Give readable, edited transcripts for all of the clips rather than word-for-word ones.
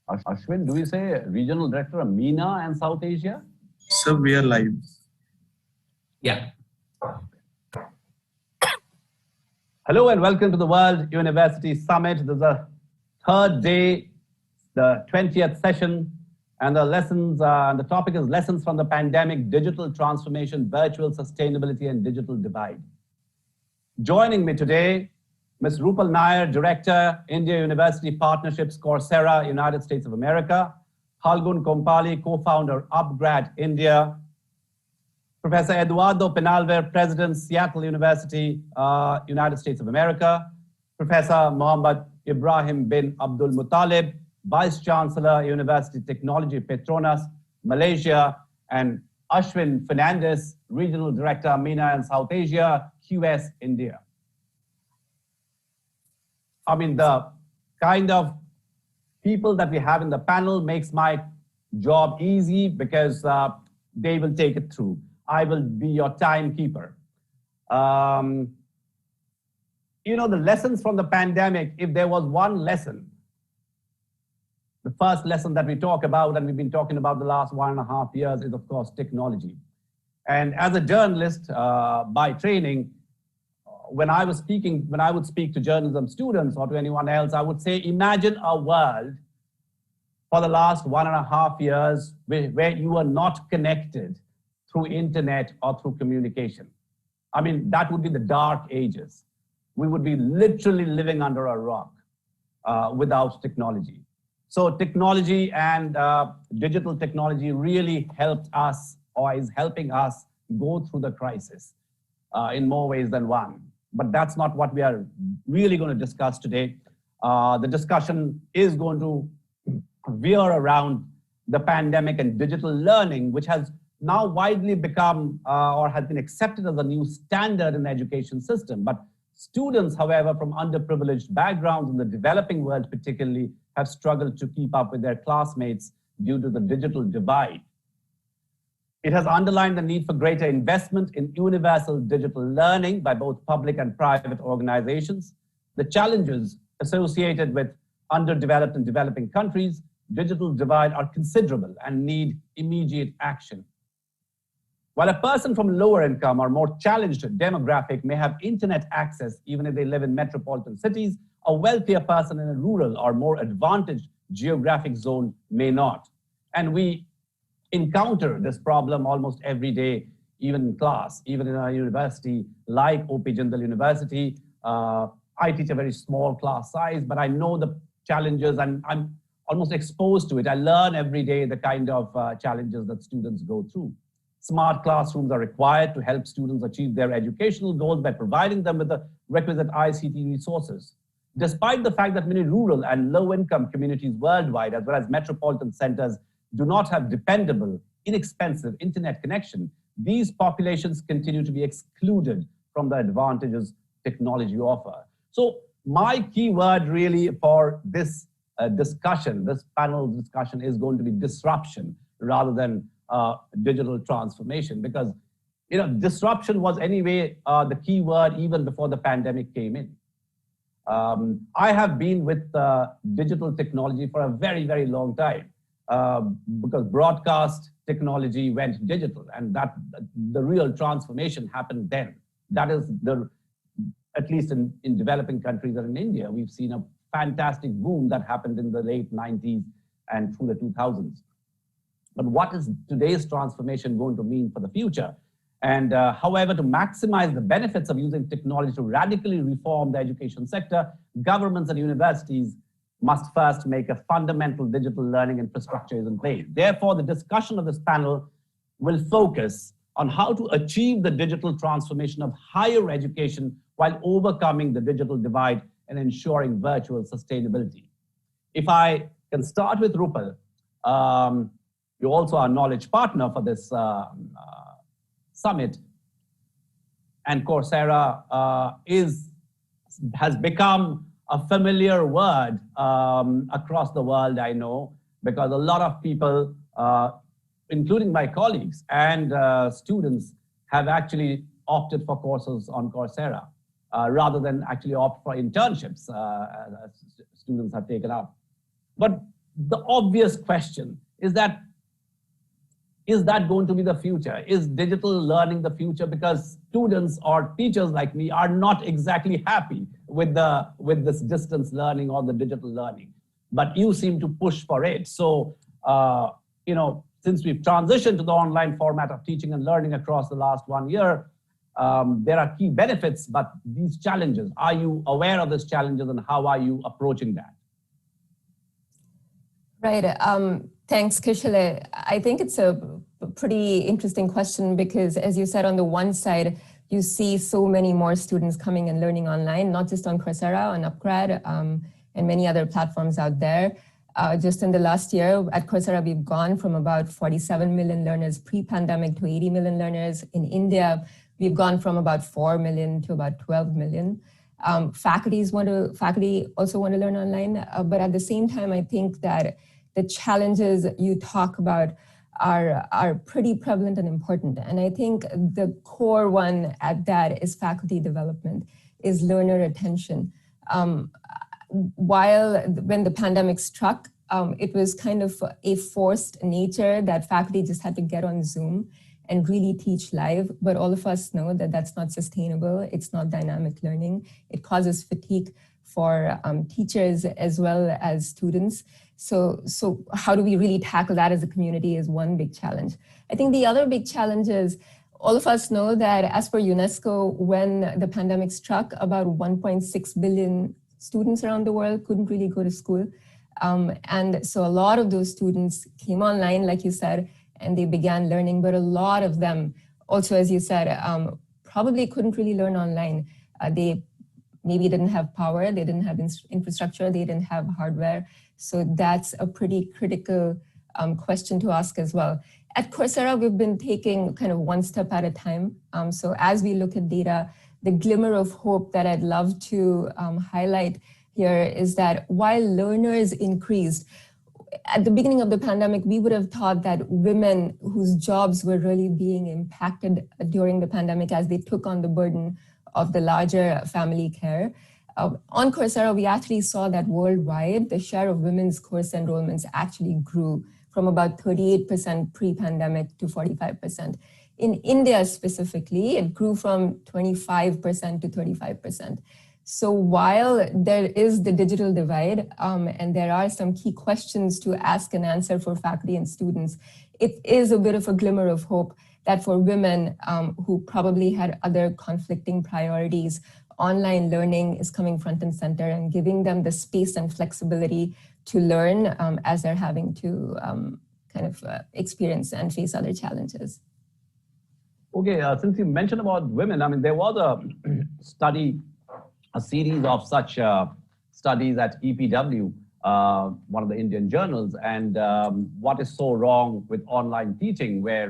Ashwin, do we say Regional Director of MENA and South Asia? Sir, we are live. Yeah. Hello and welcome to the World University Summit. This is the third day, the 20th session, and the lessons, the topic is Lessons from the Pandemic, Digital Transformation, Virtual Sustainability, and Digital Divide. Joining me today, Ms. Rupal Nair, Director, India University Partnerships, Coursera, United States of America, Halgun Kompali, Co-founder, UpGrad, India, Professor Eduardo Penalver, President, Seattle University, United States of America, Professor Mohammad Ibrahim bin Abdul Muttalib, Vice Chancellor, University Technology, Petronas, Malaysia, and Ashwin Fernandez, Regional Director, MENA and South Asia, QS, India. I mean, the kind of people that we have in the panel makes my job easy because they will take it through. I will be your timekeeper. You know, the lessons from the pandemic, if there was one lesson, the first lesson that we talk about, and we've been talking about the last 1.5 years, is of course technology. And as a journalist by training, when I would speak to journalism students or to anyone else, I would say, imagine a world for the last 1.5 years where you were not connected through internet or through communication. I mean, that would be the dark ages. We would be literally living under a rock without technology. So technology and digital technology really helped us, or is helping us, go through the crisis in more ways than one. But that's not what we are really going to discuss today. The discussion is going to veer around the pandemic and digital learning, which has now widely become or has been accepted as a new standard in the education system. But students, however, from underprivileged backgrounds in the developing world particularly, have struggled to keep up with their classmates due to the digital divide. It has underlined the need for greater investment in universal digital learning by both public and private organizations. The challenges associated with underdeveloped and developing countries, digital divide, are considerable and need immediate action. While a person from lower income or more challenged demographic may have internet access even if they live in metropolitan cities, a wealthier person in a rural or more advantaged geographic zone may not. And we encounter this problem almost every day, even in class, even in a university like OP Jindal University. I teach a very small class size, but I know the challenges and I'm almost exposed to it. I learn every day the kind of challenges that students go through. Smart classrooms are required to help students achieve their educational goals by providing them with the requisite ICT resources. Despite the fact that many rural and low-income communities worldwide, as well as metropolitan centers, do not have dependable, inexpensive internet connection, these populations continue to be excluded from the advantages technology offer. So my key word really for this discussion, this panel discussion, is going to be disruption rather than digital transformation, because disruption was anyway the key word even before the pandemic came in. I have been with digital technology for a very, very long time. Because broadcast technology went digital, and that the real transformation happened then. That is at least in developing countries and in India, we've seen a fantastic boom that happened in the late 90s and through the 2000s. But what is today's transformation going to mean for the future? And however, to maximize the benefits of using technology to radically reform the education sector, governments and universities must first make a fundamental digital learning infrastructure in place. Therefore, the discussion of this panel will focus on how to achieve the digital transformation of higher education while overcoming the digital divide and ensuring virtual sustainability. If I can start with Rupal, you're also our knowledge partner for this summit, and Coursera has become a familiar word across the world, I know, because a lot of people, including my colleagues and students, have actually opted for courses on Coursera rather than actually opt for internships students have taken up. But the obvious question is that going to be the future? Is digital learning the future? Because students or teachers like me are not exactly happy with this distance learning or the digital learning. But you seem to push for it. So, since we've transitioned to the online format of teaching and learning across the last 1 year, there are key benefits, but these challenges, are you aware of these challenges and how are you approaching that? Right. Thanks, Kishale. I think it's a pretty interesting question because, as you said, on the one side, you see so many more students coming and learning online, not just on Coursera, on UpGrad, and many other platforms out there. Just in the last year at Coursera, we've gone from about 47 million learners pre-pandemic to 80 million learners. In India, we've gone from about 4 million to about 12 million. Faculty also want to learn online, but at the same time, I think that the challenges you talk about are pretty prevalent and important. And I think the core one at that is faculty development, is learner retention. When the pandemic struck, it was kind of a forced nature that faculty just had to get on Zoom and really teach live. But all of us know that that's not sustainable. It's not dynamic learning. It causes fatigue for teachers as well as students. So how do we really tackle that as a community is one big challenge. I think the other big challenge is all of us know that as per UNESCO, when the pandemic struck, about 1.6 billion students around the world couldn't really go to school. And so a lot of those students came online, like you said, and they began learning, but a lot of them also, as you said, probably couldn't really learn online. They maybe didn't have power, they didn't have infrastructure, they didn't have hardware. So that's a pretty critical question to ask as well. At Coursera, we've been taking kind of one step at a time. So as we look at data, the glimmer of hope that I'd love to highlight here is that while learners increased, at the beginning of the pandemic, we would have thought that women whose jobs were really being impacted during the pandemic as they took on the burden of the larger family care. On Coursera, we actually saw that worldwide, the share of women's course enrollments actually grew from about 38% pre-pandemic to 45%. In India specifically, it grew from 25% to 35%. So while there is the digital divide and there are some key questions to ask and answer for faculty and students, it is a bit of a glimmer of hope that for women who probably had other conflicting priorities, online learning is coming front and center and giving them the space and flexibility to learn as they're having to experience and face other challenges. Okay, since you mentioned about women, I mean, there was a series of such studies at EPW, one of the Indian journals, and what is so wrong with online teaching, where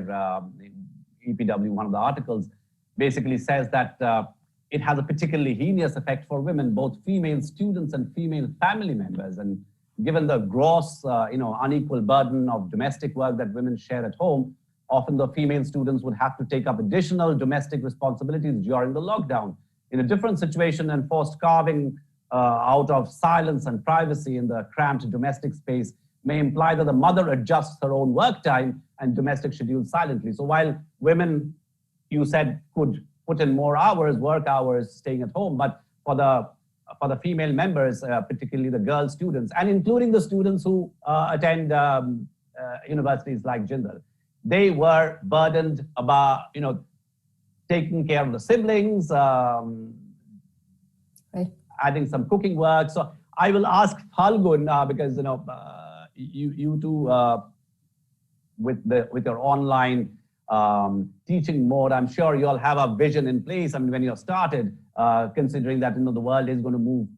EPW, one of the articles, basically says that it has a particularly heinous effect for women, both female students and female family members. And given the gross, unequal burden of domestic work that women share at home, often the female students would have to take up additional domestic responsibilities during the lockdown. In a different situation and forced carving out of silence and privacy in the cramped domestic space may imply that the mother adjusts her own work time and domestic schedules silently. So while women, you said, could put in more hours, work hours, staying at home, but for the female members, particularly the girl students, and including the students who attend universities like Jindal, they were burdened about, taking care of the siblings, right, adding some cooking work. So I will ask Falgun because you two with your online teaching mode, I'm sure you all have a vision in place. I mean, when you started, considering that the world is going to move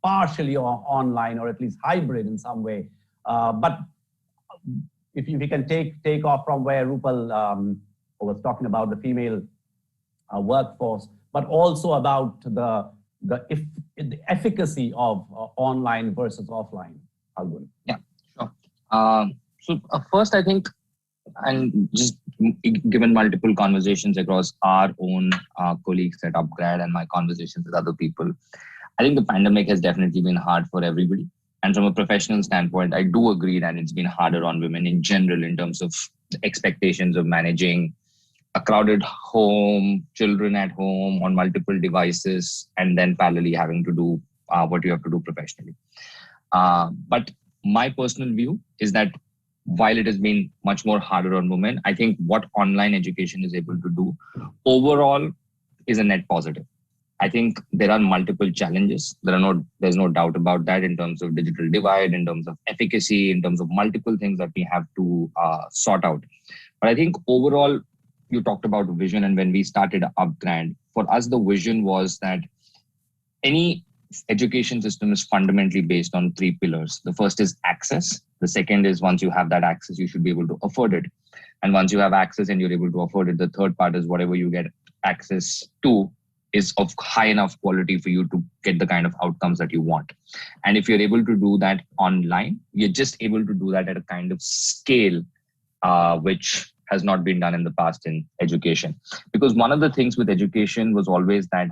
partially online or at least hybrid in some way. But if we can take off from where Rupal was talking about the female workforce, but also about the efficacy of online versus offline. Falgun. Yeah, sure. So first, I think, and just given multiple conversations across our own colleagues at UpGrad and my conversations with other people, I think the pandemic has definitely been hard for everybody. And from a professional standpoint, I do agree that it's been harder on women in general in terms of the expectations of managing a crowded home, children at home on multiple devices, and then parallelly having to do what you have to do professionally. But my personal view is that while it has been much more harder on women, I think what online education is able to do overall is a net positive. I think there are multiple challenges. There's no doubt about that in terms of digital divide, in terms of efficacy, in terms of multiple things that we have to sort out. But I think overall, you talked about vision, and when we started UpGrad, for us, the vision was that any education system is fundamentally based on three pillars. The first is access. The second is once you have that access, you should be able to afford it. And once you have access and you're able to afford it, the third part is whatever you get access to is of high enough quality for you to get the kind of outcomes that you want. And if you're able to do that online, you're just able to do that at a kind of scale which has not been done in the past in education. Because one of the things with education was always that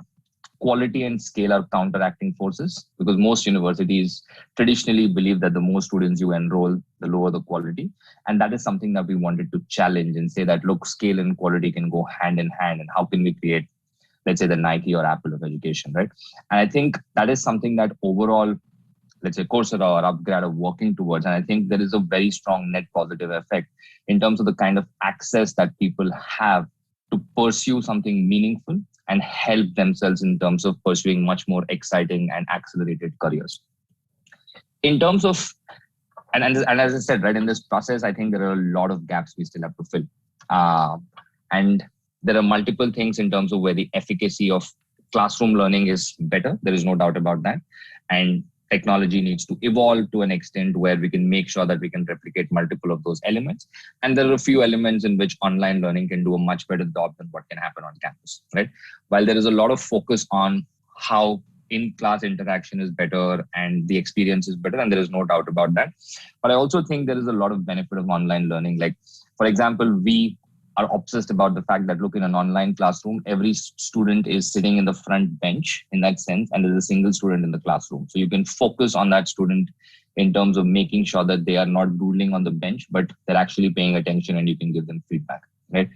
quality and scale are counteracting forces, because most universities traditionally believe that the more students you enroll, the lower the quality. And that is something that we wanted to challenge and say that, look, scale and quality can go hand in hand. And how can we create, let's say, the Nike or Apple of education, right? And I think that is something that overall, let's say, Coursera or UpGrad are working towards. And I think there is a very strong net positive effect in terms of the kind of access that people have to pursue something meaningful and help themselves in terms of pursuing much more exciting and accelerated careers. In terms of, and as I said, right, in this process, I think there are a lot of gaps we still have to fill. And there are multiple things in terms of where the efficacy of classroom learning is better. There is no doubt about that. And technology needs to evolve to an extent where we can make sure that we can replicate multiple of those elements. And there are a few elements in which online learning can do a much better job than what can happen on campus, right? While there is a lot of focus on how in-class interaction is better and the experience is better, and there is no doubt about that. But I also think there is a lot of benefit of online learning. Like, for example, we are obsessed about the fact that, look, in an online classroom, every student is sitting in the front bench in that sense, and there's a single student in the classroom. So you can focus on that student in terms of making sure that they are not drooling on the bench, but they're actually paying attention, and you can give them feedback, right?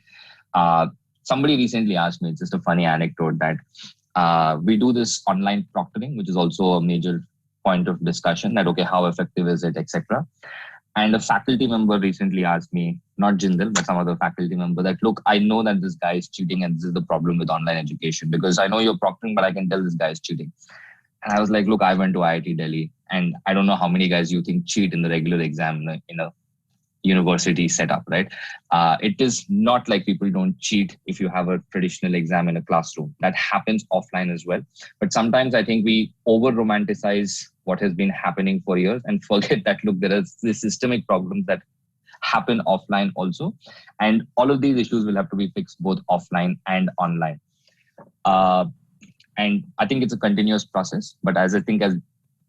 Somebody recently asked me, it's just a funny anecdote, that we do this online proctoring, which is also a major point of discussion, that, okay, how effective is it, etc. And a faculty member recently asked me, not Jindal, but some other faculty member, that, look, I know that this guy is cheating and this is the problem with online education, because I know you're proctoring, but I can tell this guy is cheating. And I was like, look, I went to IIT Delhi, and I don't know how many guys you think cheat in the regular exam in a university setup, right? It is not like people don't cheat if you have a traditional exam in a classroom. That happens offline as well. But sometimes I think we over-romanticize what has been happening for years and forget that, look, there are these systemic problems that happen offline also. And all of these issues will have to be fixed both offline and online. And I think it's a continuous process. But as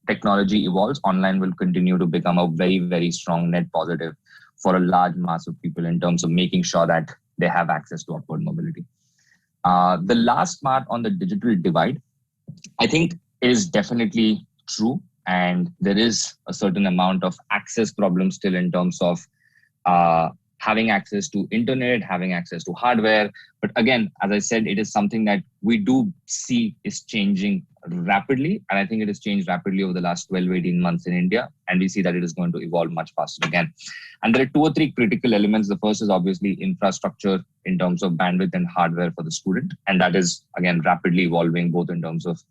technology evolves, online will continue to become a very, very strong net positive for a large mass of people in terms of making sure that they have access to upward mobility. The last part on the digital divide, I think, is definitely true. And there is a certain amount of access problem still in terms of having access to internet, having access to hardware. But again, as I said, it is something that we do see is changing rapidly. And I think it has changed rapidly over the last 12, 18 months in India. And we see that it is going to evolve much faster again. And there are 2 or 3 critical elements. The first is obviously infrastructure in terms of bandwidth and hardware for the student. And that is, again, rapidly evolving both in terms of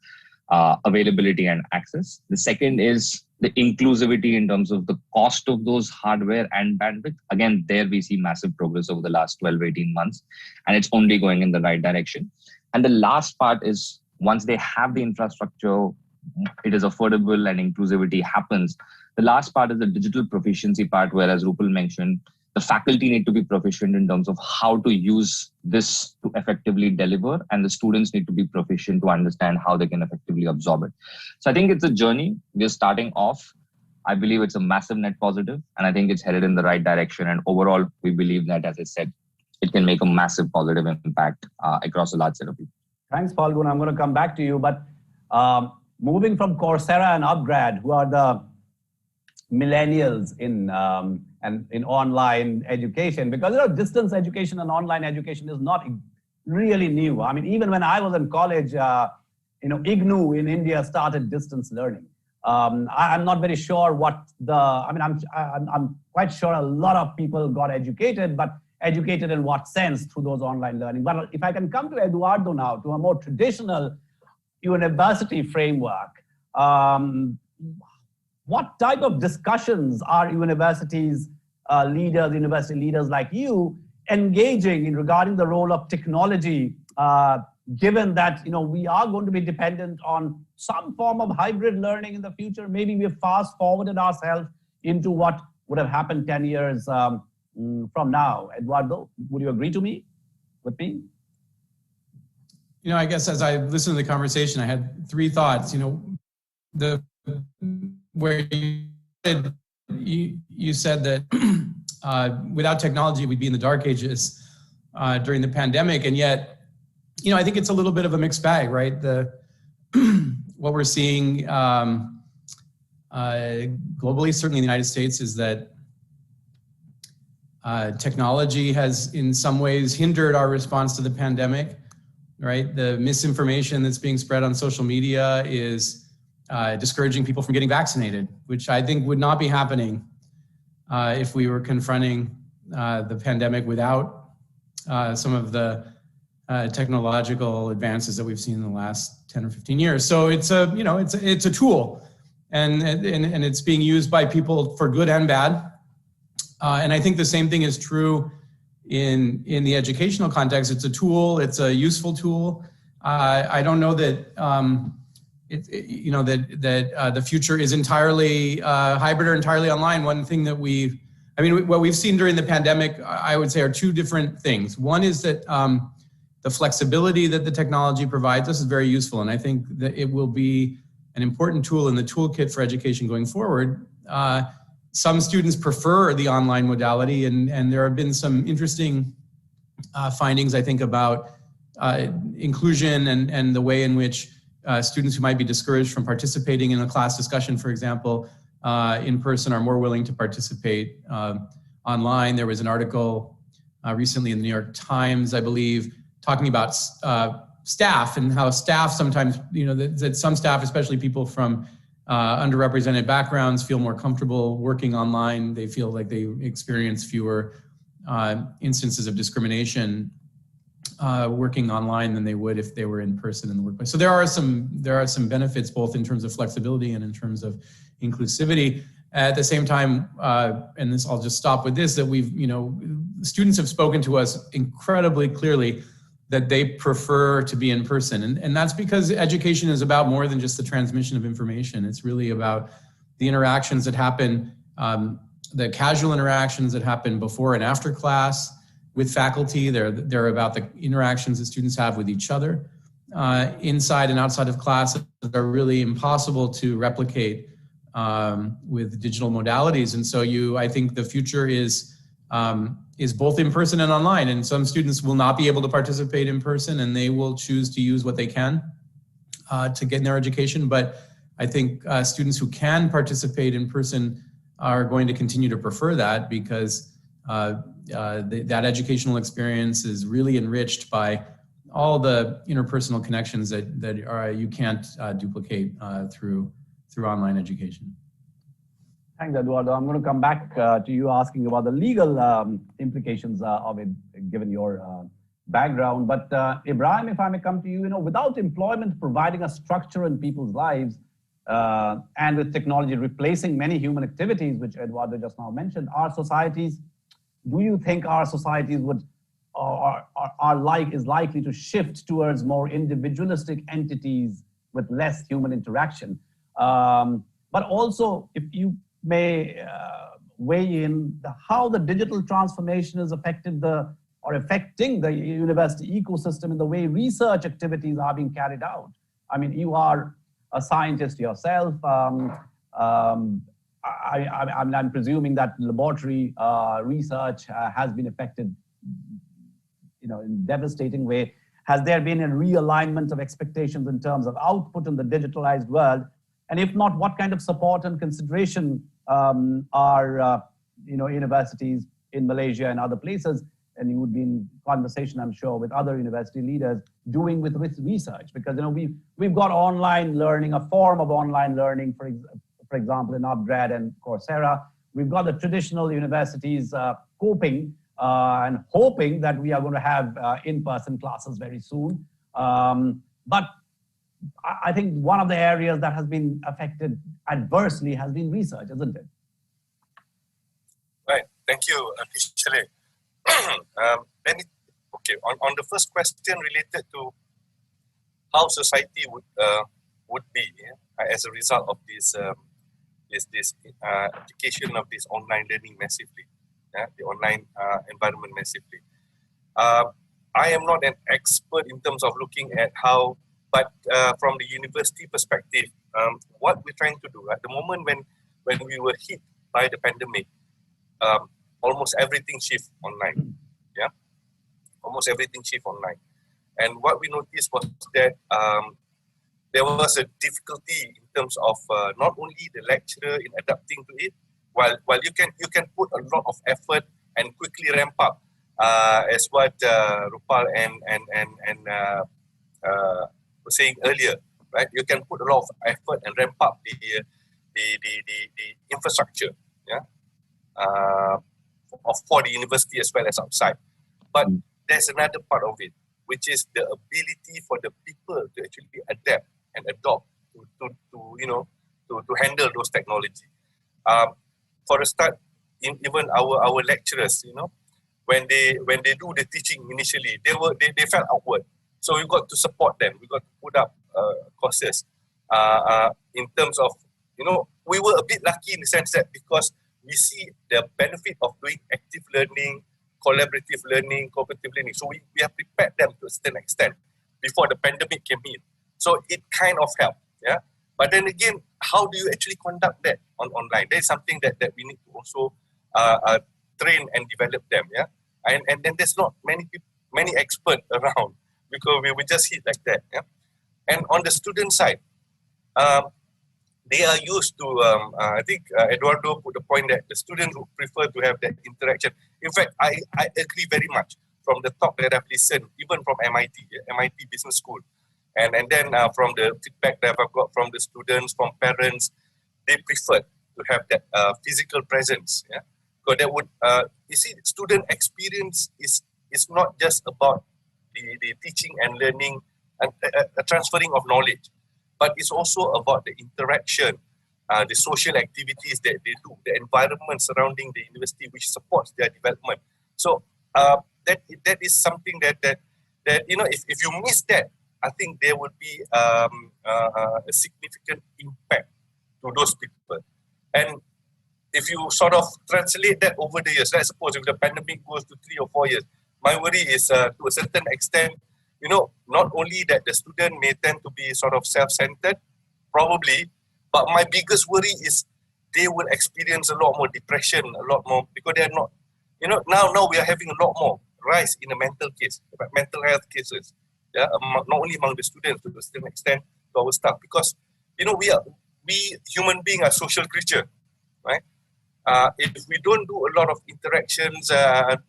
availability and access. The second is the inclusivity in terms of the cost of those hardware and bandwidth. Again, there we see massive progress over the last 12, 18 months, and it's only going in the right direction. And the last part is once they have the infrastructure, it is affordable and inclusivity happens. The last part is the digital proficiency part, where, as Rupal mentioned, the faculty need to be proficient in terms of how to use this to effectively deliver, and the students need to be proficient to understand how they can effectively absorb it. So I think it's a journey. We're starting off. I believe it's a massive net positive, and I think it's headed in the right direction. And overall, we believe that, as I said, it can make a massive positive impact across a large set of people. Thanks, Falgun. I'm going to come back to you. But moving from Coursera and UpGrad, who are the millennials in and in online education, because distance education and online education is not really new. I mean, even when I was in college, IGNU in India started distance learning. I'm not very sure I'm quite sure a lot of people got educated, but educated in what sense through those online learning. But if I can come to Eduardo now, to a more traditional university framework, what type of discussions are university leaders like you engaging in regarding the role of technology, given that we are going to be dependent on some form of hybrid learning in the future? Maybe we've fast forwarded ourselves into what would have happened 10 years from now. Eduardo, would you agree with me? I guess as I listened to the conversation, I had three thoughts. Where you said that without technology, we'd be in the dark ages during the pandemic. And yet, I think it's a little bit of a mixed bag, right? What we're seeing globally, certainly in the United States, is that technology has in some ways hindered our response to the pandemic, right? The misinformation that's being spread on social media is discouraging people from getting vaccinated, which I think would not be happening if we were confronting the pandemic without some of the technological advances that we've seen in the last 10 or 15 years. So it's a tool, and it's being used by people for good and bad. And I think the same thing is true in the educational context. It's a tool. It's a useful tool. I don't know that the future is entirely hybrid or entirely online. One thing that what we've seen during the pandemic, I would say, are two different things. One is that the flexibility that the technology provides us is very useful, and I think that it will be an important tool in the toolkit for education going forward. Some students prefer the online modality, and there have been some interesting findings, I think, about inclusion and the way in which students who might be discouraged from participating in a class discussion, for example, in person, are more willing to participate online. There was an article recently in the New York Times, I believe, talking about staff and how staff sometimes, that some staff, especially people from underrepresented backgrounds, feel more comfortable working online. They feel like they experience fewer instances of discrimination working online than they would if they were in person in the workplace. So there are some benefits, both in terms of flexibility and in terms of inclusivity. At the same time, and this, I'll just stop with this, that students have spoken to us incredibly clearly that they prefer to be in person. And that's because education is about more than just the transmission of information. It's really about the interactions that happen, the casual interactions that happen before and after class with faculty. They're about the interactions that students have with each other inside and outside of class that are really impossible to replicate with digital modalities. And so I think the future is both in person and online. And some students will not be able to participate in person, and they will choose to use what they can to get in their education. But I think students who can participate in person are going to continue to prefer that, because that educational experience is really enriched by all the interpersonal connections that you can't duplicate through online education. Thanks, Eduardo. I'm going to come back to you asking about the legal implications of it, given your background. But Ibrahim, if I may come to you, without employment providing a structure in people's lives, and with technology replacing many human activities, which Eduardo just now mentioned, do you think our societies is likely to shift towards more individualistic entities with less human interaction? But also, if you may weigh in how the digital transformation is affecting the university ecosystem in the way research activities are being carried out. I mean, you are a scientist yourself. I'm presuming that laboratory research has been affected, in a devastating way. Has there been a realignment of expectations in terms of output in the digitalized world? And if not, what kind of support and consideration our universities in Malaysia and other places, and you would be in conversation, I'm sure, with other university leaders doing with research, because we've got online learning, a form of online learning, for example, in UpGrad and Coursera. We've got the traditional universities coping and hoping that we are going to have in-person classes very soon. But I think one of the areas that has been affected adversely has been research, isn't it? Right. Thank you, Kishale. On the first question related to how society would be as a result of this application of this online learning massively, the online environment massively. I am not an expert in terms of looking at how, but from the university perspective, what we're trying to do at the moment when we were hit by the pandemic, almost everything shift online. Yeah, almost everything shift online. And what we noticed was that there was a difficulty in terms of not only the lecturer in adapting to it, while you can put a lot of effort and quickly ramp up, as what Rupal and was saying earlier, right? You can put a lot of effort and ramp up the infrastructure, for the university as well as outside. But there's another part of it, which is the ability for the people to actually adapt and adopt to handle those technology. For a start, even our lecturers, when they do the teaching initially, they felt awkward. So we got to support them. We got to put up courses in terms of, we were a bit lucky in the sense that because we see the benefit of doing active learning, collaborative learning, cooperative learning. So we have prepared them to a certain extent before the pandemic came in. So it kind of helped, yeah. But then again, how do you actually conduct that online? That is something that we need to also train and develop them, yeah. And then there's not many experts around because we just hit like that, yeah. And on the student side, they are used to, I think Eduardo put the point that the students would prefer to have that interaction. In fact, I agree very much from the talk that I've listened, even from MIT Business School. And then from the feedback that I've got from the students, from parents, they prefer to have that physical presence. Yeah? Because that would, student experience is not just about the teaching and learning and transferring of knowledge, but it's also about the interaction, the social activities that they do, the environment surrounding the university which supports their development. So that is something that if you miss that, I think there would be a significant impact to those people. And if you sort of translate that over the years, let's suppose if the pandemic goes to 3 or 4 years, my worry is to a certain extent, not only that the student may tend to be sort of self-centered, probably, but my biggest worry is they will experience a lot more depression, a lot more, because they are not, now we are having a lot more rise in the mental health cases, yeah, not only among the students, to a certain extent to our staff, because, we human beings are social creatures, right? If we don't do a lot of interactions,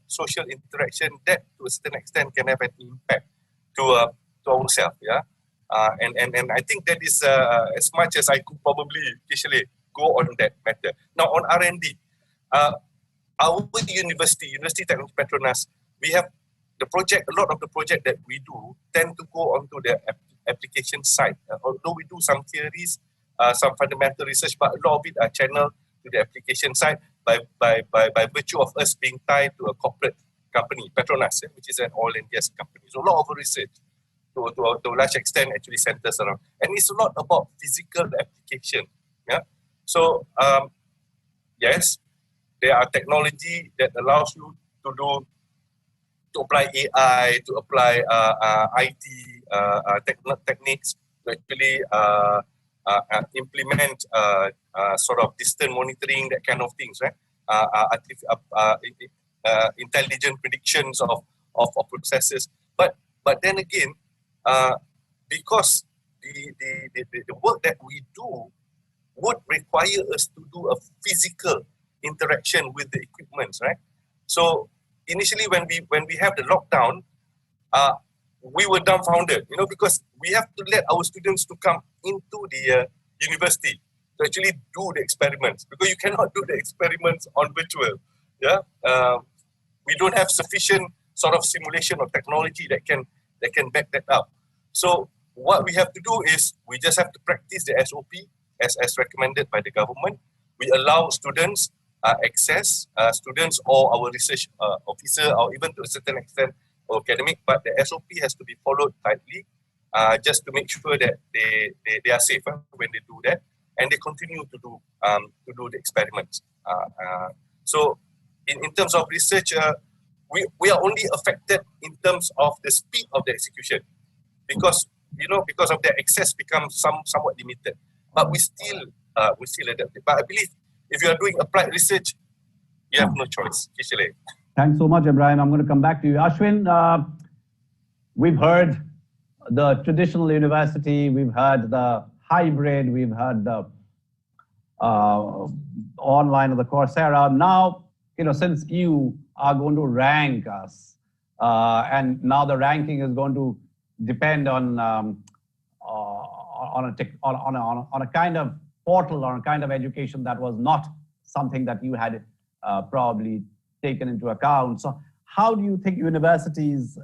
social interaction, that to a certain extent can have an impact to ourselves, yeah. And I think that is as much as I could probably actually go on that matter. Now on R&D, our University Technology Petronas, we have the project. A lot of the project that we do tend to go onto the application side. Although we do some theories, some fundamental research, but a lot of it are channeled to the application side by virtue of us being tied to a corporate company, Petronas, which is an oil and gas company. So a lot of research to a large extent actually centers around. And it's a lot about physical application. Yeah. So yes, there are technology that allows you to apply AI, to apply IT techniques to actually implement sort of distant monitoring, that kind of things, right? Intelligent predictions of processes. But then again, because the work that we do would require us to do a physical interaction with the equipments, right? So initially when we have the lockdown, we were dumbfounded, because we have to let our students to come into the university to actually do the experiments, because you cannot do the experiments on virtual. Yeah, we don't have sufficient sort of simulation or technology that can back that up. So what we have to do is we just have to practice the SOP as recommended by the government. We allow students access, students or our research officer, or even to a certain extent or academic, but the SOP has to be followed tightly, just to make sure that they are safe when they do that, and they continue to do the experiments. So in terms of research, we are only affected in terms of the speed of the execution, because of the access becomes somewhat limited. But we still adapt it. But I believe if you are doing applied research, you have no choice. Thanks so much, Ibrahim. I'm going to come back to you. Ashwin, we've heard the traditional university, we've heard the hybrid, we've heard the online or the Coursera. Now, since you are going to rank us, and now the ranking is going to depend on a kind of portal or a kind of education that was not something that you had probably taken into account. So how do you think universities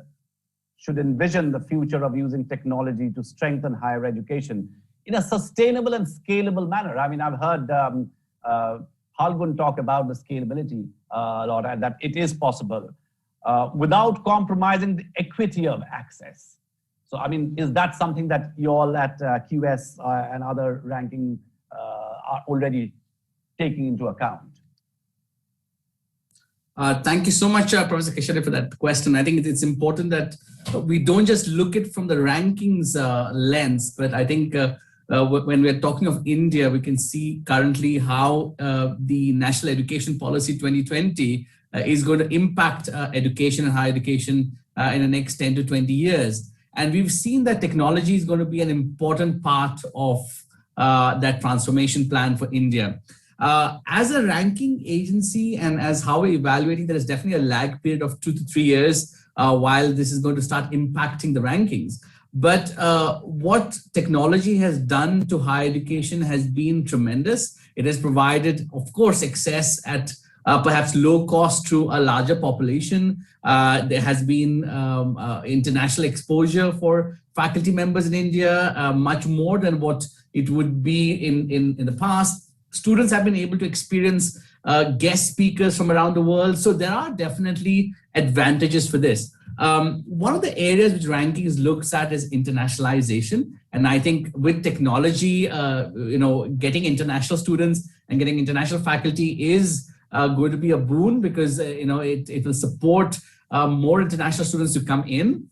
should envision the future of using technology to strengthen higher education in a sustainable and scalable manner? I mean, I've heard Halgun talk about the scalability a lot, and that it is possible without compromising the equity of access. So, I mean, is that something that you all at QS and other ranking are already taking into account? Thank you so much, Professor Keshari, for that question. I think it's important that we don't just look at from the rankings lens, but I think when we're talking of India, we can see currently how the National Education Policy 2020 is going to impact education and higher education in the next 10 to 20 years. And we've seen that technology is going to be an important part of that transformation plan for India. As a ranking agency and as how we're evaluating, there is definitely a lag period of 2 to 3 years while this is going to start impacting the rankings. But what technology has done to higher education has been tremendous. It has provided, of course, access at perhaps low cost to a larger population. There has been international exposure for faculty members in India, much more than what it would be in the past. Students have been able to experience guest speakers from around the world. So there are definitely advantages for this. One of the areas which rankings looks at is internationalization. And I think with technology, getting international students and getting international faculty is going to be a boon, because it will support more international students to come in.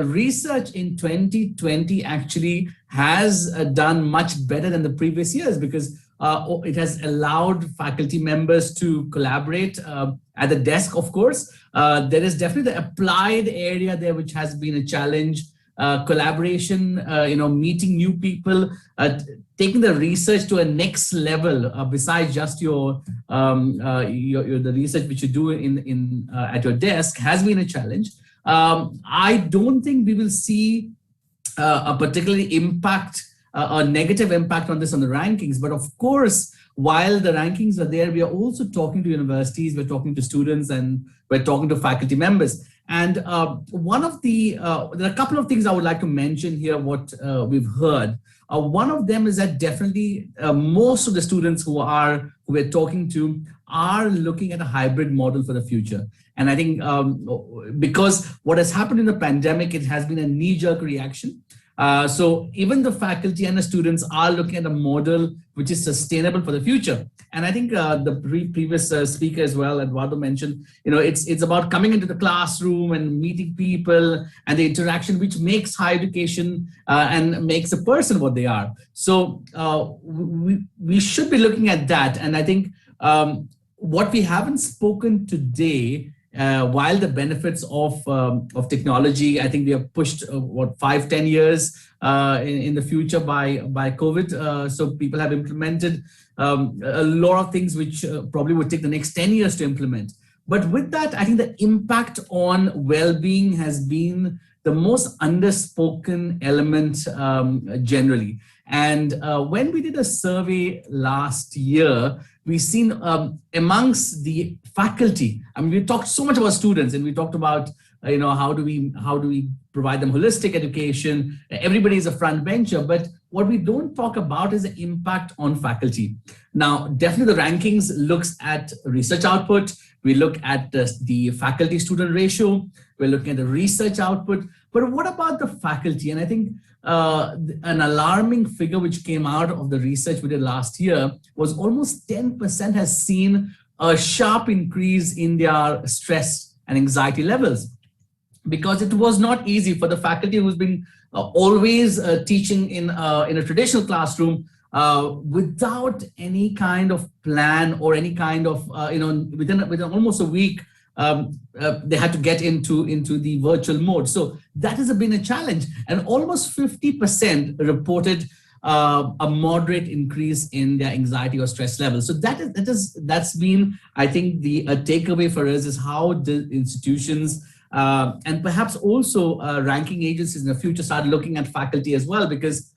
Research in 2020 actually has done much better than the previous years, because it has allowed faculty members to collaborate at the desk, of course. There is definitely the applied area there, which has been a challenge. Collaboration, meeting new people, taking the research to a next level besides just the research which you do at your desk has been a challenge. I don't think we will see a particularly a negative impact on this on the rankings. But of course, while the rankings are there, we are also talking to universities, we're talking to students, and we're talking to faculty members. And there are a couple of things I would like to mention here, what we've heard. One of them is that definitely most of the students who we're talking to are looking at a hybrid model for the future. And I think because what has happened in the pandemic, it has been a knee-jerk reaction. So even the faculty and the students are looking at a model which is sustainable for the future. And I think the previous speaker as well, Eduardo mentioned, it's about coming into the classroom and meeting people and the interaction which makes higher education and makes a person what they are. So we should be looking at that. And I think what we haven't spoken today while the benefits of technology, I think we have pushed 5-10 years in the future by COVID. So people have implemented a lot of things which probably would take the next 10 years to implement. But with that, I think the impact on well-being has been the most underspoken element generally. And when we did a survey last year, we've seen amongst the faculty, I mean, we talked so much about students, and we talked about, how do we provide them holistic education? Everybody is a front bencher, but what we don't talk about is the impact on faculty. Now, definitely the rankings looks at research output. We look at the faculty-student ratio. We're looking at the research output. But what about the faculty? And I think an alarming figure which came out of the research we did last year was almost 10% has seen a sharp increase in their stress and anxiety levels, because it was not easy for the faculty who's been always teaching in a traditional classroom without any kind of plan or any kind of, within almost a week, they had to get into the virtual mode. So that has been a challenge, and almost 50% reported a moderate increase in their anxiety or stress levels. So that's been, I think, the takeaway for us is how the institutions and perhaps also ranking agencies in the future start looking at faculty as well, because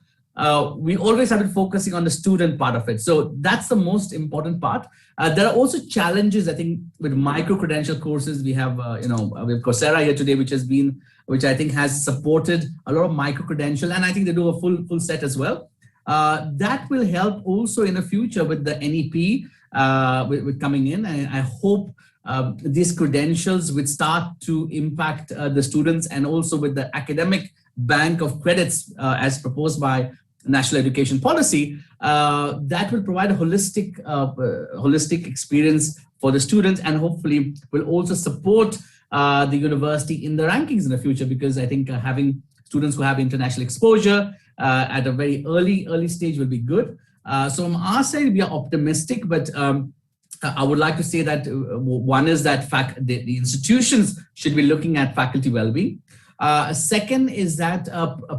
we always have been focusing on the student part of it. So that's the most important part. There are also challenges, I think, with micro-credential courses. We have, we have Coursera here today, which I think has supported a lot of micro-credential, and I think they do a full set as well. That will help also in the future with the NEP with coming in. I hope these credentials would start to impact the students, and also with the academic bank of credits as proposed by National Education Policy, that will provide a holistic experience for the students, and hopefully will also support the university in the rankings in the future, because I think having students who have international exposure at a very early stage will be good. So on our side, we are optimistic, but I would like to say that one is that the institutions should be looking at faculty well-being. Second is that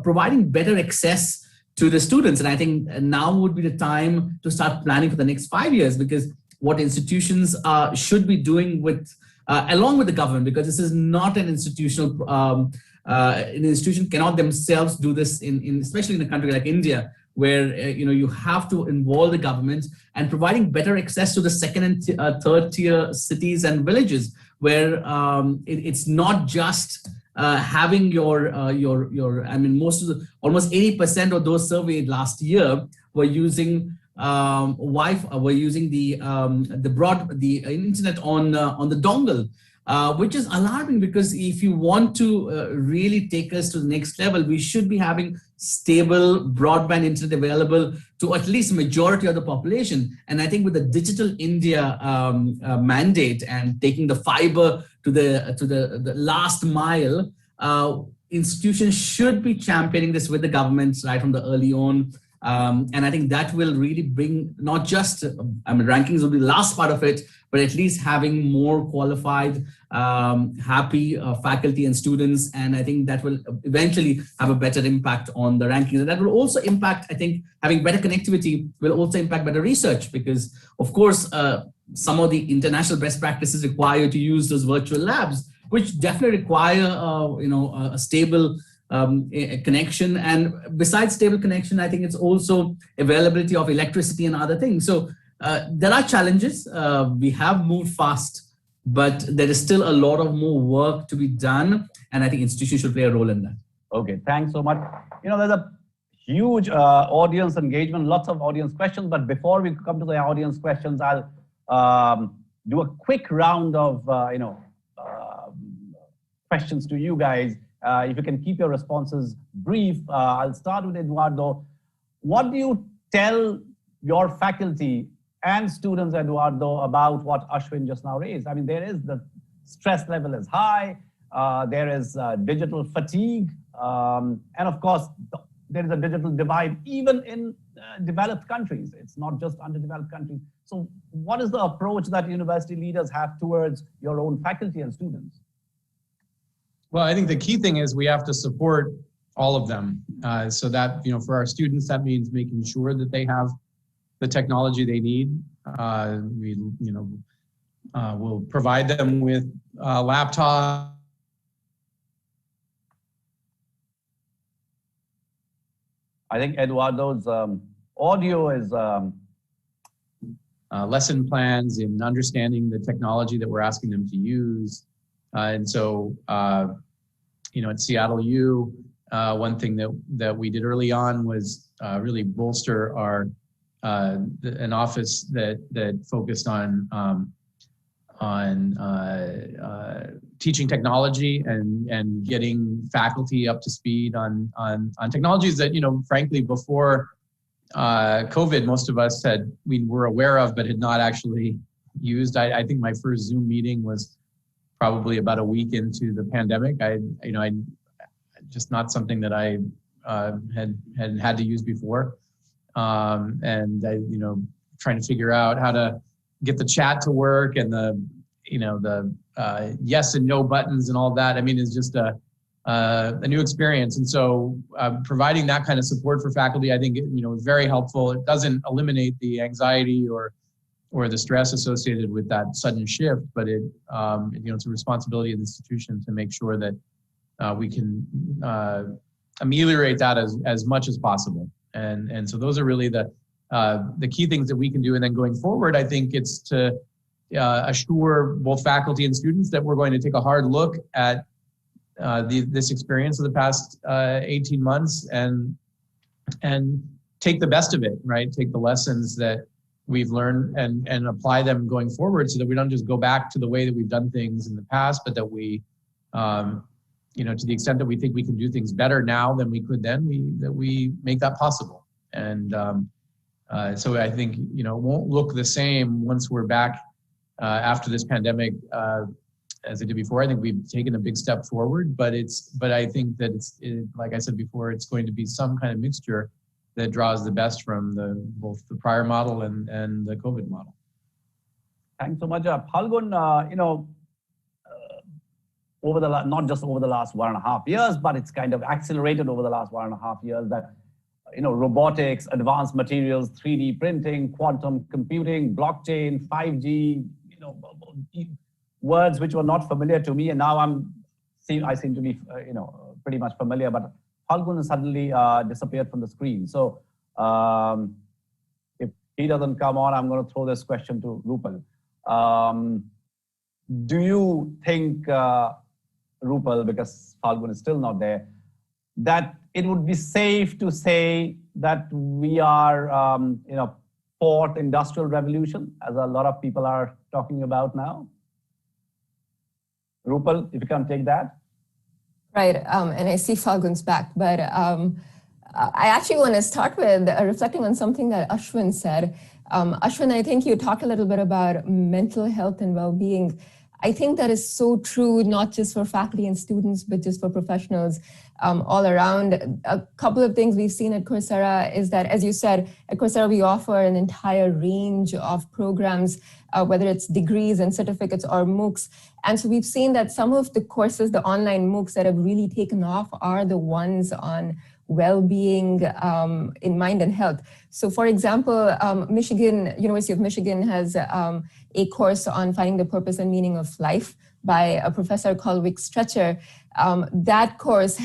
providing better access to the students. And I think now would be the time to start planning for the next 5 years, because what institutions should be doing along with the government, because this is not an institutional, an institution cannot themselves do this especially in a country like India, where you have to involve the government and providing better access to the second and third tier cities and villages, where it's not just having I mean, almost 80% of those surveyed last year were using Wi-Fi, were using the internet on the dongle, which is alarming, because if you want to really take us to the next level, we should be having stable broadband internet available to at least majority of the population. And I think with the Digital India mandate and taking the fiber to the last mile, institutions should be championing this with the governments right from the early on. And I think that will really bring not just, rankings will be the last part of it, but at least having more qualified, happy faculty and students. And I think that will eventually have a better impact on the rankings. And that will also impact, I think, having better connectivity will also impact better research, because of course, some of the international best practices require you to use those virtual labs, which definitely require, a stable connection. And besides stable connection, I think it's also availability of electricity and other things. So there are challenges. We have moved fast, but there is still a lot of more work to be done. And I think institutions should play a role in that. Okay, thanks so much. There's a huge audience engagement, lots of audience questions. But before we come to the audience questions, I'll do a quick round of, questions to you guys. If you can keep your responses brief, I'll start with Eduardo. What do you tell your faculty and students, Eduardo, about what Ashwin just now raised? I mean, there is the stress level is high, there is digital fatigue, and of course, there is a digital divide even in developed countries. It's not just underdeveloped countries. So what is the approach that university leaders have towards your own faculty and students? Well, I think the key thing is we have to support all of them. So that, for our students, that means making sure that they have the technology they need. We'll provide them with laptops. I think Eduardo's audio is... lesson plans and understanding the technology that we're asking them to use. And so, at Seattle U, one thing that we did early on was really bolster an office that focused on teaching technology and getting faculty up to speed on technologies that, frankly, before COVID, most of us were aware of, but had not actually used. I think my first Zoom meeting was probably about a week into the pandemic. I just not something that I had to use before. And I, trying to figure out how to get the chat to work and the yes and no buttons and all that. I mean, it's just a new experience. And so providing that kind of support for faculty, I think, is very helpful. It doesn't eliminate the anxiety or the stress associated with that sudden shift, but it's a responsibility of the institution to make sure that we can ameliorate that as much as possible. And so those are really the key things that we can do. And then going forward, I think it's to assure both faculty and students that we're going to take a hard look at this experience of the past 18 months and take the best of it, right? Take the lessons that we've learned and apply them going forward so that we don't just go back to the way that we've done things in the past, but that we, to the extent that we think we can do things better now than we could then, that we make that possible. And so I think, it won't look the same once we're back after this pandemic as it did before. I think we've taken a big step forward, but I think that like I said before, it's going to be some kind of mixture that draws the best from both the prior model and the COVID model. Thanks so much, Phalgun. Not just over the last 1.5 years, but it's kind of accelerated over the last 1.5 years that, robotics, advanced materials, 3D printing, quantum computing, blockchain, 5G, words which were not familiar to me, and now I seem to be, pretty much familiar. But Phalgun has suddenly disappeared from the screen. So if he doesn't come on, I'm going to throw this question to Rupal. Do you think, Rupal, because Phalgun is still not there, that it would be safe to say that we are, fourth industrial revolution, as a lot of people are talking about now? Rupal, if you can take that. Right, and I see Phalgun's back, but I actually want to start with reflecting on something that Ashwin said. Ashwin, I think you talked a little bit about mental health and well-being. I think that is so true, not just for faculty and students, but just for professionals all around. A couple of things we've seen at Coursera is that, as you said, at Coursera, we offer an entire range of programs, whether it's degrees and certificates or MOOCs. And so we've seen that some of the courses, the online MOOCs that have really taken off are the ones on well-being in mind and health. So for example, University of Michigan has a course on finding the purpose and meaning of life by a professor called Vic Stretcher. That course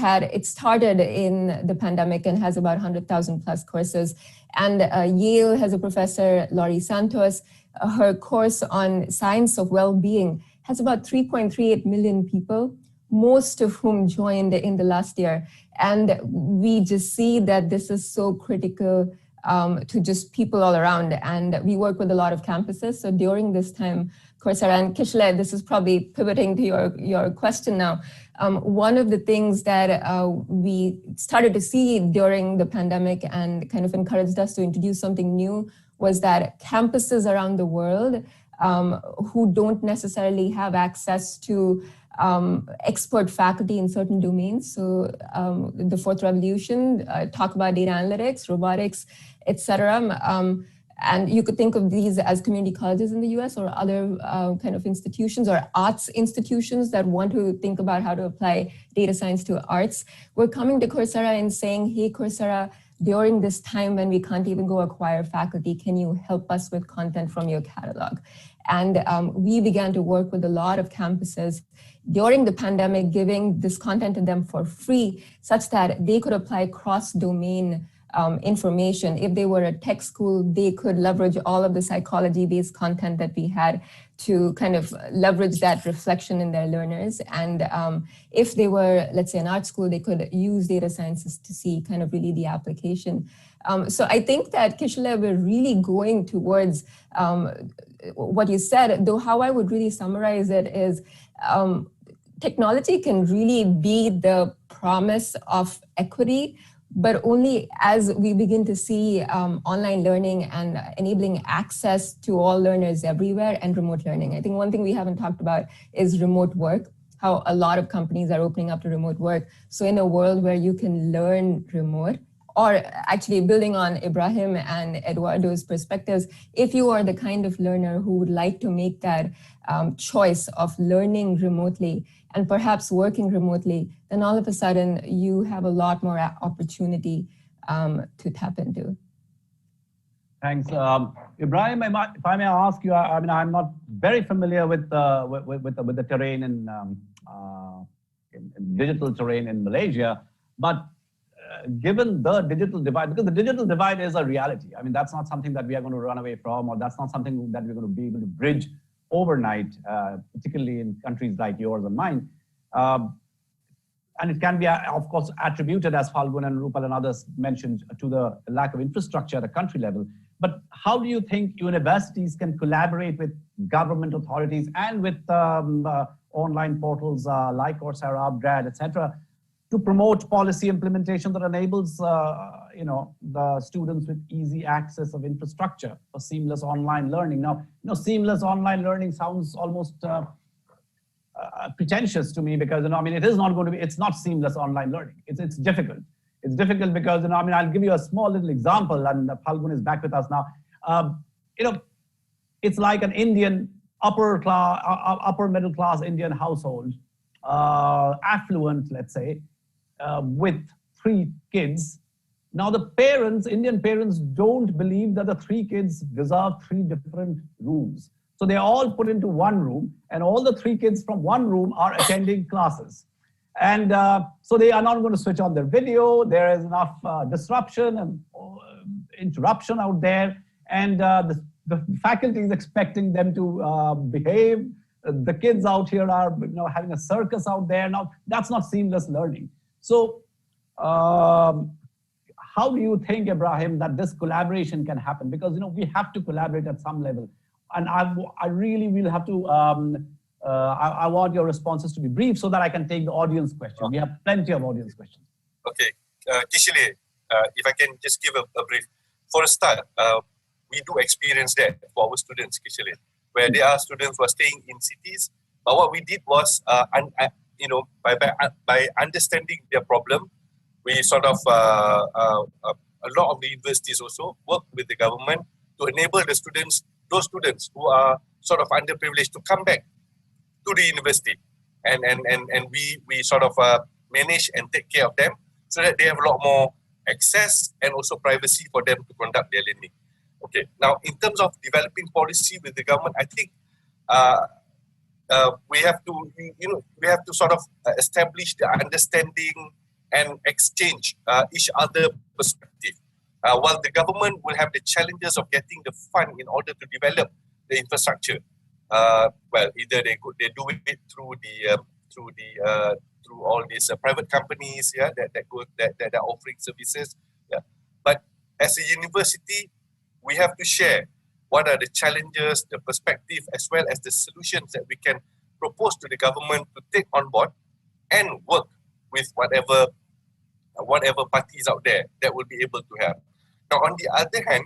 started in the pandemic and has about 100,000 plus courses. And Yale has a professor, Laurie Santos. Her course on science of well-being has about 3.38 million people, most of whom joined in the last year. And we just see that this is so critical to just people all around. And we work with a lot of campuses. So during this time, Coursera, and Kishle, this is probably pivoting to your question now. One of the things that we started to see during the pandemic and kind of encouraged us to introduce something new was that campuses around the world who don't necessarily have access to expert faculty in certain domains. So the fourth revolution, talk about data analytics, robotics, etc. And you could think of these as community colleges in the US or other kind of institutions or arts institutions that want to think about how to apply data science to arts. We're coming to Coursera and saying, hey, Coursera, during this time when we can't even go acquire faculty, can you help us with content from your catalog? And we began to work with a lot of campuses during the pandemic, giving this content to them for free, such that they could apply cross-domain information. If they were a tech school, they could leverage all of the psychology-based content that we had to kind of leverage that reflection in their learners. And if they were, let's say, an art school, they could use data sciences to see kind of really the application. So I think that Kishore, we're really going towards what you said, though how I would really summarize it is technology can really be the promise of equity, but only as we begin to see online learning and enabling access to all learners everywhere and remote learning. I think one thing we haven't talked about is remote work, how a lot of companies are opening up to remote work. So in a world where you can learn remote, or actually building on Ibrahim and Eduardo's perspectives, if you are the kind of learner who would like to make that choice of learning remotely and perhaps working remotely, then all of a sudden you have a lot more opportunity to tap into. Thanks. Ibrahim, if I may ask you, I mean, I'm not very familiar with the terrain in digital terrain in Malaysia, but given the digital divide, because the digital divide is a reality. I mean, that's not something that we are going to run away from, or that's not something that we're going to be able to bridge overnight, particularly in countries like yours and mine. And it can be, of course, attributed, as Falgun and Rupal and others mentioned, to the lack of infrastructure at a country level. But how do you think universities can collaborate with government authorities and with online portals like Coursera, UpGrad, etc., to promote policy implementation that enables the students with easy access of infrastructure for seamless online learning? Now, seamless online learning sounds almost pretentious to me, because I mean, it is not going to be. It's not seamless online learning. It's difficult. It's difficult because I mean, I'll give you a small little example, and Falgun is back with us now. It's like an Indian upper middle class Indian household, affluent, let's say, with 3 kids. Now the parents, Indian parents, don't believe that the 3 kids deserve 3 different rooms. So they're all put into one room, and all the 3 kids from one room are attending classes. And so they are not going to switch on their video. There is enough disruption and interruption out there. And the faculty is expecting them to behave. The kids out here are having a circus out there. Now, that's not seamless learning. So how do you think, Ibrahim, that this collaboration can happen? Because we have to collaborate at some level. And I really will have to, I want your responses to be brief so that I can take the audience question. Okay. We have plenty of audience questions. Okay. Kishore, if I can just give a brief. For a start, we do experience that for our students, Kishore, where there are students who are staying in cities. But what we did was, by understanding their problem, we sort of, a lot of the universities also work with the government to enable the students, those students who are sort of underprivileged, to come back to the university. And we sort of manage and take care of them so that they have a lot more access and also privacy for them to conduct their learning. Okay. Now, in terms of developing policy with the government, I think we have to sort of establish the understanding and exchange each other perspective. While the government will have the challenges of getting the fund in order to develop the infrastructure, either they do it through all these private companies, that are offering services. Yeah. But as a university, we have to share what are the challenges, the perspective, as well as the solutions that we can propose to the government to take on board and work with whatever parties out there that will be able to help. Now, on the other hand,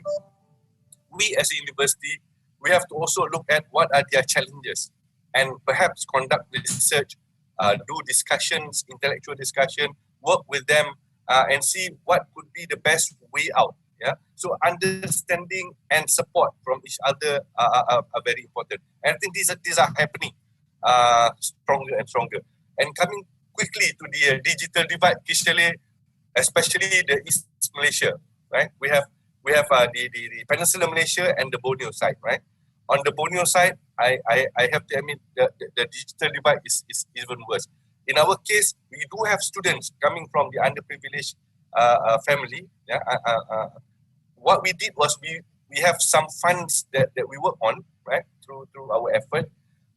we as a university, we have to also look at what are their challenges and perhaps conduct research, do discussions, intellectual discussion, work with them and see what could be the best way out Yeah. So understanding and support from each other are very important. And I think these are happening stronger and stronger. And coming quickly to the digital divide, especially the East Malaysia, right? We have the Peninsular Malaysia and the Borneo side, right? On the Borneo side, I have to admit the digital divide is even worse. In our case, we do have students coming from the underprivileged family. Yeah. What we did was we have some funds that we work on, right? Through our effort,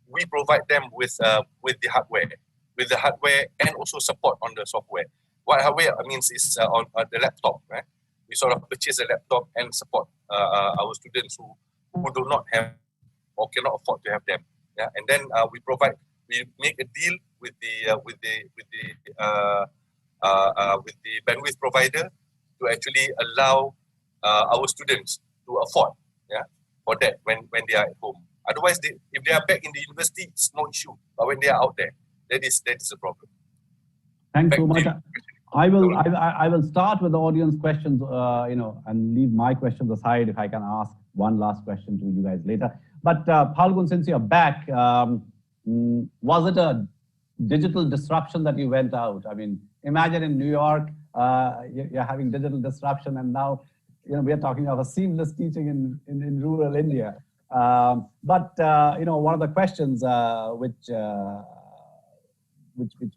we provide them with the hardware and also support on the software. What hardware means is on the laptop, right? We sort of purchase a laptop and support our students who do not have or cannot afford to have them. Yeah, and then we make a deal with the bandwidth provider to actually allow our students to afford, yeah, for that when they are at home. Otherwise, if they are back in the university, it's no issue. But when they are out there, that is a problem. Thanks so much. I will start with the audience questions, and leave my questions aside if I can ask one last question to you guys later. But Phalgun, since you're back, was it a digital disruption that you went out? I mean, imagine in New York, you're having digital disruption, and now we are talking of a seamless teaching in rural India. But one of the questions which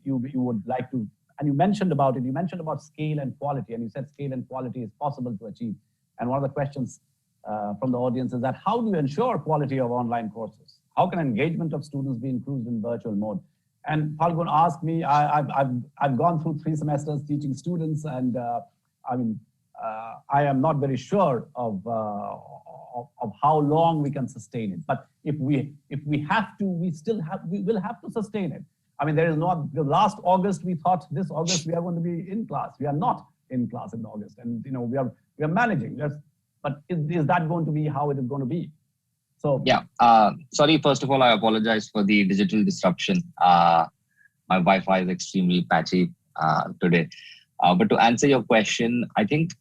you would like to, and you mentioned about it, you mentioned about scale and quality, and you said scale and quality is possible to achieve. And one of the questions from the audience is that how do you ensure quality of online courses? How can engagement of students be improved in virtual mode? And Phalgun asked me, I've gone through 3 semesters teaching students, and I am not very sure of how long we can sustain it. But if we have to, we will have to sustain it. I mean, there is not, the last August we thought this August we are going to be in class. We are not in class in August, and we are managing. But is that going to be how it is going to be? So yeah, sorry. First of all, I apologize for the digital disruption. My Wi-Fi is extremely patchy today. But to answer your question, I think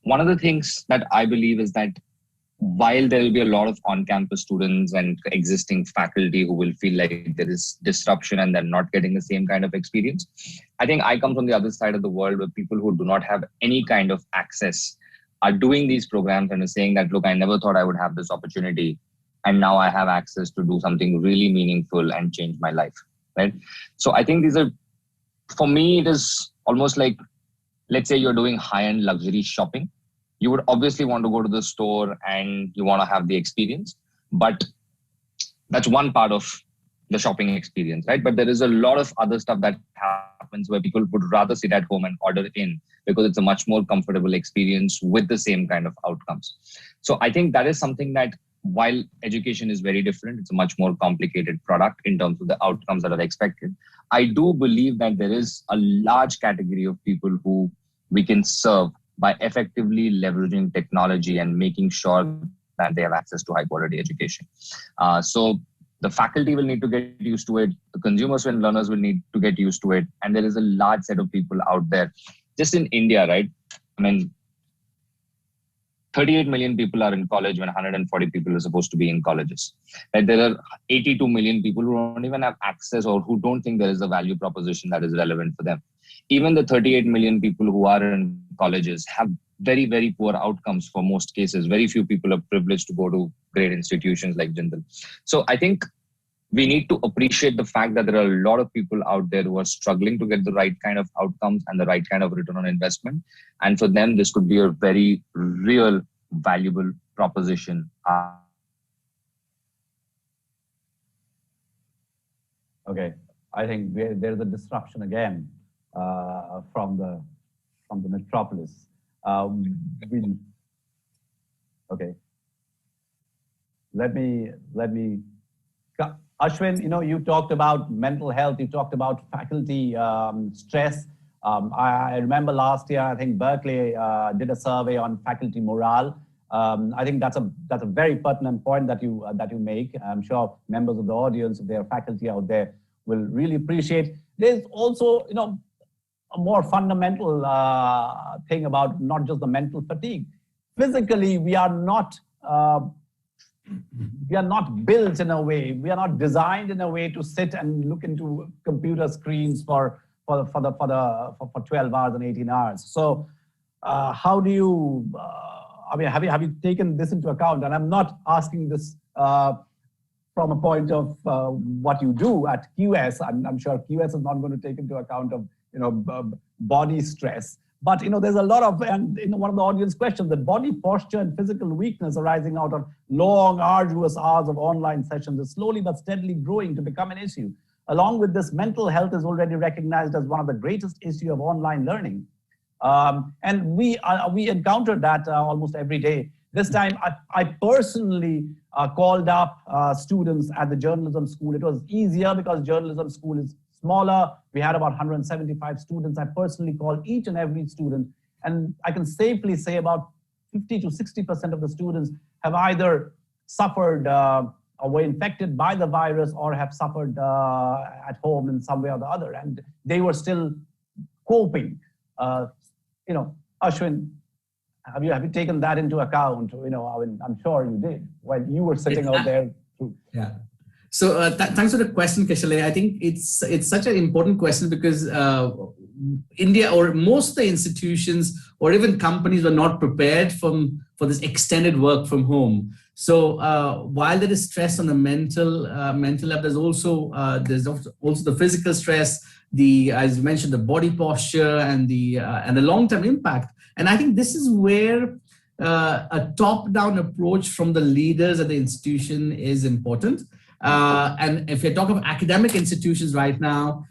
one of the things that I believe is that while there will be a lot of on-campus students and existing faculty who will feel like there is disruption and they're not getting the same kind of experience, I think I come from the other side of the world where people who do not have any kind of access are doing these programs and are saying that, look, I never thought I would have this opportunity, and now I have access to do something really meaningful and change my life, right? So I think these are, for me, it is almost like, let's say you're doing high-end luxury shopping. You would obviously want to go to the store and you want to have the experience, but that's one part of the shopping experience, right? But there is a lot of other stuff that happens where people would rather sit at home and order in because it's a much more comfortable experience with the same kind of outcomes. So I think that is something that, while education is very different, it's a much more complicated product in terms of the outcomes that are expected. I do believe that there is a large category of people who we can serve by effectively leveraging technology and making sure that they have access to high quality education. So the faculty will need to get used to it. The consumers and learners will need to get used to it. And there is a large set of people out there. Just in India, right? I mean, 38 million people are in college when 140 people are supposed to be in colleges. And there are 82 million people who don't even have access or who don't think there is a value proposition that is relevant for them. Even the 38 million people who are in colleges have very, very poor outcomes for most cases. Very few people are privileged to go to great institutions like Jindal. So I think we need to appreciate the fact that there are a lot of people out there who are struggling to get the right kind of outcomes and the right kind of return on investment. And for them, this could be a very real, valuable proposition. Okay, I think there's a disruption again from the metropolis. Okay. Let me. Ashwin, you talked about mental health. You talked about faculty stress. I remember last year, I think Berkeley did a survey on faculty morale. I think that's a very pertinent point that you make. I'm sure members of the audience, if there are faculty out there, will really appreciate. There's also, a more fundamental thing about not just the mental fatigue. Physically, we are not built in a way, we are not designed in a way to sit and look into computer screens for 12 hours and 18 hours. So how do you, I mean, have you taken this into account? And I'm not asking this from a point of what you do at QS. I'm sure QS is not going to take into account of, body stress. But, there's a lot of, and one of the audience questions, that body posture and physical weakness arising out of long, arduous hours of online sessions is slowly but steadily growing to become an issue. Along with this, mental health is already recognized as one of the greatest issues of online learning. And we encounter that almost every day. This time, I personally called up students at the journalism school. It was easier because journalism school is smaller. We had about 175 students. I personally called each and every student. And I can safely say about 50 to 60% of the students have either suffered or were infected by the virus or have suffered at home in some way or the other. And they were still coping. Ashwin, have you taken that into account? I'm sure you did when you were sitting out there. Yeah. So thanks for the question, Kishale. I think it's such an important question because India or most of the institutions or even companies were not prepared for this extended work from home. So while there is stress on the mental level, there's also the physical stress, as you mentioned, the body posture and the long-term impact. And I think this is where a top-down approach from the leaders at the institution is important. And if you talk of academic institutions right now,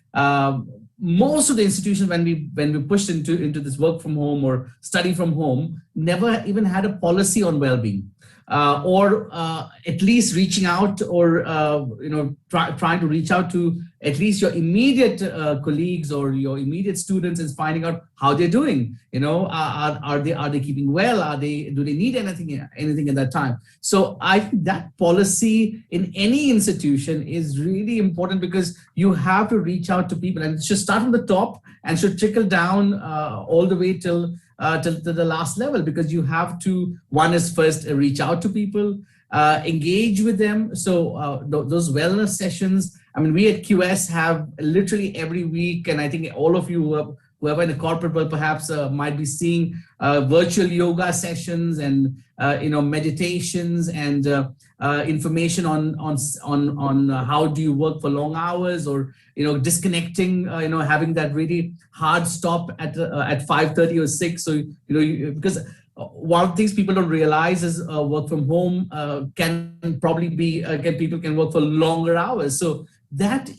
most of the institutions when we pushed into this work from home or study from home never even had a policy on well-being, or at least reaching out or trying to reach out to at least your immediate colleagues or your immediate students and finding out how they're doing. Are they keeping well? Do they need anything at that time? So I think that policy in any institution is really important because you have to reach out to people, and it should start from the top and should trickle down all the way till the last level, because you have to, one is first reach out to people, engage with them. So those wellness sessions, I mean, we at QS have literally every week, and I think all of you whoever in the corporate world perhaps might be seeing virtual yoga sessions and meditations and information on how do you work for long hours, or disconnecting, having that really hard stop at 5:30 or 6. So because one of the things people don't realize is work from home people can work for longer hours. So that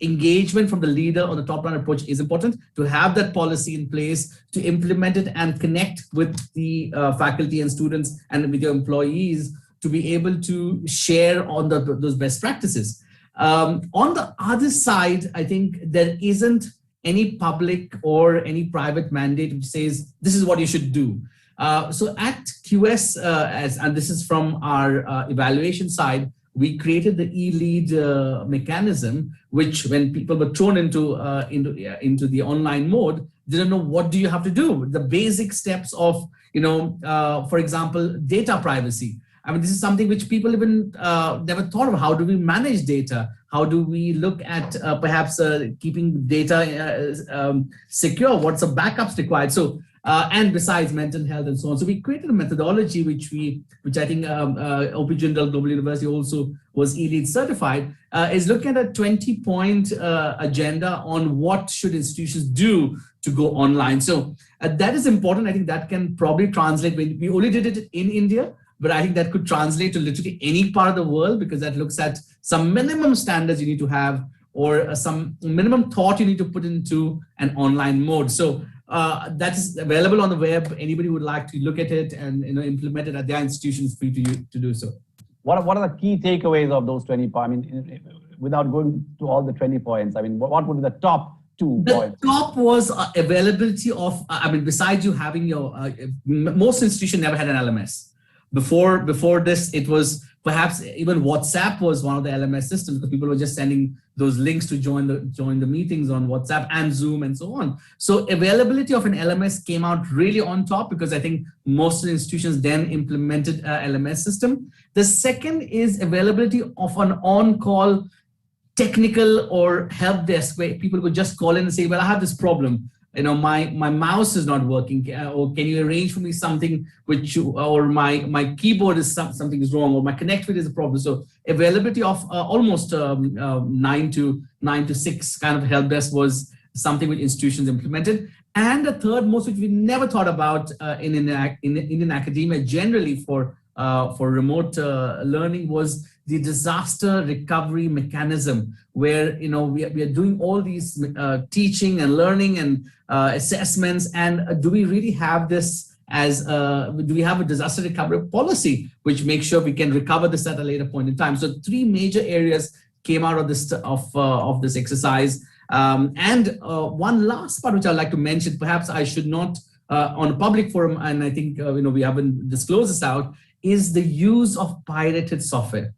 engagement from the leader on the top-down approach is important, to have that policy in place, to implement it and connect with the faculty and students and with your employees to be able to share on those best practices. On the other side, I think there isn't any public or any private mandate which says this is what you should do. So at QS, and this is from our evaluation side, we created the eLead mechanism, which when people were thrown into the online mode, didn't know what do you have to do. The basic steps of, for example, data privacy. I mean, this is something which people even never thought of. How do we manage data? How do we look at perhaps keeping data secure? What's the backups required? So, and besides mental health and so on. So we created a methodology which I think OP Jindal Global University also was eLead certified, is looking at a 20-point agenda on what should institutions do to go online. So that is important. I think that can probably translate. We only did it in India, but I think that could translate to literally any part of the world, because that looks at some minimum standards you need to have, or some minimum thought you need to put into an online mode. So that is available on the web. Anybody who would like to look at it and implement it at their institution is free to do so. What are the key takeaways of those 20 points? I mean, without going to all the 20 points, I mean, what would be the top 2 points? The top was availability of, besides you having your, most institutions never had an LMS. Before this, it was perhaps even WhatsApp was one of the LMS systems, because people were just sending those links to join the meetings on WhatsApp and Zoom and so on. So availability of an LMS came out really on top, because I think most of the institutions then implemented LMS system. The second is availability of an on-call technical or help desk, where people could just call in and say, well, I have this problem. My mouse is not working, or can you arrange for me something or my keyboard is something is wrong, or my connectivity is a problem. So availability of almost 9 to 6 kind of help desk was something which institutions implemented. And the third most, which we never thought about in Indian academia generally for remote learning, was the disaster recovery mechanism, where we are doing all these teaching and learning and assessments, and do we really have this as do we have a disaster recovery policy which makes sure we can recover this at a later point in time? So 3 major areas came out of this of this exercise, and one last part which I'd like to mention, perhaps I should not on a public forum, and I think we haven't disclosed this out, is the use of pirated software.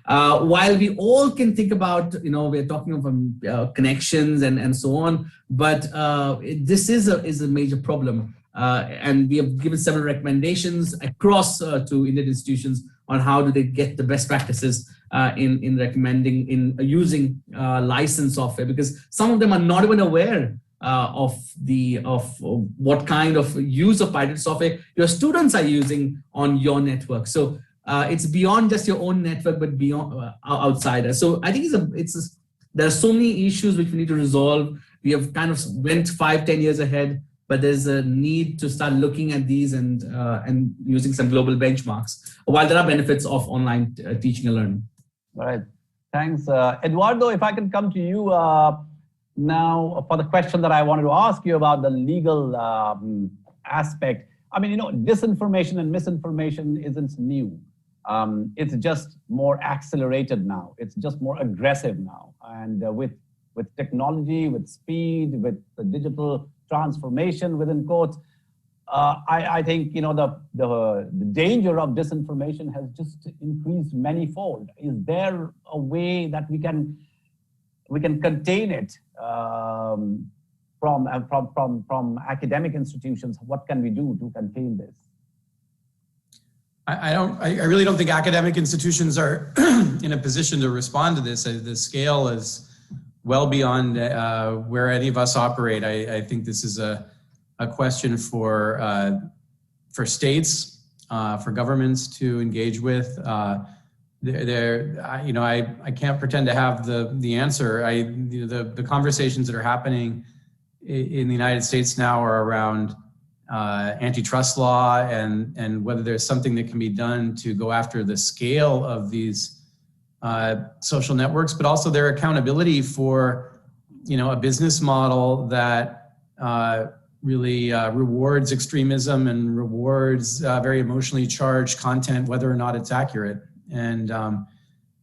While we all can think about, we're talking about connections and so on, but this is a major problem. And we have given several recommendations across to Indian institutions on how do they get the best practices in recommending, in using licensed software, because some of them are not even aware of what kind of use of pirated software your students are using on your network. So it's beyond just your own network, but beyond outside. So I think there are so many issues which we need to resolve. We have kind of went 5-10 years ahead, but there's a need to start looking at these and using some global benchmarks, while there are benefits of online teaching and learning. All right. Thanks. Eduardo, if I can come to you now for the question that I wanted to ask you about the legal aspect. I mean, disinformation and misinformation isn't new. It's just more accelerated now. It's just more aggressive now. And with technology, with speed, with the digital transformation within quotes, I think the danger of disinformation has just increased manyfold. Is there a way that we can contain it from academic institutions? What can we do to contain this? I really don't think academic institutions are in a position to respond to this. The scale is well beyond where any of us operate. I think this is a question for states, for governments to engage with. I can't pretend to have the answer. The conversations that are happening in the United States now are around antitrust law and whether there's something that can be done to go after the scale of these social networks, but also their accountability for a business model that really rewards extremism and rewards very emotionally charged content, whether or not it's accurate. And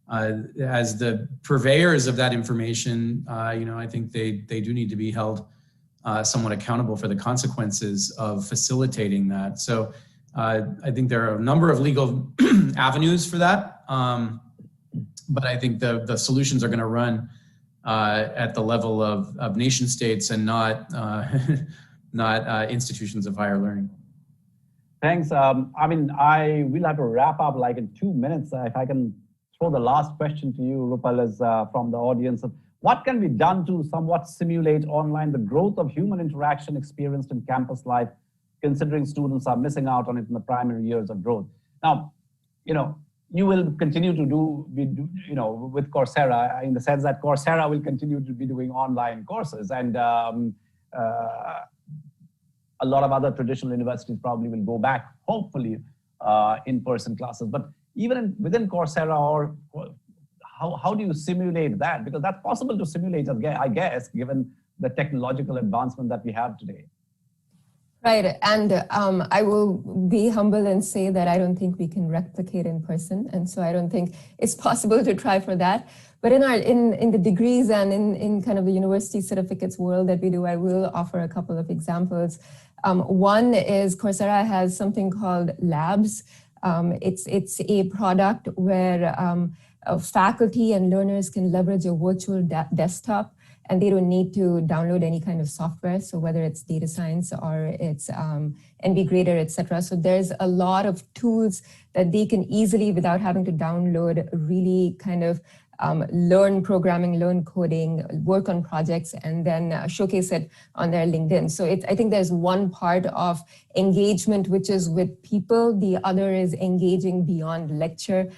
as the purveyors of that information, I think they do need to be held somewhat accountable for the consequences of facilitating that. So I think there are a number of legal avenues for that, but I think the solutions are going to run at the level of nation states and not institutions of higher learning. Thanks. I will have to wrap up like in 2 minutes. If I can throw the last question to you, Rupal, is from the audience. What can be done to somewhat simulate online the growth of human interaction experienced in campus life, considering students are missing out on it in the primary years of growth? Now, you will continue to do with Coursera, in the sense that Coursera will continue to be doing online courses, and a lot of other traditional universities probably will go back, hopefully, in-person classes. But even within Coursera, or how do you simulate that? Because that's possible to simulate, I guess, given the technological advancement that we have today. Right, and I will be humble and say that I don't think we can replicate in person, and so I don't think it's possible to try for that. But in the degrees and in kind of the university certificates world that we do, I will offer a couple of examples. One is Coursera has something called Labs. It's a product where faculty and learners can leverage a virtual desktop, and they don't need to download any kind of software. So whether it's data science or it's NB Grader, etc. So there's a lot of tools that they can easily, without having to download, really kind of learn programming, learn coding, work on projects, and then showcase it on their LinkedIn. So I think there's one part of engagement, which is with people. The other is engaging beyond lecture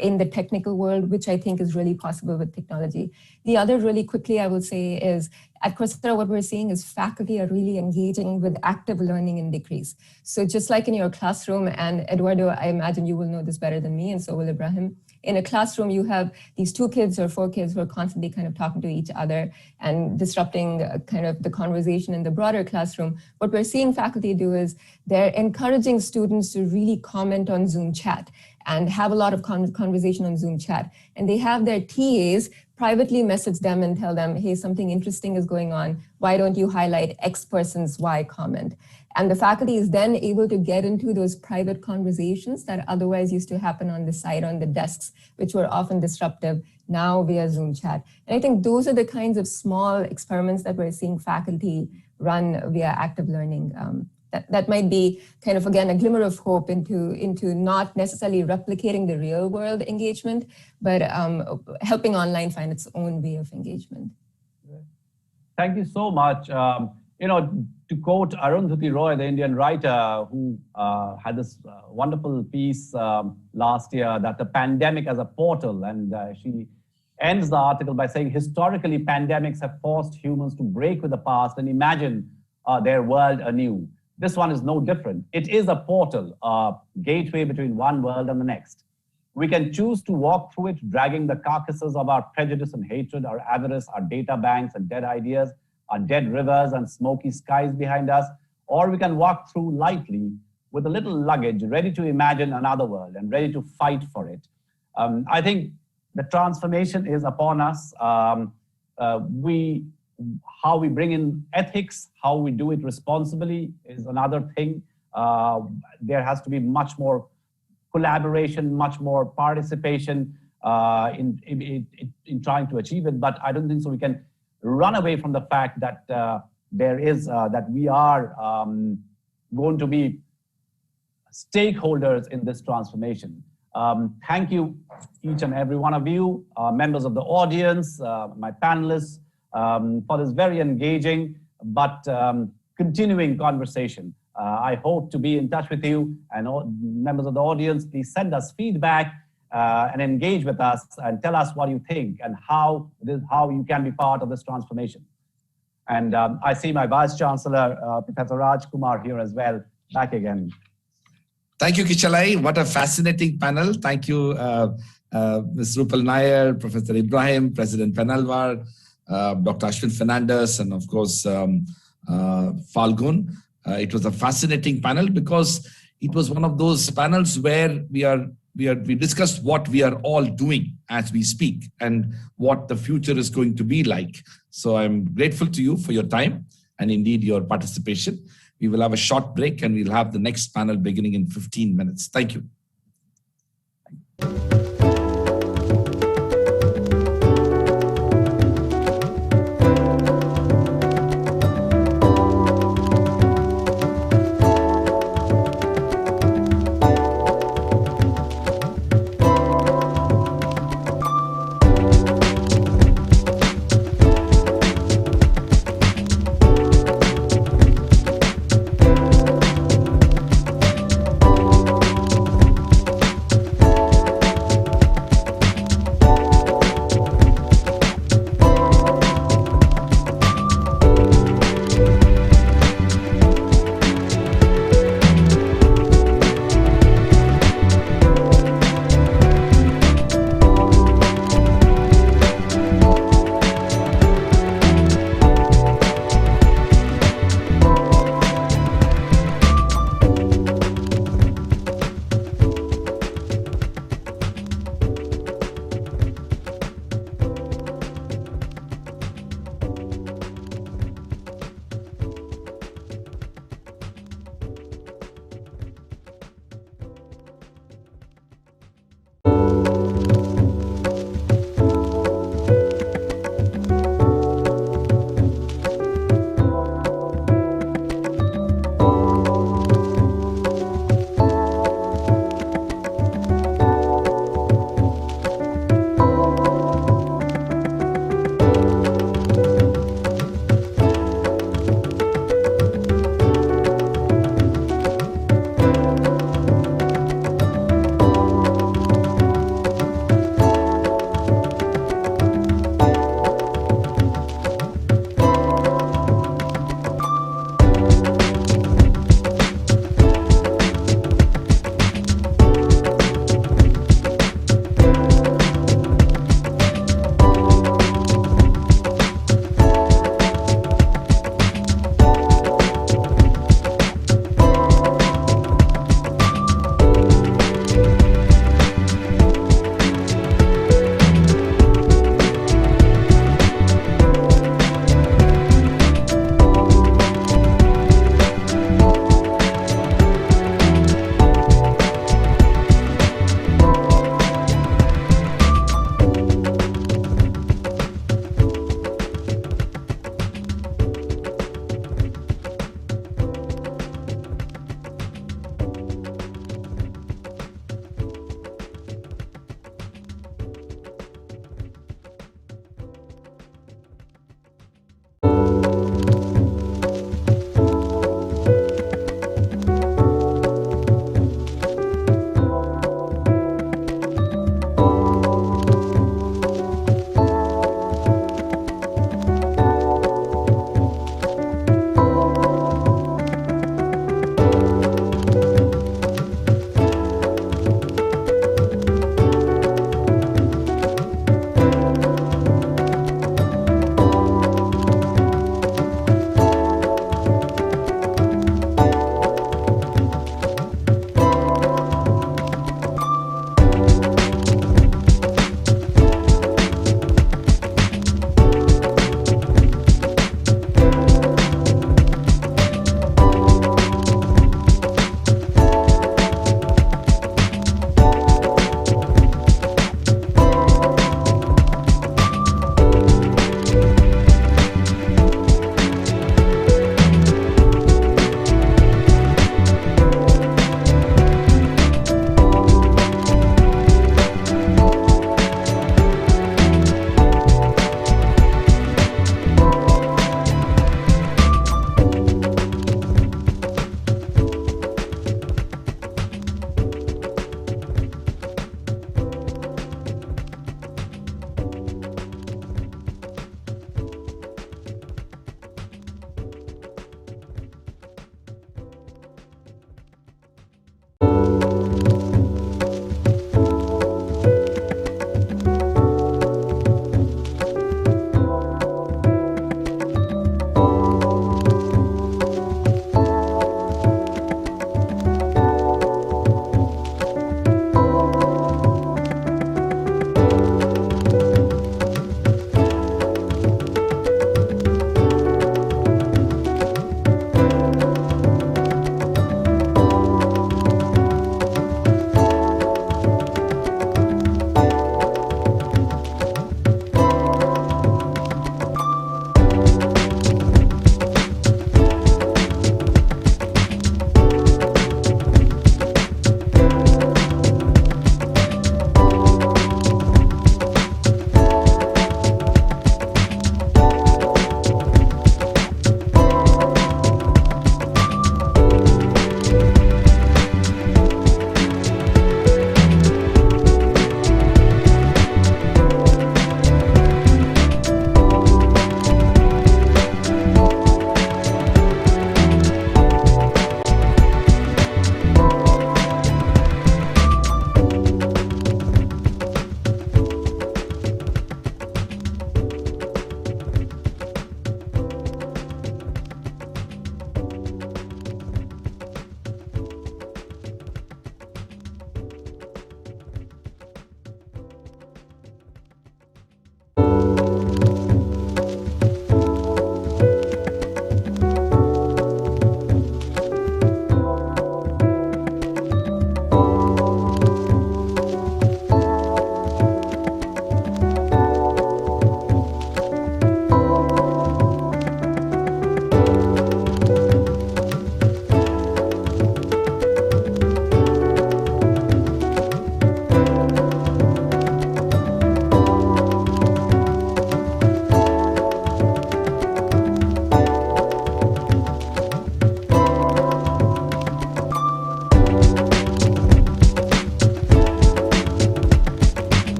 in the technical world, which I think is really possible with technology. The other, really quickly, I would say, is at Coursera, what we're seeing is faculty are really engaging with active learning in degrees. So just like in your classroom, and Eduardo, I imagine you will know this better than me, and so will Ibrahim. In a classroom, you have these 2 kids or 4 kids who are constantly kind of talking to each other and disrupting kind of the conversation in the broader classroom. What we're seeing faculty do is they're encouraging students to really comment on Zoom chat and have a lot of conversation on Zoom chat. And they have their TAs privately message them and tell them, hey, something interesting is going on. Why don't you highlight X person's Y comment? And the faculty is then able to get into those private conversations that otherwise used to happen on the side, on the desks, which were often disruptive, now via Zoom chat. And I think those are the kinds of small experiments that we're seeing faculty run via active learning. That might be kind of, again, a glimmer of hope into not necessarily replicating the real world engagement, but helping online find its own way of engagement. Thank you so much. To quote Arundhati Roy, the Indian writer, who had this wonderful piece last year, that the pandemic as a portal, and she ends the article by saying, historically, pandemics have forced humans to break with the past and imagine their world anew. This one is no different. It is a portal, a gateway between one world and the next. We can choose to walk through it, dragging the carcasses of our prejudice and hatred, our avarice, our data banks and dead ideas, our dead rivers and smoky skies behind us, or we can walk through lightly with a little luggage, ready to imagine another world and ready to fight for it. I think the transformation is upon us. How we bring in ethics, how we do it responsibly is another thing. There has to be much more collaboration, much more participation in trying to achieve it. But I don't think so we can run away from the fact that that we are going to be stakeholders in this transformation. Thank you, each and every one of you, members of the audience, my panelists, for this very engaging but continuing conversation. I hope to be in touch with you, and all members of the audience, please send us feedback and engage with us and tell us what you think and how you can be part of this transformation. And I see my Vice Chancellor, Professor Raj Kumar, here as well, back again. Thank you, Kichalai. What a fascinating panel. Thank you, Ms. Rupal Nair, Professor Ibrahim, President Penalwar, Dr. Ashwin Fernandez, and of course, Falgun. It was a fascinating panel because it was one of those panels where we discussed what we are all doing as we speak and what the future is going to be like. So I'm grateful to you for your time and indeed your participation. We will have a short break and we'll have the next panel beginning in 15 minutes. Thank you.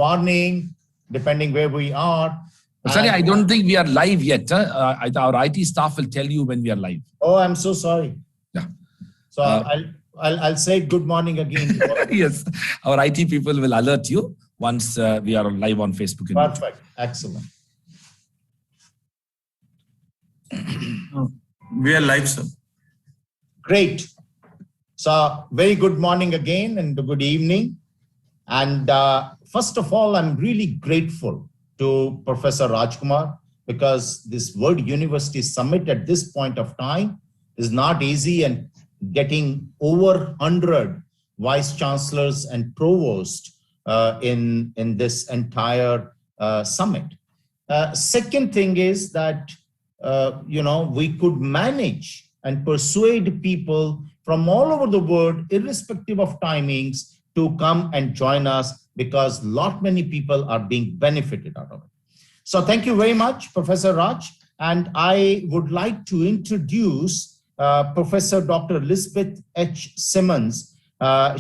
morning, depending where we are. Sorry, I don't think we are live yet. Our IT staff will tell you when we are live. Oh, I'm so sorry. Yeah. So I'll say good morning again. Yes, our IT people will alert you once we are live on Facebook. Perfect. Excellent. We are live, sir. Great. So very good morning again and good evening. And first of all, I'm really grateful to Professor Rajkumar, because this World University Summit at this point of time is not easy, and getting over 100 vice chancellors and provosts in this entire summit. Second thing is that we could manage and persuade people from all over the world, irrespective of timings, to come and join us, because many people are being benefited out of it. So thank you very much, Professor Raj. And I would like to introduce Professor Dr. Elizabeth H. Simmons.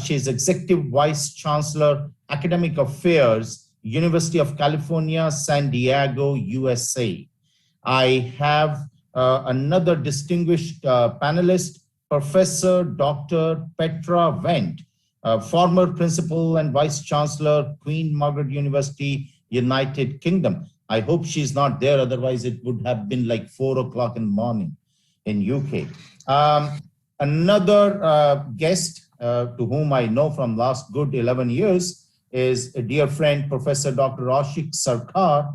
She is Executive Vice Chancellor, Academic Affairs, University of California, San Diego, USA. I have another distinguished panelist, Professor Dr. Petra Wendt, former Principal and Vice Chancellor, Queen Margaret University, United Kingdom. I hope she's not there, otherwise it would have been like 4 o'clock in the morning in UK. Another guest to whom I know from last good 11 years is a dear friend, Professor Dr. Ashik Sarkar.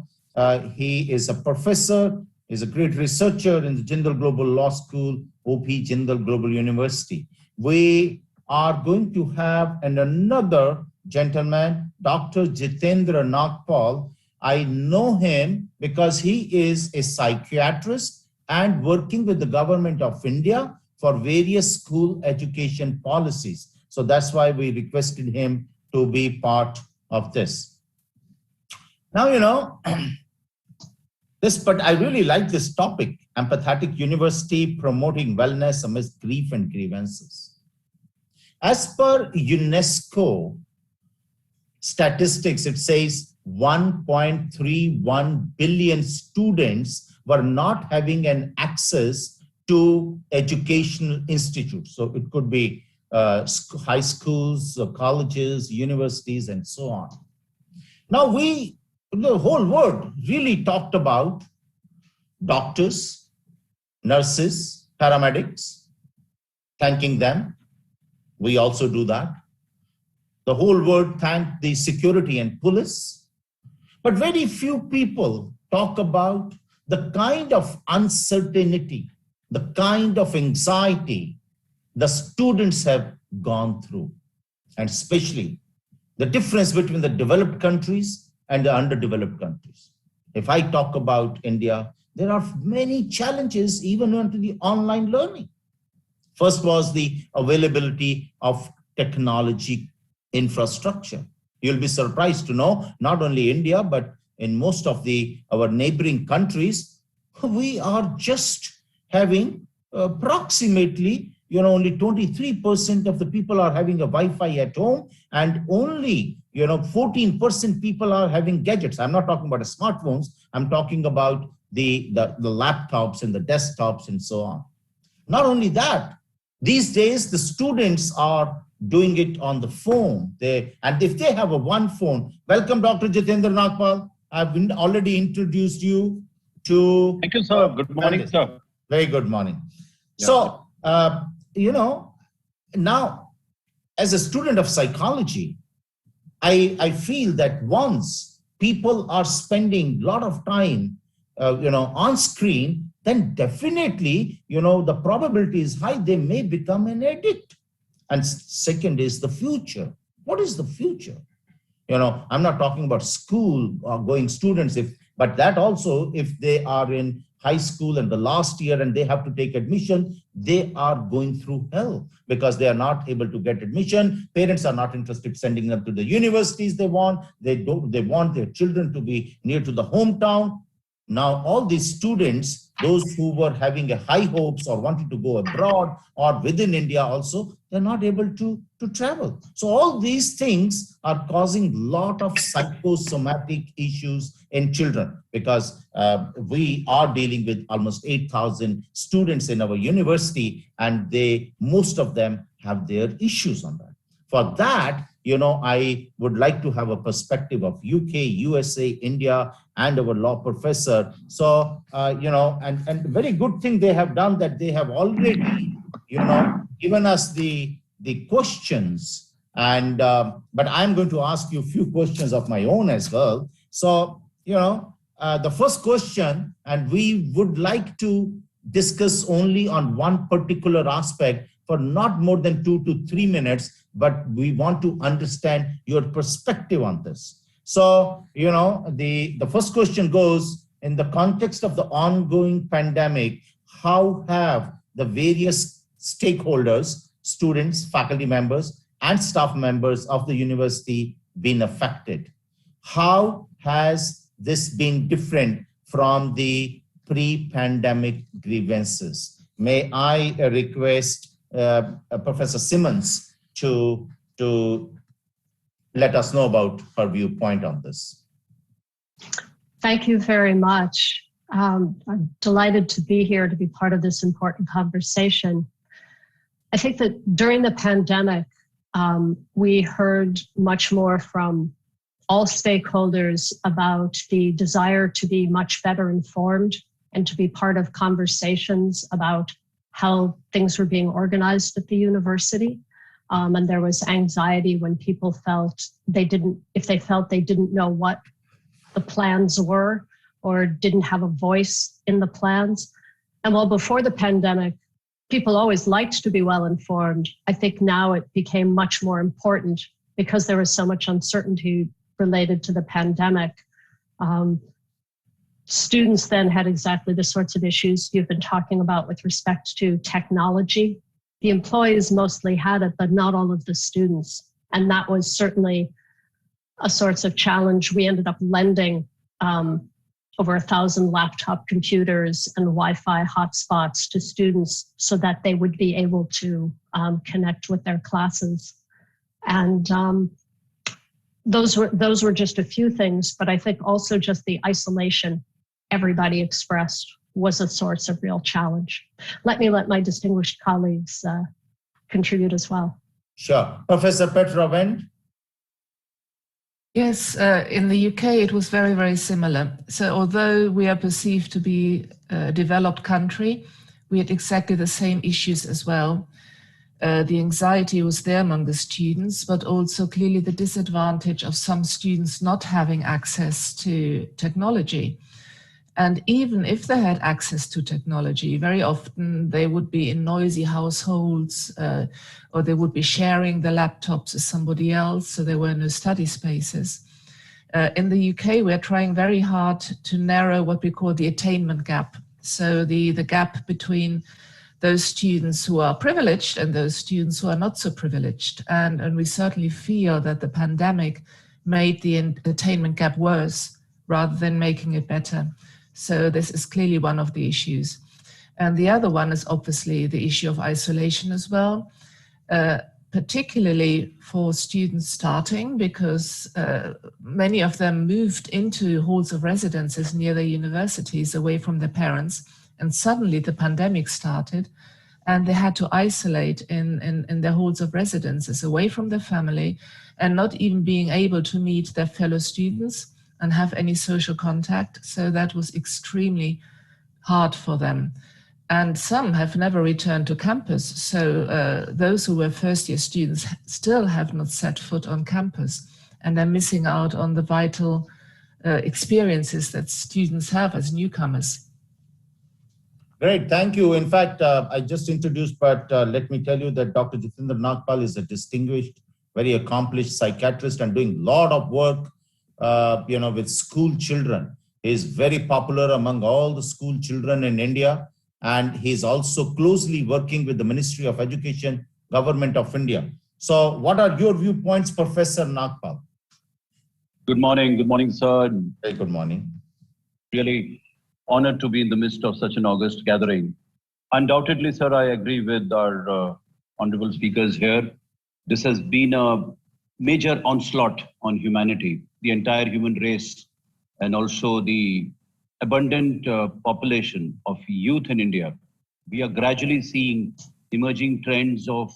He is a professor, is a great researcher in the Jindal Global Law School, OP Jindal Global University. We are going to have another gentleman, Dr. Jitendra Nagpal. I know him because he is a psychiatrist and working with the government of India for various school education policies. So that's why we requested him to be part of this. Now, but I really like this topic, empathetic university promoting wellness amidst grief and grievances. As per UNESCO statistics, it says 1.31 billion students were not having an access to educational institutes. So it could be high schools, colleges, universities, and so on. Now the whole world really talked about doctors, nurses, paramedics, thanking them. We also do that. The whole world thanked the security and police. But very few people talk about the kind of uncertainty, the kind of anxiety the students have gone through, and especially the difference between the developed countries and the underdeveloped countries. If I talk about India, there are many challenges even onto the online learning. First was the availability of technology infrastructure. You'll be surprised to know, not only India, but in most of our neighboring countries, we are just having approximately, only 23% of the people are having a Wi-Fi at home, and only 14% people are having gadgets. I'm not talking about the smartphones. I'm talking about the laptops and the desktops and so on. Not only that, these days the students are doing it on the phone. And if they have one phone, welcome Dr. Jitendra Nagpal. I've already introduced you to. Thank you, sir. Good morning, sir. Very good morning. Yeah. So, now as a student of psychology, I feel that once people are spending a lot of time, on screen, then definitely, the probability is high they may become an addict. And second is the future. What is the future? I'm not talking about school going students, but that also, if they are in high school and the last year and they have to take admission, they are going through hell because they are not able to get admission. Parents are not interested in sending them to the universities they want. They want their children to be near to the hometown. now all these students, those who were having a high hopes or wanted to go abroad or within India also, they're not able to travel. So all these things are causing a lot of psychosomatic issues in children, because we are dealing with almost 8,000 students in our university, and most of them have their issues on that. For that, I would like to have a perspective of UK, USA, India, and our law professor. So, and very good thing they have done, that they have already, given us the questions. And, but I'm going to ask you a few questions of my own as well. So, the first question, and we would like to discuss only on one particular aspect for not more than 2 to 3 minutes, but we want to understand your perspective on this. So, the first question goes, in the context of the ongoing pandemic, how have the various stakeholders, students, faculty members, and staff members of the university been affected? How has this been different from the pre-pandemic grievances? May I request Professor Simmons to let us know about her viewpoint on this. Thank you very much. I'm delighted to be here to be part of this important conversation. I think that during the pandemic, we heard much more from all stakeholders about the desire to be much better informed and to be part of conversations about how things were being organized at the university. And there was anxiety when people felt they didn't know what the plans were or didn't have a voice in the plans. And while before the pandemic, people always liked to be well informed, I think now it became much more important because there was so much uncertainty related to the pandemic. Students then had exactly the sorts of issues you've been talking about with respect to technology. The employees mostly had it, but not all of the students. And that was certainly a source of challenge. We ended up lending over 1,000 laptop computers and Wi-Fi hotspots to students so that they would be able to connect with their classes. And those were just a few things, but I think also just the isolation everybody expressed was a source of real challenge. Let my distinguished colleagues contribute as well. Sure. Professor Petra Wendt? Yes, in the UK, it was very, very similar. So although we are perceived to be a developed country, we had exactly the same issues as well. The anxiety was there among the students, but also clearly the disadvantage of some students not having access to technology. And even if they had access to technology, very often they would be in noisy households or they would be sharing the laptops with somebody else, so there were no study spaces. In the UK, we're trying very hard to narrow what we call the attainment gap. So the gap between those students who are privileged and those students who are not so privileged. And we certainly feel that the pandemic made the attainment gap worse rather than making it better. So this is clearly one of the issues. And the other one is obviously the issue of isolation as well, particularly for students starting, because many of them moved into halls of residences near their universities away from their parents. And suddenly the pandemic started and they had to isolate in their halls of residences away from their family and not even being able to meet their fellow students and have any social contact. So that was extremely hard for them. And some have never returned to campus. So those who were first-year students still have not set foot on campus, and they're missing out on the vital experiences that students have as newcomers. Great, thank you. In fact, I just introduced, but let me tell you that Dr. Jitendra Nagpal is a distinguished, very accomplished psychiatrist and doing a lot of work with school children. He is very popular among all the school children in India. And he's also closely working with the Ministry of Education, Government of India. So what are your viewpoints, Professor Nagpal? Good morning, sir. Very good morning. Really honored to be in the midst of such an august gathering. Undoubtedly, sir, I agree with our honorable speakers here. This has been a major onslaught on humanity, the entire human race, and also the abundant population of youth in India. We are gradually seeing emerging trends of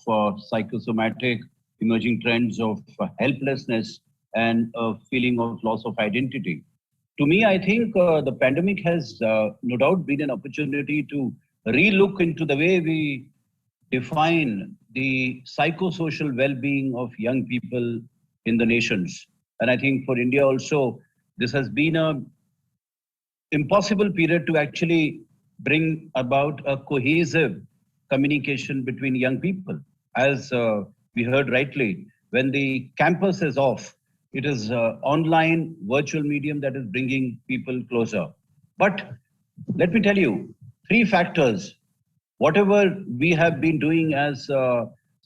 psychosomatic, emerging trends of helplessness and a feeling of loss of identity. To me, I think the pandemic has no doubt been an opportunity to relook into the way we define the psychosocial well-being of young people in the nations. And I think for India also, this has been a impossible period to actually bring about a cohesive communication between young people. As we heard rightly, when the campus is off, it is online virtual medium that is bringing people closer. But let me tell you, 3 factors. Whatever we have been doing as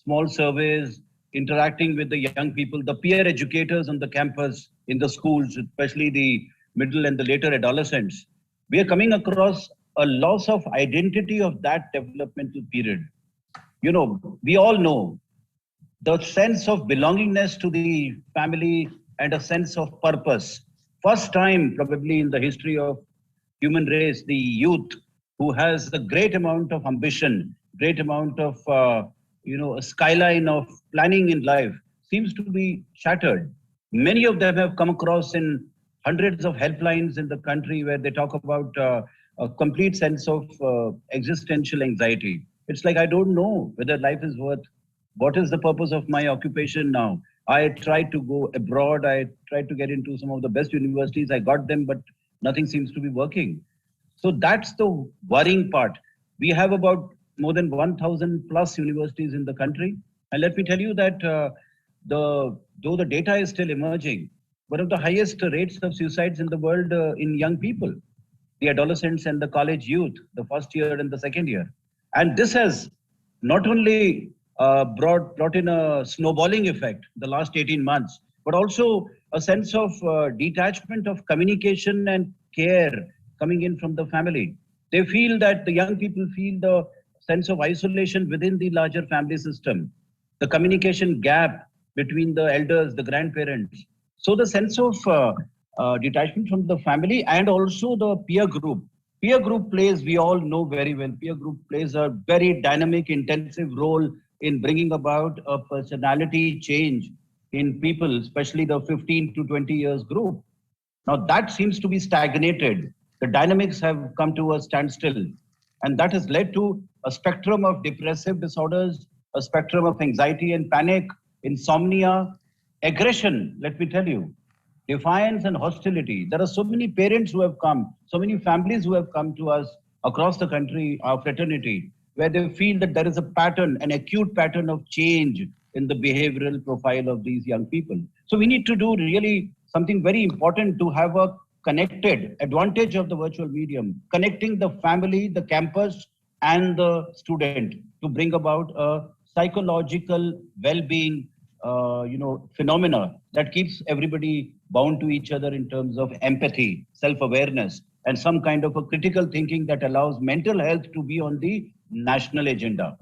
small surveys, interacting with the young people, the peer educators on the campus, in the schools, especially the middle and the later adolescents, we are coming across a loss of identity of that developmental period. You know, we all know the sense of belongingness to the family and a sense of purpose. First time probably in the history of human race, the youth who has a great amount of ambition, great amount of, a skyline of planning in life seems to be shattered. Many of them have come across in hundreds of helplines in the country where they talk about a complete sense of existential anxiety. It's like, I don't know whether life is worth, what is the purpose of my occupation now? I tried to go abroad. I tried to get into some of the best universities. I got them, but nothing seems to be working. So that's the worrying part. We have about more than 1,000 plus universities in the country. And let me tell you that though the data is still emerging, one of the highest rates of suicides in the world in young people, the adolescents and the college youth, the first year and the second year. And this has not only brought in a snowballing effect the last 18 months, but also a sense of detachment of communication and care coming in from the family. They feel that the young people feel the sense of isolation within the larger family system, the communication gap between the elders, the grandparents. So the sense of detachment from the family and also the peer group. Peer group plays, we all know very well, peer group plays a very dynamic, intensive role in bringing about a personality change in people, especially the 15 to 20 years group. Now that seems to be stagnated. The dynamics have come to a standstill. And that has led to a spectrum of depressive disorders, a spectrum of anxiety and panic, insomnia, aggression, let me tell you, defiance and hostility. There are so many parents who have come, so many families who have come to us across the country, our fraternity, where they feel that there is a pattern, an acute pattern of change in the behavioral profile of these young people. So we need to do really something very important to have a connected advantage of the virtual medium, connecting the family, the campus, and the student to bring about a psychological well-being phenomena that keeps everybody bound to each other in terms of empathy, self-awareness, and some kind of a critical thinking that allows mental health to be on the national agenda.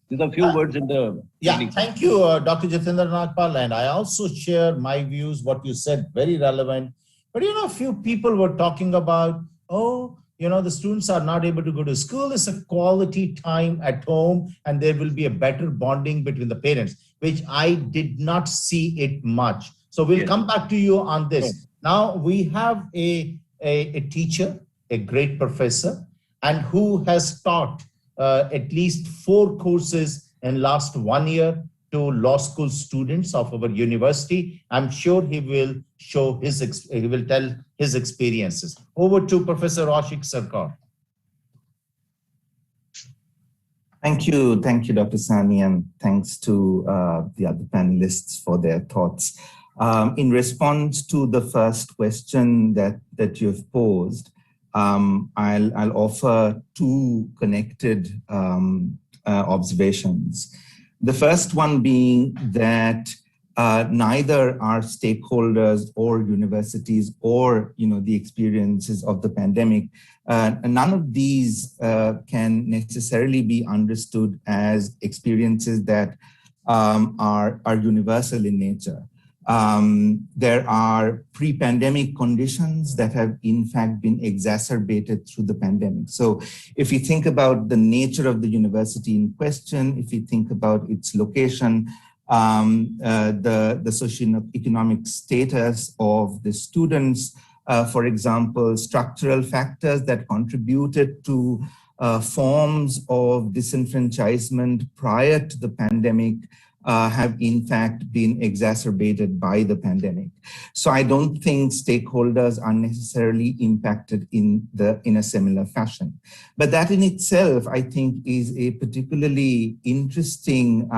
These are a few words in the... Thank you, Dr. Jitendra Nagpal. And I also share my views, what you said, very relevant. But, a few people were talking about, the students are not able to go to school. It's a quality time at home, and there will be a better bonding between the parents, which I did not see it much. So we'll come back to you on this. Yes. Now we have a teacher, a great professor, and who has taught at least 4 courses in last 1 year to law school students of our university. I'm sure he will tell his experiences. Over to Professor Ashik Sarkar. Thank you, Dr. Sani, and thanks to the other panelists for their thoughts. In response to the first question that you've posed, I'll offer 2 connected observations. The first one being that neither our stakeholders or universities or the experiences of the pandemic, none of these can necessarily be understood as experiences that are universal in nature. There are pre-pandemic conditions that have in fact been exacerbated through the pandemic. So if you think about the nature of the university in question, if you think about its location, the socioeconomic status of the students, for example, structural factors that contributed to forms of disenfranchisement prior to the pandemic have in fact been exacerbated by the pandemic. So I don't think stakeholders are necessarily impacted in a similar fashion. But that in itself, I think, is a particularly interesting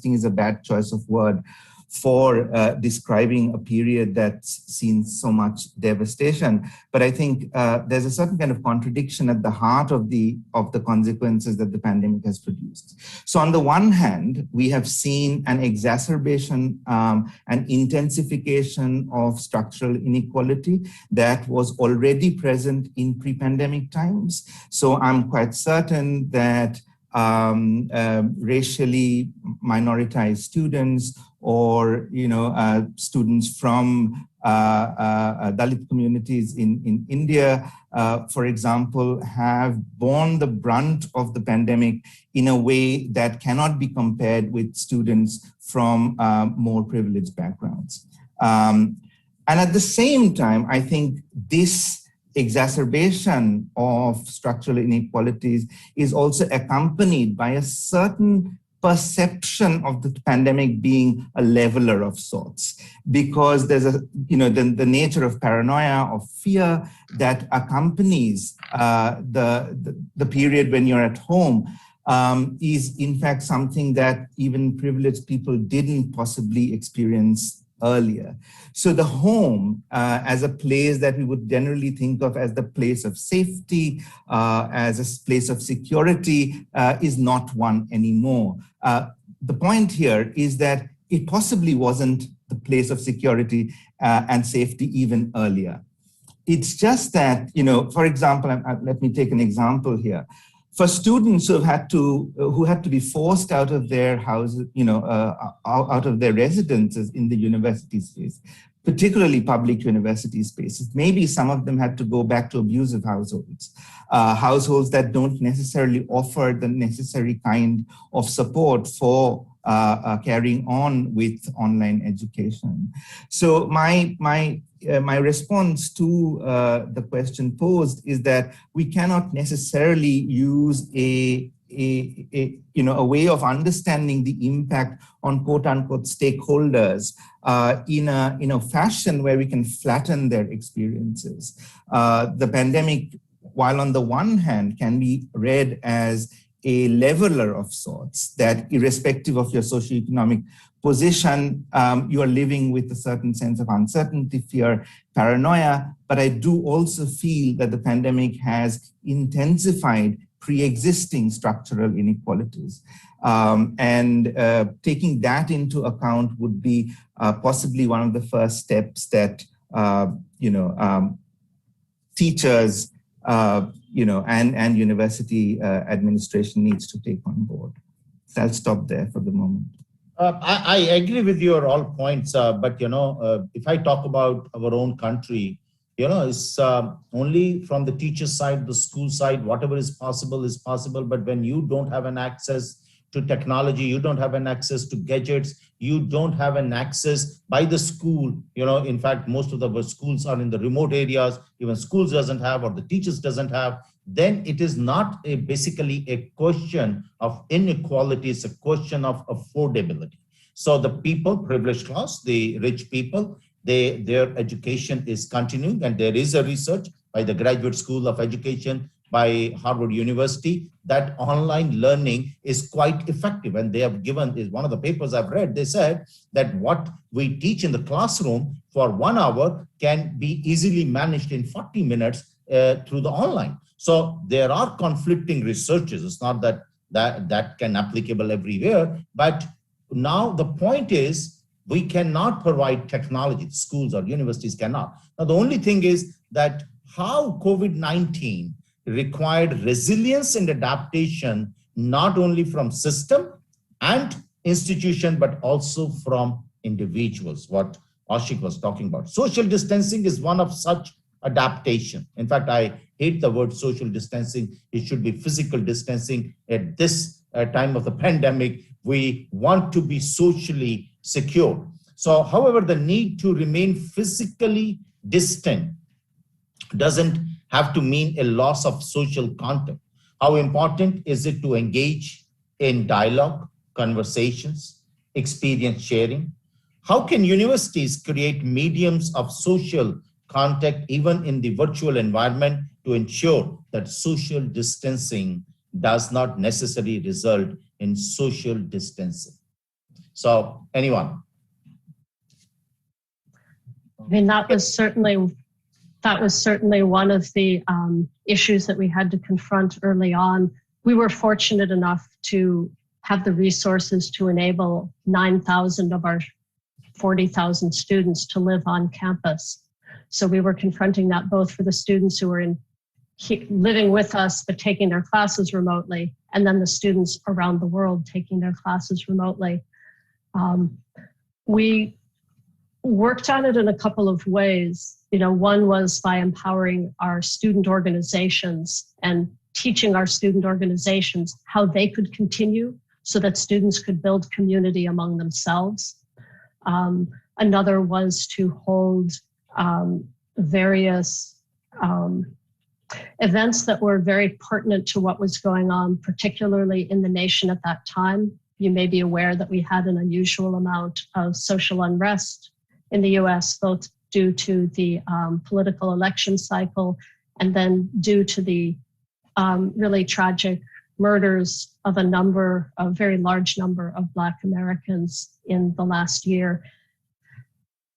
is a bad choice of word, for describing a period that's seen so much devastation. But I think there's a certain kind of contradiction at the heart of the consequences that the pandemic has produced. So on the one hand, we have seen an exacerbation, an intensification of structural inequality that was already present in pre-pandemic times. So I'm quite certain that racially minoritized students or students from Dalit communities in India, for example, have borne the brunt of the pandemic in a way that cannot be compared with students from more privileged backgrounds. And at the same time, I think this exacerbation of structural inequalities is also accompanied by a certain perception of the pandemic being a leveler of sorts, because there's the nature of paranoia, of fear that accompanies the period when you're at home is in fact something that even privileged people didn't possibly experience earlier. So the home as a place that we would generally think of as the place of safety, as a place of security, is not one anymore. The point here is that it possibly wasn't the place of security and safety even earlier. It's just that, for example, let me take an example here. For students who had to be forced out of their houses, out of their residences in the university space, particularly public university spaces, maybe some of them had to go back to abusive households, households that don't necessarily offer the necessary kind of support for carrying on with online education. So my response to the question posed is that we cannot necessarily use a way of understanding the impact on quote unquote stakeholders in a fashion where we can flatten their experiences. The pandemic, while on the one hand can be read as a leveler of sorts, that irrespective of your socioeconomic position, you are living with a certain sense of uncertainty, fear, paranoia. But I do also feel that the pandemic has intensified pre-existing structural inequalities. And taking that into account would be possibly one of the first steps that teachers and university administration needs to take on board. So I'll stop there for the moment. I agree with your all points, but if I talk about our own country, it's only from the teacher side, the school side, whatever is possible. But when you don't have an access to technology, you don't have an access to gadgets, you don't have an access by the school. In fact, most of the schools are in the remote areas, even schools doesn't have, or the teachers doesn't have, then it is not basically a question of inequality, it's a question of affordability. So the people, privileged class, the rich people, their education is continuing, and there is a research by the Graduate School of Education by Harvard University that online learning is quite effective. And they have given, is one of the papers I've read, they said that what we teach in the classroom for 1 hour can be easily managed in 40 minutes through the online. So there are conflicting researches. It's not that can applicable everywhere, but now the point is we cannot provide technology. Schools or universities cannot. Now, the only thing is that how COVID-19 required resilience and adaptation, not only from system and institution, but also from individuals, what Ashik was talking about. Social distancing is one of such adaptation. In fact, I hate the word social distancing. It should be physical distancing. At this time of the pandemic, we want to be socially secure. So, however, the need to remain physically distant doesn't have to mean a loss of social contact. How important is it to engage in dialogue, conversations, experience sharing? How can universities create mediums of social contact even in the virtual environment to ensure that social distancing does not necessarily result in social distancing? So, anyone? I mean, that was certainly one of the issues that we had to confront early on. We were fortunate enough to have the resources to enable 9,000 of our 40,000 students to live on campus. So we were confronting that both for the students who were living with us but taking their classes remotely, and then the students around the world taking their classes remotely. We worked on it in a couple of ways. One was by empowering our student organizations and teaching our student organizations how they could continue so that students could build community among themselves. Another was to hold various events that were very pertinent to what was going on, particularly in the nation at that time. You may be aware that we had an unusual amount of social unrest in the US, both due to the political election cycle and then due to the really tragic murders of a very large number of Black Americans in the last year.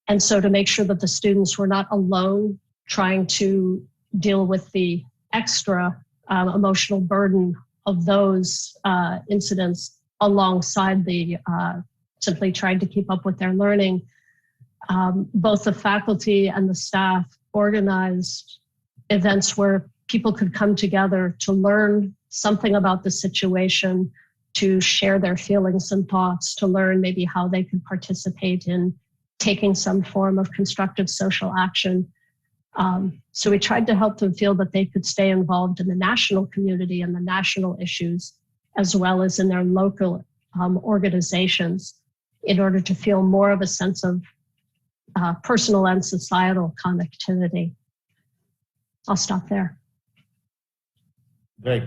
And so to make sure that the students were not alone trying to deal with the extra emotional burden of those incidents alongside the simply trying to keep up with their learning, both the faculty and the staff organized events where people could come together to learn something about the situation, to share their feelings and thoughts, to learn maybe how they could participate in taking some form of constructive social action. So we tried to help them feel that they could stay involved in the national community and the national issues, as well as in their local organizations, in order to feel more of a sense of personal and societal connectivity. I'll stop there. Great.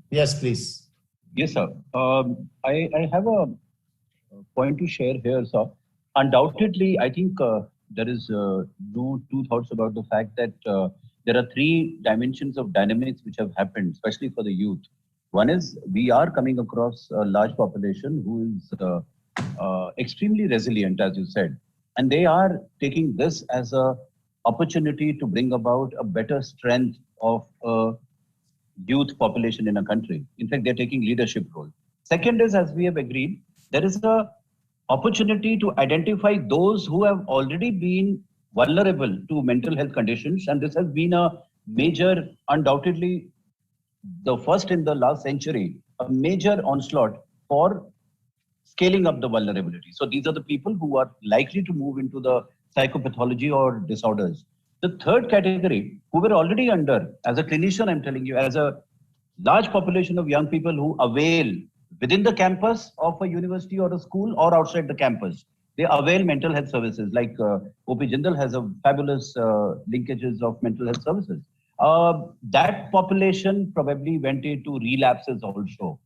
Yes, please. Yes, sir. I have a point to share here, sir. Undoubtedly, I think there is no two thoughts about the fact that there are three dimensions of dynamics which have happened, especially for the youth. One is we are coming across a large population who is extremely resilient, as you said, and they are taking this as an opportunity to bring about a better strength of a youth population in a country. In fact, they're taking leadership role. Second is, as we have agreed, there is a opportunity to identify those who have already been vulnerable to mental health conditions. And this has been a major, undoubtedly, the first in the last century, a major onslaught for scaling up the vulnerability. So these are the people who are likely to move into the psychopathology or disorders. The third category, who were already under, as a clinician, I'm telling you, as a large population of young people who avail within the campus of a university or a school or outside the campus. They avail mental health services, like OP Jindal has a fabulous linkages of mental health services. That population probably went into relapses also.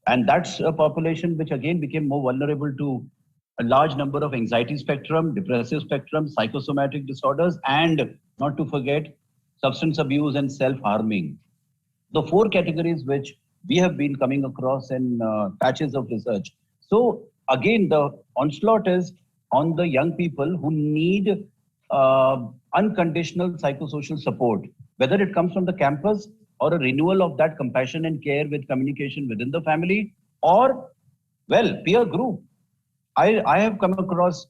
And that's a population which again became more vulnerable to a large number of anxiety spectrum, depressive spectrum, psychosomatic disorders, and not to forget, substance abuse and self-harming. The four categories which we have been coming across in patches of research. So again, the onslaught is on the young people who need unconditional psychosocial support, whether it comes from the campus or a renewal of that compassion and care with communication within the family, or, well, peer group. I have come across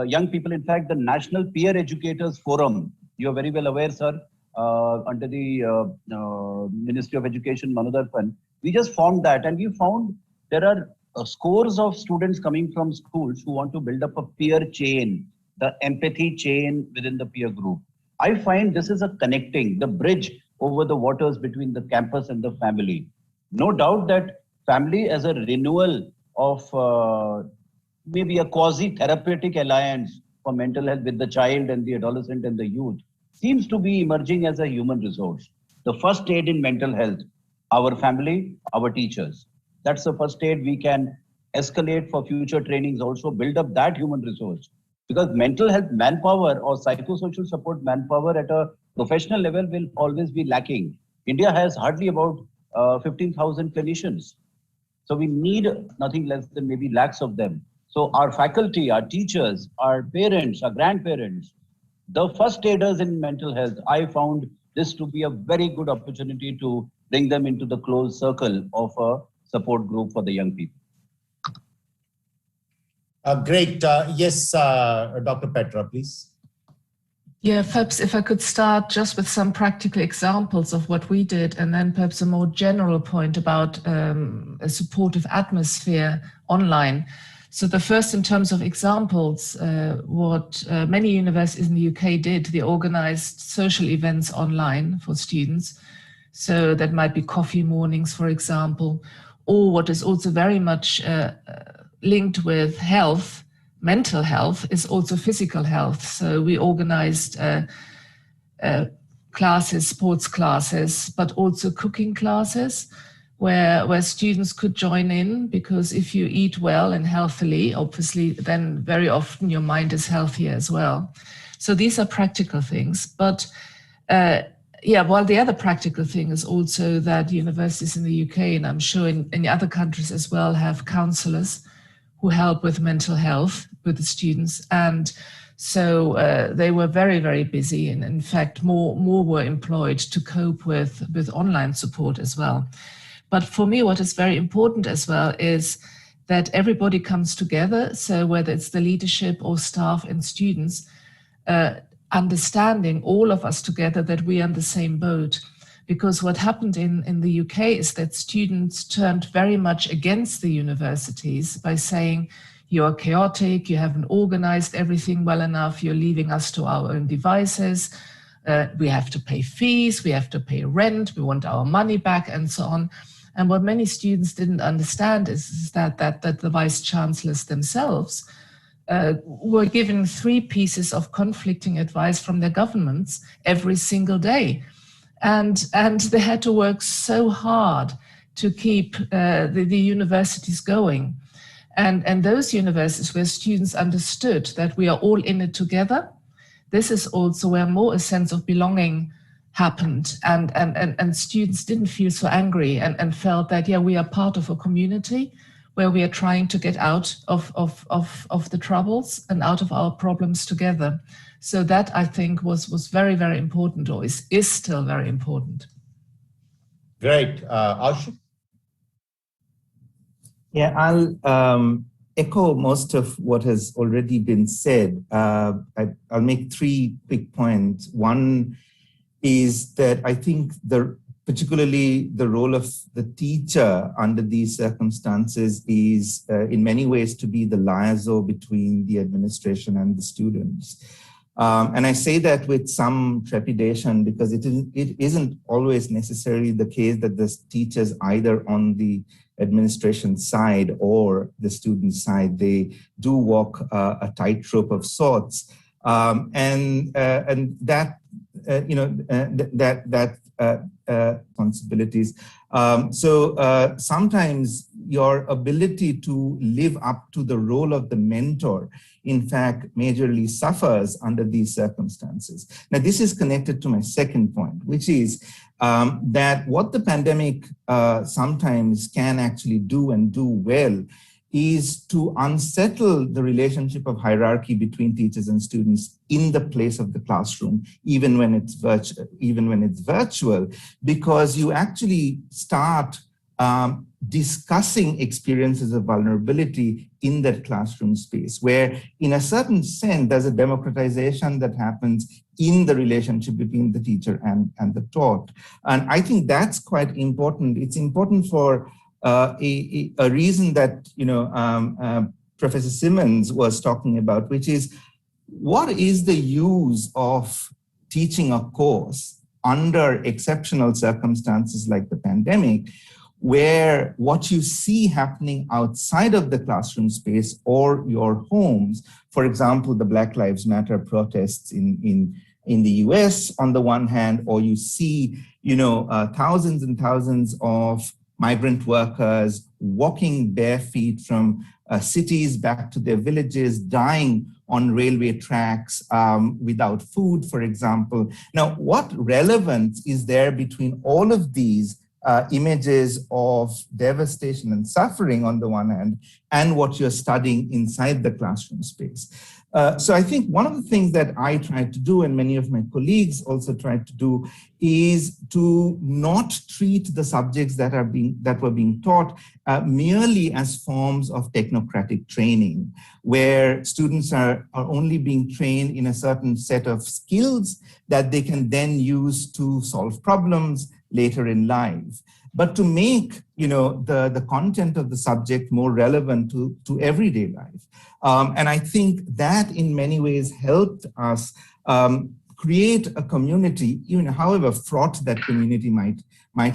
young people. In fact, the National Peer Educators Forum, you are very well aware, sir, under the Ministry of Education, Manodarpan, we just formed that, and we found there are scores of students coming from schools who want to build up a peer chain, the empathy chain within the peer group. I find this is a connecting, the bridge over the waters between the campus and the family. No doubt that family as a renewal of maybe a quasi-therapeutic alliance for mental health with the child and the adolescent and the youth seems to be emerging as a human resource. The first aid in mental health, our family, our teachers. That's the first aid we can escalate for future trainings, also build up that human resource. Because mental health manpower or psychosocial support manpower at a professional level will always be lacking. India has hardly about 15,000 clinicians. So we need nothing less than maybe lakhs of them. So our faculty, our teachers, our parents, our grandparents, the first aiders in mental health, I found this to be a very good opportunity to bring them into the close circle of a support group for the young people. Great. Yes, Dr. Petra, please. Yeah, perhaps if I could start just with some practical examples of what we did, and then perhaps a more general point about a supportive atmosphere online. So the first, in terms of examples, what many universities in the UK did, they organized social events online for students. So that might be coffee mornings, for example, or what is also very much linked with health, mental health, is also physical health. So we organized classes, sports classes, but also cooking classes, where students could join in, because if you eat well and healthily, obviously, then very often your mind is healthier as well. So these are practical things. But while the other practical thing is also that universities in the UK, and I'm sure in other countries as well, have counselors who help with mental health with the students. And so they were very, very busy. And in fact, more were employed to cope with online support as well. But for me, what is very important as well is that everybody comes together. So whether it's the leadership or staff and students, understanding all of us together that we are in the same boat. Because what happened in the UK is that students turned very much against the universities by saying, you're chaotic, you haven't organized everything well enough, you're leaving us to our own devices, we have to pay fees, we have to pay rent, we want our money back, and so on. And what many students didn't understand is that the vice chancellors themselves were given 3 pieces of conflicting advice from their governments every single day. And they had to work so hard to keep the universities going. And those universities where students understood that we are all in it together, this is also where more a sense of belonging happened, and students didn't feel so angry and felt that, yeah, we are part of a community where we are trying to get out of the troubles and out of our problems together. So that, I think, was very, very important, or is still very important. Great. Ashu? Yeah, I'll echo most of what has already been said. I'll make 3 quick points. One is that I think particularly the role of the teacher under these circumstances is in many ways to be the liaison between the administration and the students. And I say that with some trepidation, because it isn't always necessarily the case that the teachers either on the administration side or the student side, they do walk a tightrope of sorts. And that, responsibilities. So sometimes your ability to live up to the role of the mentor, in fact, majorly suffers under these circumstances. Now, this is connected to my second point, which is that what the pandemic sometimes can actually do and do well is to unsettle the relationship of hierarchy between teachers and students in the place of the classroom, even when it's virtual, because you actually start discussing experiences of vulnerability in that classroom space, where in a certain sense, there's a democratization that happens in the relationship between the teacher and the taught. And I think that's quite important. It's important for a reason that, Professor Simmons was talking about, which is, what is the use of teaching a course under exceptional circumstances like the pandemic, where what you see happening outside of the classroom space or your homes, for example, the Black Lives Matter protests in the US on the one hand, or you see, thousands and thousands of migrant workers walking bare feet from cities back to their villages, dying on railway tracks without food, for example. Now, what relevance is there between all of these images of devastation and suffering on the one hand, and what you're studying inside the classroom space? So I think one of the things that I tried to do, and many of my colleagues also tried to do, is to not treat the subjects that were being taught merely as forms of technocratic training, where students are only being trained in a certain set of skills that they can then use to solve problems later in life, but to make the content of the subject more relevant to everyday life. And I think that in many ways helped us create a community, however fraught that community might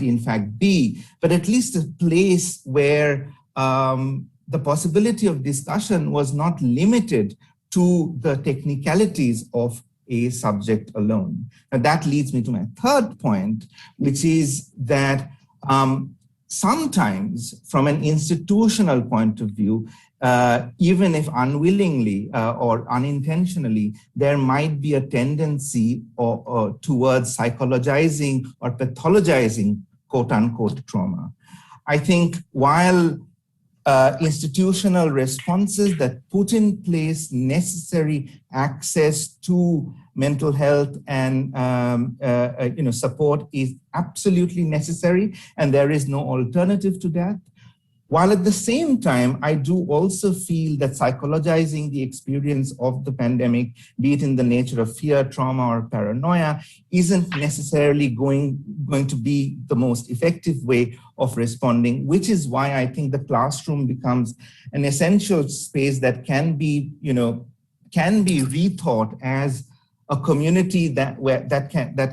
in fact be, but at least a place where the possibility of discussion was not limited to the technicalities of a subject alone. Now that leads me to my third point, which is that sometimes from an institutional point of view, even if unwillingly or unintentionally, there might be a tendency towards psychologizing or pathologizing quote unquote trauma. I think while institutional responses that put in place necessary access to mental health and support is absolutely necessary, and there is no alternative to that. While at the same time, I do also feel that psychologizing the experience of the pandemic, be it in the nature of fear, trauma, or paranoia, isn't necessarily going to be the most effective way of responding, which is why I think the classroom becomes an essential space that can be rethought as a community that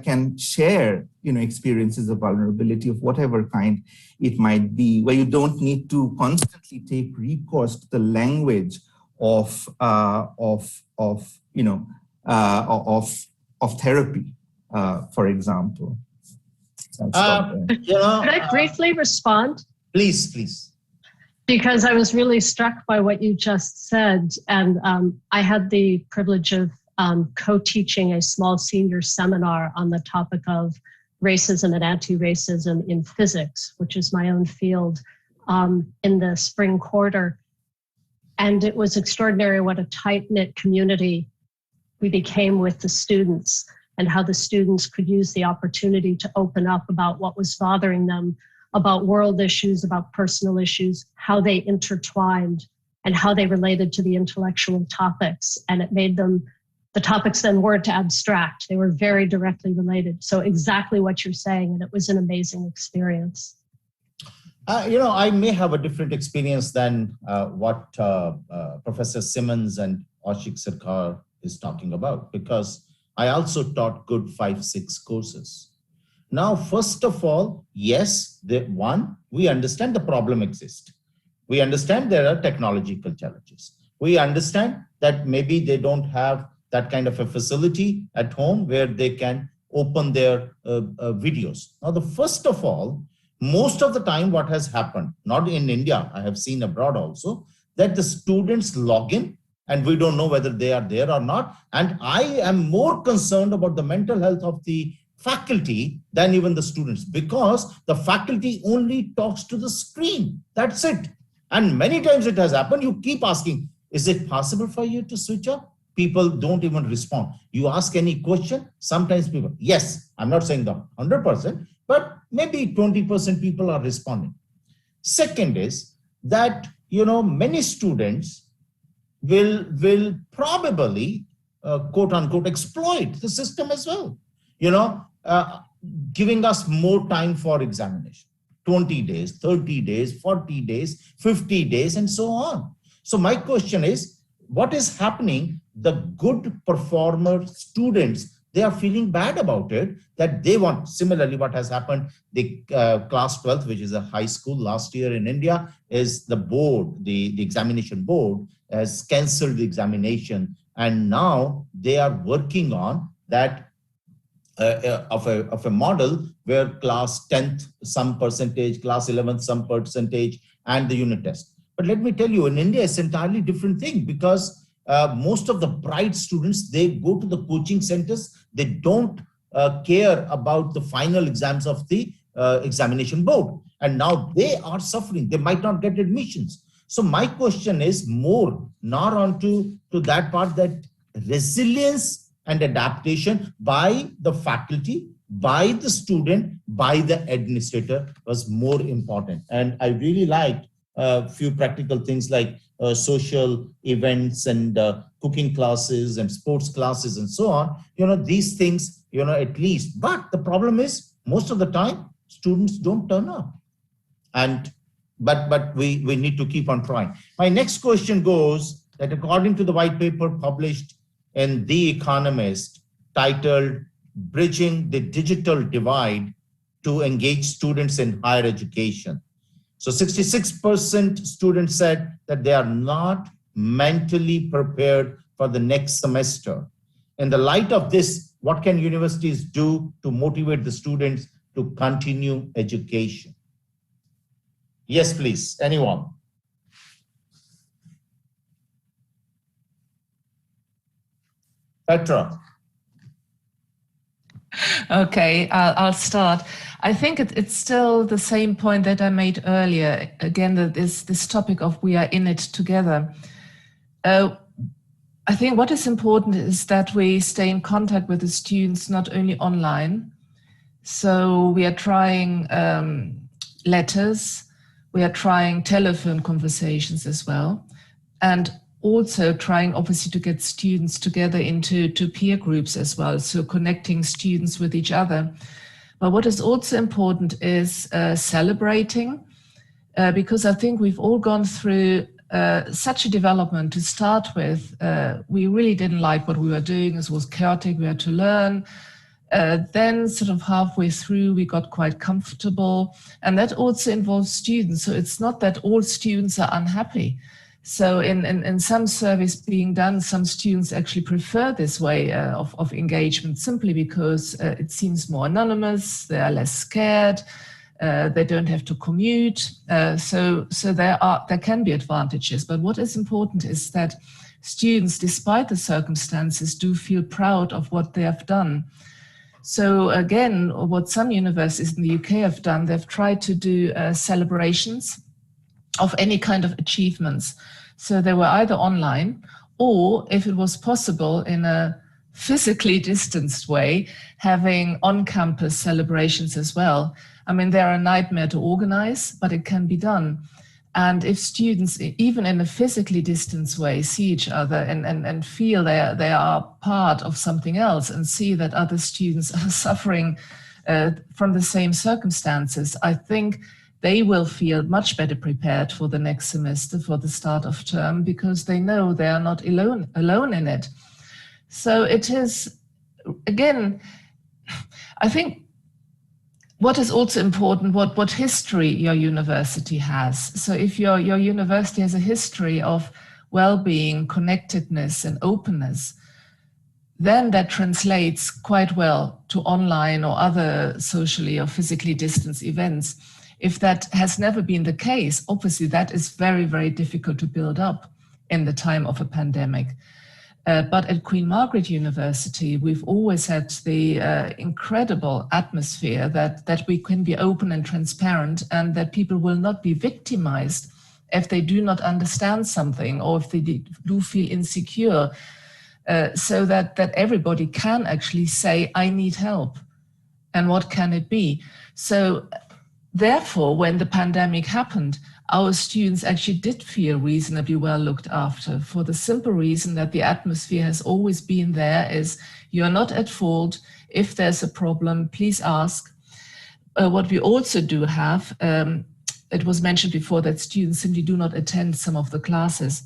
can share experiences of vulnerability of whatever kind it might be, where you don't need to constantly take recourse to the language of therapy, for example. Could I briefly respond? Please. Because I was really struck by what you just said, and I had the privilege of co-teaching a small senior seminar on the topic of racism and anti-racism in physics, which is my own field, in the spring quarter. And it was extraordinary what a tight-knit community we became with the students, and how the students could use the opportunity to open up about what was bothering them, about world issues, about personal issues, how they intertwined, and how they related to the intellectual topics. And it made them, the topics then weren't abstract. They were very directly related. So exactly what you're saying, and it was an amazing experience. I may have a different experience than what Professor Simmons and Ashik Sarkar is talking about, because I also taught good 5-6 courses. Now, first of all, yes, we understand the problem exists. We understand there are technological challenges. We understand that maybe they don't have that kind of a facility at home where they can open their videos. Now, first of all, most of the time what has happened, not in India, I have seen abroad also, that the students log in and we don't know whether they are there or not. And I am more concerned about the mental health of the faculty than even the students, because the faculty only talks to the screen. That's it. And many times it has happened, you keep asking, is it possible for you to switch off? People don't even respond. You ask any question, sometimes people, yes, I'm not saying the 100%, but maybe 20% people are responding. Second is that, many students will probably, quote unquote, exploit the system as well, giving us more time for examination, 20 days, 30 days, 40 days, 50 days, and so on. So my question is, what is happening? The good performer students, they are feeling bad about it, that they want, similarly what has happened, the class 12th, which is a high school last year in India, is the board, the examination board has cancelled the examination. And now they are working on that of a model where class 10th some percentage, class 11th some percentage, and the unit test. But let me tell you, in India, it's an entirely different thing, because most of the bright students, they go to the coaching centers. They don't care about the final exams of the examination board. And now they are suffering. They might not get admissions. So my question is more not onto that part, that resilience and adaptation by the faculty, by the student, by the administrator was more important. And I really liked a few practical things like social events and cooking classes and sports classes and so on. These things, at least. But the problem is, most of the time, students don't turn up. And but we need to keep on trying. My next question goes that according to the white paper published in The Economist titled Bridging the Digital Divide to Engage Students in Higher Education. So 66% students said that they are not mentally prepared for the next semester. In the light of this, what can universities do to motivate the students to continue education? Yes, please, anyone. Petra. Okay, I'll start. I think it's still the same point that I made earlier. Again, this topic of we are in it together. I think what is important is that we stay in contact with the students, not only online. So we are trying letters, we are trying telephone conversations as well, and also trying obviously to get students together into peer groups as well, so connecting students with each other. But what is also important is celebrating, because I think we've all gone through such a development to start with. We really didn't like what we were doing. It was chaotic, we had to learn. Then sort of halfway through, we got quite comfortable, and that also involves students. So it's not that all students are unhappy. So in some surveys being done, some students actually prefer this way of engagement simply because it seems more anonymous, they are less scared, they don't have to commute. So there can be advantages. But what is important is that students, despite the circumstances, do feel proud of what they have done. So again, what some universities in the UK have done, they've tried to do celebrations of any kind of achievements. So they were either online or, if it was possible, in a physically distanced way, having on-campus celebrations as well. I mean, they're a nightmare to organize, but it can be done. And if students, even in a physically distanced way, see each other and feel they are part of something else and see that other students are suffering from the same circumstances, I think they will feel much better prepared for the next semester, for the start of term, because they know they are not alone in it. So it is, again, I think what is also important, what history your university has. So if your university has a history of well-being, connectedness, and openness, then that translates quite well to online or other socially or physically distanced events. If that has never been the case, obviously that is very, very difficult to build up in the time of a pandemic. But at Queen Margaret University, we've always had the incredible atmosphere that we can be open and transparent, and that people will not be victimized if they do not understand something or if they do feel insecure, so that everybody can actually say, I need help. And what can it be? So therefore, when the pandemic happened, our students actually did feel reasonably well looked after, for the simple reason that the atmosphere has always been there, is you're not at fault. If there's a problem, please ask. What we also do have, it was mentioned before that students simply do not attend some of the classes.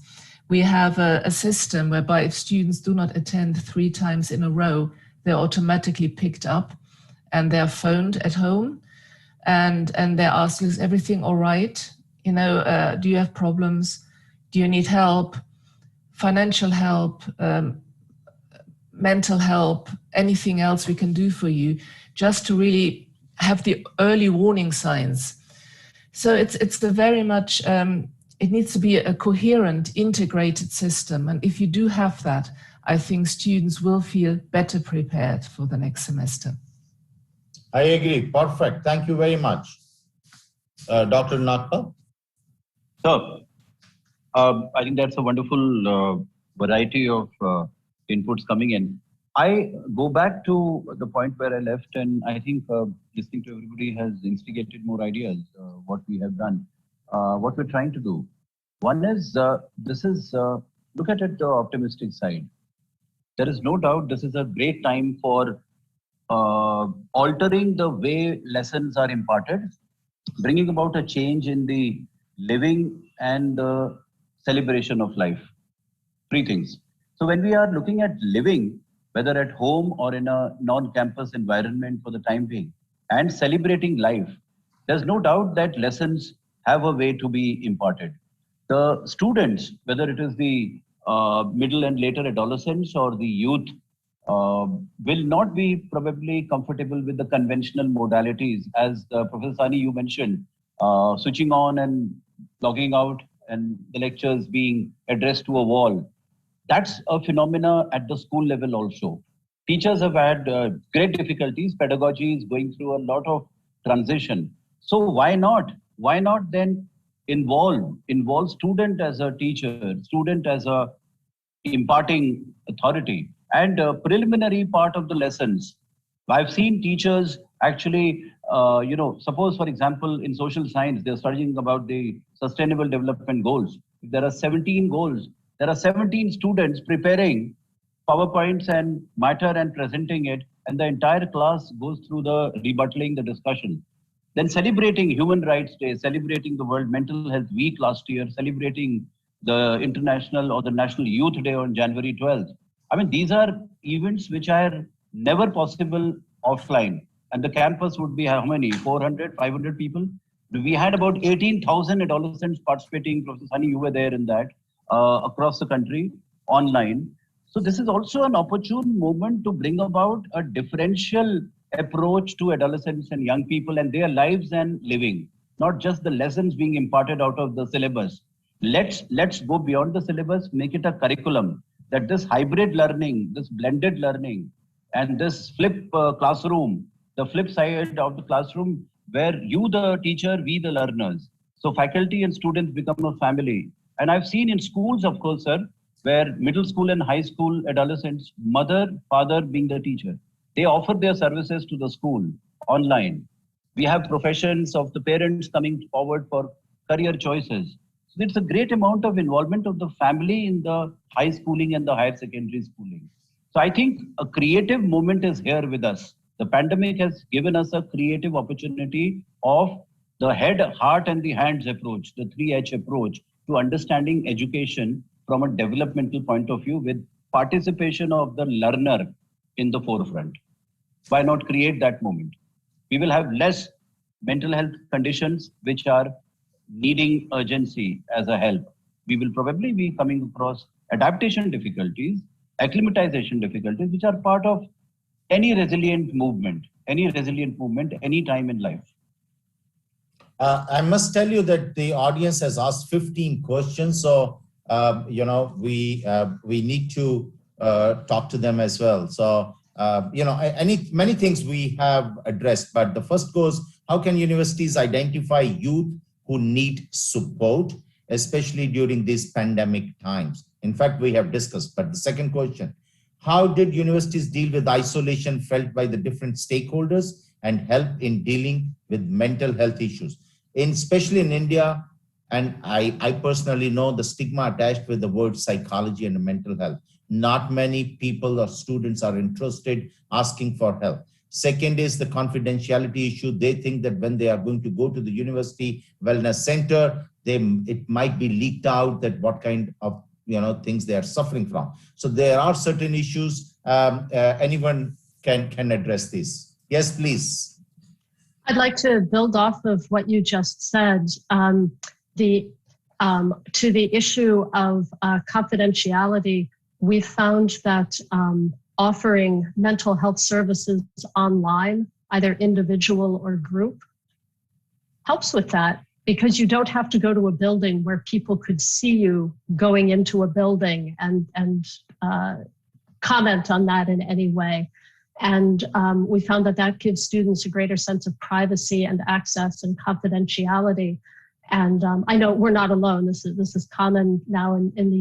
We have a system whereby if students do not attend 3 times in a row, they're automatically picked up and they're phoned at home, and they're asked, is everything all right? You know, do you have problems? Do you need help? Financial help, mental help, anything else we can do for you, just to really have the early warning signs. So it's a very much, it needs to be a coherent, integrated system. And if you do have that, I think students will feel better prepared for the next semester. I agree. Perfect. Thank you very much. Dr. Nagpal? So, I think that's a wonderful variety of inputs coming in. I go back to the point where I left, and I think listening to everybody has instigated more ideas, what we have done, what we're trying to do. One is, look at it the optimistic side. There is no doubt this is a great time for altering the way lessons are imparted, bringing about a change in the living and the celebration of life. 3 things. So when we are looking at living, whether at home or in a non-campus environment for the time being, and celebrating life, there's no doubt that lessons have a way to be imparted. The students, whether it is the middle and later adolescents or the youth, will not be probably comfortable with the conventional modalities, as Professor Sani, you mentioned, switching on and logging out and the lectures being addressed to a wall. That's a phenomena at the school level also. Teachers have had great difficulties. Pedagogy is going through a lot of transition. So why not? Why not then involve student as a teacher, student as a imparting authority, and a preliminary part of the lessons. I've seen teachers actually, suppose for example, in social science, they're studying about the sustainable development goals. If there are 17 goals, there are 17 students preparing PowerPoints and matter and presenting it, and the entire class goes through the rebuttaling, the discussion. Then celebrating Human Rights Day, celebrating the World Mental Health Week last year, celebrating the International or the National Youth Day on January 12th. I mean, these are events which are never possible offline. And the campus would be how many? 400, 500 people? We had about 18,000 adolescents participating. Professor Sani, you were there in that, across the country, online. So this is also an opportune moment to bring about a differential approach to adolescents and young people and their lives and living, not just the lessons being imparted out of the syllabus. Let's go beyond the syllabus, make it a curriculum, that this hybrid learning, this blended learning, and this flip classroom, the flip side of the classroom, where you the teacher, we the learners. So faculty and students become a family. And I've seen in schools, of course, sir, where middle school and high school adolescents, mother, father being the teacher, they offer their services to the school online. We have professions of the parents coming forward for career choices. So it's a great amount of involvement of the family in the high schooling and the higher secondary schooling. So I think a creative moment is here with us. The pandemic has given us a creative opportunity of the head, heart, and the hands approach, the 3H approach to understanding education from a developmental point of view with participation of the learner in the forefront. Why not create that moment? We will have less mental health conditions which are needing urgency as a help. We will probably be coming across adaptation difficulties, acclimatization difficulties, which are part of any resilient movement, any time in life. I must tell you that the audience has asked 15 questions. So, we need to talk to them as well. So, many things we have addressed, but the first goes, how can universities identify youth who need support, especially during these pandemic times? In fact, we have discussed, but the second question, how did universities deal with isolation felt by the different stakeholders, and help in dealing with mental health issues. Especially in India, and I personally know the stigma attached with the word psychology and mental health. Not many people or students are interested asking for help. Second is the confidentiality issue. They think that when they are going to go to the university wellness center, it might be leaked out that what kind of things they are suffering from. So there are certain issues. Anyone can address this. Yes, please. I'd like to build off of what you just said. To the issue of confidentiality, we found that offering mental health services online, either individual or group, helps with that, because you don't have to go to a building where people could see you going into a building and comment on that in any way. And we found that gives students a greater sense of privacy and access and confidentiality. And I know we're not alone. This is common now in the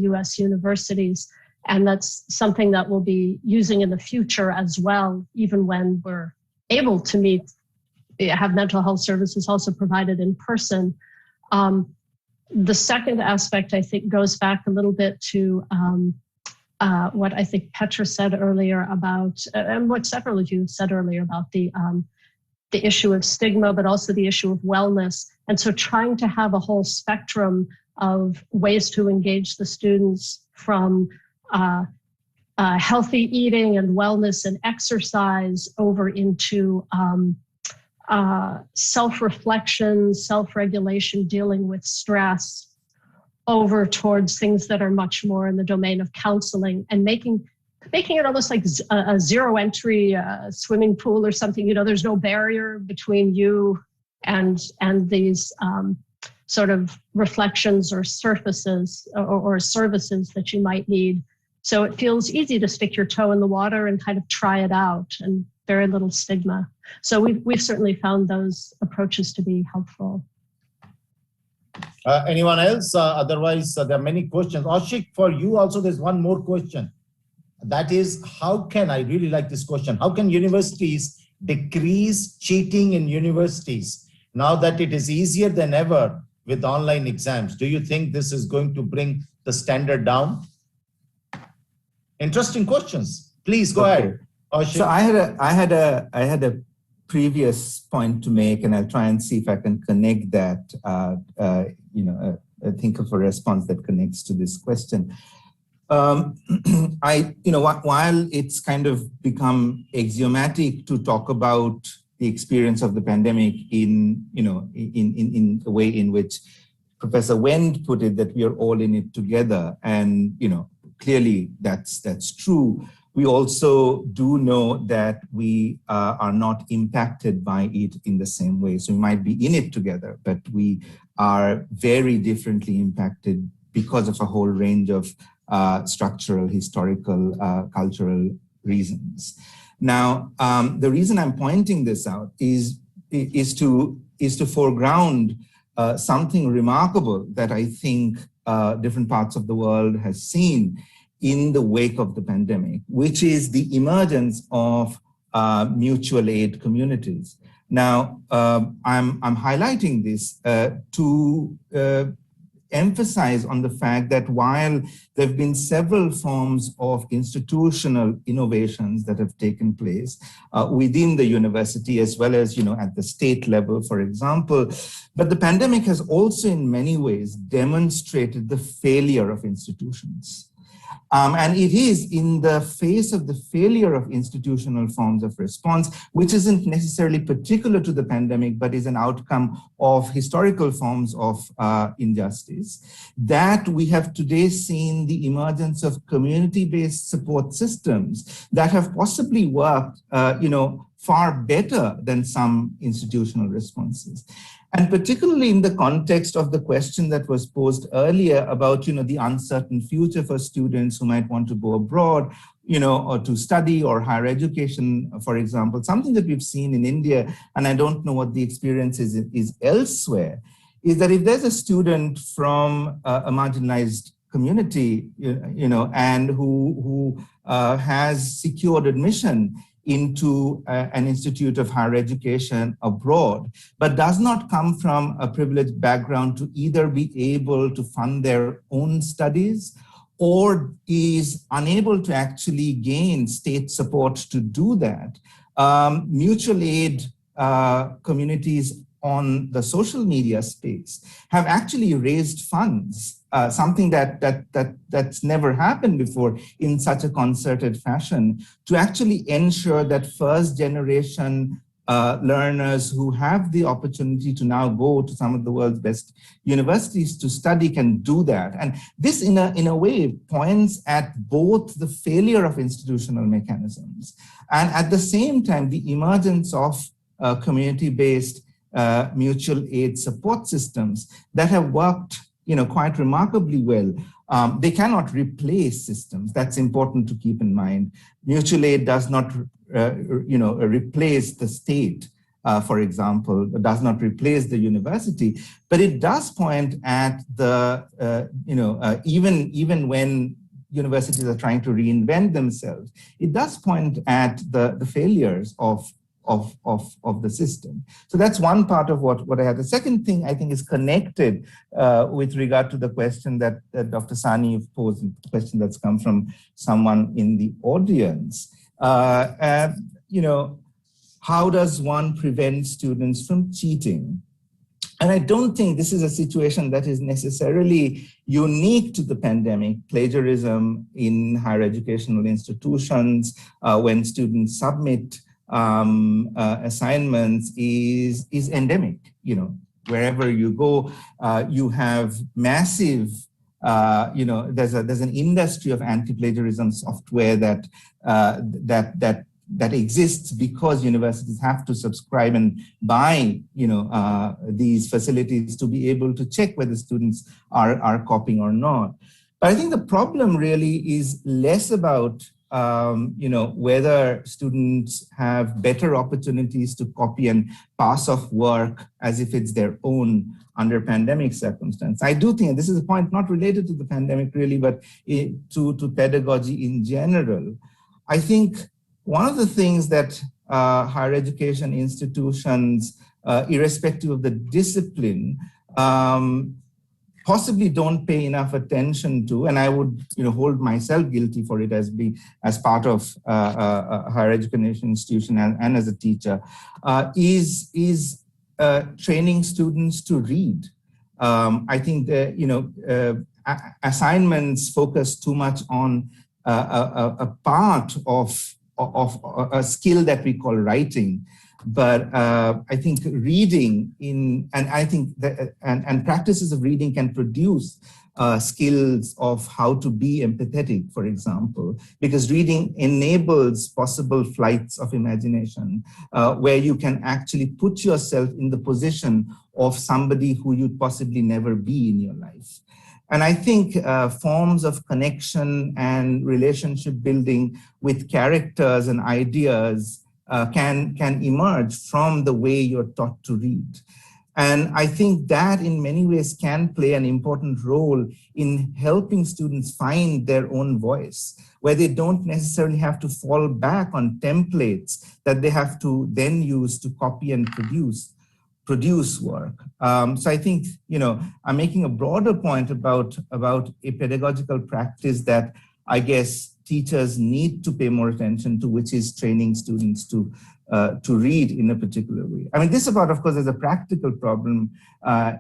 U.S. universities, and that's something that we'll be using in the future as well, even when we're able to have mental health services also provided in person. The second aspect, I think, goes back a little bit to what I think Petra said earlier about, and what several of you said earlier about the issue of stigma, but also the issue of wellness. And so trying to have a whole spectrum of ways to engage the students, from healthy eating and wellness and exercise over into self-reflection, self-regulation, dealing with stress, over towards things that are much more in the domain of counseling, and making it almost like a zero entry swimming pool or something. There's no barrier between you and these sort of reflections or surfaces or services that you might need. So it feels easy to stick your toe in the water and kind of try it out, and very little stigma. So we've certainly found those approaches to be helpful. Anyone else? Otherwise, there are many questions. Ashik, for you also, there's one more question. That is, I really like this question. How can universities decrease cheating in universities now that it is easier than ever with online exams? Do you think this is going to bring the standard down? Interesting questions. Please go ahead, Ashik. So I had a previous point to make, and I'll try and see if I can connect that, think of a response that connects to this question. While it's kind of become axiomatic to talk about the experience of the pandemic in the way in which Professor Wend put it, that we are all in it together, and clearly that's true. We also do know that we are not impacted by it in the same way. So we might be in it together, but we are very differently impacted because of a whole range of structural, historical, cultural reasons. Now, the reason I'm pointing this out is to foreground something remarkable that I think different parts of the world has seen in the wake of the pandemic, which is the emergence of mutual aid communities. Now, I'm highlighting this to emphasize on the fact that while there have been several forms of institutional innovations that have taken place within the university, as well as at the state level, for example, but the pandemic has also in many ways demonstrated the failure of institutions. And it is in the face of the failure of institutional forms of response, which isn't necessarily particular to the pandemic, but is an outcome of historical forms of injustice, that we have today seen the emergence of community-based support systems that have possibly worked, far better than some institutional responses. And particularly in the context of the question that was posed earlier about, the uncertain future for students who might want to go abroad, or to study or higher education, for example, something that we've seen in India, and I don't know what the experience is elsewhere, is that if there's a student from a marginalized community, and who has secured admission into an institute of higher education abroad, but does not come from a privileged background to either be able to fund their own studies or is unable to actually gain state support to do that, mutual aid communities on the social media space have actually raised funds, something that's never happened before in such a concerted fashion, to actually ensure that first generation learners who have the opportunity to now go to some of the world's best universities to study can do that. And this in a way points at both the failure of institutional mechanisms and at the same time the emergence of community-based mutual aid support systems that have worked, quite remarkably well. They cannot replace systems. That's important to keep in mind. Mutual aid does not, replace the state, for example, does not replace the university, but it does point at the, even when universities are trying to reinvent themselves, it does point at the failures of the system. So that's one part of what I have. The second thing I think is connected with regard to the question that Dr. Sani posed, a question that's come from someone in the audience. How does one prevent students from cheating? And I don't think this is a situation that is necessarily unique to the pandemic. Plagiarism in higher educational institutions, when students submit assignments is endemic. Wherever you go, you have massive, there's an industry of anti-plagiarism software that exists because universities have to subscribe and buy, these facilities to be able to check whether students are copying or not. But I think the problem really is less about whether students have better opportunities to copy and pass off work as if it's their own under pandemic circumstance. I do think, and this is a point not related to the pandemic really, but to pedagogy in general. I think one of the things that higher education institutions, irrespective of the discipline, possibly don't pay enough attention to, and I would hold myself guilty for it as part of a higher education institution and as a teacher, is training students to read. I think that assignments focus too much on a part of a skill that we call writing. But I think reading and practices of reading can produce skills of how to be empathetic, for example, because reading enables possible flights of imagination where you can actually put yourself in the position of somebody who you'd possibly never be in your life. And I think forms of connection and relationship building with characters and ideas can emerge from the way you're taught to read. And I think that in many ways can play an important role in helping students find their own voice, where they don't necessarily have to fall back on templates that they have to then use to copy and produce work. So I think, I'm making a broader point about a pedagogical practice that I guess teachers need to pay more attention to, which is training students to read in a particular way. I mean, this about, of course, is a practical problem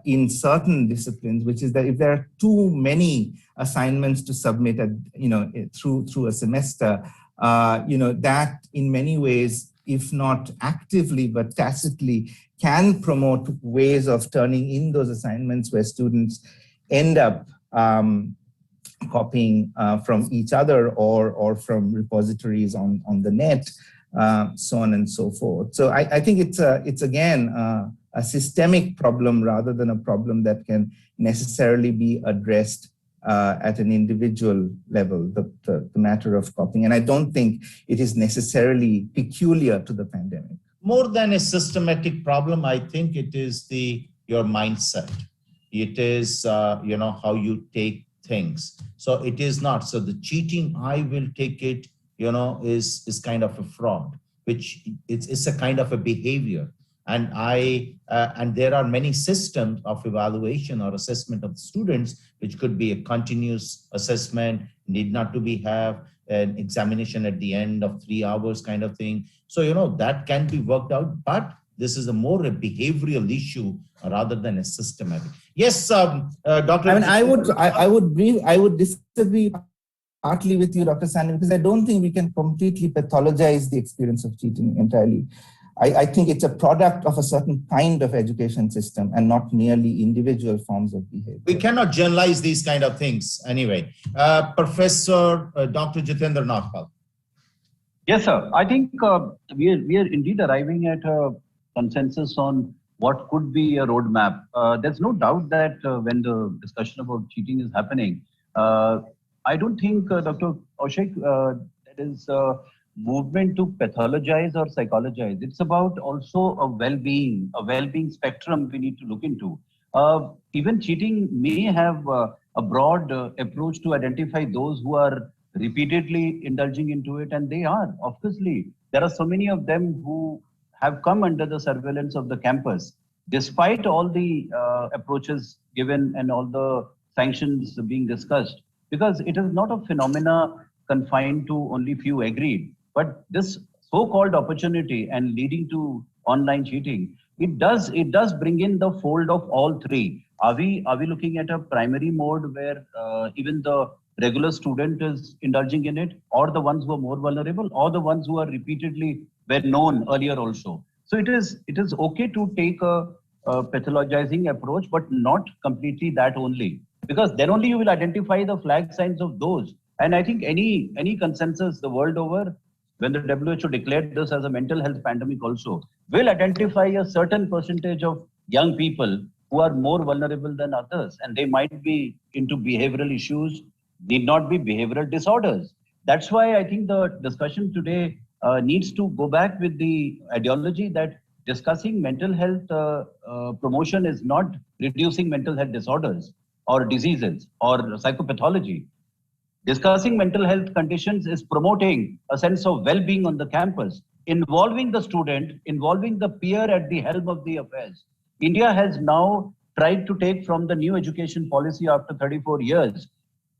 in certain disciplines, which is that if there are too many assignments to submit, through a semester, that in many ways, if not actively but tacitly, can promote ways of turning in those assignments where students end up copying from each other or from repositories on the net, so on and so forth. So I think it's again a systemic problem rather than a problem that can necessarily be addressed at an individual level, the matter of copying. And I don't think it is necessarily peculiar to the pandemic. More than a systematic problem, I think it is your mindset. It is, how you take things. So it is not. So the cheating, I will take it, is kind of a fraud. which it's a kind of a behavior. And and there are many systems of evaluation or assessment of students, which could be a continuous assessment, need not to have an examination at the end of 3 hours kind of thing. So, that can be worked out, but this is a more a behavioral issue rather than a systematic. Yes, Dr. I mean, I would disagree partly with you, Dr. Sahana, because I don't think we can completely pathologize the experience of cheating entirely. I think it's a product of a certain kind of education system and not merely individual forms of behavior. We cannot generalize these kind of things anyway. Professor Dr. Jitendra Nagpal. Yes, sir. I think we are indeed arriving at a consensus on what could be a roadmap. There's no doubt that when the discussion about cheating is happening, I don't think, Dr. Kaushik, that is movement to pathologize or psychologize. It's about also a well-being spectrum we need to look into. Even cheating may have a broad approach to identify those who are repeatedly indulging into it, and they are. Obviously, there are so many of them who have come under the surveillance of the campus, despite all the approaches given and all the sanctions being discussed, because it is not a phenomena confined to only few agreed. But this so-called opportunity and leading to online cheating, it does bring in the fold of all three. Are we looking at a primary mode where even the regular student is indulging in it, or the ones who are more vulnerable, or the ones who are repeatedly were known earlier also? So it is okay to take a pathologizing approach, but not completely that only, because then only you will identify the flag signs of those. And I think any consensus the world over, when the WHO declared this as a mental health pandemic also, will identify a certain percentage of young people who are more vulnerable than others. And they might be into behavioral issues, need not be behavioral disorders. That's why I think the discussion today needs to go back with the ideology that discussing mental health promotion is not reducing mental health disorders or diseases or psychopathology. Discussing mental health conditions is promoting a sense of well-being on the campus, involving the student, involving the peer at the helm of the affairs. India has now tried to take from the new education policy after 34 years.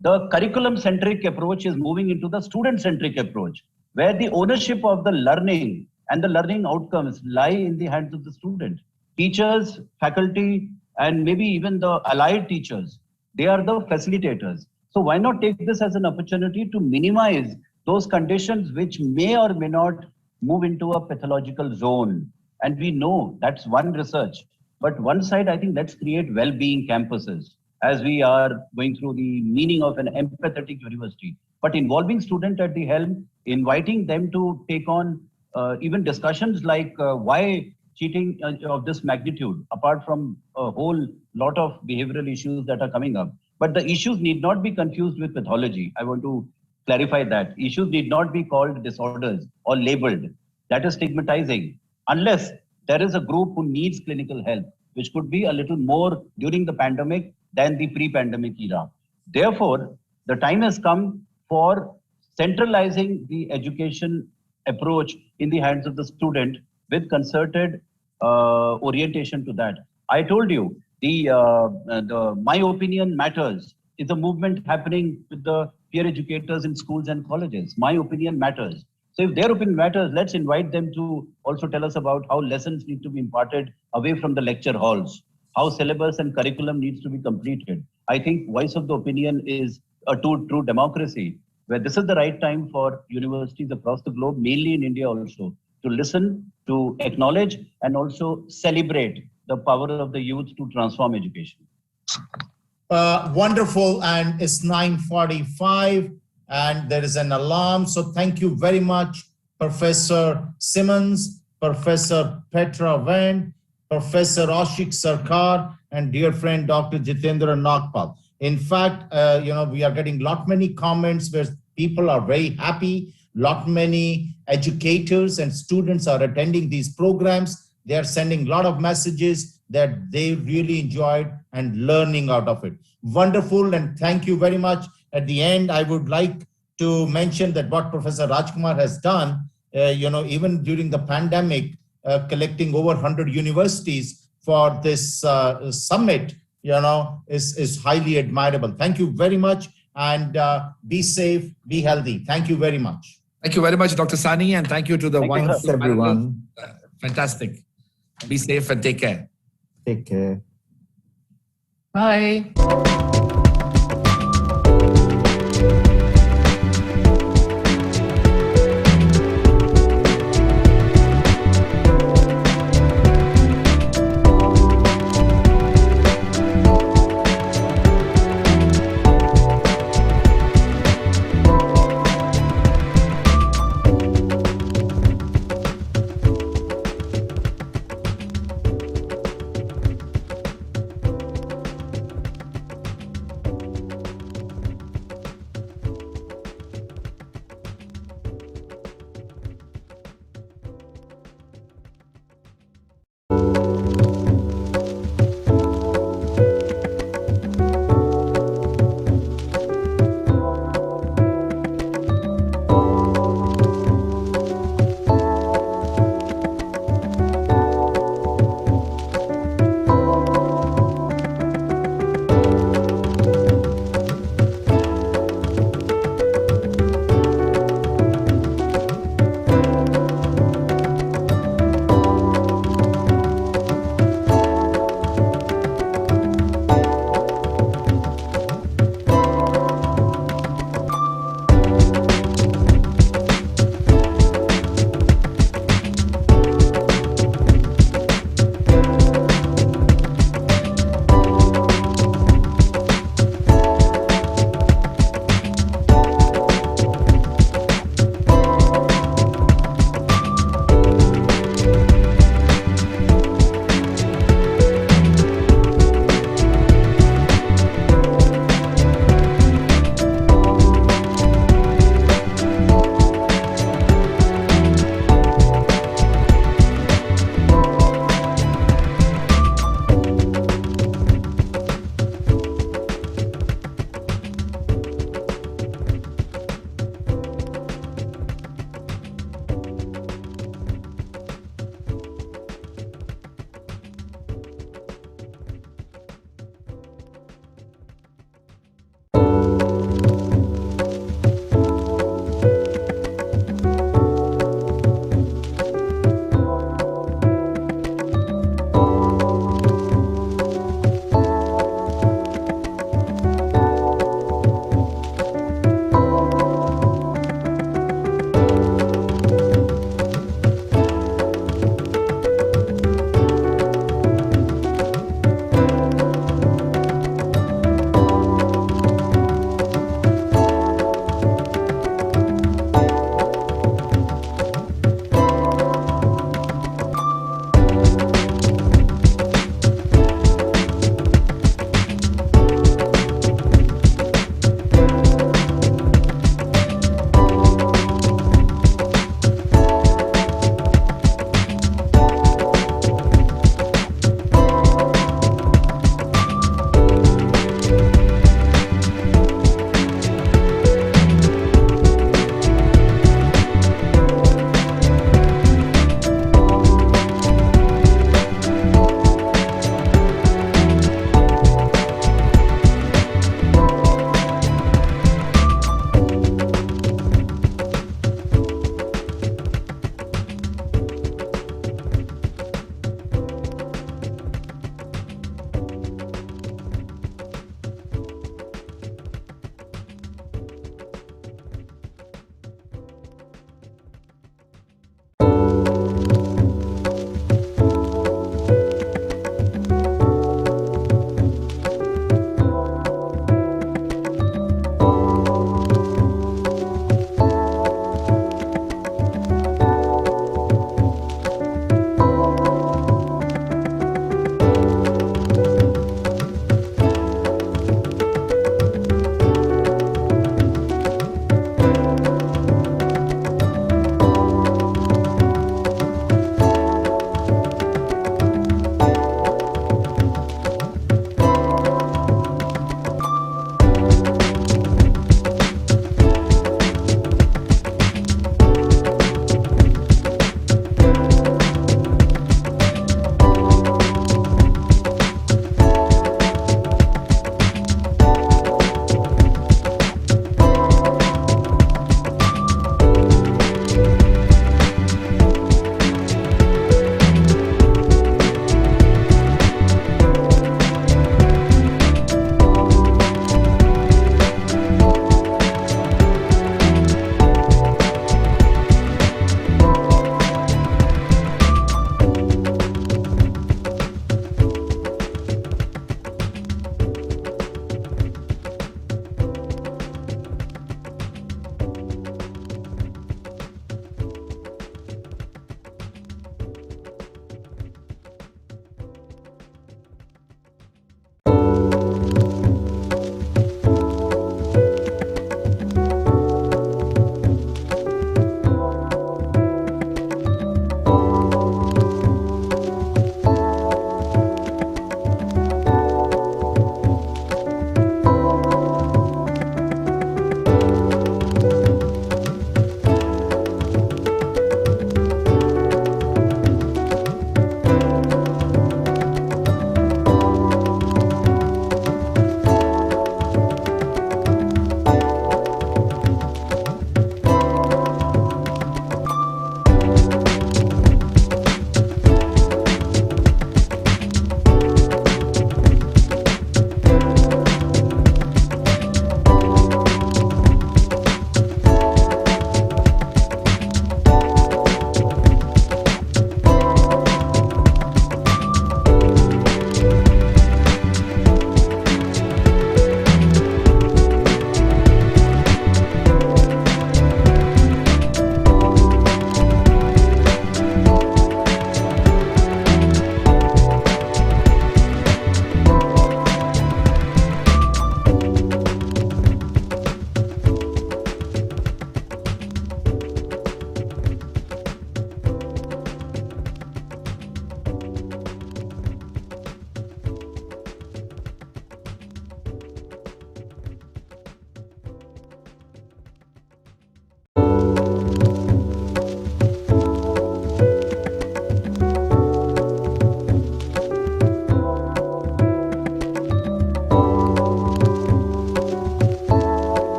The curriculum-centric approach is moving into the student-centric approach, where the ownership of the learning and the learning outcomes lie in the hands of the student. Teachers, faculty, and maybe even the allied teachers, they are the facilitators. So why not take this as an opportunity to minimize those conditions which may or may not move into a pathological zone? And we know that's one research. But one side, I think, let's create well-being campuses as we are going through the meaning of an empathetic university. But involving students at the helm, inviting them to take on even discussions like why cheating of this magnitude, apart from a whole lot of behavioral issues that are coming up. But the issues need not be confused with pathology. I want to clarify that. Issues need not be called disorders or labeled. That is stigmatizing, unless there is a group who needs clinical help, which could be a little more during the pandemic than the pre-pandemic era. Therefore, the time has come for centralizing the education approach in the hands of the student with concerted orientation to that. I told you, the My Opinion Matters is a movement happening with the peer educators in schools and colleges. My opinion matters. So if their opinion matters, let's invite them to also tell us about how lessons need to be imparted away from the lecture halls, how syllabus and curriculum needs to be completed. I think voice of the opinion is a true democracy, where this is the right time for universities across the globe, mainly in India also, to listen, to acknowledge, and also celebrate the power of the youth to transform education. Wonderful, and it's 9:45 and there is an alarm. So thank you very much, Professor Simmons, Professor Petra Van, Professor Ashik Sarkar, and dear friend, Dr. Jitendra Nagpal. In fact, we are getting many comments where people are very happy. Many educators and students are attending these programs. They are sending a lot of messages that they really enjoyed and learning out of it. Wonderful, and thank you very much. At the end, I would like to mention that what Professor Rajkumar has done even during the pandemic, collecting over 100 universities for this summit, is highly admirable. Thank you very much, and be safe, be healthy. Thank you very much. Thank you very much, Dr. Sani, and thank you to the Thanks, everyone. Fantastic. Be safe and take care. Take care. Bye.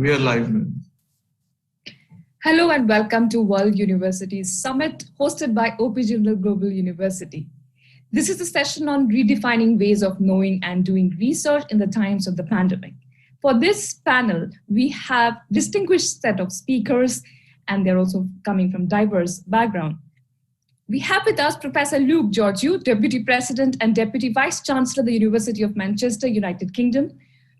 We are live. Hello and welcome to World Universities Summit hosted by OP Global University. This is a session on redefining ways of knowing and doing research in the times of the pandemic. For this panel, we have a distinguished set of speakers, and they're also coming from diverse backgrounds. We have with us Professor Luke Georgiou, Deputy President and Deputy Vice Chancellor of the University of Manchester, United Kingdom.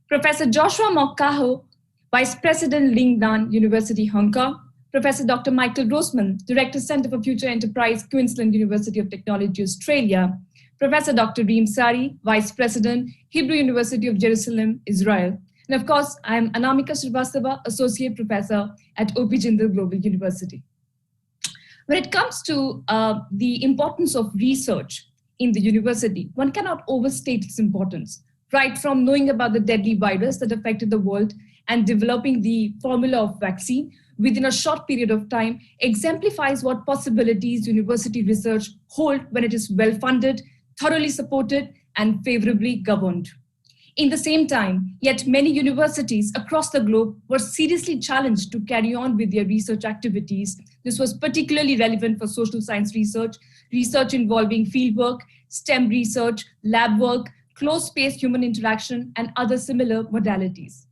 Professor Joshua Mokkaho, Vice President Lingnan University, Hong Kong. Professor Dr. Michael Grossman, Director, Center for Future Enterprise, Queensland University of Technology, Australia. Professor Dr. Reem Sari, Vice President, Hebrew University of Jerusalem, Israel. And of course, I am Anamika Srivastava, Associate Professor at OP Jindal Global University. When it comes to the importance of research in the university, one cannot overstate its importance, right from knowing about the deadly virus that affected the world and developing the formula of vaccine within a short period of time exemplifies what possibilities university research hold when it is well-funded, thoroughly supported, and favorably governed. In the same time, yet many universities across the globe were seriously challenged to carry on with their research activities. This was particularly relevant for social science research, research involving fieldwork, STEM research, lab work, close-spaced human interaction, and other similar modalities.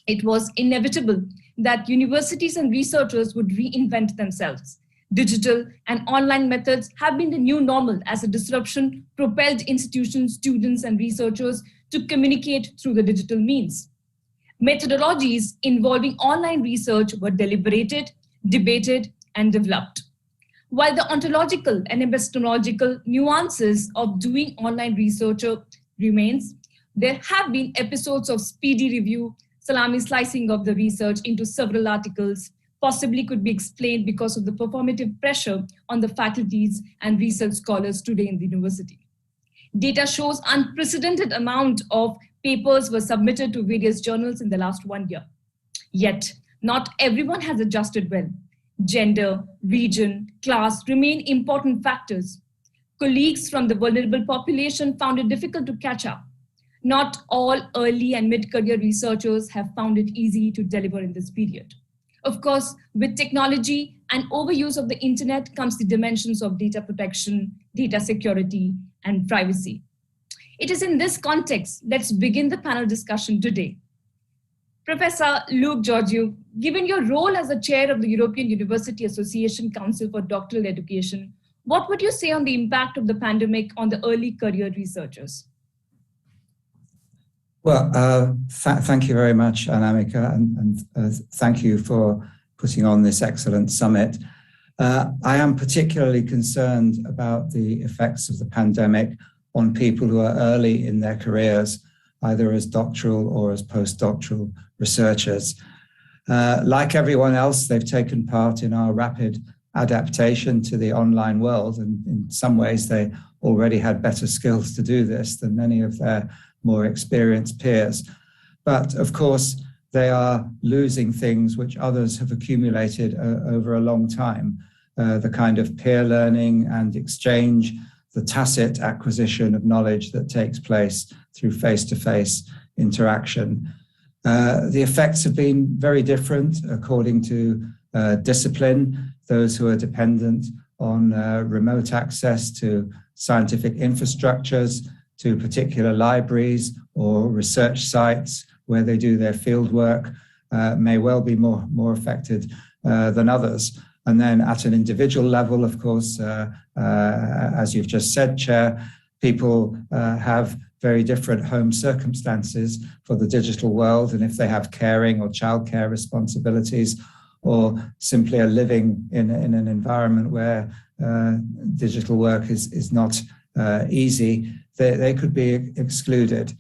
It was inevitable that universities and researchers would reinvent themselves. Digital and online methods have been the new normal as a disruption propelled institutions, students, and researchers to communicate through the digital means. Methodologies involving online research were deliberated, debated, and developed. While the ontological and epistemological nuances of doing online research remains, there have been episodes of speedy review, salami slicing of the research into several articles, possibly could be explained because of the performative pressure on the faculties and research scholars today in the university. Data shows unprecedented amount of papers were submitted to various journals in the last 1 year. Yet, not everyone has adjusted well. Gender, region, class remain important factors. Colleagues from the vulnerable population found it difficult to catch up. Not all early and mid-career researchers have found it easy to deliver in this period. Of course, with technology and overuse of the internet comes the dimensions of data protection, data security, and privacy. It is in this context, let's begin the panel discussion today. Professor Luke Georgiou, given your role as the chair of the European University Association Council for Doctoral Education, what would you say on the impact of the pandemic on the early career researchers? Well, thank you very much, Anamika, and thank you for putting on this excellent summit. I am particularly concerned about the effects of the pandemic on people who are early in their careers, either as doctoral or as postdoctoral researchers. Like everyone else, they've taken part in our rapid adaptation to the online world, and in some ways they already had better skills to do this than many of their more experienced peers. But of course, they are losing things which others have accumulated over a long time, the kind of peer learning and exchange, the tacit acquisition of knowledge that takes place through face-to-face interaction. The effects have been very different according to discipline. Those who are dependent on remote access to scientific infrastructures, to particular libraries or research sites where they do their field work may well be more affected than others. And then at an individual level, of course, as you've just said, Chair, people have very different home circumstances for the digital world. And if they have caring or childcare responsibilities, or simply are living in an environment where digital work is not easy, they could be excluded.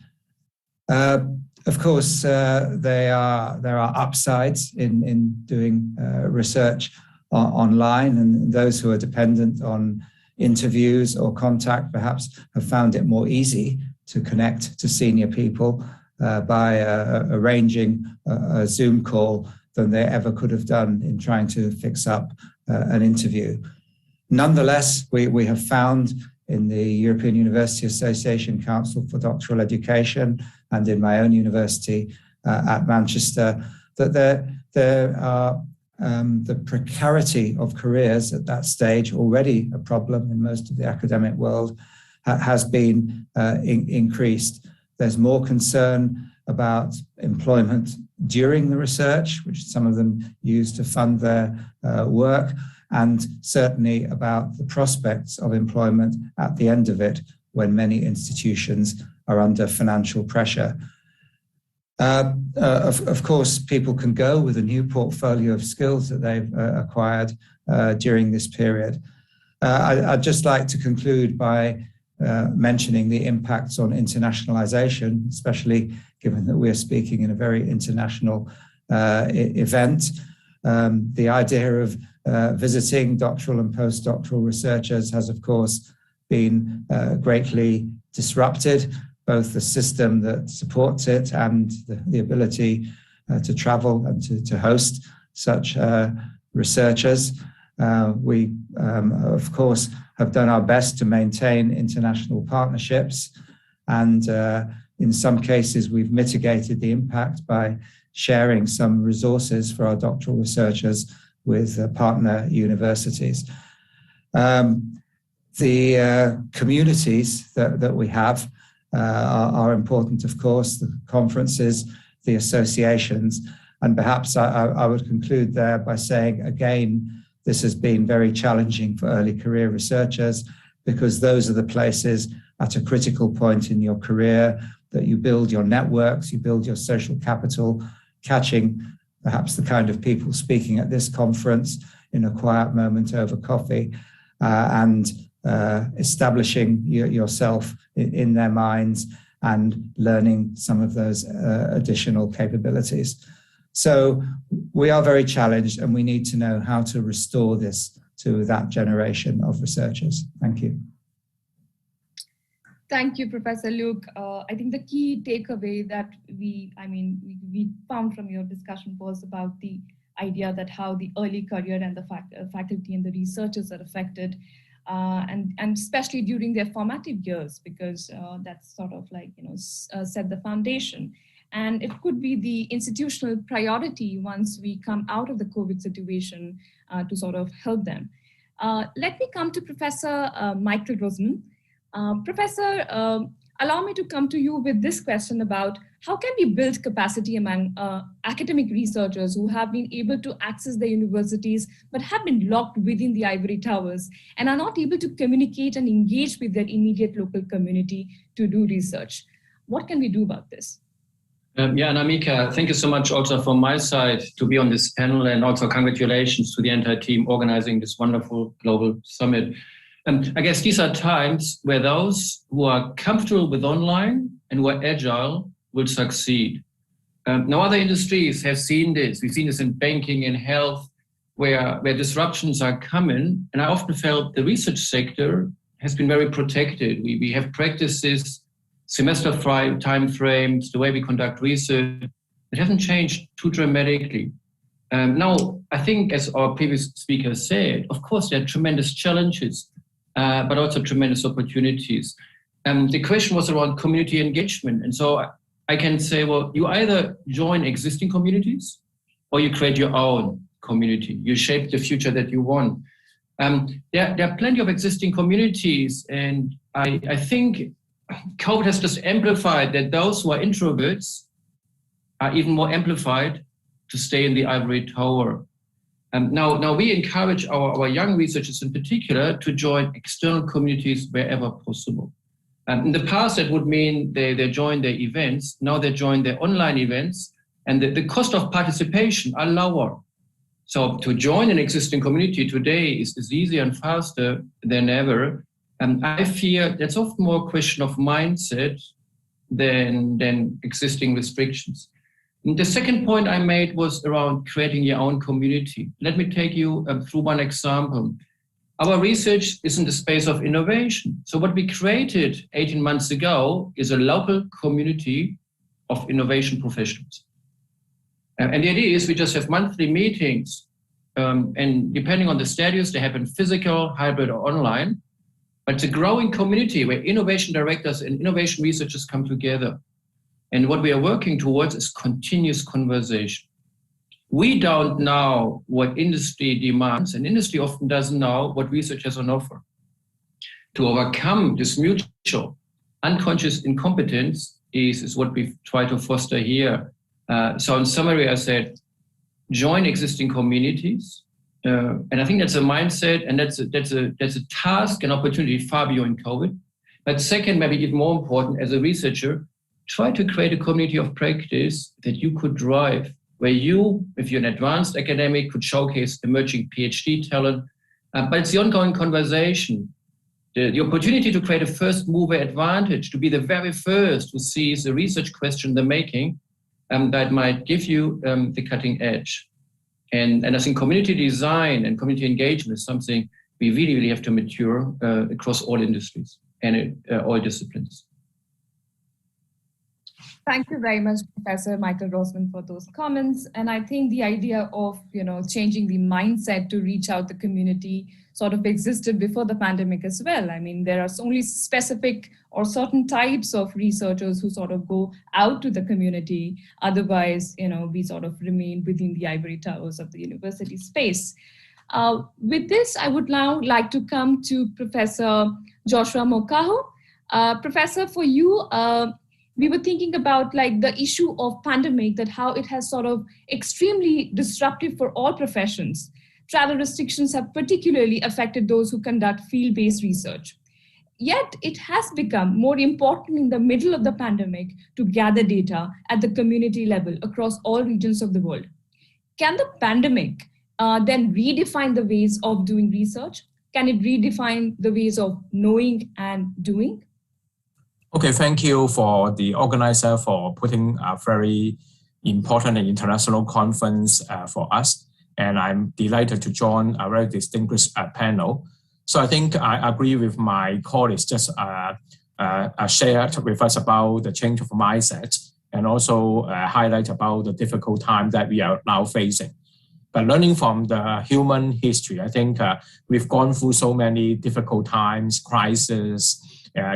Of course, there are upsides in doing research online, and those who are dependent on interviews or contact perhaps have found it more easy to connect to senior people by arranging a Zoom call than they ever could have done in trying to fix up an interview. Nonetheless, we have found in the European University Association Council for Doctoral Education and in my own university at Manchester that there are the precarity of careers at that stage, already a problem in most of the academic world, has been increased. There's more concern about employment during the research, which some of them use to fund their work, and certainly about the prospects of employment at the end of it, when many institutions are under financial pressure. Of course, people can go with a new portfolio of skills that they've acquired during this period. I'd just like to conclude by mentioning the impacts on internationalization, especially given that we're speaking in a very international event. The idea of visiting doctoral and postdoctoral researchers has, of course, been greatly disrupted, both the system that supports it and the ability to travel and to host such researchers. We, of course, have done our best to maintain international partnerships, and in some cases we've mitigated the impact by sharing some resources for our doctoral researchers with partner universities. The communities that we have are important, of course, the conferences, the associations, and perhaps I would conclude there by saying, again, this has been very challenging for early career researchers, because those are the places at a critical point in your career that you build your networks, you build your social capital, catching perhaps the kind of people speaking at this conference in a quiet moment over coffee, and establishing yourself in their minds and learning some of those additional capabilities. So we are very challenged, and we need to know how to restore this to that generation of researchers. Thank you. Thank you, Professor Luke. I think the key takeaway that we found from your discussion was about the idea that how the early career and the faculty and the researchers are affected, and especially during their formative years, because that's sort of like, set the foundation. And it could be the institutional priority once we come out of the COVID situation to sort of help them. Let me come to Professor Michael Roseman. Professor, allow me to come to you with this question about how can we build capacity among academic researchers who have been able to access the universities but have been locked within the ivory towers and are not able to communicate and engage with their immediate local community to do research? What can we do about this? Yeah, Namika, thank you so much also from my side to be on this panel, and also congratulations to the entire team organizing this wonderful global summit. I guess these are times where those who are comfortable with online and who are agile will succeed. No other industries have seen this. We've seen this in banking and health, where disruptions are coming. And I often felt the research sector has been very protected. We have practices, semester time frames, the way we conduct research. It hasn't changed too dramatically. Now, I think, as our previous speaker said, of course, there are tremendous challenges, but also tremendous opportunities. The question was around community engagement. And so I can say, well, you either join existing communities or you create your own community. You shape the future that you want. There are plenty of existing communities. And I think COVID has just amplified that those who are introverts are even more amplified to stay in the ivory tower. Now we encourage our young researchers in particular to join external communities wherever possible. In the past, that would mean they join their events. Now they join their online events, and the cost of participation are lower. So to join an existing community today is easier and faster than ever. And I fear that's often more a question of mindset than existing restrictions. And the second point I made was around creating your own community. Let me take you through one example. Our research is in the space of innovation. So what we created 18 months ago is a local community of innovation professionals. And the idea is we just have monthly meetings, and depending on the status, they happen physical, hybrid, or online. But it's a growing community where innovation directors and innovation researchers come together. And what we are working towards is continuous conversation. We don't know what industry demands, and industry often doesn't know what research has on offer. To overcome this mutual unconscious incompetence is what we try to foster here. So in summary, I said, join existing communities. And I think that's a mindset, and that's a task and opportunity far beyond COVID. But second, maybe even more important, as a researcher, try to create a community of practice that you could drive, where you, if you're an advanced academic, could showcase emerging PhD talent. But it's the ongoing conversation, the opportunity to create a first mover advantage, to be the very first who sees the research question they're making, that might give you the cutting edge. And I think community design and community engagement is something we really, really have to mature across all industries and all disciplines. Thank you very much, Professor Michael Rosman, for those comments. And I think the idea of, changing the mindset to reach out the community sort of existed before the pandemic as well. I mean, there are only specific or certain types of researchers who sort of go out to the community. Otherwise, we sort of remain within the ivory towers of the university space. With this, I would now like to come to Professor Joshua Mokaho. Professor, for you, we were thinking about the issue of pandemic, that how it has sort of extremely disruptive for all professions. Travel restrictions have particularly affected those who conduct field-based research. Yet it has become more important in the middle of the pandemic to gather data at the community level across all regions of the world. Can the pandemic then redefine the ways of doing research? Can it redefine the ways of knowing and doing? Okay, thank you for the organizer for putting a very important and international conference for us. And I'm delighted to join a very distinguished panel. So I think I agree with my colleagues just shared with us about the change of mindset and also highlight about the difficult time that we are now facing. But learning from the human history, I think we've gone through so many difficult times, crises,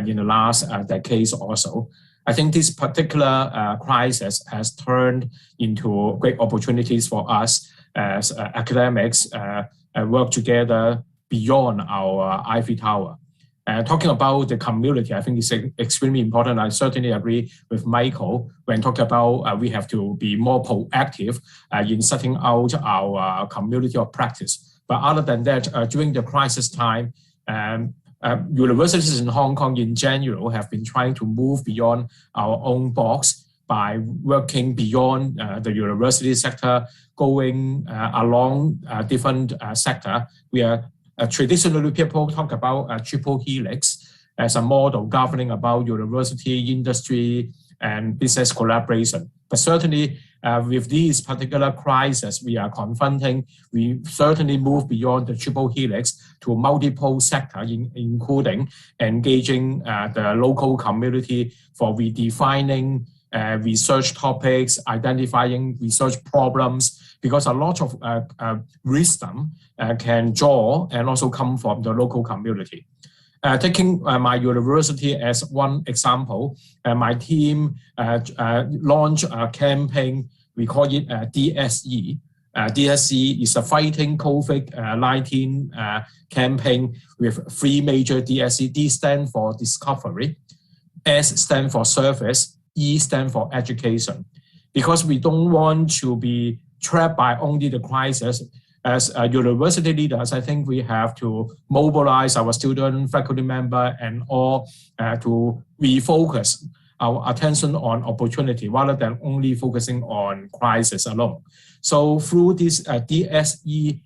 in the last decades also. I think this particular crisis has turned into great opportunities for us as academics work together beyond our ivory tower. Talking about the community, I think it's extremely important. I certainly agree with Michael when talking about we have to be more proactive in setting out our community of practice. But other than that, during the crisis time, universities in Hong Kong in general have been trying to move beyond our own box by working beyond the university sector, going along different sector. We are traditionally people talk about a triple helix as a model governing about university, industry, and business collaboration. But certainly with these particular crises we are confronting, we certainly move beyond the triple helix to multiple sector, including engaging the local community for redefining research topics, identifying research problems, because a lot of wisdom can draw and also come from the local community. Taking my university as one example, my team launched a campaign, we call it DSE. DSE is a Fighting COVID-19 campaign with three major DSE. D stands for discovery, S stands for service, E stands for education. Because we don't want to be trapped by only the crisis. As university leaders, I think we have to mobilize our student, faculty member, and all to refocus our attention on opportunity rather than only focusing on crisis alone. So through this DSE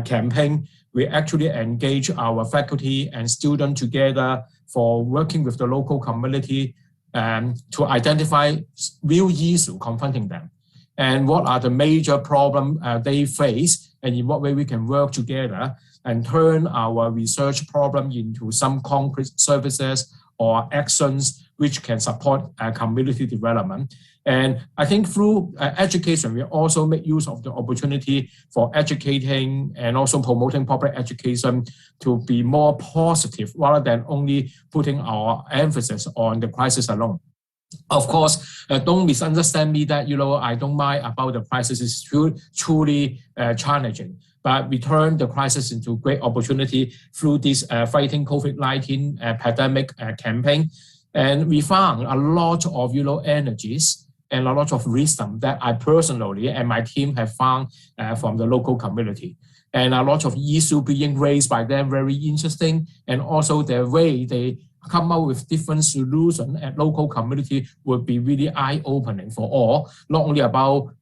campaign, we actually engage our faculty and students together for working with the local community to identify real issues confronting them. And what are the major problems they face, and in what way we can work together and turn our research problem into some concrete services or actions which can support community development. And I think through education, we also make use of the opportunity for educating and also promoting public education to be more positive rather than only putting our emphasis on the crisis alone. Of course, don't misunderstand me that, I don't mind about the crisis. It's truly challenging. But we turn the crisis into great opportunity through this fighting COVID-19 pandemic campaign. And we found a lot of, energies and a lot of wisdom that I personally and my team have found from the local community. And a lot of issues being raised by them, very interesting. And also the way they come up with different solutions at local community would be really eye-opening for all, not only about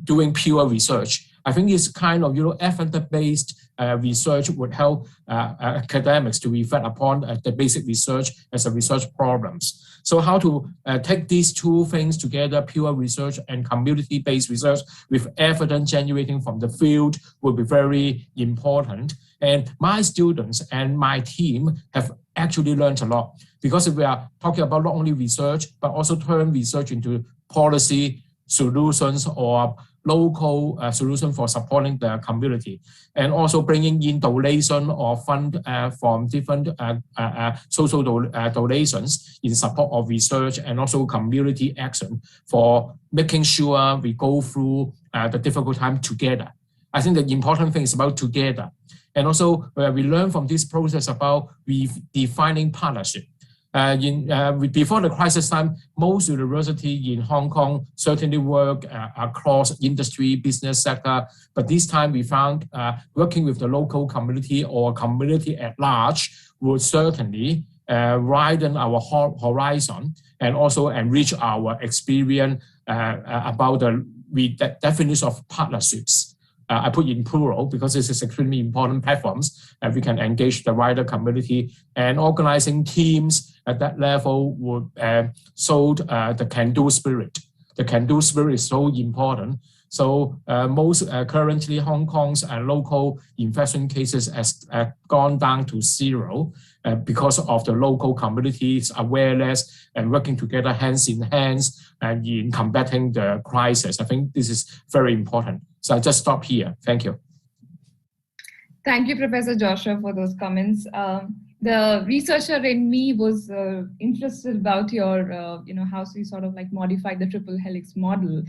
doing pure research. I think it's kind of, evidence-based research would help academics to reflect upon the basic research as a research problems. So how to take these two things together, pure research and community-based research with evidence generating from the field would be very important. And my students and my team have actually learned a lot, because we are talking about not only research, but also turn research into policy solutions or local solution for supporting the community, and also bringing in donation or fund from different social donations in support of research and also community action for making sure we go through the difficult time together. I think the important thing is about together. And also we learn from this process about defining partnership. Before the crisis time, most universities in Hong Kong certainly work across industry, business sector. But this time we found working with the local community or community at large would certainly widen our horizon and also enrich our experience about the definition of partnerships. I put in plural because this is extremely important platforms, and we can engage the wider community, and organizing teams at that level would show the can-do spirit. The can-do spirit is so important. So most currently Hong Kong's local infection cases has gone down to zero because of the local community's awareness and working together hands in hands and in combating the crisis. I think this is very important. So I'll just stop here. Thank you. Thank you, Professor Joshua, for those comments. The researcher in me was interested about your, how you sort of like modified the triple helix model,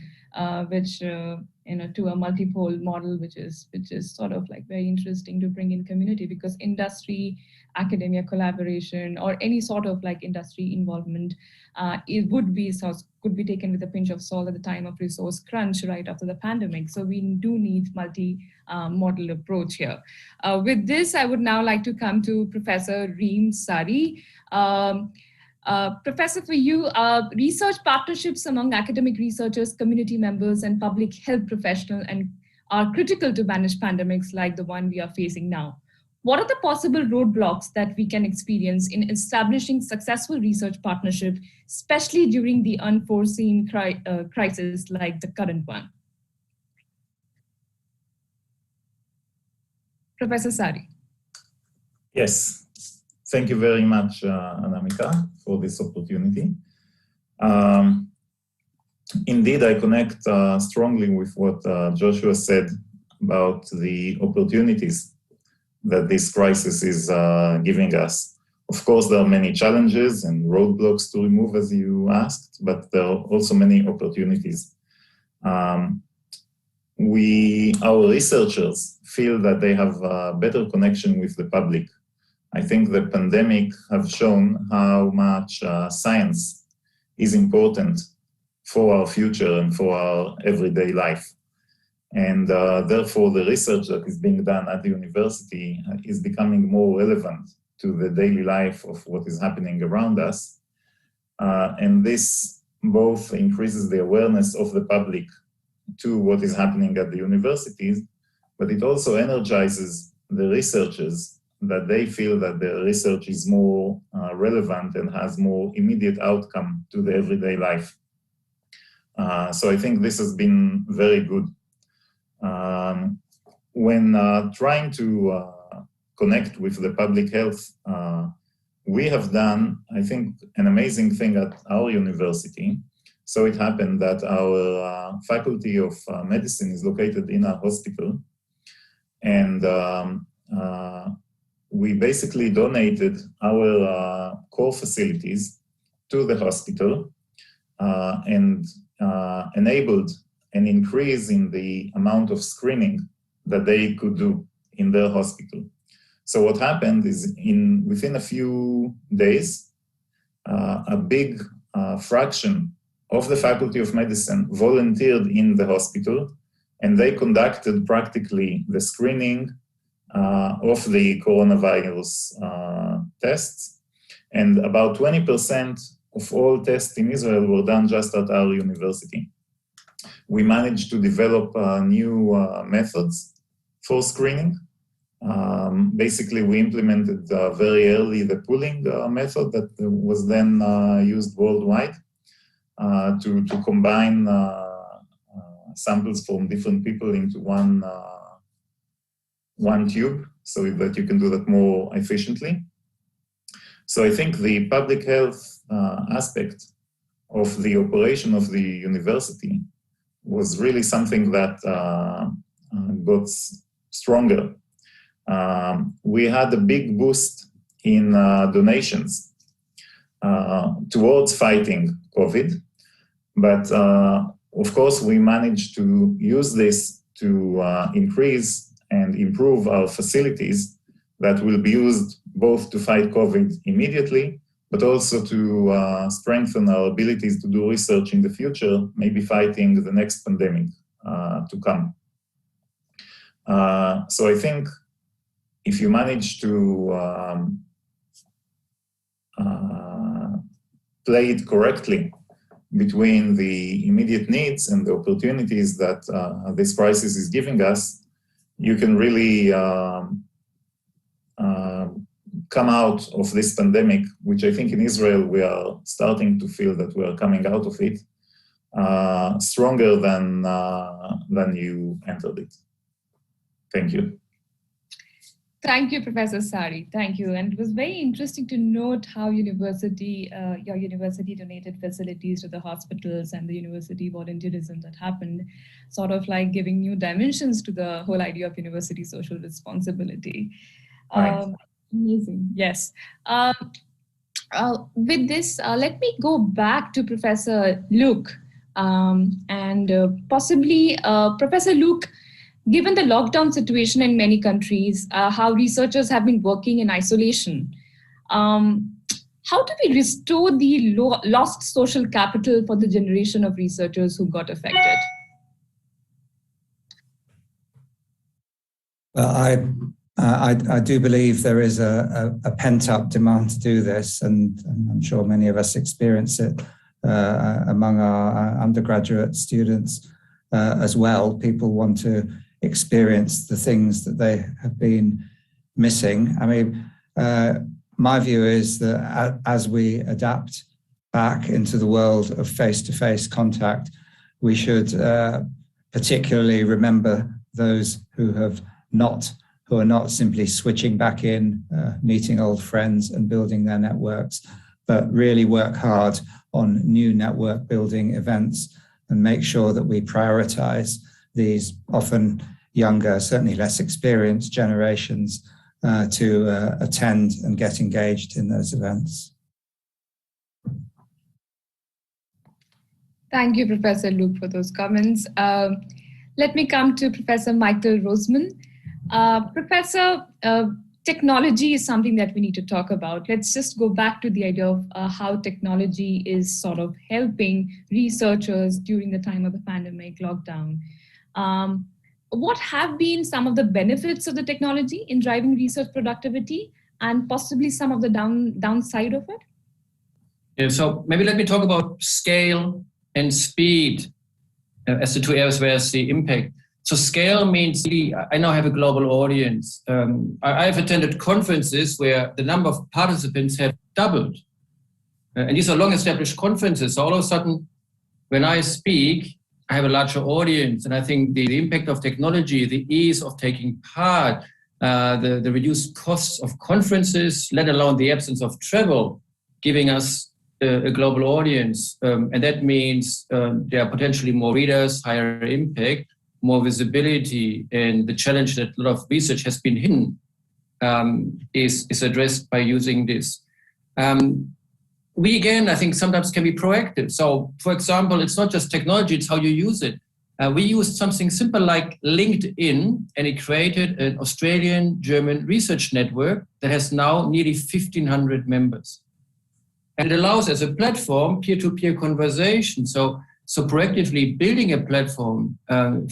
which, to a multipole model, which is sort of like very interesting to bring in community, because industry, academia collaboration, or any sort of like industry involvement, it could be taken with a pinch of salt at the time of resource crunch right after the pandemic. So we do need multi-model approach here. With this, I would now like to come to Professor Reem Sari. Professor, for you, research partnerships among academic researchers, community members, and public health professionals are critical to manage pandemics like the one we are facing now. What are the possible roadblocks that we can experience in establishing successful research partnership, especially during the unforeseen crisis like the current one? Professor Sari. Yes, thank you very much, Anamika, for this opportunity. Indeed, I connect strongly with what Joshua said about the opportunities that this crisis is giving us. Of course, there are many challenges and roadblocks to remove, as you asked, but there are also many opportunities. Our researchers feel that they have a better connection with the public. I think the pandemic have shown how much science is important for our future and for our everyday life. And therefore, the research that is being done at the university is becoming more relevant to the daily life of what is happening around us. And this both increases the awareness of the public to what is happening at the universities, but it also energizes the researchers that they feel that their research is more relevant and has more immediate outcome to the everyday life. So I think this has been very good. When trying to connect with the public health, we have done, I think, an amazing thing at our university. So it happened that our faculty of medicine is located in a hospital, and we basically donated our core facilities to the hospital, and enabled an increase in the amount of screening that they could do in their hospital. So what happened is within a few days, a big fraction of the Faculty of Medicine volunteered in the hospital, and they conducted practically the screening of the coronavirus tests. And about 20% of all tests in Israel were done just at our university. We managed to develop new methods for screening. Basically, we implemented very early the pooling method that was then used worldwide to combine samples from different people into one tube so that you can do that more efficiently. So I think the public health aspect of the operation of the university was really something that got stronger. We had a big boost in donations towards fighting COVID, but of course we managed to use this to increase and improve our facilities that will be used both to fight COVID immediately, but also to strengthen our abilities to do research in the future, maybe fighting the next pandemic to come. So I think if you manage to play it correctly between the immediate needs and the opportunities that this crisis is giving us, you can really come out of this pandemic, which I think in Israel we are starting to feel that we are coming out of it stronger than you entered it. Thank you. Thank you, Professor Sari. Thank you. And it was very interesting to note how your university donated facilities to the hospitals and the university volunteerism that happened, sort of like giving new dimensions to the whole idea of university social responsibility. Right. Amazing. Yes. With this, let me go back to Professor Luke and possibly Professor Luke. Given the lockdown situation in many countries, how researchers have been working in isolation, how do we restore the lost social capital for the generation of researchers who got affected? Well, I do believe there is a pent-up demand to do this, and I'm sure many of us experience it among our undergraduate students as well. People want to experience the things that they have been missing. I mean, my view is that as we adapt back into the world of face-to-face contact, we should particularly remember those who are not simply switching back in, meeting old friends and building their networks, but really work hard on new network building events and make sure that we prioritize these often younger, certainly less experienced generations to attend and get engaged in those events. Thank you, Professor Luke, for those comments. Let me come to Professor Michael Roseman. Professor, technology is something that we need to talk about. Let's just go back to the idea of how technology is sort of helping researchers during the time of the pandemic lockdown. What have been some of the benefits of the technology in driving research productivity and possibly some of the downside of it? Yeah, so maybe let me talk about scale and speed as the two areas where I see impact. So scale means I now have a global audience. I've attended conferences where the number of participants have doubled. And these are long-established conferences. So all of a sudden, when I speak, I have a larger audience. And I think the impact of technology, the ease of taking part, the reduced costs of conferences, let alone the absence of travel, giving us a global audience. And that means there are potentially more readers, higher impact, more visibility, and the challenge that a lot of research has been hidden is addressed by using this. we again, I think sometimes can be proactive. So for example, it's not just technology, it's how you use it. We used something simple like LinkedIn, and it created an Australian-German research network that has now nearly 1,500 members. And it allows as a platform peer-to-peer conversation. So proactively building a platform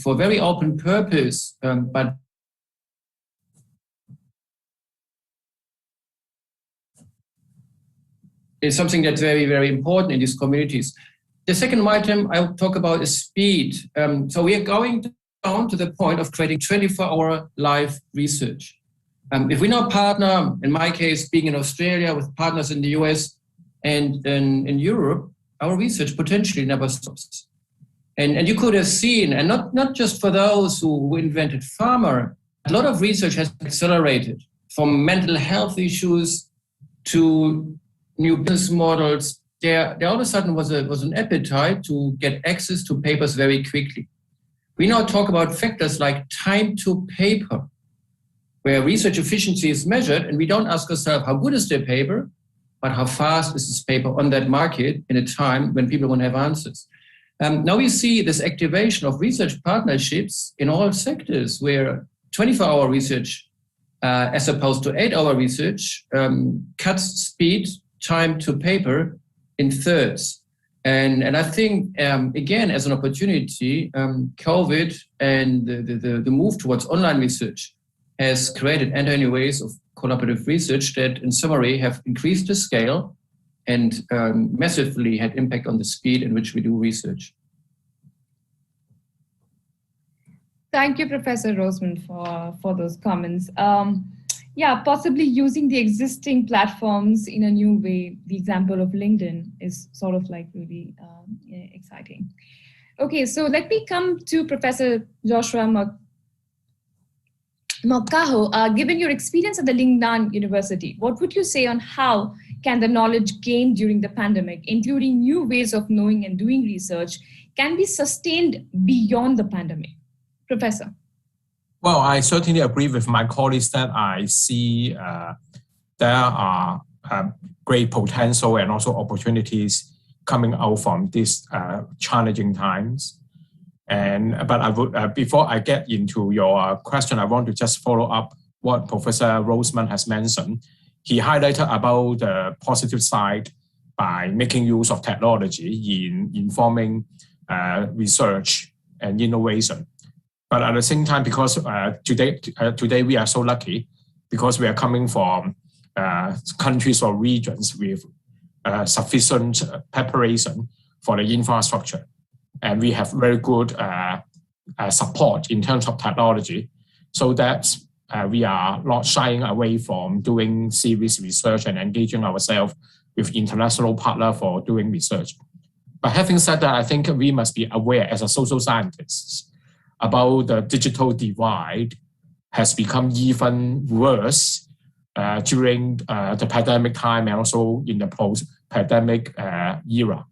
for a very open purpose, but is something that's very, very important in these communities. The second item I'll talk about is speed. So we are going down to the point of creating 24-hour live research. If we now partner, in my case, being in Australia with partners in the US and in Europe, our research potentially never stops. And you could have seen, and not just for those who invented pharma, a lot of research has accelerated from mental health issues to new business models. There all of a sudden was an appetite to get access to papers very quickly. We now talk about factors like time to paper, where research efficiency is measured, and we don't ask ourselves how good is the paper, but how fast is this paper on that market in a time when people won't have answers. Now we see this activation of research partnerships in all sectors, where 24-hour research, as opposed to 8-hour research, cuts speed, time to paper in thirds. And I think, again, as an opportunity, COVID and the move towards online research has created entirely new ways of collaborative research that, in summary, have increased the scale and massively had impact on the speed in which we do research. Thank you, Professor Roseman, for those comments. Yeah, possibly using the existing platforms in a new way. The example of LinkedIn is sort of like really exciting. Okay, so let me come to Professor Joshua Makaho. Given your experience at the Lingnan University, what would you say on how can the knowledge gained during the pandemic, including new ways of knowing and doing research, can be sustained beyond the pandemic? Professor. Well, I certainly agree with my colleagues that I see there are great potential and also opportunities coming out from these challenging times. But I would, before I get into your question, I want to just follow up what Professor Roseman has mentioned. He highlighted about the positive side by making use of technology in informing research and innovation. But at the same time, because today we are so lucky because we are coming from countries or regions with sufficient preparation for the infrastructure. And we have very good support in terms of technology, so that we are not shying away from doing serious research and engaging ourselves with international partners for doing research. But having said that, I think we must be aware as a social scientists about the digital divide has become even worse during the pandemic time and also in the post-pandemic era.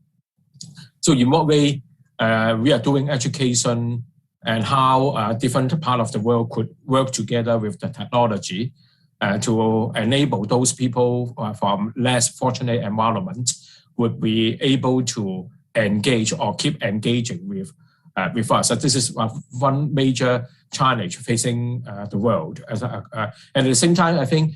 So in what way we are doing education and how different parts of the world could work together with the technology to enable those people from less fortunate environments would be able to engage or keep engaging with us. So this is one major challenge facing the world. And at the same time, I think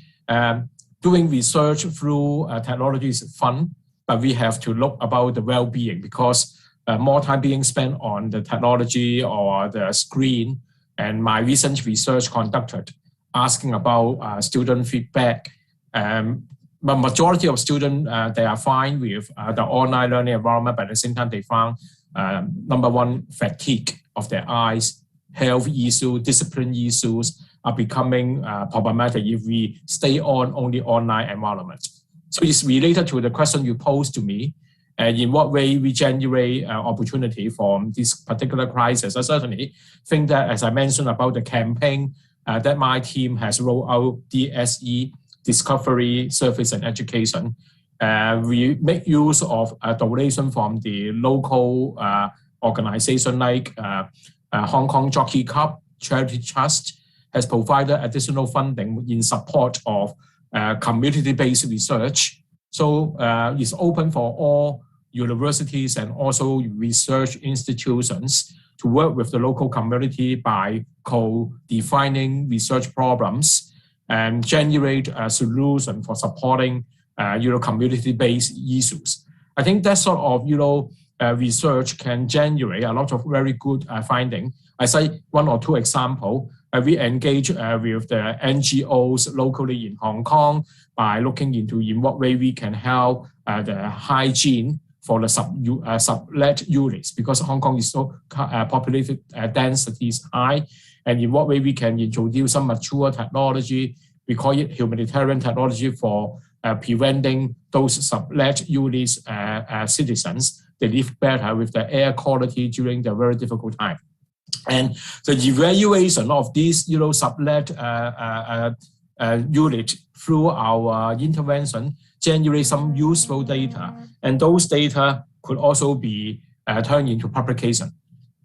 doing research through technology is fun, but we have to look about the well-being, because more time being spent on the technology or the screen. And my recent research conducted asking about student feedback. The majority of students, they are fine with the online learning environment, but at the same time, they found number one, fatigue of their eyes, health issues, discipline issues are becoming problematic if we stay on only online environment. So it's related to the question you posed to me, and in what way we generate opportunity from this particular crisis. I certainly think that, as I mentioned about the campaign that my team has rolled out, DSE, Discovery, Service and Education, we make use of a donation from the local organization like Hong Kong Jockey Club Charity Trust has provided additional funding in support of community-based research So it's open for all universities and also research institutions to work with the local community by co-defining research problems and generate a solution for supporting community-based issues. I think that sort of research can generate a lot of very good finding. I cite one or two examples. We engage with the NGOs locally in Hong Kong by looking into in what way we can help the hygiene for the sublet units, because Hong Kong is so populated density is high, and in what way we can introduce some mature technology. We call it humanitarian technology for preventing those sublet units citizens they live better with the air quality during the very difficult time. And the evaluation of these sublet unit through our intervention generate some useful data, and those data could also be turned into publication.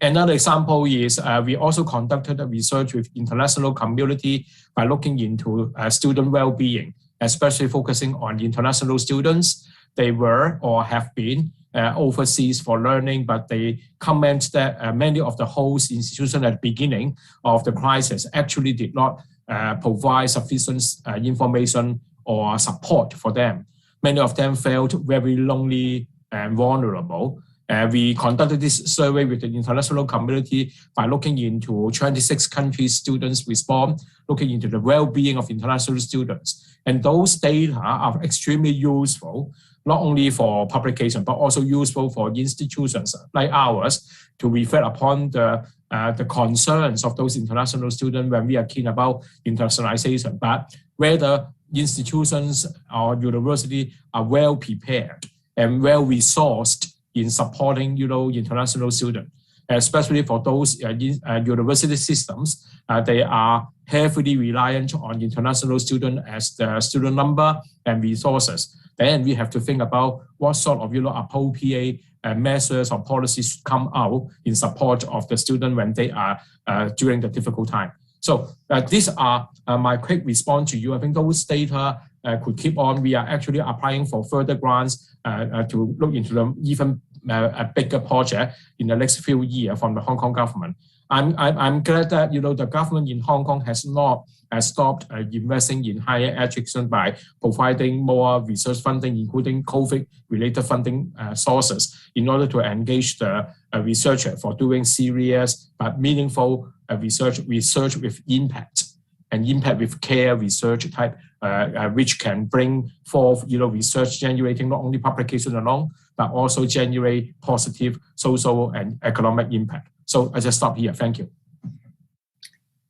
Another example is we also conducted a research with international community by looking into student well-being, especially focusing on international students. They were or have been overseas for learning, but they comment that many of the host institutions at the beginning of the crisis actually did not provide sufficient information or support for them. Many of them felt very lonely and vulnerable. We conducted this survey with the international community by looking into 26 countries students respond, looking into the well-being of international students. And those data are extremely useful, not only for publication, but also useful for institutions like ours to reflect upon the concerns of those international students when we are keen about internationalization, but whether institutions or university are well prepared and well resourced in supporting international students, especially for those university systems. They are heavily reliant on international students as the student number and resources. Then we have to think about what sort of appropriate measures or policies come out in support of the student when they are during the difficult time. So these are my quick response to you. I think those data could keep on. We are actually applying for further grants to look into them, even a bigger project in the next few years from the Hong Kong government. I'm glad that the government in Hong Kong has not stopped investing in higher education by providing more research funding, including COVID-related funding sources, in order to engage the researcher for doing serious but meaningful research with impact and impact with care research type, which can bring forth research generating not only publication alone, but also generate positive social and economic impact. So I just stop here. Thank you.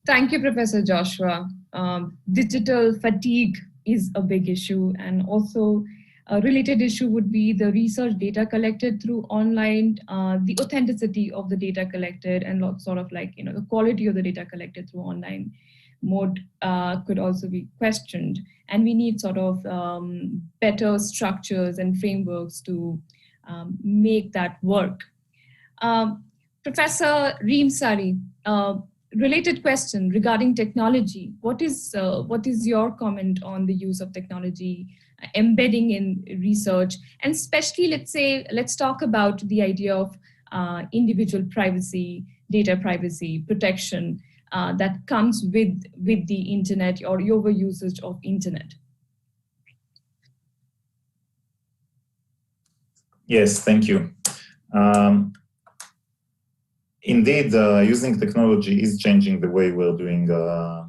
Thank you, Professor Joshua. Digital fatigue is a big issue, and also a related issue would be the research data collected through online, the authenticity of the data collected, and sort of like the quality of the data collected through online mode could also be questioned. And we need sort of better structures and frameworks to make that work. Professor Reemsari, related question regarding technology. What is your comment on the use of technology, embedding in research, and especially let's talk about the idea of individual privacy, data privacy, protection that comes with the internet or your usage of internet. Yes, thank you. Indeed, using technology is changing the way we're doing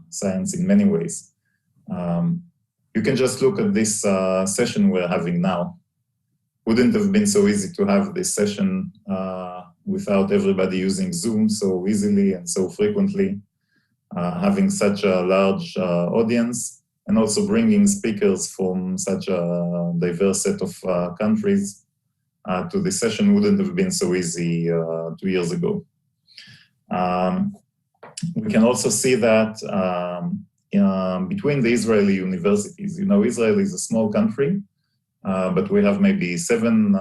science in many ways. You can just look at this session we're having now. Wouldn't have been so easy to have this session without everybody using Zoom so easily and so frequently, having such a large audience, and also bringing speakers from such a diverse set of countries to this session wouldn't have been so easy 2 years ago. We can also see that between the Israeli universities, Israel is a small country, but we have maybe 7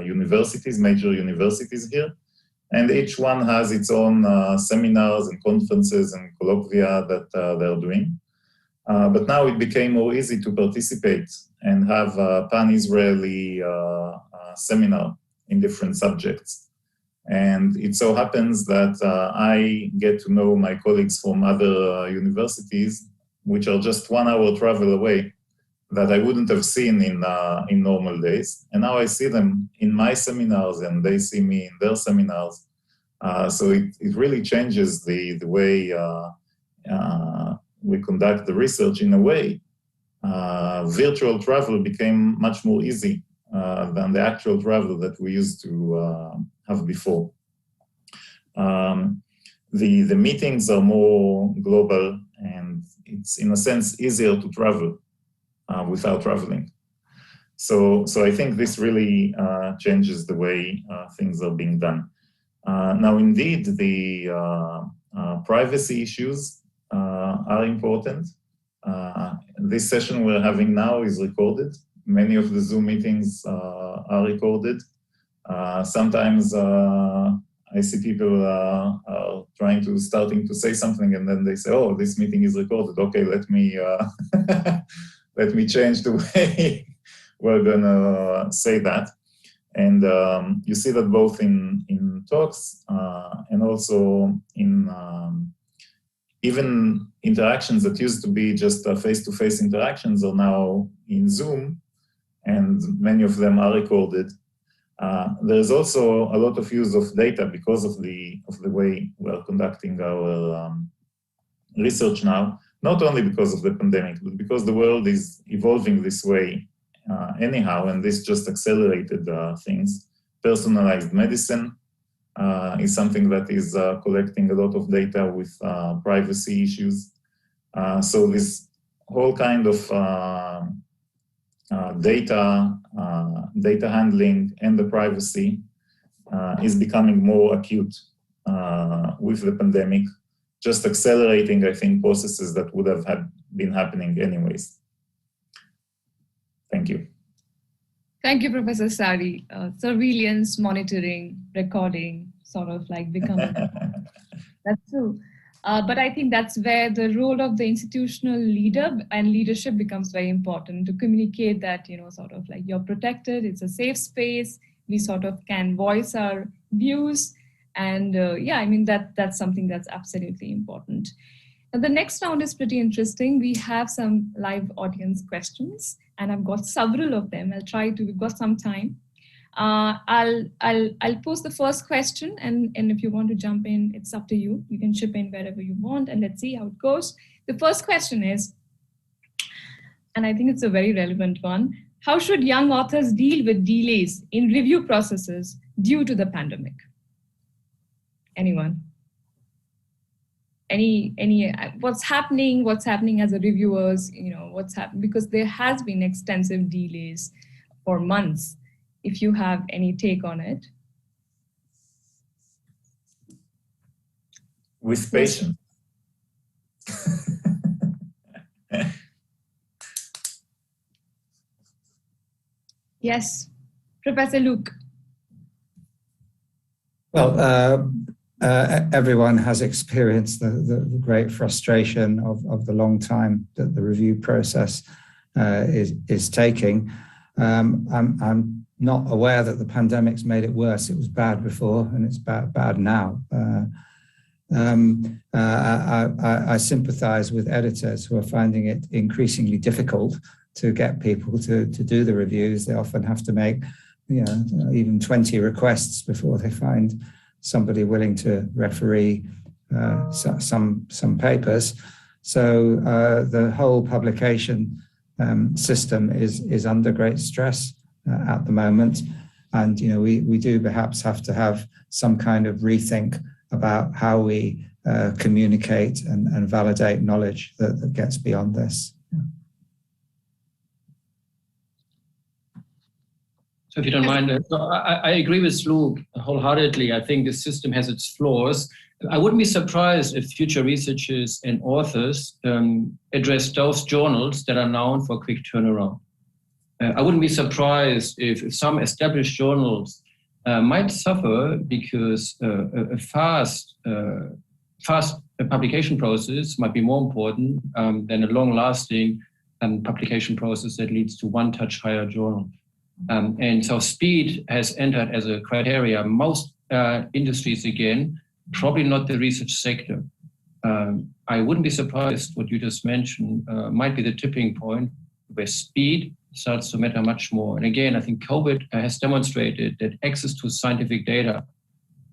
universities, major universities here, and each one has its own seminars and conferences and colloquia that they're doing. But now it became more easy to participate and have a pan-Israeli seminar in different subjects. And it so happens that I get to know my colleagues from other universities, which are just 1 hour travel away, that I wouldn't have seen in normal days. And now I see them in my seminars and they see me in their seminars. So it really changes the way we conduct the research. In a way, virtual travel became much more easy than the actual travel that we used to have before. The meetings are more global, and it's in a sense easier to travel without traveling. So I think this really changes the way things are being done. Now, indeed, the privacy issues are important. This session we're having now is recorded. Many of the Zoom meetings are recorded. Sometimes I see people starting to say something, and then they say, "Oh, this meeting is recorded. Okay, let me let me change the way we're gonna say that." And you see that both in talks and also in even interactions that used to be just face-to-face interactions are now in Zoom, and many of them are recorded. There's also a lot of use of data because of the way we're conducting our research now, not only because of the pandemic, but because the world is evolving this way anyhow, and this just accelerated things. Personalized medicine is something that is collecting a lot of data with privacy issues. So this whole kind of data handling and the privacy is becoming more acute with the pandemic, just accelerating, I think, processes that would have been happening anyways. Thank you. Thank you, Professor Sari. Surveillance, monitoring, recording, sort of like becoming. That's true. But I think that's where the role of the institutional leader and leadership becomes very important, to communicate that, sort of like you're protected, it's a safe space, we sort of can voice our views. And yeah, I mean, that's something that's absolutely important. And the next round is pretty interesting. We have some live audience questions, and I've got several of them. We've got some time. I'll pose the first question, and if you want to jump in, it's up to you. You can chip in wherever you want, and let's see how it goes. The first question is, and I think it's a very relevant one, how should young authors deal with delays in review processes due to the pandemic? Anyone? What's happening as a reviewers, what's happening, because there has been extensive delays for months. If you have any take on it. With patience. Yes, Professor Luke. Well, everyone has experienced the great frustration of the long time that the review process is taking. I'm not aware that the pandemic's made it worse. It was bad before, and it's bad now. I sympathize with editors who are finding it increasingly difficult to get people to do the reviews. They often have to make even 20 requests before they find somebody willing to referee some papers. So the whole publication system is under great stress at the moment. And we do perhaps have to have some kind of rethink about how we communicate and validate knowledge that gets beyond this. So if you don't mind, I agree with Luke wholeheartedly. I think the system has its flaws. I wouldn't be surprised if future researchers and authors address those journals that are known for quick turnaround. I wouldn't be surprised if some established journals might suffer because a fast publication process might be more important than a long-lasting publication process that leads to one-touch higher journal. And so speed has entered as a criteria. Most industries, again, probably not the research sector. I wouldn't be surprised what you just mentioned might be the tipping point where speed starts to matter much more. And again, I think COVID has demonstrated that access to scientific data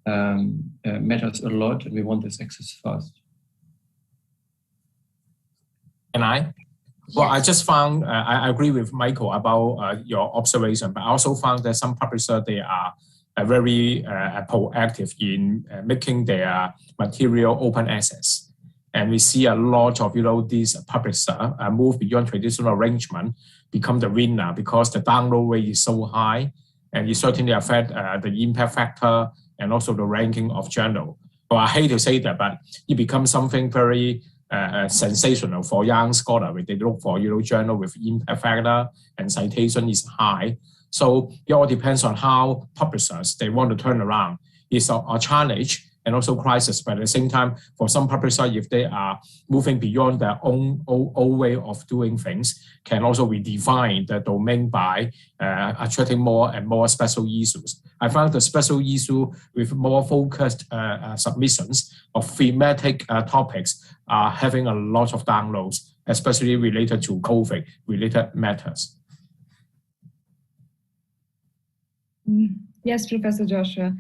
matters a lot, and we want this access fast. Can I? Well, I just found, I agree with Michael about your observation, but I also found that some publishers, they are very proactive in making their material open access. And we see a lot of, these publishers move beyond traditional arrangement, become the winner because the download rate is so high, and it certainly affect the impact factor and also the ranking of journal. Well, I hate to say that, but it becomes something very sensational for young scholars. They look for journal with impact factor and citation is high. So it all depends on how publishers they want to turn around. It's a challenge and also crisis, but at the same time, for some publishers, if they are moving beyond their own old way of doing things, can also redefine the domain by attracting more and more special issues. I found the special issue with more focused submissions of thematic topics are having a lot of downloads, especially related to COVID-related matters. Yes, Professor Joshua.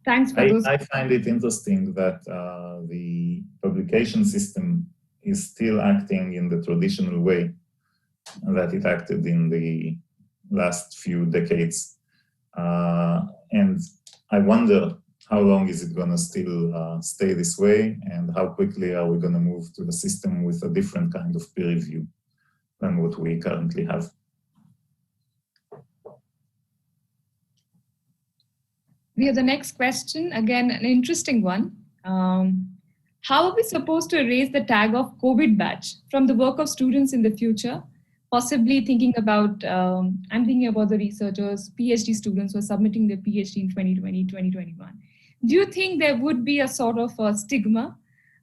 Thanks for those. I find it interesting that the publication system is still acting in the traditional way that it acted in the last few decades. And I wonder how long is it going to still stay this way, and how quickly are we going to move to the system with a different kind of peer review than what we currently have. We have the next question, again, an interesting one. How are we supposed to erase the tag of COVID batch from the work of students in the future? Possibly thinking about, I'm thinking about the researchers, PhD students who are submitting their PhD in 2020, 2021. Do you think there would be a sort of a stigma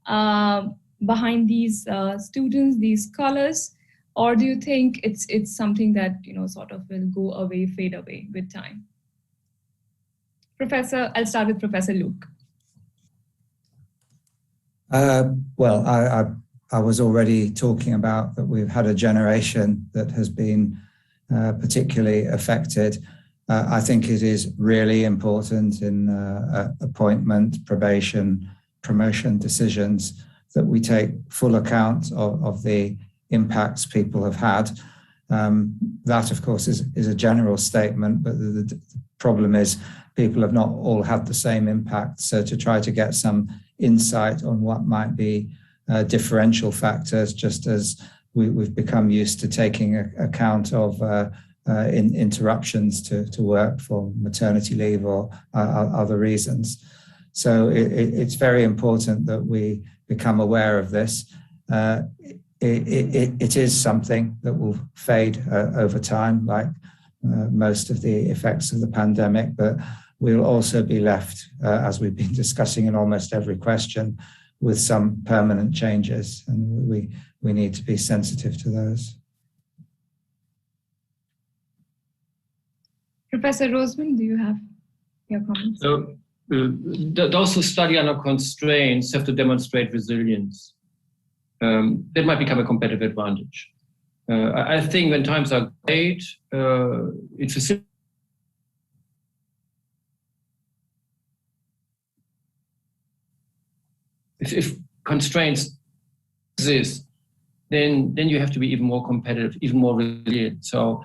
behind these students, these scholars? Or do you think it's something that, sort of will go away, fade away with time? Professor, I'll start with Professor Luke. Well, I was already talking about that we've had a generation that has been particularly affected. I think it is really important in appointment, probation, promotion decisions that we take full account of the impacts people have had. That, of course, is a general statement, but the problem is people have not all had the same impact. So to try to get some insight on what might be differential factors, just as we've become used to taking account of interruptions to work for maternity leave or other reasons. So it's very important that we become aware of this. It is something that will fade over time, like most of the effects of the pandemic, but we'll also be left, as we've been discussing in almost every question, with some permanent changes, and we need to be sensitive to those. Professor Roseman, do you have your comments? So, those who study under constraints have to demonstrate resilience. That might become a competitive advantage. I think when times are great, it facilitates. If constraints exist, then you have to be even more competitive, even more resilient. So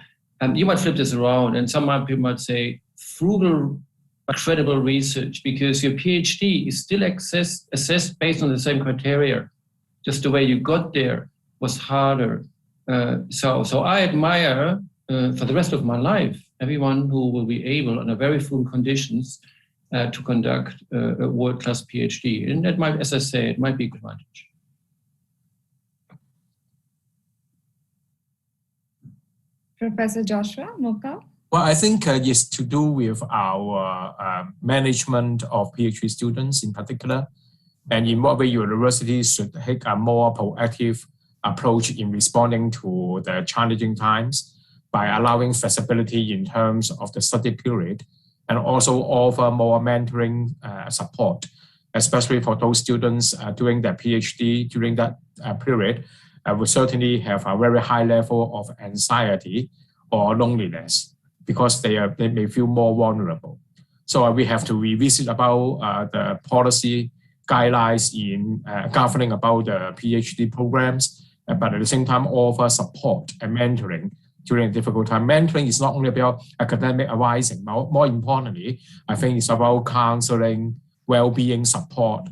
you might flip this around, and some people might say frugal but credible research, because your PhD is still assessed based on the same criteria. Just the way you got there was harder. So I admire for the rest of my life everyone who will be able, under very frugal conditions, to conduct a world-class PhD. And that might, as I say, it might be a good advantage. Professor Joshua Mokal? Well, I think it's to do with our management of PhD students in particular. and in what way universities should take a more proactive approach in responding to the challenging times by allowing flexibility in terms of the study period, and also offer more mentoring support, especially for those students doing their PhD during that period, will certainly have a very high level of anxiety or loneliness because they may feel more vulnerable. So we have to revisit about the policy guidelines in governing about the PhD programs, but at the same time offer support and mentoring during a difficult time. Mentoring is not only about academic advising, more importantly, I think it's about counseling, well-being support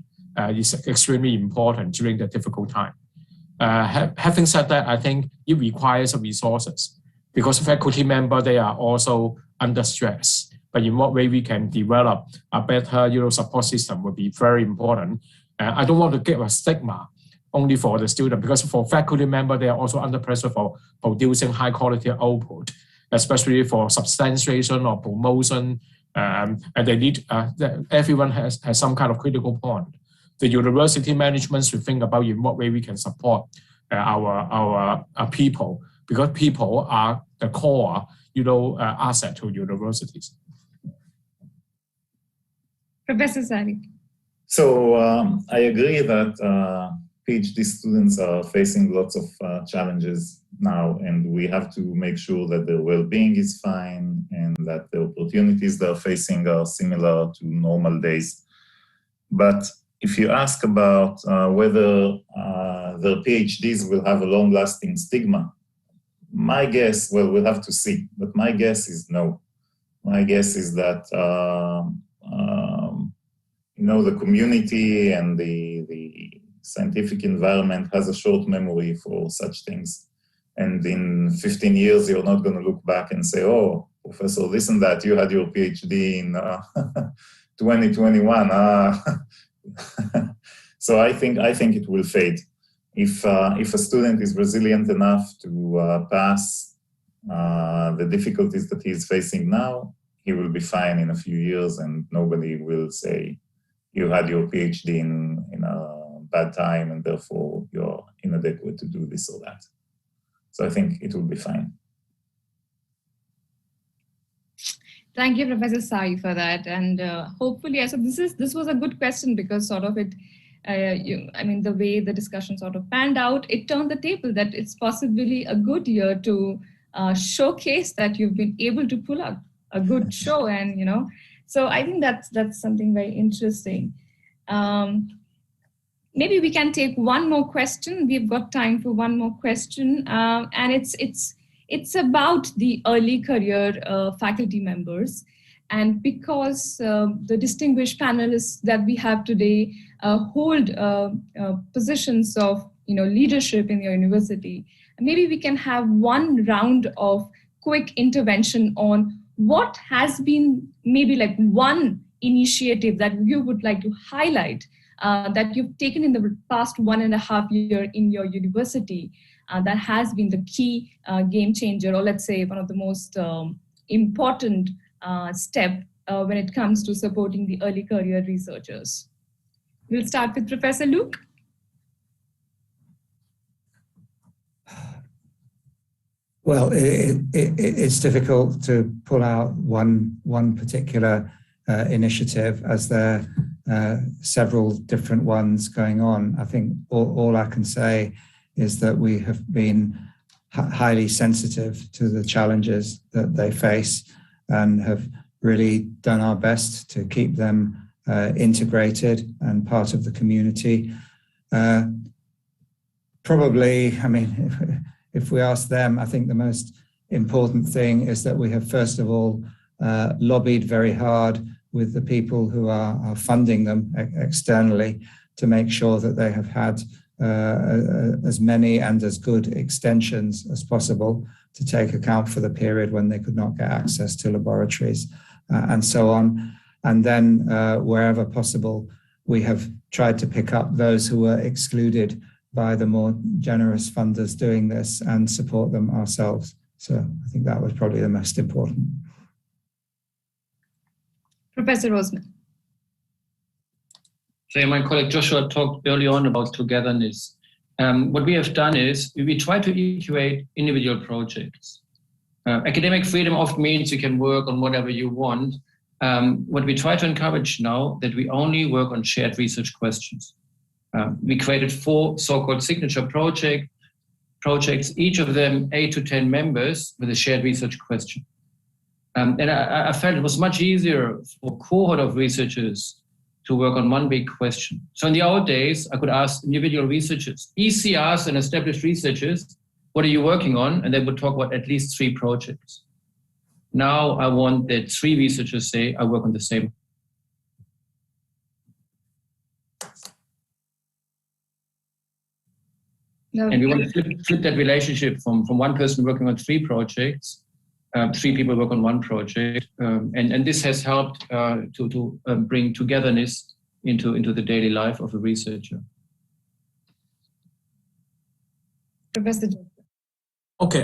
is extremely important during the difficult time. Having said that, I think it requires resources because faculty members, they are also under stress. But in what way we can develop a better support system would be very important. I don't want to give a stigma only for the student, because for faculty members, they are also under pressure for producing high quality output, especially for substantiation or promotion. And they need, everyone has some kind of critical point. The university management should think about in what way we can support our people, because people are the core, asset to universities. Professor Sari. So I agree that PhD students are facing lots of challenges now, and we have to make sure that their well-being is fine and that the opportunities they're facing are similar to normal days. But if you ask about whether their PhDs will have a long-lasting stigma, my guess, well, we'll have to see, but my guess is no. My guess is that the community and the scientific environment has a short memory for such things. And in 15 years, you're not going to look back and say, oh, Professor, this and that, you had your PhD in 2021. So I think it will fade. If a student is resilient enough to pass the difficulties that he is facing now, he will be fine in a few years, and nobody will say, you had your PhD in a bad time and therefore you're inadequate to do this or that. So I think it will be fine. Thank you, Professor Sai, for that. And hopefully, so this was a good question because sort of it, the way the discussion sort of panned out, it turned the table that it's possibly a good year to showcase that you've been able to pull out a good show. And, so I think that's something very interesting. Maybe we can take one more question. We've got time for one more question. And it's about the early career faculty members. And because the distinguished panelists that we have today hold positions of leadership in your university, maybe we can have one round of quick intervention on what has been maybe like one initiative that you would like to highlight that you've taken in the past 1.5 years in your university that has been the key game changer, or let's say one of the most important step when it comes to supporting the early career researchers. We'll start with Professor Luke. Well, it's difficult to pull out one particular initiative, as there are several different ones going on. I think all I can say is that we have been highly sensitive to the challenges that they face and have really done our best to keep them integrated and part of the community. Probably, if we ask them, I think the most important thing is that we have, first of all, lobbied very hard with the people who are funding them externally to make sure that they have had as many and as good extensions as possible to take account for the period when they could not get access to laboratories and so on. And then wherever possible, we have tried to pick up those who were excluded by the more generous funders doing this and support them ourselves. So I think that was probably the most important. Professor Roseman. So my colleague Joshua talked early on about togetherness. What we have done is we try to incubate individual projects. Academic freedom often means you can work on whatever you want. What we try to encourage now that we only work on shared research questions. We created 4 so-called signature projects, each of them 8 to 10 members with a shared research question. And I felt it was much easier for a cohort of researchers to work on one big question. So in the old days, I could ask individual researchers, ECRs and established researchers, what are you working on? And they would talk about at least 3 projects. Now I want that 3 researchers say, I work on the same. No. And we want to flip that relationship from one person working on 3 projects, 3 people work on 1 project. And this has helped to bring togetherness into the daily life of a researcher. Professor. Okay,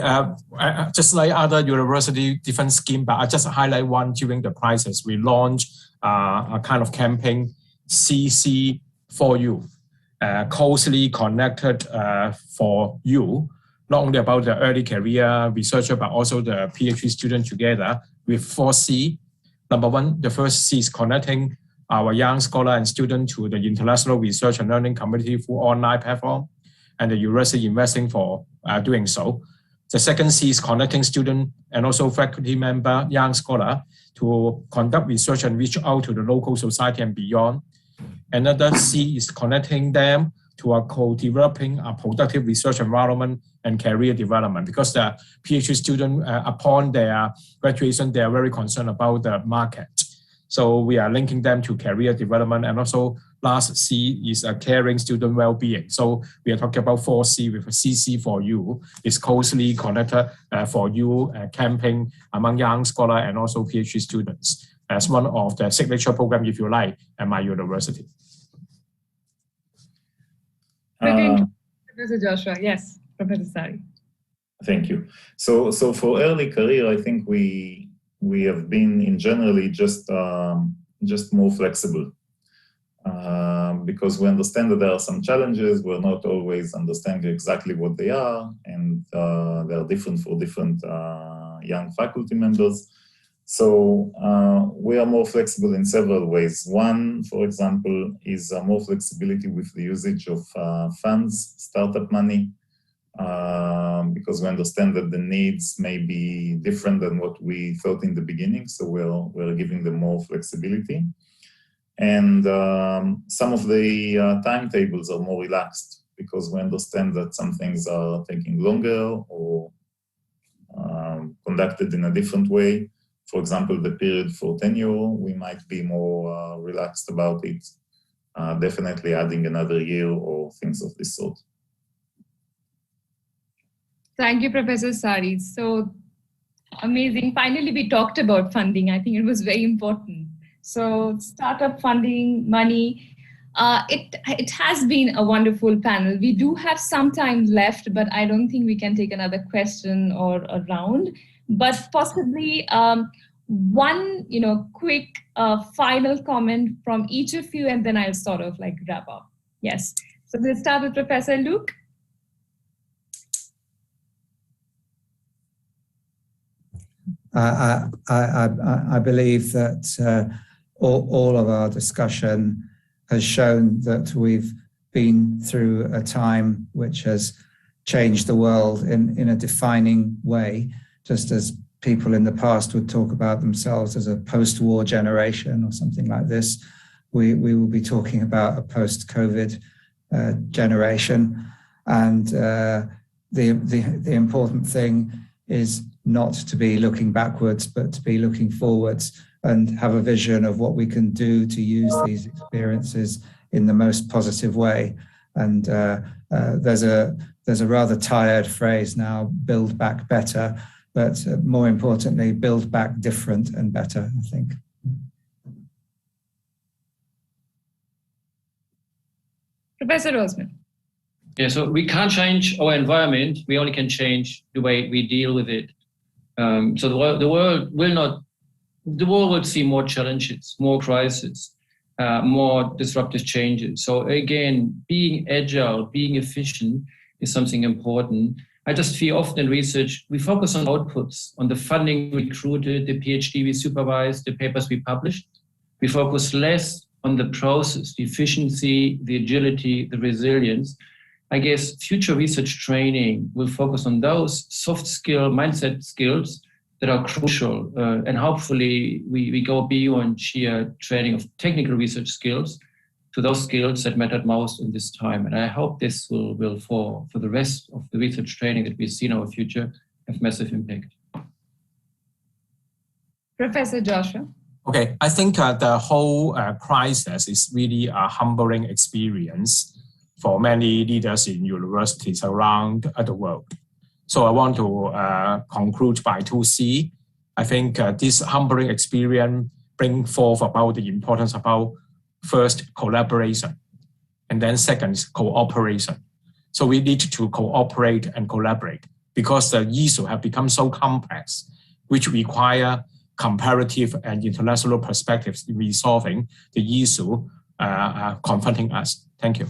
just like other university different scheme, but I just highlight one during the crisis. We launched a kind of campaign, CC for You, closely connected for you, not only about the early career researcher, but also the PhD student together with 4 C. Number 1, the first C is connecting our young scholar and student to the international research and learning community through online platform, and the university investing for doing so. The second C is connecting student and also faculty member, young scholar, to conduct research and reach out to the local society and beyond. Another C is connecting them to a co-developing a productive research environment and career development, because the PhD student, upon their graduation, they are very concerned about the market. So we are linking them to career development. And also last C is a caring student well-being. So we are talking about 4C with a CC for You. It's closely connected for you campaign among young scholars and also PhD students as one of the signature program, if you like, at my university. Professor Joshua, yes, Professor Sari. Thank you. So for early career, I think we have been in generally just more flexible because we understand that there are some challenges. We're not always understanding exactly what they are, and they are different for different young faculty members. So we are more flexible in several ways. One, for example, is more flexibility with the usage of funds, startup money, because we understand that the needs may be different than what we thought in the beginning. So we're giving them more flexibility. And some of the timetables are more relaxed because we understand that some things are taking longer or conducted in a different way. For example, the period for tenure, we might be more relaxed about it, definitely adding another year or things of this sort. Thank you, Professor Sari. So amazing. Finally, we talked about funding. I think it was very important. So startup funding, money, it has been a wonderful panel. We do have some time left, but I don't think we can take another question or a round. But possibly one, quick final comment from each of you, and then I'll sort of like wrap up. Yes. So we'll start with Professor Luke. I believe that all of our discussion has shown that we've been through a time which has changed the world in a defining way, just as people in the past would talk about themselves as a post-war generation or something like this. We will be talking about a post-COVID generation. And the important thing is not to be looking backwards, but to be looking forwards and have a vision of what we can do to use these experiences in the most positive way. And there's a rather tired phrase now, build back better, but more importantly, build back different and better, I think. Professor Roseman. Yeah, so we can't change our environment. We only can change the way we deal with it. So the world will see more challenges, more crises. more disruptive changes. So again, being agile, being efficient is something important. I just feel often in research, we focus on outputs, on the funding we recruited, the PhD we supervised, the papers we published. We focus less on the process, the efficiency, the agility, the resilience. I guess future research training will focus on those soft skill, mindset skills that are crucial. And hopefully we go beyond sheer training of technical research skills to those skills that mattered most in this time. And I hope this will for the rest of the research training that we see in our future, have massive impact. Professor Joshua. Okay, I think the whole crisis is really a humbling experience for many leaders in universities around the world. So I want to conclude by 2C. I think this humbling experience brings forth about the importance about first, collaboration, and then second, cooperation. So we need to cooperate and collaborate because the issue have become so complex, which require comparative and international perspectives in resolving the issue confronting us. Thank you.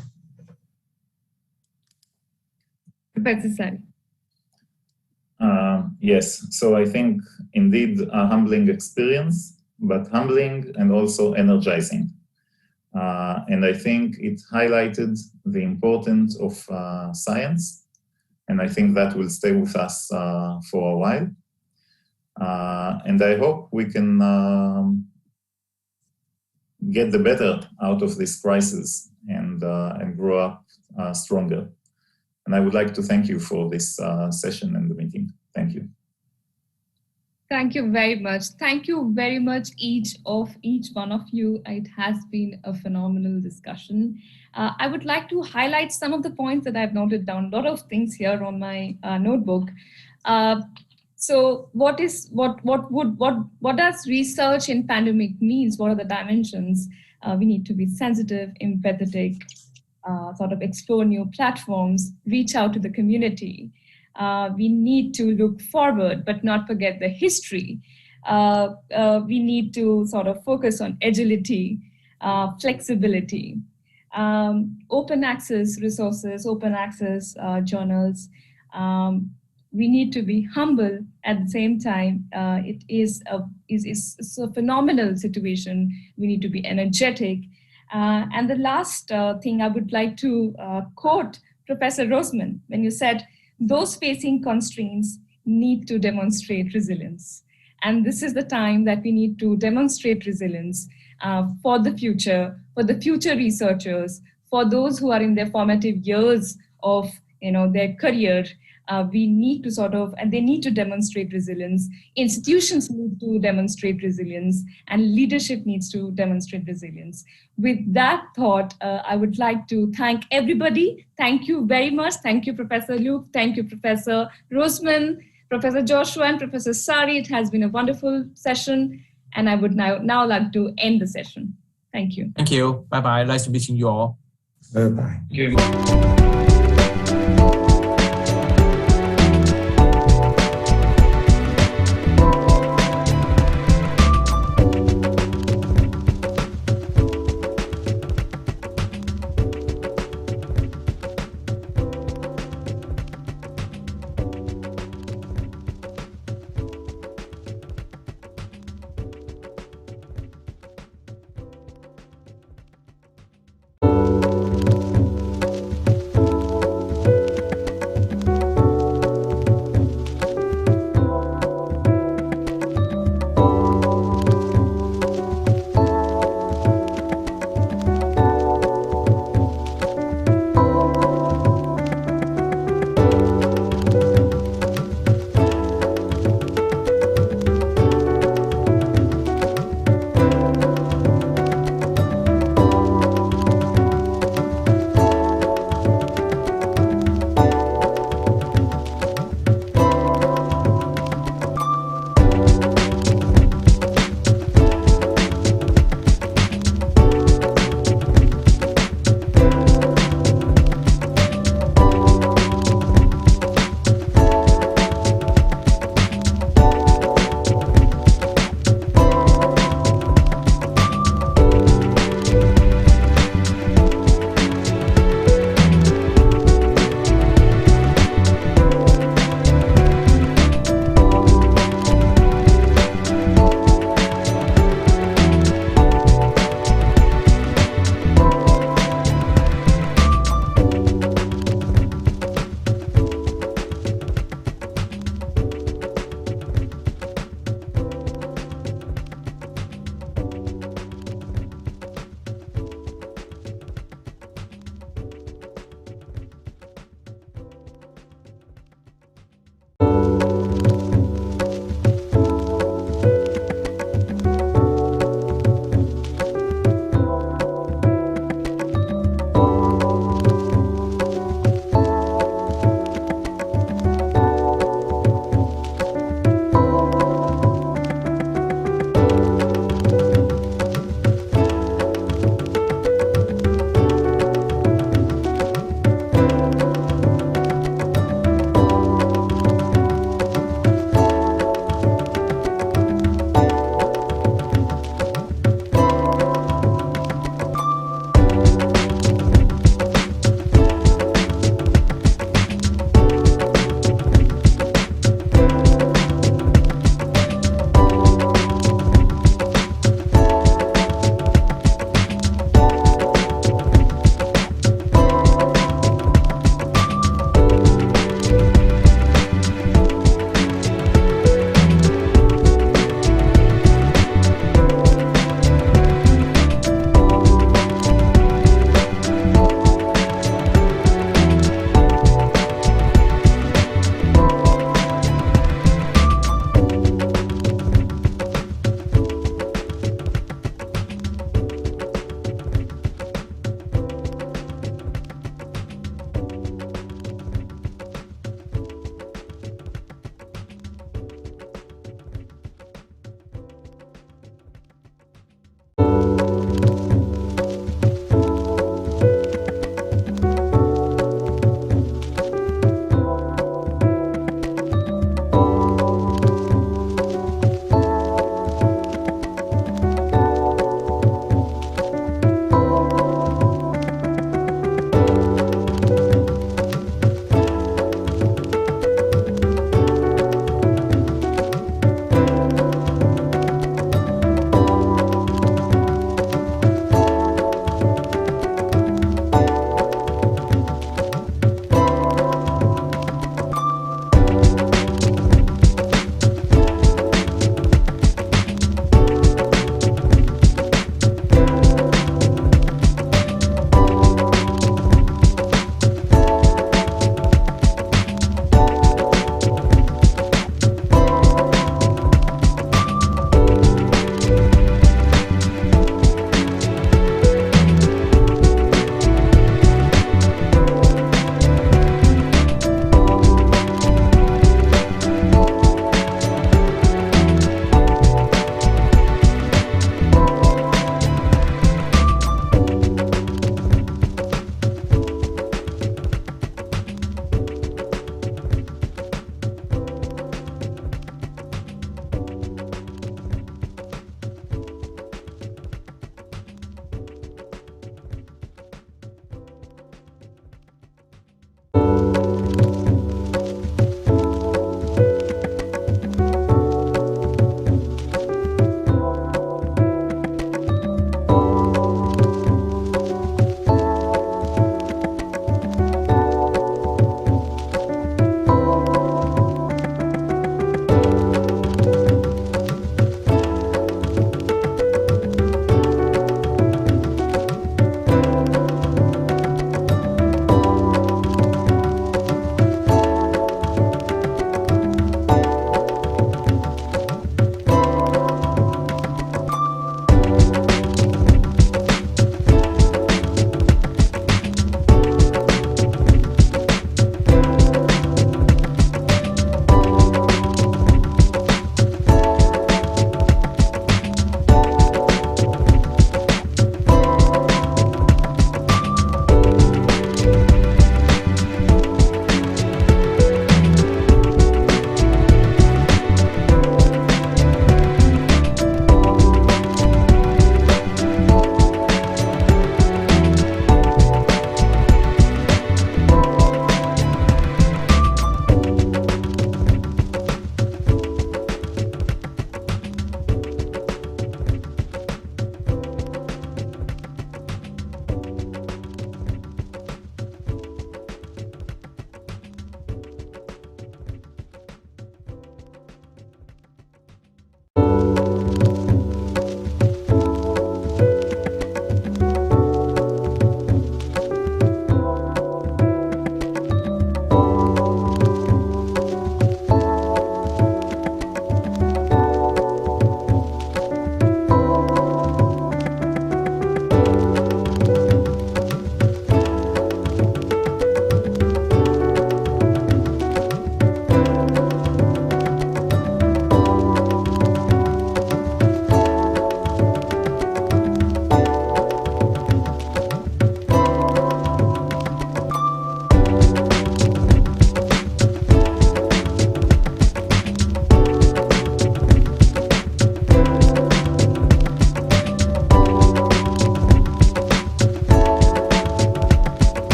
Yes, so I think indeed a humbling experience, but humbling and also energizing. And I think it highlighted the importance of science, and I think that will stay with us for a while. And I hope we can get the better out of this crisis and grow up stronger. And I would like to thank you for this session and the meeting. Thank you. Thank you very much. Thank you very much, each one of you. It has been a phenomenal discussion. I would like to highlight some of the points that I've noted down. A lot of things here on my notebook. So what does research in pandemic means? What are the dimensions? We need to be sensitive, empathetic, sort of explore new platforms, reach out to the community. We need to look forward, but not forget the history. We need to sort of focus on agility, flexibility, open access resources, open access journals. We need to be humble at the same time. It is a phenomenal situation. We need to be energetic. And the last thing I would like to quote Professor Rosman when you said, those facing constraints need to demonstrate resilience. And this is the time that we need to demonstrate resilience for the future researchers, for those who are in their formative years of their career. We need to and they need to demonstrate resilience. Institutions need to demonstrate resilience, and leadership needs to demonstrate resilience. With that thought, I would like to thank everybody. Thank you very much. Thank you, Professor Luke. Thank you, Professor Rosman, Professor Joshua, and Professor Sari. It has been a wonderful session, and I would now like to end the session. Thank you. Thank you. Bye-bye. Nice meeting you all. Bye-bye. Thank you.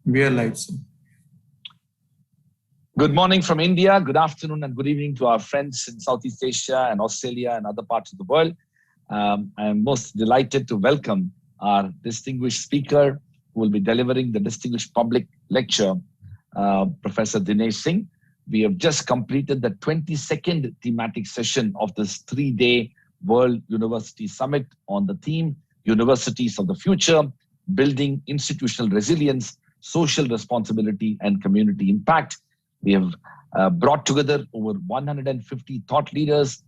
We are live, sir. Good morning from India. Good afternoon and good evening to our friends in Southeast Asia and Australia and other parts of the world. I am most delighted to welcome our distinguished speaker who will be delivering the distinguished public lecture, Professor Dinesh Singh. We have just completed the 22nd thematic session of this 3-day World University Summit on the theme Universities of the Future, Building Institutional Resilience, Social Responsibility and Community Impact. We have brought together over 150 thought leaders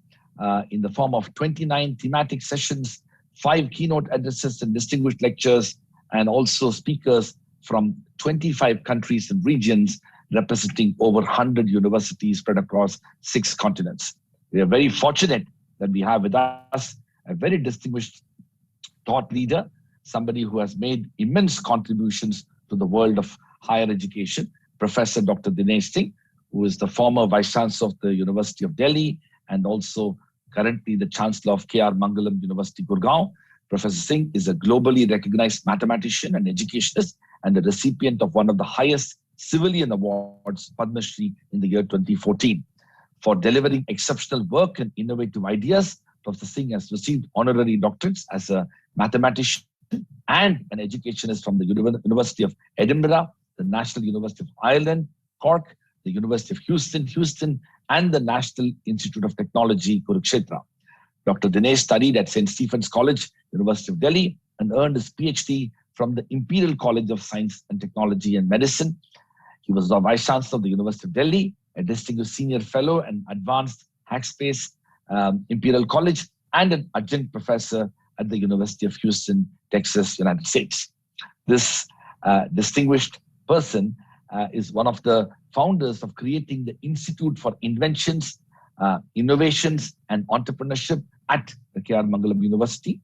in the form of 29 thematic sessions, 5 keynote addresses and distinguished lectures, and also speakers from 25 countries and regions representing over 100 universities spread across 6 continents. We are very fortunate that we have with us a very distinguished thought leader, somebody who has made immense contributions to the world of higher education, Professor Dr. Dinesh Singh, who is the former Vice Chancellor of the University of Delhi and also currently the Chancellor of K.R. Mangalam University, Gurgaon. Professor Singh is a globally recognized mathematician and educationist and the recipient of one of the highest civilian awards, Padma Shri, in the year 2014. For delivering exceptional work and innovative ideas, Professor Singh has received honorary doctorates as a mathematician and an educationist from the University of Edinburgh, the National University of Ireland, Cork, the University of Houston, and the National Institute of Technology, Kurukshetra. Dr. Dinesh studied at St. Stephen's College, University of Delhi, and earned his PhD from the Imperial College of Science and Technology and Medicine. He was the Vice Chancellor of the University of Delhi, a distinguished senior fellow and advanced Hackspace Imperial College, and an adjunct professor at the University of Houston, Texas, United States. This distinguished person is one of the founders of creating the Institute for Inventions, Innovations, and Entrepreneurship at the K.R. Mangalam University.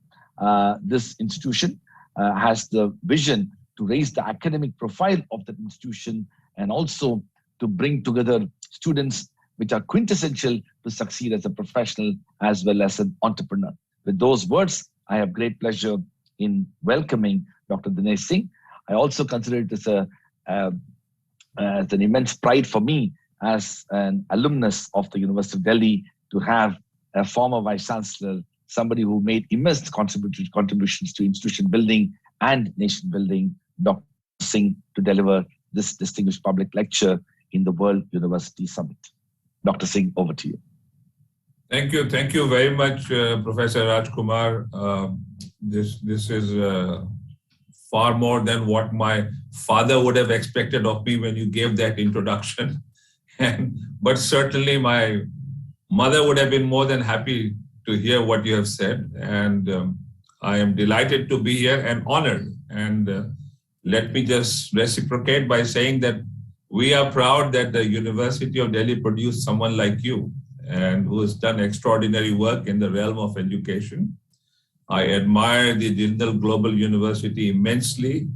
This institution has the vision to raise the academic profile of the institution and also to bring together students which are quintessential to succeed as a professional as well as an entrepreneur. With those words, I have great pleasure in welcoming Dr. Dinesh Singh. I also consider it as an immense pride for me as an alumnus of the University of Delhi to have a former Vice Chancellor, somebody who made immense contributions to institution building and nation building, Dr. Singh, to deliver this distinguished public lecture in the World University Summit. Dr. Singh, over to you. Thank you very much, Professor Rajkumar. This is far more than what my father would have expected of me when you gave that introduction. But certainly my mother would have been more than happy to hear what you have said. And I am delighted to be here and honored. And let me just reciprocate by saying that we are proud that the University of Delhi produced someone like you and who has done extraordinary work in the realm of education. I admire the Jindal Global University immensely,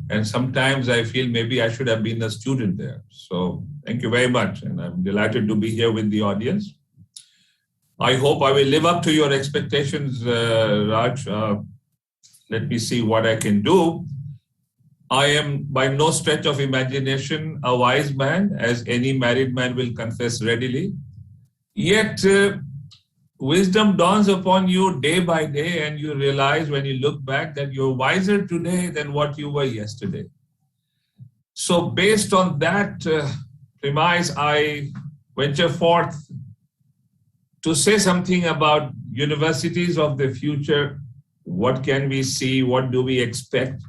and sometimes I feel maybe I should have been a student there. So thank you very much, and I'm delighted to be here with the audience. I hope I will live up to your expectations, Raj. Let me see what I can do. I am by no stretch of imagination a wise man, as any married man will confess readily. Yet, wisdom dawns upon you day by day, and you realize when you look back that you're wiser today than what you were yesterday. So based on that premise, I venture forth to say something about universities of the future. What can we see? What do we expect?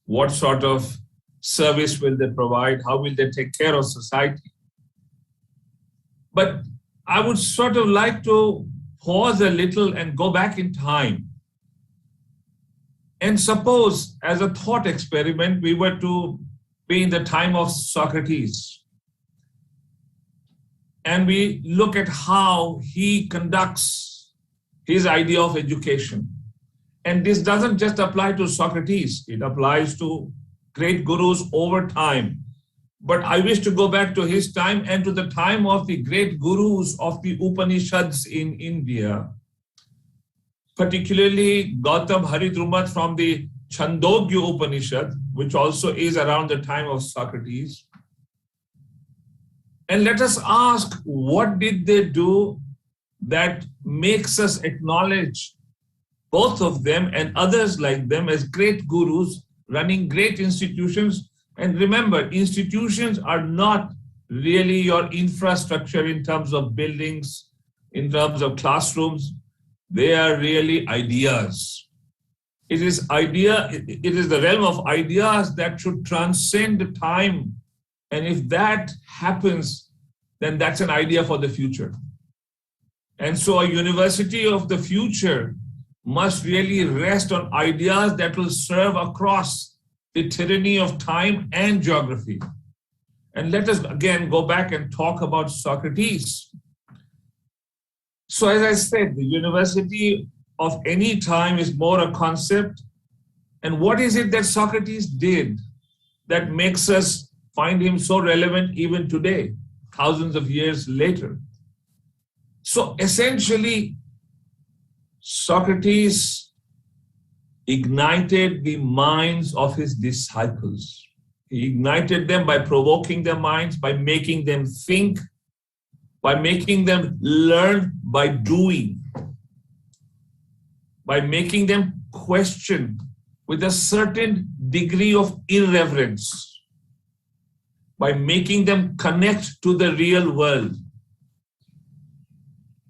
What sort of service will they provide? How will they take care of society? But I would sort of like to pause a little and go back in time. And suppose, as a thought experiment, we were to be in the time of Socrates. And we look at how he conducts his idea of education. And this doesn't just apply to Socrates, it applies to great gurus over time. But I wish to go back to his time and to the time of the great gurus of the Upanishads in India, particularly Gautam Haridrumat from the Chandogya Upanishad, which also is around the time of Socrates. And let us ask, what did they do that makes us acknowledge both of them and others like them as great gurus running great institutions? And remember, institutions are not really your infrastructure in terms of buildings, in terms of classrooms. They are really ideas. It is the realm of ideas that should transcend time. And if that happens, then that's an idea for the future. And so a university of the future must really rest on ideas that will serve across the tyranny of time and geography. And let us again go back and talk about Socrates. So as I said, the university of any time is more a concept. And what is it that Socrates did that makes us find him so relevant even today, thousands of years later? So essentially, Socrates ignited the minds of his disciples. He ignited them by provoking their minds, by making them think, by making them learn by doing, by making them question with a certain degree of irreverence, by making them connect to the real world.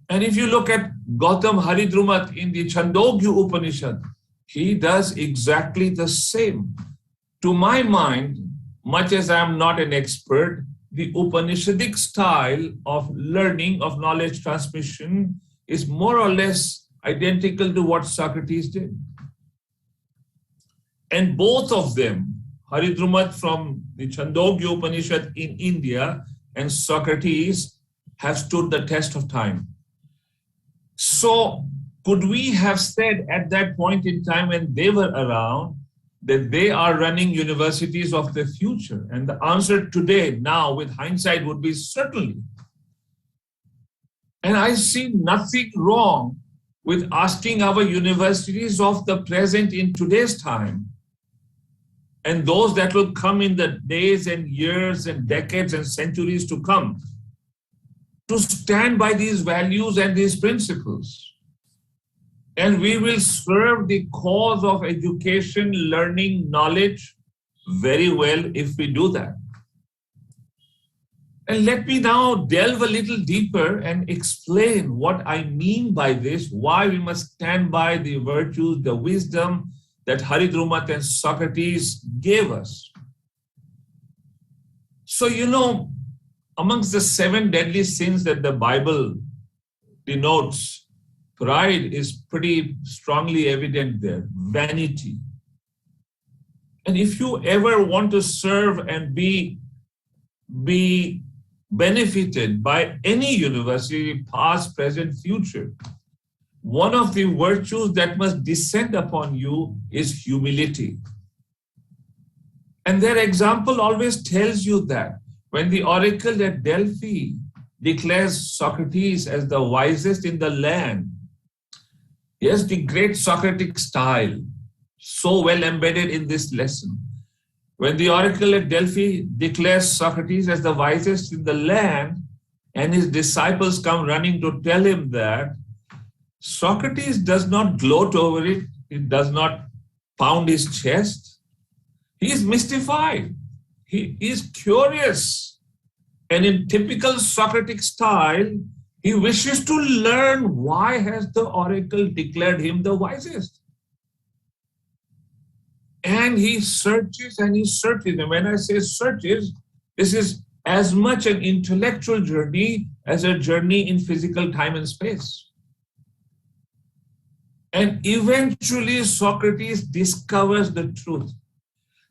And if you look at Gautam Haridrumat in the Chandogya Upanishad, he does exactly the same. To my mind, much as I am not an expert, the Upanishadic style of learning, of knowledge transmission, is more or less identical to what Socrates did. And both of them, Haridrumat from the Chandogya Upanishad in India and Socrates, have stood the test of time. So could we have said at that point in time when they were around that they are running universities of the future? And the answer today, now with hindsight, would be certainly. And I see nothing wrong with asking our universities of the present in today's time and those that will come in the days and years and decades and centuries to come, to stand by these values and these principles. And we will serve the cause of education, learning, knowledge very well if we do that. And let me now delve a little deeper and explain what I mean by this, why we must stand by the virtues, the wisdom that Haridrumat and Socrates gave us. So, you know, amongst the 7 deadly sins that the Bible denotes, pride is pretty strongly evident there, vanity. And if you ever want to serve and be benefited by any university, past, present, future, one of the virtues that must descend upon you is humility. And their example always tells you that. When the oracle at Delphi declares Socrates as the wisest in the land, yes, the great Socratic style, so well embedded in this lesson. When the oracle at Delphi declares Socrates as the wisest in the land, and his disciples come running to tell him that, Socrates does not gloat over it. He does not pound his chest. He is mystified. He is curious. And in typical Socratic style, he wishes to learn why has the oracle declared him the wisest. And he searches and he searches. And when I say searches, this is as much an intellectual journey as a journey in physical time and space. And eventually Socrates discovers the truth,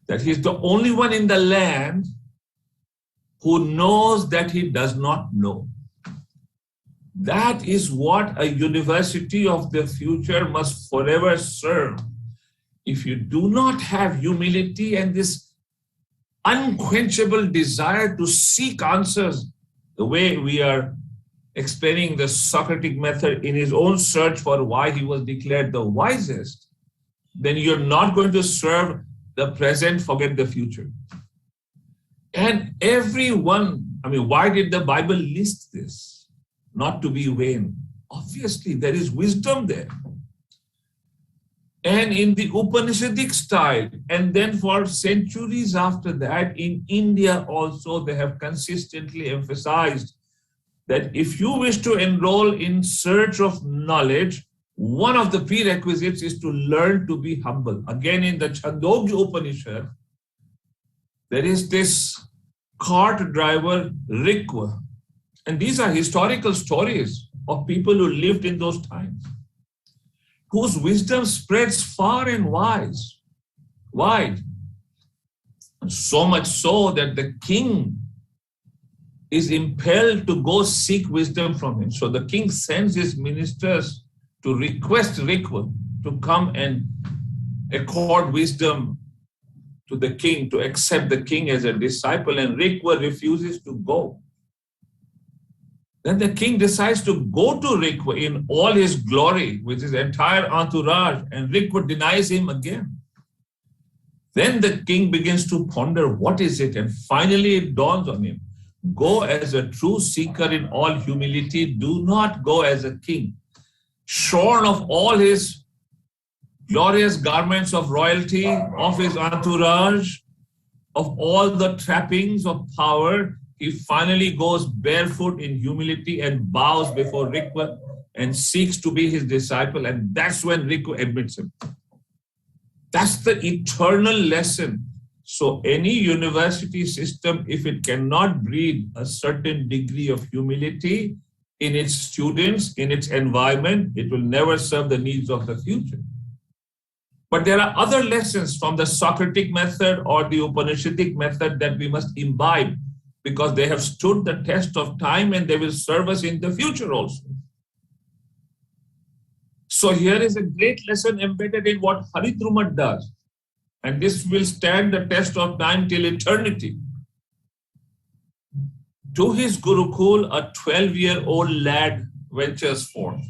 that he's the only one in the land who knows that he does not know. That is what a university of the future must forever serve. If you do not have humility and this unquenchable desire to seek answers, the way we are explaining the Socratic method in his own search for why he was declared the wisest, then you're not going to serve the present, forget the future. And everyone, I mean, why did the Bible list this? Not to be vain. Obviously, there is wisdom there. And in the Upanishadic style, and then for centuries after that, in India also, they have consistently emphasized that if you wish to enroll in search of knowledge, one of the prerequisites is to learn to be humble. Again, in the Chandogya Upanishad, there is this cart driver, Rikwa. And these are historical stories of people who lived in those times, whose wisdom spreads far and wide. So much so that the king is impelled to go seek wisdom from him. So the king sends his ministers to request Rikwa to come and accord wisdom to the king, to accept the king as a disciple, and Rikwa refuses to go. Then the king decides to go to Rikwa in all his glory with his entire entourage, and Rikwa denies him again. Then the king begins to ponder, what is it? And finally it dawns on him. Go as a true seeker in all humility. Do not go as a king, shorn of all his glorious garments of royalty, of his entourage, of all the trappings of power. He finally goes barefoot in humility and bows before Rikwa and seeks to be his disciple. And that's when Rikwa admits him. That's the eternal lesson. So any university system, if it cannot breed a certain degree of humility in its students, in its environment, it will never serve the needs of the future. But there are other lessons from the Socratic method or the Upanishadic method that we must imbibe, because they have stood the test of time and they will serve us in the future also. So here is a great lesson embedded in what Haridrumat does. And this will stand the test of time till eternity. To his Gurukul, a 12-year-old lad ventures forth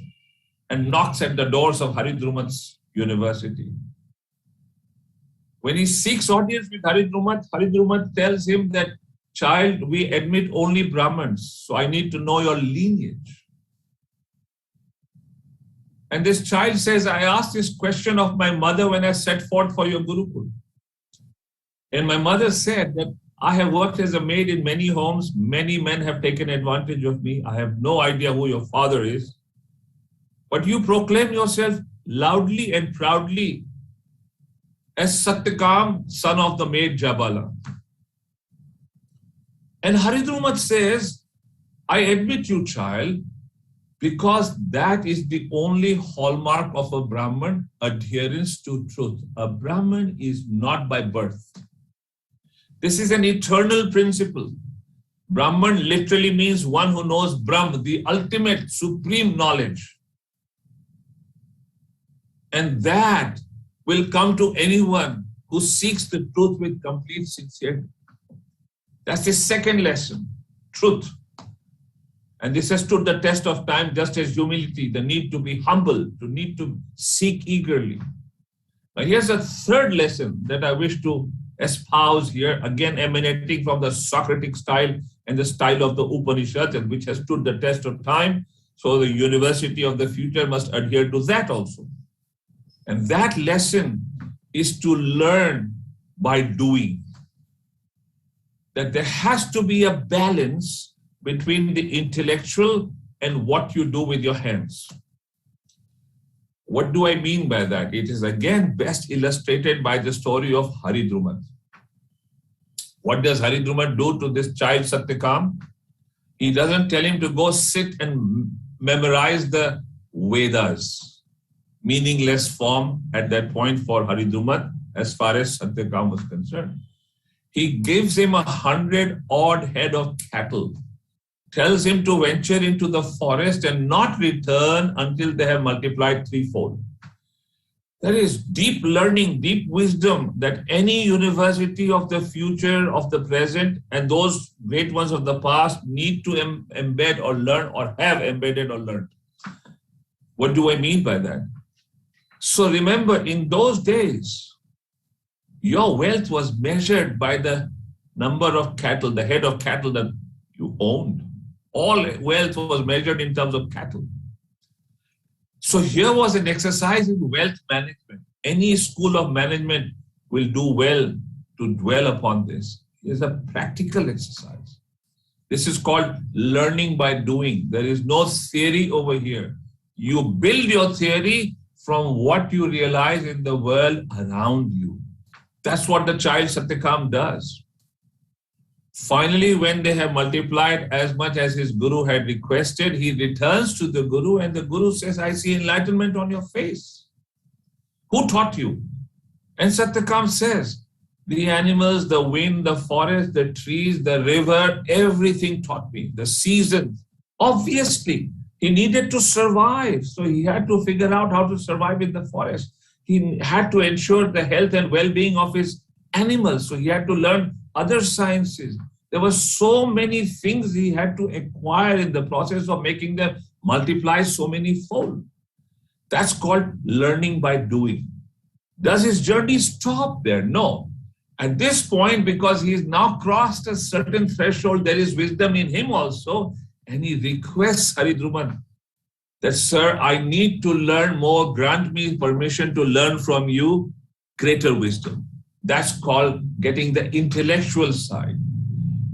and knocks at the doors of Haridrumat's university. When he seeks audience with Haridrumat, Haridrumat tells him that, child, we admit only Brahmins, so I need to know your lineage. And this child says, I asked this question of my mother when I set forth for your Gurukul. And my mother said that I have worked as a maid in many homes. Many men have taken advantage of me. I have no idea who your father is. But you proclaim yourself loudly and proudly as Satyakam, son of the maid Jabala. And Haridrumat says, I admit you, child, because that is the only hallmark of a Brahman, adherence to truth. A Brahman is not by birth. This is an eternal principle. Brahman literally means one who knows Brahm, the ultimate supreme knowledge. And that will come to anyone who seeks the truth with complete sincerity. That's the second lesson, truth. And this has stood the test of time, just as humility, the need to be humble, the need to seek eagerly. Now here's a third lesson that I wish to espouse here, again emanating from the Socratic style and the style of the Upanishads, and which has stood the test of time. So the university of the future must adhere to that also. And that lesson is to learn by doing. That there has to be a balance between the intellectual and what you do with your hands. What do I mean by that? It is again best illustrated by the story of Haridrumat. What does Haridrumat do to this child Satyakam? He doesn't tell him to go sit and memorize the Vedas, meaningless form at that point for Haridrumat as far as Satyakam was concerned. He gives him 100-odd head of cattle, tells him to venture into the forest and not return until they have multiplied threefold. There is deep learning, deep wisdom that any university of the future, of the present, and those great ones of the past need to embed or learn or have embedded or learned. What do I mean by that? So remember, in those days, your wealth was measured by the number of cattle, the head of cattle that you owned. All wealth was measured in terms of cattle. So here was an exercise in wealth management. Any school of management will do well to dwell upon this. It's a practical exercise. This is called learning by doing. There is no theory over here. You build your theory from what you realize in the world around you. That's what the child Satyakam does. Finally, when they have multiplied as much as his guru had requested, he returns to the guru and the guru says, I see enlightenment on your face. Who taught you? And Satyakam says, the animals, the wind, the forest, the trees, the river, everything taught me. The seasons. Obviously, he needed to survive. So he had to figure out how to survive in the forest. He had to ensure the health and well-being of his animals. So he had to learn other sciences. There were so many things he had to acquire in the process of making them multiply so many fold. That's called learning by doing. Does his journey stop there? No. At this point, because he's now crossed a certain threshold, there is wisdom in him also, and he requests Haridruman that, sir, I need to learn more, grant me permission to learn from you greater wisdom. That's called getting the intellectual side.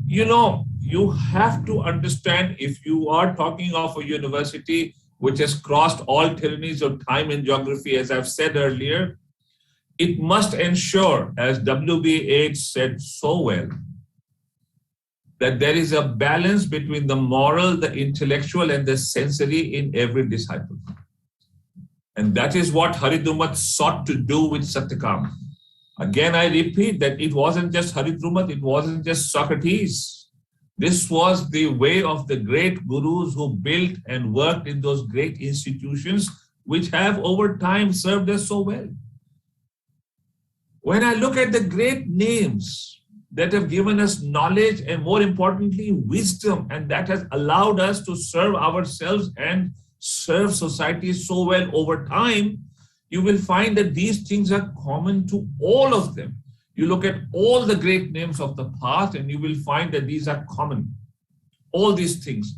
You know, you have to understand, if you are talking of a university which has crossed all tyrannies of time and geography, as I've said earlier, it must ensure, as WBH said so well, that there is a balance between the moral, the intellectual, and the sensory in every disciple. And that is what Haridrumat sought to do with Satyakam. Again, I repeat that it wasn't just Haridrumat, it wasn't just Socrates. This was the way of the great gurus who built and worked in those great institutions, which have over time served us so well. When I look at the great names that have given us knowledge and, more importantly, wisdom, and that has allowed us to serve ourselves and serve society so well over time, you will find that these things are common to all of them. You look at all the great names of the past and you will find that these are common. All these things.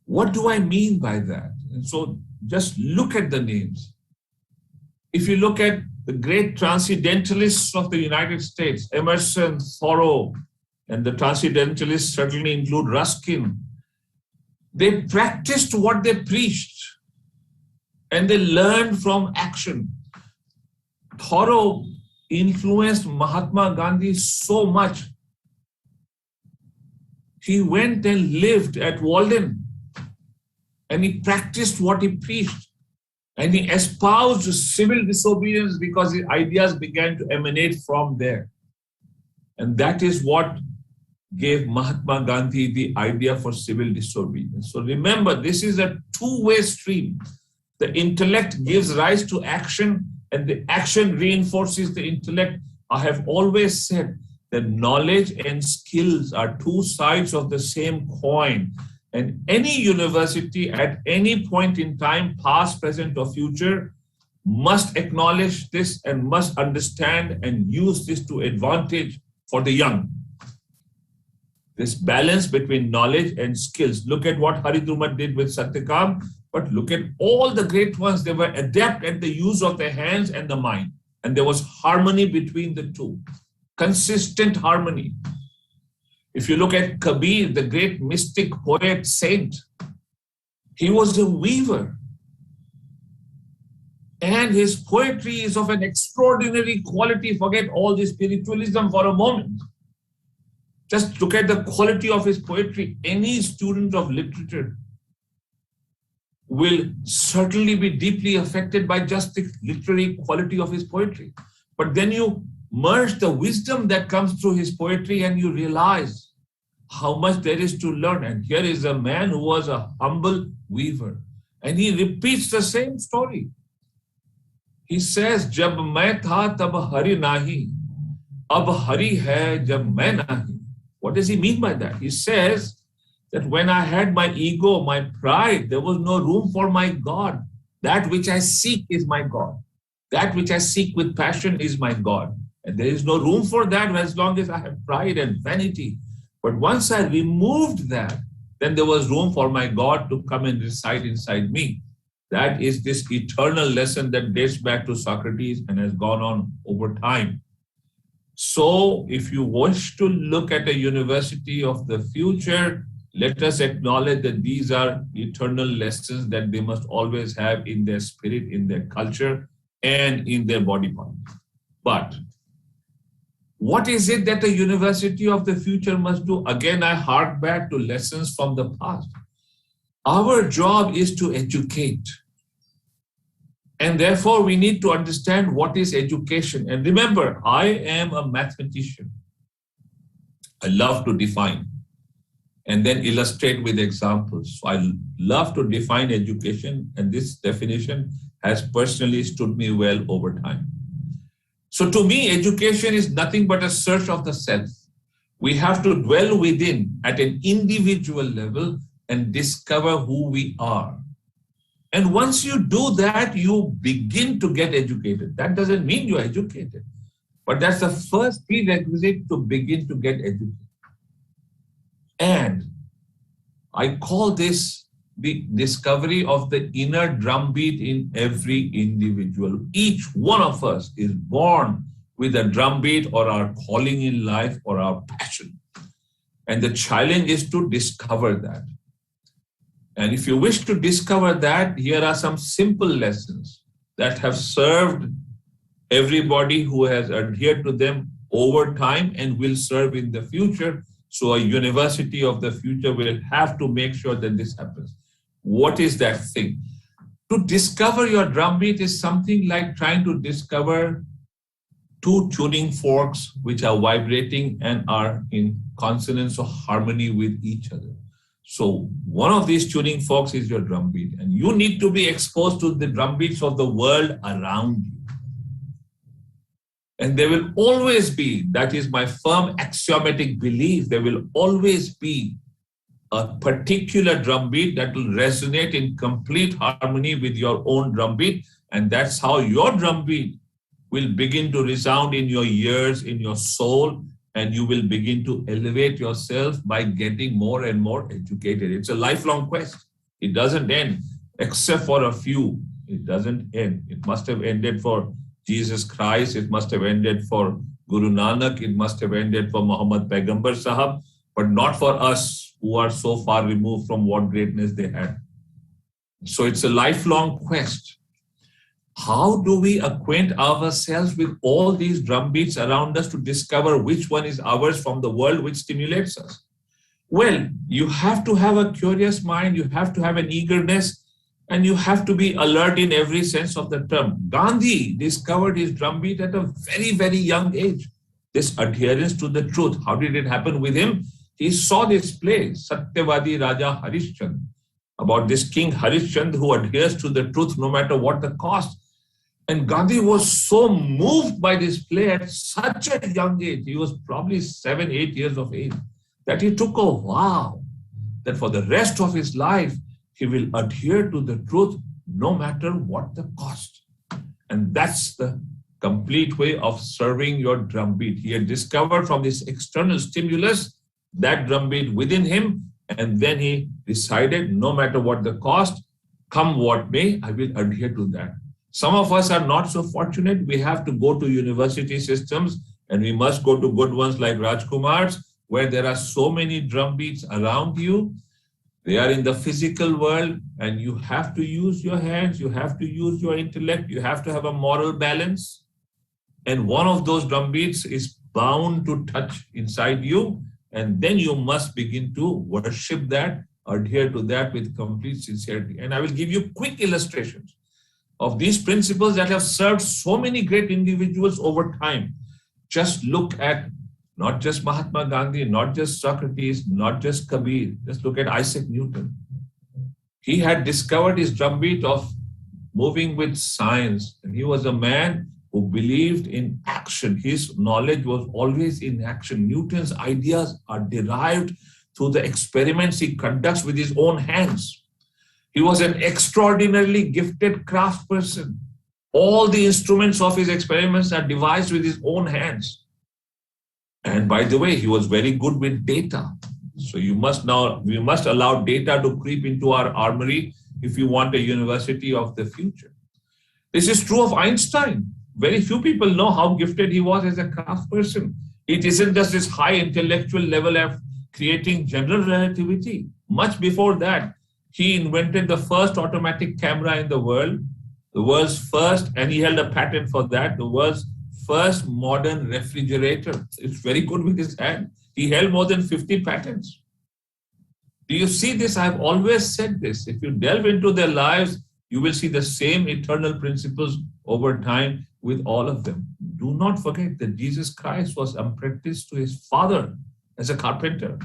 What do I mean by that? And so just look at the names. If you look at the great transcendentalists of the United States, Emerson, Thoreau, and the transcendentalists certainly include Ruskin, they practiced what they preached and they learned from action. Thoreau influenced Mahatma Gandhi so much. He went and lived at Walden and he practiced what he preached. And he espoused civil disobedience because his ideas began to emanate from there. And that is what gave Mahatma Gandhi the idea for civil disobedience. So remember, this is a two-way stream. The intellect gives rise to action and the action reinforces the intellect. I have always said that knowledge and skills are two sides of the same coin. And any university at any point in time, past, present, or future, must acknowledge this and must understand and use this to advantage for the young. This balance between knowledge and skills. Look at what Haridrumat did with Satyakam, but look at all the great ones. They were adept at the use of their hands and the mind. And there was harmony between the two. Consistent harmony. If you look at Kabir, the great mystic, poet, saint, he was a weaver. And his poetry is of an extraordinary quality. Forget all this spiritualism for a moment. Just look at the quality of his poetry. Any student of literature will certainly be deeply affected by just the literary quality of his poetry. But then you merge the wisdom that comes through his poetry and you realize how much there is to learn. And here is a man who was a humble weaver. And he repeats the same story. He says, Jab main tha tab hari nahi, ab hari hai jab main nahi. What does he mean by that? He says that when I had my ego, my pride, there was no room for my God. That which I seek is my God. That which I seek with passion is my God. And there is no room for that as long as I have pride and vanity. But once I removed that, then there was room for my God to come and reside inside me. That is this eternal lesson that dates back to Socrates and has gone on over time. So if you wish to look at a university of the future, let us acknowledge that these are eternal lessons that they must always have in their spirit, in their culture, and in their body part. But what is it that a university of the future must do? Again, I hark back to lessons from the past. Our job is to educate. And therefore, we need to understand what is education. And remember, I am a mathematician. I love to define and then illustrate with examples. So I love to define education, and this definition has personally stood me well over time. So to me, education is nothing but a search of the self. We have to dwell within at an individual level and discover who we are. And once you do that, you begin to get educated. That doesn't mean you're educated, but that's the first prerequisite to begin to get educated. And I call this the discovery of the inner drumbeat in every individual. Each one of us is born with a drumbeat or our calling in life or our passion. And the challenge is to discover that. And if you wish to discover that, here are some simple lessons that have served everybody who has adhered to them over time and will serve in the future. So a university of the future will have to make sure that this happens. What is that thing? To discover your drumbeat is something like trying to discover two tuning forks which are vibrating and are in consonance or harmony with each other. So one of these tuning forks is your drumbeat, and you need to be exposed to the drumbeats of the world around you. And there will always be, that is my firm axiomatic belief, there will always be a particular drumbeat that will resonate in complete harmony with your own drumbeat. And that's how your drumbeat will begin to resound in your ears, in your soul, and you will begin to elevate yourself by getting more and more educated. It's a lifelong quest. It doesn't end, except for a few. It doesn't end. It must have ended for Jesus Christ. It must have ended for Guru Nanak. It must have ended for Muhammad Paigambar Sahab, but not for us who are so far removed from what greatness they had. So it's a lifelong quest. How do we acquaint ourselves with all these drumbeats around us to discover which one is ours from the world which stimulates us? Well, you have to have a curious mind, you have to have an eagerness, and you have to be alert in every sense of the term. Gandhi discovered his drumbeat at a very, very young age. This adherence to the truth. How did it happen with him? He saw this play, Satyavadi Raja Harishchand, about this King Harishchand who adheres to the truth no matter what the cost. And Gandhi was so moved by this play at such a young age, he was probably 7, 8 years of age, that he took a vow that for the rest of his life, he will adhere to the truth no matter what the cost. And that's the complete way of serving your drumbeat. He had discovered from this external stimulus that drumbeat within him, and then he decided no matter what the cost, come what may, I will adhere to that. Some of us are not so fortunate. We have to go to university systems, and we must go to good ones like Rajkumar's, where there are so many drumbeats around you. They are in the physical world, and you have to use your hands, you have to use your intellect, you have to have a moral balance. And one of those drumbeats is bound to touch inside you, and then you must begin to worship that, adhere to that with complete sincerity. And I will give you quick illustrations of these principles that have served so many great individuals over time. Just look at not just Mahatma Gandhi, not just Socrates, not just Kabir. Just look at Isaac Newton. He had discovered his drumbeat of moving with science, and he was a man who believed in action. His knowledge was always in action. Newton's ideas are derived through the experiments he conducts with his own hands. He was an extraordinarily gifted craftsperson. All the instruments of his experiments are devised with his own hands. And by the way, he was very good with data. So we must allow data to creep into our armory if you want a university of the future. This is true of Einstein. Very few people know how gifted he was as a craftsperson. It isn't just this high intellectual level of creating general relativity. Much before that, he invented the first automatic camera in the world's first, and he held a patent for that, the world's first modern refrigerator. It's very good with his hand. He held more than 50 patents. Do you see this? I've always said this. If you delve into their lives, you will see the same eternal principles over time with all of them. Do not forget that Jesus Christ was apprenticed to his father as a carpenter.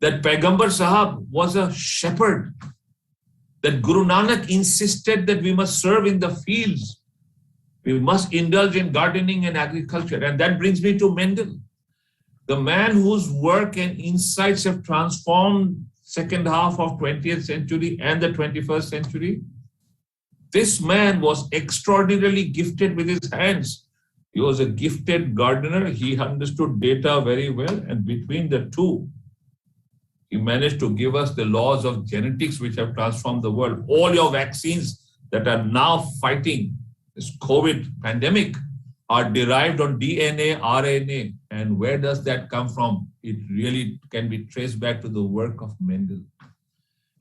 That Paighambar Sahab was a shepherd. That Guru Nanak insisted that we must serve in the fields. We must indulge in gardening and agriculture. And that brings me to Mendel, the man whose work and insights have transformed second half of 20th century and the 21st century. This man was extraordinarily gifted with his hands. He was a gifted gardener. He understood data very well. And between the two, he managed to give us the laws of genetics which have transformed the world. All your vaccines that are now fighting this COVID pandemic are derived on DNA, RNA. And where does that come from? It really can be traced back to the work of Mendel.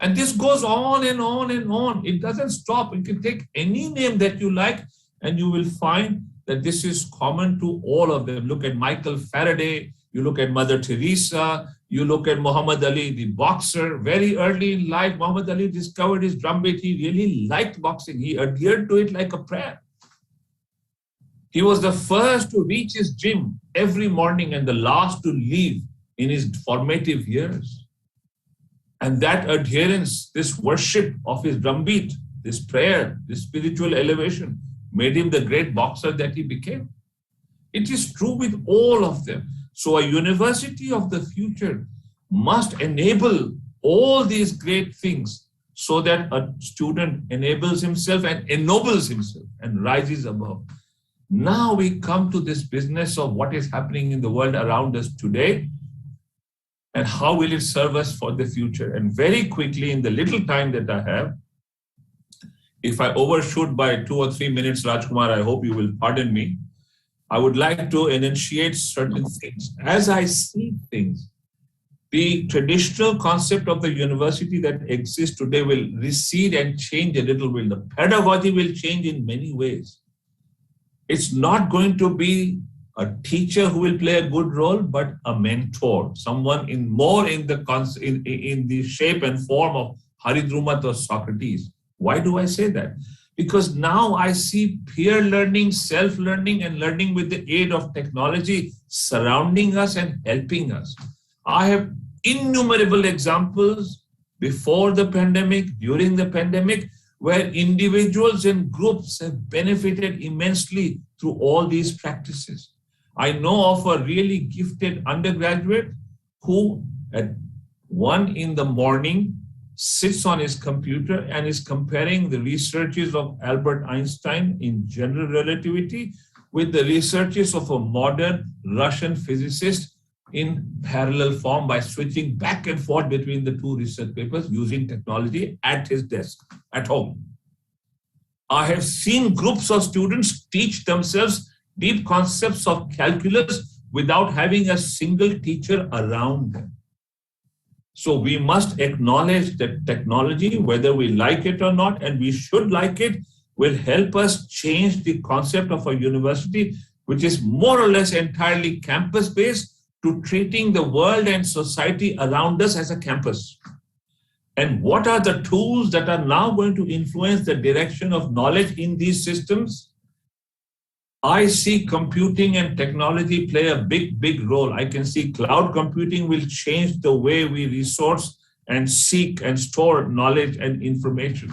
And this goes on and on and on. It doesn't stop. You can take any name that you like and you will find that this is common to all of them. Look at Michael Faraday, you look at Mother Teresa, you look at Muhammad Ali, the boxer. Very early in life, Muhammad Ali discovered his drumbeat. He really liked boxing. He adhered to it like a prayer. He was the first to reach his gym every morning and the last to leave in his formative years. And that adherence, this worship of his drumbeat, this prayer, this spiritual elevation, made him the great boxer that he became. It is true with all of them. So a university of the future must enable all these great things so that a student enables himself and ennobles himself and rises above. Now we come to this business of what is happening in the world around us today and how will it serve us for the future. And very quickly, in the little time that I have, if I overshoot by 2 or 3 minutes, Rajkumar, I hope you will pardon me. I would like to enunciate certain things. As I see things, the traditional concept of the university that exists today will recede and change a little bit. The pedagogy will change in many ways. It's not going to be a teacher who will play a good role, but a mentor, someone more in the shape and form of Haridrumat or Socrates. Why do I say that? Because now I see peer learning, self-learning, and learning with the aid of technology surrounding us and helping us. I have innumerable examples before the pandemic, during the pandemic, where individuals and groups have benefited immensely through all these practices. I know of a really gifted undergraduate who at 1 in the morning sits on his computer and is comparing the researches of Albert Einstein in general relativity with the researches of a modern Russian physicist in parallel form by switching back and forth between the two research papers using technology at his desk at home. I have seen groups of students teach themselves deep concepts of calculus without having a single teacher around them. So we must acknowledge that technology, whether we like it or not, and we should like it, will help us change the concept of a university, which is more or less entirely campus-based, to treating the world and society around us as a campus. And what are the tools that are now going to influence the direction of knowledge in these systems? I see computing and technology play a big role. I can see cloud computing will change the way we resource and seek and store knowledge and information.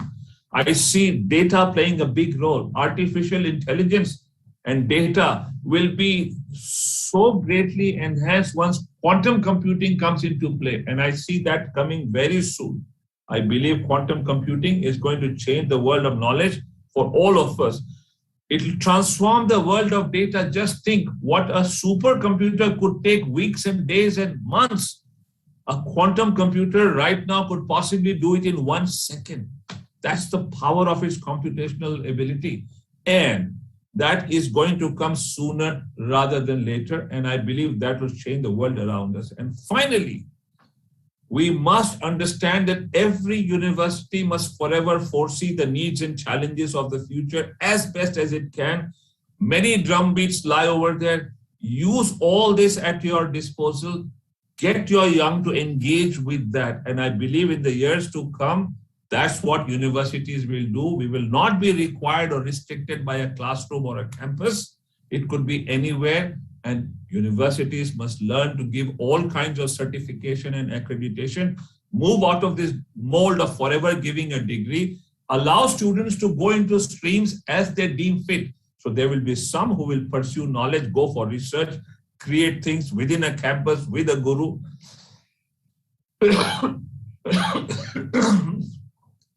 I see data playing a big role. Artificial intelligence and data will be so greatly enhanced once quantum computing comes into play. And I see that coming very soon. I believe quantum computing is going to change the world of knowledge for all of us. It will transform the world of data. Just think what a supercomputer could take weeks and days and months. A quantum computer right now could possibly do it in 1 second. That's the power of its computational ability. And that is going to come sooner rather than later. And I believe that will change the world around us. And finally, we must understand that every university must forever foresee the needs and challenges of the future as best as it can. Many drumbeats lie over there. Use all this at your disposal. Get your young to engage with that. And I believe in the years to come, that's what universities will do. We will not be required or restricted by a classroom or a campus. It could be anywhere. And universities must learn to give all kinds of certification and accreditation, move out of this mold of forever giving a degree, allow students to go into streams as they deem fit. So there will be some who will pursue knowledge, go for research, create things within a campus with a guru.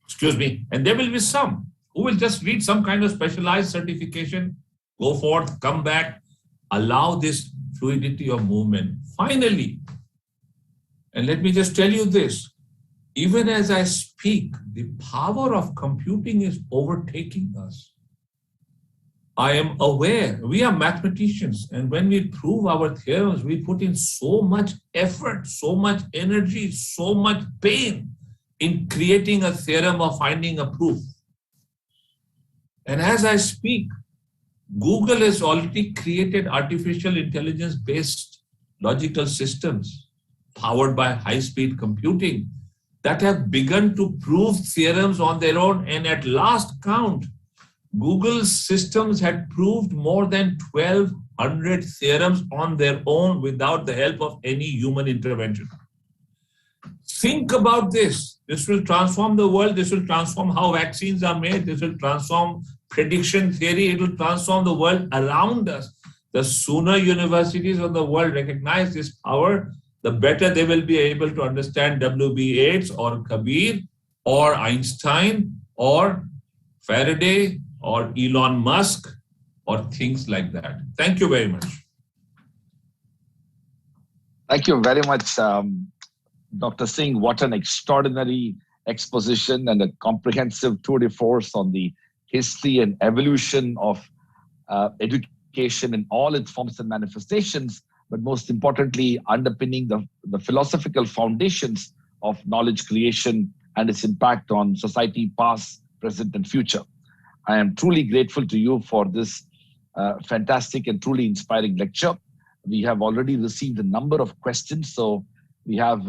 Excuse me. And there will be some who will just read some kind of specialized certification, go forth, come back, allow this fluidity of movement. Finally, and let me just tell you this, even as I speak, the power of computing is overtaking us. I am aware, we are mathematicians, and when we prove our theorems, we put in so much effort, so much energy, so much pain in creating a theorem or finding a proof. And as I speak, Google has already created artificial intelligence-based logical systems powered by high-speed computing that have begun to prove theorems on their own. And at last count, Google's systems had proved more than 1,200 theorems on their own without the help of any human intervention. Think about this. This will transform the world. This will transform how vaccines are made. This will transform prediction theory. It will transform the world around us. The sooner universities of the world recognize this power, the better they will be able to understand W.B. Yeats or Kabir or Einstein or Faraday or Elon Musk or things like that. Thank you very much. Thank you very much, Dr. Singh. What an extraordinary exposition and a comprehensive tour de force on the history and evolution of education in all its forms and manifestations, but most importantly, underpinning the philosophical foundations of knowledge creation and its impact on society, past, present, and future. I am truly grateful to you for this fantastic and truly inspiring lecture. We have already received a number of questions, so we have,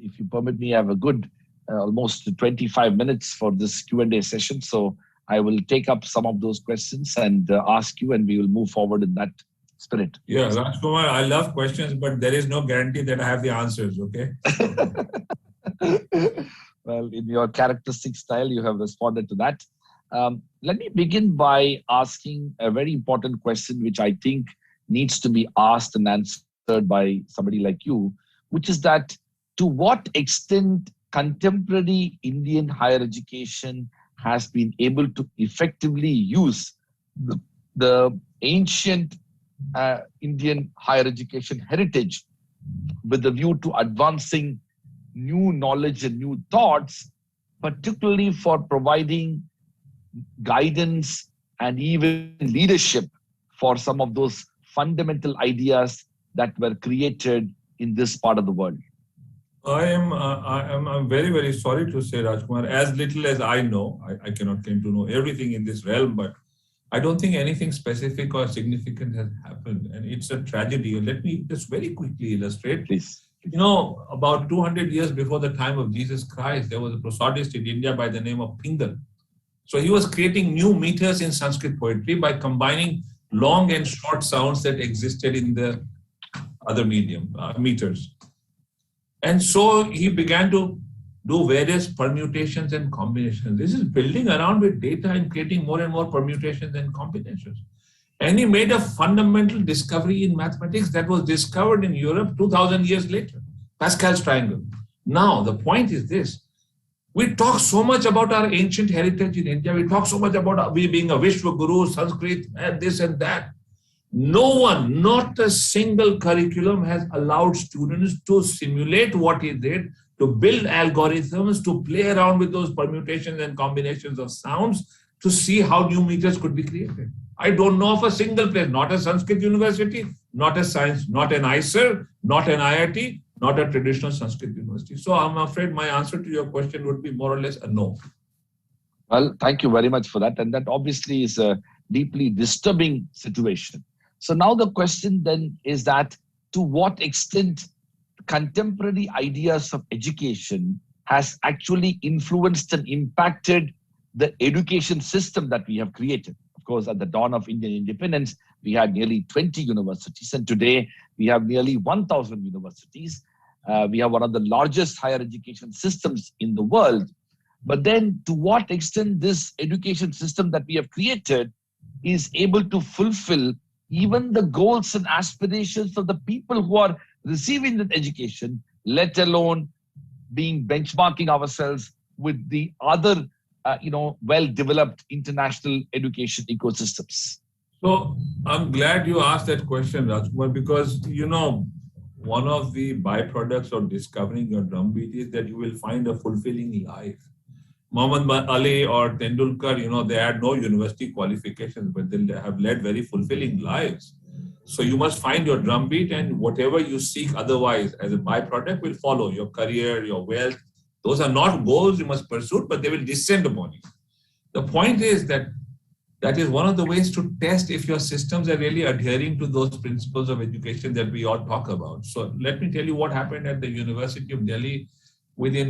if you permit me, I have a good almost 25 minutes for this Q&A session. So I will take up some of those questions and ask you, and we will move forward in that spirit. Yeah, Rajkumar, I love questions, but there is no guarantee that I have the answers, okay? Well, in your characteristic style, you have responded to that. Let me begin by asking a very important question, which I think needs to be asked and answered by somebody like you, which is that to what extent contemporary Indian higher education has been able to effectively use the ancient Indian higher education heritage with the view to advancing new knowledge and new thoughts, particularly for providing guidance and even leadership for some of those fundamental ideas that were created in this part of the world? I'm very, very sorry to say, Rajkumar, as little as I know, I cannot claim to know everything in this realm, but I don't think anything specific or significant has happened. And it's a tragedy. Let me just very quickly illustrate. Please. You know, about 200 years before the time of Jesus Christ, there was a prosodist in India by the name of Mittal. So he was creating new meters in Sanskrit poetry by combining long and short sounds that existed in the other medium, meters. And so he began to do various permutations and combinations. This is building around with data and creating more and more permutations and combinations. And he made a fundamental discovery in mathematics that was discovered in Europe 2000 years later, Pascal's triangle. Now, the point is this. We talk so much about our ancient heritage in India. We talk so much about we being a Vishwa Guru, Sanskrit, and this and that. No one, not a single curriculum has allowed students to simulate what he did, to build algorithms, to play around with those permutations and combinations of sounds to see how new meters could be created. I don't know of a single place, not a Sanskrit university, not a science, not an IIHEd, not an IIT, not a traditional Sanskrit university. So I'm afraid my answer to your question would be more or less a no. Well, thank you very much for that. And that obviously is a deeply disturbing situation. So now the question then is that to what extent contemporary ideas of education has actually influenced and impacted the education system that we have created. Of course, at the dawn of Indian independence, we had nearly 20 universities, and today we have nearly 1,000 universities. We have one of the largest higher education systems in the world. But then to what extent this education system that we have created is able to fulfill even the goals and aspirations of the people who are receiving that education, let alone being benchmarking ourselves with the other well-developed international education ecosystems? So I'm glad you asked that question, Rajkumar, because, one of the byproducts of discovering your drumbeat is that you will find a fulfilling life. Muhammad Ali or Tendulkar, they had no university qualifications, but they have led very fulfilling lives. So you must find your drumbeat, and whatever you seek otherwise as a byproduct will follow. Your career, your wealth, those are not goals you must pursue, but they will descend upon you. The point is that is one of the ways to test if your systems are really adhering to those principles of education that we all talk about. So let me tell you what happened at the University of Delhi within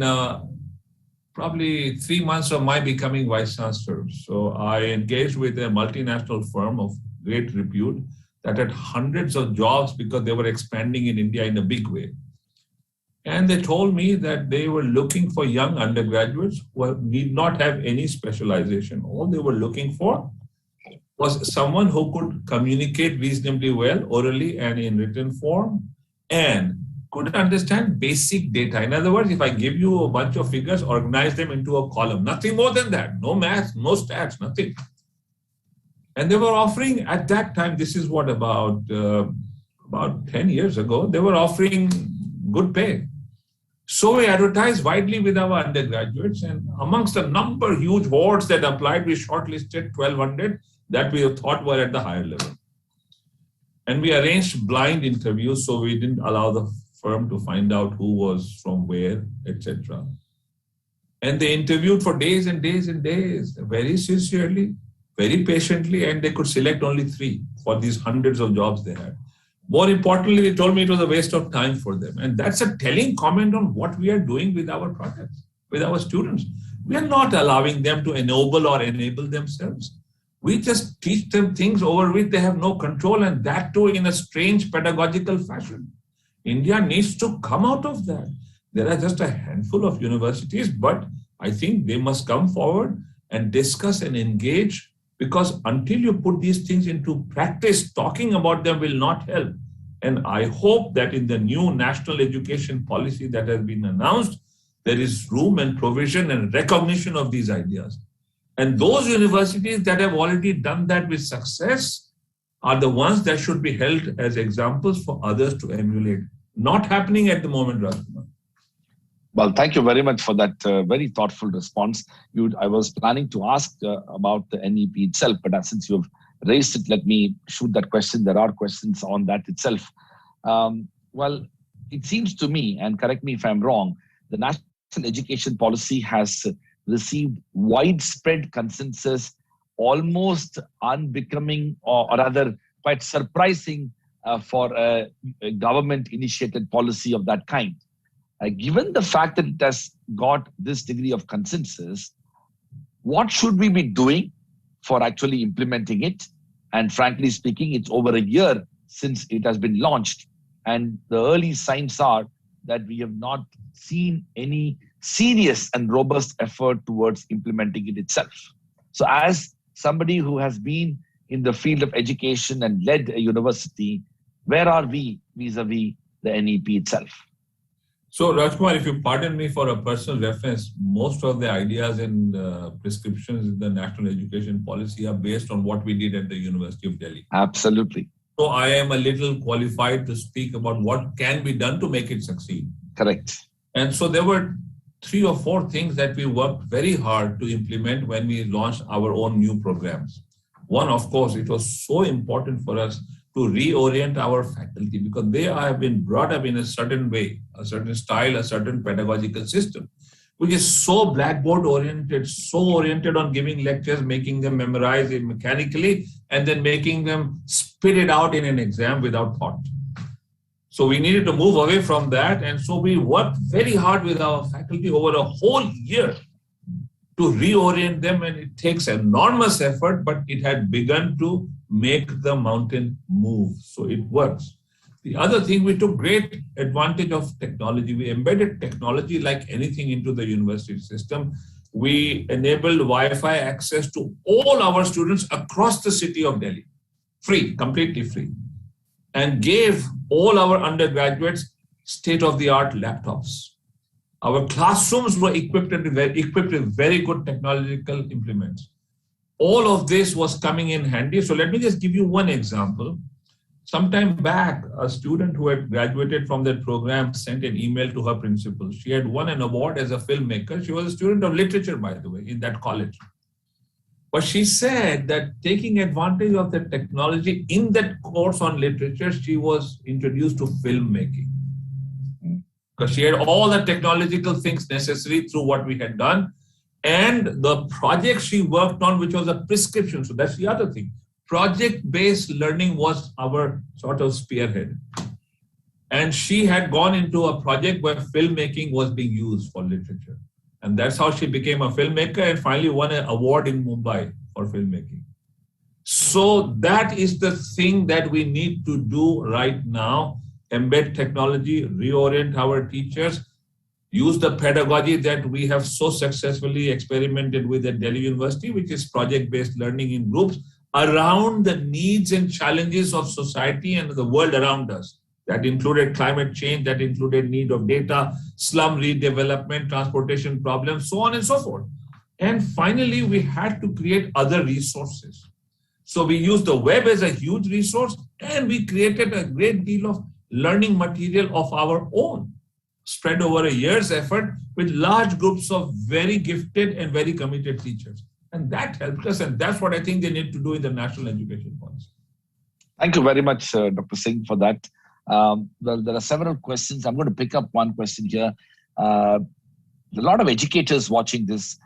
probably 3 months of my becoming Vice Chancellor. So I engaged with a multinational firm of great repute that had hundreds of jobs because they were expanding in India in a big way. And they told me that they were looking for young undergraduates who need not have any specialization. All they were looking for was someone who could communicate reasonably well, orally and in written form, and could understand basic data. In other words, if I give you a bunch of figures, organize them into a column. Nothing more than that. No math, no stats, nothing. And they were offering at that time, this is what, about 10 years ago, they were offering good pay. So we advertised widely with our undergraduates, and amongst a number, huge hordes that applied, we shortlisted 1,200 that we thought were at the higher level. And we arranged blind interviews, so we didn't allow the firm to find out who was from where, etc. And they interviewed for days and days and days, very sincerely, very patiently, and they could select only 3 for these hundreds of jobs they had. More importantly, they told me it was a waste of time for them. And that's a telling comment on what we are doing with our projects, with our students. We are not allowing them to ennoble or enable themselves. We just teach them things over which they have no control, and that too in a strange pedagogical fashion. India needs to come out of that. There are just a handful of universities, but I think they must come forward and discuss and engage, because until you put these things into practice, talking about them will not help. And I hope that in the new national education policy that has been announced, there is room and provision and recognition of these ideas. And those universities that have already done that with success are the ones that should be held as examples for others to emulate. Not happening at the moment, Rajkumar. Well, thank you very much for that very thoughtful response. I was planning to ask about the NEP itself, but since you've raised it, let me shoot that question. There are questions on that itself. Well, it seems to me, and correct me if I'm wrong, the national education policy has received widespread consensus, almost unbecoming or rather quite surprising for a government-initiated policy of that kind. Given the fact that it has got this degree of consensus, what should we be doing for actually implementing it? And frankly speaking, it's over a year since it has been launched. And the early signs are that we have not seen any serious and robust effort towards implementing it itself. So as somebody who has been in the field of education and led a university, where are we vis-a-vis the NEP itself? So Rajkumar, if you pardon me for a personal reference, most of the ideas and prescriptions in the national education policy are based on what we did at the University of Delhi. Absolutely. So I am a little qualified to speak about what can be done to make it succeed. Correct. And so there were 3 or 4 things that we worked very hard to implement when we launched our own new programs. One, of course, it was so important for us to reorient our faculty because they have been brought up in a certain way, a certain style, a certain pedagogical system, which is so blackboard oriented, so oriented on giving lectures, making them memorize it mechanically, and then making them spit it out in an exam without thought. So we needed to move away from that. And so we worked very hard with our faculty over a whole year to reorient them. And it takes enormous effort, but it had begun to make the mountain move. So it works. The other thing, we took great advantage of technology. We embedded technology like anything into the university system. We enabled Wi-Fi access to all our students across the city of Delhi, free, completely free, and gave all our undergraduates state-of-the-art laptops. Our classrooms were equipped with very good technological implements. All of this was coming in handy. So let me just give you one example. Sometime back, a student who had graduated from that program sent an email to her principal. She had won an award as a filmmaker. She was a student of literature, by the way, in that college. But she said that taking advantage of the technology in that course on literature, she was introduced to filmmaking. Because she had all the technological things necessary through what we had done. And the project she worked on, which was a prescription. So that's the other thing. Project-based learning was our sort of spearhead. And she had gone into a project where filmmaking was being used for literature. And that's how she became a filmmaker and finally won an award in Mumbai for filmmaking. So that is the thing that we need to do right now. Embed technology, reorient our teachers, use the pedagogy that we have so successfully experimented with at Delhi University, which is project-based learning in groups around the needs and challenges of society and the world around us. That included climate change, that included need of data, slum redevelopment, transportation problems, so on and so forth. And finally, we had to create other resources. So we used the web as a huge resource, and we created a great deal of learning material of our own, spread over a year's effort with large groups of very gifted and very committed teachers. And that helped us, and that's what I think they need to do in the national education policy. Thank you very much, Dr. Singh, for that. There are several questions. I'm going to pick up one question here. A lot of educators watching this.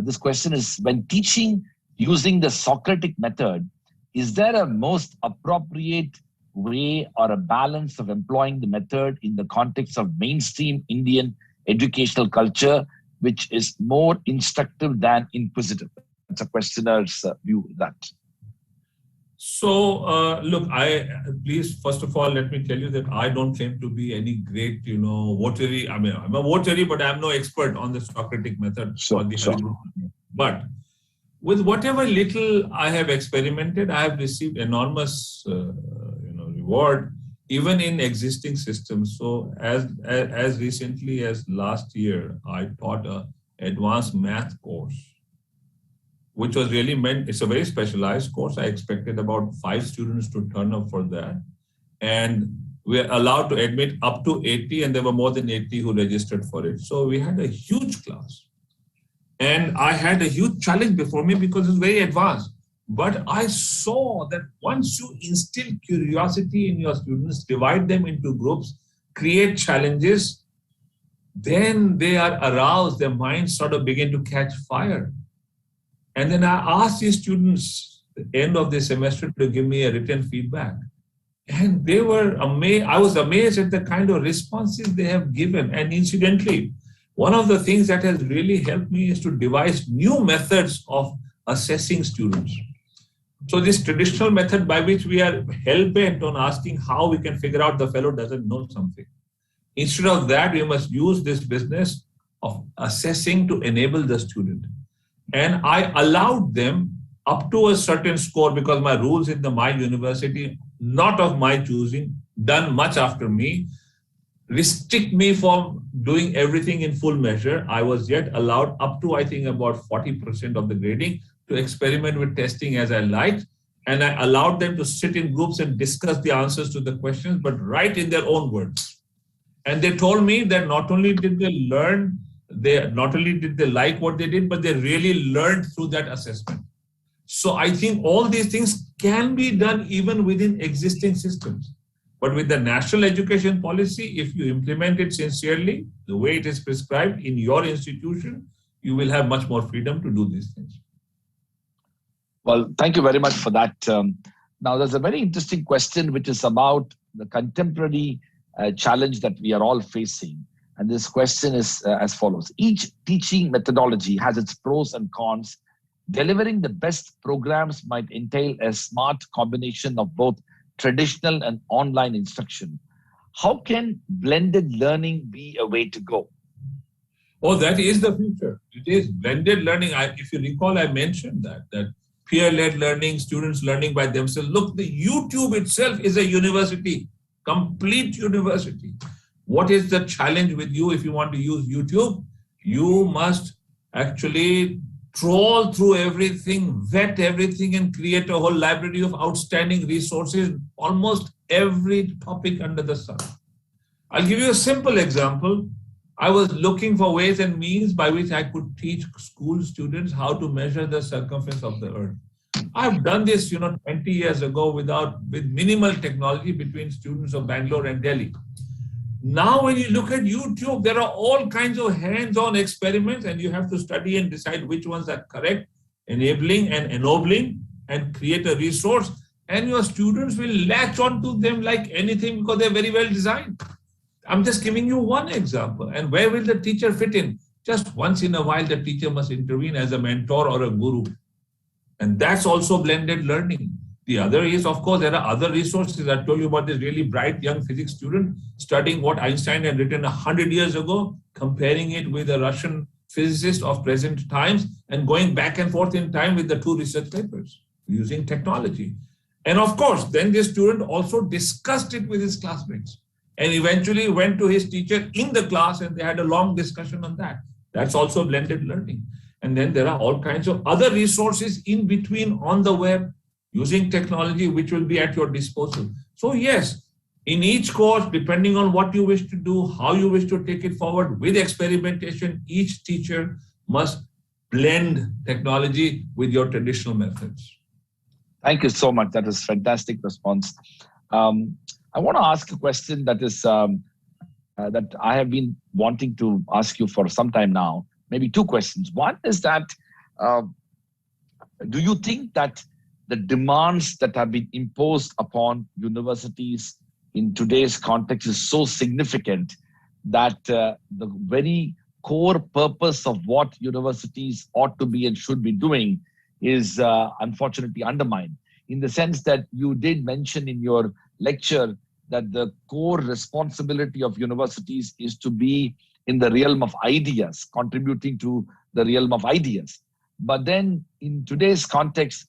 This question is, when teaching using the Socratic method, is there a most appropriate way or a balance of employing the method in the context of mainstream Indian educational culture, which is more instructive than inquisitive? It's a questioner's view of that. So, look, please, first of all, let me tell you that I don't claim to be any great, votary. I mean, I'm a votary, but I'm no expert on the Socratic method. But with whatever little I have experimented, I have received enormous, reward, even in existing systems. So, as recently as last year, I taught an advanced math course, which was really meant, it's a very specialized course. I expected about 5 students to turn up for that. And we are allowed to admit up to 80, and there were more than 80 who registered for it. So we had a huge class. And I had a huge challenge before me because it's very advanced. But I saw that once you instill curiosity in your students, divide them into groups, create challenges, then they are aroused, their minds sort of begin to catch fire. And then I asked these students at the end of the semester to give me a written feedback. And they were amazed. I was amazed at the kind of responses they have given. And incidentally, one of the things that has really helped me is to devise new methods of assessing students. So this traditional method by which we are hell-bent on asking how we can figure out the fellow doesn't know something. Instead of that, we must use this business of assessing to enable the student. And I allowed them up to a certain score because my rules in my university, not of my choosing, done much after me, restrict me from doing everything in full measure. I was yet allowed up to, I think, about 40% of the grading to experiment with testing as I liked. And I allowed them to sit in groups and discuss the answers to the questions, but write in their own words. And they told me that not only did they learn, not only did they like what they did, but they really learned through that assessment. So I think all these things can be done even within existing systems. But with the national education policy, if you implement it sincerely, the way it is prescribed in your institution, you will have much more freedom to do these things. Well, thank you very much for that. Now, there's a very interesting question which is about the contemporary challenge that we are all facing. And this question is as follows. Each teaching methodology has its pros and cons. Delivering the best programs might entail a smart combination of both traditional and online instruction. How can blended learning be a way to go? Oh, that is the future. It is blended learning. If you recall, I mentioned that peer-led learning, students learning by themselves. Look, the YouTube itself is a university, complete university. What is the challenge with you if you want to use YouTube? You must actually trawl through everything, vet everything, and create a whole library of outstanding resources, almost every topic under the sun. I'll give you a simple example. I was looking for ways and means by which I could teach school students how to measure the circumference of the earth. I've done this, 20 years ago with minimal technology between students of Bangalore and Delhi. Now, when you look at YouTube, there are all kinds of hands-on experiments, and you have to study and decide which ones are correct, enabling and ennobling, and create a resource. And your students will latch onto them like anything because they're very well designed. I'm just giving you one example. And where will the teacher fit in? Just once in a while, the teacher must intervene as a mentor or a guru. And that's also blended learning. The other is, of course, there are other resources. I told you about this really bright young physics student studying what Einstein had written 100 years ago, comparing it with a Russian physicist of present times, and going back and forth in time with the two research papers using technology. And of course, then this student also discussed it with his classmates and eventually went to his teacher in the class and they had a long discussion on that. That's also blended learning. And then there are all kinds of other resources in between on the web using technology which will be at your disposal. So yes, in each course, depending on what you wish to do, how you wish to take it forward with experimentation, each teacher must blend technology with your traditional methods. Thank you so much. That is a fantastic response. I want to ask a question that is that I have been wanting to ask you for some time now. Maybe two questions. One is that, do you think that the demands that have been imposed upon universities in today's context is so significant that the very core purpose of what universities ought to be and should be doing is unfortunately undermined? In the sense that you did mention in your lecture that the core responsibility of universities is to be in the realm of ideas, contributing to the realm of ideas. But then in today's context,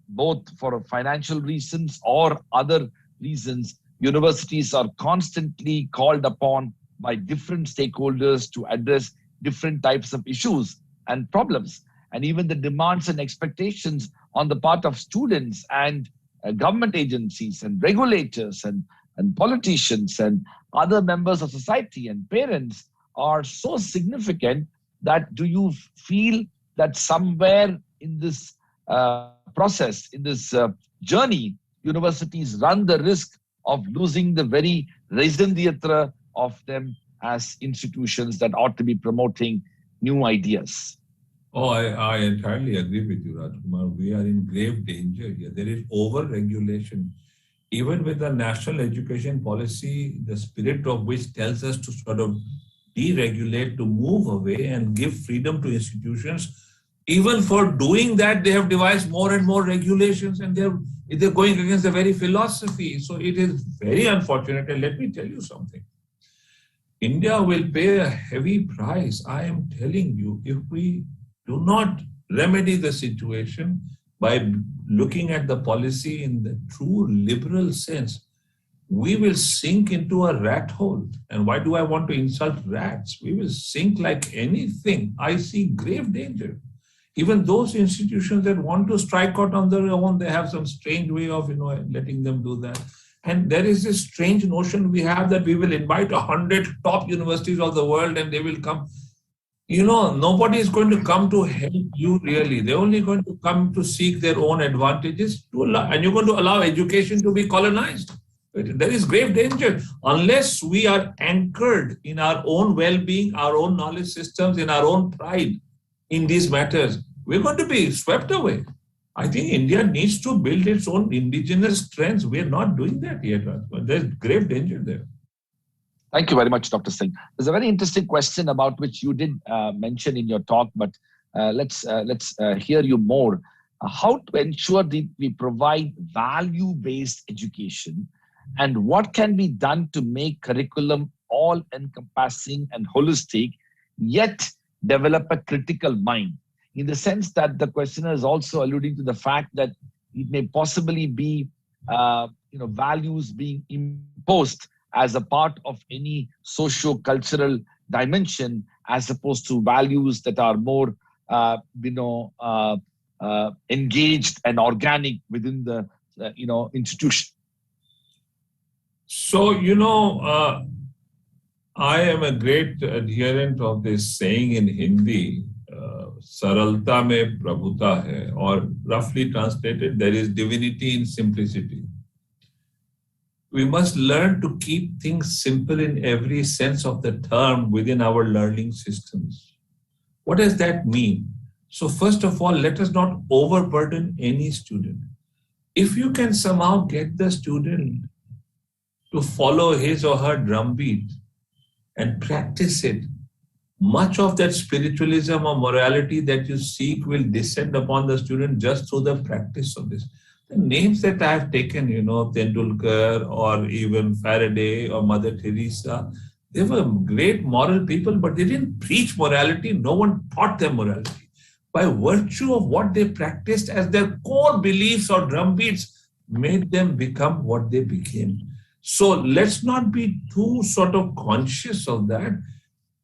both for financial reasons or other reasons, universities are constantly called upon by different stakeholders to address different types of issues and problems. And even the demands and expectations on the part of students and government agencies and regulators and politicians and other members of society and parents are so significant that do you feel that somewhere in this process, in this journey, universities run the risk of losing the very raison d'etre of them as institutions that ought to be promoting new ideas? Oh, I entirely agree with you, Rajkumar. We are in grave danger here. There is over-regulation. Even with the national education policy, the spirit of which tells us to sort of deregulate, to move away and give freedom to institutions, even for doing that, they have devised more and more regulations and they're going against the very philosophy. So it is very unfortunate. And let me tell you something. India will pay a heavy price, I am telling you, if we do not remedy the situation by looking at the policy in the true liberal sense. we will sink into a rat hole. And why do I want to insult rats? We will sink like anything. I see grave danger. Even those institutions that want to strike out on their own, they have some strange way of, letting them do that. And there is this strange notion we have that we will invite 100 top universities of the world and they will come. Nobody is going to come to help you really. They're only going to come to seek their own advantages. And you're going to allow education to be colonized. There is grave danger. Unless we are anchored in our own well-being, our own knowledge systems, in our own pride in these matters, we're going to be swept away. I think India needs to build its own indigenous strengths. We're not doing that yet. There's grave danger there. Thank you very much, Dr. Singh. There's a very interesting question about which you did mention in your talk, but let's hear you more. How to ensure that we provide value-based education, and what can be done to make curriculum all-encompassing and holistic, yet develop a critical mind? In the sense that the questioner is also alluding to the fact that it may possibly be, values being imposed as a part of any socio-cultural dimension, as opposed to values that are more, engaged and organic within the, institution. So, I am a great adherent of this saying in Hindi, Saralta mein prabhuta hai, or roughly translated, there is divinity in simplicity. We must learn to keep things simple in every sense of the term within our learning systems. What does that mean? So first of all, let us not overburden any student. If you can somehow get the student to follow his or her drumbeat and practice it, much of that spiritualism or morality that you seek will descend upon the student just through the practice of this. The names that I have taken, Tendulkar or even Faraday or Mother Teresa, they were great moral people, but they didn't preach morality. No one taught them morality. By virtue of what they practiced as their core beliefs or drumbeats, made them become what they became. So let's not be too sort of conscious of that.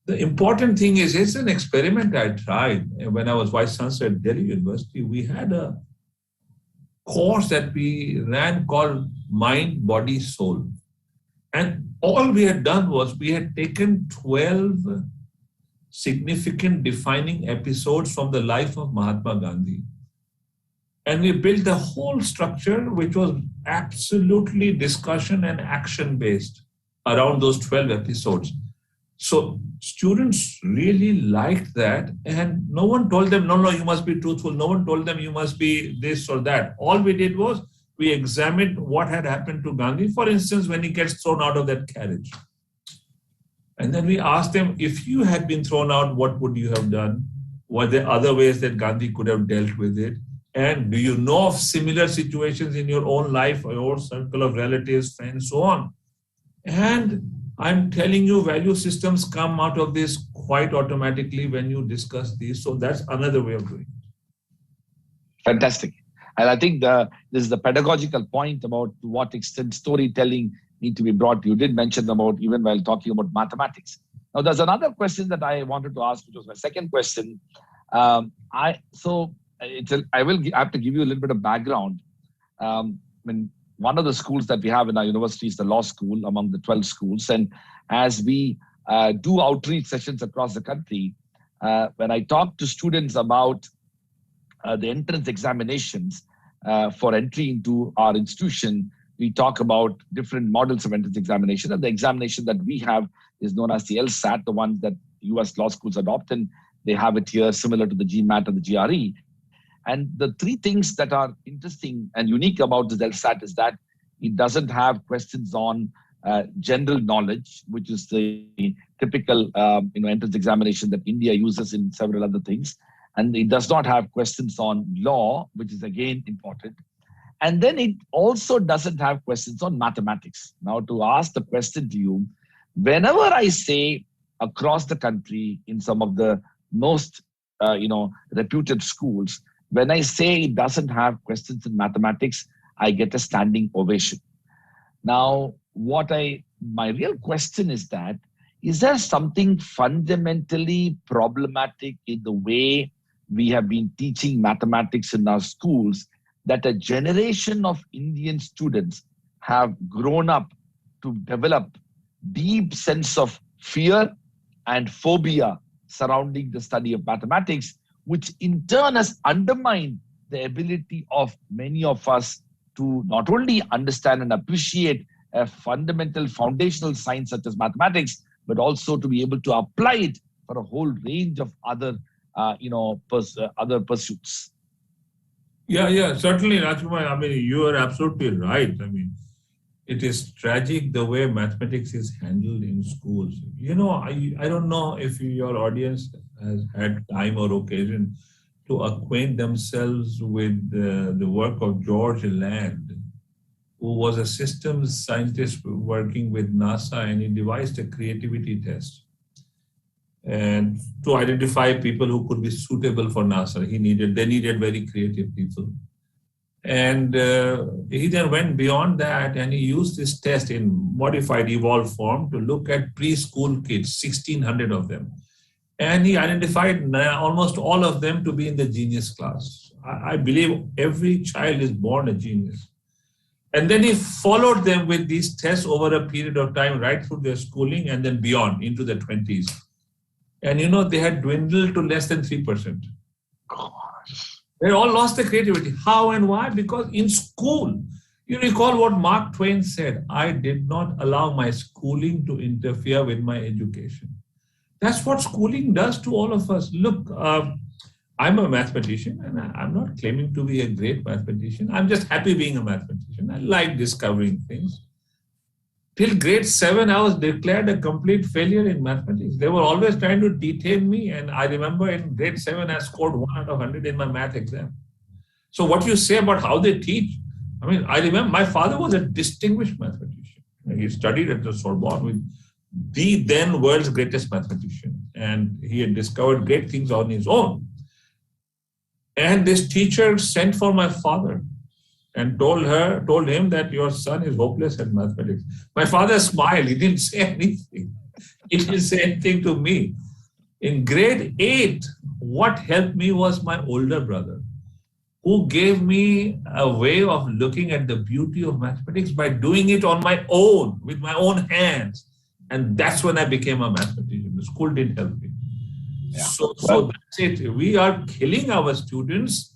The important thing is, it's an experiment I tried when I was Vice Chancellor at Delhi University. We had a course that we ran called Mind, Body, Soul. And all we had done was we had taken 12 significant defining episodes from the life of Mahatma Gandhi. And we built the whole structure, which was absolutely discussion and action based around those 12 episodes. So students really liked that, and no one told them, no, you must be truthful. No one told them you must be this or that. All we did was we examined what had happened to Gandhi, for instance, when he gets thrown out of that carriage. And then we asked them, if you had been thrown out, what would you have done? Were there other ways that Gandhi could have dealt with it? And do you know of similar situations in your own life or your circle of relatives, friends, so on? And I'm telling you, value systems come out of this quite automatically when you discuss these. So that's another way of doing it. Fantastic. And I think this is the pedagogical point about to what extent storytelling need to be brought. You did mention about even while talking about mathematics. Now, there's another question that I wanted to ask, which was my second question. I have to give you a little bit of background. One of the schools that we have in our university is the law school among the 12 schools. And as we do outreach sessions across the country, when I talk to students about the entrance examinations for entry into our institution, we talk about different models of entrance examination. And the examination that we have is known as the LSAT, the one that US law schools adopt. And they have it here similar to the GMAT and the GRE. And the three things that are interesting and unique about this LSAT is that it doesn't have questions on general knowledge, which is the typical entrance examination that India uses in several other things. And it does not have questions on law, which is again important. And then it also doesn't have questions on mathematics. Now, to ask the question to you, whenever I say across the country in some of the most reputed schools, when I say it doesn't have questions in mathematics, I get a standing ovation. Now, my real question is that, is there something fundamentally problematic in the way we have been teaching mathematics in our schools, that a generation of Indian students have grown up to develop deep sense of fear and phobia surrounding the study of mathematics, which in turn has undermined the ability of many of us to not only understand and appreciate a fundamental foundational science such as mathematics, but also to be able to apply it for a whole range of other, other pursuits. Yeah, certainly, Rajkumar. I mean, you are absolutely right. I mean, it is tragic the way mathematics is handled in schools. You know, I don't know if your audience has had time or occasion to acquaint themselves with the work of George Land, who was a systems scientist working with NASA, and he devised a creativity test. And to identify people who could be suitable for NASA, they needed very creative people. And he then went beyond that, and he used this test in modified, evolved form to look at preschool kids, 1,600 of them. And he identified almost all of them to be in the genius class. I believe every child is born a genius. And then he followed them with these tests over a period of time, right through their schooling and then beyond into the 20s. And you know, they had dwindled to less than 3%. Gosh. They all lost their creativity. How and why? Because in school, you recall what Mark Twain said, I did not allow my schooling to interfere with my education. That's what schooling does to all of us. Look, I'm a mathematician, and I'm not claiming to be a great mathematician. I'm just happy being a mathematician. I like discovering things. Till grade 7, I was declared a complete failure in mathematics. They were always trying to detain me. And I remember in grade 7, I scored 1 out of 100 in my math exam. So what you say about how they teach, I mean, I remember my father was a distinguished mathematician. He studied at the Sorbonne with the then world's greatest mathematician. And he had discovered great things on his own. And this teacher sent for my father and told him that your son is hopeless at mathematics. My father smiled. He didn't say anything. He didn't say anything to me. In grade 8, what helped me was my older brother, who gave me a way of looking at the beauty of mathematics by doing it on my own, with my own hands. And that's when I became a mathematician. The school didn't help me. Yeah. So that's it. We are killing our students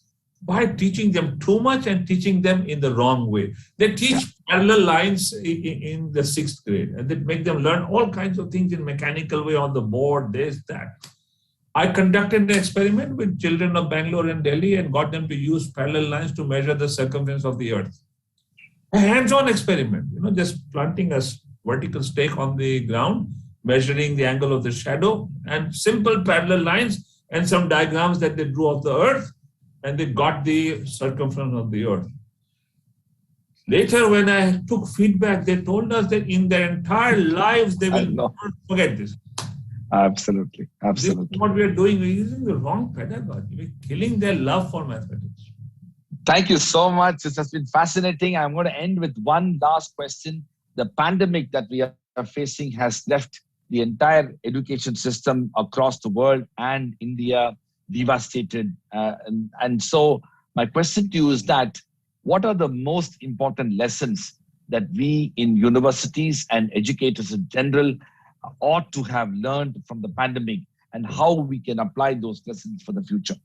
by teaching them too much and teaching them in the wrong way. They teach parallel lines in the 6th grade, and they make them learn all kinds of things in mechanical way on the board, this, that. I conducted an experiment with children of Bangalore and Delhi and got them to use parallel lines to measure the circumference of the earth. A hands-on experiment, just planting a vertical stake on the ground, measuring the angle of the shadow, and simple parallel lines and some diagrams that they drew of the earth, and they got the circumference of the earth. Later, when I took feedback, they told us that in their entire lives, they will not forget this. Absolutely. This is what we are doing. We're using the wrong pedagogy. We're killing their love for mathematics. Thank you so much. This has been fascinating. I'm going to end with one last question. The pandemic that we are facing has left the entire education system across the world and India devastated. And so my question to you is that, what are the most important lessons that we in universities and educators in general ought to have learned from the pandemic, and how we can apply those lessons for the future?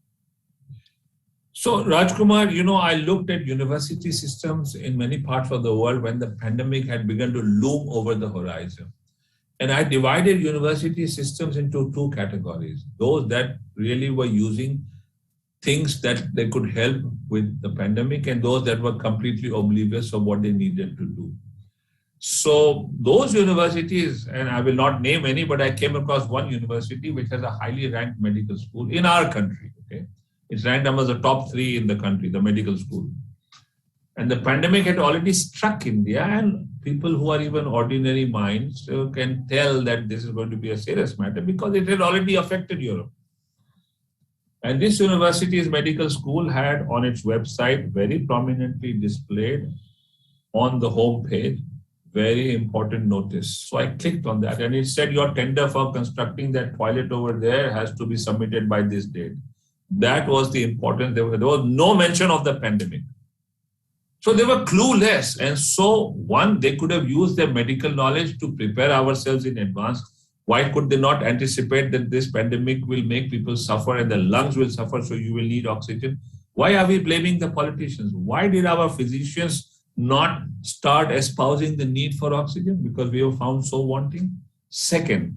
So Rajkumar, I looked at university systems in many parts of the world when the pandemic had begun to loom over the horizon. And I divided university systems into 2 categories. Those that really were using things that they could help with the pandemic, and those that were completely oblivious of what they needed to do. So those universities, and I will not name any, but I came across one university which has a highly ranked medical school in our country. Okay, it's ranked among the top 3 in the country, the medical school. And the pandemic had already struck India, and people who are even ordinary minds can tell that this is going to be a serious matter because it had already affected Europe. And this university's medical school had on its website very prominently displayed on the home page very important notice. So I clicked on that and it said your tender for constructing that toilet over there has to be submitted by this date. That was the important. There was no mention of the pandemic. So they were clueless. And so one, they could have used their medical knowledge to prepare ourselves in advance. Why could they not anticipate that this pandemic will make people suffer and the lungs will suffer, so you will need oxygen? Why are we blaming the politicians? Why did our physicians not start espousing the need for oxygen? Because we were found so wanting. Second,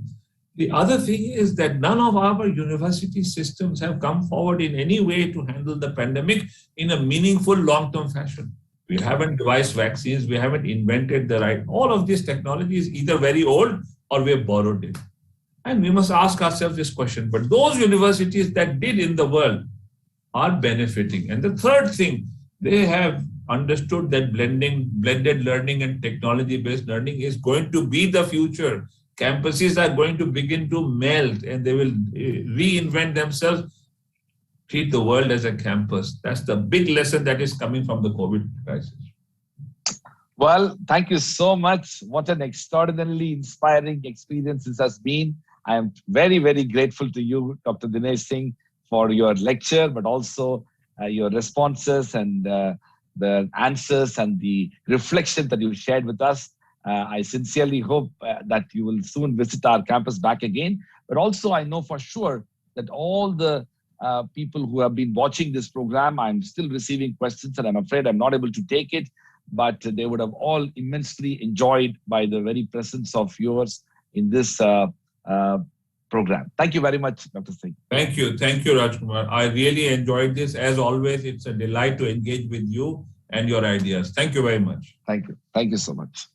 the other thing is that none of our university systems have come forward in any way to handle the pandemic in a meaningful long-term fashion. We haven't devised vaccines. We haven't invented the right. All of this technology is either very old or we have borrowed it. And we must ask ourselves this question. But those universities that did in the world are benefiting. And the third thing, they have understood that blended learning and technology-based learning is going to be the future. Campuses are going to begin to melt and they will reinvent themselves, treat the world as a campus. That's the big lesson that is coming from the COVID crisis. Well, thank you so much. What an extraordinarily inspiring experience this has been. I am very, very grateful to you, Dr. Dinesh Singh, for your lecture, but also your responses and the answers and the reflection that you shared with us. I sincerely hope that you will soon visit our campus back again. But also, I know for sure that all the people who have been watching this program, I'm still receiving questions and I'm afraid I'm not able to take it, but they would have all immensely enjoyed by the very presence of yours in this program. Thank you very much, Dr. Singh. Thank you. Thank you, Rajkumar. I really enjoyed this. As always, it's a delight to engage with you and your ideas. Thank you very much. Thank you. Thank you so much.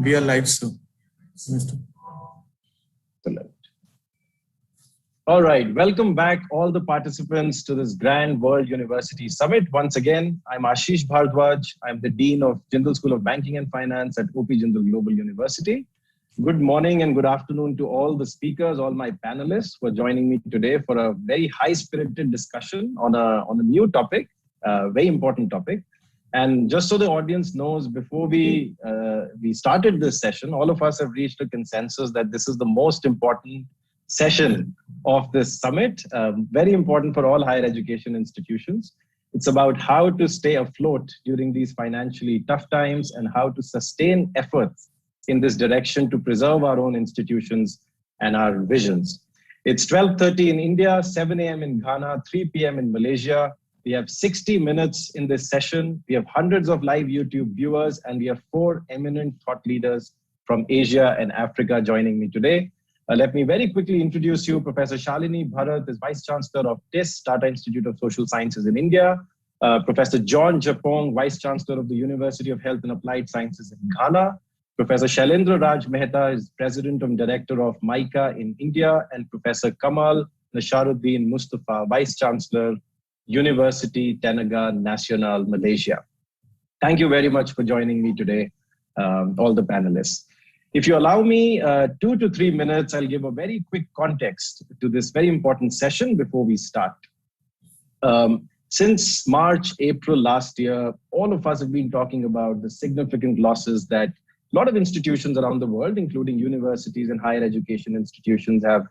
We are live, sir. All right, welcome back all the participants to this Grand World University Summit. Once again, I'm Ashish Bhardwaj. I'm the Dean of Jindal School of Banking and Finance at OP Jindal Global University. Good morning and good afternoon to all the speakers, all my panelists for joining me today for a very high-spirited discussion on a new topic, a very important topic. And just so the audience knows, before we started this session, all of us have reached a consensus that this is the most important session of this summit, very important for all higher education institutions. It's about how to stay afloat during these financially tough times and how to sustain efforts in this direction to preserve our own institutions and our visions. It's 12:30 in India, 7 a.m. in Ghana, 3 p.m. in Malaysia. We have 60 minutes in this session. We have hundreds of live YouTube viewers, and we have 4 eminent thought leaders from Asia and Africa joining me today. Let me very quickly introduce you. Professor Shalini Bharat is Vice Chancellor of TISS, Tata Institute of Social Sciences in India. Professor John Japong, Vice Chancellor of the University of Health and Applied Sciences in Ghana. Professor Shailendra Raj Mehta is President and Director of MICA in India. And Professor Kamal Nasharuddin Mustafa, Vice Chancellor, University Tenaga Nasional, Malaysia. Thank you very much for joining me today, all the panelists. If you allow me 2 to 3 minutes, I'll give a very quick context to this very important session before we start. Since March, April last year, all of us have been talking about the significant losses that a lot of institutions around the world, including universities and higher education institutions, have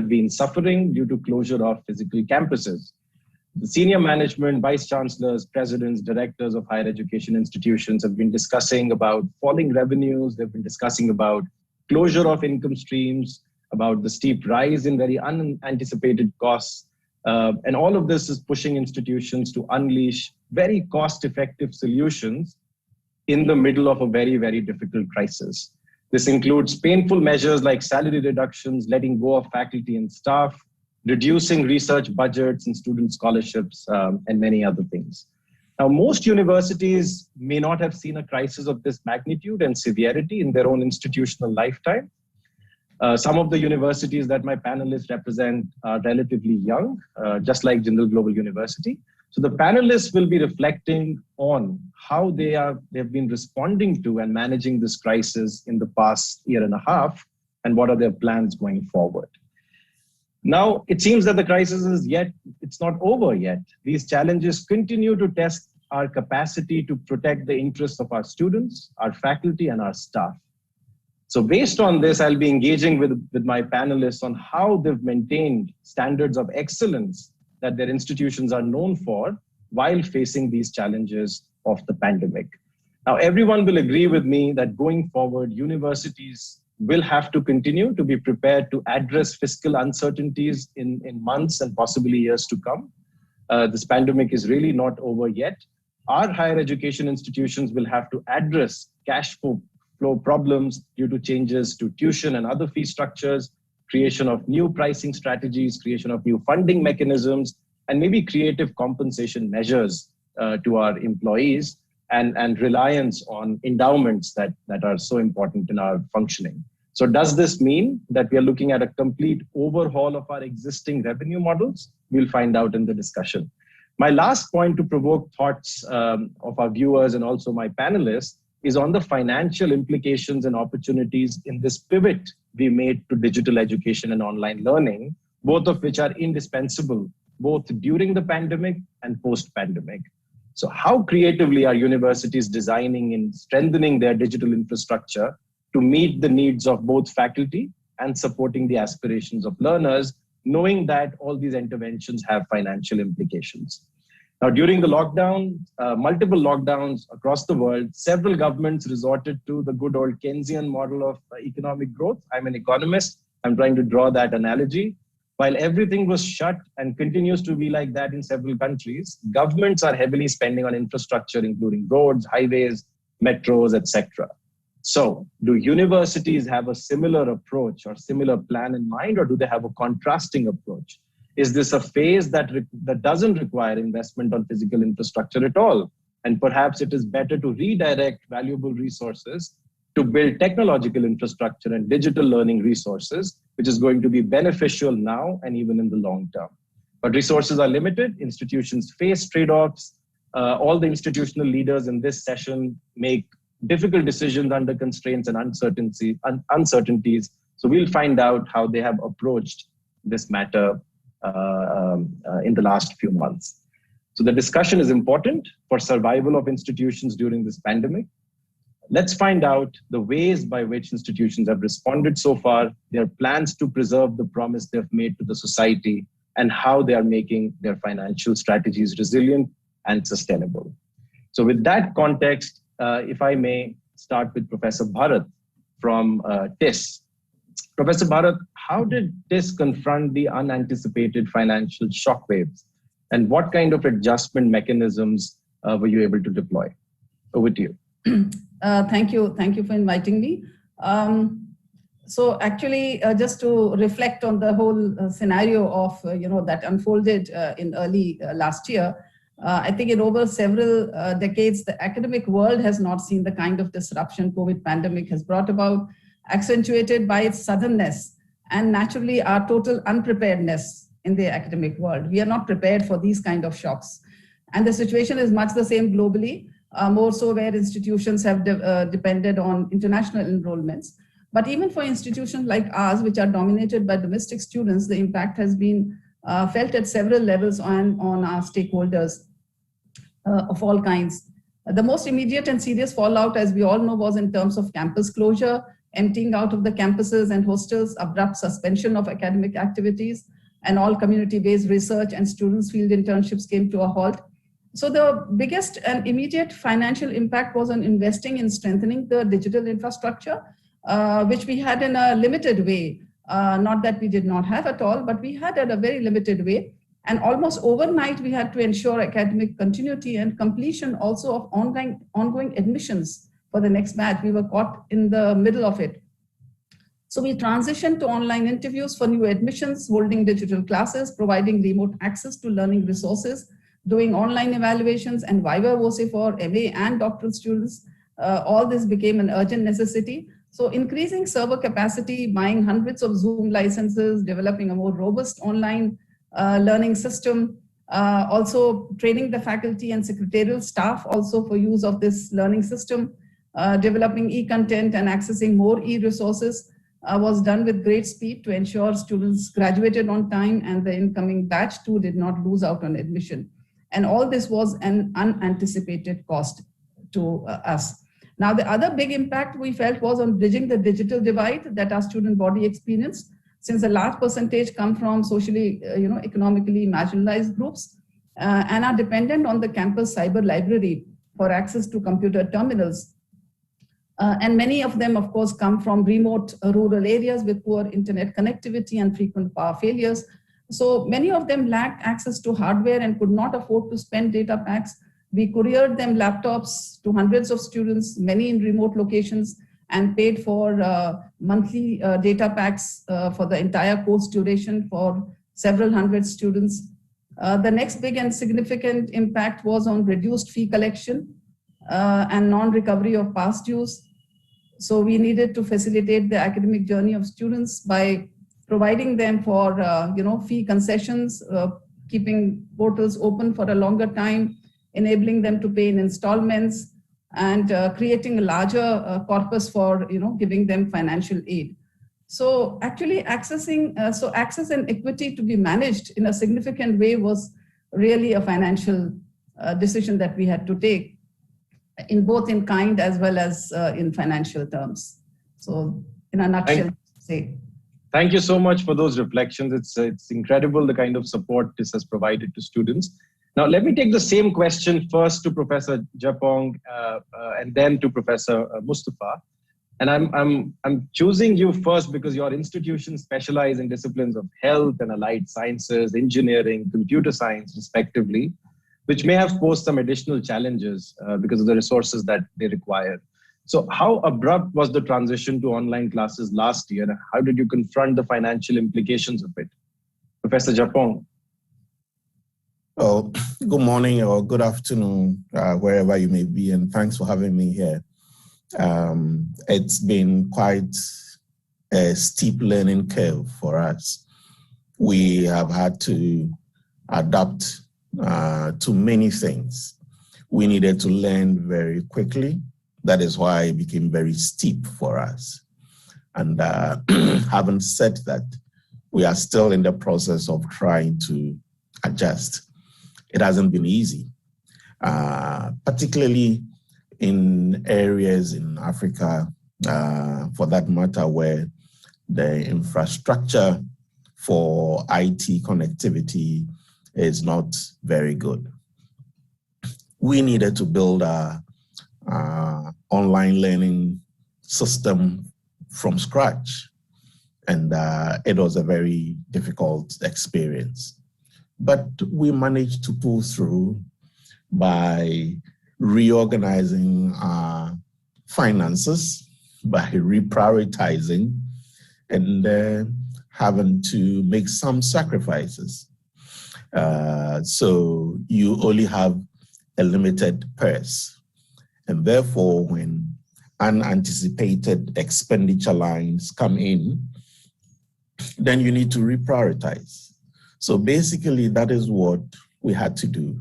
been suffering due to closure of physical campuses. The senior management, vice chancellors, presidents, directors of higher education institutions have been discussing about falling revenues. They've been discussing about closure of income streams, about the steep rise in very unanticipated costs. And all of this is pushing institutions to unleash very cost-effective solutions in the middle of a very, very difficult crisis. This includes painful measures like salary reductions, letting go of faculty and staff, reducing research budgets and student scholarships, and many other things. Now, most universities may not have seen a crisis of this magnitude and severity in their own institutional lifetime. Some of the universities that my panelists represent are relatively young, just like Jindal Global University. So the panelists will be reflecting on how they've been responding to and managing this crisis in the past year and a half, and what are their plans going forward. Now, it seems that the crisis it's not over yet. These challenges continue to test our capacity to protect the interests of our students, our faculty, and our staff. So based on this, I'll be engaging with my panelists on how they've maintained standards of excellence that their institutions are known for while facing these challenges of the pandemic. Now, everyone will agree with me that going forward, universities will have to continue to be prepared to address fiscal uncertainties in months and possibly years to come. This pandemic is really not over yet. Our higher education institutions will have to address cash flow problems due to changes to tuition and other fee structures, creation of new pricing strategies, creation of new funding mechanisms, and maybe creative compensation measures to our employees, and reliance on endowments that are so important in our functioning. So does this mean that we are looking at a complete overhaul of our existing revenue models? We'll find out in the discussion. My last point to provoke thoughts of our viewers and also my panelists is on the financial implications and opportunities in this pivot we made to digital education and online learning, both of which are indispensable, both during the pandemic and post-pandemic. So how creatively are universities designing and strengthening their digital infrastructure to meet the needs of both faculty and supporting the aspirations of learners, knowing that all these interventions have financial implications? Now, during the lockdown, multiple lockdowns across the world, several governments resorted to the good old Keynesian model of economic growth. I'm an economist. I'm trying to draw that analogy. While everything was shut and continues to be like that in several countries, governments are heavily spending on infrastructure, including roads, highways, metros, etc. So do universities have a similar approach or similar plan in mind, or do they have a contrasting approach? Is this a phase that doesn't require investment on physical infrastructure at all? And perhaps it is better to redirect valuable resources to build technological infrastructure and digital learning resources, which is going to be beneficial now and even in the long term. But resources are limited. Institutions face trade-offs. All the institutional leaders in this session make difficult decisions under constraints and uncertainties. So we'll find out how they have approached this matter in the last few months. So the discussion is important for survival of institutions during this pandemic. Let's find out the ways by which institutions have responded so far, their plans to preserve the promise they've made to the society, and how they are making their financial strategies resilient and sustainable. So with that context, if I may start with Professor Bharat from TIS. Professor Bharat, how did TIS confront the unanticipated financial shockwaves? And what kind of adjustment mechanisms were you able to deploy? Over to you. Thank you for inviting me. So actually, just to reflect on the whole scenario of that unfolded in early last year, I think in over several decades, the academic world has not seen the kind of disruption COVID pandemic has brought about, accentuated by its suddenness and naturally our total unpreparedness in the academic world. We are not prepared for these kind of shocks. And the situation is much the same globally, more so where institutions have depended on international enrollments. But even for institutions like ours, which are dominated by domestic students, the impact has been felt at several levels on our stakeholders of all kinds. The most immediate and serious fallout, as we all know, was in terms of campus closure, emptying out of the campuses and hostels, abrupt suspension of academic activities, and all community-based research and students' field internships came to a halt. So the biggest and immediate financial impact was on investing in strengthening the digital infrastructure, which we had in a limited way. Not that we did not have at all, but we had in a very limited way. And almost overnight, we had to ensure academic continuity and completion also of ongoing admissions for the next batch. We were caught in the middle of it. So we transitioned to online interviews for new admissions, holding digital classes, providing remote access to learning resources, doing online evaluations and viva voce for MA and doctoral students. All this became an urgent necessity. So increasing server capacity, buying hundreds of Zoom licenses, developing a more robust online learning system, also training the faculty and secretarial staff also for use of this learning system, developing e-content and accessing more e-resources was done with great speed to ensure students graduated on time and the incoming batch too did not lose out on admission. And all this was an unanticipated cost to us. Now, the other big impact we felt was on bridging the digital divide that our student body experienced, since a large percentage come from socially, economically marginalized groups and are dependent on the campus cyber library for access to computer terminals. And many of them, of course, come from remote rural areas with poor internet connectivity and frequent power failures. So many of them lacked access to hardware and could not afford to spend data packs. We couriered them laptops to hundreds of students, many in remote locations, and paid for monthly data packs for the entire course duration for several hundred students. The next big and significant impact was on reduced fee collection and non-recovery of past dues. So we needed to facilitate the academic journey of students by providing them for fee concessions, keeping portals open for a longer time, enabling them to pay in installments, and creating a larger corpus for giving them financial aid. So actually access and equity to be managed in a significant way was really a financial decision that we had to take, in both in kind as well as in financial terms. So in a nutshell, Thank you so much for those reflections. It's incredible the kind of support this has provided to students. Now, let me take the same question first to Professor Japong and then to Professor Mustafa. And I'm choosing you first because your institutions specialize in disciplines of health and allied sciences, engineering, computer science, respectively, which may have posed some additional challenges because of the resources that they require. So how abrupt was the transition to online classes last year? And how did you confront the financial implications of it? Professor Japong. Oh, good morning or good afternoon, wherever you may be, and thanks for having me here. It's been quite a steep learning curve for us. We have had to adapt to many things. We needed to learn very quickly. That is why it became very steep for us. And having said that, we are still in the process of trying to adjust. It hasn't been easy, particularly in areas in Africa, for that matter, where the infrastructure for IT connectivity is not very good. We needed to build a online learning system from scratch. And it was a very difficult experience. But we managed to pull through by reorganizing our finances, by reprioritizing, and having to make some sacrifices. So you only have a limited purse. And therefore, when unanticipated expenditure lines come in, then you need to reprioritize. So basically, that is what we had to do.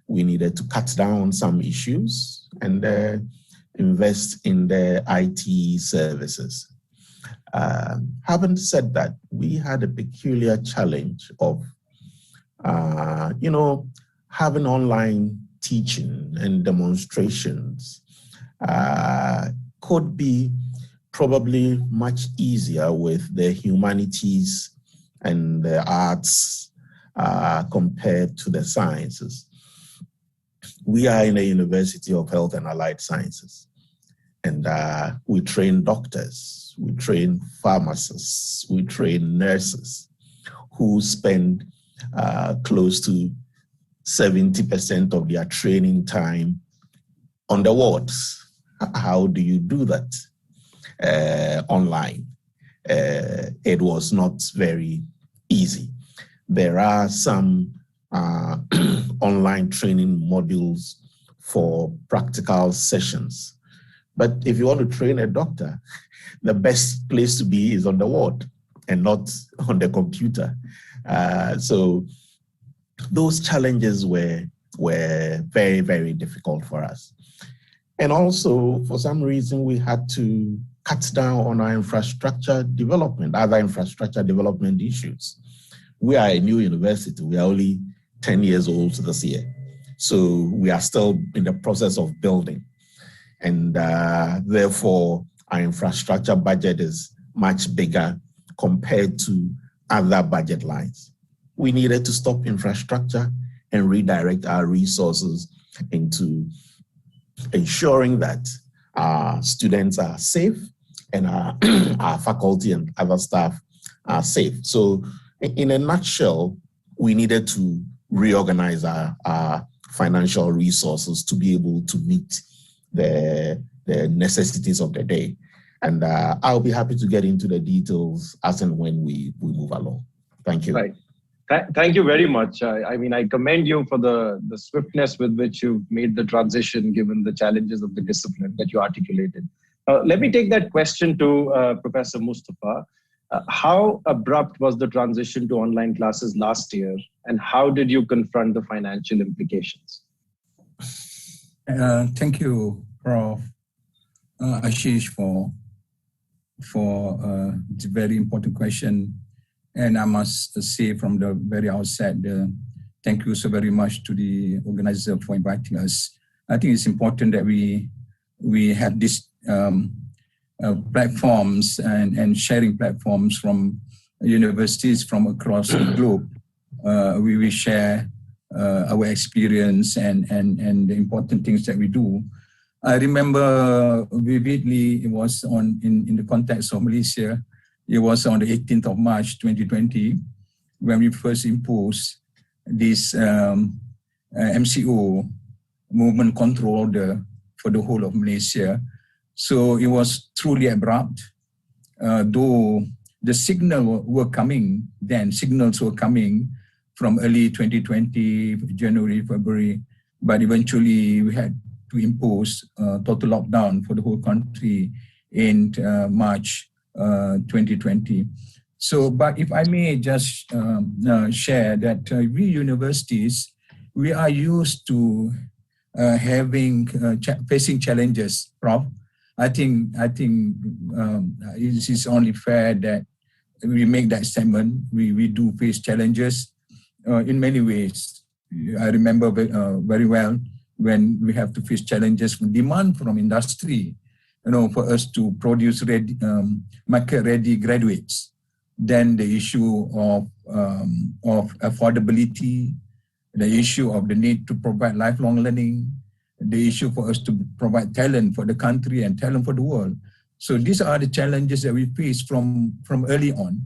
We needed to cut down some issues and invest in the IT services. Having said that, we had a peculiar challenge of, having online teaching and demonstrations could be probably much easier with the humanities and the arts compared to the sciences. We are in a University of Health and Allied Sciences, and we train doctors, we train pharmacists, we train nurses who spend close to 70% of their training time on the wards. How do you do that online? It was not very easy. There are some online training modules for practical sessions. But if you want to train a doctor, the best place to be is on the ward and not on the computer. So those challenges were very, very difficult for us. And also, for some reason, we had to cut down on our infrastructure development, other infrastructure development issues. We are a new university. We are only 10 years old this year. So we are still in the process of building. And therefore, our infrastructure budget is much bigger compared to other budget lines. We needed to stop infrastructure and redirect our resources into ensuring that our students are safe and our faculty and other staff are safe. So in a nutshell, we needed to reorganize our financial resources to be able to meet the necessities of the day. And I'll be happy to get into the details as and when we move along. Thank you. Right. Thank you very much. I commend you for the swiftness with which you made the transition, given the challenges of the discipline that you articulated. Let me take that question to Professor Mustafa. How abrupt was the transition to online classes last year, and how did you confront the financial implications? Thank you, Prof. Ashish, for the very important question. And I must say from the very outset, thank you so very much to the organizer for inviting us. I think it's important that we have these platforms and sharing platforms from universities from across the globe. We will share our experience and the important things that we do. I remember vividly, it was in the context of Malaysia. It was on the 18th of March, 2020, when we first imposed this MCO, movement control order, for the whole of Malaysia. So it was truly abrupt, though the signals were coming from early 2020, January, February, but eventually we had to impose total lockdown for the whole country in March 2020. So, but if I may just share that we universities, we are used to facing challenges, Prof. I think it is only fair that we make that statement. We do face challenges in many ways. I remember very well when we have to face challenges from demand from industry, for us to produce market-ready graduates. Then the issue of affordability, the issue of the need to provide lifelong learning, the issue for us to provide talent for the country and talent for the world. So these are the challenges that we face from early on.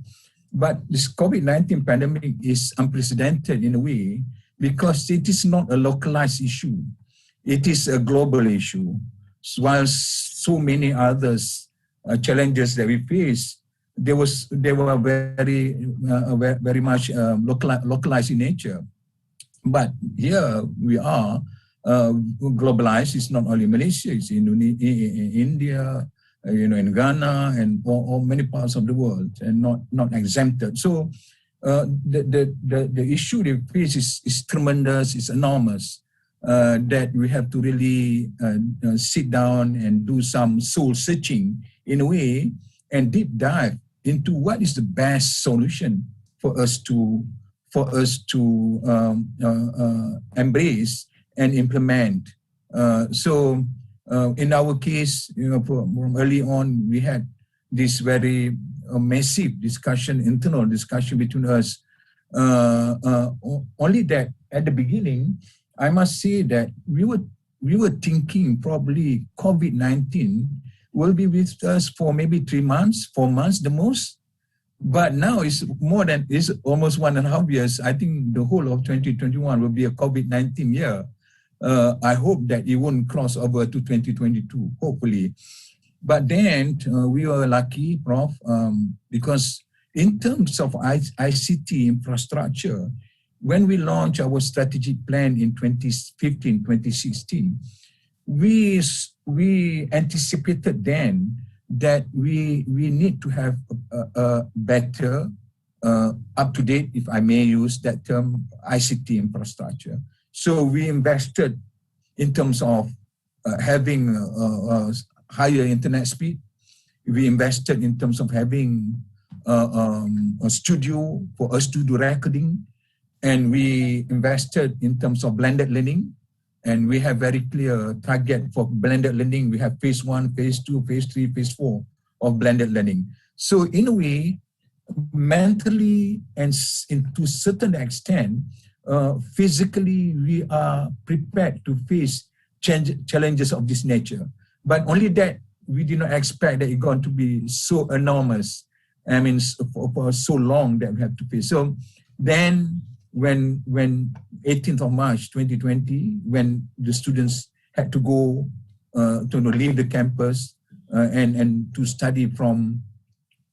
But this COVID-19 pandemic is unprecedented in a way because it is not a localized issue. It is a global issue. While so many others challenges that we face, they were very much localized in nature. But here we are globalized. It's not only Malaysia, it's in India, in Ghana, and or many parts of the world, and not exempted. So the issue they face is tremendous, it's enormous. That we have to really sit down and do some soul searching in a way and deep dive into what is the best solution for us to embrace and implement. So in our case, from early on, we had this very massive discussion, internal discussion between us. Only that at the beginning, I must say that we were thinking probably COVID-19 will be with us for maybe 3 months, 4 months the most. But now it's almost 1.5 years. I think the whole of 2021 will be a COVID-19 year. I hope that it won't cross over to 2022, hopefully. But then we were lucky, Prof, because in terms of ICT infrastructure, when we launched our strategic plan in 2015, 2016, we anticipated then that we need to have a better, up-to-date, if I may use that term, ICT infrastructure. So we invested in terms of having higher internet speed. We invested in terms of having a studio for us to do recording. And we invested in terms of blended learning. And we have very clear target for blended learning. We have phase 1, phase 2, phase 3, phase 4 of blended learning. So in a way, mentally and to a certain extent, physically, we are prepared to face challenges of this nature. But only that we did not expect that it's going to be so enormous. I mean, for so long that we have to face. So then, when 18th of March 2020, when the students had to go to leave the campus and to study from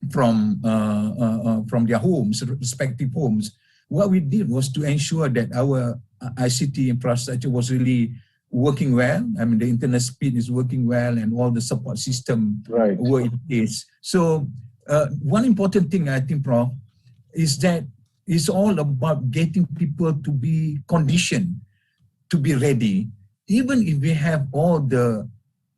their homes, respective homes, what we did was to ensure that our ICT infrastructure was really working well. I mean, the internet speed is working well and all the support system were in place. So one important thing I think, Prof, is that it's all about getting people to be conditioned, to be ready. Even if we have all the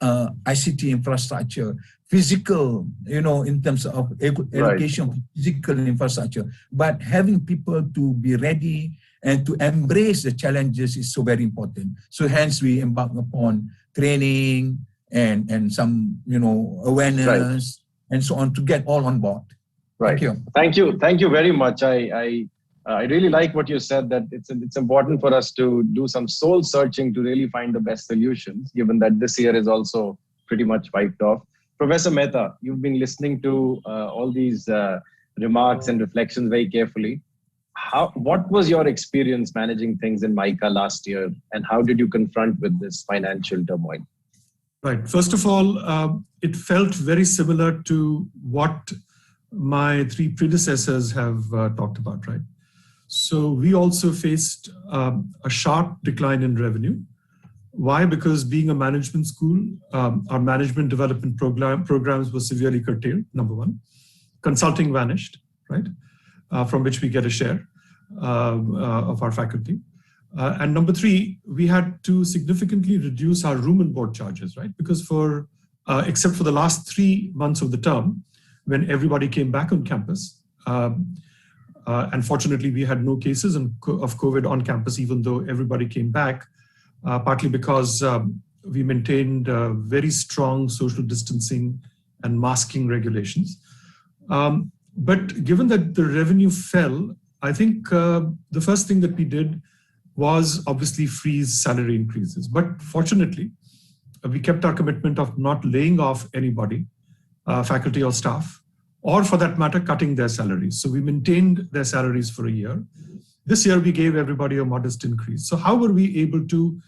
ICT infrastructure, physical, in terms of education, physical infrastructure, but having people to be ready and to embrace the challenges is so very important. So hence we embark upon training and some, awareness and so on to get all on board. Right. Thank you very much. I really like what you said, that it's important for us to do some soul searching to really find the best solutions, given that this year is also pretty much wiped off. Professor Mehta, you've been listening to all these remarks and reflections very carefully. What was your experience managing things in MICA last year, and how did you confront with this financial turmoil? Right. First of all, it felt very similar to what my 3 predecessors have talked about, right? So we also faced a sharp decline in revenue. Why? Because being a management school, our management development programs were severely curtailed, number one. Consulting vanished, right? From which we get a share of our faculty. And number three, we had to significantly reduce our room and board charges, right? Because except for the last 3 months of the term, when everybody came back on campus, unfortunately, we had no cases of COVID on campus, even though everybody came back, partly because we maintained very strong social distancing and masking regulations. But given that the revenue fell, I think the first thing that we did was obviously freeze salary increases. But fortunately, we kept our commitment of not laying off anybody, faculty or staff, or for that matter, cutting their salaries. So we maintained their salaries for a year. This year, we gave everybody a modest increase. So how were we able to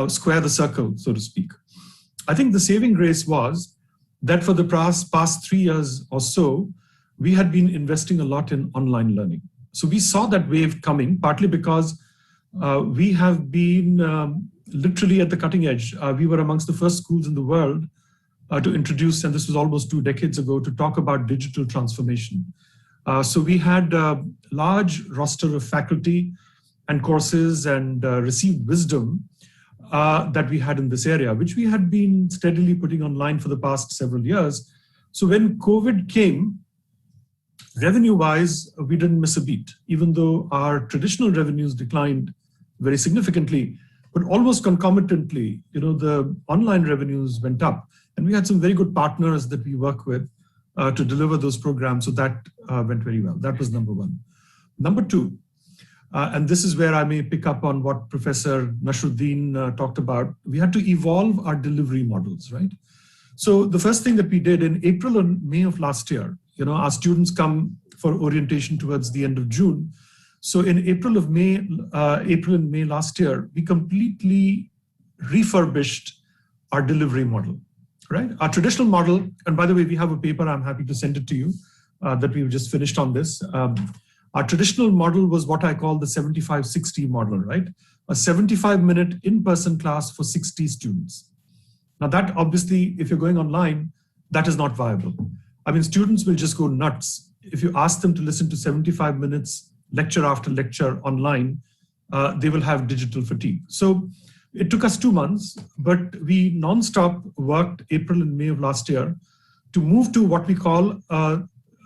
square the circle, so to speak? I think the saving grace was that for the past 3 years or so, we had been investing a lot in online learning. So we saw that wave coming, partly because we have been literally at the cutting edge. We were amongst the first schools in the world to introduce, and this was almost 2 decades ago, to talk about digital transformation. So we had a large roster of faculty and courses and received wisdom that we had in this area, which we had been steadily putting online for the past several years. So when COVID came, revenue-wise, we didn't miss a beat, even though our traditional revenues declined very significantly, but almost concomitantly, the online revenues went up. And we had some very good partners that we work with to deliver those programs. So that went very well. That was number one. Number two, and this is where I may pick up on what Professor Nasruddin talked about, we had to evolve our delivery models, right? So the first thing that we did in April and May of last year, our students come for orientation towards the end of June. So in April and May last year, we completely refurbished our delivery model, right? Our traditional model, and by the way, we have a paper, I'm happy to send it to you, that we've just finished on this. Our traditional model was what I call the 75-60 model, right? A 75-minute in-person class for 60 students. Now that obviously, if you're going online, that is not viable. I mean, students will just go nuts. If you ask them to listen to 75 minutes, lecture after lecture online, they will have digital fatigue. So it took us 2 months, but we nonstop worked April and May of last year to move to what we call a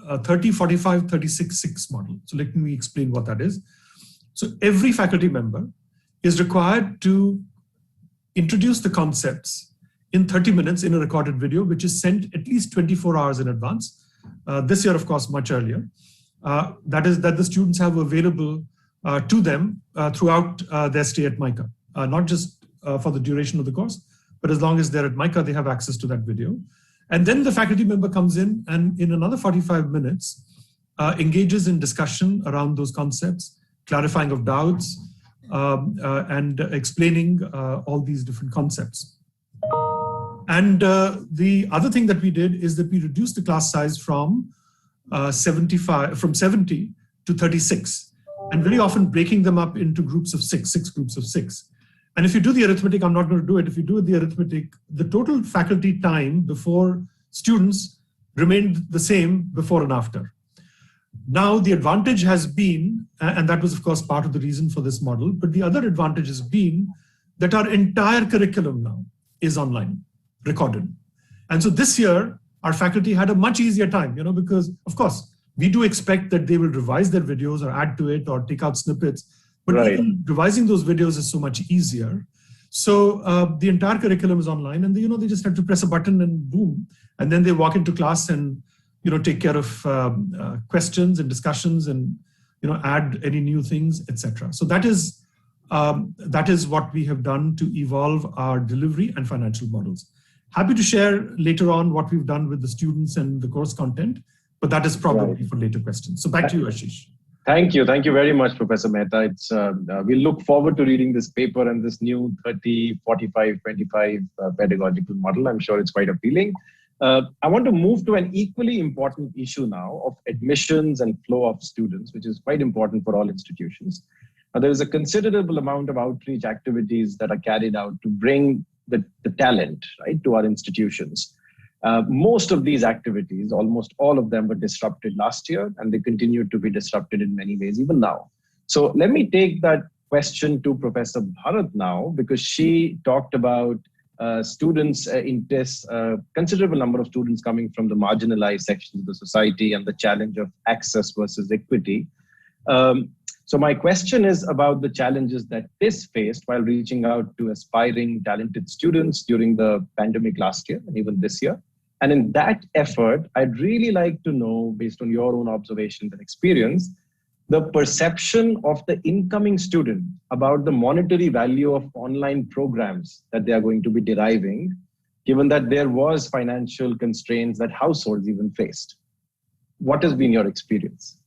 30-45-36-6 model. So let me explain what that is. So every faculty member is required to introduce the concepts in 30 minutes in a recorded video, which is sent at least 24 hours in advance. This year, of course, much earlier. That is that the students have available to them throughout their stay at MICA, not just for the duration of the course, but as long as they're at MICA, they have access to that video. And then the faculty member comes in and in another 45 minutes, engages in discussion around those concepts, clarifying of doubts, and explaining all these different concepts. And the other thing that we did is that we reduced the class size from 70 to 36, and very often breaking them up into groups of 6 groups of 6. And if you do the arithmetic, I'm not going to do it. If you do the arithmetic, the total faculty time before students remained the same before and after. Now, the advantage has been, and that was, of course, part of the reason for this model, but the other advantage has been that our entire curriculum now is online, recorded. And so this year, our faculty had a much easier time, because, of course, we do expect that they will revise their videos or add to it or take out snippets, but even revising those videos is so much easier. So the entire curriculum is online, and they just have to press a button and boom, and then they walk into class and take care of questions and discussions and add any new things, etc. So that is what we have done to evolve our delivery and financial models. Happy to share later on what we've done with the students and the course content, but that is probably for later questions. So back to you, Ashish. Thank you very much, Professor Mehta. It's we look forward to reading this paper and this new 30, 45, 25 pedagogical model. I'm sure it's quite appealing. I want to move to an equally important issue now of admissions and flow of students, which is quite important for all institutions. There is a considerable amount of outreach activities that are carried out to bring the talent, right, to our institutions. Most of these activities, almost all of them, were disrupted last year, and they continue to be disrupted in many ways even now. So let me take that question to Professor Bharat now, because she talked about students in this considerable number of students coming from the marginalized sections of the society and the challenge of access versus equity. So my question is about the challenges that this faced while reaching out to aspiring talented students during the pandemic last year and even this year. And in that effort, I'd really like to know, based on your own observations and experience, the perception of the incoming student about the monetary value of online programs that they are going to be deriving, given that there was financial constraints that households even faced. What has been your experience?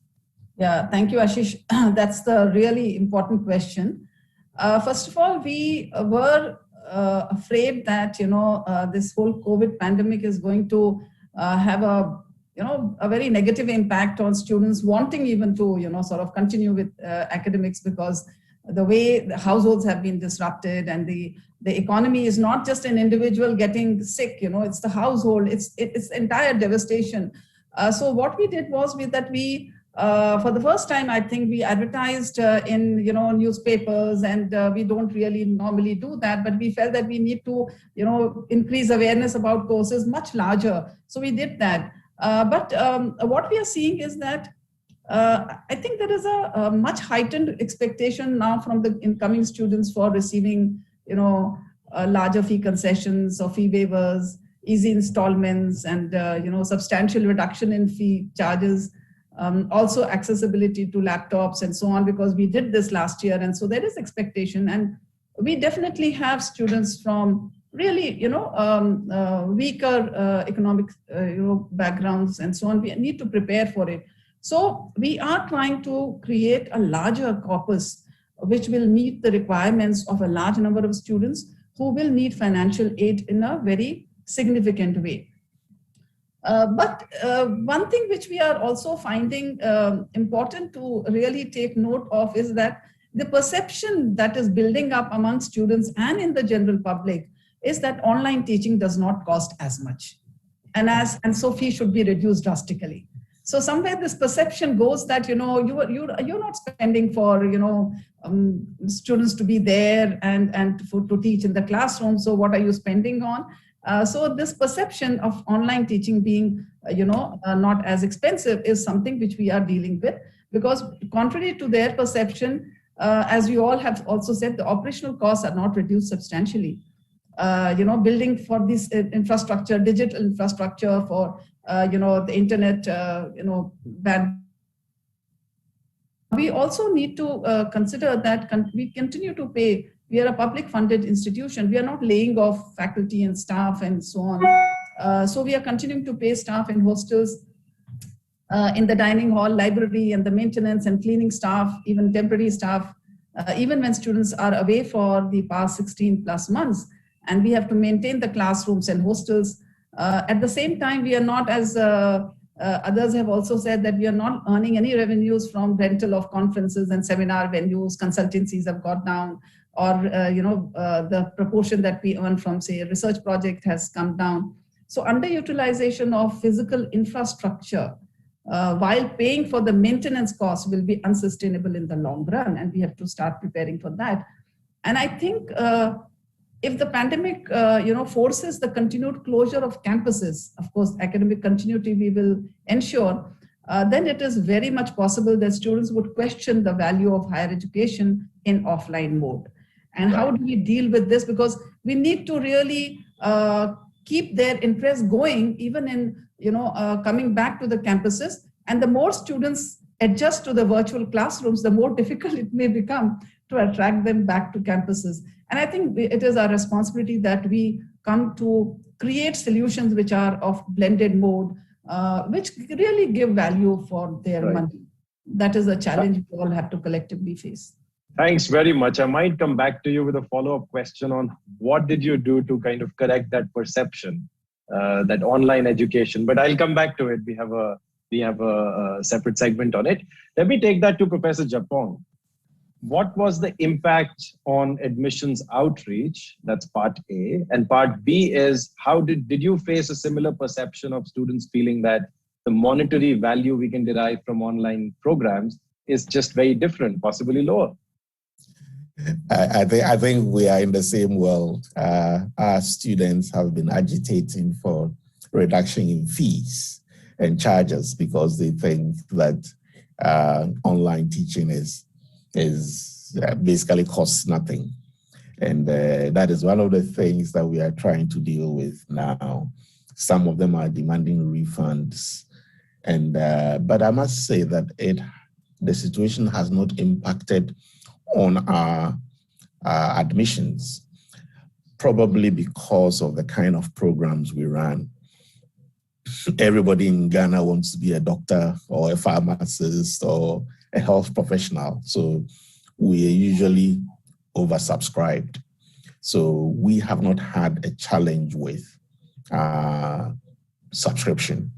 Yeah, thank you, Ashish. That's the really important question. First of all, we were afraid that, this whole COVID pandemic is going to have a very negative impact on students wanting even to, sort of continue with academics, because the way the households have been disrupted and the economy is not just an individual getting sick, it's the household, it's entire devastation. So what we did was that we, for the first time, I think we advertised in, newspapers, and we don't really normally do that, but we felt that we need to, increase awareness about courses much larger. So we did that. But what we are seeing is that I think there is a much heightened expectation now from the incoming students for receiving, larger fee concessions or fee waivers, easy installments, and, substantial reduction in fee charges. Also accessibility to laptops and so on, because we did this last year. And so there is expectation. And we definitely have students from really, weaker economic, backgrounds and so on. We need to prepare for it. So we are trying to create a larger corpus, which will meet the requirements of a large number of students who will need financial aid in a very significant way. But one thing which we are also finding important to really take note of is that the perception that is building up among students and in the general public is that online teaching does not cost as much, and so fee should be reduced drastically. So somewhere this perception goes that you're not spending for students to be there and to teach in the classroom. So what are you spending on? So this perception of online teaching being, not as expensive is something which we are dealing with, because contrary to their perception, as you all have also said, the operational costs are not reduced substantially. Building for this infrastructure, digital infrastructure for, the internet, band. We also need to consider that we continue to pay. We are a public funded institution. We are not laying off faculty and staff and so on. So we are continuing to pay staff in hostels, in the dining hall, library, and the maintenance and cleaning staff, even temporary staff, even when students are away for the past 16 plus months. And we have to maintain the classrooms and hostels. At the same time, we are not, as others have also said, that we are not earning any revenues from rental of conferences and seminar venues. Consultancies have got down, or the proportion that we earn from, say, a research project has come down. So underutilization of physical infrastructure while paying for the maintenance costs will be unsustainable in the long run, and we have to start preparing for that. And I think if the pandemic forces the continued closure of campuses, of course academic continuity we will ensure, then it is very much possible that students would question the value of higher education in offline mode. And how do we deal with this? Because we need to really keep their interest going, even in coming back to the campuses. And the more students adjust to the virtual classrooms, the more difficult it may become to attract them back to campuses. And I think it is our responsibility that we come to create solutions which are of blended mode, which really give value for their money. That is a challenge we all have to collectively face. Thanks very much. I might come back to you with a follow-up question on what did you do to kind of correct that perception, that online education, but I'll come back to it. We have a separate segment on it. Let me take that to Professor Japong. what was the impact on admissions outreach? That's part A. And part B is, how did you face a similar perception of students feeling that the monetary value we can derive from online programs is just very different, possibly lower? I think we are in the same world. Our students have been agitating for reduction in fees and charges because they think that online teaching is basically costs nothing. And that is one of the things that we are trying to deal with now. Some of them are demanding refunds. And but I must say that the situation has not impacted on our admissions, probably because of the kind of programs we run. Everybody in Ghana wants to be a doctor or a pharmacist or a health professional. So we are usually oversubscribed. So we have not had a challenge with subscription.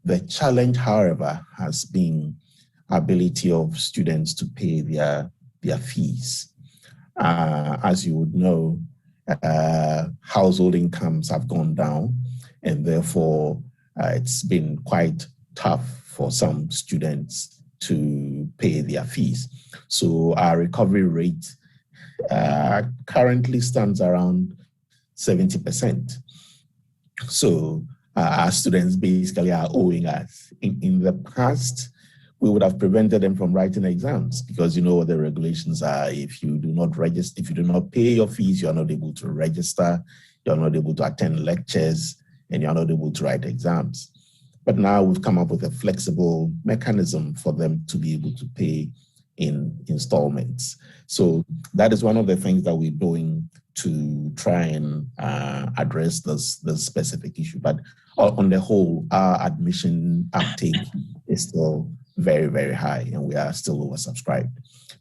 The challenge, however, has been ability of students to pay their fees. As you would know, household incomes have gone down, and therefore it's been quite tough for some students to pay their fees. So our recovery rate currently stands around 70%. So our students basically are owing us. In the past, we would have prevented them from writing exams because you know what the regulations are. If you do not register, if you do not pay your fees, you are not able to register, you are not able to attend lectures, and you are not able to write exams. But now we've come up with a flexible mechanism for them to be able to pay in installments. So that is one of the things that we're doing to try and address this specific issue. But on the whole, our admission uptake is still very, very high, and we are still oversubscribed.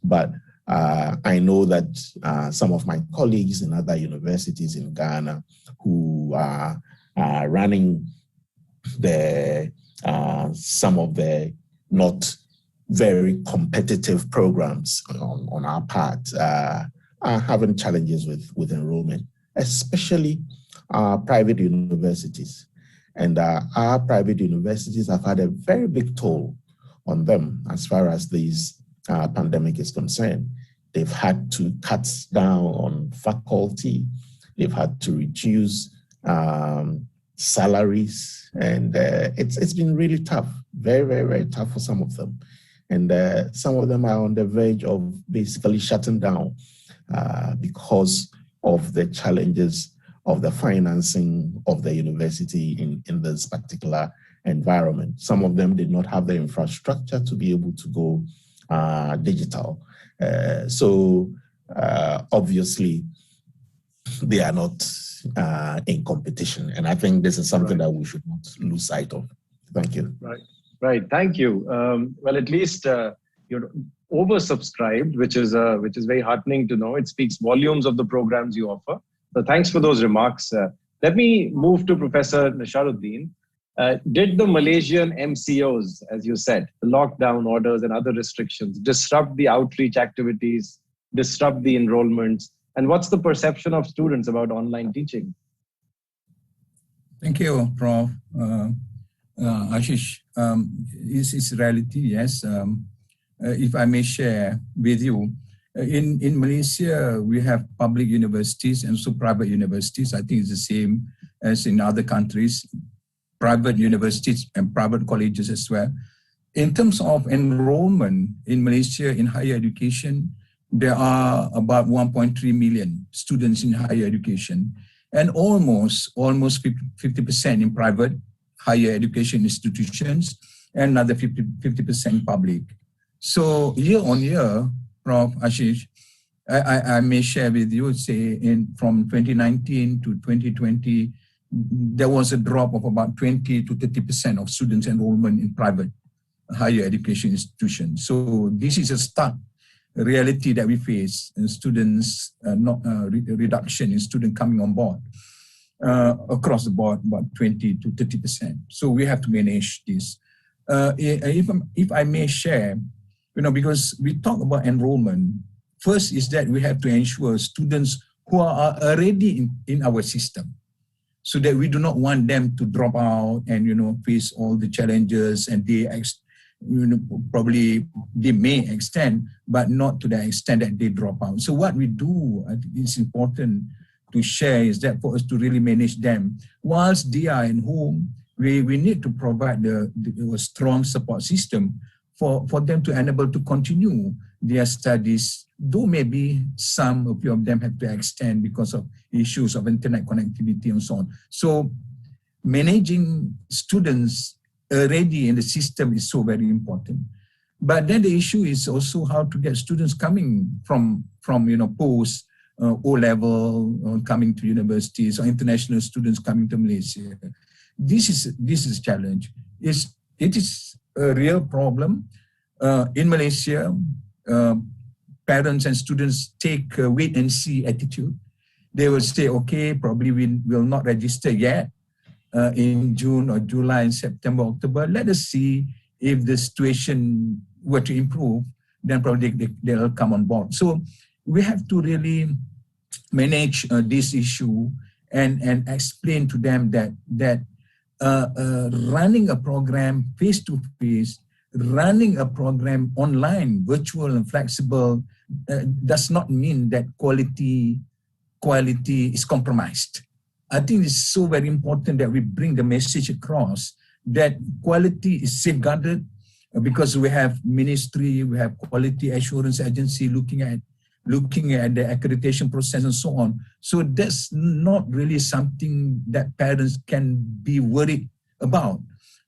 But I know that some of my colleagues in other universities in Ghana who are running some of the not very competitive programs on our part are having challenges with enrollment, especially private universities. And our private universities have had a very big toll on them as far as this pandemic is concerned. They've had to cut down on faculty. They've had to reduce salaries. And it's been really tough, very, very, very tough for some of them. And some of them are on the verge of basically shutting down because of the challenges of the financing of the university in this particular environment. Some of them did not have the infrastructure to be able to go digital. So obviously, they are not in competition. And I think this is something that we should not lose sight of. Thank you. Right. Thank you. Well, at least you're oversubscribed, which is very heartening to know. It speaks volumes of the programs you offer. So thanks for those remarks. Let me move to Professor Nasharuddin. Did the Malaysian MCOs, as you said, the lockdown orders and other restrictions disrupt the outreach activities, disrupt the enrollments? And what's the perception of students about online teaching? Thank you, Prof. Ashish. It's reality, yes. If I may share with you, in Malaysia, we have public universities and also private universities. I think it's the same as in other countries, private universities and private colleges as well. In terms of enrollment in Malaysia in higher education, there are about 1.3 million students in higher education, and almost 50% in private higher education institutions, and another 50% public. So year on year, Prof. Ashish, I may share with you, say from 2019 to 2020, there was a drop of about 20 to 30% of students enrollment in private higher education institutions. So this is a stark reality that we face in students, reduction in students coming on board across the board, about 20 to 30%. So we have to manage this. If I may share, because we talk about enrollment, First is that we have to ensure students who are already in our system, so that we do not want them to drop out and face all the challenges, and they probably they may extend, but not to the extent that they drop out. So what we do, I think it's important to share, is that for us to really manage them whilst they are at home, we need to provide a strong support system for them to enable to continue their studies, though maybe some of them have to extend because of issues of internet connectivity and so on. So managing students already in the system is so very important. But then the issue is also how to get students coming from post O-level, coming to universities, or international students coming to Malaysia. This is a challenge. It is a real problem. In Malaysia, parents and students take a wait and see attitude. They will say, okay, probably we will not register yet in June or July and September, October. Let us see if the situation were to improve, then probably they'll come on board. So we have to really manage this issue and explain to them that running a program face-to-face, running a program online, virtual and flexible, does not mean that quality is compromised. I think it's so very important that we bring the message across that quality is safeguarded, because we have ministry, we have quality assurance agency looking at the accreditation process and so on. So that's not really something that parents can be worried about.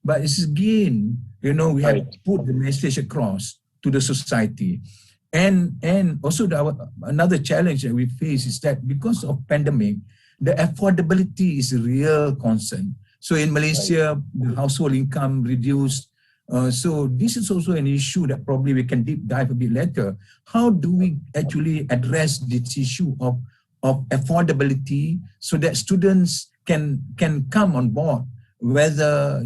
But it's again, we have to put the message across to the society. And also another challenge that we face is that because of pandemic, the affordability is a real concern. So in Malaysia, the household income reduced. So this is also an issue that probably we can deep dive a bit later. How do we actually address this issue of affordability so that students can come on board, whether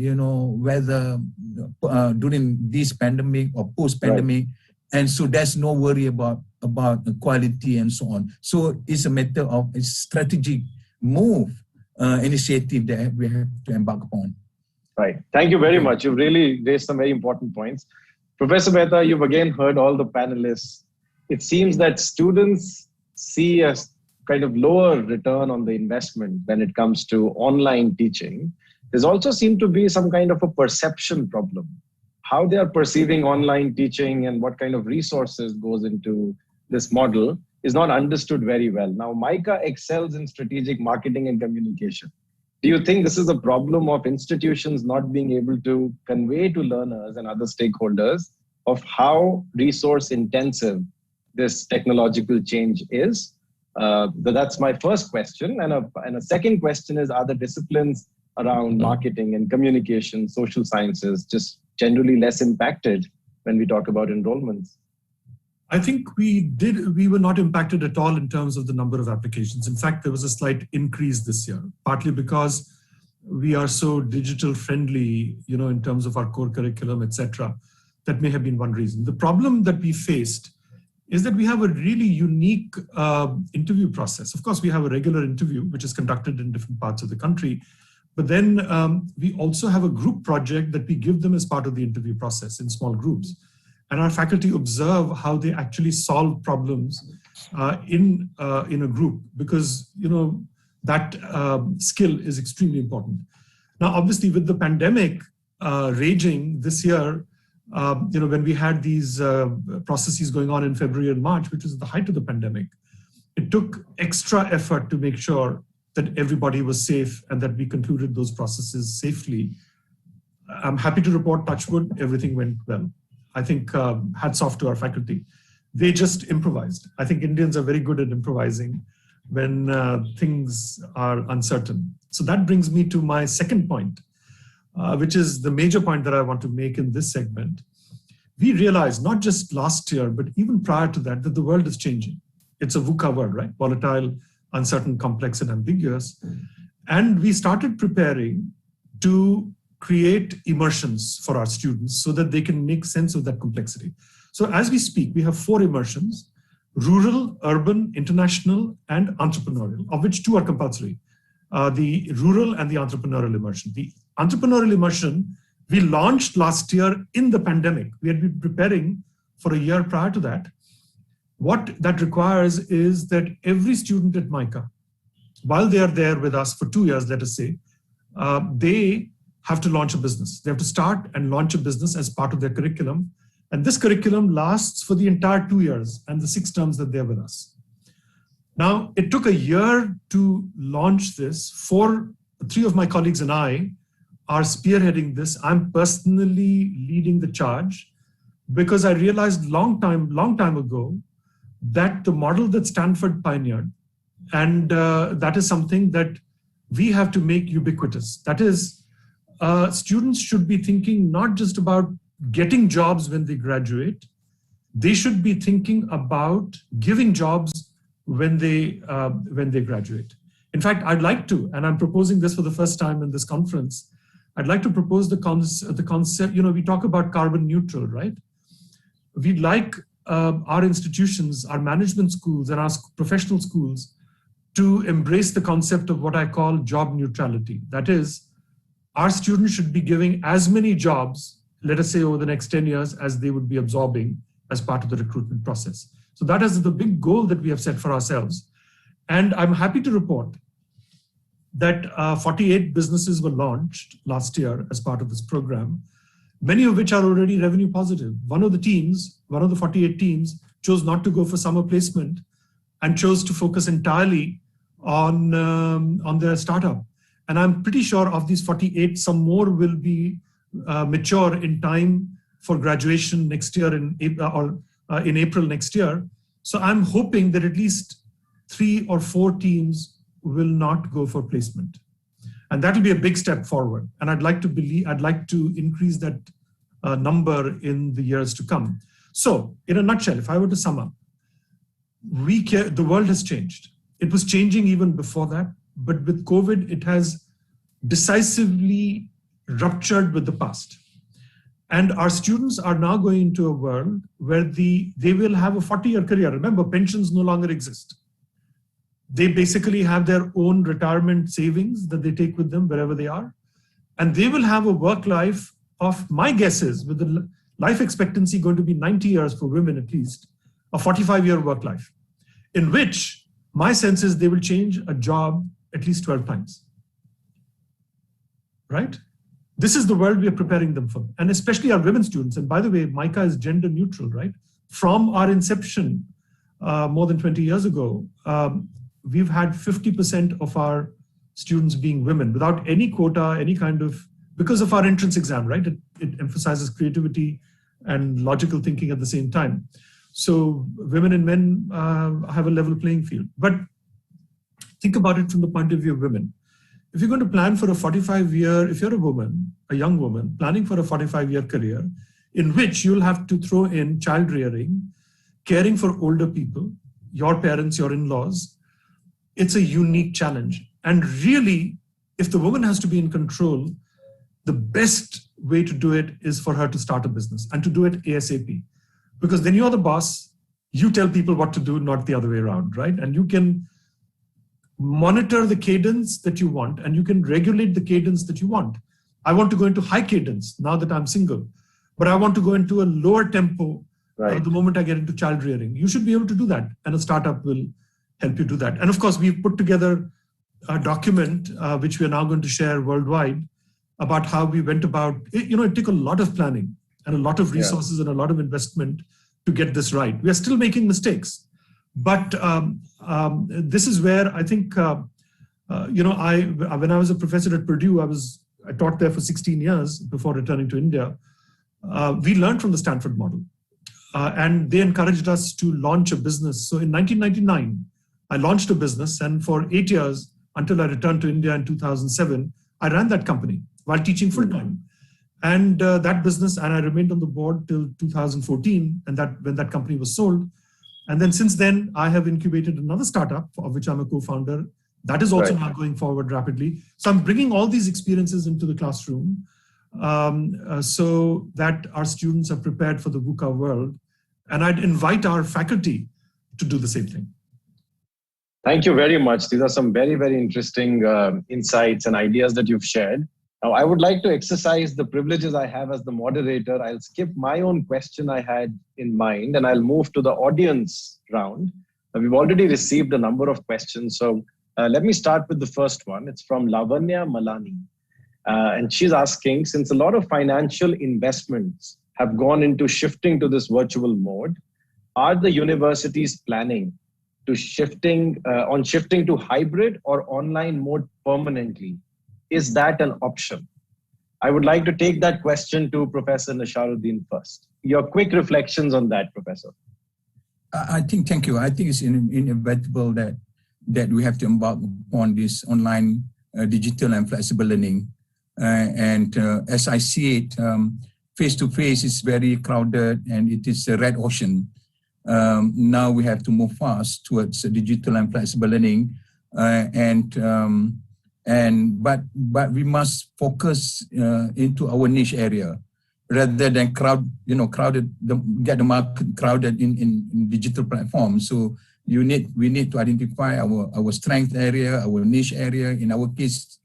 during this pandemic or post-pandemic, and so there's no worry about the quality and so on. So it's a matter of a strategic move, initiative that we have to embark upon. Right. Thank you very much. You've really raised some very important points. Professor Mehta, you've again heard all the panelists. It seems that students see a kind of lower return on the investment when it comes to online teaching. There's also seemed to be some kind of a perception problem. How they are perceiving online teaching and what kind of resources goes into this model is not understood very well. Now, MICA excels in strategic marketing and communication. Do you think this is a problem of institutions not being able to convey to learners and other stakeholders of how resource intensive this technological change is? That's my first question. And a second question is, are the disciplines around marketing and communication, social sciences, just generally less impacted when we talk about enrollments? I think we were not impacted at all in terms of the number of applications. In fact, there was a slight increase this year, partly because we are so digital friendly, in terms of our core curriculum, etc. That may have been one reason. The problem that we faced is that we have a really unique interview process. Of course, we have a regular interview, which is conducted in different parts of the country. But then we also have a group project that we give them as part of the interview process in small groups. And our faculty observe how they actually solve problems in a group, because that skill is extremely important. Now, obviously, with the pandemic raging this year, when we had these processes going on in February and March, which was the height of the pandemic, it took extra effort to make sure that everybody was safe and that we concluded those processes safely. I'm happy to report, touch wood, everything went well. I think hats off to our faculty. They just improvised. I think Indians are very good at improvising when things are uncertain. So that brings me to my second point, which is the major point that I want to make in this segment. We realized, not just last year, but even prior to that the world is changing. It's a VUCA world, right? Volatile, uncertain, complex, and ambiguous. And we started preparing to create immersions for our students so that they can make sense of that complexity. So as we speak, we have 4 immersions rural, urban, international, and entrepreneurial, of which 2 are compulsory. The rural and the entrepreneurial immersion. The entrepreneurial immersion, we launched last year in the pandemic. We had been preparing for a year prior to that. What that requires is that every student at MICA, while they are there with us for 2 years, let us say, they have to launch a business. They have to start and launch a business as part of their curriculum. And this curriculum lasts for the entire 2 years and the 6 terms that they're with us. Now, it took a year to launch this. 3 of my colleagues and I are spearheading this. I'm personally leading the charge because I realized long time ago that the model that Stanford pioneered, and that is something that we have to make ubiquitous. That is, students should be thinking not just about getting jobs when they graduate, they should be thinking about giving jobs when they graduate. In fact, I'd like to, and I'm proposing this for the first time in this conference, I'd like to propose the concept, we talk about carbon neutral, right? We'd like our institutions, our management schools and our professional schools to embrace the concept of what I call job neutrality. That is, our students should be giving as many jobs, let us say over the next 10 years, as they would be absorbing as part of the recruitment process. So that is the big goal that we have set for ourselves. And I'm happy to report that 48 businesses were launched last year as part of this program, many of which are already revenue positive. One of the 48 teams chose not to go for summer placement and chose to focus entirely on their startup. And I'm pretty sure of these 48, some more will be mature in time for graduation next year in April next year. So I'm hoping that at least 3 or 4 teams will not go for placement. And that will be a big step forward. And I'd like to increase that number in the years to come. So in a nutshell, if I were to sum up, the world has changed. It was changing even before that, but with COVID, it has decisively ruptured with the past. And our students are now going into a world where they will have a 40-year career. Remember, pensions no longer exist. They basically have their own retirement savings that they take with them wherever they are. And they will have a work life of, my guess is, with the life expectancy going to be 90 years for women at least, a 45-year work life, in which my sense is they will change a job at least 12 times. Right? This is the world we are preparing them for, and especially our women students. And by the way, MICA is gender neutral, right? From our inception more than 20 years ago, we've had 50% of our students being women without any quota, any kind of, because of our entrance exam, right? It emphasizes creativity and logical thinking at the same time. So women and men have a level playing field. But think about it from the point of view of women. If you're going to plan for a 45-year, if you're a woman, a young woman, planning for a 45-year career, in which you'll have to throw in child rearing, caring for older people, your parents, your in-laws, it's a unique challenge. And really, if the woman has to be in control, the best way to do it is for her to start a business and to do it ASAP. Because then you're the boss, you tell people what to do, not the other way around, right? And you can monitor the cadence that you want, and you can regulate the cadence that you want. I want to go into high cadence now that I'm single, but I want to go into a lower tempo the moment I get into child rearing. You should be able to do that, and a startup will help you do that. And of course, we've put together a document which we are now going to share worldwide about how we went about it. It took a lot of planning and a lot of resources and a lot of investment to get this right. We are still making mistakes. But this is where I think, when I was a professor at Purdue, I taught there for 16 years before returning to India. We learned from the Stanford model, and they encouraged us to launch a business. So in 1999, I launched a business, and for 8 years, until I returned to India in 2007, I ran that company while teaching full-time. And that business, and I remained on the board till 2014, and when that company was sold. And then since then, I have incubated another startup of which I'm a co-founder. That is also now going forward rapidly. So I'm bringing all these experiences into the classroom so that our students are prepared for the VUCA world. And I'd invite our faculty to do the same thing. Thank you very much. These are some very, very interesting insights and ideas that you've shared. Now, I would like to exercise the privileges I have as the moderator. I'll skip my own question I had in mind, and I'll move to the audience round. We've already received a number of questions. So let me start with the first one. It's from Lavanya Malani. And she's asking, since a lot of financial investments have gone into shifting to this virtual mode, are the universities planning to shifting to hybrid or online mode permanently? Is that an option? I would like to take that question to Professor Nasharuddin first. Your quick reflections on that, Professor. Thank you. I think it's inevitable that we have to embark upon this online digital and flexible learning. As I see it, face-to-face is very crowded and it is a red ocean. Now we have to move fast towards digital and flexible learning, but we must focus into our niche area rather than get the market crowded in digital platforms. So we need to identify our strength area, our niche area. In our case,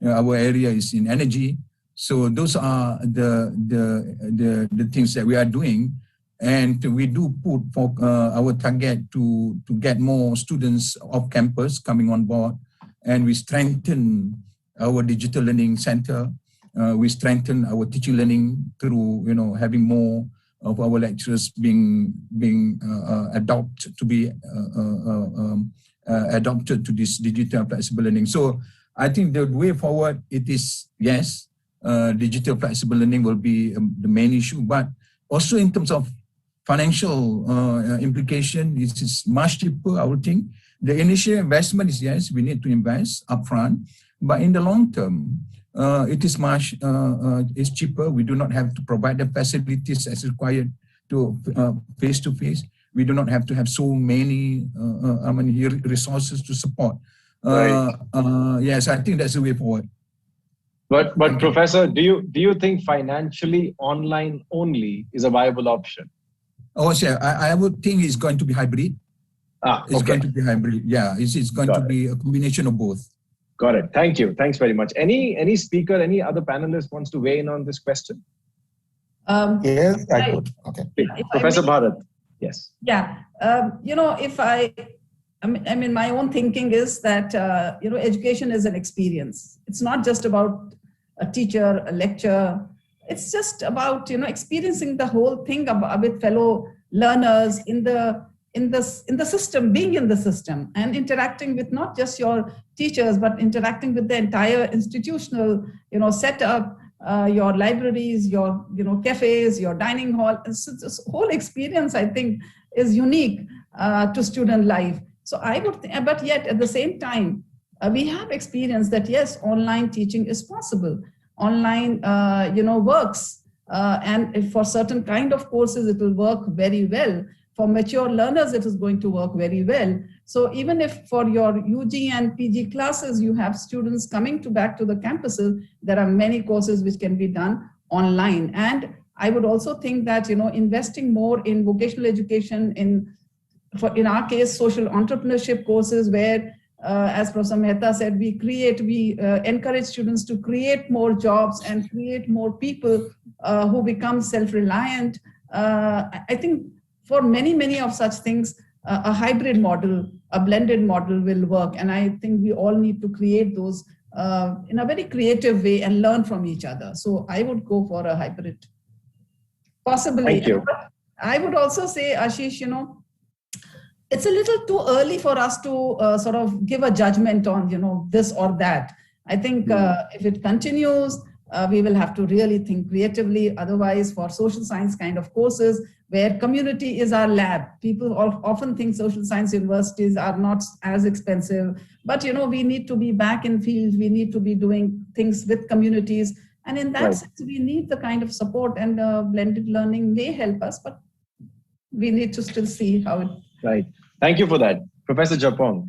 our area is in energy. So those are the things that we are doing. And we do put our target to get more students off campus coming on board. And we strengthen our digital learning center. We strengthen our teaching learning through having more of our lecturers being adopted to this digital flexible learning. So I think the way forward, it is, yes, digital flexible learning will be the main issue, but also in terms of financial implication, it is much cheaper, I would think. The initial investment is, yes, we need to invest upfront, but in the long term, it is much it's cheaper. We do not have to provide the facilities as required to face-to-face. We do not have to have so many resources to support. Yes, I think that's the way forward. But Professor, do you think financially online only is a viable option? Oh, sure. I would think it's going to be hybrid. It's going to be hybrid. Yeah, it's going to be a combination of both. Got it. Thank you. Thanks very much. Any speaker, any other panelist wants to weigh in on this question? Yes, I could. Okay. Professor Bharat. Yes. Yeah. My own thinking is that, education is an experience. It's not just about a teacher, a lecture. It's just about, experiencing the whole thing with fellow learners in the system, being in the system and interacting with not just your teachers, but interacting with the entire institutional, setup, your libraries, your, cafes, your dining hall. So this whole experience, I think, is unique to student life. So I would, but yet at the same time, we have experienced that, yes, online teaching is possible. Online, works. And for certain kind of courses, it will work very well. For mature learners, it is going to work very well. So even if for your UG and PG classes, you have students coming back to the campuses, there are many courses which can be done online. And I would also think that, investing more in vocational education, in our case, social entrepreneurship courses where, as Professor Mehta said, we encourage students to create more jobs and create more people who become self-reliant. I think for many of such things, a hybrid model, a blended model will work. And I think we all need to create those in a very creative way and learn from each other. So I would go for a hybrid. Possibly. Thank you. I would also say, Ashish, it's a little too early for us to sort of give a judgment on, this or that. I think if it continues, we will have to really think creatively. Otherwise, for social science kind of courses, where community is our lab, people often think social science universities are not as expensive. But, we need to be back in field. We need to be doing things with communities. And in that sense, we need the kind of support, and blended learning may help us, but we need to still see how it... Right. Thank you for that. Professor Japong.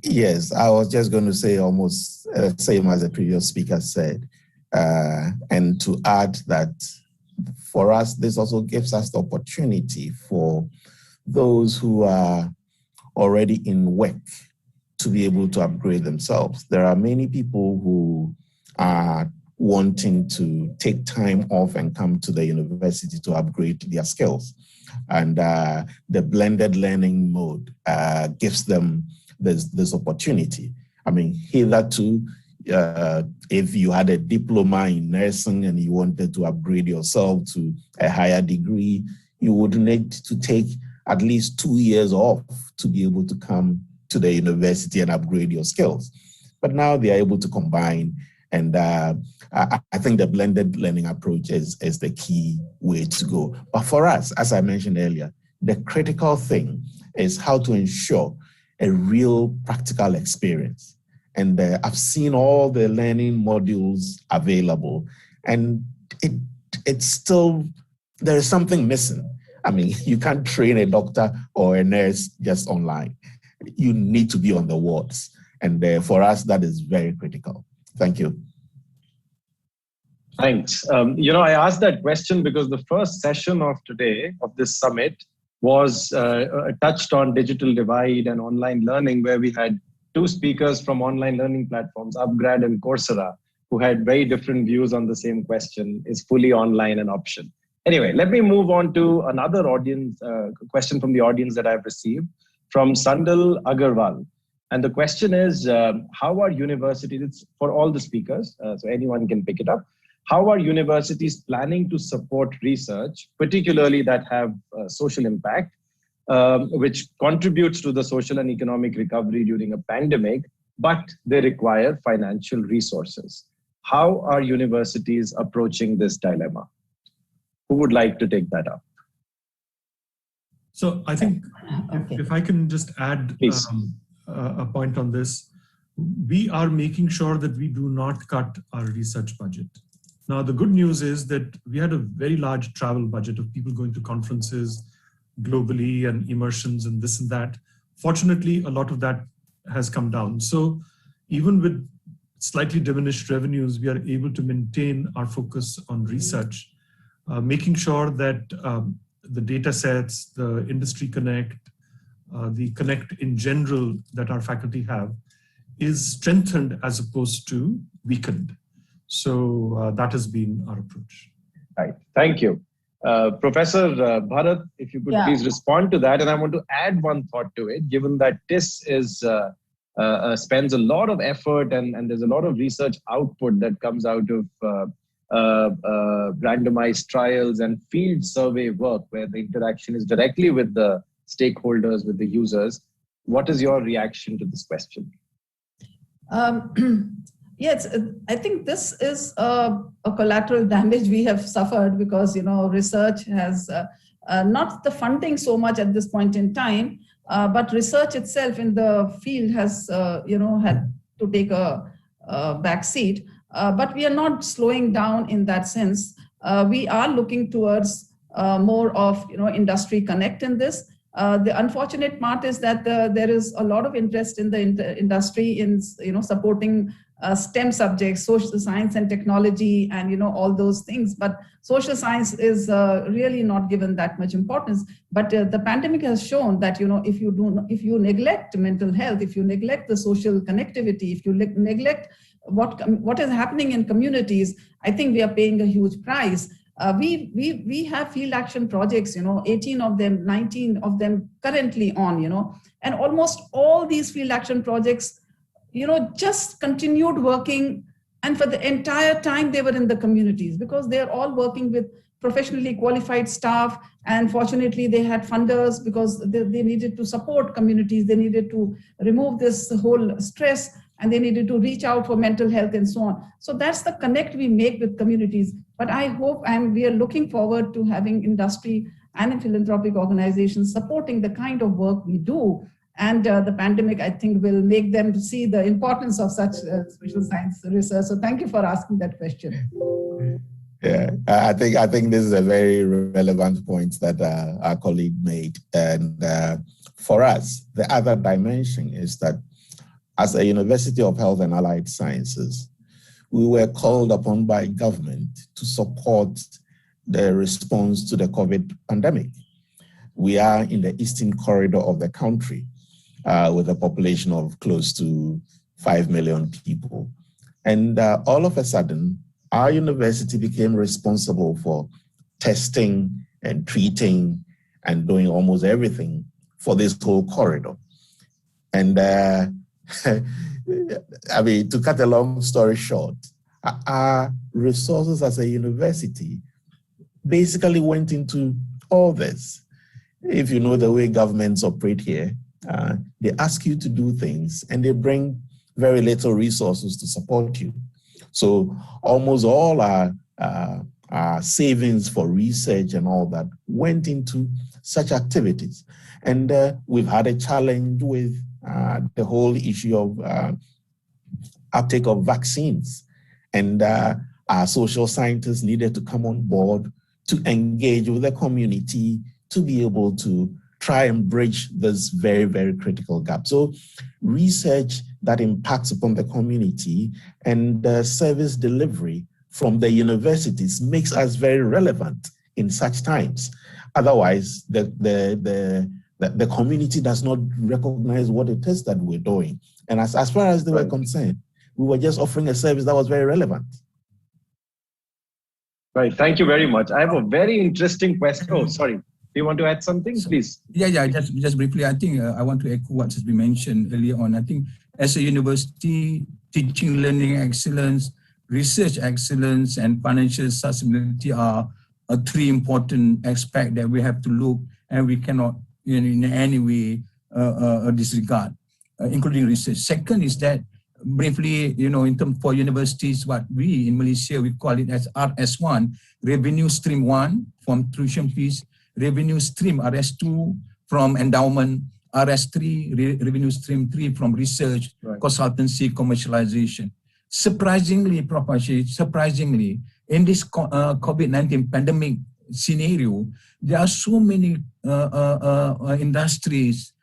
Yes, I was just going to say almost same as the previous speaker said. And to add that for us, this also gives us the opportunity for those who are already in work to be able to upgrade themselves. There are many people who are wanting to take time off and come to the university to upgrade their skills. And the blended learning mode gives them this opportunity. I mean, hitherto, if you had a diploma in nursing and you wanted to upgrade yourself to a higher degree, you would need to take at least 2 years off to be able to come to the university and upgrade your skills. But now they are able to combine, and I think the blended learning approach is the key way to go. But for us, as I mentioned earlier, the critical thing is how to ensure a real practical experience. And I've seen all the learning modules available, and it's still, there is something missing. I mean, you can't train a doctor or a nurse just online. You need to be on the wards. And for us, that is very critical. Thank you. Thanks. I asked that question because the first session of today, of this summit, was touched on digital divide and online learning, where we had two speakers from online learning platforms, UpGrad and Coursera, who had very different views on the same question: is fully online an option? Anyway, let me move on to another audience question from the audience that I've received from Sandal Agarwal. And the question is, how are universities, it's for all the speakers, so anyone can pick it up. How are universities planning to support research, particularly that have social impact, which contributes to the social and economic recovery during a pandemic, but they require financial resources? How are universities approaching this dilemma? Who would like to take that up? So I think if I can just add a point on this, we are making sure that we do not cut our research budget. Now, the good news is that we had a very large travel budget of people going to conferences globally and immersions and this and that. Fortunately, a lot of that has come down. So even with slightly diminished revenues, we are able to maintain our focus on research, making sure that the data sets, the industry connect, the connect in general that our faculty have is strengthened as opposed to weakened. So that has been our approach. Right, thank you. Professor Bharat, if you could please respond to that. And I want to add one thought to it, given that TIS is, spends a lot of effort and there's a lot of research output that comes out of randomized trials and field survey work where the interaction is directly with the stakeholders, with the users. What is your reaction to this question? Yes, I think this is a collateral damage we have suffered because, research has not the funding so much at this point in time, but research itself in the field has, had to take a back seat. But we are not slowing down in that sense. We are looking towards more of, industry connect in this. The unfortunate part is that there is a lot of interest in the industry in, supporting STEM subjects, social science and technology, and all those things. But social science is really not given that much importance. But the pandemic has shown that if you neglect mental health, if you neglect the social connectivity, if you neglect what is happening in communities, I think we are paying a huge price. We have field action projects, 18 of them, 19 of them currently on, and almost all these field action projects, just continued working. And for the entire time they were in the communities because they're all working with professionally qualified staff. And fortunately they had funders because they needed to support communities. They needed to remove this whole stress and they needed to reach out for mental health and so on. So that's the connect we make with communities. But I hope, and we are looking forward to having industry and philanthropic organizations supporting the kind of work we do. And the pandemic, I think, will make them see the importance of such social science research. So thank you for asking that question. Yeah, I think this is a very relevant point that our colleague made. And for us, the other dimension is that as a University of Health and Allied Sciences, we were called upon by government to support the response to the COVID pandemic. We are in the eastern corridor of the country with a population of close to 5 million people. And all of a sudden, our university became responsible for testing and treating and doing almost everything for this whole corridor. And I mean, to cut a long story short, our resources as a university basically went into all this. If you know the way governments operate here, they ask you to do things and they bring very little resources to support you. So almost all our savings for research and all that went into such activities. And we've had a challenge with the whole issue of uptake of vaccines. And our social scientists needed to come on board to engage with the community to be able to try and bridge this very, very critical gap. So research that impacts upon the community and service delivery from the universities makes us very relevant in such times. Otherwise, the community does not recognize what it is that we're doing. And as far as they were concerned, we were just offering a service that was very relevant. Right, thank you very much. I have a very interesting question. Oh, sorry. Do you want to add something, please? Yeah, just briefly. I think I want to echo what has been mentioned earlier on. I think as a university, teaching, learning excellence, research excellence, and financial sustainability are three important aspects that we have to look, and we cannot in any way disregard, including research. Second is that briefly, in terms for universities, what we in Malaysia, we call it as RS1, revenue stream 1 from tuition fees, revenue stream RS2 from endowment, RS3, revenue stream 3 from research, consultancy, commercialization. Surprisingly, in this COVID-19 pandemic scenario, there are so many industries,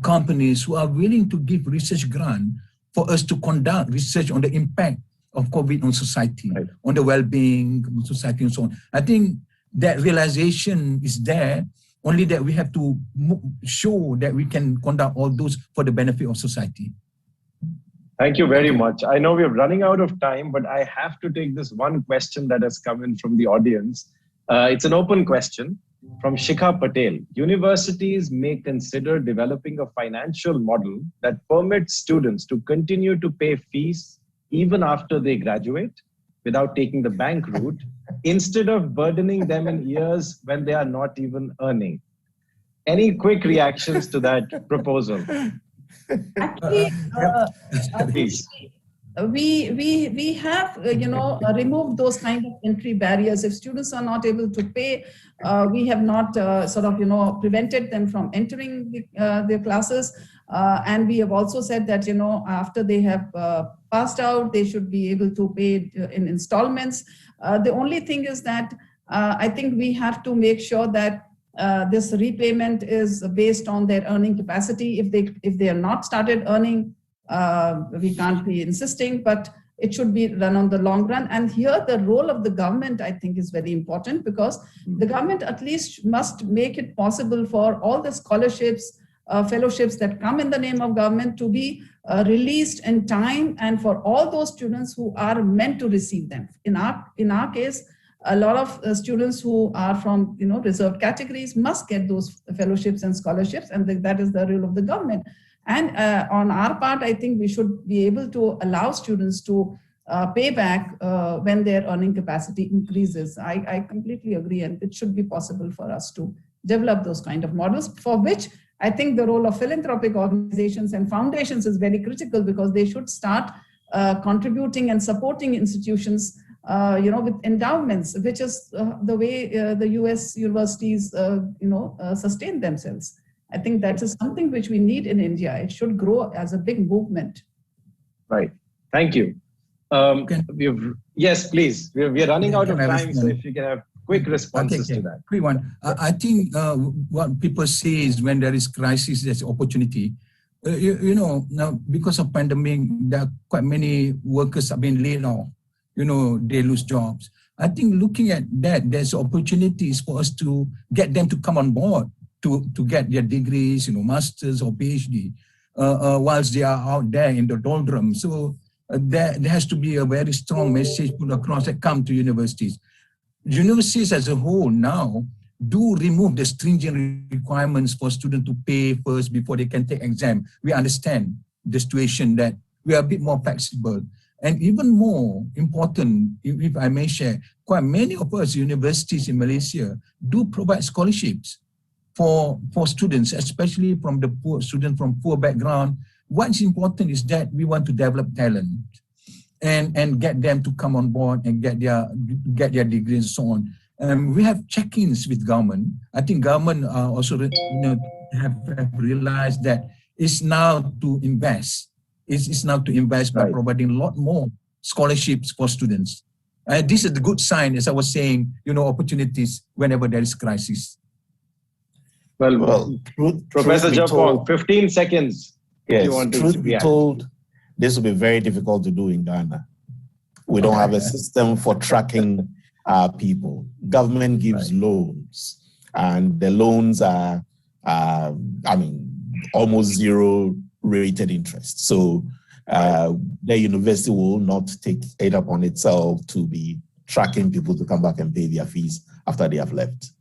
companies who are willing to give research grant for us to conduct research on the impact of COVID on society, on the well-being of society and so on. I think that realization is there, only that we have to show that we can conduct all those for the benefit of society. Thank you very much. I know we're running out of time, but I have to take this one question that has come in from the audience. It's an open question from Shikha Patel. Universities may consider developing a financial model that permits students to continue to pay fees even after they graduate without taking the bank route, instead of burdening them in years when they are not even earning. Any quick reactions to that proposal? Actually, we have removed those kind of entry barriers. If students are not able to pay, we have not prevented them from entering their classes, and we have also said that after they have passed out, they should be able to pay in installments. The only thing is that I think we have to make sure that this repayment is based on their earning capacity. If they are not started earning, we can't be insisting, but it should be run on the long run. And here the role of the government, I think, is very important, because the government at least must make it possible for all the scholarships, fellowships that come in the name of government to be released in time, and for all those students who are meant to receive them. In our case, a lot of students who are from reserved categories must get those fellowships and scholarships, and that is the role of the government. And on our part, I think we should be able to allow students to pay back when their earning capacity increases. I completely agree, and it should be possible for us to develop those kind of models, for which I think the role of philanthropic organizations and foundations is very critical, because they should start contributing and supporting institutions with endowments, which is the way the US universities sustain themselves. I think that is something which we need in India. It should grow as a big movement. Right. Thank you. Yes, please. We're running out of time, so if you can have quick responses to that. Quick one. I think what people say is when there is crisis, there's opportunity. Now because of pandemic, there are quite many workers have been laid off. They lose jobs. I think looking at that, there's opportunities for us to get them to come on board to get their degrees, masters or PhD, whilst they are out there in the doldrums. So there has to be a very strong message put across that come to universities. Universities as a whole now do remove the stringent requirements for students to pay first before they can take exam. We understand the situation that we are a bit more flexible. And even more important, if I may share, quite many of us universities in Malaysia do provide scholarships for students, especially from the poor students from poor background. What's important is that we want to develop talent and get them to come on board and get their degrees and so on. We have check-ins with government. I think government also have realized that it's now to invest. It's now to invest by providing a lot more scholarships for students. This is the good sign, as I was saying, opportunities whenever there is crisis. Well, Professor Japong, 15 seconds. Yes, if you want to truth be told, this will be very difficult to do in Ghana. We don't have a system for tracking our people. Government gives loans, and the loans are, almost zero rated interest. So the university will not take it upon itself to be tracking people to come back and pay their fees after they have left.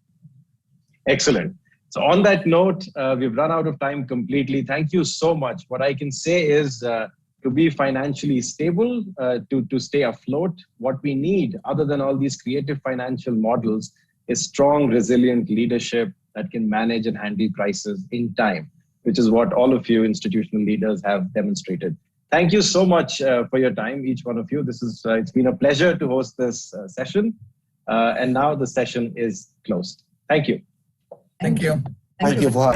Excellent. So on that note, we've run out of time completely. Thank you so much. What I can say is to be financially stable, to stay afloat, what we need, other than all these creative financial models, is strong, resilient leadership that can manage and handle crisis in time, which is what all of you institutional leaders have demonstrated. Thank you so much for your time, each one of you. It's been a pleasure to host this session. And now the session is closed. Thank you. Thank you. Thank you for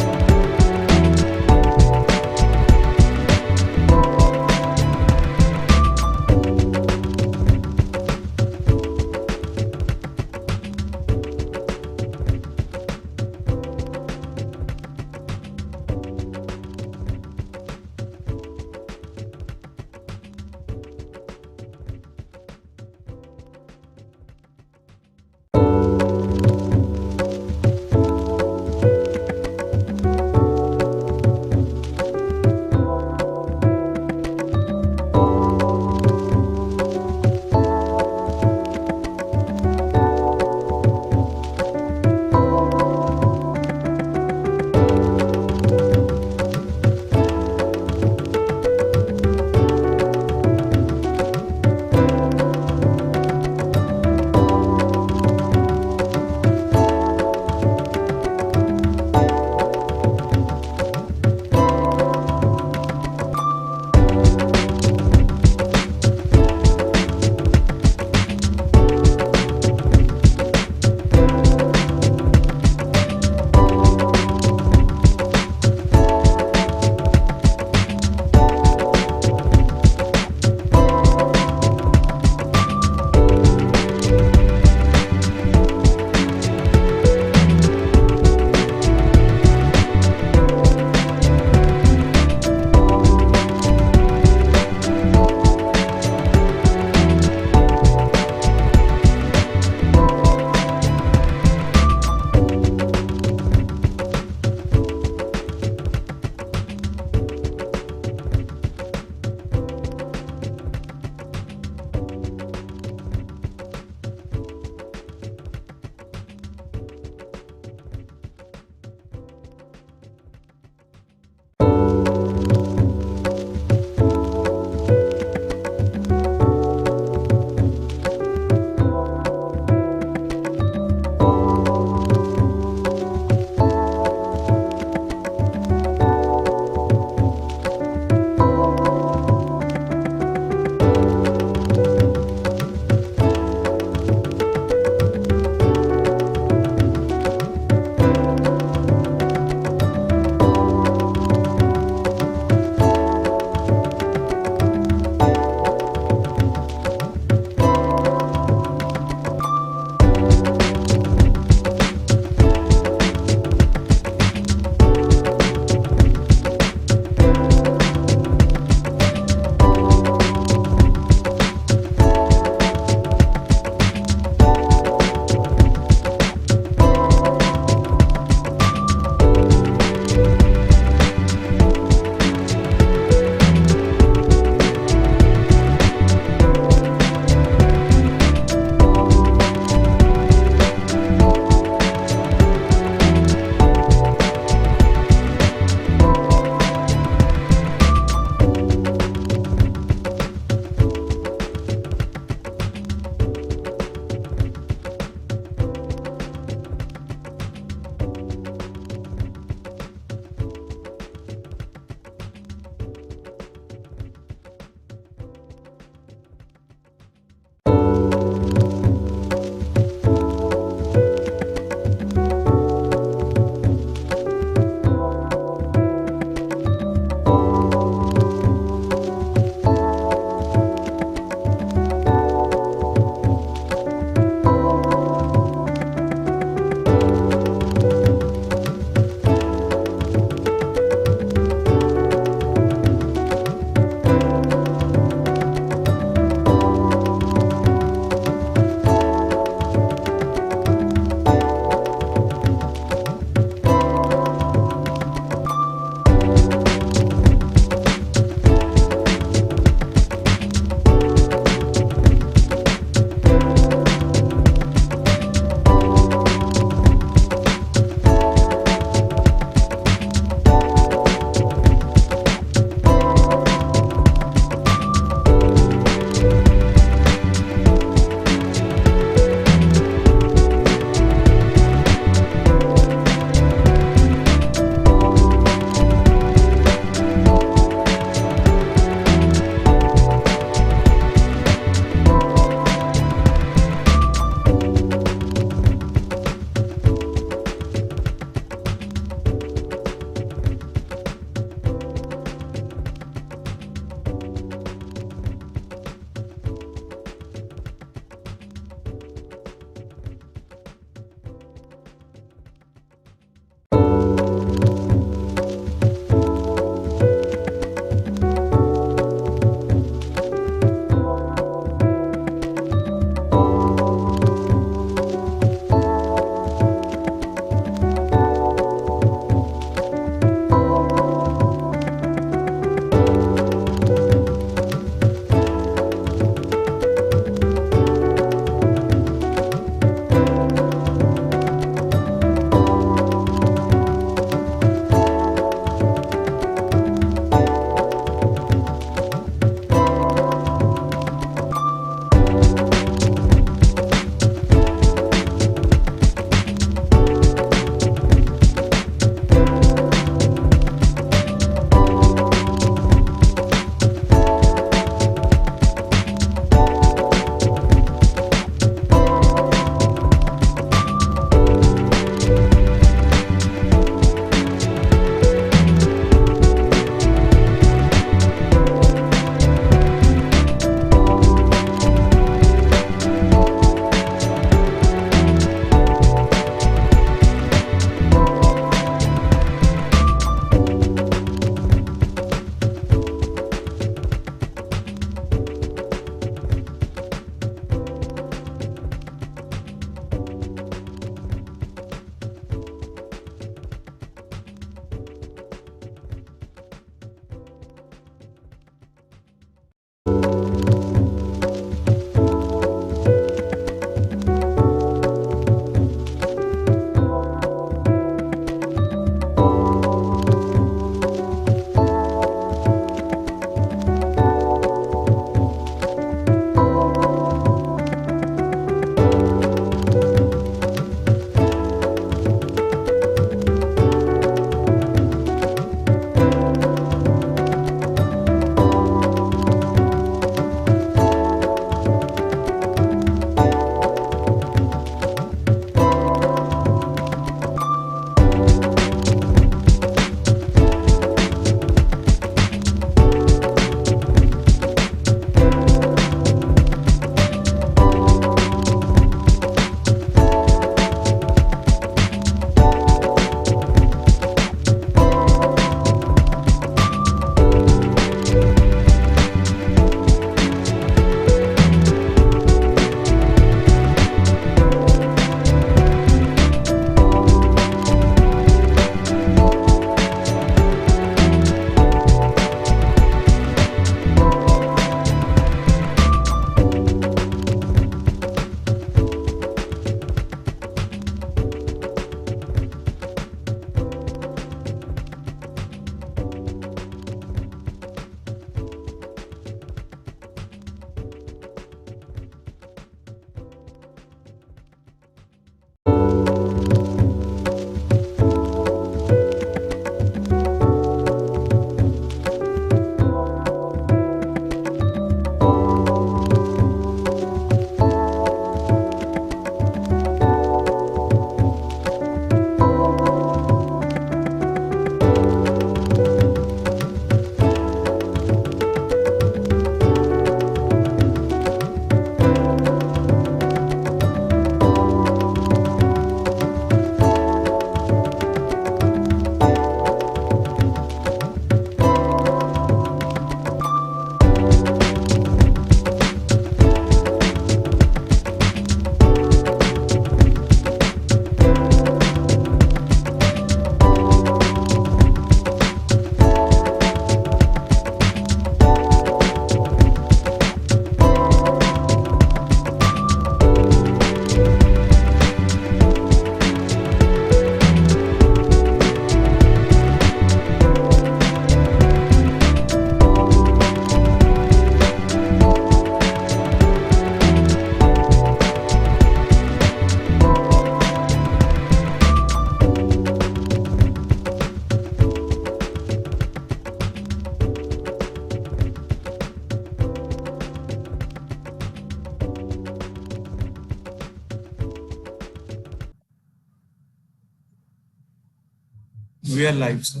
We are live, sir.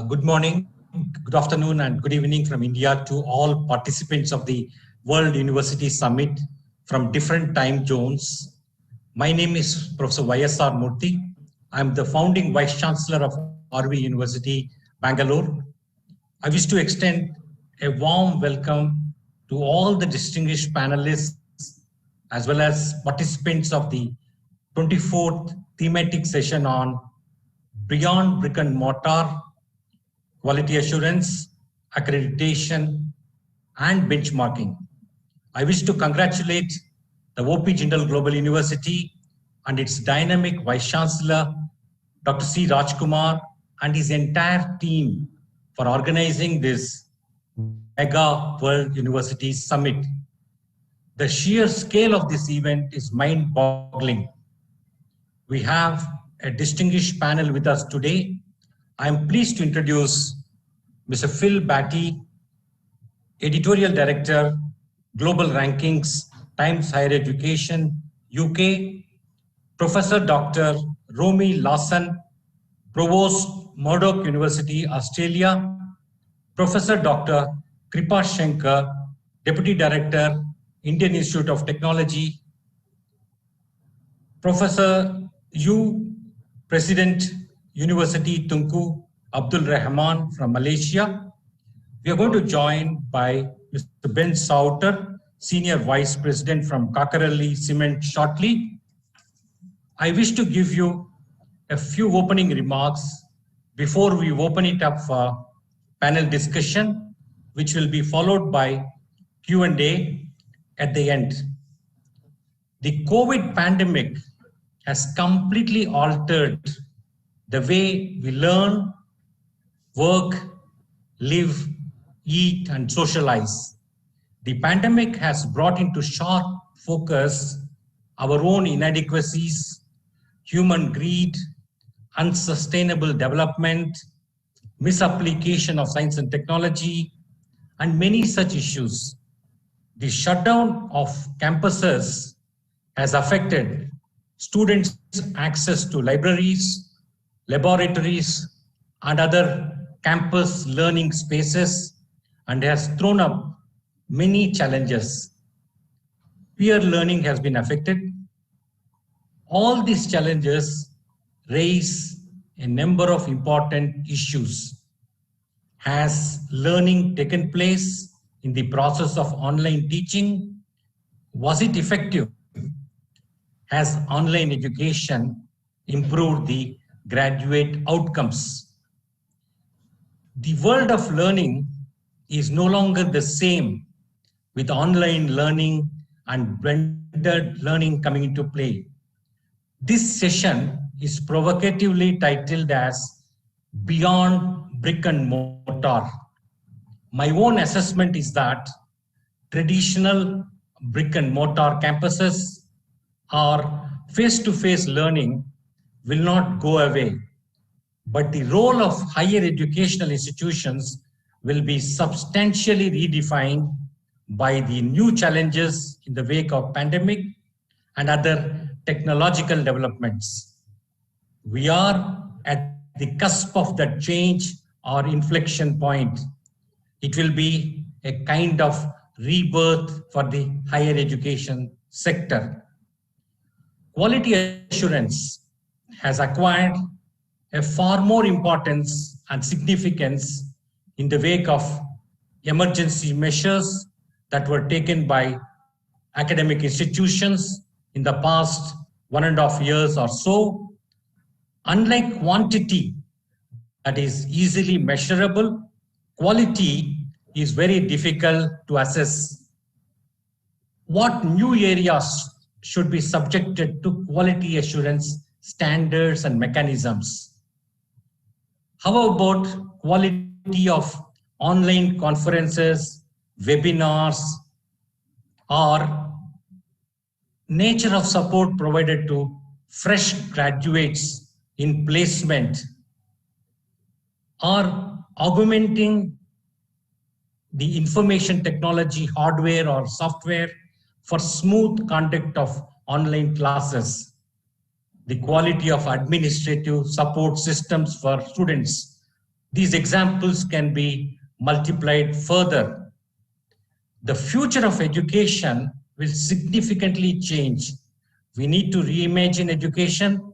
Good morning, good afternoon, and good evening from India to all participants of the World University Summit from different time zones. My name is Professor YSR Murthy. I'm the founding Vice Chancellor of RV University, Bangalore. I wish to extend a warm welcome to all the distinguished panelists as well as participants of the 24th thematic session on Beyond Brick and Mortar, Quality Assurance, Accreditation, and Benchmarking. I wish to congratulate the OP Jindal Global University and its dynamic Vice Chancellor, Dr. C. Rajkumar, and his entire team for organizing this Mega World University Summit. The sheer scale of this event is mind-boggling. We have a distinguished panel with us today. I am pleased to introduce Mr. Phil Batty, Editorial Director, Global Rankings, Times Higher Education, UK, Professor Dr. Romy Lawson, Provost, Murdoch University, Australia, Professor Dr. Kripa Shankar, Deputy Director, Indian Institute of Technology, Professor U, President, University Tunku Abdul Rahman from Malaysia. We are going to join by Mr. Ben Sauter, Senior Vice President from Kakaralli Cement shortly. I wish to give you a few opening remarks before we open it up for panel discussion, which will be followed by Q&A at the end. The COVID pandemic has completely altered the way we learn, work, live, eat, and socialize. The pandemic has brought into sharp focus our own inadequacies, human greed, unsustainable development, misapplication of science and technology, and many such issues. The shutdown of campuses has affected students' access to libraries, laboratories, and other campus learning spaces, and has thrown up many challenges. Peer learning has been affected. All these challenges raise a number of important issues. Has learning taken place in the process of online teaching? Was it effective? Has online education improved the graduate outcomes? The world of learning is no longer the same with online learning and blended learning coming into play. This session is provocatively titled as Beyond Brick and Mortar. My own assessment is that traditional brick and mortar campuses or face-to-face learning will not go away, but the role of higher educational institutions will be substantially redefined by the new challenges in the wake of pandemic and other technological developments. We are at the cusp of that change or inflection point. It will be a kind of rebirth for the higher education sector. Quality assurance has acquired a far more importance and significance in the wake of emergency measures that were taken by academic institutions in the past 1.5 years or so. Unlike quantity that is easily measurable, quality is very difficult to assess. What new areas should be subjected to quality assurance standards and mechanisms? How about quality of online conferences, webinars, or nature of support provided to fresh graduates in placement, or augmenting the information technology hardware or software for smooth conduct of online classes, the quality of administrative support systems for students. These examples can be multiplied further. The future of education will significantly change. We need to reimagine education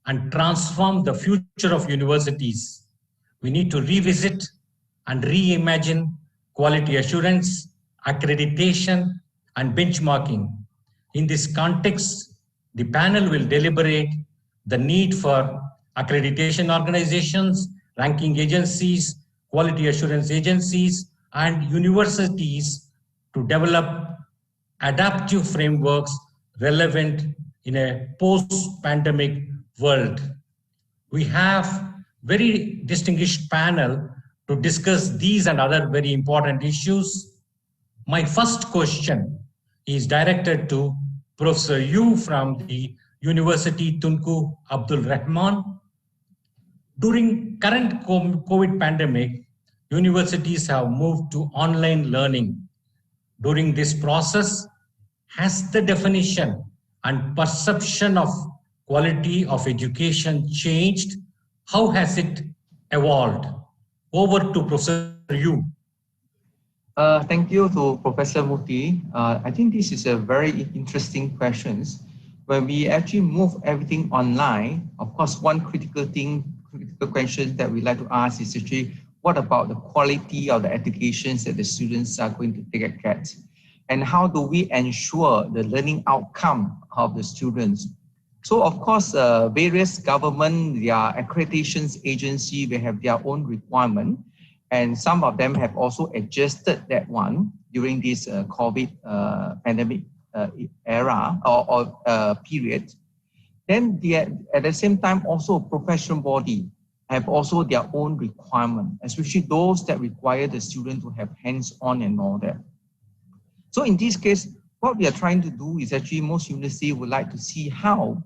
and transform the future of universities. We need to revisit and reimagine quality assurance, accreditation, and benchmarking. In this context, the panel will deliberate the need for accreditation organizations, ranking agencies, quality assurance agencies, and universities to develop adaptive frameworks relevant in a post-pandemic world. We have very distinguished panel to discuss these and other very important issues. My first question is directed to Professor Yu from the University Tunku Abdul Rahman. During current COVID pandemic, universities have moved to online learning. During this process, has the definition and perception of quality of education changed? How has it evolved? Over to Professor Yu. Thank you to Professor Muti. I think this is a very interesting question. When we actually move everything online, of course, one critical question that we like to ask is actually, what about the quality of the educations that the students are going to get? And how do we ensure the learning outcome of the students? So of course, various government, their accreditations agency, they have their own requirement. And some of them have also adjusted that one during this COVID pandemic era or period. Then at the same time, also professional body have also their own requirement, especially those that require the student to have hands-on and all that. So in this case, what we are trying to do is actually most universities would like to see how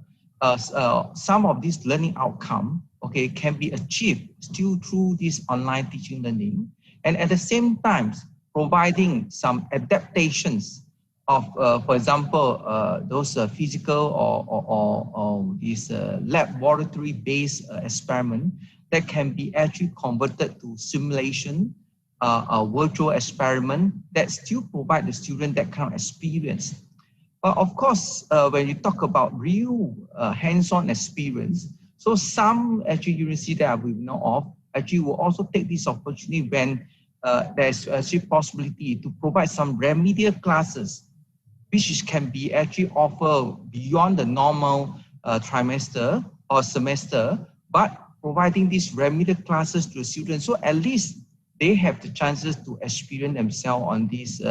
some of this learning outcome, okay, can be achieved still through this online teaching learning, and at the same time providing some adaptations of, for example, those physical or these laboratory-based experiment that can be actually converted to simulation, a virtual experiment that still provide the student that kind of experience. But of course, when you talk about real hands-on experience, so some actually universities that we know of actually will also take this opportunity when there's actually possibility to provide some remedial classes, which can be actually offered beyond the normal trimester or semester, but providing these remedial classes to the students. So at least they have the chances to experience themselves on these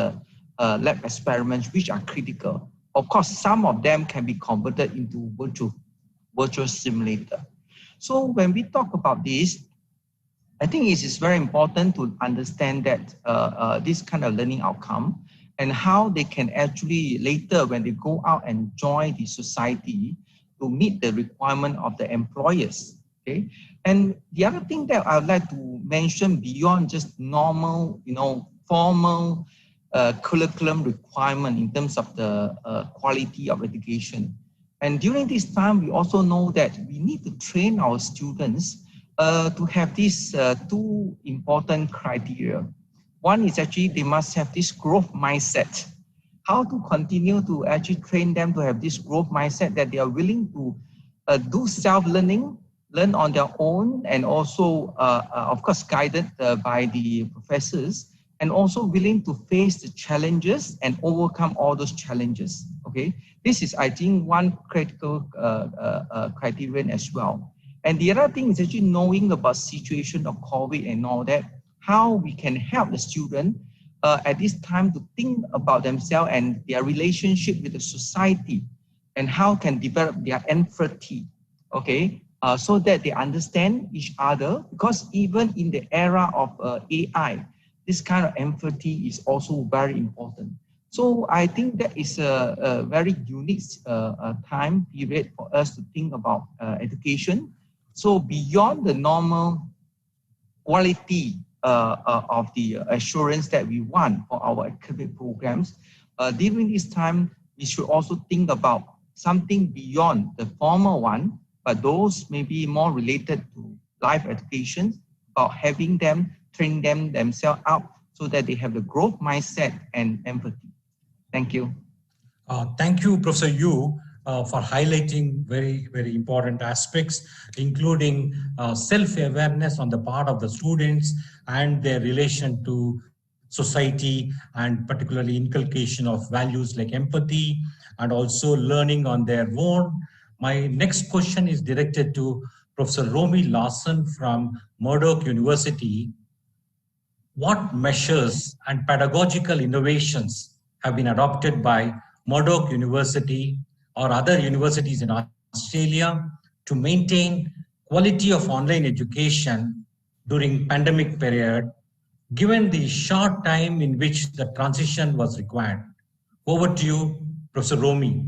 lab experiments, which are critical. Of course, some of them can be converted into virtual simulator. So when we talk about this, I think it is very important to understand that this kind of learning outcome and how they can actually later when they go out and join the society to meet the requirement of the employers. Okay, And the other thing that I would like to mention beyond just normal, formal curriculum requirement in terms of the quality of education. And during this time, we also know that we need to train our students to have these two important criteria. One is actually they must have this growth mindset. How to continue to actually train them to have this growth mindset that they are willing to do self-learning, learn on their own, and also, of course, guided by the professors, and also willing to face the challenges and overcome all those challenges, okay? This is, I think, one critical criterion as well. And the other thing is actually knowing about situation of COVID and all that, how we can help the student at this time to think about themselves and their relationship with the society, and how can develop their empathy, okay? So that they understand each other, because even in the era of AI, this kind of empathy is also very important. So I think that is a very unique time period for us to think about education. So beyond the normal quality of the assurance that we want for our academic programs, during this time, we should also think about something beyond the formal one, but those may be more related to life education, about having them train themselves up so that they have the growth mindset and empathy. Thank you. Thank you, Professor Yu, for highlighting very, very important aspects, including self-awareness on the part of the students and their relation to society, and particularly inculcation of values like empathy and also learning on their own. My next question is directed to Professor Romy Lawson from Murdoch University. What measures and pedagogical innovations have been adopted by Murdoch University or other universities in Australia to maintain quality of online education during pandemic period, given the short time in which the transition was required? Over to you, Professor Romy.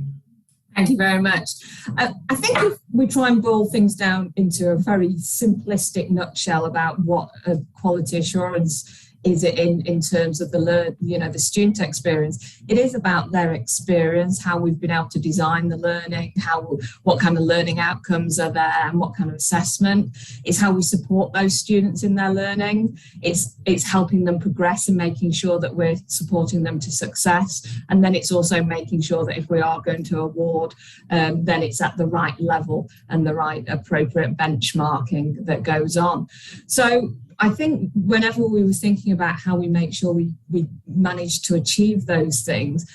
Thank you very much. I think if we try and boil things down into a very simplistic nutshell about what a quality assurance is in terms of the student experience, it is about their experience, how we've been able to design the learning, what kind of learning outcomes are there, and what kind of assessment. It's how we support those students in their learning. It's helping them progress and making sure that we're supporting them to success. And then it's also making sure that if we are going to award, then it's at the right level and the right appropriate benchmarking that goes on. So I think whenever we were thinking about how we make sure we manage to achieve those things,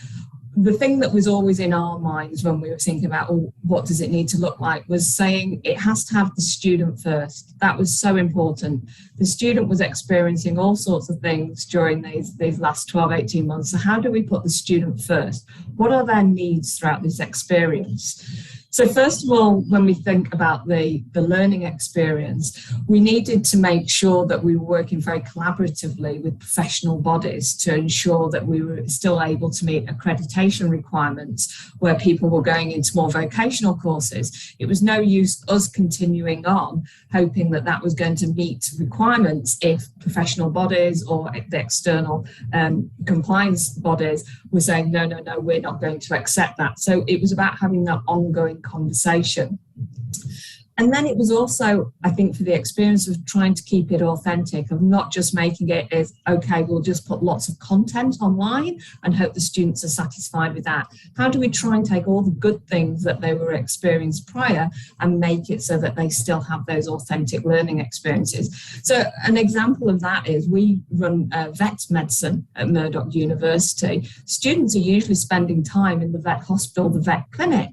the thing that was always in our minds when we were thinking about, what does it need to look like, was saying it has to have the student first. That was so important. The student was experiencing all sorts of things during these last 12, 18 months. So how do we put the student first? What are their needs throughout this experience? So first of all, when we think about the learning experience, we needed to make sure that we were working very collaboratively with professional bodies to ensure that we were still able to meet accreditation requirements where people were going into more vocational courses. It was no use us continuing on hoping that that was going to meet requirements if professional bodies or the external compliance bodies were saying, no, we're not going to accept that. So it was about having that ongoing conversation. And then it was also, I think, for the experience of trying to keep it authentic, of not just making it as, okay, we'll just put lots of content online and hope the students are satisfied with that. How do we try and take all the good things that they were experienced prior and make it so that they still have those authentic learning experiences? So an example of that is we run vet medicine at Murdoch University. Students are usually spending time in the vet hospital, the vet clinic.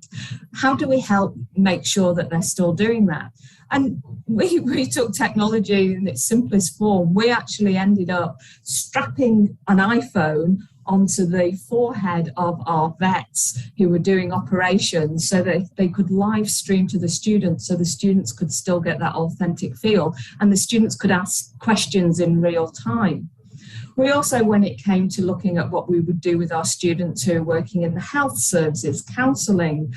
How do we help make sure that they're still doing that? And we took technology in its simplest form. We actually ended up strapping an iPhone onto the forehead of our vets who were doing operations so that they could live stream to the students, so the students could still get that authentic feel and the students could ask questions in real time. We also, when it came to looking at what we would do with our students who are working in the health services, counselling,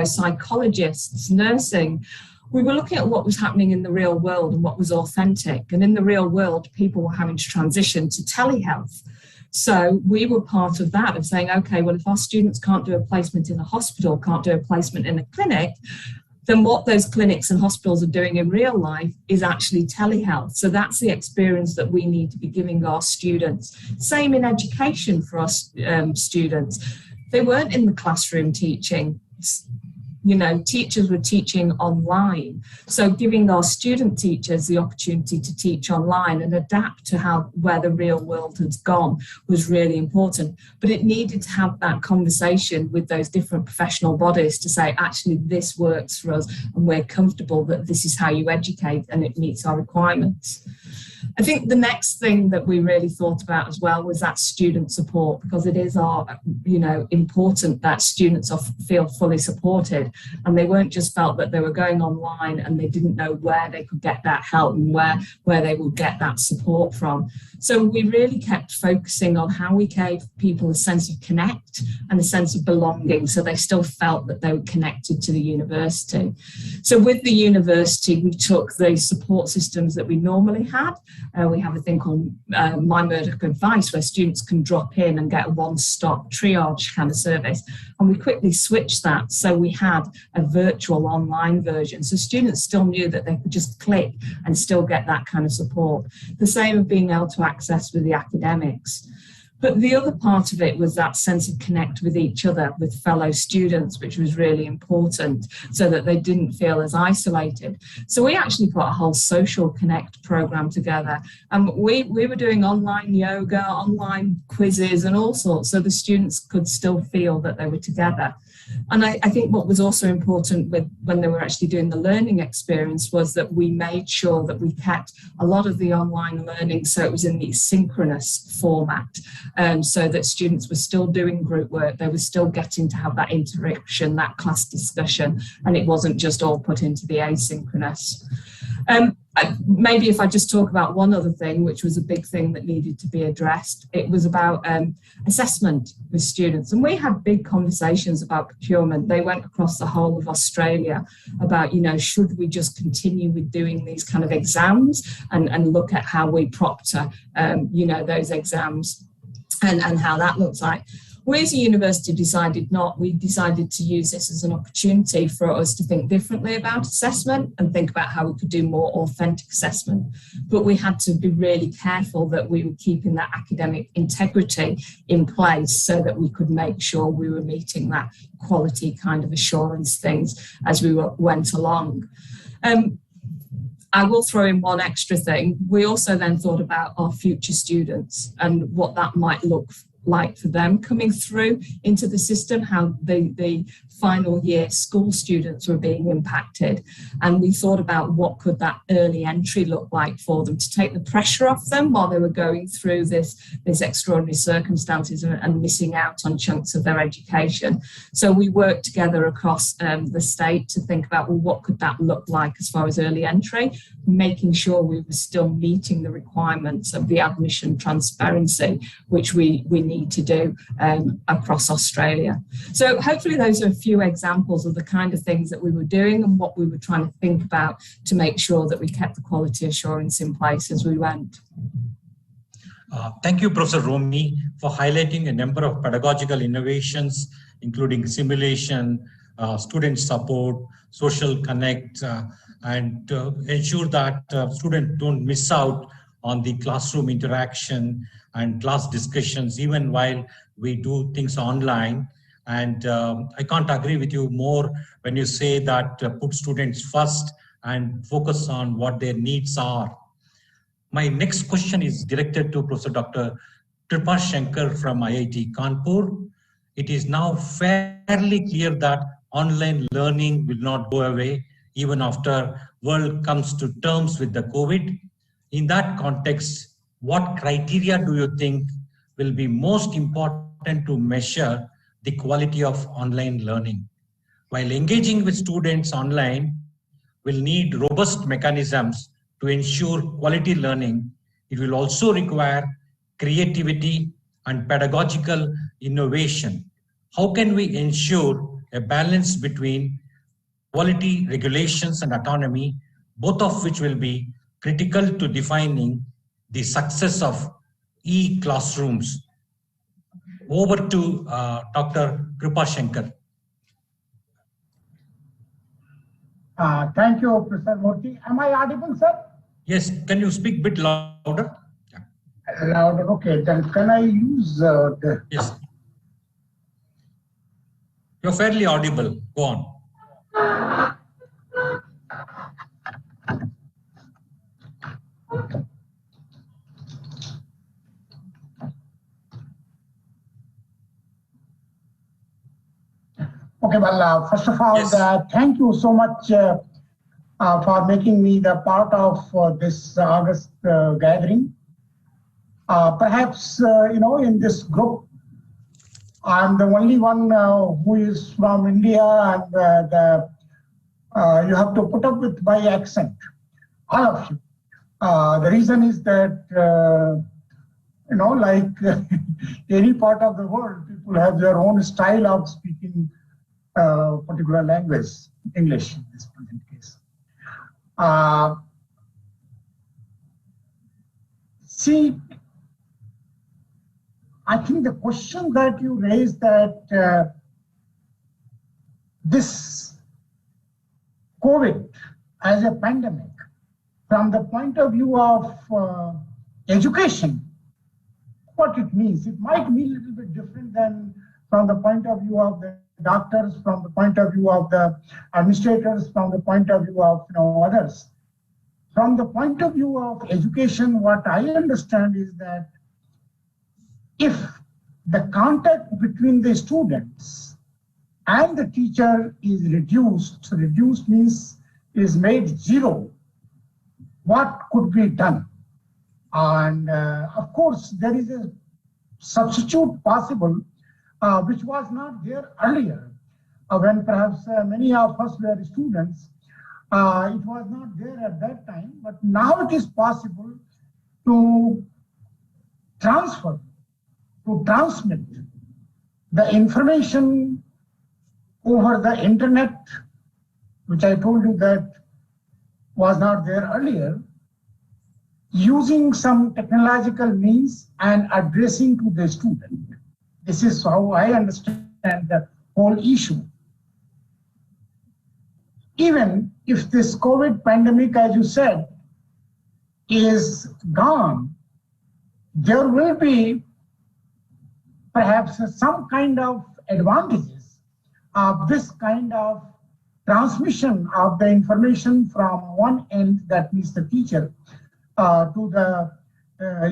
psychologists, nursing, we were looking at what was happening in the real world and what was authentic. And in the real world, people were having to transition to telehealth. So we were part of that, of saying, okay, well, if our students can't do a placement in a hospital, can't do a placement in a clinic, then what those clinics and hospitals are doing in real life is actually telehealth. So that's the experience that we need to be giving our students. Same in education for our students. They weren't in the classroom teaching. You know, teachers were teaching online. So giving our student teachers the opportunity to teach online and adapt to where the real world has gone was really important. But it needed to have that conversation with those different professional bodies to say, actually, this works for us and we're comfortable that this is how you educate and it meets our requirements. I think the next thing that we really thought about as well was that student support, because it is important that students feel fully supported, and they weren't just felt that they were going online and they didn't know where they could get that help and where they would get that support from. So we really kept focusing on how we gave people a sense of connect and a sense of belonging, so they still felt that they were connected to the university. So with the university, we took the support systems that we normally had. We have a thing called My Murdoch Advice, where students can drop in and get a one-stop triage kind of service. And we quickly switched that. So we had a virtual online version. So students still knew that they could just click and still get that kind of support. The same of being able to access with the academics. But the other part of it was that sense of connect with each other, with fellow students, which was really important, so that they didn't feel as isolated. So we actually put a whole social connect program together. And we were doing online yoga, online quizzes and all sorts, so the students could still feel that they were together. And I think what was also important when they were actually doing the learning experience was that we made sure that we kept a lot of the online learning so it was in the synchronous format, so that students were still doing group work, they were still getting to have that interaction, that class discussion, and it wasn't just all put into the asynchronous. Maybe if I just talk about one other thing, which was a big thing that needed to be addressed, it was about assessment with students. And we had big conversations about procurement. They went across the whole of Australia about, should we just continue with doing these kind of exams and look at how we proctor, those exams and how that looks like. We as a university decided not. We decided to use this as an opportunity for us to think differently about assessment and think about how we could do more authentic assessment. But we had to be really careful that we were keeping that academic integrity in place so that we could make sure we were meeting that quality kind of assurance things as we went along. I will throw in one extra thing. We also then thought about our future students and what that might look like for them coming through into the system, how the final year school students were being impacted. And we thought about what could that early entry look like for them to take the pressure off them while they were going through this extraordinary circumstances and missing out on chunks of their education. So we worked together across the state to think about, well, what could that look like as far as early entry, making sure we were still meeting the requirements of the admission transparency, which we need to do across Australia. So hopefully those are a few examples of the kind of things that we were doing and what we were trying to think about to make sure that we kept the quality assurance in place as we went. Thank you, Professor Romi, for highlighting a number of pedagogical innovations, including simulation, student support, social connect, and ensure that students don't miss out on the classroom interaction and class discussions, even while we do things online. And I can't agree with you more when you say that put students first and focus on what their needs are. My next question is directed to Professor Dr. Kripa Shankar from IIT Kanpur. It is now fairly clear that online learning will not go away even after world comes to terms with the COVID. In that context, what criteria do you think will be most important to measure the quality of online learning? While engaging with students online will need robust mechanisms to ensure quality learning, it will also require creativity and pedagogical innovation. How can we ensure a balance between quality, regulations, and autonomy, both of which will be critical to defining the success of e-classrooms. Over to Dr. Kripa Shankar. Thank you, Professor Murthy. Am I audible, sir? Yes, can you speak a bit louder? Louder, okay. Then can I use the... Yes. You're fairly audible. Go on. Okay, well, first of all, yes. Thank you so much for making me the part of this August gathering. Perhaps, in this group, I'm the only one who is from India, and you have to put up with my accent, all of you. The reason is that, like any part of the world, people have their own style of speaking particular language, English in this present case. See, I think the question that you raised, that this COVID as a pandemic, from the point of view of education, what it means, it might mean a little bit different than from the point of view of the doctors, from the point of view of the administrators, from the point of view of others. From the point of view of education, what I understand is that if the contact between the students and the teacher is reduced means is made zero, what could be done? And of course, there is a substitute possible, which was not there earlier, when perhaps many of us were students. It was not there at that time, but now it is possible to transfer, to transmit the information over the internet, which I told you that was not there earlier, using some technological means and addressing to the student. This is how I understand the whole issue. Even if this COVID pandemic, as you said, is gone, there will be perhaps some kind of advantages of this kind of transmission of the information from one end, that means the teacher, to the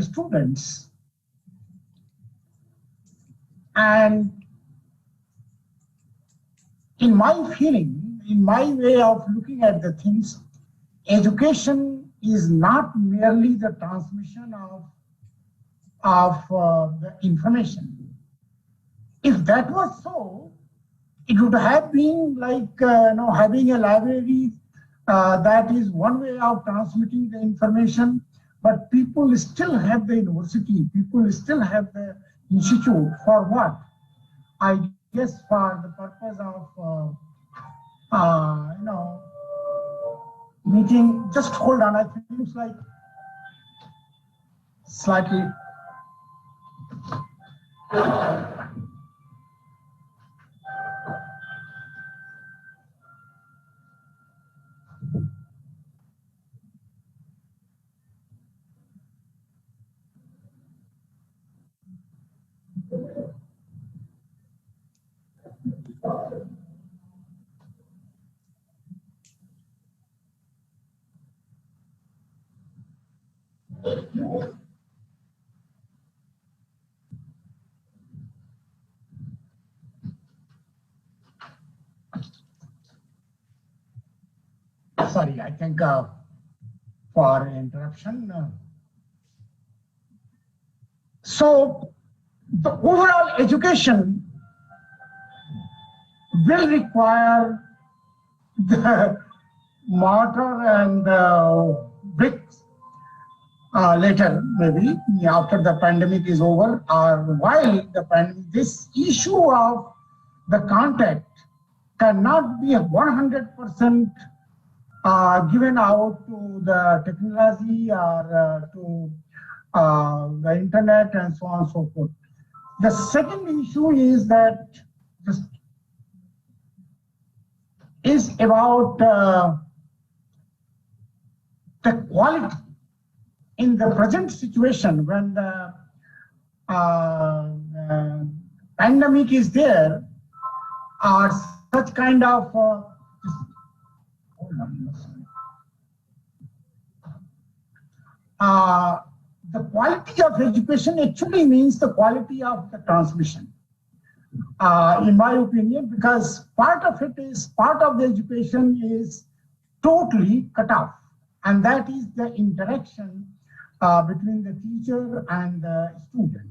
students. And in my feeling, in my way of looking at the things, education is not merely the transmission of the information. If that was so, it would have been like having a library that is one way of transmitting the information, but people still have the university, people still have the institute. For what? I guess for the purpose of meeting. Just hold on, I think it's like slightly. Sorry, I think for interruption. So the overall education will require the mortar and bricks later, maybe after the pandemic is over, or while the pandemic. This issue of the contact cannot be 100% given out to the technology or to the internet and so on and so forth. The second issue is that is about the quality in the present situation when the pandemic is there, are such kind of the quality of education actually means the quality of the transmission, in my opinion, because part of the education is totally cut off, and that is the interaction between the teacher and the student,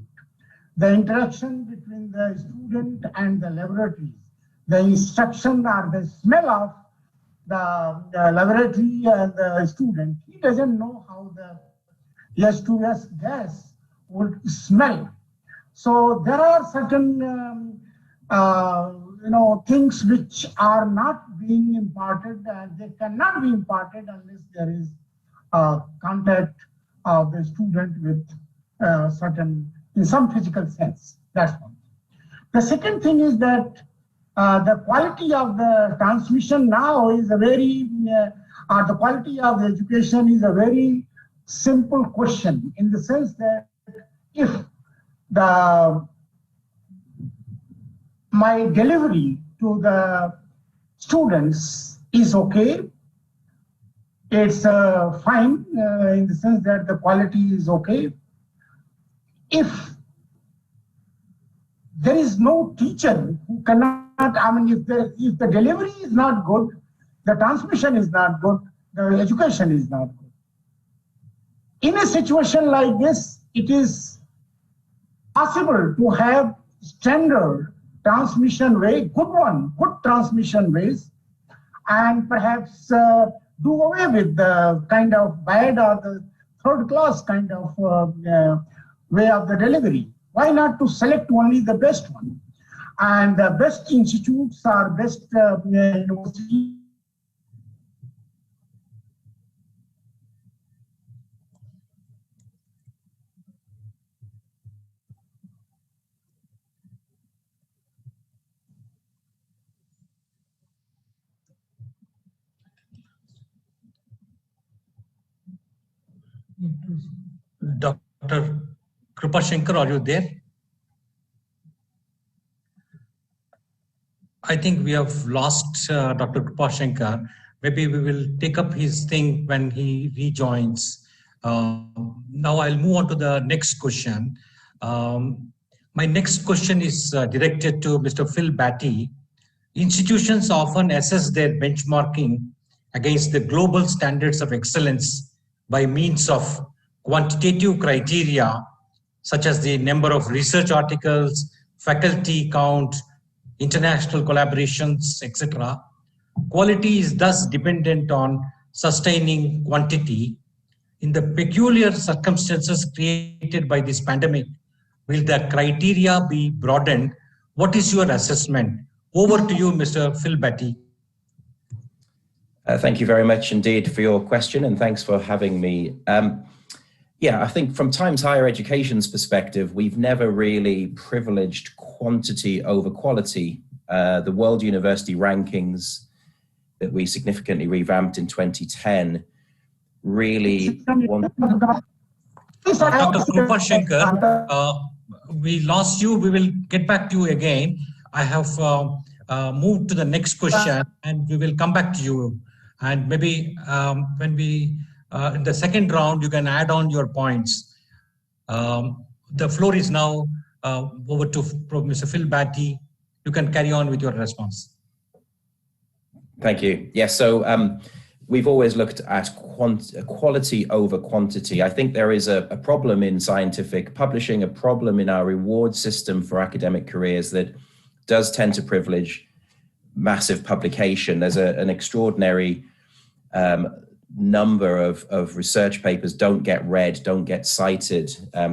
the interaction between the student and the laboratories, the instruction or the smell of the laboratory and the student. He doesn't know how the H2S gas would smell. So there are certain things which are not being imparted, and they cannot be imparted unless there is contact of the student with in some physical sense. That's one. The second thing is that the quality of the transmission now is a very, the quality of the education is a very simple question, in the sense that if my delivery to the students is okay, it's fine, in the sense that the quality is okay. If there is no teacher who cannot, if the delivery is not good, the transmission is not good, the education is not good. In a situation like this, it is possible to have standard transmission way, good transmission ways, and perhaps do away with the kind of bad or the third class kind of way of the delivery. Why not to select only the best one? And the best institutes or best universities. Dr. Krupashankar, are you there? I think we have lost Dr. Krupashankar. Maybe we will take up his thing when he rejoins. Now I'll move on to the next question. My next question is directed to Mr. Phil Batty. Institutions often assess their benchmarking against the global standards of excellence by means of quantitative criteria, such as the number of research articles, faculty count, international collaborations, etc. Quality is thus dependent on sustaining quantity. In the peculiar circumstances created by this pandemic, will the criteria be broadened? What is your assessment? Over to you, Mr. Phil Batty. Thank you very much indeed for your question, and thanks for having me. Yeah, I think from Times Higher Education's perspective, we've never really privileged quantity over quality. The World University Rankings that we significantly revamped in 2010 really want... Dr. Krupashankar, we lost you. We will get back to you again. I have moved to the next question, and we will come back to you. And maybe when we, in the second round, you can add on your points. The floor is now over to Mr. Phil Batty. You can carry on with your response. Thank you. Yes, so we've always looked at quality over quantity. I think there is a problem in scientific publishing, a problem in our reward system for academic careers that does tend to privilege massive publication. There's an extraordinary number of research papers don't get read, don't get cited.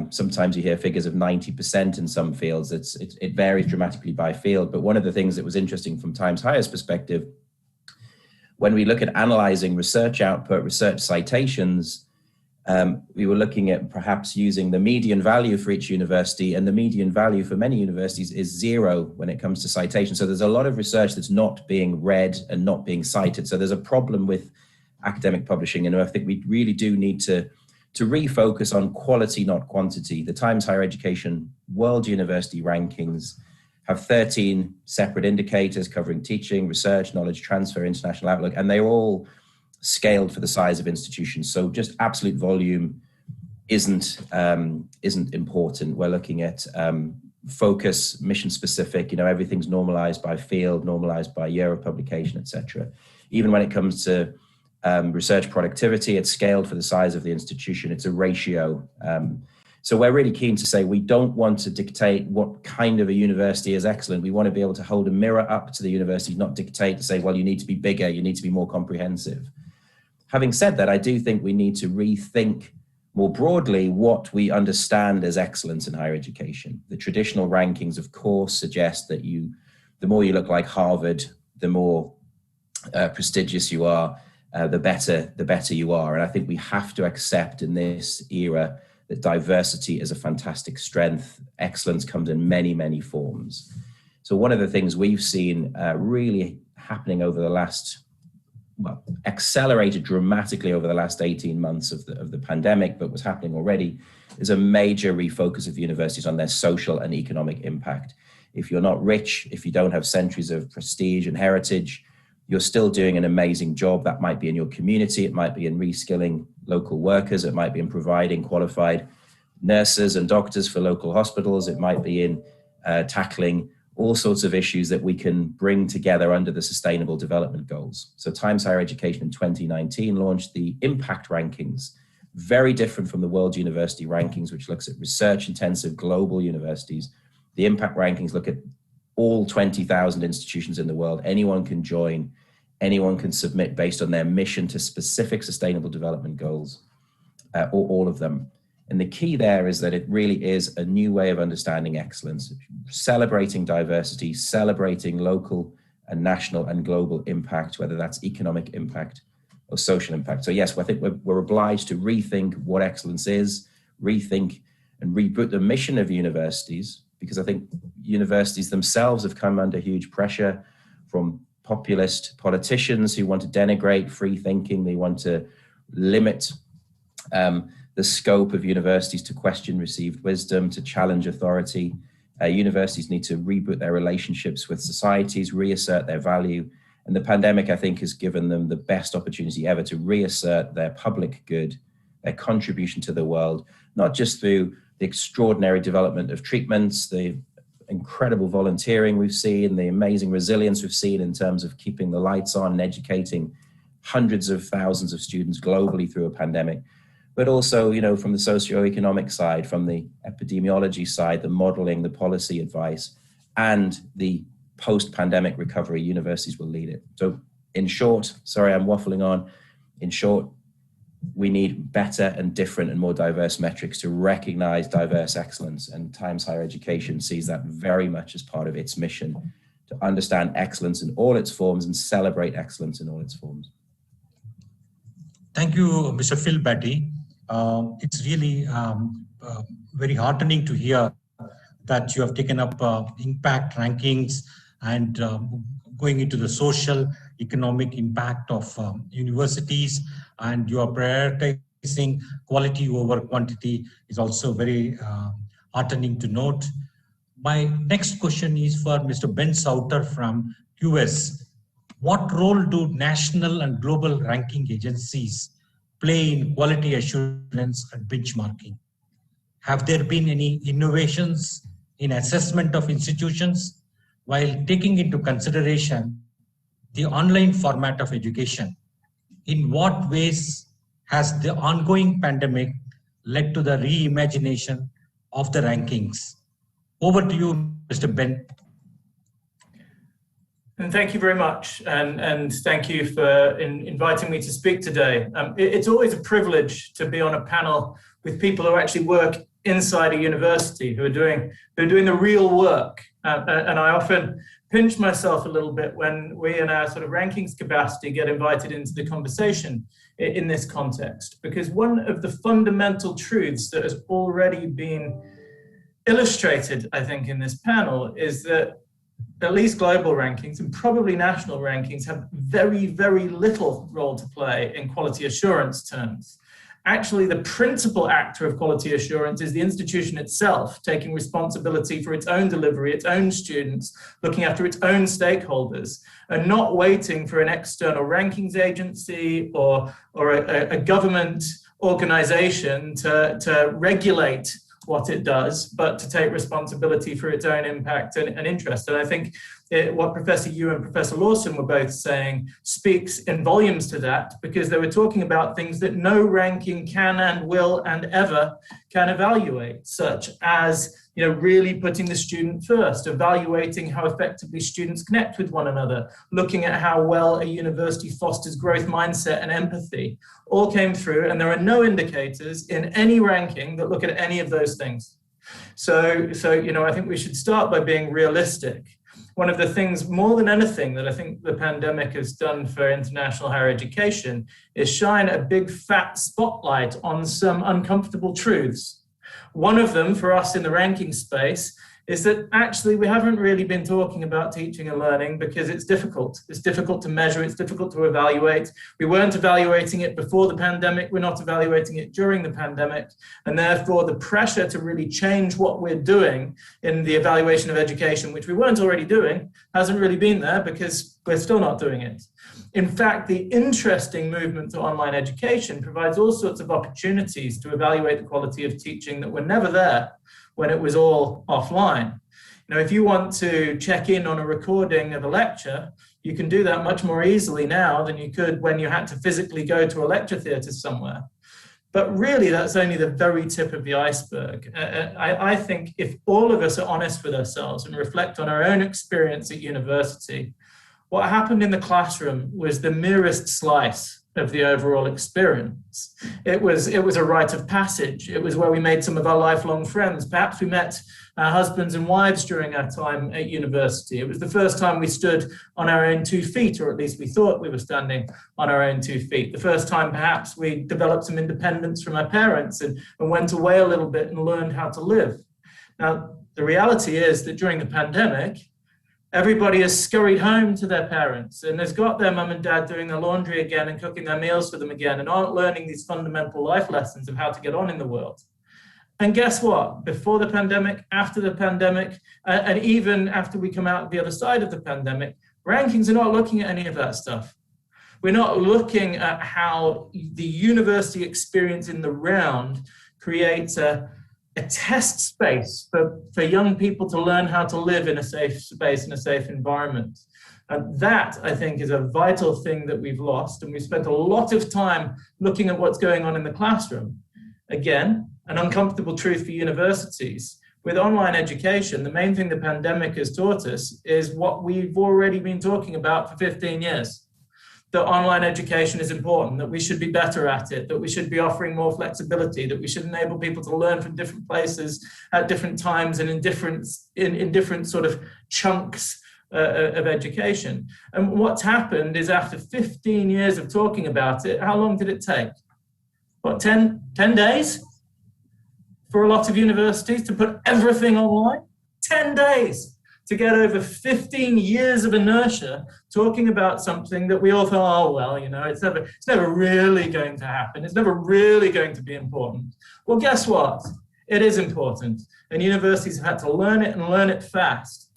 Sometimes you hear figures of 90% in some fields. It varies dramatically by field. But one of the things that was interesting from Times Higher's perspective, when we look at analyzing research output, research citations, we were looking at perhaps using the median value for each university, and the median value for many universities is 0 when it comes to citation. So there's a lot of research that's not being read and not being cited. So there's a problem with academic publishing, and I think we really do need to refocus on quality, not quantity. The Times Higher Education World University Rankings have 13 separate indicators covering teaching, research, knowledge transfer, international outlook, and they're all scaled for the size of institutions. So just absolute volume isn't important. We're looking at focus, mission specific, everything's normalized by field, normalized by year of publication, etc. Even when it comes to research productivity, it's scaled for the size of the institution. It's a ratio. So we're really keen to say we don't want to dictate what kind of a university is excellent. We want to be able to hold a mirror up to the university, not dictate to say, well, you need to be bigger, you need to be more comprehensive. Having said that, I do think we need to rethink more broadly what we understand as excellence in higher education. The traditional rankings, of course, suggest that the more you look like Harvard, the more prestigious you are, the better you are. And I think we have to accept in this era that diversity is a fantastic strength. Excellence comes in many, many forms. So one of the things we've seen really happening over the last, accelerated dramatically over the last 18 months of the pandemic, but was happening already, is a major refocus of universities on their social and economic impact. If you're not rich, if you don't have centuries of prestige and heritage, you're still doing an amazing job. That might be in your community, it might be in reskilling local workers, it might be in providing qualified nurses and doctors for local hospitals, it might be in tackling all sorts of issues that we can bring together under the Sustainable Development Goals. So Times Higher Education in 2019 launched the Impact Rankings, very different from the World University Rankings, which looks at research-intensive global universities. The Impact Rankings look at all 20,000 institutions in the world. Anyone can join, anyone can submit based on their mission to specific Sustainable Development Goals, or all of them. And the key there is that it really is a new way of understanding excellence, celebrating diversity, celebrating local and national and global impact, whether that's economic impact or social impact. So yes, I think we're obliged to rethink what excellence is, rethink and reboot the mission of universities, because I think universities themselves have come under huge pressure from populist politicians who want to denigrate free thinking. They want to limit the scope of universities to question received wisdom, to challenge authority. Universities need to reboot their relationships with societies, reassert their value. And the pandemic, I think, has given them the best opportunity ever to reassert their public good, their contribution to the world, not just through the extraordinary development of treatments, the incredible volunteering we've seen, the amazing resilience we've seen in terms of keeping the lights on and educating hundreds of thousands of students globally through a pandemic, but also, from the socioeconomic side, from the epidemiology side, the modeling, the policy advice, and the post-pandemic recovery, universities will lead it. So in short, sorry, I'm waffling on. In short, we need better and different and more diverse metrics to recognize diverse excellence, and Times Higher Education sees that very much as part of its mission, to understand excellence in all its forms and celebrate excellence in all its forms. Thank you, Mr. Phil Batty. It's really very heartening to hear that you have taken up impact rankings and going into the social, economic impact of universities, and you are prioritizing quality over quantity is also very heartening to note. My next question is for Mr. Ben Sauter from US. What role do national and global ranking agencies play in quality assurance and benchmarking? Have there been any innovations in assessment of institutions while taking into consideration the online format of education? In what ways has the ongoing pandemic led to the reimagination of the rankings? Over to you, Mr. Ben. And thank you very much. And thank you for inviting me to speak today. It's always a privilege to be on a panel with people who actually work inside a university, who are doing the real work. And I often pinch myself a little bit when we in our sort of rankings capacity get invited into the conversation in this context, because one of the fundamental truths that has already been illustrated, I think, in this panel is that at least global rankings and probably national rankings have very, very little role to play in quality assurance terms. Actually, the principal actor of quality assurance is the institution itself, taking responsibility for its own delivery, its own students, looking after its own stakeholders, and not waiting for an external rankings agency or a government organization to regulate what it does, but to take responsibility for its own impact and interest. And I think what Professor Yu and Professor Lawson were both saying speaks in volumes to that, because they were talking about things that no ranking can and will and ever can evaluate, such as really putting the student first, evaluating how effectively students connect with one another, looking at how well a university fosters growth mindset and empathy, all came through, and there are no indicators in any ranking that look at any of those things. So I think we should start by being realistic. One of the things, more than anything, that I think the pandemic has done for international higher education is shine a big fat spotlight on some uncomfortable truths. One of them for us in the ranking space is that actually we haven't really been talking about teaching and learning because it's difficult. It's difficult to measure, it's difficult to evaluate. We weren't evaluating it before the pandemic, we're not evaluating it during the pandemic, and therefore the pressure to really change what we're doing in the evaluation of education, which we weren't already doing, hasn't really been there because we're still not doing it. In fact, the interesting movement to online education provides all sorts of opportunities to evaluate the quality of teaching that were never there when it was all offline. If you want to check in on a recording of a lecture, you can do that much more easily now than you could when you had to physically go to a lecture theatre somewhere. But really, that's only the very tip of the iceberg. I think if all of us are honest with ourselves and reflect on our own experience at university, what happened in the classroom was the merest slice of the overall experience. It was a rite of passage. It was where we made some of our lifelong friends. Perhaps we met our husbands and wives during our time at university. It was the first time we stood on our own 2 feet, or at least we thought we were standing on our own 2 feet. The first time perhaps we developed some independence from our parents and went away a little bit and learned how to live. Now, the reality is that during the pandemic, everybody has scurried home to their parents and has got their mum and dad doing their laundry again and cooking their meals for them again and aren't learning these fundamental life lessons of how to get on in the world. And guess what? Before the pandemic, after the pandemic, and even after we come out the other side of the pandemic, rankings are not looking at any of that stuff. We're not looking at how the university experience in the round creates a test space for young people to learn how to live in a safe space, in a safe environment. And that, I think, is a vital thing that we've lost. And we've spent a lot of time looking at what's going on in the classroom. Again, an uncomfortable truth for universities. With online education, the main thing the pandemic has taught us is what we've already been talking about for 15 years. That online education is important, that we should be better at it, that we should be offering more flexibility, that we should enable people to learn from different places at different times and in different sort of chunks of education. And what's happened is after 15 years of talking about it, how long did it take? What, 10 days for a lot of universities to put everything online? 10 days. To get over 15 years of inertia talking about something that we all thought, oh, well, it's never really going to happen. It's never really going to be important. Well, guess what? It is important. And universities have had to learn it and learn it fast.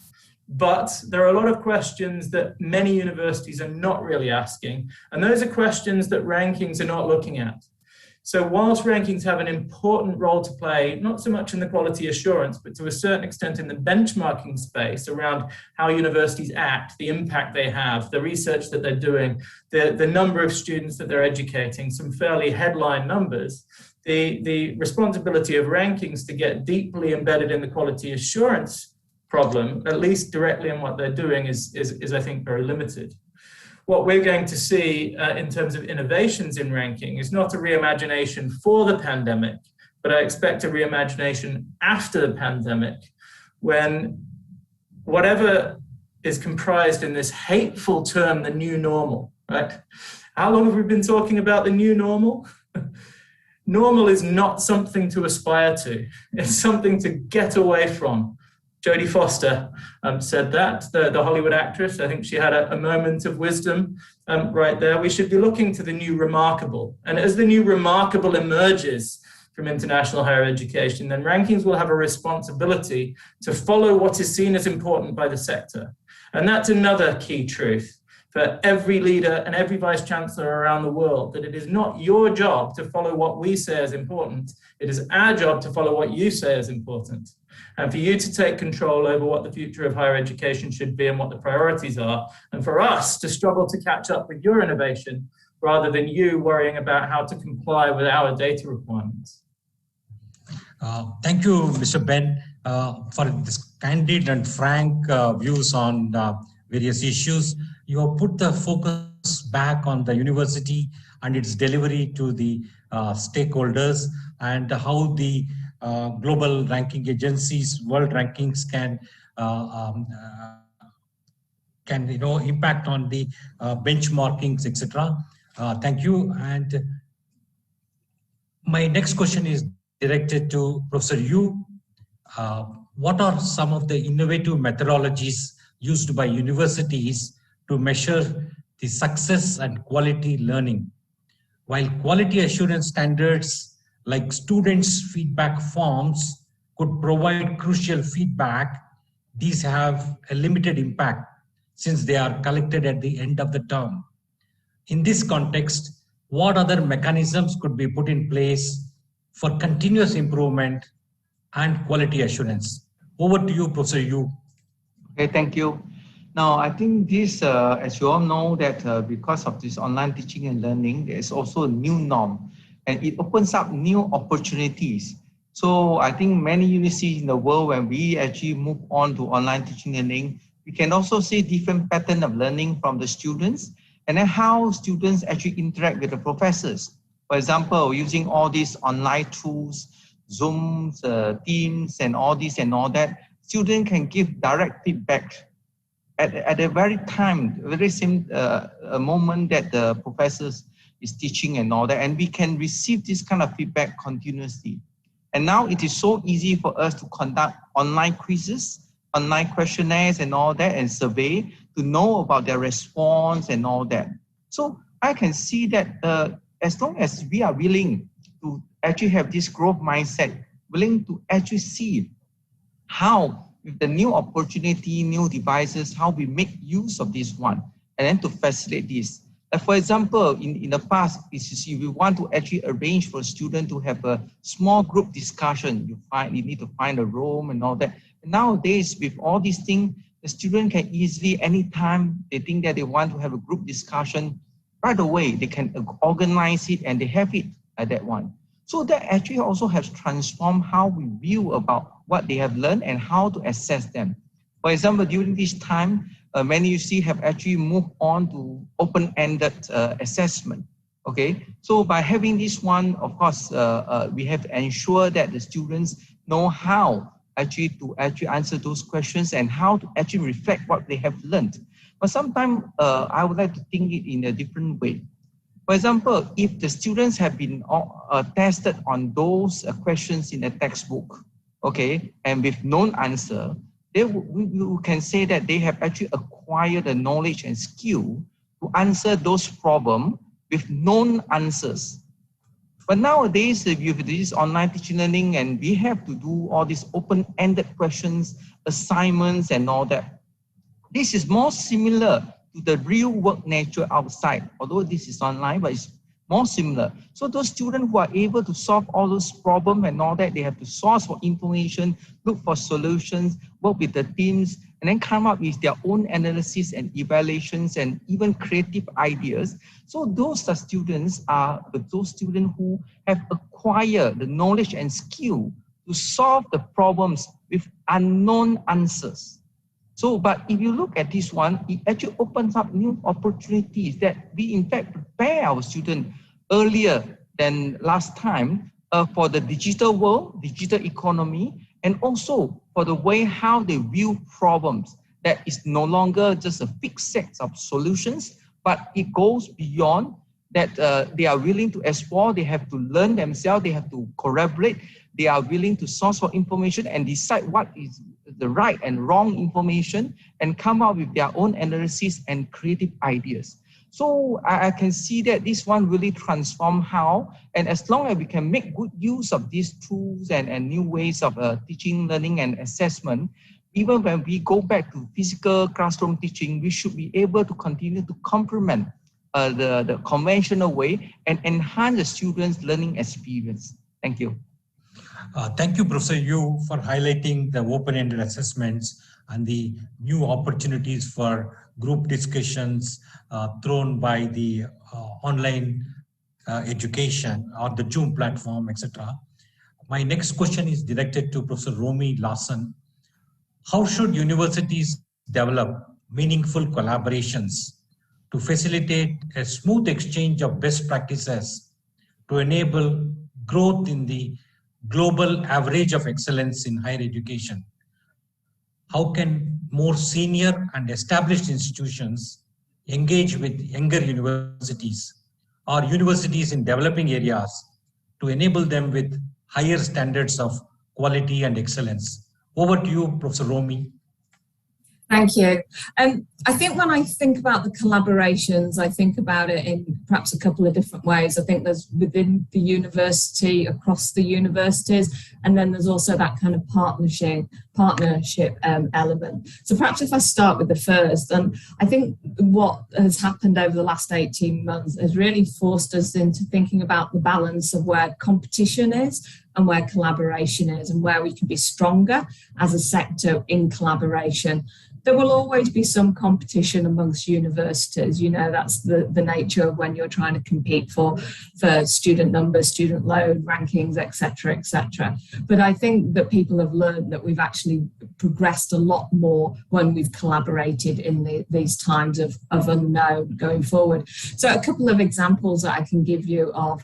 But there are a lot of questions that many universities are not really asking. And those are questions that rankings are not looking at. So whilst rankings have an important role to play, not so much in the quality assurance, but to a certain extent in the benchmarking space around how universities act, the impact they have, the research that they're doing, the number of students that they're educating, some fairly headline numbers, the responsibility of rankings to get deeply embedded in the quality assurance problem, at least directly in what they're doing, is I think, very limited. What we're going to see in terms of innovations in ranking is not a reimagination for the pandemic, but I expect a reimagination after the pandemic, when whatever is comprised in this hateful term, the new normal, right? How long have we been talking about the new normal? Normal is not something to aspire to. It's something to get away from. Jodie Foster said that, the Hollywood actress. I think she had a moment of wisdom right there. We should be looking to the new remarkable. And as the new remarkable emerges from international higher education, then rankings will have a responsibility to follow what is seen as important by the sector. And that's another key truth for every leader and every vice chancellor around the world, that it is not your job to follow what we say is important. It is our job to follow what you say is important. And for you to take control over what the future of higher education should be and what the priorities are, and for us to struggle to catch up with your innovation rather than you worrying about how to comply with our data requirements. Thank you, Mr. Ben, for this candid and frank views on various issues. You have put the focus back on the university and its delivery to the stakeholders, and how the global ranking agencies, world rankings can impact on the benchmarkings, etc. Thank you. And my next question is directed to Professor Yu. What are some of the innovative methodologies used by universities to measure the success and quality learning? While quality assurance standards like students' feedback forms could provide crucial feedback, these have a limited impact since they are collected at the end of the term. In this context, what other mechanisms could be put in place for continuous improvement and quality assurance? Over to you, Professor Yu. Okay, thank you. Now, I think this, as you all know, that because of this online teaching and learning, there is also a new norm, and it opens up new opportunities. So I think many universities in the world, when we actually move on to online teaching and learning, we can also see different pattern of learning from the students, and then how students actually interact with the professors. For example, using all these online tools, Zooms, Teams, and all this and all that, students can give direct feedback at the very time, very same moment that the professors is teaching and all that, and we can receive this kind of feedback continuously. And now it is so easy for us to conduct online quizzes, online questionnaires and all that, and survey to know about their response and all that. So I can see that as long as we are willing to actually have this growth mindset, willing to actually see how with the new opportunity, new devices, how we make use of this one, and then to facilitate this. For example, in the past, if we want to actually arrange for a student to have a small group discussion, you need to find a room and all that. And nowadays, with all these things, the student can easily, anytime they think that they want to have a group discussion, right away, they can organize it and they have it at that one. So that actually also has transformed how we view about what they have learned and how to assess them. For example, during this time, many UC have actually moved on to open-ended assessment. Okay, so by having this one, of course, we have to ensure that the students know how actually to answer those questions and how to actually reflect what they have learned. But sometimes I would like to think it in a different way. For example, if the students have been tested on those questions in a textbook, okay, and with known answer, we can say that they have actually acquired the knowledge and skill to answer those problems with known answers. But nowadays, with this online teaching learning, and we have to do all these open-ended questions, assignments, and all that, this is more similar to the real work nature outside, although this is online, but it's more similar. So those students who are able to solve all those problems and all that, they have to source for information, look for solutions, work with the teams, and then come up with their own analysis and evaluations and even creative ideas. So those are those students who have acquired the knowledge and skill to solve the problems with unknown answers. So, but if you look at this one, it actually opens up new opportunities that we in fact prepare our students earlier than last time for the digital world, digital economy, and also for the way how they view problems. That is no longer just a fixed set of solutions, but it goes beyond that. They are willing to explore, they have to learn themselves, they have to collaborate, they are willing to source for information and decide what is the right and wrong information and come up with their own analysis and creative ideas. So I can see that this one really transform how, and as long as we can make good use of these tools and new ways of teaching, learning and assessment, even when we go back to physical classroom teaching, we should be able to continue to complement the conventional way and enhance the students' learning experience. Thank you. Thank you, Professor Yu, for highlighting the open-ended assessments and the new opportunities for group discussions thrown by the online education or the Zoom platform, etc. My next question is directed to Professor Romy Larson. How should universities develop meaningful collaborations to facilitate a smooth exchange of best practices to enable growth in the global average of excellence in higher education? How can more senior and established institutions engage with younger universities or universities in developing areas to enable them with higher standards of quality and excellence? Over to you, Professor Romy. Thank you. I think when I think about the collaborations, I think about it in perhaps a couple of different ways. I think there's within the university, across the universities, and then there's also that kind of partnership element. So perhaps if I start with the first, and I think what has happened over the last 18 months has really forced us into thinking about the balance of where competition is and where collaboration is and where we can be stronger as a sector in collaboration. There will always be some competition amongst universities. You know, that's the nature of when you're trying to compete for student numbers, student load, rankings, etc., etc. But I think that people have learned that we've actually progressed a lot more when we've collaborated in these times of unknown going forward. So a couple of examples that I can give you of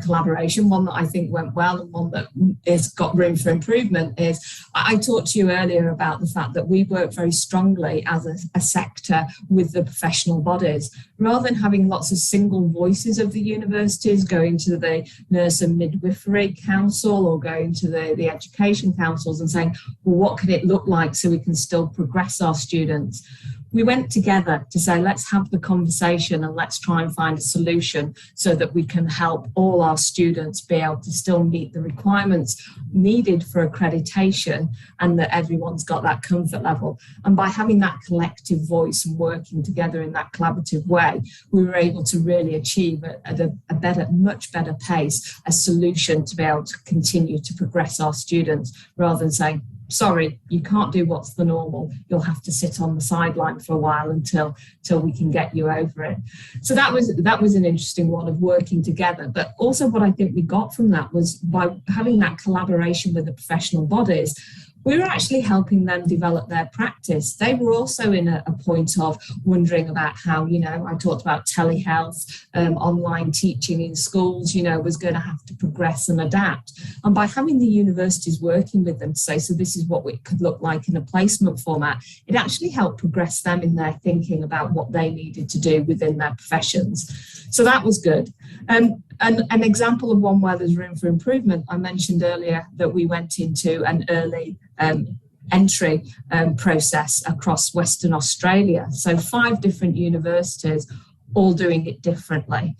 collaboration, one that I think went well and one that has got room for improvement is, I talked to you earlier about the fact that we work very strongly as a sector with the professional bodies. Rather than having lots of single voices of the universities going to the Nurse and Midwifery Council or going to the education councils and saying, well, what could it look like so we can still progress our students? We went together to say, let's have the conversation and let's try and find a solution so that we can help all our students be able to still meet the requirements needed for accreditation and that everyone's got that comfort level. And by having that collective voice and working together in that collaborative way, we were able to really achieve at a much better pace, a solution to be able to continue to progress our students rather than saying, sorry, you can't do what's the normal. You'll have to sit on the sideline for a while until we can get you over it. So that was an interesting one of working together. But also what I think we got from that was by having that collaboration with the professional bodies, we were actually helping them develop their practice. They were also in a point of wondering about how, you know, I talked about telehealth, online teaching in schools, you know, was going to have to progress and adapt. And by having the universities working with them to say, so this is what it could look like in a placement format, it actually helped progress them in their thinking about what they needed to do within their professions. So that was good. And an example of one where there's room for improvement, I mentioned earlier that we went into an early entry process across Western Australia. So 5 different universities, all doing it differently.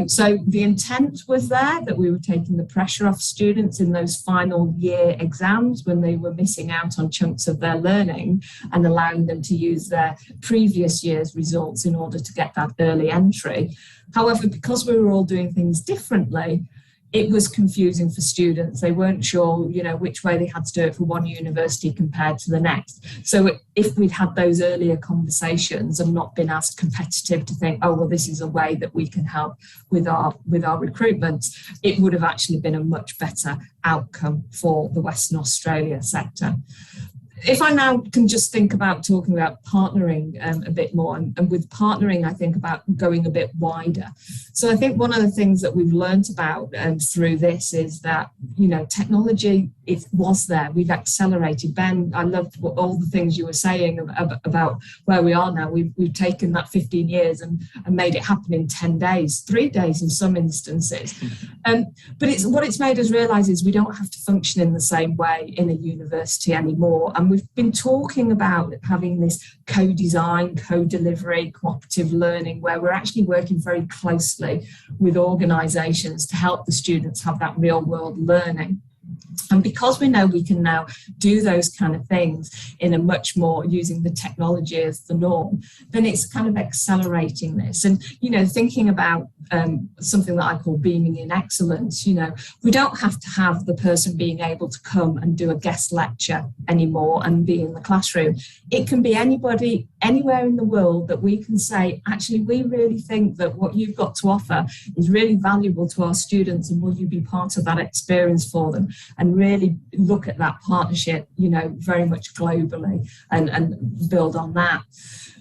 So the intent was there that we were taking the pressure off students in those final year exams when they were missing out on chunks of their learning and allowing them to use their previous year's results in order to get that early entry. However, because we were all doing things differently, it was confusing for students. They weren't sure, you know, which way they had to do it for one university compared to the next. So if we'd had those earlier conversations and not been as competitive to think, oh, well, this is a way that we can help with our recruitment, it would have actually been a much better outcome for the Western Australia sector. If I now can just think about talking about partnering a bit more, and with partnering, I think about going a bit wider. So I think one of the things that we've learned about through this is that, you know, technology, it was there. We've accelerated. Ben, I loved all the things you were saying about where we are now. We've taken that 15 years and made it happen in 10 days, 3 days in some instances. But what it's made us realise is we don't have to function in the same way in a university anymore. And we've been talking about having this co-design, co-delivery, cooperative learning, where we're actually working very closely with organisations to help the students have that real world learning. And because we know we can now do those kind of things in a much more using the technology as the norm, then it's kind of accelerating this. And, you know, thinking about something that I call beaming in excellence, you know, we don't have to have the person being able to come and do a guest lecture anymore and be in the classroom. It can be anybody, anywhere in the world that we can say, actually, we really think that what you've got to offer is really valuable to our students, and will you be part of that experience for them? And really look at that partnership, you know, very much globally and build on that.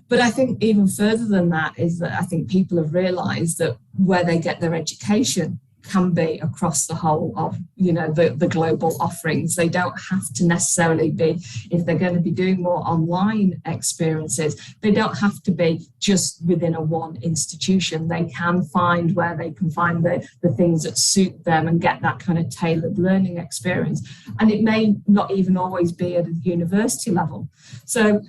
But I think even further than that is that I think people have realised that where they get their education can be across the whole of, you know, the global offerings. They don't have to necessarily be, if they're going to be doing more online experiences, they don't have to be just within a one institution. They can find where they can find the things that suit them and get that kind of tailored learning experience. And it may not even always be at a university level. So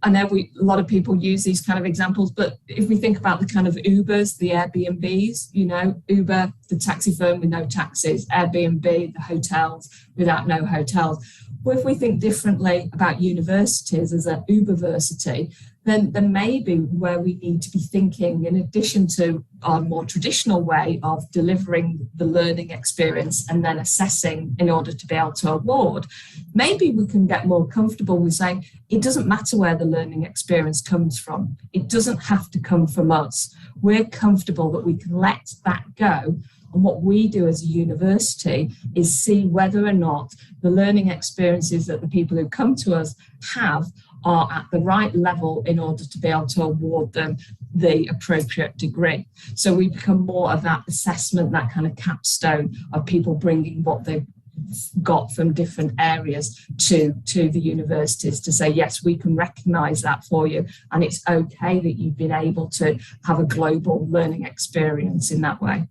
I know a lot of people use these kind of examples, but if we think about the kind of Ubers, the Airbnbs, you know, Uber, the taxi firm with no taxis, Airbnb, the hotels without no hotels. Well, if we think differently about universities as a Uberversity, then maybe where we need to be thinking, in addition to our more traditional way of delivering the learning experience and then assessing in order to be able to award, maybe we can get more comfortable with saying it doesn't matter where the learning experience comes from. It doesn't have to come from us. We're comfortable that we can let that go. And what we do as a university is see whether or not the learning experiences that the people who come to us have are at the right level in order to be able to award them the appropriate degree. So we become more of that assessment, that kind of capstone of people bringing what they've got from different areas to the universities to say, yes, we can recognise that for you, and it's okay that you've been able to have a global learning experience in that way.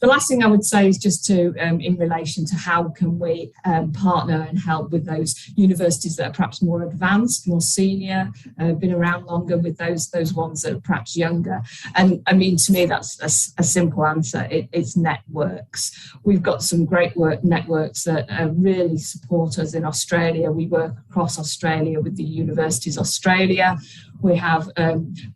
The last thing I would say is just to, in relation to how can we partner and help with those universities that are perhaps more advanced, more senior, been around longer, with those ones that are perhaps younger. And I mean, to me, that's a simple answer. It's networks. We've got some great networks that really support us in Australia. We work across Australia with the Universities Australia. We have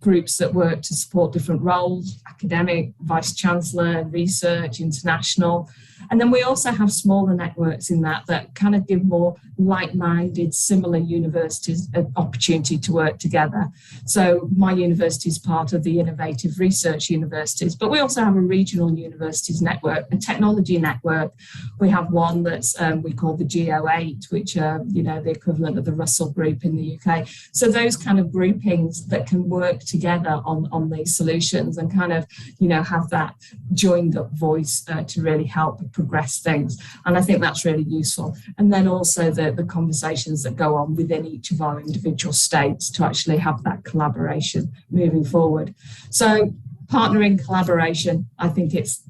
groups that work to support different roles, academic, vice-chancellor, research, international. And then we also have smaller networks in that kind of give more like-minded, similar universities an opportunity to work together. So my university is part of the Innovative Research Universities, but we also have a regional universities network, a technology network. We have one that's we call the GO8, which are, you know, the equivalent of the Russell Group in the UK. So those kind of groupings that can work together on these solutions and kind of, you know, have that joined up voice to really help progress things. And I think that's really useful. And then also the conversations that go on within each of our individual states to actually have that collaboration moving forward. So partnering, collaboration, I think it's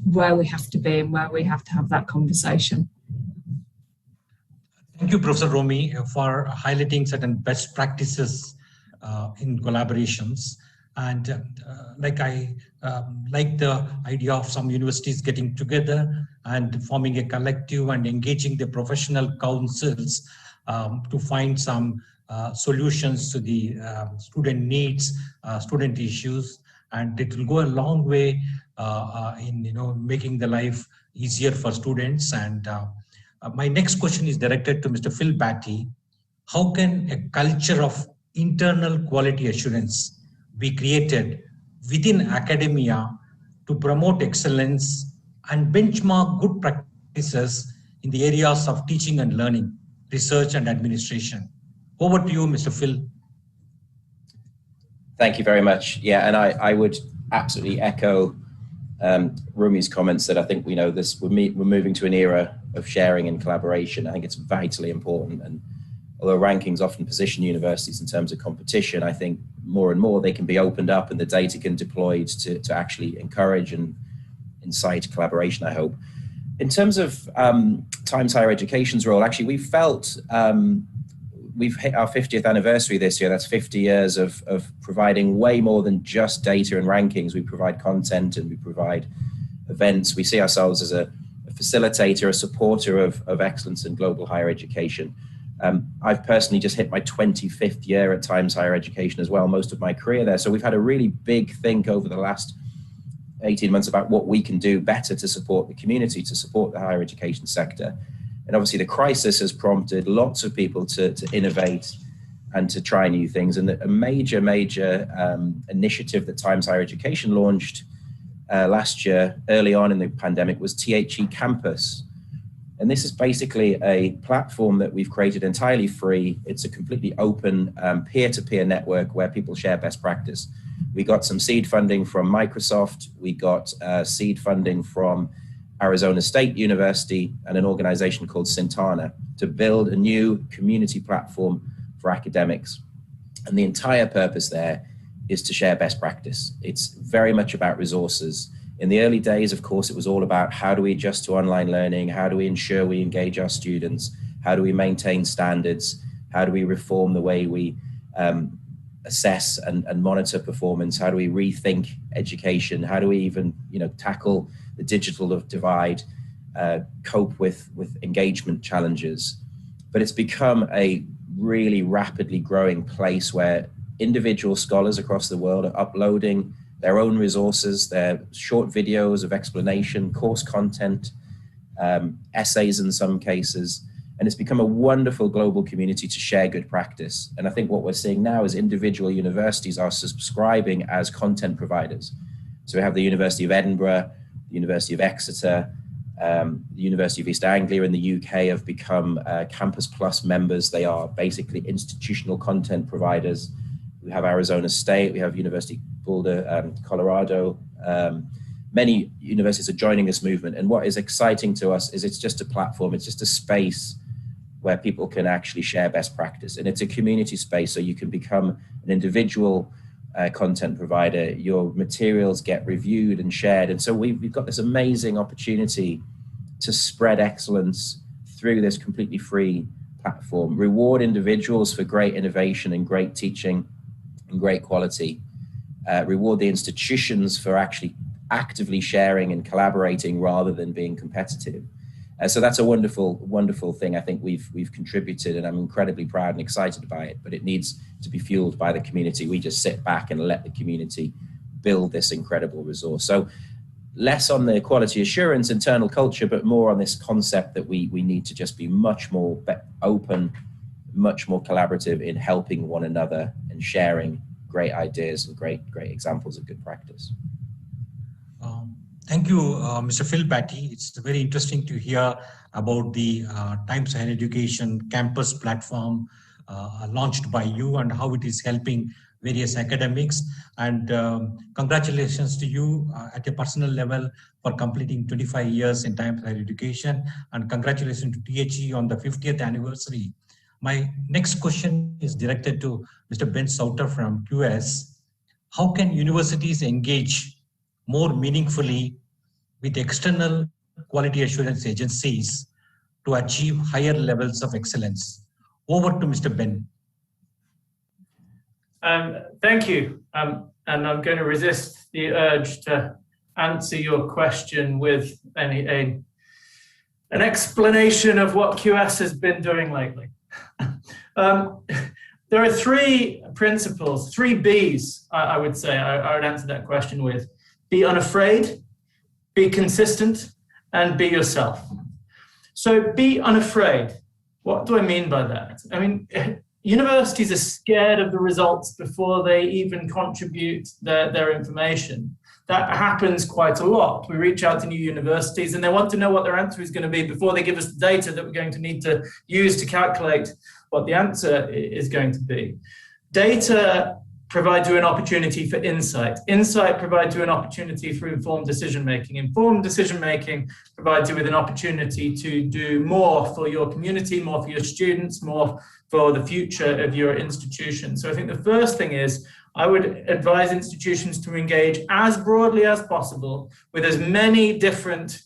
where we have to be and where we have to have that conversation. Thank you, Professor Romi, for highlighting certain best practices in collaborations. And I like the idea of some universities getting together and forming a collective and engaging the professional councils to find some solutions to the student needs, student issues. and it will go a long way in making the life easier for students. And my next question is directed to Mr. Phil Batty. How can a culture of internal quality assurance be created within academia to promote excellence and benchmark good practices in the areas of teaching and learning, research and administration? Over to you, Mr. Phil. Thank you very much. Yeah, and I would absolutely echo Rumi's comments that I think we know this. We're moving to an era of sharing and collaboration. I think it's vitally important. And although rankings often position universities in terms of competition, I think more and more they can be opened up and the data can be deployed to actually encourage and incite collaboration, I hope. In terms of Times Higher Education's role, actually we felt we've hit our 50th anniversary this year. That's 50 years of providing way more than just data and rankings. We provide content and we provide events. We see ourselves as a facilitator, a supporter of excellence in global higher education. I've personally just hit my 25th year at Times Higher Education as well, most of my career there. So we've had a really big think over the last 18 months about what we can do better to support the community, to support the higher education sector. And obviously the crisis has prompted lots of people to innovate and to try new things. And a major initiative that Times Higher Education launched last year, early on in the pandemic, was THE Campus. And this is basically a platform that we've created entirely free. It's a completely open peer-to-peer network where people share best practice. We got some seed funding from Microsoft. We got seed funding from Arizona State University and an organization called Sahana to build a new community platform for academics. And the entire purpose there is to share best practice. It's very much about resources. In the early days, of course, it was all about how do we adjust to online learning? How do we ensure we engage our students? How do we maintain standards? How do we reform the way we assess and monitor performance? How do we rethink education? How do we even tackle the digital divide, cope with engagement challenges? But it's become a really rapidly growing place where individual scholars across the world are uploading their own resources, their short videos of explanation, course content, essays in some cases. And it's become a wonderful global community to share good practice. And I think what we're seeing now is individual universities are subscribing as content providers. So we have the University of Edinburgh, the University of Exeter, the University of East Anglia in the UK have become Campus Plus members. They are basically institutional content providers. We have Arizona State, we have University of Boulder, Colorado. Many universities are joining this movement. And what is exciting to us is it's just a platform, it's just a space where people can actually share best practice. And it's a community space, so you can become an individual content provider. Your materials get reviewed and shared. And so we've got this amazing opportunity to spread excellence through this completely free platform, reward individuals for great innovation and great teaching and great quality, reward the institutions for actually actively sharing and collaborating rather than being competitive. So that's a wonderful, wonderful thing. I think we've contributed, and I'm incredibly proud and excited by it, but it needs to be fueled by the community. We just sit back and let the community build this incredible resource. So less on the quality assurance, internal culture, but more on this concept that we need to just be much more open, much more collaborative in helping one another and sharing great ideas and great examples of good practice. Thank you, Mr. Phil Batty. It's very interesting to hear about the Times Higher Education campus platform launched by you and how it is helping various academics. And congratulations to you at a personal level for completing 25 years in Times Higher Education, and congratulations to THE on the 50th anniversary. My next question is directed to Mr. Ben Sauter from QS. How can universities engage more meaningfully with external quality assurance agencies to achieve higher levels of excellence? Over to Mr. Ben. Thank you. And I'm going to resist the urge to answer your question with an explanation of what QS has been doing lately. There are three principles, three B's, I would say I would answer that question with. Be unafraid, be consistent, and be yourself. So be unafraid. What do I mean by that? I mean, universities are scared of the results before they even contribute their information. That happens quite a lot. We reach out to new universities and they want to know what their answer is going to be before they give us the data that we're going to need to use to calculate what the answer is going to be. Data provides you an opportunity for insight. Insight provides you an opportunity for informed decision-making. Informed decision-making provides you with an opportunity to do more for your community, more for your students, more for the future of your institution. So I think the first thing is, I would advise institutions to engage as broadly as possible with as many different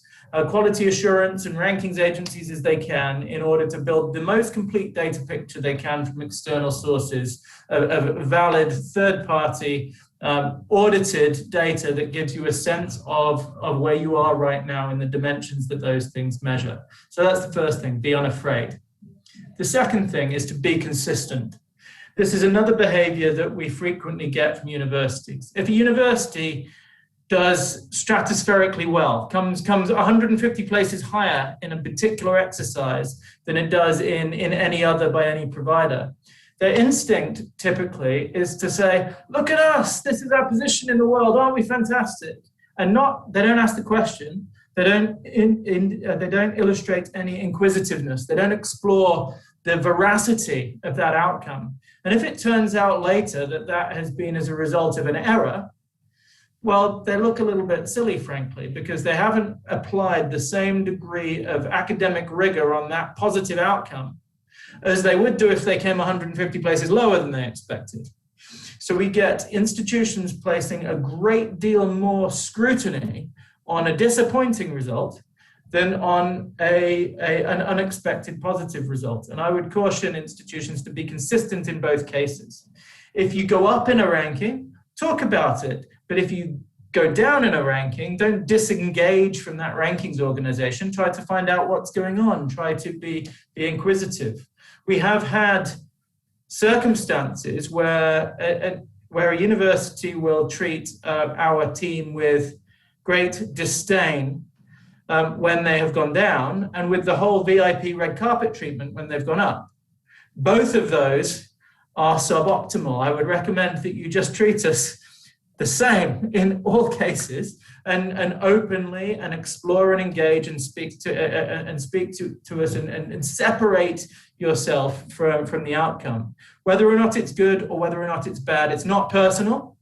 quality assurance and rankings agencies as they can in order to build the most complete data picture they can from external sources of valid third-party audited data that gives you a sense of where you are right now in the dimensions that those things measure. So that's the first thing, be unafraid. The second thing is to be consistent. This is another behavior that we frequently get from universities. If a university does stratospherically well, comes 150 places higher in a particular exercise than it does in any other by any provider, their instinct typically is to say, look at us, this is our position in the world, aren't we fantastic? And they don't ask the question, they don't illustrate any inquisitiveness, they don't explore the veracity of that outcome. And if it turns out later that that has been as a result of an error, well, they look a little bit silly, frankly, because they haven't applied the same degree of academic rigor on that positive outcome as they would do if they came 150 places lower than they expected. So we get institutions placing a great deal more scrutiny on a disappointing result than on an unexpected positive result. And I would caution institutions to be consistent in both cases. If you go up in a ranking, talk about it. But if you go down in a ranking, don't disengage from that rankings organization. Try to find out what's going on. Try to be inquisitive. We have had circumstances where a university will treat our team with great disdain when they have gone down, and with the whole VIP red carpet treatment when they've gone up. Both of those are suboptimal. I would recommend that you just treat us the same in all cases, and openly and explore and engage and speak to us and separate yourself from the outcome. Whether or not it's good or whether or not it's bad, it's not personal.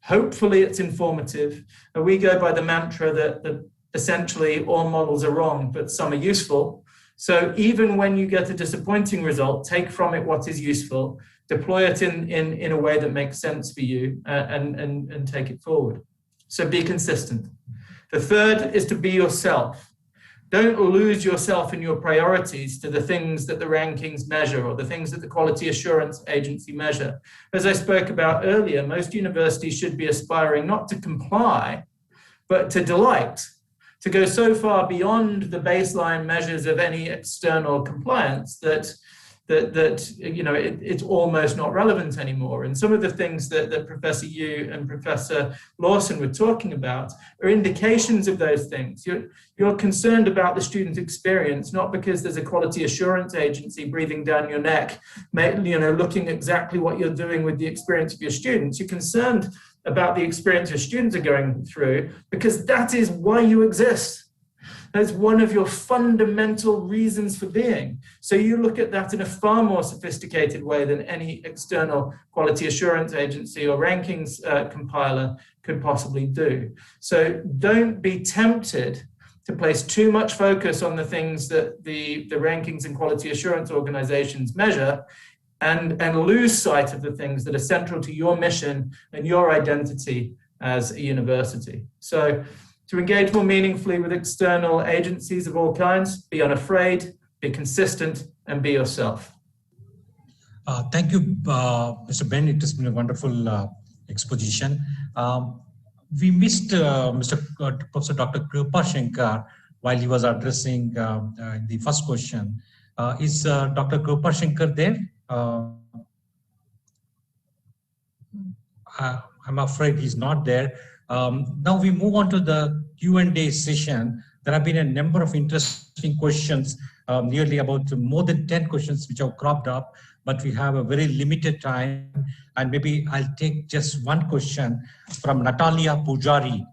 Hopefully it's informative. We go by the mantra that essentially all models are wrong, but some are useful. So even when you get a disappointing result, take from it what is useful, deploy it in a way that makes sense for you, and take it forward. So be consistent. The third is to be yourself. Don't lose yourself in your priorities to the things that the rankings measure or the things that the quality assurance agency measure. As I spoke about earlier, most universities should be aspiring not to comply, but to delight, to go so far beyond the baseline measures of any external compliance that it's almost not relevant anymore. And some of the things that Professor Yu and Professor Lawson were talking about are indications of those things. You're concerned about the student experience, not because there's a quality assurance agency breathing down your neck, looking exactly what you're doing with the experience of your students. You're concerned about the experience your students are going through because that is why you exist. That's one of your fundamental reasons for being. So you look at that in a far more sophisticated way than any external quality assurance agency or rankings compiler could possibly do. So don't be tempted to place too much focus on the things that the rankings and quality assurance organizations measure and lose sight of the things that are central to your mission and your identity as a university. So to engage more meaningfully with external agencies of all kinds, be unafraid, be consistent, and be yourself. Thank you, Mr. Ben. It has been a wonderful exposition. We missed Professor Dr. Kripa Shankar while he was addressing the first question. Is Dr. Kripa Shankar there? I'm afraid he's not there. Now we move on to the Q&A session. There have been a number of interesting questions, nearly about more than 10 questions which have cropped up, but we have a very limited time. And maybe I'll take just one question from Natalia Pujari.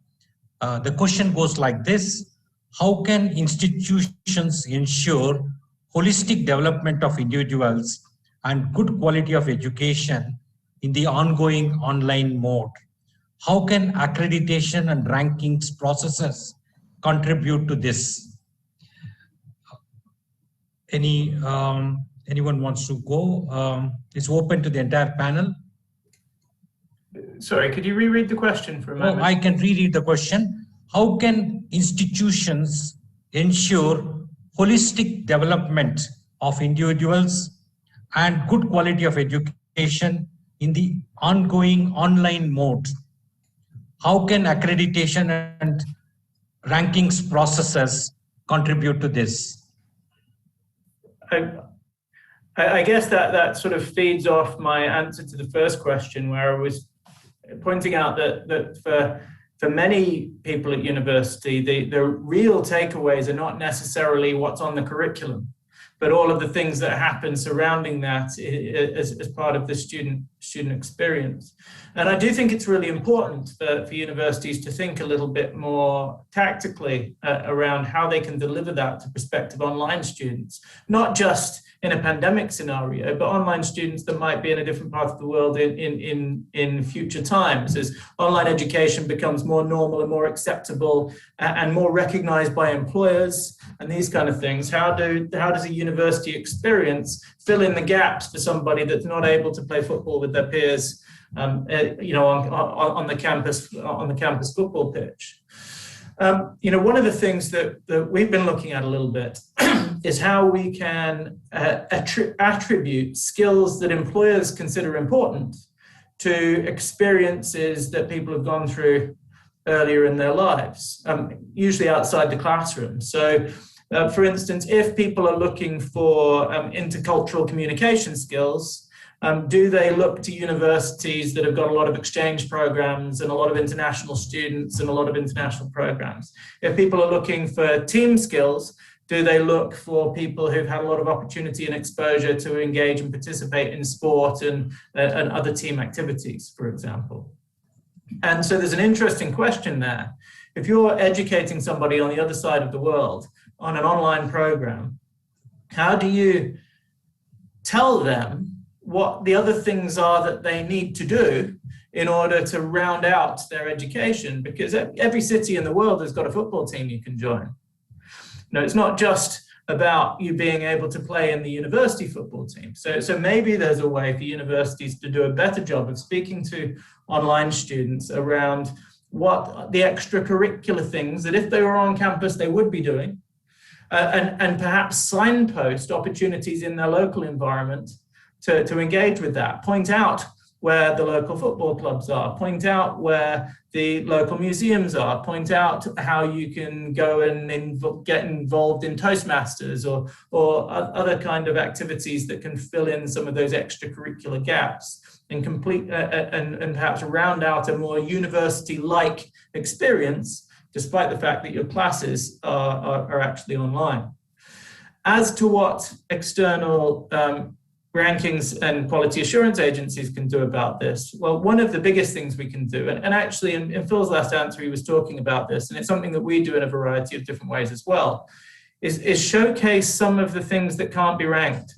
The question goes like this: how can institutions ensure holistic development of individuals and good quality of education in the ongoing online mode? How can accreditation and rankings processes contribute to this? Anyone wants to go? It's open to the entire panel. Sorry, could you reread the question for a moment? I can reread the question. How can institutions ensure holistic development of individuals and good quality of education in the ongoing online mode? How can accreditation and rankings processes contribute to this? I guess that sort of feeds off my answer to the first question, where I was pointing out that for many people at university, the real takeaways are not necessarily what's on the curriculum, but all of the things that happen surrounding that as part of the student experience. And I do think it's really important for universities to think a little bit more tactically around how they can deliver that to prospective online students, not just in a pandemic scenario, but online students that might be in a different part of the world in future times, as online education becomes more normal and more acceptable and more recognized by employers and these kind of things. How does a university experience fill in the gaps for somebody that's not able to play football with their peers, on the campus football pitch? One of the things that we've been looking at a little bit is how we can attribute skills that employers consider important to experiences that people have gone through earlier in their lives, usually outside the classroom. So, for instance, if people are looking for intercultural communication skills, do they look to universities that have got a lot of exchange programs and a lot of international students and a lot of international programs? If people are looking for team skills, do they look for people who've had a lot of opportunity and exposure to engage and participate in sport and other team activities, for example? And so there's an interesting question there. If you're educating somebody on the other side of the world on an online program, how do you tell them what the other things are that they need to do in order to round out their education? Because every city in the world has got a football team you can join. It's not just about you being able to play in the university football team. So maybe there's a way for universities to do a better job of speaking to online students around what the extracurricular things that if they were on campus they would be doing, and perhaps signpost opportunities in their local environment to engage with that. Point out where the local football clubs are, point out where the local museums are, point out how you can go and get involved in Toastmasters or other kind of activities that can fill in some of those extracurricular gaps and complete and perhaps round out a more university-like experience, despite the fact that your classes are actually online. As to what external rankings and quality assurance agencies can do about this, well, one of the biggest things we can do, and actually in Phil's last answer, he was talking about this, and it's something that we do in a variety of different ways as well, is showcase some of the things that can't be ranked.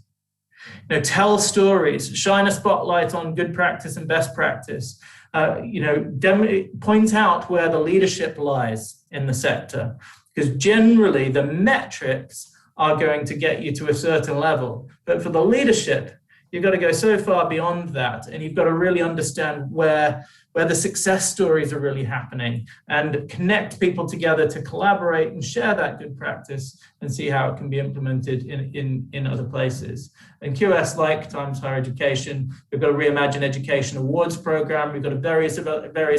Tell stories, shine a spotlight on good practice and best practice, point out where the leadership lies in the sector, because generally the metrics are going to get you to a certain level. But for the leadership, you've got to go so far beyond that, and you've got to really understand where the success stories are really happening and connect people together to collaborate and share that good practice and see how it can be implemented in other places. And QS, like Times Higher Education, we've got a Reimagine Education Awards program. We've got various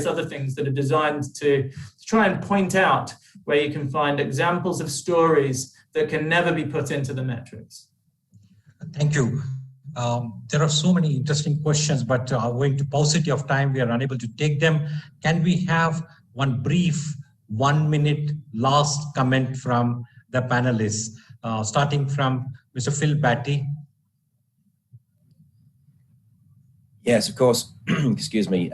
other things that are designed to try and point out where you can find examples of stories that can never be put into the metrics. Thank you. There are so many interesting questions, but owing to paucity of time, we are unable to take them. Can we have one brief 1 minute last comment from the panelists, starting from Mr. Phil Batty? Yes, of course. Excuse me.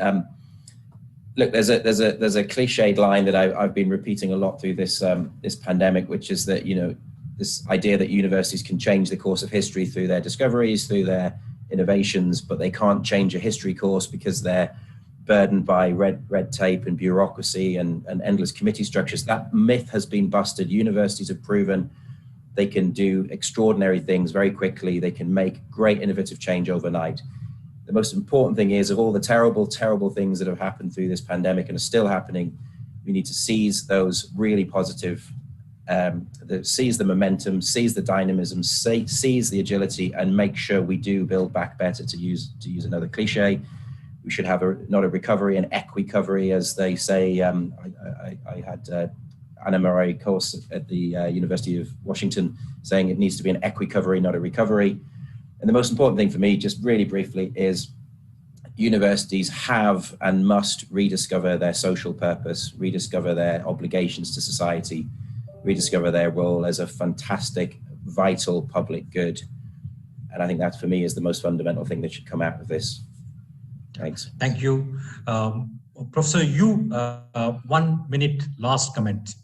Look, there's a cliched line that I've been repeating a lot through this this pandemic, which is that, you know, this idea that universities can change the course of history through their discoveries, through their innovations, but they can't change a history course because they're burdened by red tape and bureaucracy and endless committee structures. That myth has been busted. Universities have proven they can do extraordinary things very quickly. They can make great innovative change overnight. The most important thing is, of all the terrible, terrible things that have happened through this pandemic and are still happening, we need to seize those really positive, seize the momentum, seize the dynamism, seize the agility, and make sure we do build back better, to use another cliche. We should have not a recovery, an equicovery, as they say. I had Anna Murray course at the University of Washington saying it needs to be an equicovery, not a recovery. And the most important thing for me, just really briefly, is universities have and must rediscover their social purpose, rediscover their obligations to society, rediscover their role as a fantastic, vital public good. And I think that, for me, is the most fundamental thing that should come out of this. Thanks. Thank you. Professor Yu, 1 minute last comment.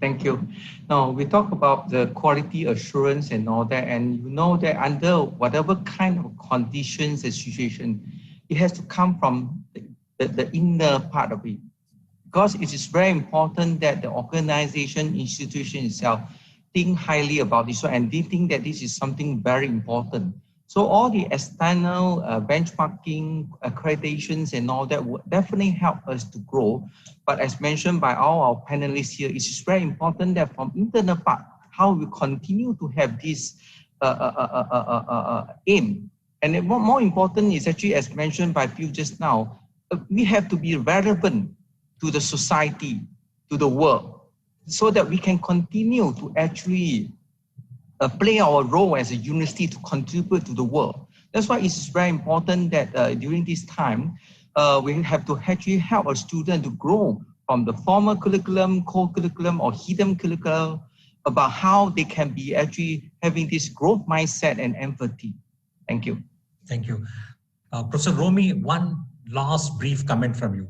Thank you. Now, we talk about the quality assurance and all that, and you know that under whatever kind of conditions and situation, it has to come from the inner part of it. Because it is very important that the organization, institution itself, think highly about this and they think that this is something very important. So all the external benchmarking, accreditations and all that would definitely help us to grow. But as mentioned by all our panelists here, it is very important that from internal part, how we continue to have this aim. And more important is actually, as mentioned by Phil just now, we have to be relevant to the society, to the world, so that we can continue to actually play our role as a university to contribute to the world. That's why it's very important that during this time, we have to actually help a student to grow from the formal curriculum, core curriculum, or hidden curriculum, about how they can be actually having this growth mindset and empathy. Thank you. Thank you. Professor Romi, one last brief comment from you.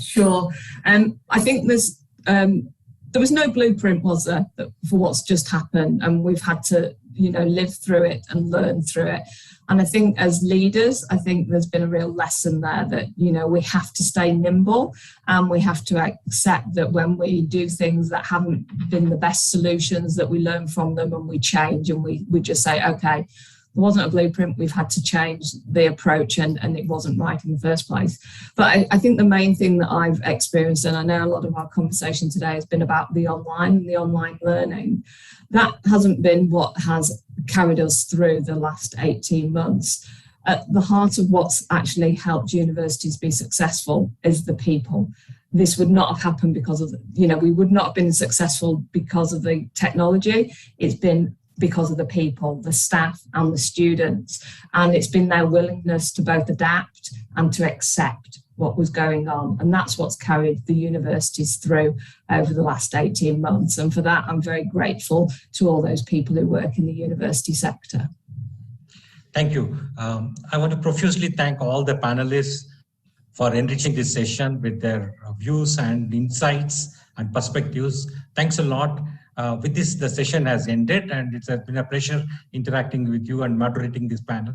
Sure. I think there was no blueprint, was there, for what's just happened, and we've had to, live through it and learn through it. And I think as leaders, I think there's been a real lesson there that, we have to stay nimble and we have to accept that when we do things that haven't been the best solutions, that we learn from them and we change and we just say, okay, there wasn't a blueprint, we've had to change the approach and it wasn't right in the first place. But I think the main thing that I've experienced, and I know a lot of our conversation today has been about the online learning, that hasn't been what has carried us through the last 18 months. At the heart of what's actually helped universities be successful is the people. This would not have happened because of, we would not have been successful because of the technology. It's been because of the people, the staff and the students. And it's been their willingness to both adapt and to accept what was going on. And that's what's carried the universities through over the last 18 months. And for that, I'm very grateful to all those people who work in the university sector. Thank you. I want to profusely thank all the panelists for enriching this session with their views and insights and perspectives. Thanks a lot. With this, the session has ended, and it's been a pleasure interacting with you and moderating this panel.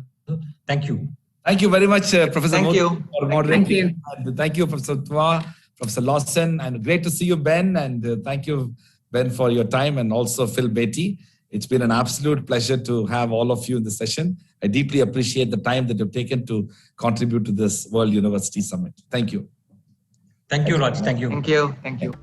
Thank you. Thank you very much, Professor. Thank you. For moderating. Thank you. And thank you, Professor Twa, Professor Lawson, and great to see you, Ben. And thank you, Ben, for your time, and also Phil Beatty. It's been an absolute pleasure to have all of you in the session. I deeply appreciate the time that you've taken to contribute to this World University Summit. Thank you. Thank you, Raj. Thank you. Thank you. Thank you.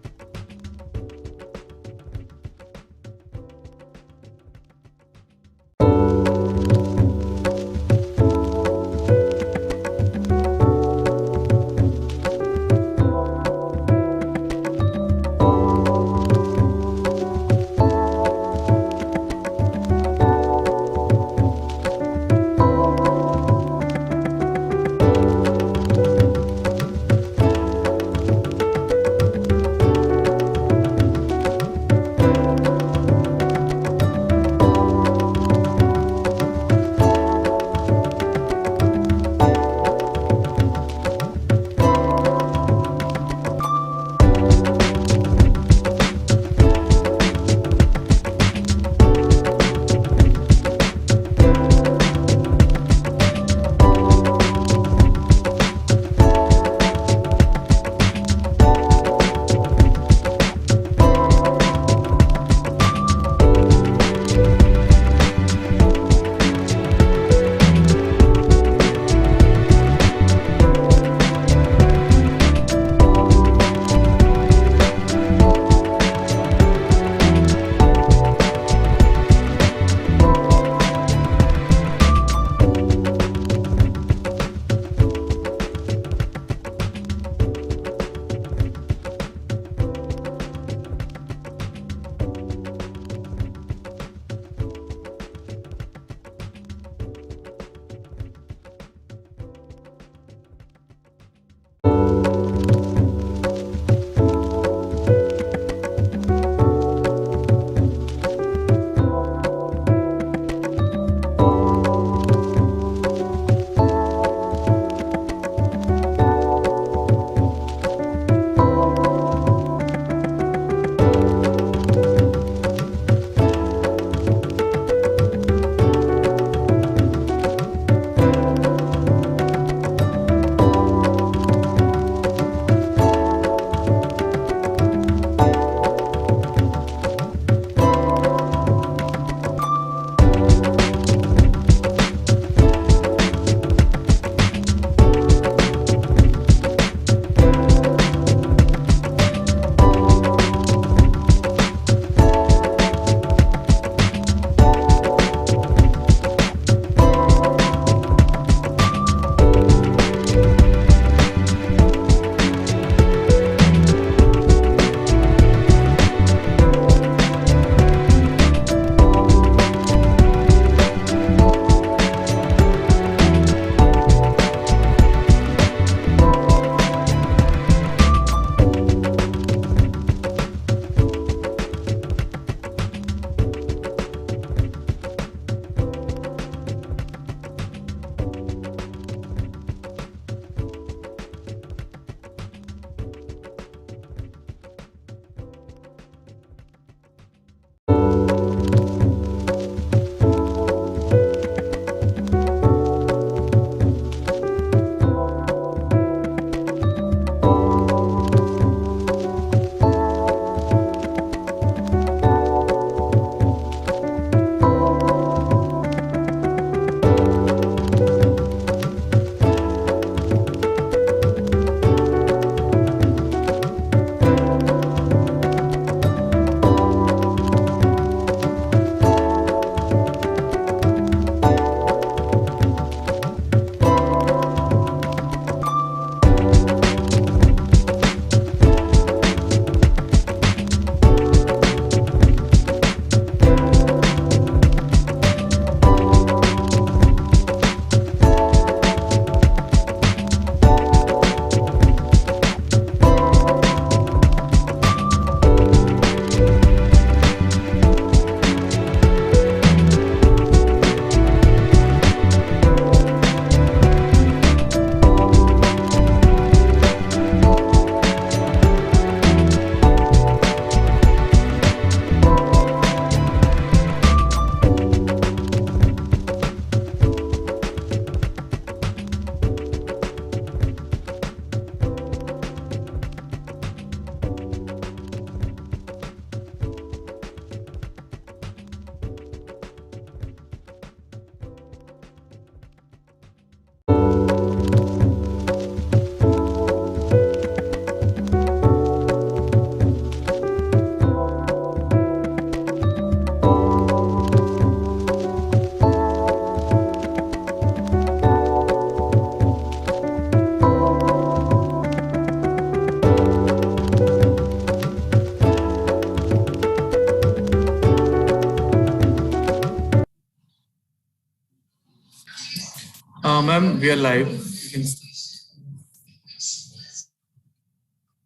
everyone. We are live.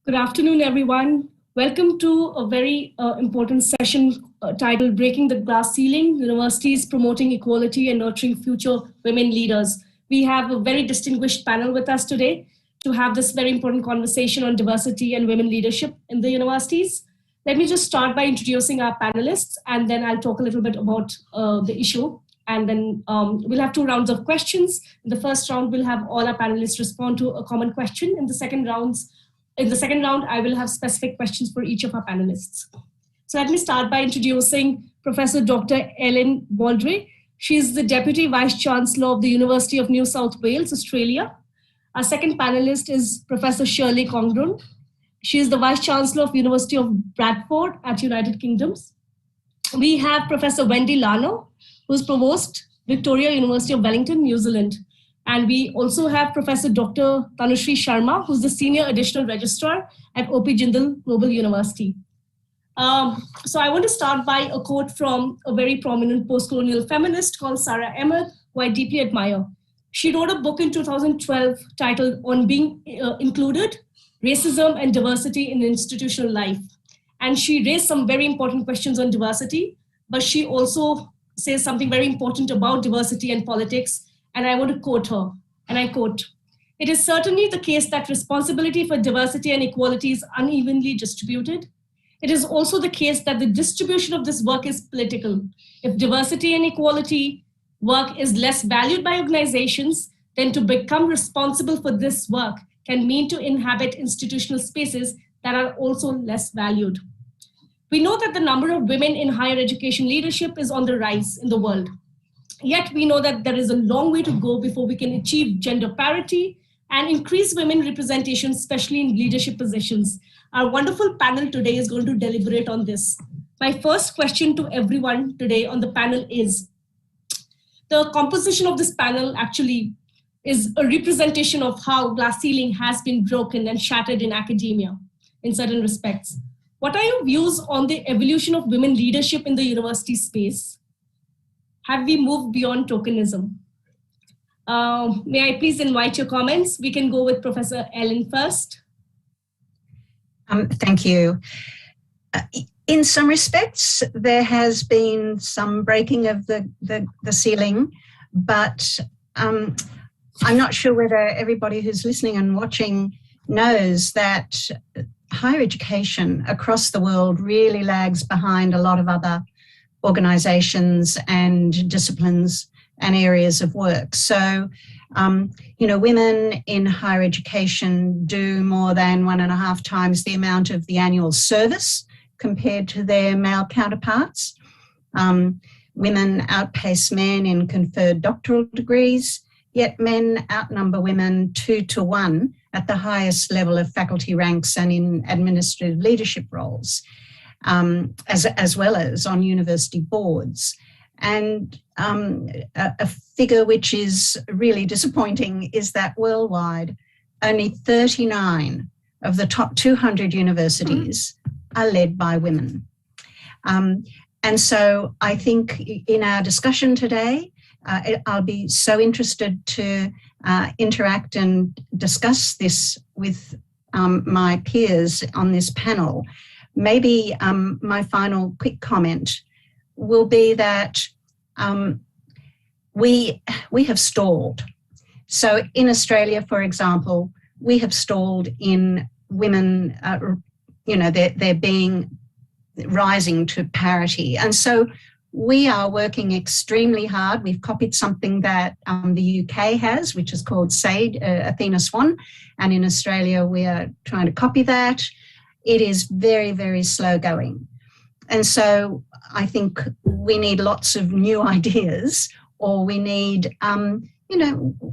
Good afternoon, everyone. Welcome to a very important session titled Breaking the Glass Ceiling, Universities Promoting Equality and Nurturing Future Women Leaders. We have a very distinguished panel with us today to have this very important conversation on diversity and women leadership in the universities. Let me just start by introducing our panelists, and then I'll talk a little bit about the issue. And then we'll have 2 rounds of questions. In the first round, we'll have all our panelists respond to a common question. In the second round, I will have specific questions for each of our panelists. So let me start by introducing Professor Dr. Ellen Baldry. She is the Deputy Vice Chancellor of the University of New South Wales, Australia. Our second panelist is Professor Shirley Congdon. She is the Vice Chancellor of University of Bradford at United Kingdom. We have Professor Wendy Larno, who is Provost, Victoria University of Wellington, New Zealand. And we also have Professor Dr. Tanushree Sharma, who's the Senior Additional Registrar at OP Jindal Global University. So I want to start by a quote from a very prominent post-colonial feminist called Sara Ahmed, who I deeply admire. She wrote a book in 2012 titled On Being Included, Racism and Diversity in Institutional Life. And she raised some very important questions on diversity, but she also says something very important about diversity and politics. And I want to quote her, and I quote, "It is certainly the case that responsibility for diversity and equality is unevenly distributed. It is also the case that the distribution of this work is political. If diversity and equality work is less valued by organizations, then to become responsible for this work can mean to inhabit institutional spaces that are also less valued." We know that the number of women in higher education leadership is on the rise in the world. Yet we know that there is a long way to go before we can achieve gender parity and increase women representation, especially in leadership positions. Our wonderful panel today is going to deliberate on this. My first question to everyone today on the panel is, the composition of this panel actually is a representation of how glass ceiling has been broken and shattered in academia in certain respects. What are your views on the evolution of women leadership in the university space? Have we moved beyond tokenism? May I please invite your comments? We can go with Professor Ellen first. Thank you. In some respects, there has been some breaking of the ceiling, but I'm not sure whether everybody who's listening and watching knows that higher education across the world really lags behind a lot of other organizations and disciplines and areas of work. So, women in higher education do more than 1.5 times the amount of the annual service compared to their male counterparts. Women outpace men in conferred doctoral degrees, yet men outnumber women 2 to 1 at the highest level of faculty ranks and in administrative leadership roles, as well as on university boards. And a figure which is really disappointing is that worldwide, only 39 of the top 200 universities are led by women. And so I think in our discussion today, I'll be so interested to interact and discuss this with my peers on this panel. Maybe my final quick comment will be that we have stalled. So in Australia, for example, we have stalled in women, they're rising to parity. And so we are working extremely hard. We've copied something that the UK has, which is called SAID, Athena Swan. And in Australia, we are trying to copy that. It is very, very slow going. And so I think we need lots of new ideas, or we need,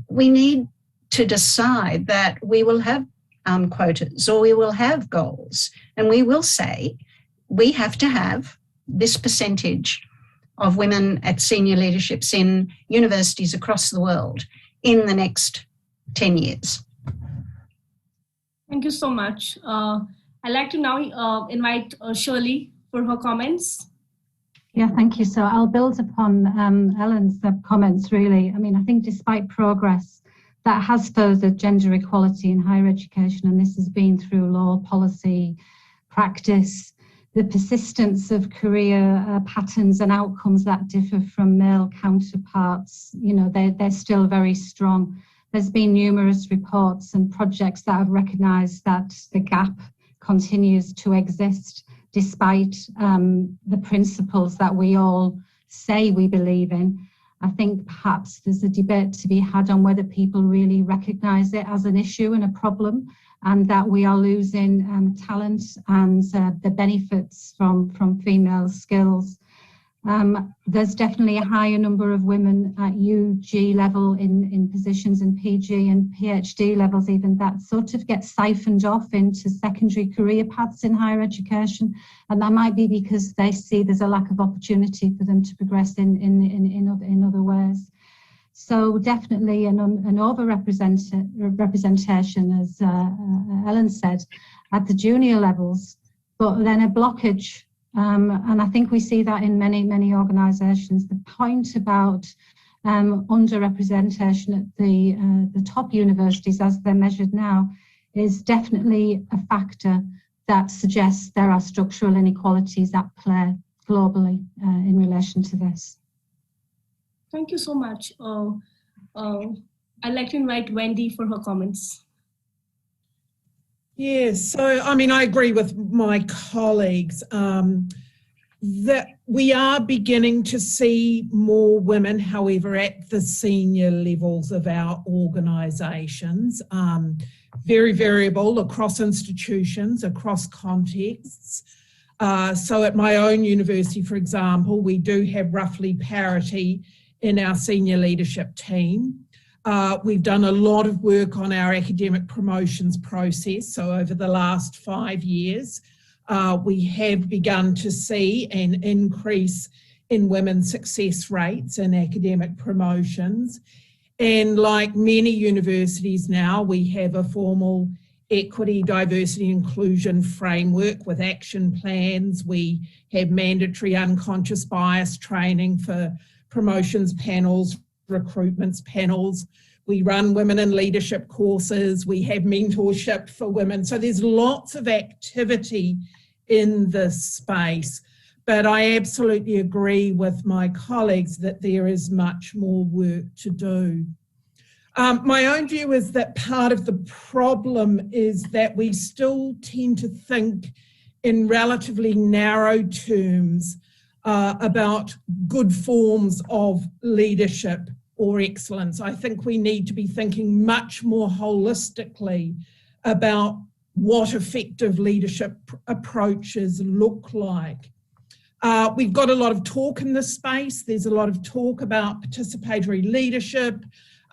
we need to decide that we will have quotas, or we will have goals. And we will say, we have to have this percentage of women at senior leaderships in universities across the world in the next 10 years. Thank you so much. I'd like to now invite Shirley for her comments. Yeah, thank you. So I'll build upon Ellen's comments, really. I mean, I think despite progress that has furthered gender equality in higher education, and this has been through law, policy, practice, the persistence of career patterns and outcomes that differ from male counterparts. You know, they're still very strong. There's been numerous reports and projects that have recognised that the gap continues to exist despite the principles that we all say we believe in. I think perhaps there's a debate to be had on whether people really recognise it as an issue and a problem, and that we are losing talent and the benefits from female skills. There's definitely a higher number of women at UG level in positions in PG and PhD levels even that sort of get siphoned off into secondary career paths in higher education, and that might be because they see there's a lack of opportunity for them to progress in other ways. So definitely an over-representation, as Ellen said, at the junior levels, but then a blockage. And I think we see that in many organisations. The point about underrepresentation at the top universities as they're measured now is definitely a factor that suggests there are structural inequalities at play globally in relation to this. Thank you so much. I'd like to invite Wendy for her comments. Yes, so I mean, I agree with my colleagues that we are beginning to see more women, however, at the senior levels of our organisations. Very variable across institutions, across contexts. So at my own university, for example, we do have roughly parity in our senior leadership team. We've done a lot of work on our academic promotions process. So over the last 5 years, we have begun to see an increase in women's success rates in academic promotions. And like many universities now, we have a formal equity, diversity, inclusion framework with action plans. We have mandatory unconscious bias training for promotions panels, recruitments panels. We run women in leadership courses. We have mentorship for women. So there's lots of activity in this space. But I absolutely agree with my colleagues that there is much more work to do. My own view is that part of the problem is that we still tend to think in relatively narrow terms about good forms of leadership or excellence. I think we need to be thinking much more holistically about what effective leadership approaches look like. We've got a lot of talk in this space. There's a lot of talk about participatory leadership,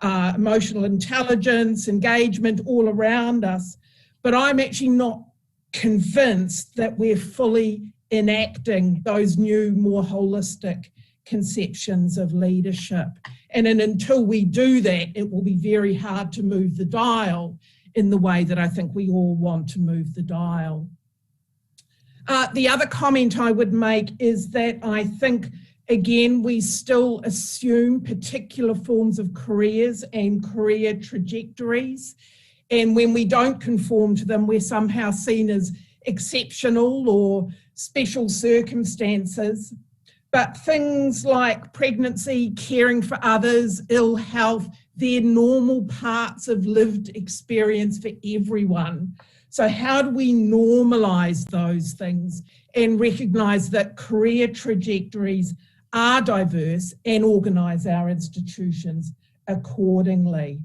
emotional intelligence, engagement all around us. But I'm actually not convinced that we're fully enacting those new, more holistic conceptions of leadership. And until we do that, it will be very hard to move the dial in the way that I think we all want to move the dial. The other comment I would make is that I think, again, we still assume particular forms of careers and career trajectories. And when we don't conform to them, we're somehow seen as exceptional or special circumstances. But things like pregnancy, caring for others, ill health, they're normal parts of lived experience for everyone. So how do we normalise those things and recognise that career trajectories are diverse and organise our institutions accordingly?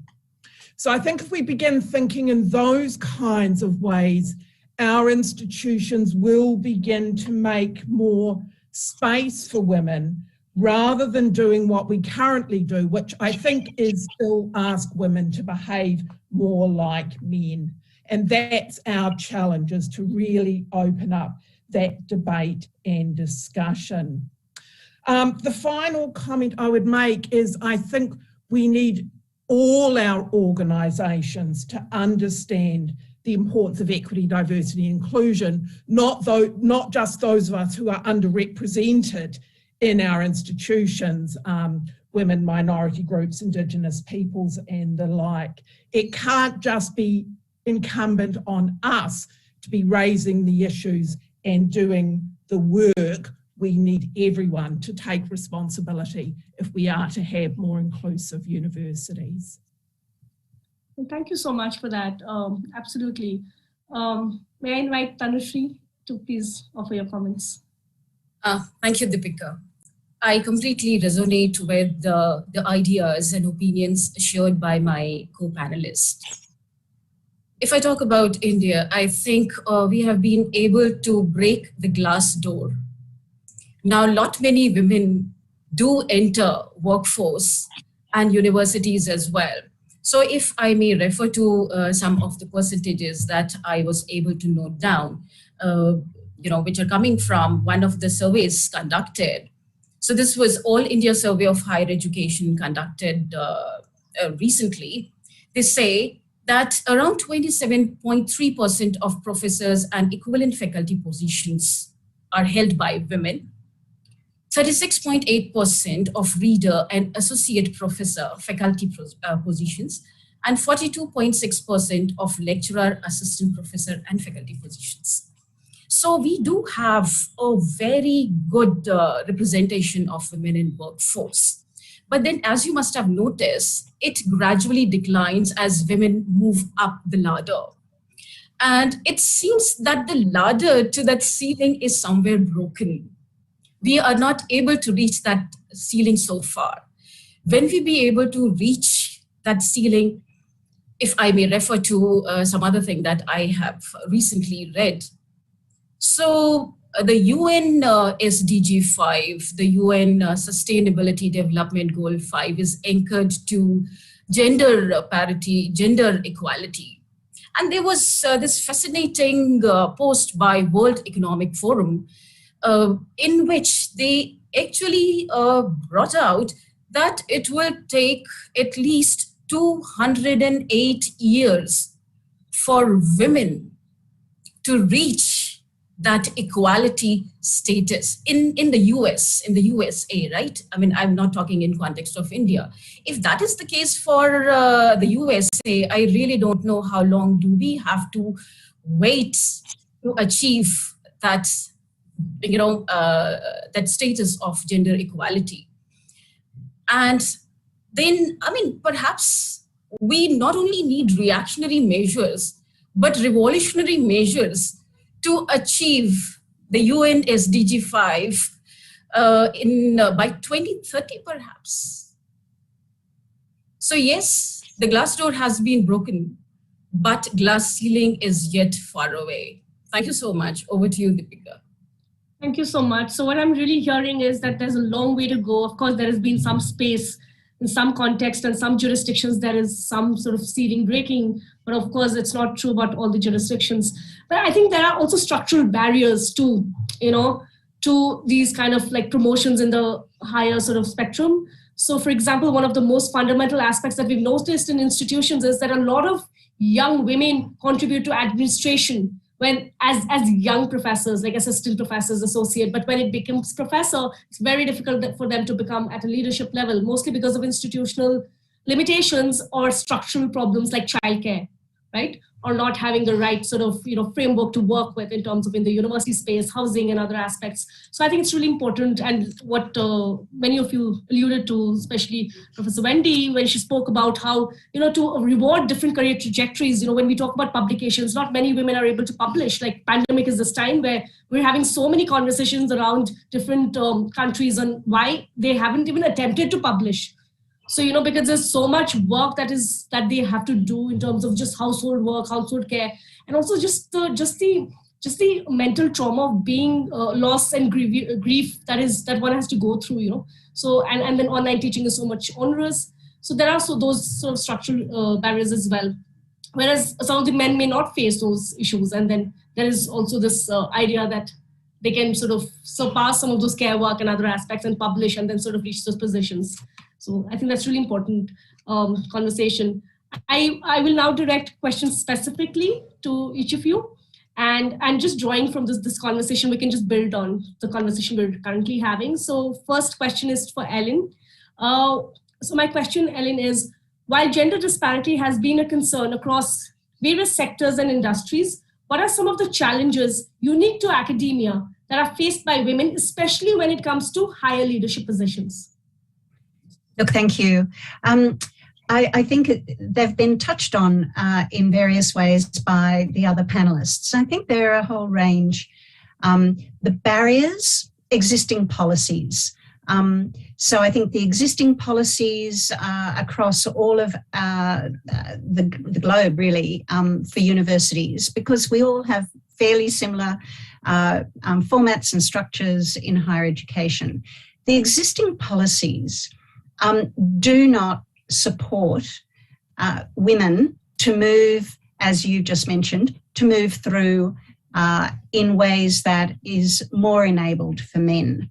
So I think if we begin thinking in those kinds of ways, our institutions will begin to make more space for women rather than doing what we currently do, which I think is still ask women to behave more like men. And that's our challenge, is to really open up that debate and discussion. The final comment I would make is I think we need all our organisations to understand the importance of equity, diversity and inclusion, not just those of us who are underrepresented in our institutions. women, minority groups, Indigenous peoples and the like. It can't just be incumbent on us to be raising the issues and doing the work. We need everyone to take responsibility if we are to have more inclusive universities. Well, thank you so much for that. Absolutely. May I invite Tanushree to please offer your comments? Thank you, Deepika. I completely resonate with the ideas and opinions shared by my co-panelists. If I talk about India, I think we have been able to break the glass door. Now, not many women do enter workforce and universities as well. So if I may refer to some of the percentages that I was able to note down, which are coming from one of the surveys conducted. So this was All India Survey of Higher Education conducted recently. They say that around 27.3% of professors and equivalent faculty positions are held by women. 36.8% of reader and associate professor faculty positions, and 42.6% of lecturer, assistant professor, and faculty positions. So we do have a very good representation of women in workforce. But then, as you must have noticed, it gradually declines as women move up the ladder. And it seems that the ladder to that ceiling is somewhere broken. We are not able to reach that ceiling so far. When we be able to reach that ceiling, if I may refer to some other thing that I have recently read. So the UN SDG 5, the UN Sustainability Development Goal 5 is anchored to gender parity, gender equality. And there was this fascinating post by World Economic Forum in which they actually brought out that it will take at least 208 years for women to reach that equality status in the US, in the USA, right? I mean, I'm not talking in context of India. If that is the case for the USA, I really don't know how long do we have to wait to achieve that, that status of gender equality. And then, I mean, perhaps we not only need reactionary measures, but revolutionary measures to achieve the UN SDG 5 by 2030, perhaps. So yes, the glass door has been broken, but glass ceiling is yet far away. Thank you so much. Over to you, Deepika. Thank you so much. So what I'm really hearing is that there's a long way to go. Of course, there has been some space in some context and some jurisdictions, there is some sort of ceiling breaking, but of course it's not true about all the jurisdictions. But I think there are also structural barriers to, to these kind of like promotions in the higher sort of spectrum. So for example, one of the most fundamental aspects that we've noticed in institutions is that a lot of young women contribute to administration when as young professors, like assistant professors, associate, but when it becomes professor, it's very difficult for them to become at a leadership level, mostly because of institutional limitations or structural problems like childcare, right? Or not having the right sort of framework to work with in terms of in the university space, housing and other aspects. So I think it's really important, and what many of you alluded to, especially Professor Wendy, when she spoke about how, to reward different career trajectories, when we talk about publications, not many women are able to publish. Like pandemic is this time where we're having so many conversations around different countries on why they haven't even attempted to publish. So, because there's so much work that they have to do in terms of just household work, household care, and also just the mental trauma of being loss and grief that one has to go through, So, and then online teaching is so much onerous. So there are those sort of structural barriers as well. Whereas some of the men may not face those issues. And then there is also this idea that they can sort of surpass some of those care work and other aspects and publish and then sort of reach those positions. So I think that's really important conversation. I will now direct questions specifically to each of you. And just drawing from this conversation, we can just build on the conversation we're currently having. So first question is for Ellen. So my question, Ellen, is, while gender disparity has been a concern across various sectors and industries, what are some of the challenges unique to academia that are faced by women, especially when it comes to higher leadership positions? Look, thank you. I think they've been touched on in various ways by the other panelists. I think there are a whole range. The barriers, existing policies. So I think the existing policies across all of the globe, really, for universities, because we all have fairly similar formats and structures in higher education. The existing policies do not support women to move, as you just mentioned, to move through in ways that is more enabled for men.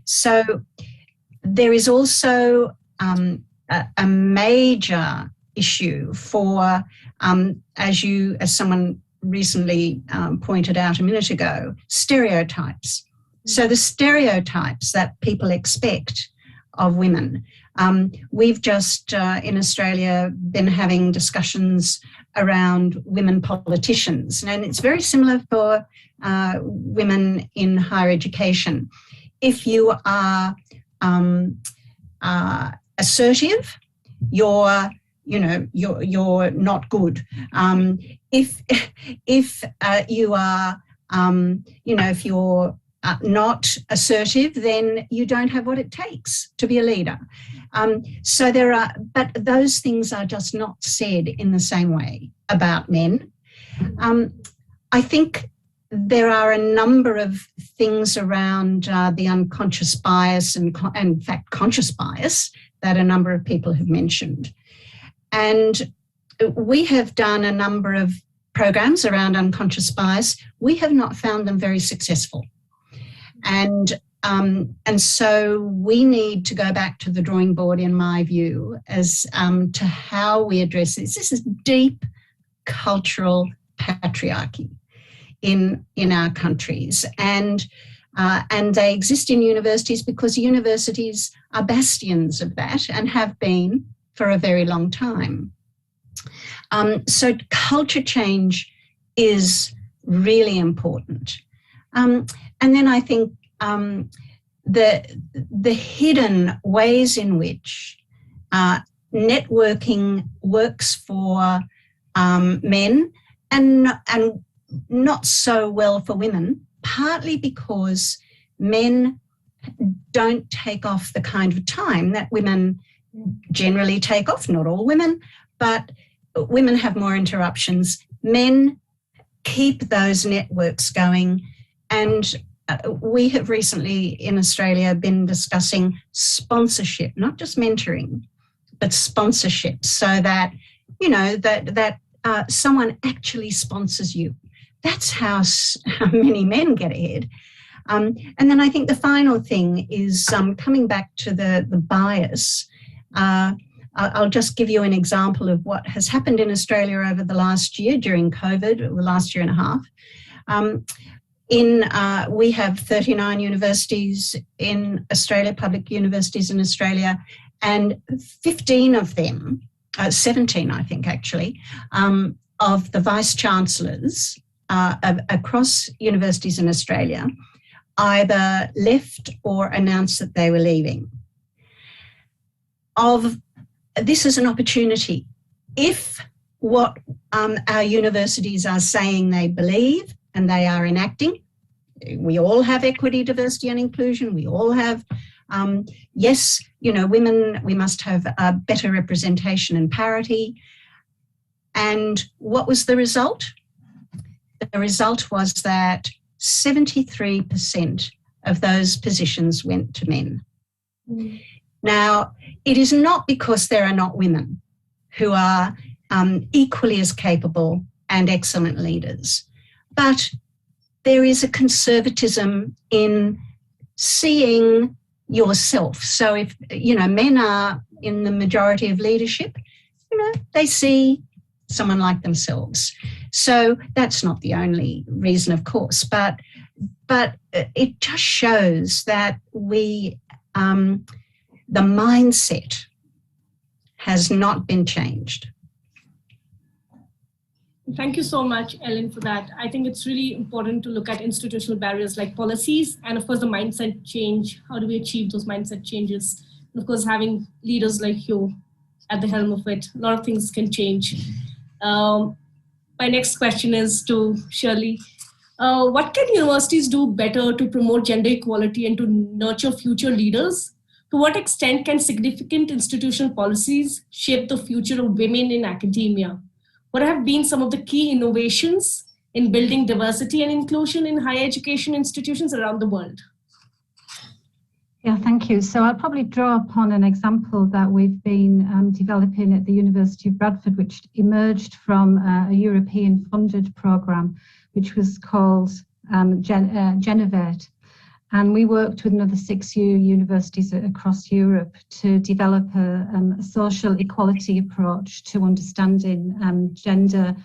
So there is also a major issue for, as someone recently pointed out a minute ago, stereotypes. So the stereotypes that people expect of women. We've just in Australia been having discussions around women politicians, and it's very similar for women in higher education. If you are assertive, you're not good. If you are, if you're not assertive, then you don't have what it takes to be a leader. So but those things are just not said in the same way about men. I think there are a number of things around the unconscious bias and in fact, conscious bias that a number of people have mentioned. And we have done a number of programs around unconscious bias. We have not found them very successful. And so we need to go back to the drawing board, in my view, as to how we address this. This is deep cultural patriarchy in our countries, and they exist in universities because universities are bastions of that and have been for a very long time. So culture change is really important. And then I think the hidden ways in which networking works for men and not so well for women, partly because men don't take off the kind of time that women generally take off. Not all women, but women have more interruptions. Men keep those networks going, and we have recently in Australia been discussing sponsorship, not just mentoring, but sponsorship, so that, that someone actually sponsors you. That's how many men get ahead. And then I think the final thing is coming back to the bias. I'll just give you an example of what has happened in Australia over the last year during COVID, the last year and a half. We have 39 universities in Australia, public universities in Australia, and 15 of them, 17 I think actually, of the vice-chancellors across universities in Australia either left or announced that they were leaving. This is an opportunity. If what our universities are saying they believe and they are enacting, we all have equity, diversity and inclusion. We all have, yes, women, we must have a better representation and parity. And what was the result? The result was that 73% of those positions went to men. Mm. Now, it is not because there are not women who are equally as capable and excellent leaders, but there is a conservatism in seeing yourself. So if, men are in the majority of leadership, they see someone like themselves. So that's not the only reason, of course, but it just shows that we the mindset has not been changed. Thank you so much, Ellen, for that. I think it's really important to look at institutional barriers like policies and, of course, the mindset change. How do we achieve those mindset changes? And of course, having leaders like you at the helm of it, a lot of things can change. My next question is to Shirley. What can universities do better to promote gender equality and to nurture future leaders? To what extent can significant institutional policies shape the future of women in academia? What have been some of the key innovations in building diversity and inclusion in higher education institutions around the world? Yeah, thank you. So I'll probably draw upon an example that we've been developing at the University of Bradford, which emerged from a European funded programme, which was called GCUB. And we worked with another 6 universities across Europe to develop a social equality approach to understanding gender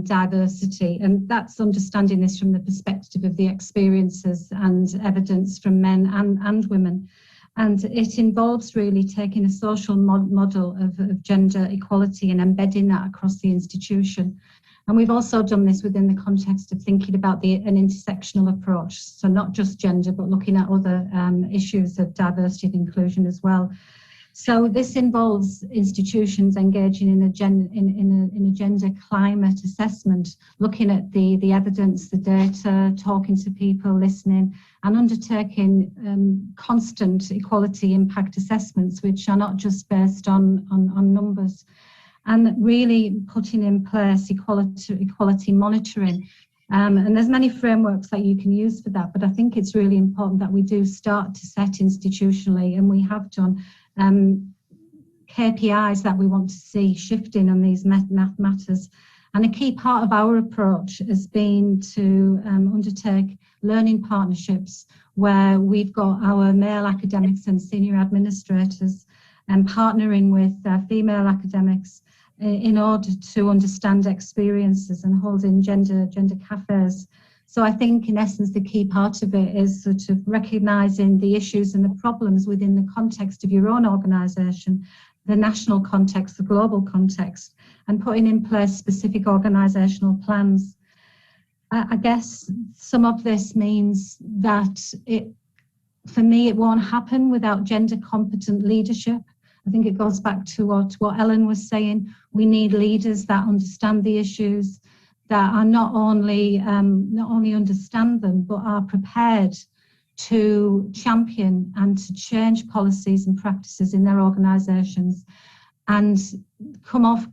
diversity. And that's understanding this from the perspective of the experiences and evidence from men and women. And it involves really taking a social model of gender equality and embedding that across the institution. And we've also done this within the context of thinking about an intersectional approach. So not just gender, but looking at other issues of diversity and inclusion as well. So this involves institutions engaging in a gender climate assessment, looking at the evidence, the data, talking to people, listening, and undertaking constant equality impact assessments, which are not just based on numbers. And really putting in place equality monitoring. And there's many frameworks that you can use for that, but I think it's really important that we do start to set institutionally, and we have done, KPIs that we want to see shifting on these matters. And a key part of our approach has been to undertake learning partnerships where we've got our male academics and senior administrators and partnering with female academics in order to understand experiences and holding gender cafes. So I think in essence the key part of it is sort of recognising the issues and the problems within the context of your own organisation, the national context, the global context, and putting in place specific organisational plans. I guess some of this means that for me it won't happen without gender competent leadership. I think it goes back to what Ellen was saying. We need leaders that understand the issues, that are not only understand them, but are prepared to champion and to change policies and practices in their organisations, and come off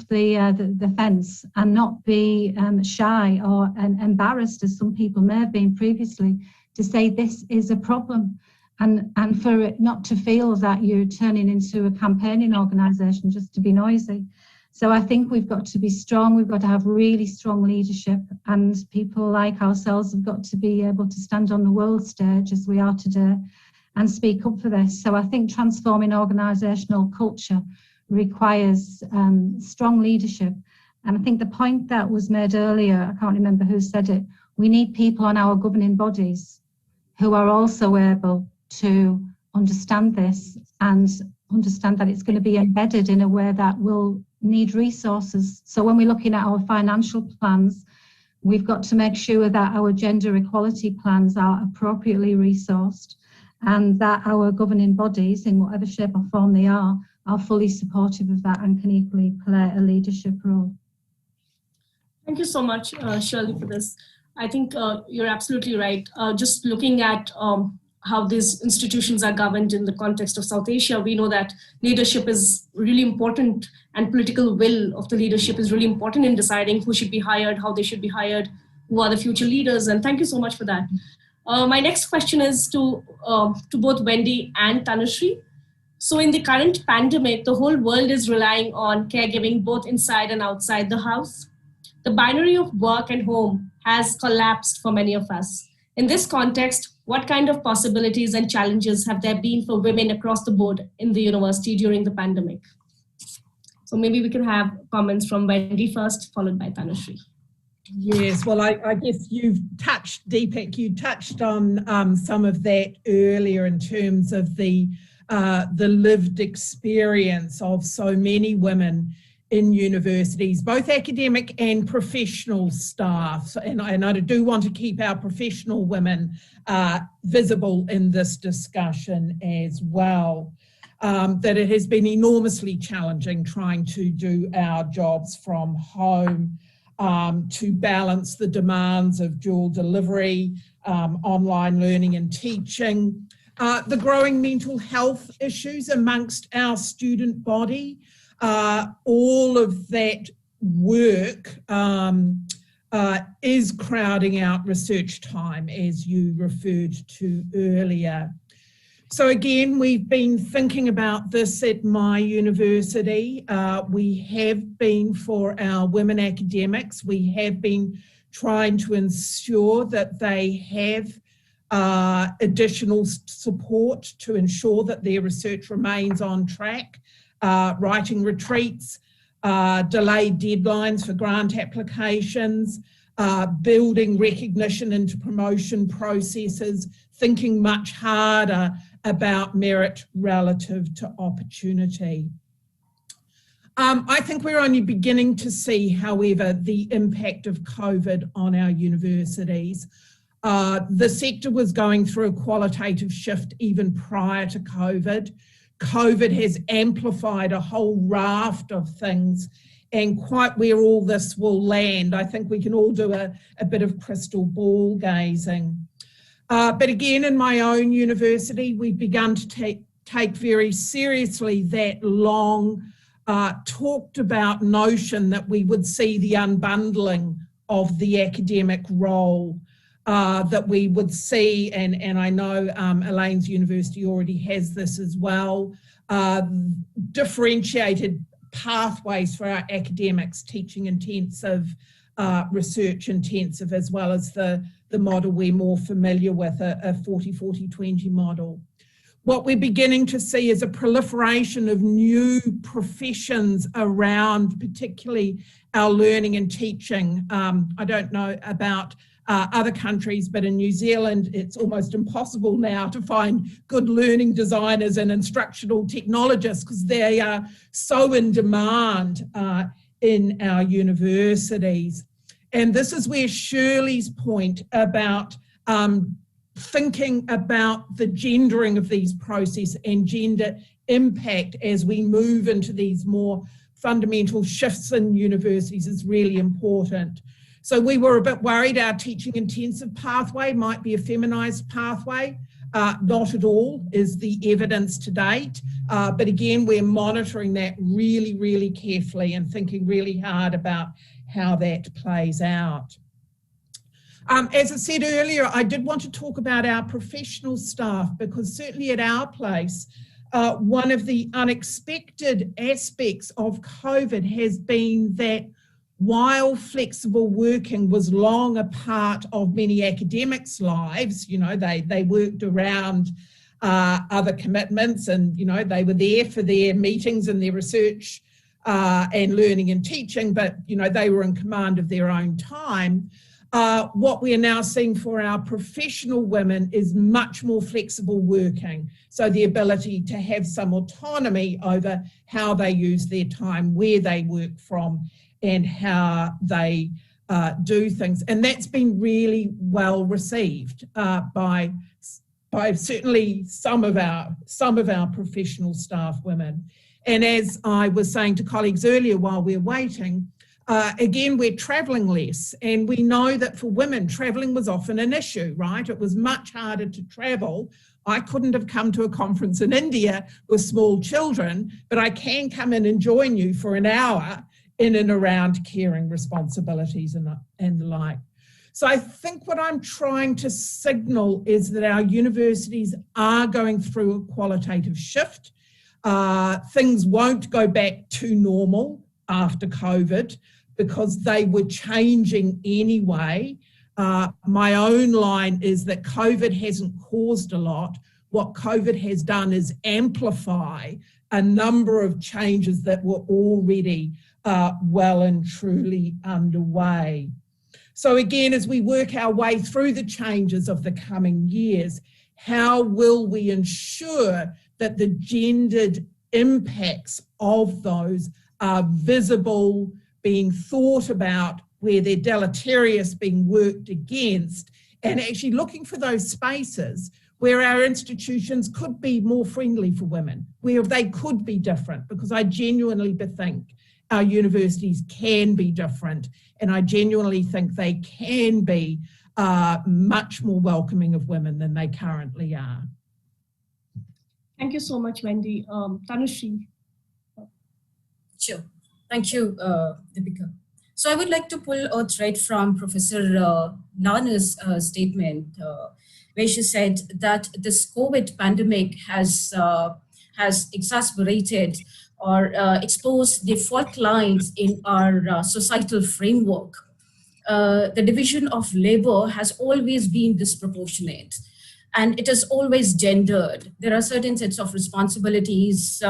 the fence and not be shy or embarrassed, as some people may have been previously, to say this is a problem. And for it not to feel that you're turning into a campaigning organisation just to be noisy. So I think we've got to be strong, we've got to have really strong leadership, and people like ourselves have got to be able to stand on the world stage as we are today and speak up for this. So I think transforming organisational culture requires strong leadership. And I think the point that was made earlier, I can't remember who said it, we need people on our governing bodies who are also able to understand this and understand that it's going to be embedded in a way that will need resources. So when we're looking at our financial plans, we've got to make sure that our gender equality plans are appropriately resourced and that our governing bodies, in whatever shape or form they are fully supportive of that and can equally play a leadership role. Thank you so much, Shirley, for this. I think you're absolutely right. Just looking at how these institutions are governed in the context of South Asia, we know that leadership is really important, and political will of the leadership is really important in deciding who should be hired, how they should be hired, who are the future leaders. And thank you so much for that. My next question is to both Wendy and Tanushree. So in the current pandemic, the whole world is relying on caregiving both inside and outside the house. The binary of work and home has collapsed for many of us. In this context, what kind of possibilities and challenges have there been for women across the board in the university during the pandemic? So maybe we can have comments from Wendy first, followed by Tanushree. Yes, well, I guess you've touched, Deepak, you touched on some of that earlier in terms of the the lived experience of so many women in universities, both academic and professional staff. And I do want to keep our professional women visible in this discussion as well. That it has been enormously challenging trying to do our jobs from home, to balance the demands of dual delivery, online learning and teaching, the growing mental health issues amongst our student body. All of that work is crowding out research time, as you referred to earlier. So again, we've been thinking about this at my university. We have been, for our women academics, we have been trying to ensure that they have additional support to ensure that their research remains on track. Writing retreats, delayed deadlines for grant applications, building recognition into promotion processes, thinking much harder about merit relative to opportunity. I think we're only beginning to see, however, the impact of COVID on our universities. The sector was going through a qualitative shift even prior to COVID. COVID has amplified a whole raft of things, and quite where all this will land, I think we can all do a bit of crystal ball gazing. But again, in my own university, we've begun to take very seriously that long talked about notion that we would see the unbundling of the academic role, that we would see, and I know Elaine's university already has this as well, differentiated pathways for our academics, teaching intensive, research intensive, as well as the model we're more familiar with, a 40-40-20 model. What we're beginning to see is a proliferation of new professions around, particularly our learning and teaching. I don't know about other countries, but in New Zealand, it's almost impossible now to find good learning designers and instructional technologists because they are so in demand in our universities. And this is where Shirley's point about thinking about the gendering of these processes and gender impact as we move into these more fundamental shifts in universities is really important. So we were a bit worried our teaching intensive pathway might be a feminized pathway. Not at all is the evidence to date. But again, we're monitoring that really, really carefully and thinking really hard about how that plays out. As I said earlier, I did want to talk about our professional staff because certainly at our place, one of the unexpected aspects of COVID has been that while flexible working was long a part of many academics' lives, you know, they worked around other commitments and, you know, they were there for their meetings and their research and learning and teaching, but, you know, they were in command of their own time. What we are now seeing for our professional women is much more flexible working. So the ability to have some autonomy over how they use their time, where they work from, and how they do things. And that's been really well received by certainly some of our professional staff women. And as I was saying to colleagues earlier while we're waiting, again, we're travelling less, and we know that for women, travelling was often an issue, right? It was much harder to travel. I couldn't have come to a conference in India with small children, but I can come in and join you for an hour in and around caring responsibilities and the like. So I think what I'm trying to signal is that our universities are going through a qualitative shift. Things won't go back to normal after COVID because they were changing anyway. My own line is that COVID hasn't caused a lot. What COVID has done is amplify a number of changes that were already well and truly underway. So again, as we work our way through the changes of the coming years, how will we ensure that the gendered impacts of those are visible, being thought about, where they're deleterious, being worked against, and actually looking for those spaces where our institutions could be more friendly for women, where they could be different, because I genuinely think our universities can be different, and I genuinely think they can be much more welcoming of women than they currently are. Thank you so much, Wendy. Tanushree. Sure. Thank you, Deepika. So I would like to pull a thread from Professor Lana's statement, where she said that this COVID pandemic has exacerbated or exposed the fault lines in our societal framework. The division of labor has always been disproportionate, and it is always gendered. There are certain sets of responsibilities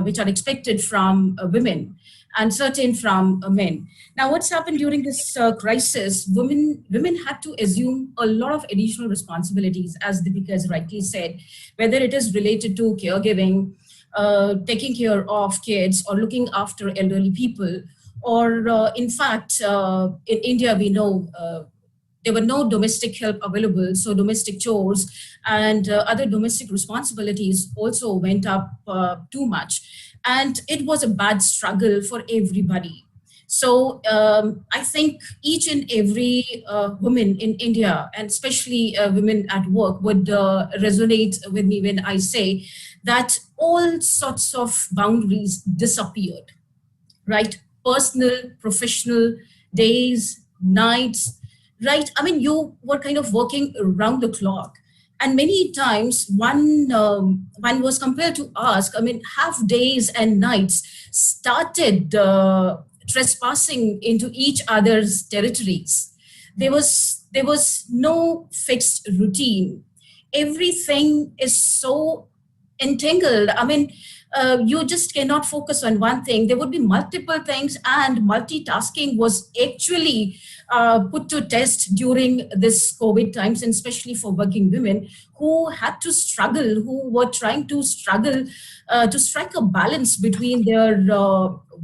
which are expected from women and certain from men. Now, what's happened during this crisis, women had to assume a lot of additional responsibilities, as Deepika has rightly said, whether it is related to caregiving, taking care of kids, or looking after elderly people, or in fact, in India, we know there were no domestic help available, so domestic chores and other domestic responsibilities also went up too much. And it was a bad struggle for everybody. So I think each and every woman in India, and especially women at work, would resonate with me when I say that all sorts of boundaries disappeared, right? Personal, professional, days, nights, right? I mean, you were kind of working around the clock. And many times one was compelled to ask, I mean, half days and nights started trespassing into each other's territories. There was no fixed routine. Everything is so entangled. I mean, you just cannot focus on one thing. There would be multiple things, and multitasking was actually put to test during this COVID times, and especially for working women who had to struggle, who were trying to struggle to strike a balance between their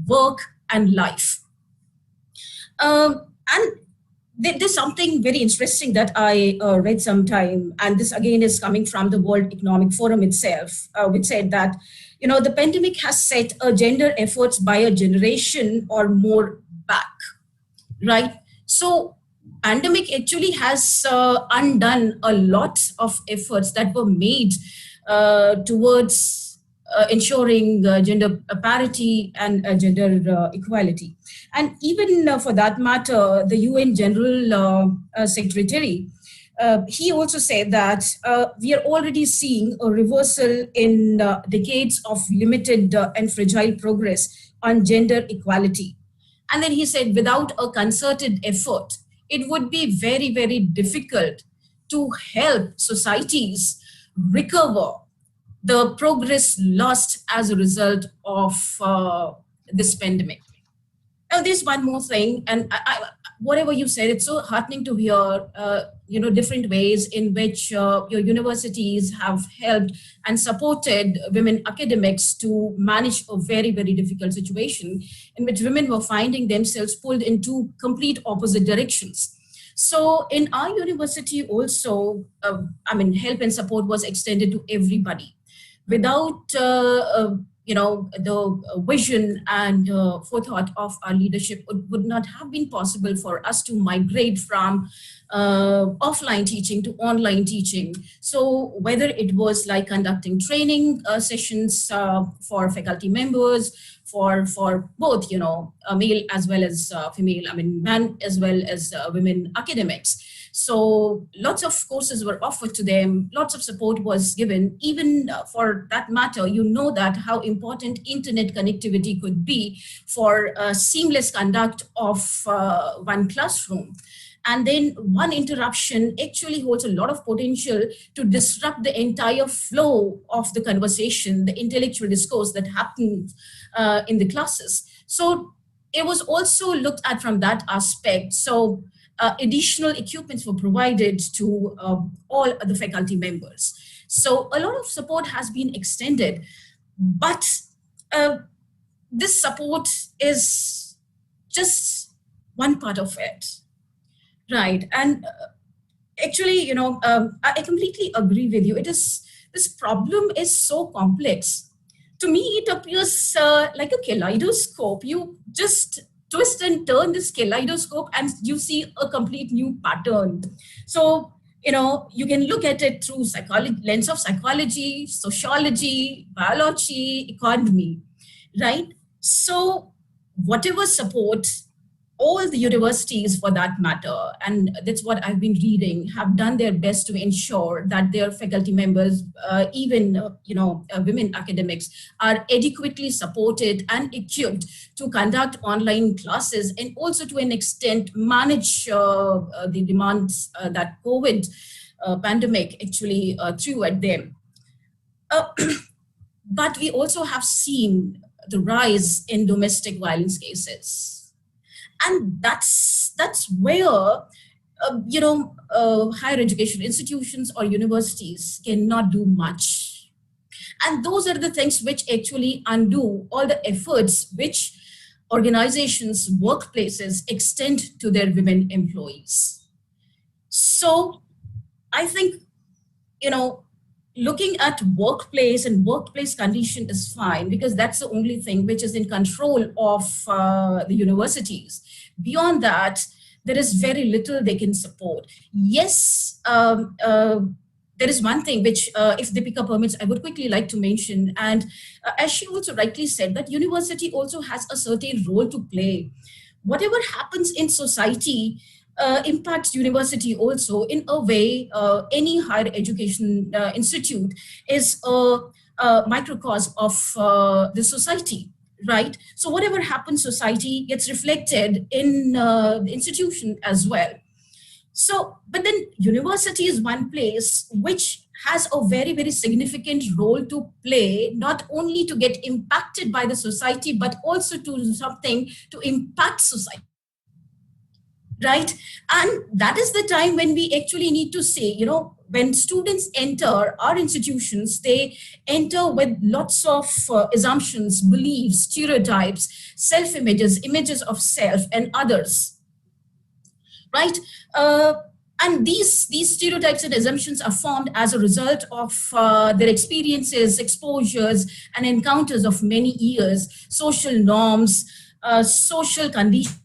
work and life. And there's something very interesting that I read sometime, and this again is coming from the World Economic Forum itself, which said that, you know, the pandemic has set gender efforts by a generation or more back, right? So pandemic actually has undone a lot of efforts that were made towards ensuring gender parity and gender equality. And even for that matter, the UN General Secretary, he also said that we are already seeing a reversal in decades of limited and fragile progress on gender equality. And then he said, without a concerted effort, it would be very, very difficult to help societies recover the progress lost as a result of this pandemic. Now, there's one more thing, and whatever you said, it's so heartening to hear, different ways in which your universities have helped and supported women academics to manage a very, very difficult situation in which women were finding themselves pulled into complete opposite directions. So in our university also, help and support was extended to everybody. Without the vision and forethought of our leadership, it would not have been possible for us to migrate from offline teaching to online teaching. So whether it was like conducting training sessions for faculty members, for both, male as well as female, men as well as women academics. So lots of courses were offered to them, lots of support was given. Even for that matter, you know that how important internet connectivity could be for seamless conduct of one classroom. And then one interruption actually holds a lot of potential to disrupt the entire flow of the conversation, the intellectual discourse that happens in the classes. So it was also looked at from that aspect. So additional equipments were provided to all the faculty members. So a lot of support has been extended, but this support is just one part of it, right? And actually, I completely agree with you. This problem is so complex. To me, it appears like a kaleidoscope. You just twist and turn this kaleidoscope and you see a complete new pattern. So, you can look at it through lens of psychology, sociology, biology, economy, right? So whatever support, all the universities for that matter, and that's what I've been reading, have done their best to ensure that their faculty members, even women academics, are adequately supported and equipped to conduct online classes and also to an extent manage the demands that COVID pandemic actually threw at them. But we also have seen the rise in domestic violence cases. And that's where, higher education institutions or universities cannot do much. And those are the things which actually undo all the efforts which organizations, workplaces extend to their women employees. So I think, looking at workplace and workplace condition is fine because that's the only thing which is in control of the universities. Beyond that, there is very little they can support. Yes, there is one thing which, if Deepika permits, I would quickly like to mention. And as she also rightly said, that university also has a certain role to play. Whatever happens in society impacts university also in a way. Any higher education institute is a microcosm of the society, right? So whatever happens society gets reflected in the institution as well. So, but then university is one place which has a very, very significant role to play, not only to get impacted by the society, but also to do something to impact society. Right? And that is the time when we actually need to say, when students enter our institutions, they enter with lots of assumptions, beliefs, stereotypes, self-images, images of self and others, right? And these stereotypes and assumptions are formed as a result of their experiences, exposures, and encounters of many years, social norms, social conditions,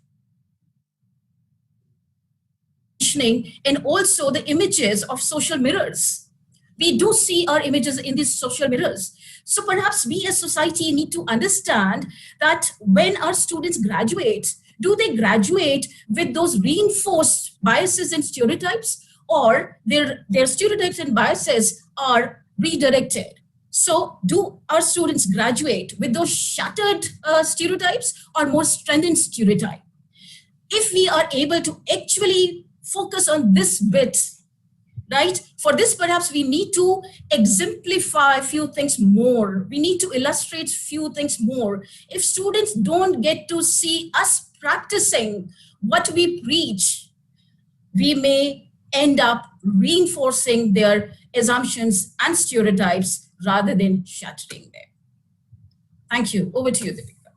and also the images of social mirrors. We do see our images in these social mirrors. So perhaps we as society need to understand that when our students graduate, do they graduate with those reinforced biases and stereotypes, or their stereotypes and biases are redirected? So do our students graduate with those shattered stereotypes or more strengthened stereotype? If we are able to actually focus on this bit, right? For this, perhaps we need to exemplify a few things more. We need to illustrate a few things more. If students don't get to see us practicing what we preach, we may end up reinforcing their assumptions and stereotypes rather than shattering them. Thank you. Over to you, Deepika.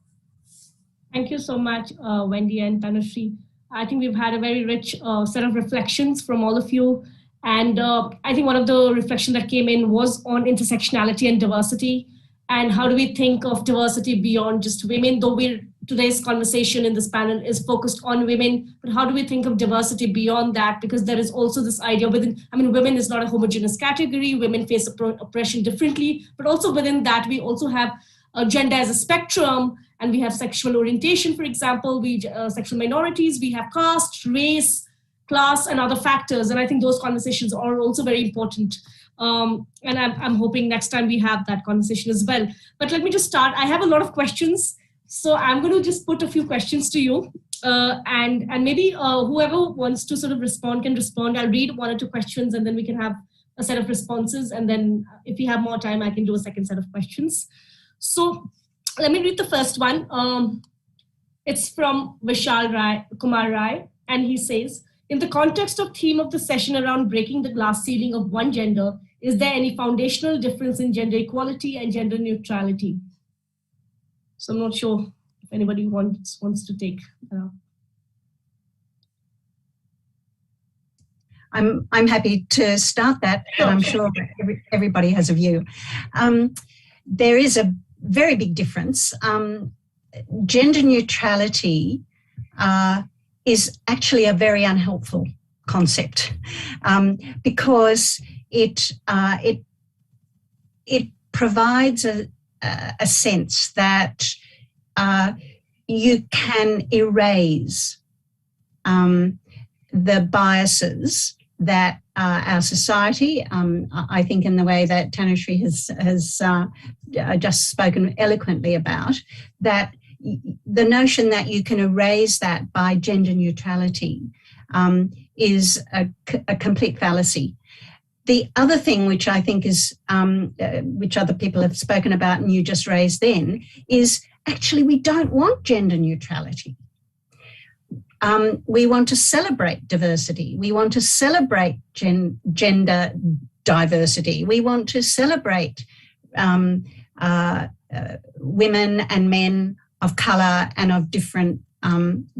Thank you so much, Wendy and Tanushree. I think we've had a very rich set of reflections from all of you. And I think one of the reflections that came in was on intersectionality and diversity. And how do we think of diversity beyond just women? Though today's conversation in this panel is focused on women, but how do we think of diversity beyond that? Because there is also this idea women is not a homogeneous category. Women face oppression differently, but also within that, we also have gender as a spectrum. And we have sexual orientation, for example, sexual minorities, we have caste, race, class, and other factors. And I think those conversations are also very important. And I'm hoping next time we have that conversation as well. But let me just start. I have a lot of questions. So I'm going to just put a few questions to you. And maybe whoever wants to sort of respond can respond. I'll read one or two questions and then we can have a set of responses. And then if we have more time, I can do a second set of questions. So let me read the first one. It's from Vishal Kumar Rai, and he says, in the context of theme of the session around breaking the glass ceiling of one gender, Is there any foundational difference in gender equality and gender neutrality? So I'm not sure if anybody wants to take that up. I'm happy to start that, and I'm sure everybody has a view. There is a very big difference. Gender neutrality is actually a very unhelpful concept because it provides a sense that you can erase the biases that our society, I think in the way that Tanushree has just spoken eloquently about, that the notion that you can erase that by gender neutrality is a complete fallacy. The other thing which I think is, which other people have spoken about and you just raised then, is actually we don't want gender neutrality. We want to celebrate diversity. We want to celebrate gender diversity. We want to celebrate women and men of colour and of different, different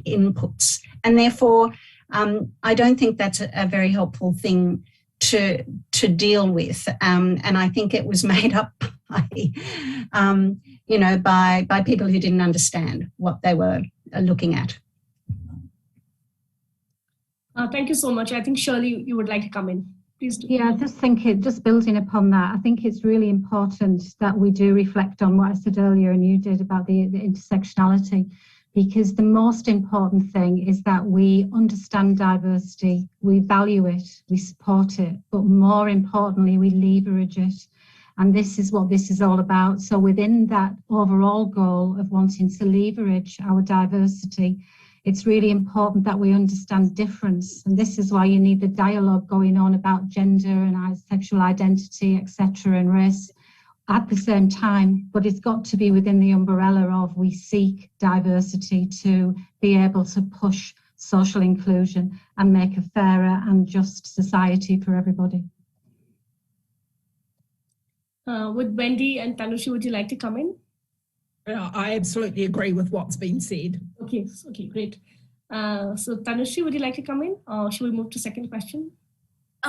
inputs. And therefore, I don't think that's a very helpful thing to deal with. And I think it was made up by people who didn't understand what they were looking at. Thank you so much. I think Shirley, you would like to come in. Please do. Yeah, I just think just building upon that, I think it's really important that we do reflect on what I said earlier and you did about the intersectionality, because the most important thing is that we understand diversity, we value it, we support it, but more importantly, we leverage it. And this is what this is all about. So within that overall goal of wanting to leverage our diversity, it's really important that we understand difference. And this is why you need the dialogue going on about gender and sexual identity, etc., and race at the same time. But it's got to be within the umbrella of we seek diversity to be able to push social inclusion and make a fairer and just society for everybody. With Wendy and Tanushree, would you like to come in? I absolutely agree with what's been said. Okay, great. So Tanushree, would you like to come in, or should we move to second question?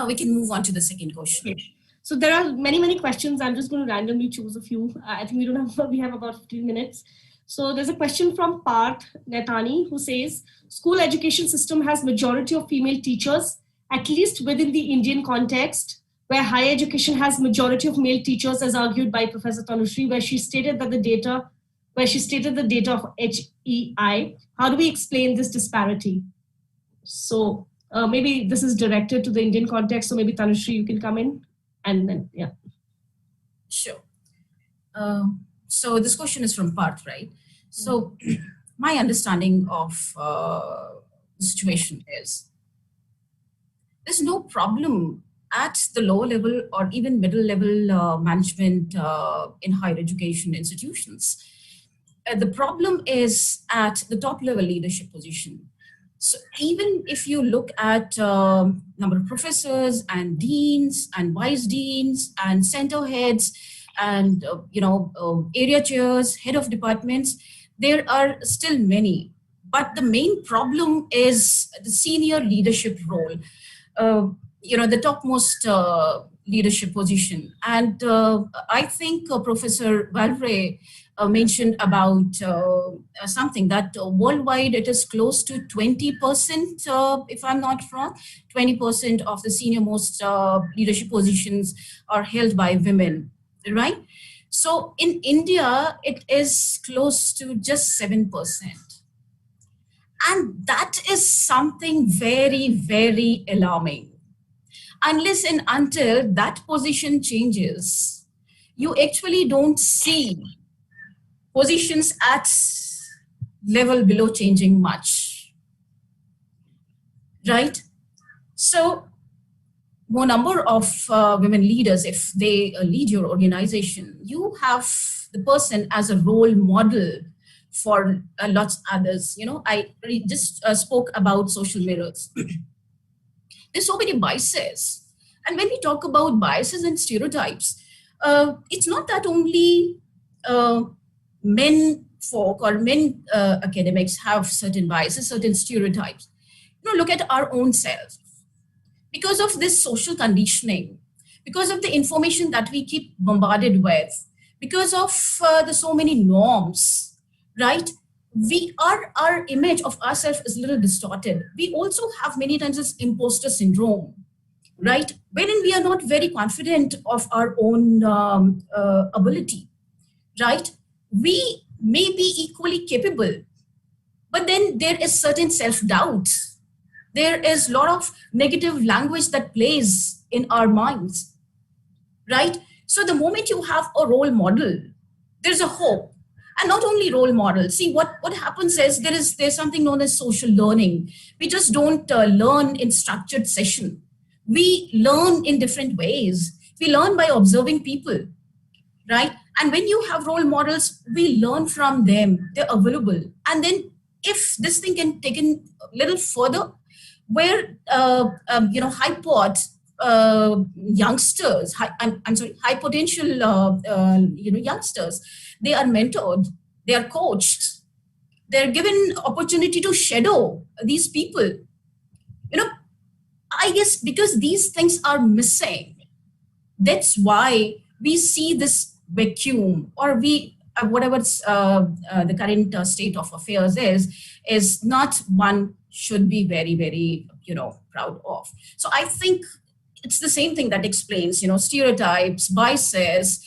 We can move on to the second question. Okay. So there are many questions. I'm just going to randomly choose a few. I think we have about 15 minutes. So there's a question from Parth Netani who says, school education system has majority of female teachers, at least within the Indian context, where higher education has majority of male teachers, as argued by Professor Tanushree, where she stated the data of HEI. How do we explain this disparity? So maybe this is directed to the Indian context. So maybe Tanushree, you can come in, and then yeah. Sure. So this question is from Parth, right? So my understanding of the situation is there's no problem at the lower level or even middle level management in higher education institutions. The problem is at the top level leadership position. So even if you look at number of professors and deans and vice deans and center heads and area chairs, head of departments, there are still many. But the main problem is the senior leadership role. The topmost leadership position. And I think Professor Valvray mentioned about something that worldwide it is close to 20%, if I'm not wrong, 20% of the senior most leadership positions are held by women, right? So in India, it is close to just 7%. And that is something very, very alarming. Unless and until that position changes, you actually don't see positions at level below changing much, right? So more number of women leaders, if they lead your organization, you have the person as a role model for lots of others. I just spoke about social mirrors. There's so many biases. And when we talk about biases and stereotypes, it's not that only men folk or men academics have certain biases, certain stereotypes. Look at our own selves. Because of this social conditioning, because of the information that we keep bombarded with, because of the so many norms, right? Our image of ourselves is a little distorted. We also have many times this imposter syndrome, right? Wherein we are not very confident of our own ability, right? We may be equally capable, but then there is certain self-doubt. There is a lot of negative language that plays in our minds, right? So the moment you have a role model, there's a hope. And not only role models. See, what happens is there's something known as social learning. We just don't learn in structured session. We learn in different ways. We learn by observing people, right? And when you have role models, we learn from them. They're available. And then if this thing can take in a little further, where high potential youngsters, they are mentored, they are coached, they're given opportunity to shadow these people. I guess because these things are missing, that's why we see this vacuum, or whatever the current state of affairs is not one should be very, very, proud of. So I think it's the same thing that explains, stereotypes, biases,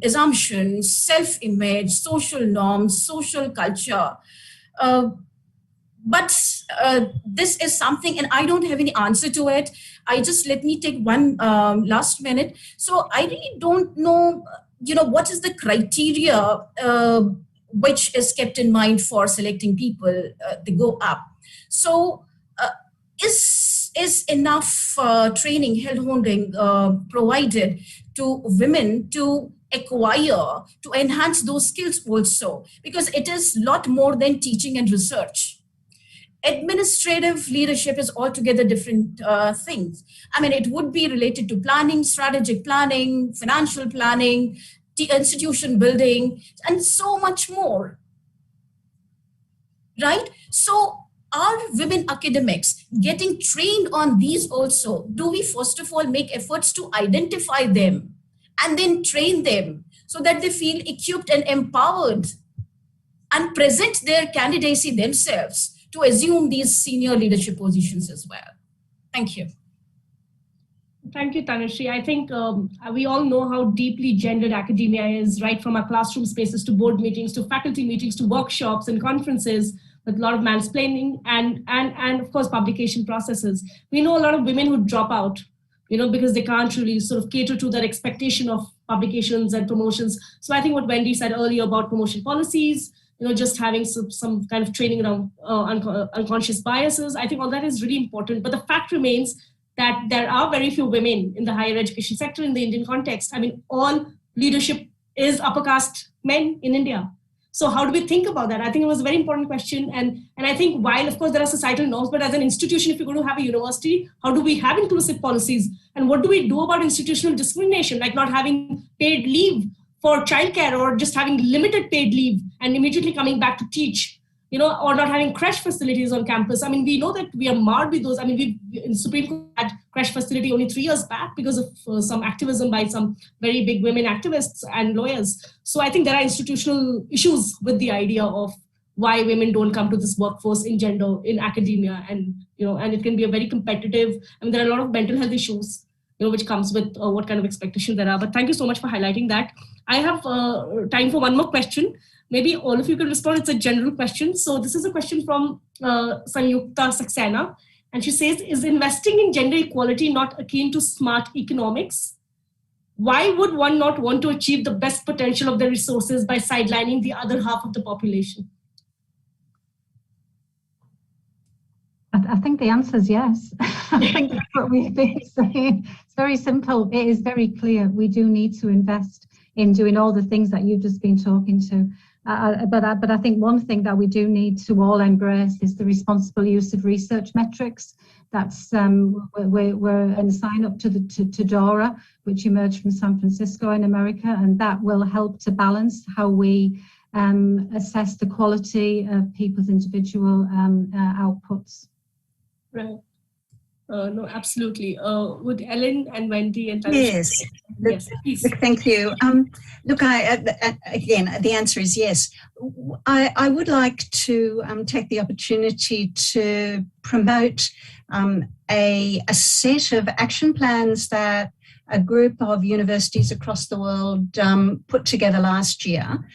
assumptions, self-image, social norms, social culture. But this is something, and I don't have any answer to it. Let me take one last minute. So I really don't know, what is the criteria which is kept in mind for selecting people to go up. So is enough training, hand-holding provided to women to acquire, to enhance those skills also? Because it is a lot more than teaching and research. Administrative leadership is altogether different things. I mean, it would be related to planning, strategic planning, financial planning, institution building, and so much more, right? So are women academics getting trained on these also? Do we first of all make efforts to identify them and then train them so that they feel equipped and empowered and present their candidacy themselves to assume these senior leadership positions as well? Thank you. Thank you, Tanushree. I think we all know how deeply gendered academia is, right from our classroom spaces to board meetings, to faculty meetings, to workshops and conferences, with a lot of mansplaining and of course, publication processes. We know a lot of women who drop out, because they can't really sort of cater to that expectation of publications and promotions. So I think what Wendy said earlier about promotion policies, just having some kind of training around unconscious biases, I think all that is really important. But the fact remains that there are very few women in the higher education sector in the Indian context. I mean, all leadership is upper caste men in India. So how do we think about that? I think it was a very important question. And I think while, of course, there are societal norms, but as an institution, if you're going to have a university, how do we have inclusive policies? And what do we do about institutional discrimination, like not having paid leave for childcare, or just having limited paid leave and immediately coming back to teach, or not having crash facilities on campus? I mean, we know that we are marred with those. I mean, we in Supreme Court had crash facility only 3 years back because of some activism by some very big women activists and lawyers. So I think there are institutional issues with the idea of why women don't come to this workforce in academia, and and it can be a very competitive. I mean, there are a lot of mental health issues, which comes with what kind of expectations there are. But thank you so much for highlighting that. I have time for one more question. Maybe all of you can respond. It's a general question. So this is a question from Sanyukta Saxena. And she says, is investing in gender equality not akin to smart economics? Why would one not want to achieve the best potential of the resources by sidelining the other half of the population? I think the answer is yes. I think that's what we've been saying. It's very simple. It is very clear. We do need to invest in doing all the things that you've just been talking to. But I think one thing that we do need to all embrace is the responsible use of research metrics. That's we're in sign up to DORA, which emerged from San Francisco in America, and that will help to balance how we assess the quality of people's individual outputs. Right. No, absolutely. Would Ellen and Wendy and Tharoor? Yes. Yes, please. Look, thank you. Look, again, the answer is yes. I would like to take the opportunity to promote a set of action plans that a group of universities across the world put together last year.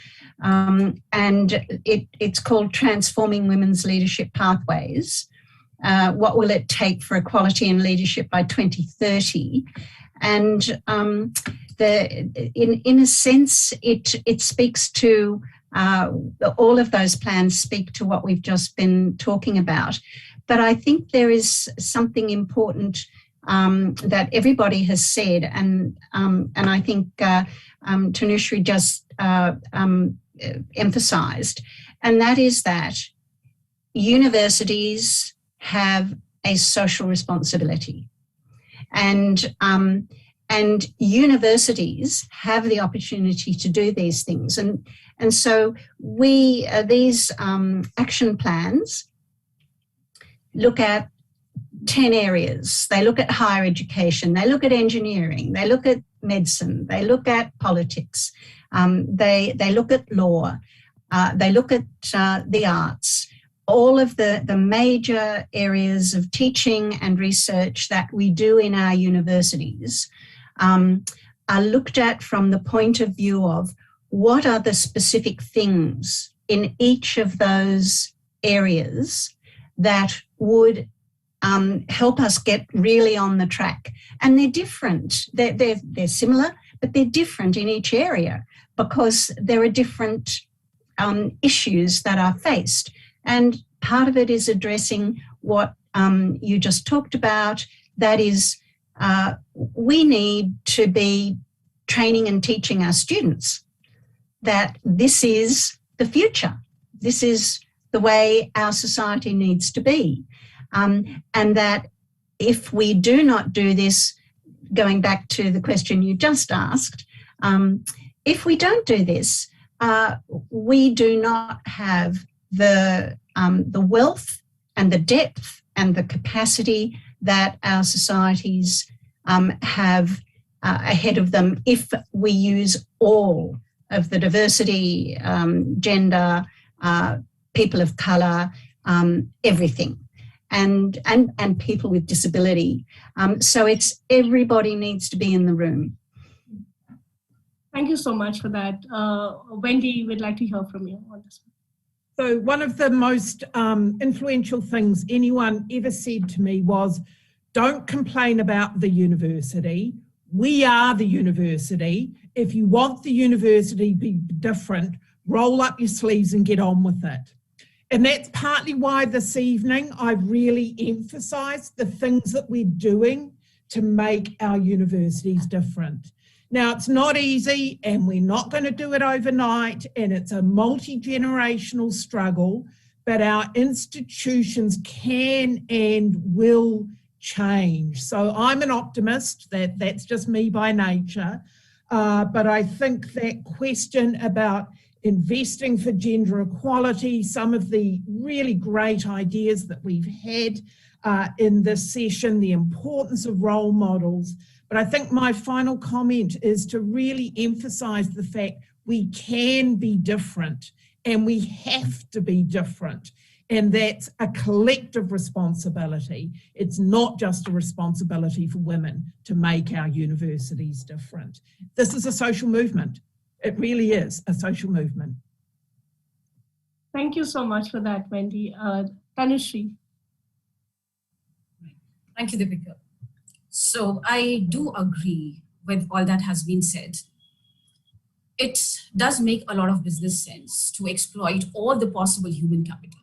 And it's called Transforming Women's Leadership Pathways. What will it take for equality in leadership by 2030? And in a sense, it speaks to all of those plans speak to what we've just been talking about. But I think there is something important that everybody has said, and I think Tanushree just emphasised, and that is that universities have a social responsibility, and universities have the opportunity to do these things, and so these action plans look at 10 areas. They look at higher education, they look at engineering, they look at medicine, they look at politics, they look at law, they look at the arts. All of the major areas of teaching and research that we do in our universities are looked at from the point of view of what are the specific things in each of those areas that would help us get really on the track. And they're different. They're similar, but they're different in each area because there are different issues that are faced. And part of it is addressing what you just talked about. That is, we need to be training and teaching our students that this is the future. This is the way our society needs to be. And that if we do not do this, going back to the question you just asked, if we don't do this, we do not have the wealth and the depth and the capacity that our societies have ahead of them if we use all of the diversity, gender, people of colour, everything, and people with disability. So it's everybody needs to be in the room. Thank you so much for that. Wendy, we'd like to hear from you on this one. So one of the most influential things anyone ever said to me was, don't complain about the university. We are the university. If you want the university to be different, roll up your sleeves and get on with it. And that's partly why this evening I've really emphasised the things that we're doing to make our universities different. Now, it's not easy and we're not going to do it overnight, and it's a multi-generational struggle, but our institutions can and will change. So I'm an optimist, that's just me by nature, but I think that question about investing for gender equality, some of the really great ideas that we've had in this session, the importance of role models. But I think my final comment is to really emphasise the fact we can be different and we have to be different. And that's a collective responsibility. It's not just a responsibility for women to make our universities different. This is a social movement. It really is a social movement. Thank you so much for that, Wendy. Tanushree. Thank you, Deepika. So I do agree with all that has been said. It does make a lot of business sense to exploit all the possible human capital.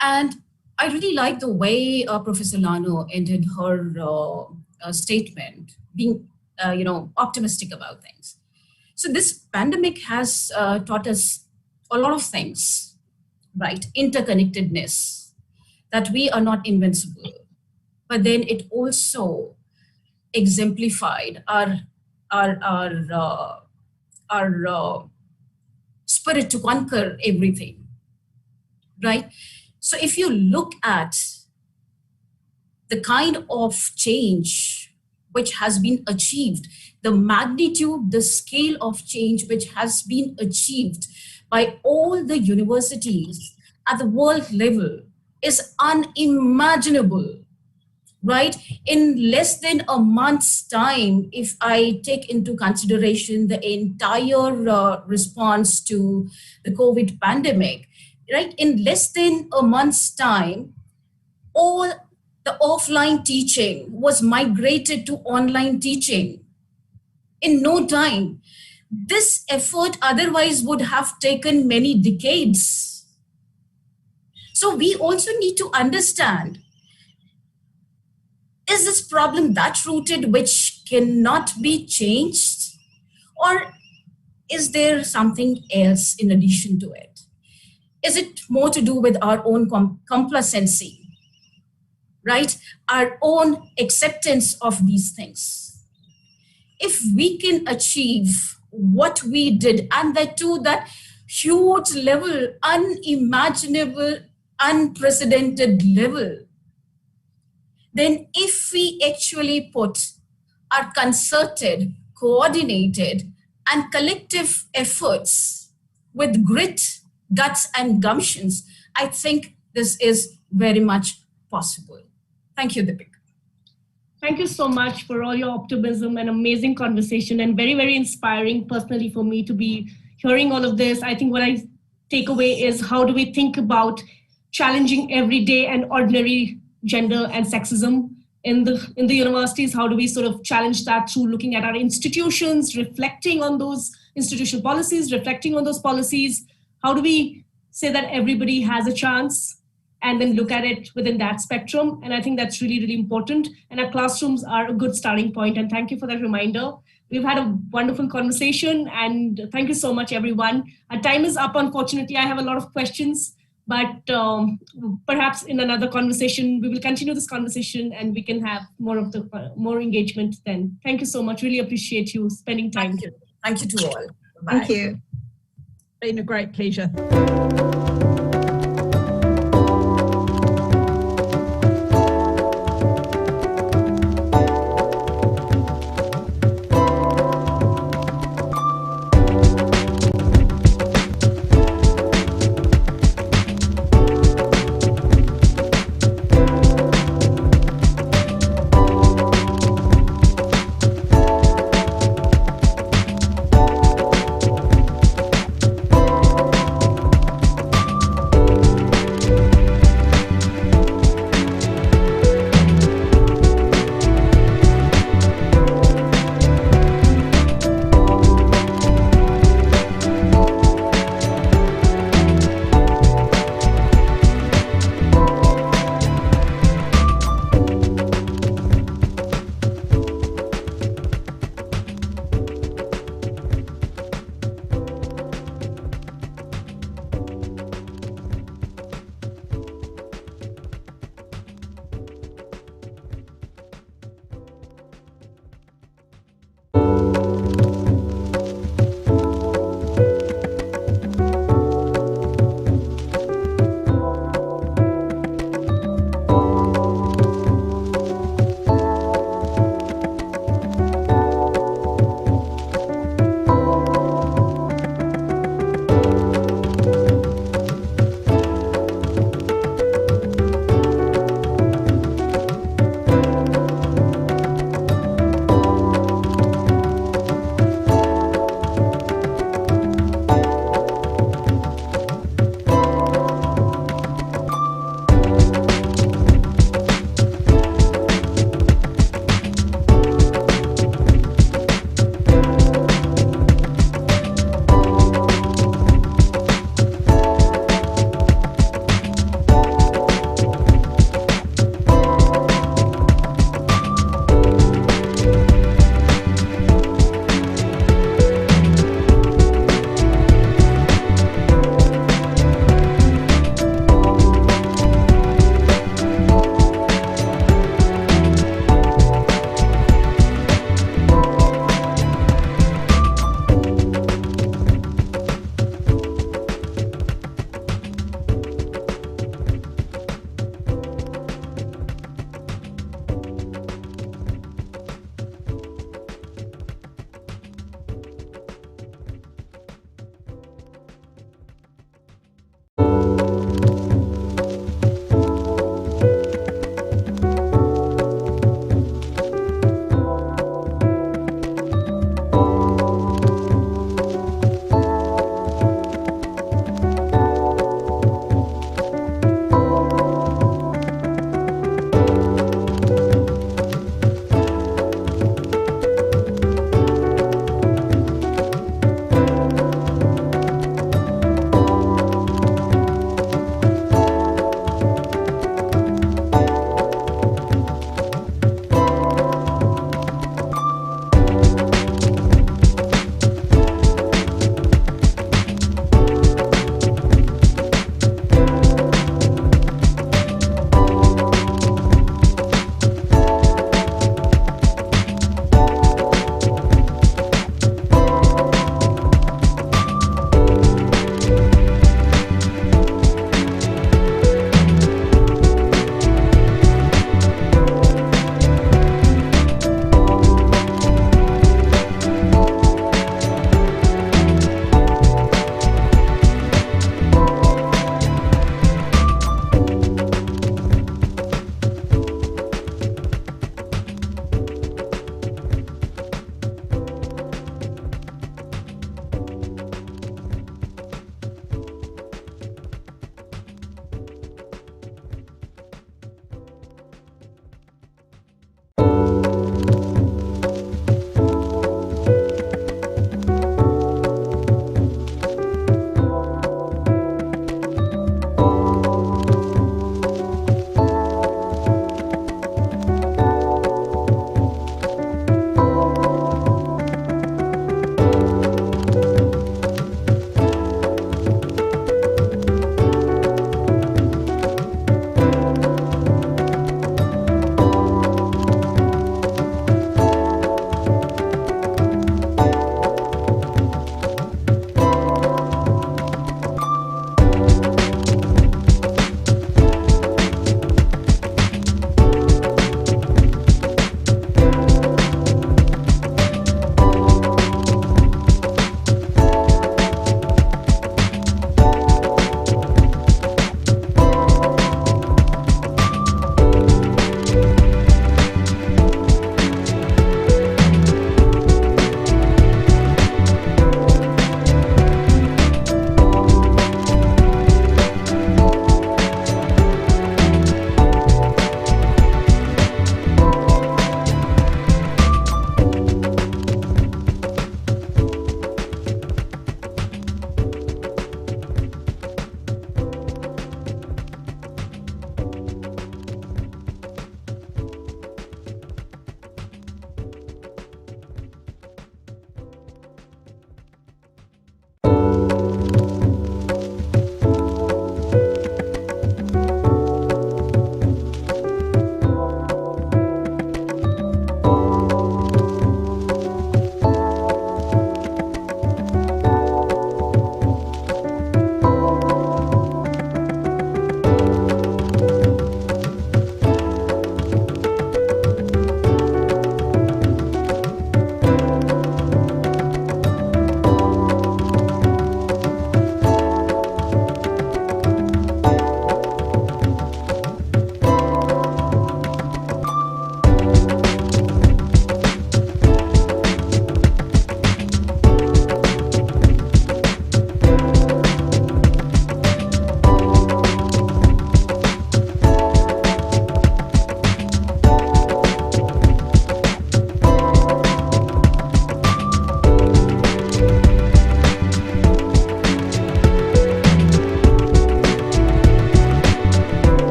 And I really like the way Professor Lano ended her statement, being optimistic about things. So this pandemic has taught us a lot of things, right? Interconnectedness, that we are not invincible. But then it also exemplified our spirit to conquer everything, right? So if you look at the kind of change which has been achieved, the magnitude, the scale of change which has been achieved by all the universities at the world level is unimaginable, right? In less than a month's time, if I take into consideration the entire response to the COVID pandemic, right? In less than a month's time, all the offline teaching was migrated to online teaching in no time. This effort otherwise would have taken many decades. So we also need to understand, is this problem that rooted which cannot be changed? Or is there something else in addition to it? Is it more to do with our own complacency, right? Our own acceptance of these things. If we can achieve what we did, and that to that huge level, unimaginable, unprecedented level, then if we actually put our concerted, coordinated, and collective efforts with grit, guts, and gumptions, I think this is very much possible. Thank you, Deepika. Thank you so much for all your optimism and amazing conversation, and very, very inspiring personally for me to be hearing all of this. I think what I take away is how do we think about challenging everyday and ordinary gender and sexism in the universities? How do we sort of challenge that through looking at our institutions, reflecting on those institutional policies, reflecting on those policies? How do we say that everybody has a chance, and then look at it within that spectrum? And I think that's really, really important. And our classrooms are a good starting point. And thank you for that reminder. We've had a wonderful conversation, and thank you so much, everyone. Our time is up, unfortunately. I have a lot of questions, but perhaps in another conversation, we will continue this conversation and we can have more engagement then. Thank you so much. Really appreciate you spending time. Thank you. Thank you to all. Bye. Thank you. It's been a great pleasure.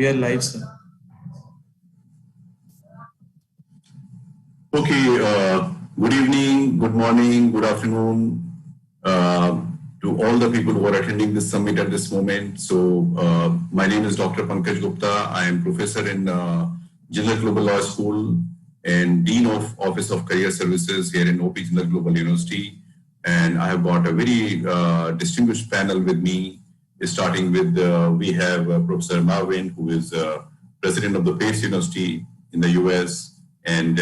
We are live, sir. Okay, good evening, good morning, good afternoon to all the people who are attending this summit at this moment. So my name is Dr. Pankaj Gupta. I am professor in Jindal Global Law School and Dean of Office of Career Services here in OP Jindal Global University. And I have got a very distinguished panel with me, starting with, we have Professor Marvin, who is president of the Pace University in the US. And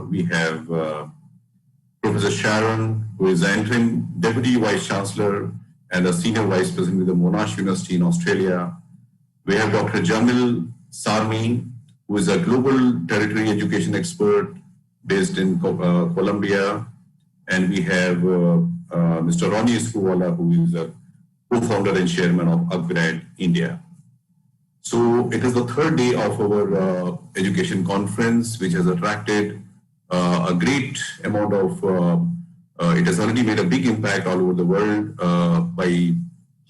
we have Professor Sharon, who is the interim Deputy Vice Chancellor and a Senior Vice President with the Monash University in Australia. We have Dr. Jamil Sarmi, who is a global tertiary education expert based in Colombia. And we have Mr. Ronnie Escruwala, who is a co-founder and chairman of UpGrad India. So it is the third day of our education conference, which has attracted a great amount of, it has already made a big impact all over the world by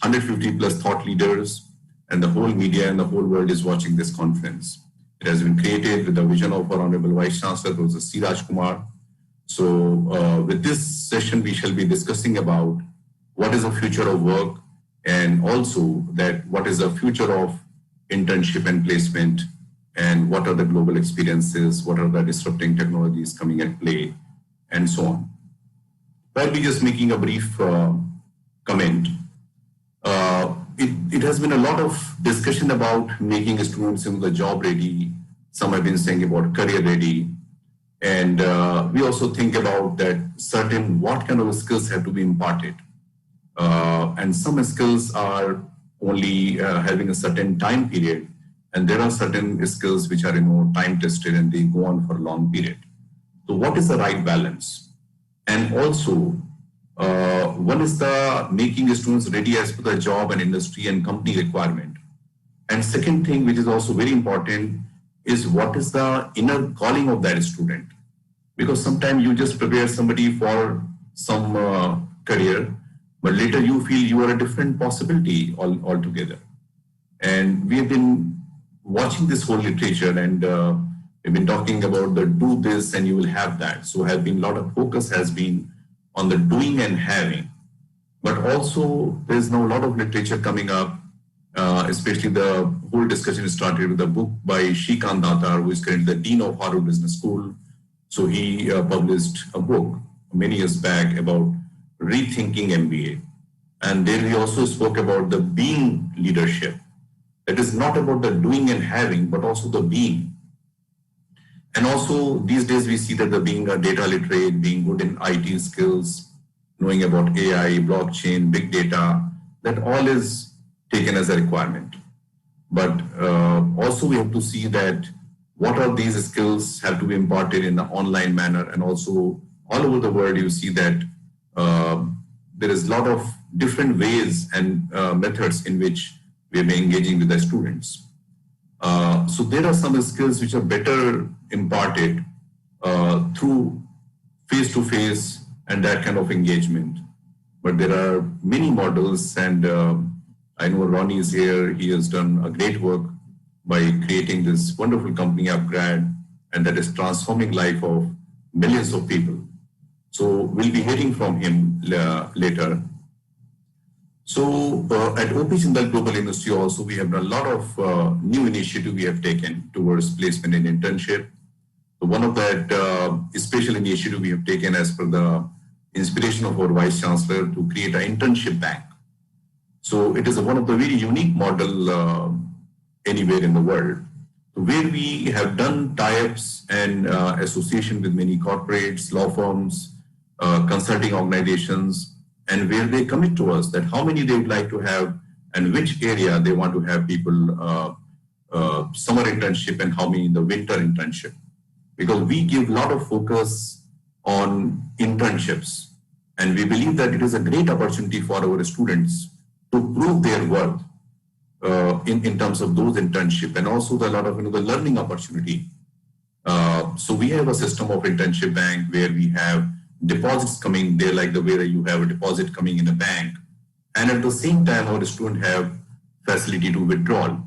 150 plus thought leaders, and the whole media and the whole world is watching this conference. It has been created with the vision of our Honorable Vice Chancellor, Professor C. Rajkumar. So with this session, we shall be discussing about what is the future of work, and also that what is the future of internship and placement, and what are the global experiences, what are the disrupting technologies coming at play, and so on. I'll be just making a brief comment. It has been a lot of discussion about making students in the job ready. Some have been saying about career ready. And we also think about that certain what kind of skills have to be imparted. And some skills are only having a certain time period, and there are certain skills which are time tested and they go on for a long period. So what is the right balance? And also, one is the making students ready as per the job and industry and company requirement. And second thing, which is also very important, is what is the inner calling of that student? Because sometimes you just prepare somebody for some career, but later you feel you are a different possibility altogether. And we have been watching this whole literature, and we've been talking about the do this and you will have that. So a lot of focus has been on the doing and having. But also there's now a lot of literature coming up, especially the whole discussion started with a book by Shrikant Datar, who is currently the Dean of Harvard Business School. So he published a book many years back about rethinking MBA. And then we also spoke about the being leadership. It is not about the doing and having, but also the being. And also these days we see that the being a data literate, being good in IT skills, knowing about AI, blockchain, big data, that all is taken as a requirement. But also we have to see that what are these skills have to be imparted in an online manner, and also all over the world you see that there is a lot of different ways and methods in which we are engaging with the students. So there are some skills which are better imparted through face-to-face and that kind of engagement. But there are many models, and I know Ronnie is here. He has done a great work by creating this wonderful company, UpGrad, and that is transforming life of millions of people. So we'll be hearing from him later. So at OP Jindal Global University also, we have done a lot of new initiative we have taken towards placement and internship. So one of that special initiative we have taken as per the inspiration of our Vice Chancellor to create an internship bank. So it is one of the very unique model anywhere in the world, where we have done tie-ups and association with many corporates, law firms, consulting organizations, and where they commit to us that how many they would like to have and which area they want to have people summer internship and how many in the winter internship. Because we give a lot of focus on internships, and we believe that it is a great opportunity for our students to prove their worth in terms of those internship, and also a lot of the learning opportunity. So we have a system of internship bank where we have deposits coming there, like the way you have a deposit coming in a bank, and at the same time our students have facility to withdraw.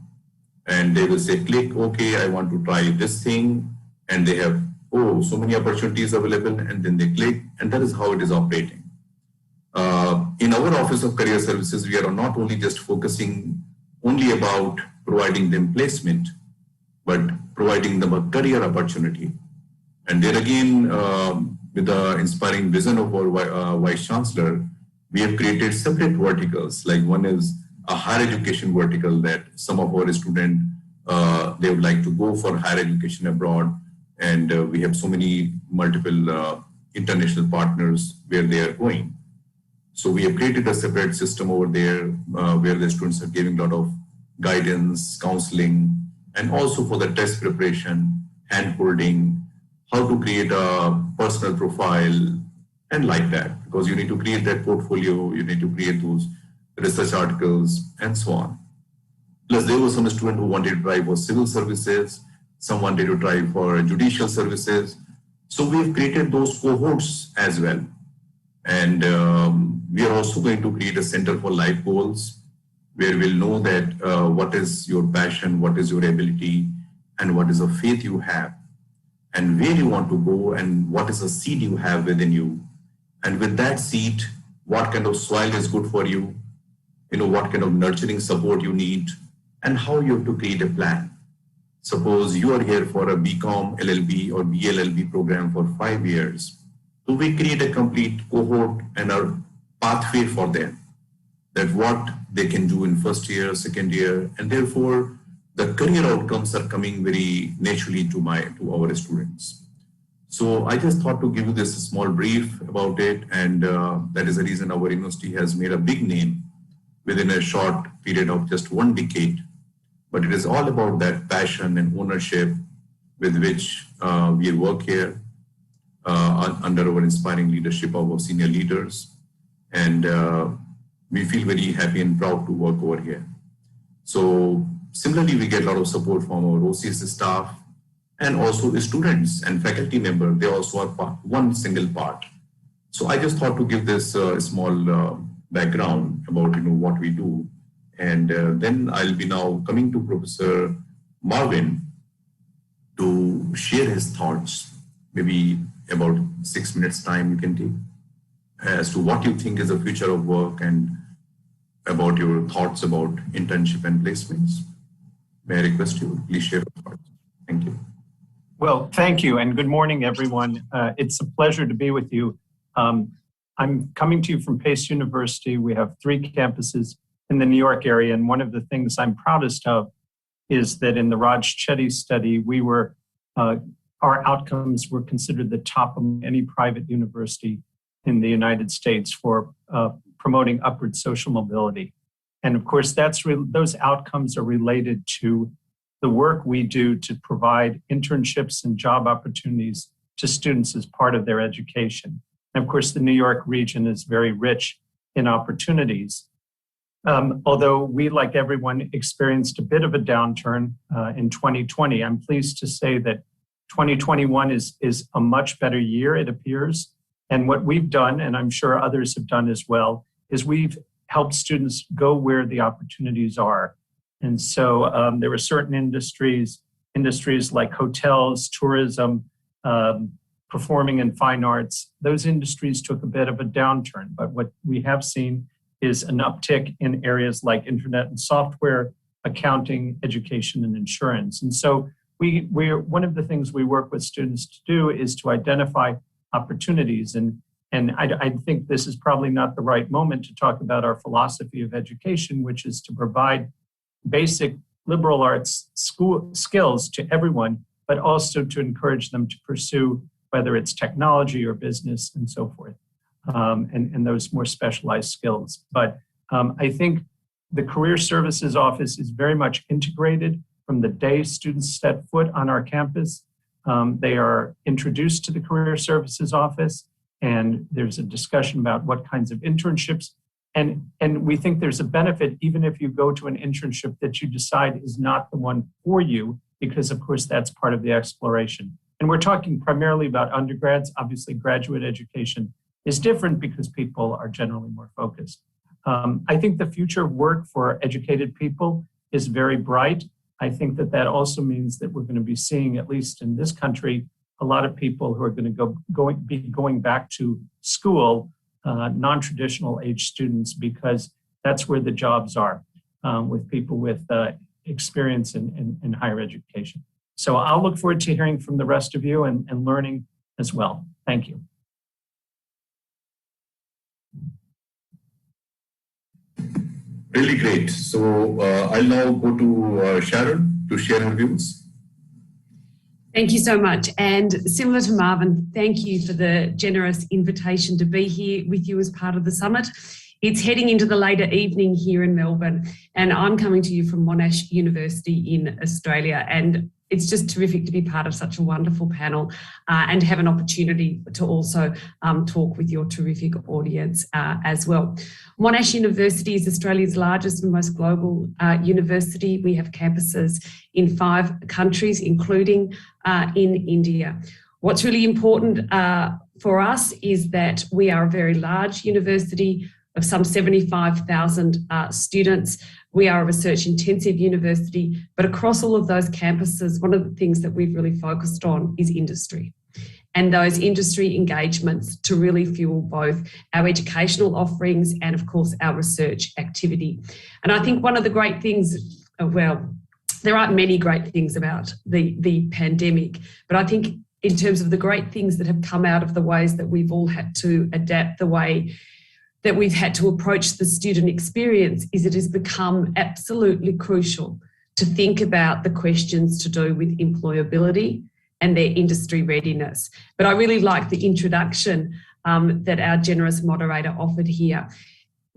And they will say, click, okay, I want to try this thing. And they have, oh, so many opportunities available. And then they click, and that is how it is operating. In our Office of Career Services, we are not only just focusing only about providing them placement, but providing them a career opportunity. And there again, with the inspiring vision of our Vice Chancellor, we have created separate verticals. Like one is a higher education vertical that some of our students, they would like to go for higher education abroad. And we have so many multiple international partners where they are going. So we have created a separate system over there where the students are giving a lot of guidance, counseling, and also for the test preparation, hand-holding, how to create a personal profile, and like that. Because you need to create that portfolio, you need to create those research articles, and so on. Plus, there were some students who wanted to try for civil services, some wanted to try for judicial services. So we've created those cohorts as well. And we are also going to create a Center for Life Goals, where we'll know that what is your passion, what is your ability, and what is the faith you have, and where you want to go, and what is the seed you have within you. And with that seed, what kind of soil is good for you, what kind of nurturing support you need, and how you have to create a plan. Suppose you are here for a BCom, LLB, or BLLB program for 5 years. So we create a complete cohort and a pathway for them, that what they can do in first year, second year, and therefore the career outcomes are coming very naturally to our students. So I just thought to give you this small brief about it, and that is the reason our university has made a big name within a short period of just 1 decade. But it is all about that passion and ownership with which we work here under our inspiring leadership of our senior leaders. And we feel very happy and proud to work over here. So similarly, we get a lot of support from our OCS staff and also the students and faculty members. They also are one single part. So I just thought to give this small background about what we do. And then I'll be now coming to Professor Marvin to share his thoughts, maybe about 6 minutes time you can take, as to what you think is the future of work and about your thoughts about internship and placements. May I request you, please share your thoughts. Thank you. Well, thank you, and good morning, everyone. It's a pleasure to be with you. I'm coming to you from Pace University. We have 3 campuses in the New York area, and one of the things I'm proudest of is that in the Raj Chetty study, we were, our outcomes were considered the top of any private university in the United States for promoting upward social mobility. And of course, those outcomes are related to the work we do to provide internships and job opportunities to students as part of their education. And of course, the New York region is very rich in opportunities. Although we, like everyone, experienced a bit of a downturn in 2020, I'm pleased to say that 2021 is a much better year, it appears. And what we've done, and I'm sure others have done as well, is we've helped students go where the opportunities are. And so there were certain industries like hotels, tourism, performing and fine arts. Those industries took a bit of a downturn, but what we have seen is an uptick in areas like internet and software, accounting, education, and insurance. And so we're one of the things we work with students to do is to identify opportunities. And I think this is probably not the right moment to talk about our philosophy of education, which is to provide basic liberal arts skills to everyone, but also to encourage them to pursue whether it's technology or business and so forth, and those more specialized skills. But I think the Career Services Office is very much integrated from the day students set foot on our campus. They are introduced to the Career Services Office, and there's a discussion about what kinds of internships. And we think there's a benefit, even if you go to an internship that you decide is not the one for you, because of course that's part of the exploration. And we're talking primarily about undergrads. Obviously, graduate education is different because people are generally more focused. I think the future of work for educated people is very bright. I think that that also means that we're going to be seeing, at least in this country, a lot of people who are going to be going back to school, non-traditional age students, because that's where the jobs are, with people with experience in higher education. So I'll look forward to hearing from the rest of you and learning as well. Thank you. Really great. So I'll now go to Sharon to share her views. Thank you so much. And similar to Marvin, thank you for the generous invitation to be here with you as part of the summit. It's heading into the later evening here in Melbourne, and I'm coming to you from Monash University in Australia. And it's just terrific to be part of such a wonderful panel and have an opportunity to also talk with your terrific audience as well. Monash University is Australia's largest and most global university. We have campuses in 5 countries, including in India. What's really important for us is that we are a very large university of some 75,000 students. We are a research-intensive university, but across all of those campuses, one of the things that we've really focused on is industry and those industry engagements to really fuel both our educational offerings and, of course, our research activity. And I think one of the great things, well, there aren't many great things about the pandemic, but I think in terms of the great things that have come out of the ways that we've all had to adapt the way that we've had to approach the student experience is it has become absolutely crucial to think about the questions to do with employability and their industry readiness. But I really like the introduction that our generous moderator offered here,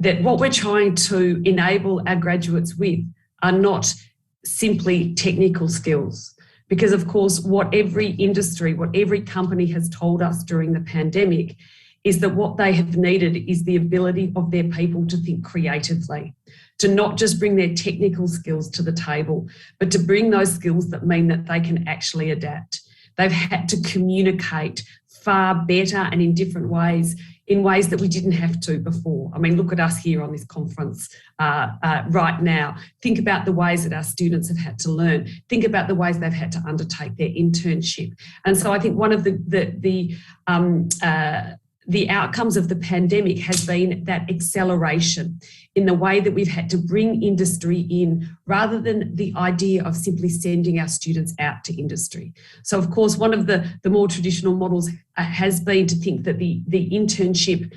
that what we're trying to enable our graduates with are not simply technical skills. Because of course, what every industry, what every company has told us during the pandemic is that what they have needed is the ability of their people to think creatively, to not just bring their technical skills to the table, but to bring those skills that mean that they can actually adapt. They've had to communicate far better and in different ways, in ways that we didn't have to before. I mean, look at us here on this conference right now. Think about the ways that our students have had to learn. Think about the ways they've had to undertake their internship. And so I think one of the outcomes of the pandemic has been that acceleration in the way that we've had to bring industry in rather than the idea of simply sending our students out to industry. So of course, one of the more traditional models has been to think that the internship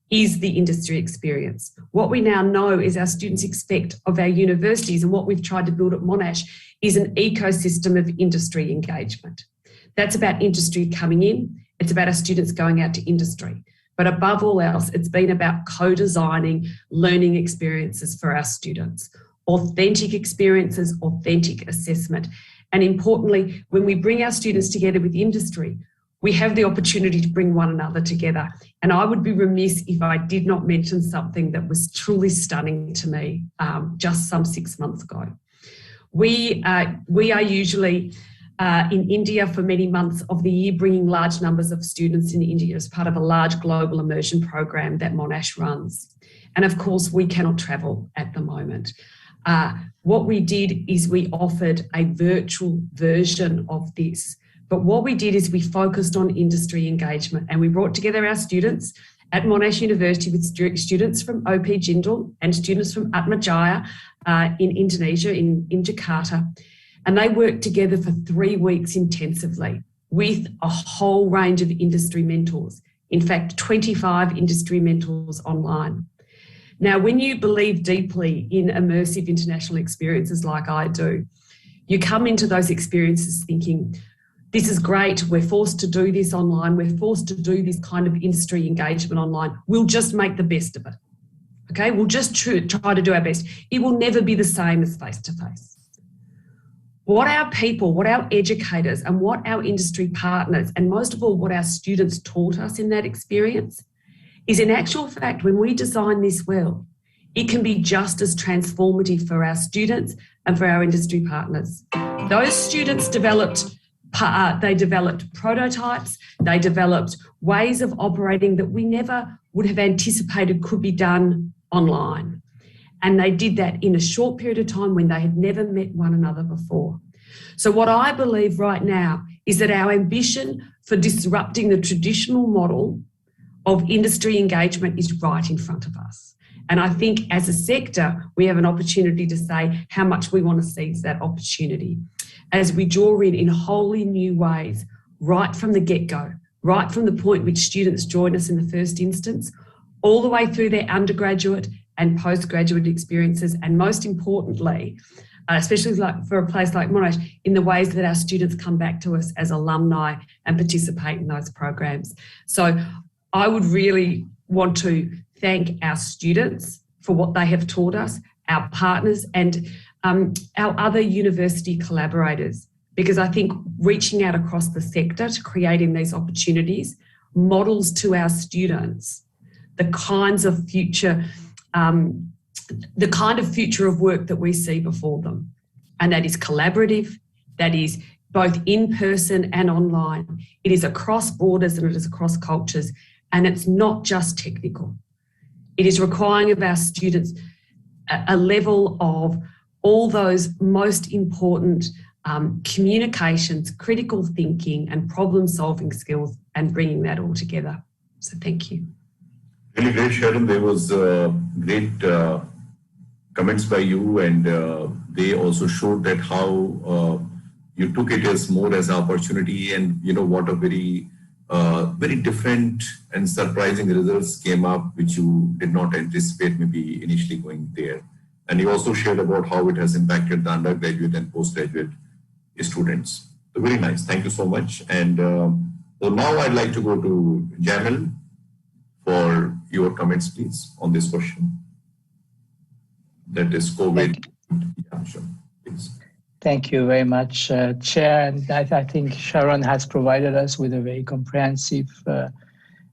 is the industry experience. What we now know is our students expect of our universities, and what we've tried to build at Monash is an ecosystem of industry engagement. That's about industry coming in. It's about our students going out to industry. But above all else, it's been about co-designing learning experiences for our students, authentic experiences, authentic assessment. And importantly, when we bring our students together with industry, we have the opportunity to bring one another together. And I would be remiss if I did not mention something that was truly stunning to me just some 6 months ago. We are usually in India for many months of the year, bringing large numbers of students in India as part of a large global immersion program that Monash runs. And of course, we cannot travel at the moment. What we did is we offered a virtual version of this. But what we did is we focused on industry engagement, and we brought together our students at Monash University with students from OP Jindal and students from Atmajaya in Indonesia, in Jakarta. And they worked together for 3 weeks intensively with a whole range of industry mentors. In fact, 25 industry mentors online. Now, when you believe deeply in immersive international experiences like I do, you come into those experiences thinking, this is great, we're forced to do this online, we're forced to do this kind of industry engagement online. We'll just make the best of it, okay? We'll just try to do our best. It will never be the same as face-to-face. What our people, what our educators and what our industry partners, and most of all what our students taught us in that experience, is in actual fact, when we design this well, it can be just as transformative for our students and for our industry partners. Those students developed prototypes, they developed ways of operating that we never would have anticipated could be done online. And they did that in a short period of time when they had never met one another before. So what I believe right now is that our ambition for disrupting the traditional model of industry engagement is right in front of us. And I think as a sector, we have an opportunity to say how much we want to seize that opportunity as we draw in wholly new ways right from the get-go, right from the point which students join us in the first instance, all the way through their undergraduate and postgraduate experiences, and most importantly, especially for a place like Monash, in the ways that our students come back to us as alumni and participate in those programs. So I would really want to thank our students for what they have taught us, our partners and our other university collaborators, because I think reaching out across the sector to creating these opportunities models to our students the kinds of future of work that we see before them. And that is collaborative, that is both in person and online. It is across borders and it is across cultures, and it's not just technical. It is requiring of our students a level of all those most important communications, critical thinking and problem-solving skills, and bringing that all together. So thank you. Really great, Sharon. There was great comments by you, and they also showed that how you took it as more as an opportunity, and you know what a very different and surprising results came up which you did not anticipate maybe initially going there. And you also shared about how it has impacted the undergraduate and postgraduate students. So very nice. Thank you so much. And so now I'd like to go to Jamil for your comments, please, on this question. That is COVID. Yeah, sure. Please. Thank you very much, Chair. And I think Sharon has provided us with a very comprehensive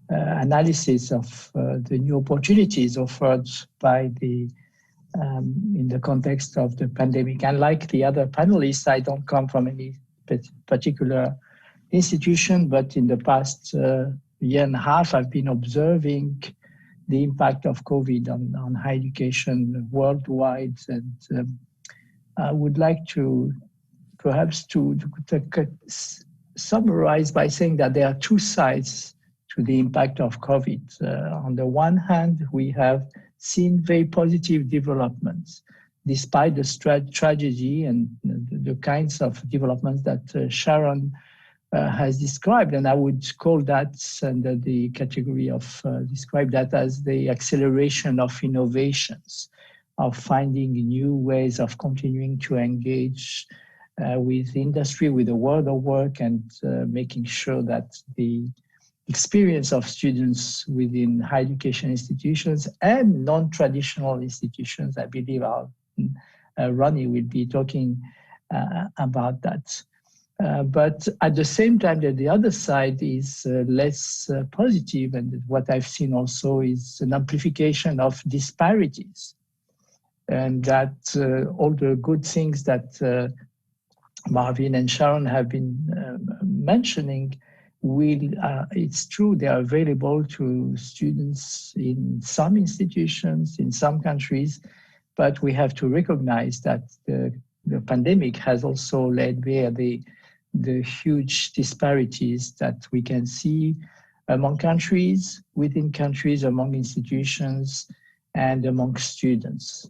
analysis of the new opportunities offered by the in the context of the pandemic. And like the other panelists, I don't come from any particular institution, but in the past year and a half, I've been observing the impact of COVID on higher education worldwide. And I would like to perhaps to summarize by saying that there are two sides to the impact of COVID. On the one hand, we have seen very positive developments, despite the tragedy and the kinds of developments that Sharon has described. And I would call that under the category of describe that as the acceleration of innovations, of finding new ways of continuing to engage with industry, with the world of work, and making sure that the experience of students within higher education institutions and non-traditional institutions, I believe Ronnie will be talking about that. But at the same time, the other side is less positive, and what I've seen also is an amplification of disparities, and that all the good things that Marvin and Sharon have been mentioning it's true, they are available to students in some institutions, in some countries, but we have to recognize that the pandemic has also led bare the huge disparities that we can see among countries, within countries, among institutions, and among students.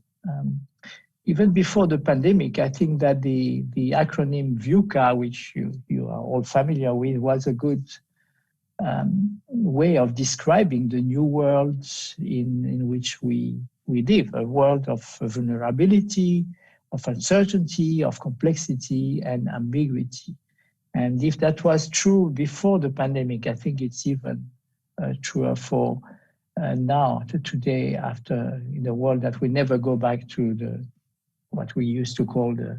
Even before the pandemic, I think that the acronym VUCA, which you are all familiar with, was a good way of describing the new world in which we live, a world of vulnerability, of uncertainty, of complexity, and ambiguity. And if that was true before the pandemic, I think it's even truer for now, to today, after in a world that will never go back to what we used to call the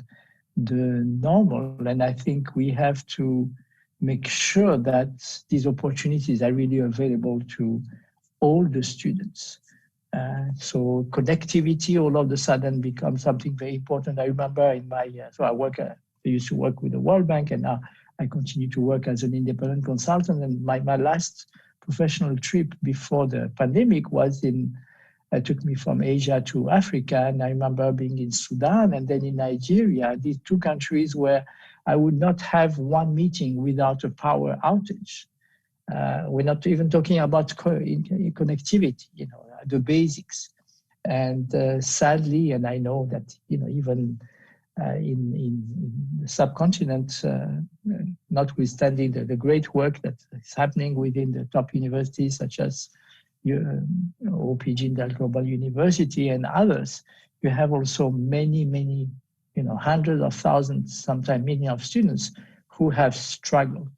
normal. And I think we have to make sure that these opportunities are really available to all the students. So connectivity all of a sudden becomes something very important. I remember in my, I used to work with the World Bank, and now I continue to work as an independent consultant. And my last professional trip before the pandemic was in took me from Asia to Africa. And I remember being in Sudan and then in Nigeria, these two countries where I would not have one meeting without a power outage. We're not even talking about connectivity, the basics. And sadly, and I know that, even in the subcontinent, notwithstanding the great work that is happening within the top universities such as OP Jindal Global University and others, you have also many, hundreds of thousands, sometimes millions of students who have struggled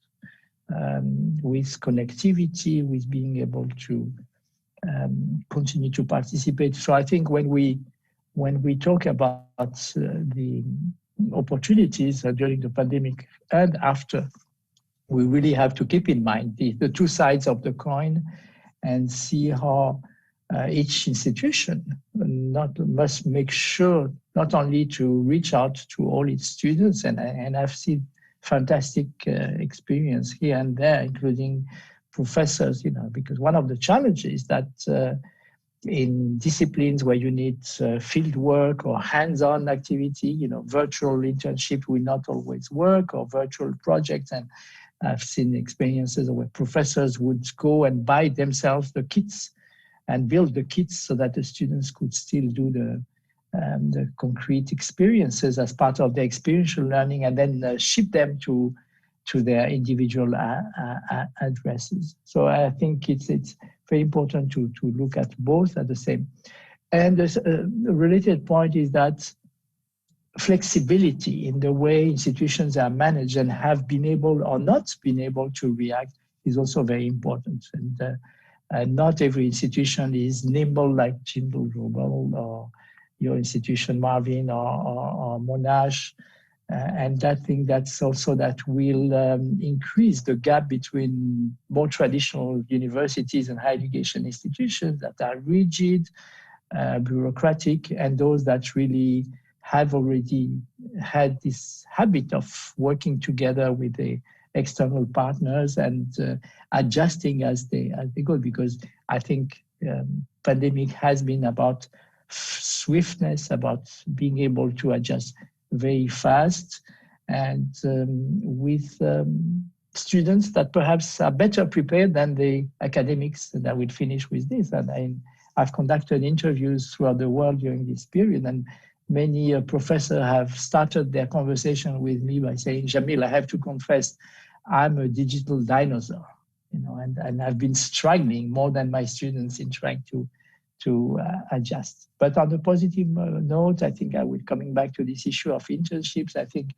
with connectivity, with being able to continue to participate. So I think when we talk about the opportunities during the pandemic and after, we really have to keep in mind the two sides of the coin and see how each institution must make sure not only to reach out to all its students, and I've seen fantastic experience here and there, including professors, because one of the challenges that in disciplines where you need field work or hands-on activity, virtual internship will not always work, or virtual projects. And I've seen experiences where professors would go and buy themselves the kits and build the kits so that the students could still do the concrete experiences as part of their experiential learning, and then ship them to their individual addresses. So I think it's very important to look at both at the same. And the related point is that flexibility in the way institutions are managed and have been able or not been able to react is also very important. And not every institution is nimble like Jindal Global or your institution, Marvin, or Monash. And I think that's also that will increase the gap between more traditional universities and higher education institutions that are rigid, bureaucratic, and those that really have already had this habit of working together with the external partners and adjusting as they go. Because I think pandemic has been about swiftness, about being able to adjust very fast, and with students that perhaps are better prepared than the academics that will finish with this. And I've conducted interviews throughout the world during this period, and many professors have started their conversation with me by saying, Jamil, I have to confess, I'm a digital dinosaur, and I've been struggling more than my students in trying to adjust. But on a positive note, I think I will coming back to this issue of internships. I think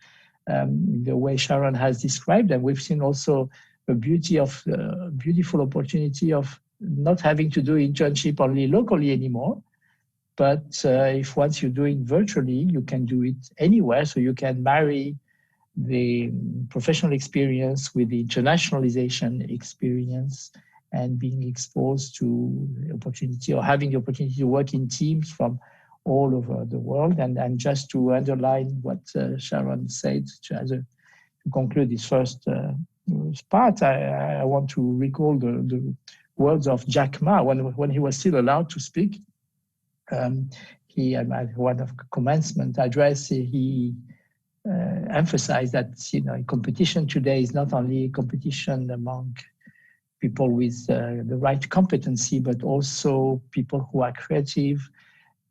the way Sharon has described them, we've seen also a beautiful opportunity of not having to do internship only locally anymore. But if once you're doing virtually, you can do it anywhere. So you can marry the professional experience with the internationalization experience and being exposed to the opportunity or having the opportunity to work in teams from all over the world. And just to underline what Sharon said, to conclude this first part, I want to recall the words of Jack Ma when he was still allowed to speak. He, at one of the commencement address, he emphasized that competition today is not only competition among people with the right competency, but also people who are creative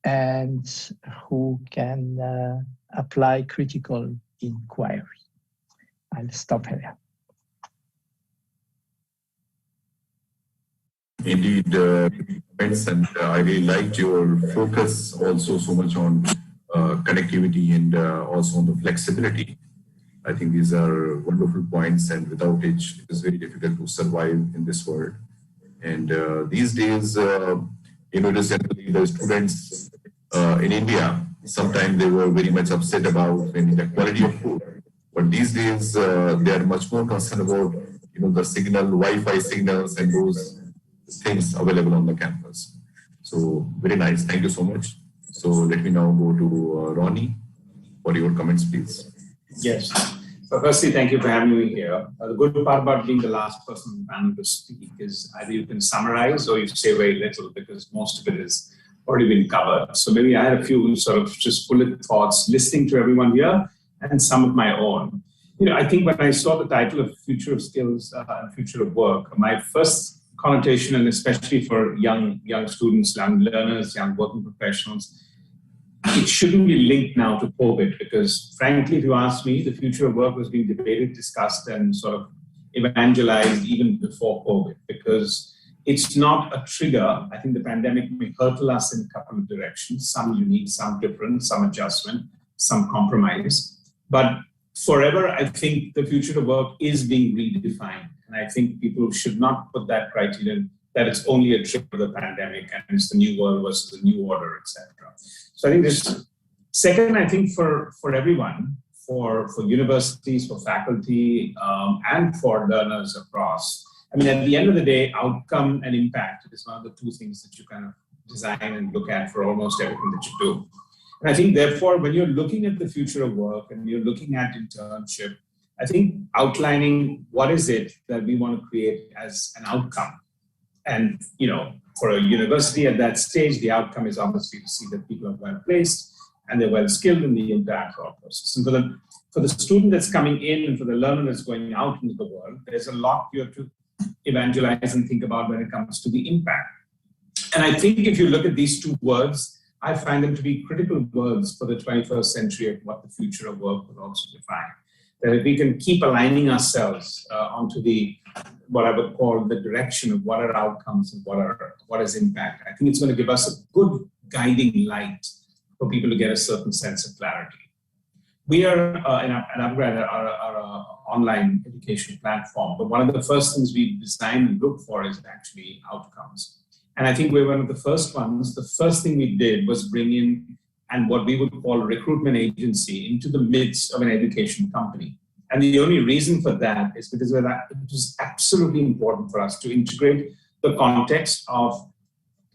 and who can apply critical inquiry. I'll stop here. Indeed, and I really liked your focus also so much on connectivity and also on the flexibility. I think these are wonderful points, and without which it is very difficult to survive in this world. And these days, it is generally the students in India, sometimes they were very much upset about the quality of food. But these days, they are much more concerned about the signal, Wi-Fi signals, and those things available on the campus. So very nice. Thank you so much. So let me now go to Ronnie for your comments, please. Yes. So firstly, thank you for having me here. The good part about being the last person on the panel to speak is either you can summarize or you say very little, because most of it is already been covered. So maybe I had a few sort of just bullet thoughts listening to everyone here and some of my own. I think when I saw the title of Future of Skills and Future of Work, my first connotation, and especially for young students, young learners, young working professionals, it shouldn't be linked now to COVID, because frankly, if you ask me, the future of work was being debated, discussed, and sort of evangelized even before COVID, because it's not a trigger. I think the pandemic may hurtle us in a couple of directions, some unique, some different, some adjustment, some compromise. But forever, I think the future of work is being redefined. And I think people should not put that criterion that it's only a trigger of the pandemic and it's the new world versus the new order, etc. So I think this. Second, I think for everyone, for universities, for faculty, and for learners across, I mean, at the end of the day, outcome and impact is one of the two things that you kind of design and look at for almost everything that you do. And I think, therefore, when you're looking at the future of work and you're looking at internship, I think outlining what is it that we want to create as an outcome. And, for a university at that stage, the outcome is obviously to see that people are well placed and they're well skilled in the entire process. And for the student that's coming in and for the learner that's going out into the world, there's a lot you have to evangelize and think about when it comes to the impact. And I think if you look at these two words, I find them to be critical words for the 21st century of what the future of work would also define. That if we can keep aligning ourselves onto what I would call the direction of what are outcomes and what is impact, I think it's going to give us a good guiding light for people to get a certain sense of clarity. We are at UpGrad, our online education platform, but one of the first things we design and look for is actually outcomes. And I think we're one of the first ones. The first thing we did was bring in and what we would call a recruitment agency into the midst of an education company. And the only reason for that is because it was absolutely important for us to integrate the context of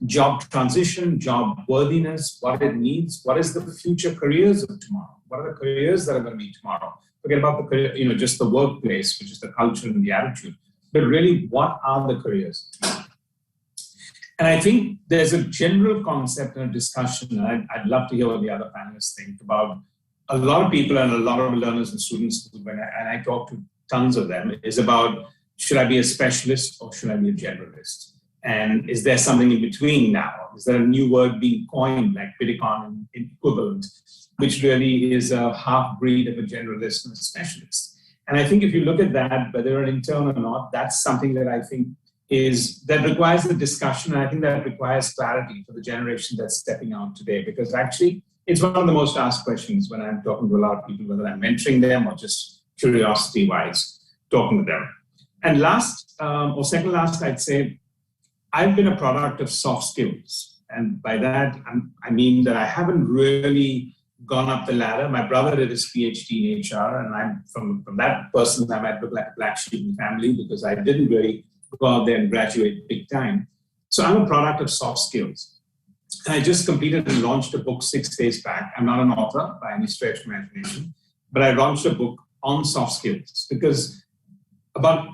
job transition, job worthiness, what it needs, what is the future careers of tomorrow, what are the careers that are going to be tomorrow. Forget about the career, just the workplace, which is the culture and the attitude, but really what are the careers? And I think there's a general concept and a discussion, and I'd love to hear what the other panelists think about. A lot of people and a lot of learners and students, and I talk to tons of them, is about, should I be a specialist or should I be a generalist? And is there something in between now? Is there a new word being coined, like Bitcoin equivalent, which really is a half breed of a generalist and a specialist? And I think if you look at that, whether you're an intern or not, that's something that I think that requires the discussion. And I think that requires clarity for the generation that's stepping out today, because actually it's one of the most asked questions when I'm talking to a lot of people, whether I'm mentoring them or just curiosity-wise talking to them. And last, or second last, I'd say, I've been a product of soft skills. And by that, I mean that I haven't really gone up the ladder. My brother did his PhD in HR, and I'm from that person, I might look like a black sheep in the family because I didn't really go out there and graduate big time. So I'm a product of soft skills. And I just completed and launched a book 6 days back. I'm not an author by any stretch of imagination, but I launched a book on soft skills because about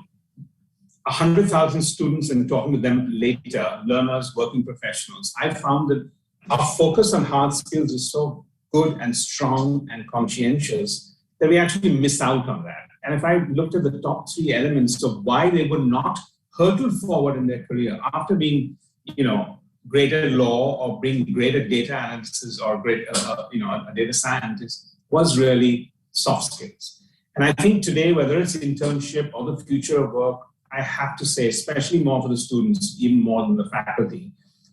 100,000 students, and talking to them later, learners, working professionals, I found that our focus on hard skills is so good and strong and conscientious that we actually miss out on that. And if I looked at the top 3 elements of why they would not hurtle forward in their career after being, great at law or being great at data analysis or great, a data scientist, was really soft skills. And I think today, whether it's internship or the future of work, I have to say, especially more for the students, even more than the faculty,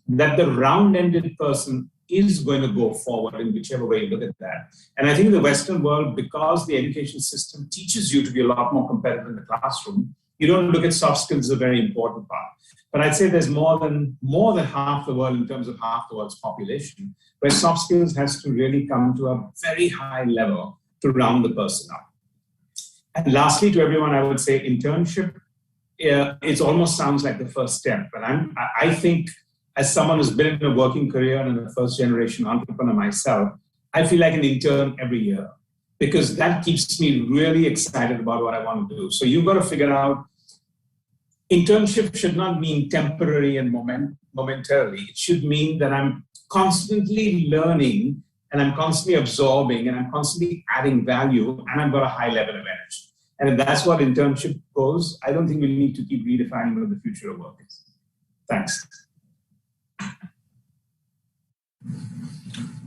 that the round-ended person is going to go forward in whichever way you look at that. And I think in the Western world, because the education system teaches you to be a lot more competitive in the classroom, you don't look at soft skills as a very important part. But I'd say there's more than half the world in terms of half the world's population, where soft skills has to really come to a very high level to round the person up. And lastly, to everyone, I would say internship, it almost sounds like the first step. But I think as someone who's been in a working career and a first generation entrepreneur myself, I feel like an intern every year because that keeps me really excited about what I want to do. So you've got to figure out, internship should not mean temporary and momentarily. It should mean that I'm constantly learning and I'm constantly absorbing and I'm constantly adding value and I've got a high level of energy. And if that's what internship goes, I don't think we need to keep redefining what the future of work is. Thanks.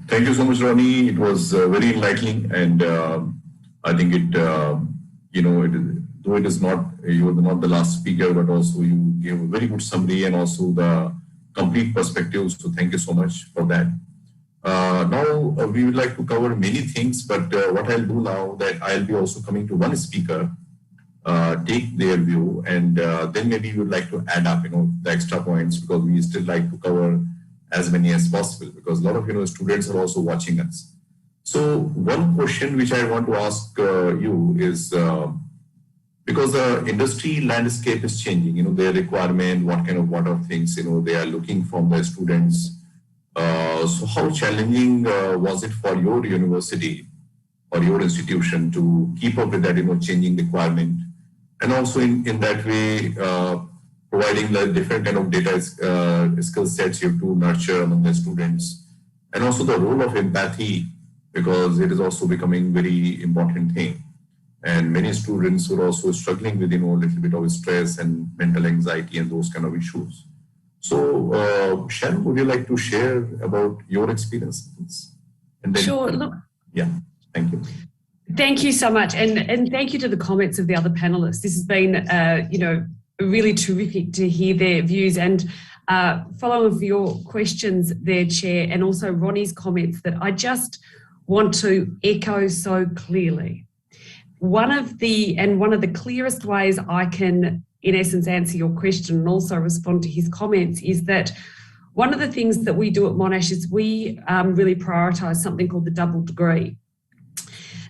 Thank you so much, Ronnie. It was very enlightening, and I think it, though it is not, you were not the last speaker, but also you gave a very good summary and also the complete perspective. So thank you so much for that. Now we would like to cover many things, but what I'll do now that I'll be also coming to one speaker, take their view, and then maybe we would like to add up, the extra points, because we still like to cover as many as possible, because a lot of students are also watching us. So one question which I want to ask you is, because the industry landscape is changing, their requirement, what of things, they are looking from the students. So how challenging was it for your university or your institution to keep up with that, changing requirement? And also in that way, providing the different kind of data skill sets you have to nurture among the students, and also the role of empathy, because it is also becoming very important thing. And many students are also struggling with, a little bit of stress and mental anxiety and those kind of issues. So, Sharon, would you like to share about your experiences? And then, sure. Look. Yeah, thank you. Thank you so much. And thank you to the comments of the other panelists. This has been, really terrific to hear their views, and following for your questions there, Chair, and also Ronnie's comments that I just want to echo so clearly. One of the clearest ways I can, in essence, answer your question and also respond to his comments is that one of the things that we do at Monash is we really prioritise something called the double degree.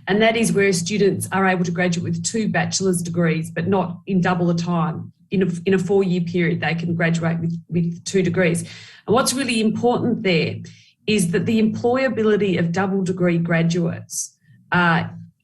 And that is where students are able to graduate with 2 bachelor's degrees, but not in double the time. In a 4-year period, they can graduate with 2 degrees. And what's really important there is that the employability of double degree graduates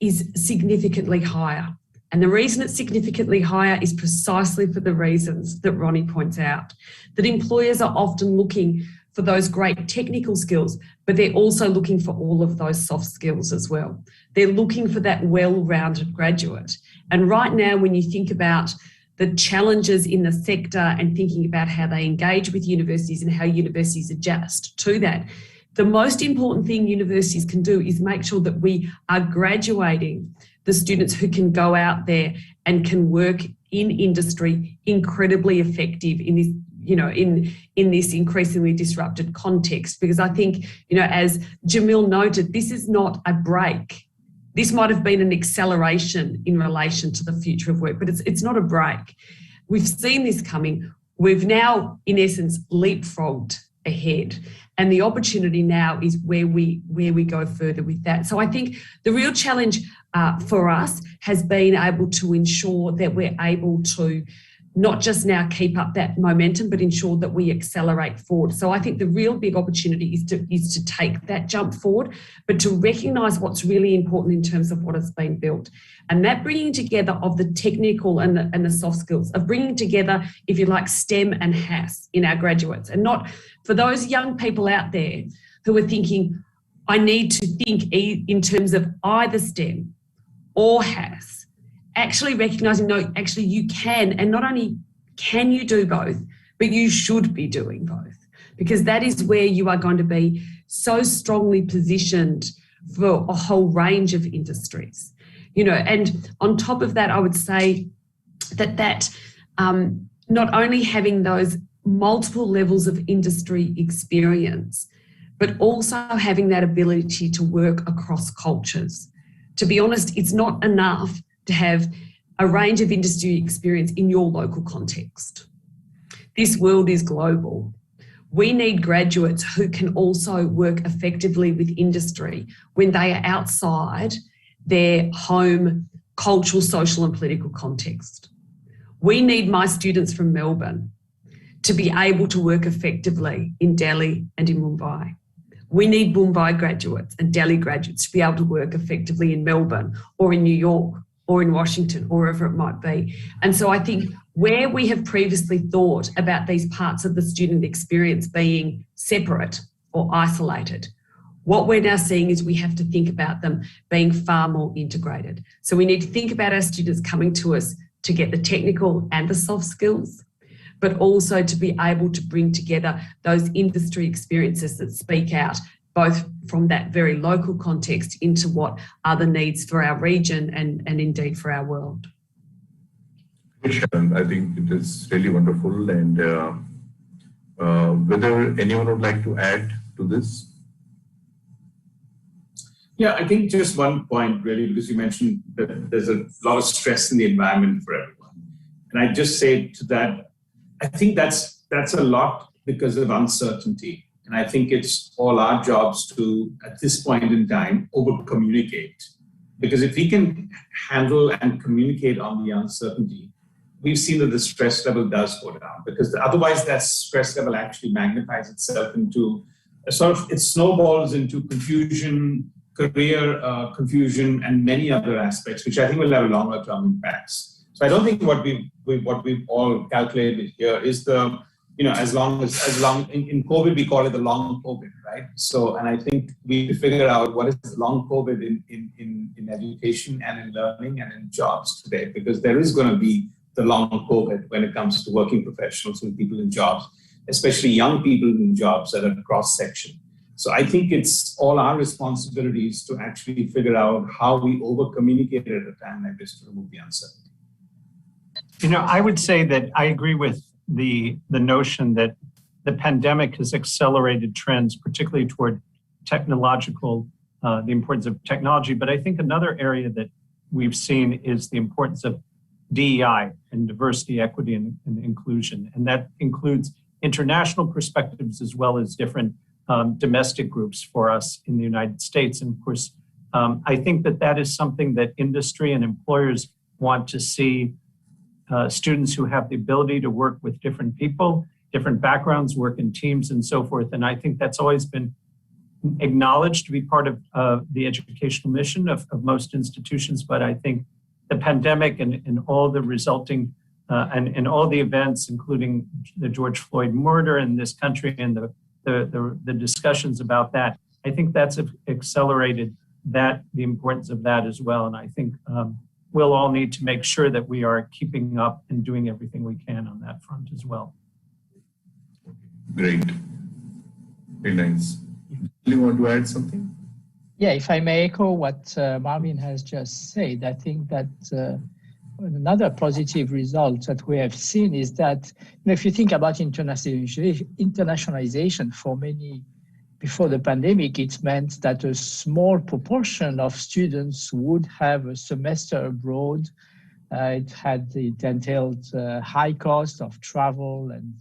is significantly higher. And the reason it's significantly higher is precisely for the reasons that Ronnie points out, that employers are often looking for those great technical skills, but they're also looking for all of those soft skills as well. They're looking for that well-rounded graduate. And right now, when you think about the challenges in the sector and thinking about how they engage with universities and how universities adjust to that, the most important thing universities can do is make sure that we are graduating the students who can go out there and can work in industry incredibly effective in this, in this increasingly disrupted context. Because I think, as Jamil noted, this is not a break. This might have been an acceleration in relation to the future of work, but it's not a break. We've seen this coming. We've now, in essence, leapfrogged ahead. And the opportunity now is where we go further with that. So I think the real challenge for us has been able to ensure that we're able to not just now keep up that momentum, but ensure that we accelerate forward. So I think the real big opportunity is to take that jump forward, but to recognise what's really important in terms of what has been built. And that bringing together of the technical and the soft skills, of bringing together, if you like, STEM and HAS in our graduates. And not for those young people out there who are thinking, I need to think in terms of either STEM or HAS. Actually recognising, no, actually you can, and not only can you do both, but you should be doing both, because that is where you are going to be so strongly positioned for a whole range of industries. And on top of that, I would say that not only having those multiple levels of industry experience, but also having that ability to work across cultures. To be honest, it's not enough to have a range of industry experience in your local context. This world is global. We need graduates who can also work effectively with industry when they are outside their home cultural, social and political context. We need my students from Melbourne to be able to work effectively in Delhi and in Mumbai. We need Mumbai graduates and Delhi graduates to be able to work effectively in Melbourne or in New York or in Washington, or wherever it might be. And so I think where we have previously thought about these parts of the student experience being separate or isolated. What we're now seeing is we have to think about them being far more integrated. So we need to think about our students coming to us to get the technical and the soft skills, but also to be able to bring together those industry experiences that speak out, both from that very local context into what are the needs for our region and indeed for our world. Sharon, I think it is really wonderful. And whether anyone would like to add to this? Yeah, I think just one point really, because you mentioned that there's a lot of stress in the environment for everyone. And I just say to that, I think that's a lot because of uncertainty. And I think it's all our jobs to, at this point in time, over-communicate. Because if we can handle and communicate on the uncertainty, we've seen that the stress level does go down. Because otherwise that stress level actually magnifies itself into a sort of, it snowballs into confusion, career confusion, and many other aspects, which I think will have longer term impacts. So I don't think what we've all calculated here is the, as long in COVID, we call it the long COVID, right? So, and I think we figure out what is the long COVID in education and in learning and in jobs today, because there is going to be the long COVID when it comes to working professionals and people in jobs, especially young people in jobs that are cross section. So I think it's all our responsibilities to actually figure out how we over-communicate at a time like this to remove the uncertainty. I would say that I agree with the notion that the pandemic has accelerated trends, particularly toward technological, the importance of technology. But I think another area that we've seen is the importance of DEI and diversity, equity, and inclusion. And that includes international perspectives as well as different domestic groups for us in the United States. And of course, I think that is something that industry and employers want to see. Students who have the ability to work with different people, different backgrounds, work in teams and so forth. And I think that's always been acknowledged to be part of the educational mission of most institutions. But I think the pandemic and all the resulting and all the events, including the George Floyd murder in this country and the discussions about that, I think that's accelerated the importance of that as well. And I think we'll all need to make sure that we are keeping up and doing everything we can on that front as well. Great. Very nice. Do you want to add something? Yeah, if I may echo what Marvin has just said, I think that another positive result that we have seen is that, if you think about internationalization for many, before the pandemic, it meant that a small proportion of students would have a semester abroad. It entailed high cost of travel and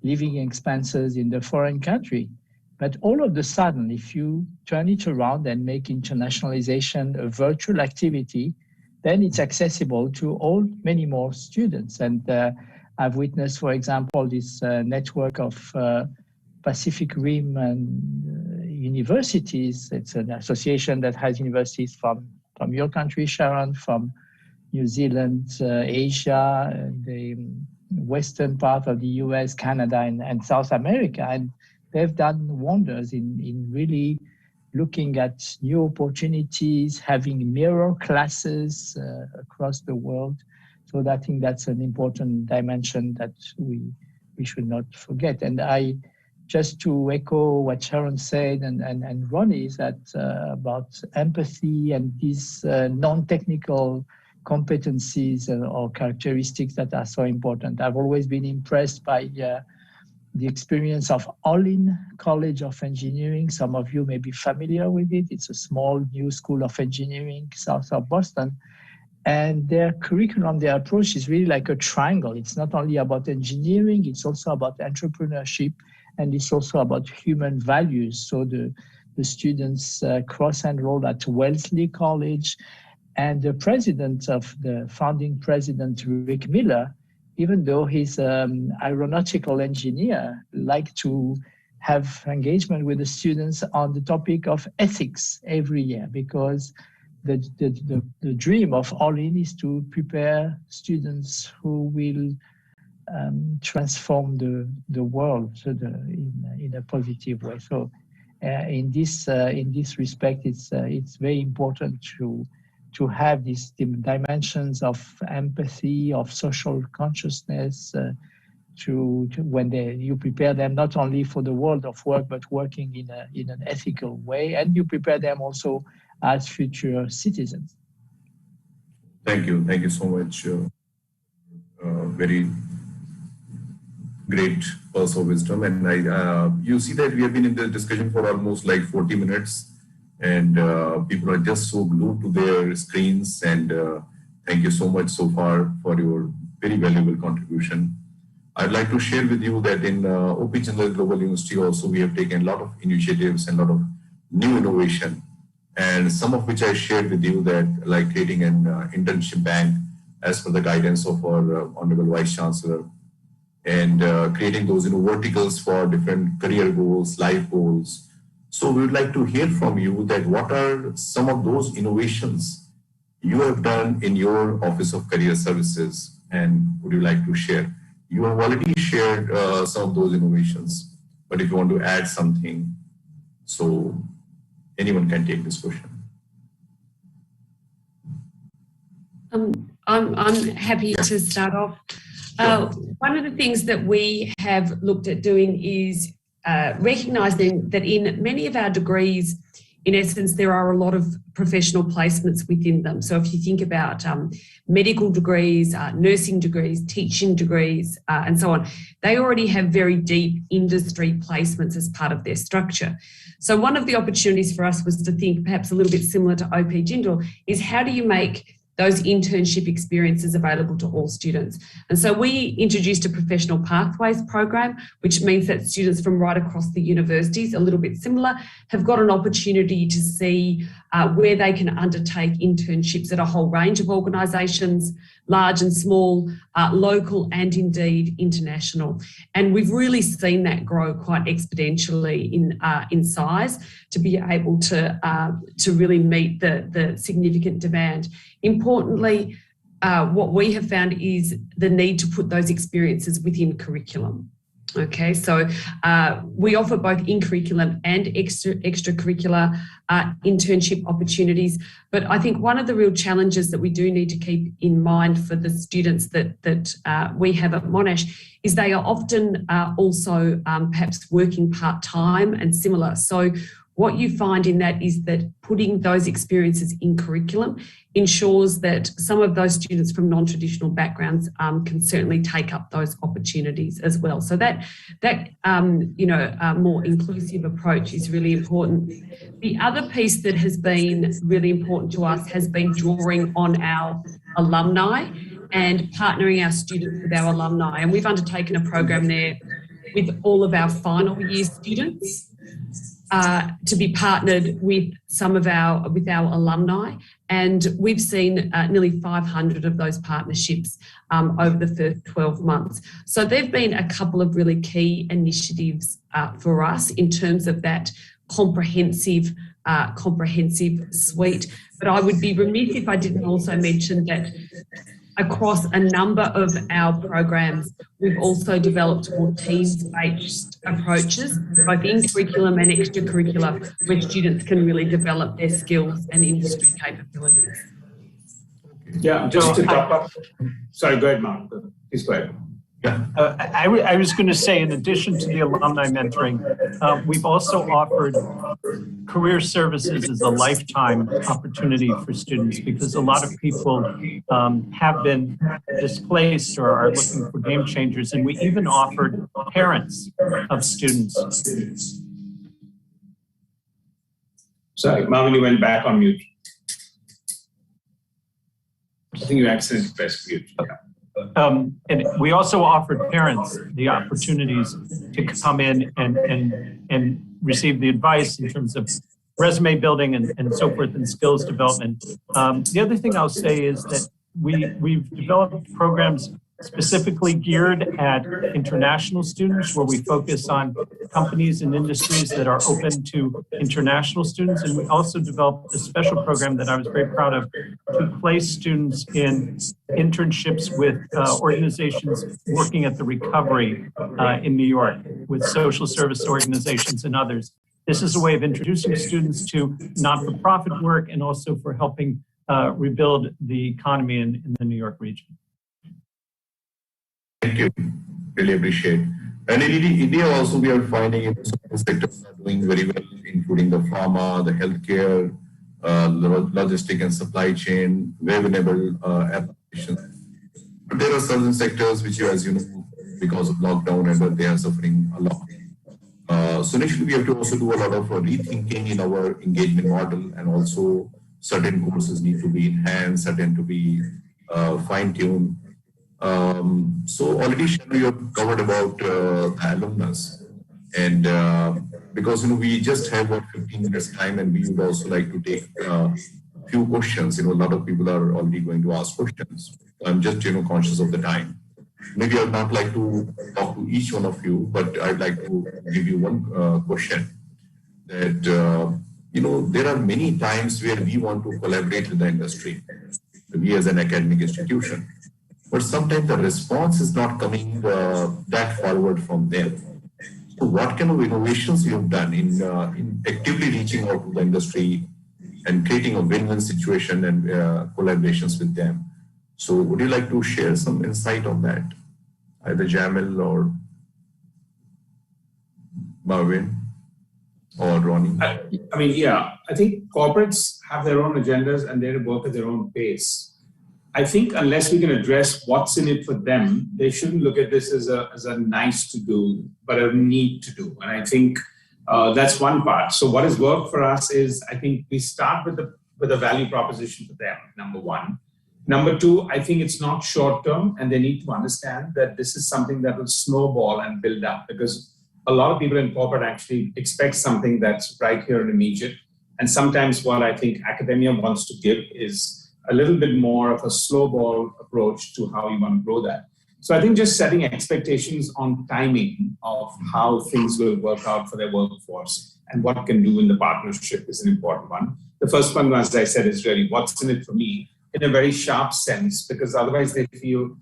living expenses in the foreign country. But all of a sudden, if you turn it around and make internationalization a virtual activity, then it's accessible to many more students. And I've witnessed, for example, this network of Pacific Rim and universities. It's an association that has universities from your country, Sharon, from New Zealand, Asia, and the western part of the US, Canada, and South America. And they've done wonders in really looking at new opportunities, having mirror classes across the world. So I think that's an important dimension that we should not forget. And just to echo what Sharon said and Ronnie, is that about empathy and these non-technical competencies or characteristics that are so important. I've always been impressed by the experience of Olin College of Engineering. Some of you may be familiar with it. It's a small new school of engineering south of Boston. And their curriculum, their approach is really like a triangle. It's not only about engineering, it's also about entrepreneurship, and it's also about human values. So the students cross-enrolled at Wellesley College, and the founding president, Rick Miller, even though he's an aeronautical engineer, liked to have engagement with the students on the topic of ethics every year, because the dream of Olin is to prepare students who will transform the world in a positive way. So in this respect, it's very important to have these dimensions of empathy, of social consciousness, to when you prepare them not only for the world of work, but working in an ethical way, and you prepare them also as future citizens. Thank you so much. Very great pearls of wisdom, and you see that we have been in the discussion for almost like 40 minutes, and people are just so glued to their screens. And thank you so much so far for your very valuable contribution. I'd like to share with you that in OP General Global University also we have taken a lot of initiatives and a lot of new innovation, and some of which I shared with you, that like creating an internship bank as per the guidance of our Honorable Vice Chancellor, and creating those verticals for different career goals, life goals. So we would like to hear from you that what are some of those innovations you have done in your Office of Career Services, and would you like to share? You have already shared some of those innovations, but if you want to add something, so anyone can take this question. I'm happy to start off. One of the things that we have looked at doing is recognising that in many of our degrees, in essence, there are a lot of professional placements within them. So if you think about medical degrees, nursing degrees, teaching degrees, and so on, they already have very deep industry placements as part of their structure. So one of the opportunities for us was to think perhaps a little bit similar to OP Jindal is how do you make those internship experiences available to all students. And so we introduced a professional pathways program, which means that students from right across the universities, a little bit similar, have got an opportunity to see where they can undertake internships at a whole range of organisations, large and small, local and indeed international. And we've really seen that grow quite exponentially in size to be able to really meet the significant demand. Importantly, what we have found is the need to put those experiences within curriculum. Okay, so we offer both in-curriculum and extracurricular internship opportunities. But I think one of the real challenges that we do need to keep in mind for the students that we have at Monash is they are often also perhaps working part-time and similar. So what you find in that is that putting those experiences in curriculum ensures that some of those students from non-traditional backgrounds can certainly take up those opportunities as well. So that more inclusive approach is really important. The other piece that has been really important to us has been drawing on our alumni and partnering our students with our alumni. And we've undertaken a program there with all of our final year students to be partnered with with our alumni, and we've seen nearly 500 of those partnerships over the first 12 months. So there've been a couple of really key initiatives for us in terms of that comprehensive suite. But I would be remiss if I didn't also mention that across a number of our programs, we've also developed more teams-based approaches, both in curriculum and extracurricular, where students can really develop their skills and industry capabilities. Yeah, just to top up. Sorry, go ahead, Mark. Please go ahead. Yeah, I was going to say, in addition to the alumni mentoring, we've also offered career services as a lifetime opportunity for students, because a lot of people have been displaced or are looking for game changers, and we even offered parents of students. Sorry, Marvin, you went back on mute. I think you accidentally pressed mute. Yeah. And we also offered parents the opportunities to come in and receive the advice in terms of resume building and so forth and skills development. The other thing I'll say is that we've developed programs specifically geared at international students, where we focus on companies and industries that are open to international students. And we also developed a special program that I was very proud of to place students in internships with organizations working at the recovery in New York, with social service organizations and others. This is a way of introducing students to not-for-profit work and also for helping rebuild the economy in the New York region. Thank you. Really appreciate. And in India also, we are finding certain sectors are doing very well, including the pharma, the healthcare, logistic and supply chain, web-enabled applications. But there are certain sectors which, as you know, because of lockdown, and they are suffering a lot. So initially, we have to also do a lot of rethinking in our engagement model, and also certain courses need to be enhanced, certain to be fine-tuned. So already, Sharon, you have covered about alumnus, and because we just have about 15 minutes time, and we would also like to take a few questions. A lot of people are already going to ask questions. I'm just conscious of the time. Maybe I'd not like to talk to each one of you, but I'd like to give you one question. That there are many times where we want to collaborate with the industry, we as an academic institution. But sometimes the response is not coming that forward from them. So what kind of innovations you have done in actively reaching out to the industry and creating a win-win situation and collaborations with them? So would you like to share some insight on that? Either Jamil or Marvin or Ronnie? I mean, yeah, I think corporates have their own agendas and they work at their own pace. I think unless we can address what's in it for them, they shouldn't look at this as a nice to do, but a need to do. And I think that's one part. So what has worked for us is, I think we start with a value proposition for them, number one. Number two, I think it's not short term, and they need to understand that this is something that will snowball and build up, because a lot of people in corporate actually expect something that's right here and immediate. And sometimes what I think academia wants to give is a little bit more of a slow ball approach to how you want to grow that. So I think just setting expectations on timing of how things will work out for their workforce and what can do in the partnership is an important one. The first one, as I said, is really what's in it for me in a very sharp sense, because otherwise they feel,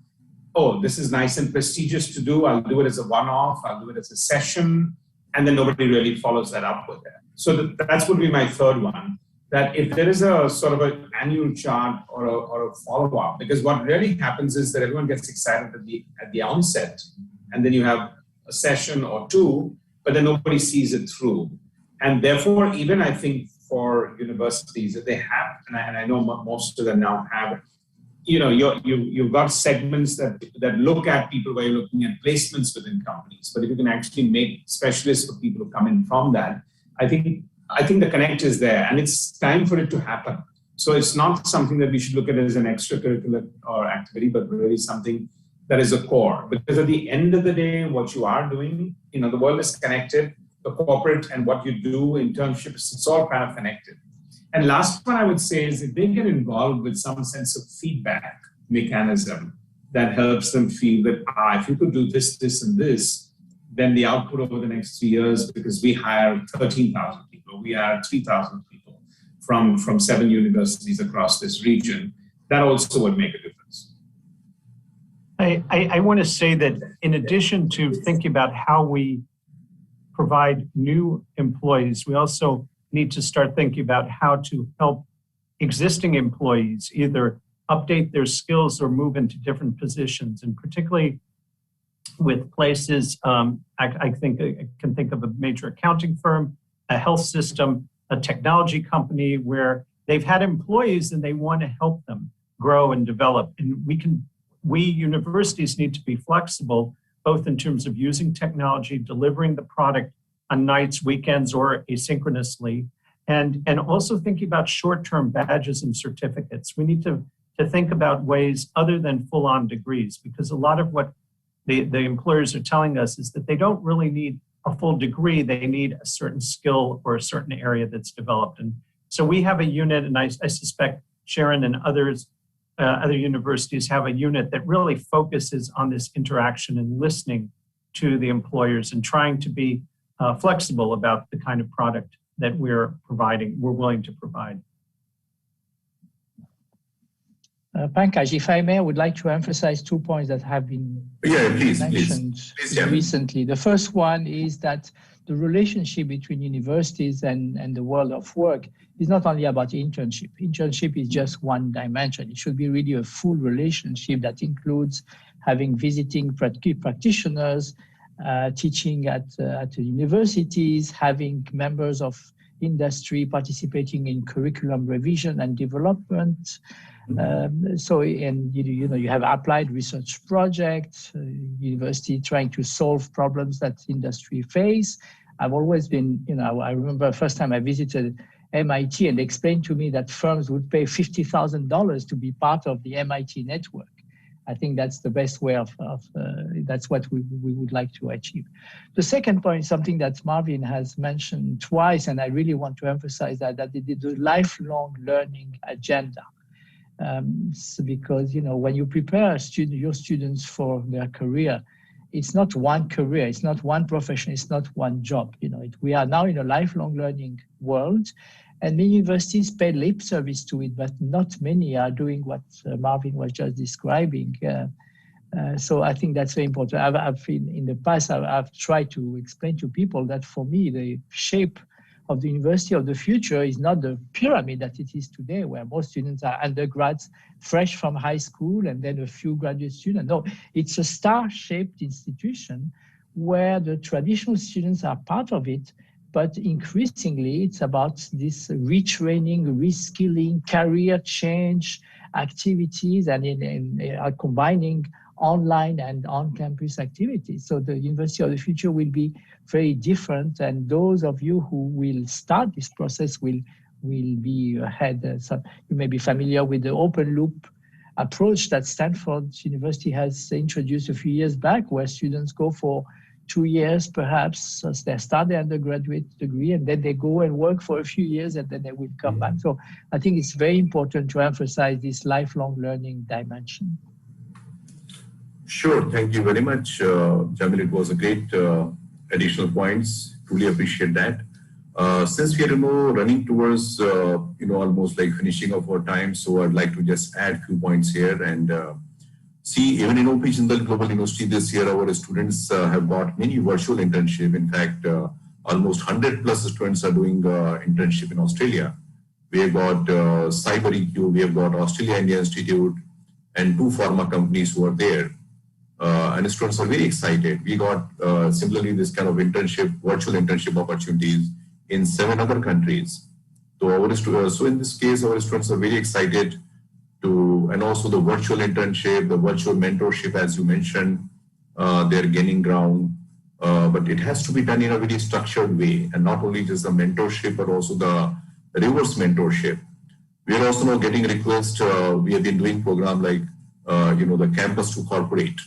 oh, this is nice and prestigious to do. I'll do it as a one-off. I'll do it as a session. And then nobody really follows that up with it. So that's would be my third one. That if there is a sort of an annual chart or a follow-up, because what really happens is that everyone gets excited at the onset, and then you have a session or two, but then nobody sees it through. And therefore, even I think for universities, that they have, and I know most of them now have, you've got segments that look at people where you're looking at placements within companies. But if you can actually make specialists for people who come in from that, I think the connect is there, and it's time for it to happen. So it's not something that we should look at as an extracurricular or activity, but really something that is a core. Because at the end of the day, what you are doing, the world is connected, the corporate and what you do, internships, it's all kind of connected. And last one I would say is if they get involved with some sense of feedback mechanism that helps them feel that, if you could do this, this, and this, then the output over the next 3 years, because we hire 13,000 people, we hire 3,000 people from 7 universities across this region, that also would make a difference. I want to say that in addition to thinking about how we provide new employees, we also need to start thinking about how to help existing employees either update their skills or move into different positions. And particularly with places, I think I can think of a major accounting firm, a health system, a technology company where they've had employees and they want to help them grow and develop. And we universities need to be flexible, both in terms of using technology, delivering the product on nights, weekends, or asynchronously, and also thinking about short-term badges and certificates. We need to think about ways other than full-on degrees, because a lot of what the employers are telling us is that they don't really need a full degree. They need a certain skill or a certain area that's developed. And so we have a unit, and I suspect Sharon and others other universities have a unit that really focuses on this interaction and listening to the employers and trying to be flexible about the kind of product that we're willing to provide. Pankaj, if I may, I would like to emphasize 2 points that have been mentioned recently. The first one is that the relationship between universities and the world of work is not only about internship. Internship is just one dimension. It should be really a full relationship that includes having visiting practitioners, teaching at the universities, having members of industry participating in curriculum revision and development. You have applied research projects, university trying to solve problems that industry face. I've always been, I remember the first time I visited MIT and they explained to me that firms would pay $50,000 to be part of the MIT network. I think that's the best way that's what we would like to achieve. The second point is something that Marvin has mentioned twice, and I really want to emphasize that the lifelong learning agenda. Because, when you prepare your students for their career, it's not one career, it's not one profession, it's not one job. We are now in a lifelong learning world, and many universities pay lip service to it, but not many are doing what Marvin was just describing. So I think that's very important. In the past, I've tried to explain to people that for me, the shape of the university of the future is not the pyramid that it is today, where most students are undergrads fresh from high school and then a few graduate students. No, it's a star-shaped institution where the traditional students are part of it, but increasingly it's about this retraining, reskilling, career change activities, and are combining online and on-campus activities. So the University of the Future will be very different, and those of you who will start this process will be ahead. So you may be familiar with the open loop approach that Stanford University has introduced a few years back, where students go for 2 years perhaps, as they start their undergraduate degree, and then they go and work for a few years, and then they will come back. So I think it's very important to emphasize this lifelong learning dimension. Sure, thank you very much, Jamil. It was a great additional points. Truly appreciate that. Since we are running towards almost like finishing of our time, so I'd like to just add a few points here and see, even in OP Jindal Global University this year, our students have got many virtual internship. In fact, almost 100 plus students are doing internship in Australia. We have got Cyber EQ, we have got Australia India Institute, and 2 pharma companies who are there. And students are very excited. We got similarly this kind of virtual internship opportunities in 7 other countries. So in this case, our students are very excited and also the virtual internship, the virtual mentorship, as you mentioned, they're gaining ground. But it has to be done in a very structured way, and not only just the mentorship, but also the reverse mentorship. We are also now getting requests. We have been doing program like, the campus to corporate.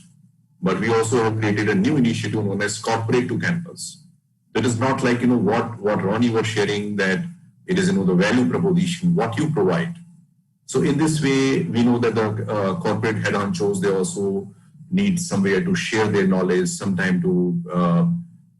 But we also have created a new initiative known as corporate to campus. That is not like, what Ronnie was sharing, that it is, the value proposition, what you provide. So in this way, we know that the corporate head honchos, they also need somewhere to share their knowledge, sometime to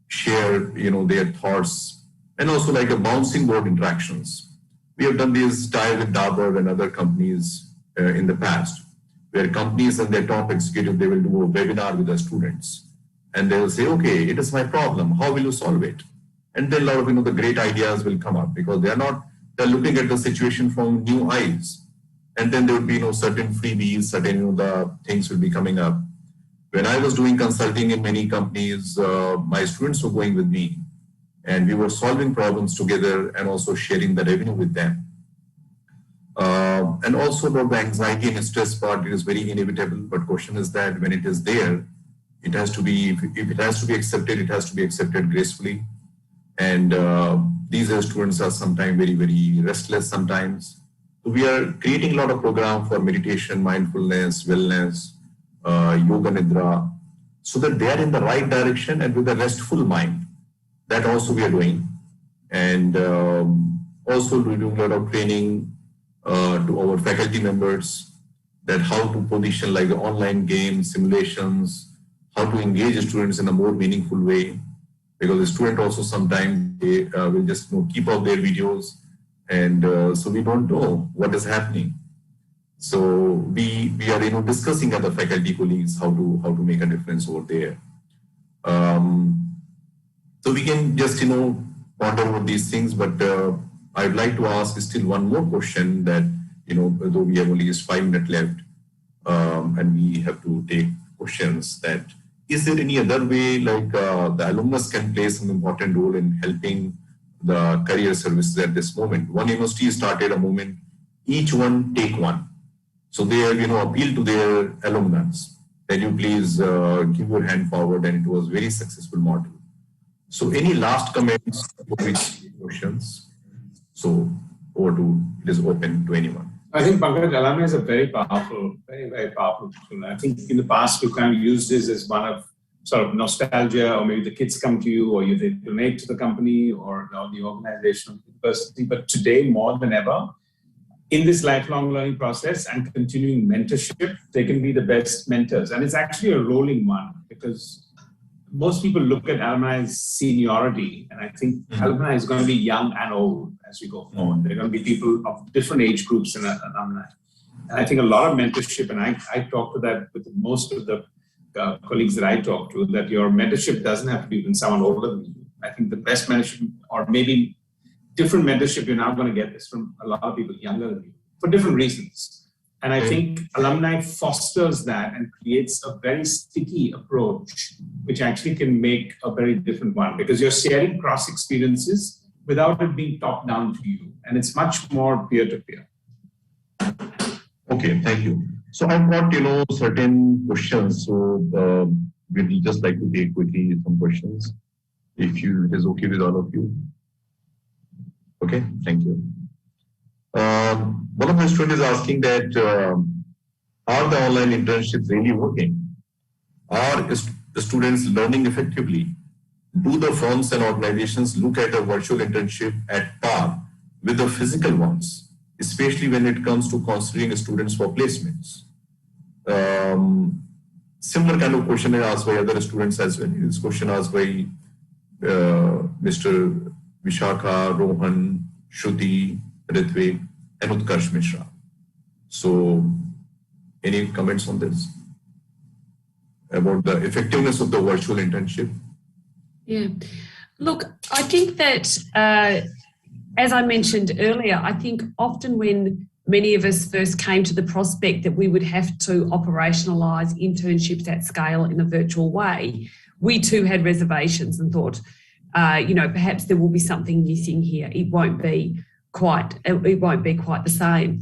share, their thoughts, and also like a bouncing board interactions. We have done this tie with Dabur and other companies in the past, where companies and their top executive, they will do a webinar with the students. And they will say, okay, it is my problem. How will you solve it? And then a lot of, the great ideas will come up, because they're looking at the situation from new eyes. And then there will be, certain freebies, certain, the things will be coming up. When I was doing consulting in many companies, my students were going with me, and we were solving problems together and also sharing the revenue with them. And also about the anxiety and stress part, it is very inevitable. But question is that when it is there, it has to be, if it has to be accepted, it has to be accepted gracefully. And these students are sometimes very, very restless sometimes. So we are creating a lot of programs for meditation, mindfulness, wellness, yoga nidra, so that they are in the right direction and with a restful mind. That also we are doing. And also we do a lot of training to our faculty members. that how to position like the online games, simulations, how to engage students in a more meaningful way. Because the student also sometimes they will just keep up their videos, and so we don't know what is happening. So we are discussing at the faculty colleagues how to make a difference over there. So we can just ponder over these things, but I'd like to ask still one more question that though we have only just 5 minutes left, and we have to take questions that. Is there any other way like the alumnus can play some important role in helping the career services at this moment? One university started a movement, each one take one. So they appeal to their alumnus. Can you please give your hand forward? And it was very successful model. So any last comments or questions? So it is open to anyone. I think Pankaj, alumni is a very powerful, very, very powerful tool. I think in the past we kind of used this as one of sort of nostalgia, or maybe the kids come to you, or they donate to the company or the organization or the university. But today, more than ever, in this lifelong learning process and continuing mentorship, they can be the best mentors. And it's actually a rolling one, because most people look at alumni's seniority, and I think alumni is going to be young and old as we go forward. They're going to be people of different age groups in alumni. And I think a lot of mentorship, and I talk to that with most of the colleagues that I talk to, that your mentorship doesn't have to be with someone older than you. I think the best mentorship, or maybe different mentorship you're now going to get, is from a lot of people younger than you for different reasons. And I think alumni fosters that and creates a very sticky approach, which actually can make a very different one, because you're sharing cross experiences without it being top down to you. And it's much more peer-to-peer. Okay, thank you. So I've got, certain questions. So we'd just like to take quickly some questions, if it is okay with all of you. Okay, thank you. One of the students is asking that, are the online internships really working? Are the students learning effectively? Do the firms and organizations look at a virtual internship at par with the physical ones, especially when it comes to considering students for placements? Similar kind of question is asked by other students as well. This question asked by Mr. Vishakha, Rohan, Shruti, Ritvik, and Utkarsh Mishra. So, any comments on this? About the effectiveness of the virtual internship? Yeah. Look, I think that, as I mentioned earlier, I think often when many of us first came to the prospect that we would have to operationalise internships at scale in a virtual way, we too had reservations and thought, perhaps there will be something missing here. It won't be quite the same.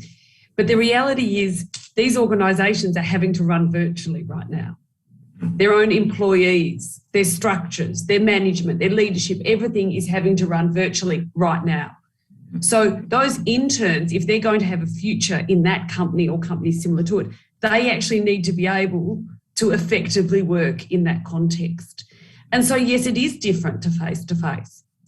But the reality is these organisations are having to run virtually right now. Their own employees, their structures, their management, their leadership, everything is having to run virtually right now. So those interns, if they're going to have a future in that company or companies similar to it, they actually need to be able to effectively work in that context. And so, yes, it is different to face,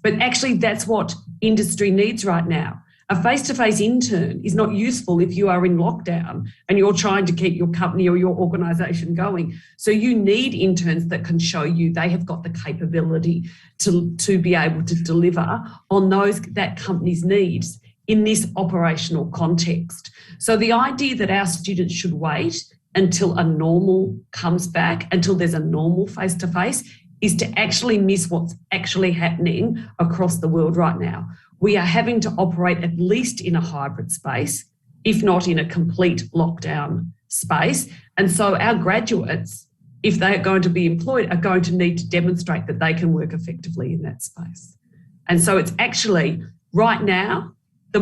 but actually that's what industry needs right now. A face-to-face intern is not useful if you are in lockdown and you're trying to keep your company or your organisation going. So you need interns that can show you they have got the capability to be able to deliver on that company's needs in this operational context. So the idea that our students should wait until a normal comes back, until there's a normal face-to-face, is to actually miss what's actually happening across the world right now. We are having to operate at least in a hybrid space, if not in a complete lockdown space. And so our graduates, if they are going to be employed, are going to need to demonstrate that they can work effectively in that space. And so it's actually right now, the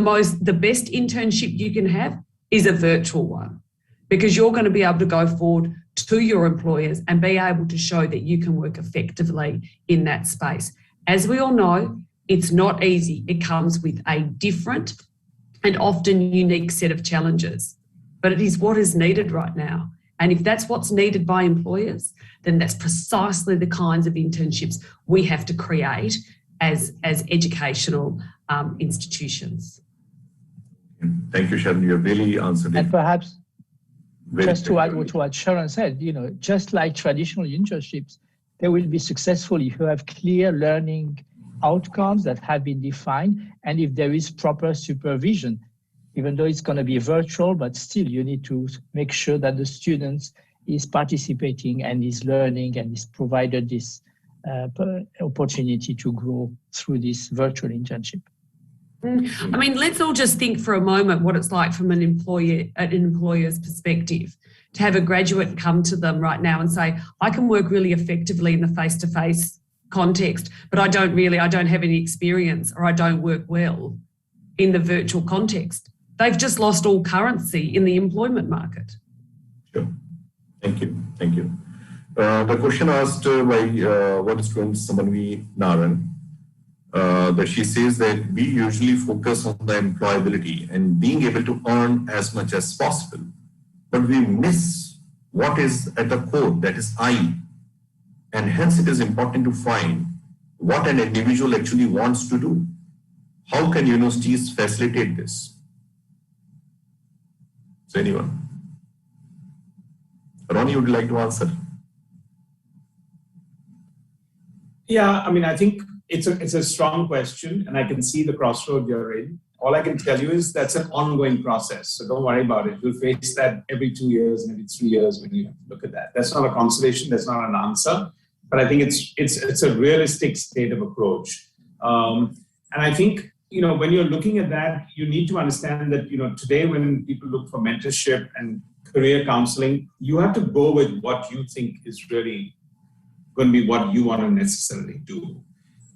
best internship you can have is a virtual one, because you're going to be able to go forward to your employers and be able to show that you can work effectively in that space. As we all know, it's not easy. It comes with a different and often unique set of challenges, but it is what is needed right now. And if that's what's needed by employers, then that's precisely the kinds of internships we have to create as educational institutions. Thank you, Sharon. You have really answered it. And perhaps Just to add to what Sharon said, just like traditional internships, they will be successful if you have clear learning outcomes that have been defined, and if there is proper supervision. Even though it's going to be virtual, but still you need to make sure that the students is participating and is learning and is provided this opportunity to grow through this virtual internship. I mean, let's all just think for a moment what it's like from an employer's perspective to have a graduate come to them right now and say, I can work really effectively in the face-to-face context, but I don't have any experience, or I don't work well in the virtual context. They've just lost all currency in the employment market. Sure. Thank you. The question asked by one student, Samanvi Naran, that she says that we usually focus on the employability and being able to earn as much as possible, but we miss what is at the core, that is I. And hence it is important to find what an individual actually wants to do. How can universities facilitate this? So anyone? Ronnie, would you like to answer? Yeah, I mean, I think it's a strong question, and I can see the crossroad you're in. All I can tell you is that's an ongoing process, so don't worry about it. You'll face that every 2 years, maybe 3 years when you look at that. That's not a consolation, that's not an answer, but I think it's a realistic state of approach. And I think, when you're looking at that, you need to understand that, today when people look for mentorship and career counseling, you have to go with what you think is really going to be what you want to necessarily do.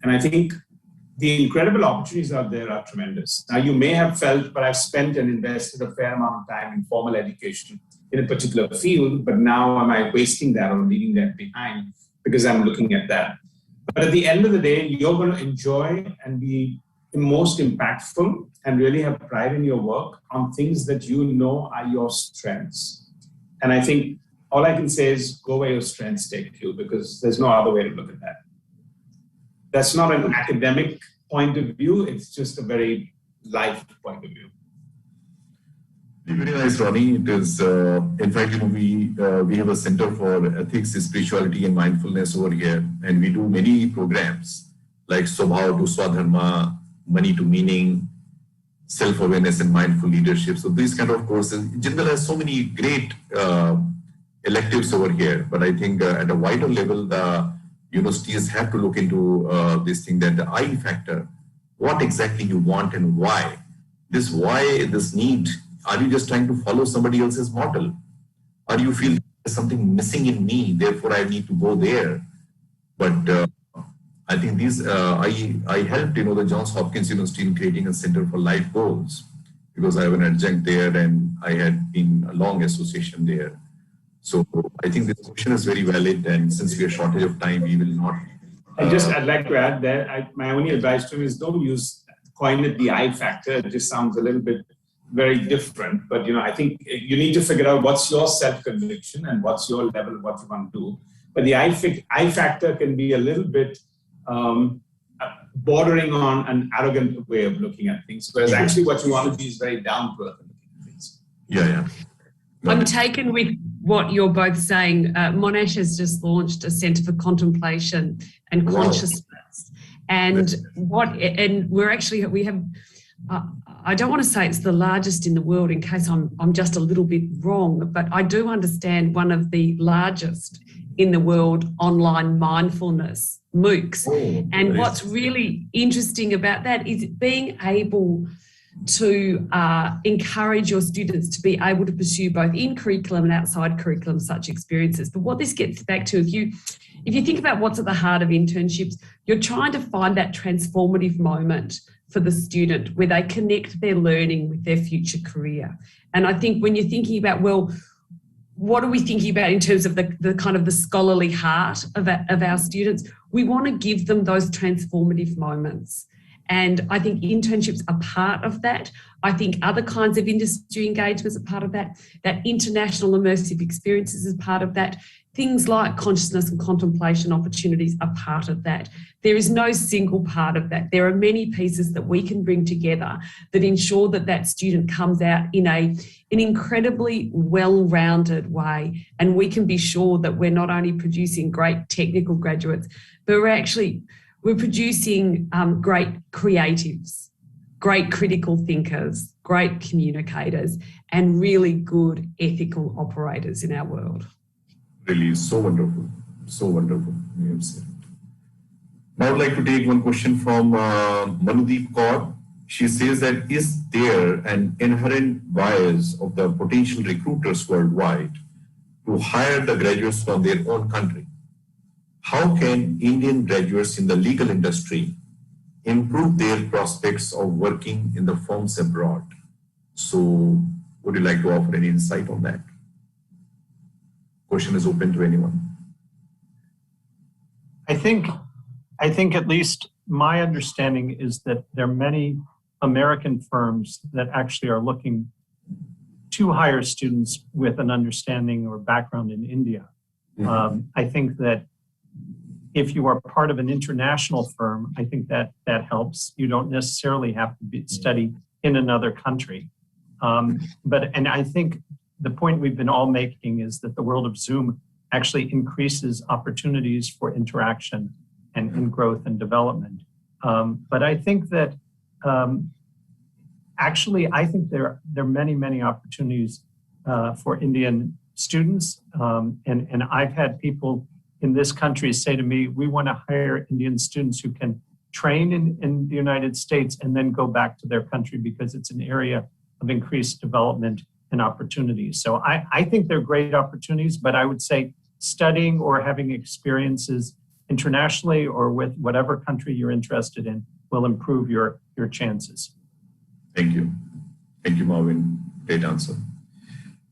And I think the incredible opportunities out there are tremendous. Now, you may have felt, but I've spent and invested a fair amount of time in formal education in a particular field, but now am I wasting that or leaving that behind because I'm looking at that? But at the end of the day, you're going to enjoy and be the most impactful and really have pride in your work on things that you know are your strengths. And I think all I can say is go where your strengths take you, because there's no other way to look at that. That's not an academic point of view, it's just a very life point of view. Very nice, Ronnie. It is, in fact, we have a Center for Ethics, Spirituality and Mindfulness over here, and we do many programs like Swabhav to Swadharma, Money to Meaning, Self-Awareness and Mindful Leadership. So these kind of courses, Jindal has so many great electives over here, but I think at a wider level, the universities have to look into this thing, that the I factor, what exactly you want and why. This need, are you just trying to follow somebody else's model? Or you feel there's something missing in me, therefore I need to go there? But I think these, I helped, the Johns Hopkins University in creating a Center for Life Goals, because I have an adjunct there and I had been a long association there. So I think this question is very valid, and since we are shortage of time, we will not. I'd like to add that my only advice to him is don't coin it the I factor. It just sounds a little bit very different. But I think you need to figure out what's your self-conviction and what's your level of what you want to do. But the I factor can be a little bit bordering on an arrogant way of looking at things, whereas actually what you want to be is very down to earth looking at things. Yeah. I'm taken with what you're both saying. Monash has just launched a Centre for Contemplation and Consciousness, and we have. I don't want to say it's the largest in the world, in case I'm just a little bit wrong, but I do understand one of the largest in the world online mindfulness MOOCs. And what's really interesting about that is being able to encourage your students to be able to pursue both in curriculum and outside curriculum such experiences. But what this gets back to, if you think about what's at the heart of internships, you're trying to find that transformative moment for the student where they connect their learning with their future career. And I think when you're thinking about, well, what are we thinking about in terms of the kind of the scholarly heart of our students? We want to give them those transformative moments. And I think internships are part of that. I think other kinds of industry engagements are part of that. That international immersive experiences is part of that. Things like consciousness and contemplation opportunities are part of that. There is no single part of that. There are many pieces that we can bring together that ensure that that student comes out in an incredibly well-rounded way. And we can be sure that we're not only producing great technical graduates, but we're producing great creatives, great critical thinkers, great communicators, and really good ethical operators in our world. Really, so wonderful, so wonderful. Now I'd like to take one question from Manudeep Kaur. She says that, is there an inherent bias of the potential recruiters worldwide to hire the graduates from their own country? How can Indian graduates in the legal industry improve their prospects of working in the firms abroad? So would you like to offer any insight on that? Question is open to anyone. I think at least my understanding is that there are many American firms that actually are looking to hire students with an understanding or background in India. Mm-hmm. I think that if you are part of an international firm, I think that helps. You don't necessarily have to study in another country. And I think the point we've been all making is that the world of Zoom actually increases opportunities for interaction and growth and development. But I think that I think there are many, many opportunities for Indian students. And I've had people in this country say to me, we want to hire Indian students who can train in the United States and then go back to their country because it's an area of increased development and opportunities. So I think they're great opportunities, but I would say studying or having experiences internationally or with whatever country you're interested in will improve your chances. Thank you. Thank you, Marvin. Great answer.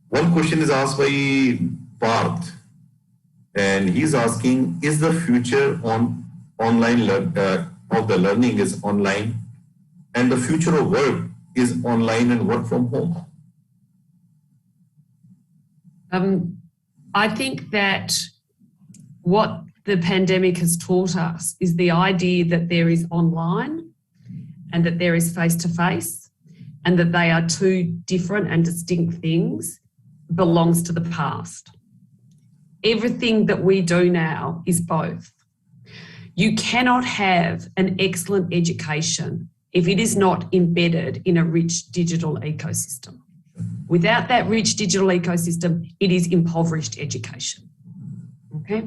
One question is asked by Parth, and he's asking, is the future of the learning is online, and the future of work is online and work from home? I think that what the pandemic has taught us is the idea that there is online and that there is face-to-face, and that they are two different and distinct things belongs to the past. Everything that we do now is both. You cannot have an excellent education if it is not embedded in a rich digital ecosystem. Without that rich digital ecosystem, it is impoverished education. Okay?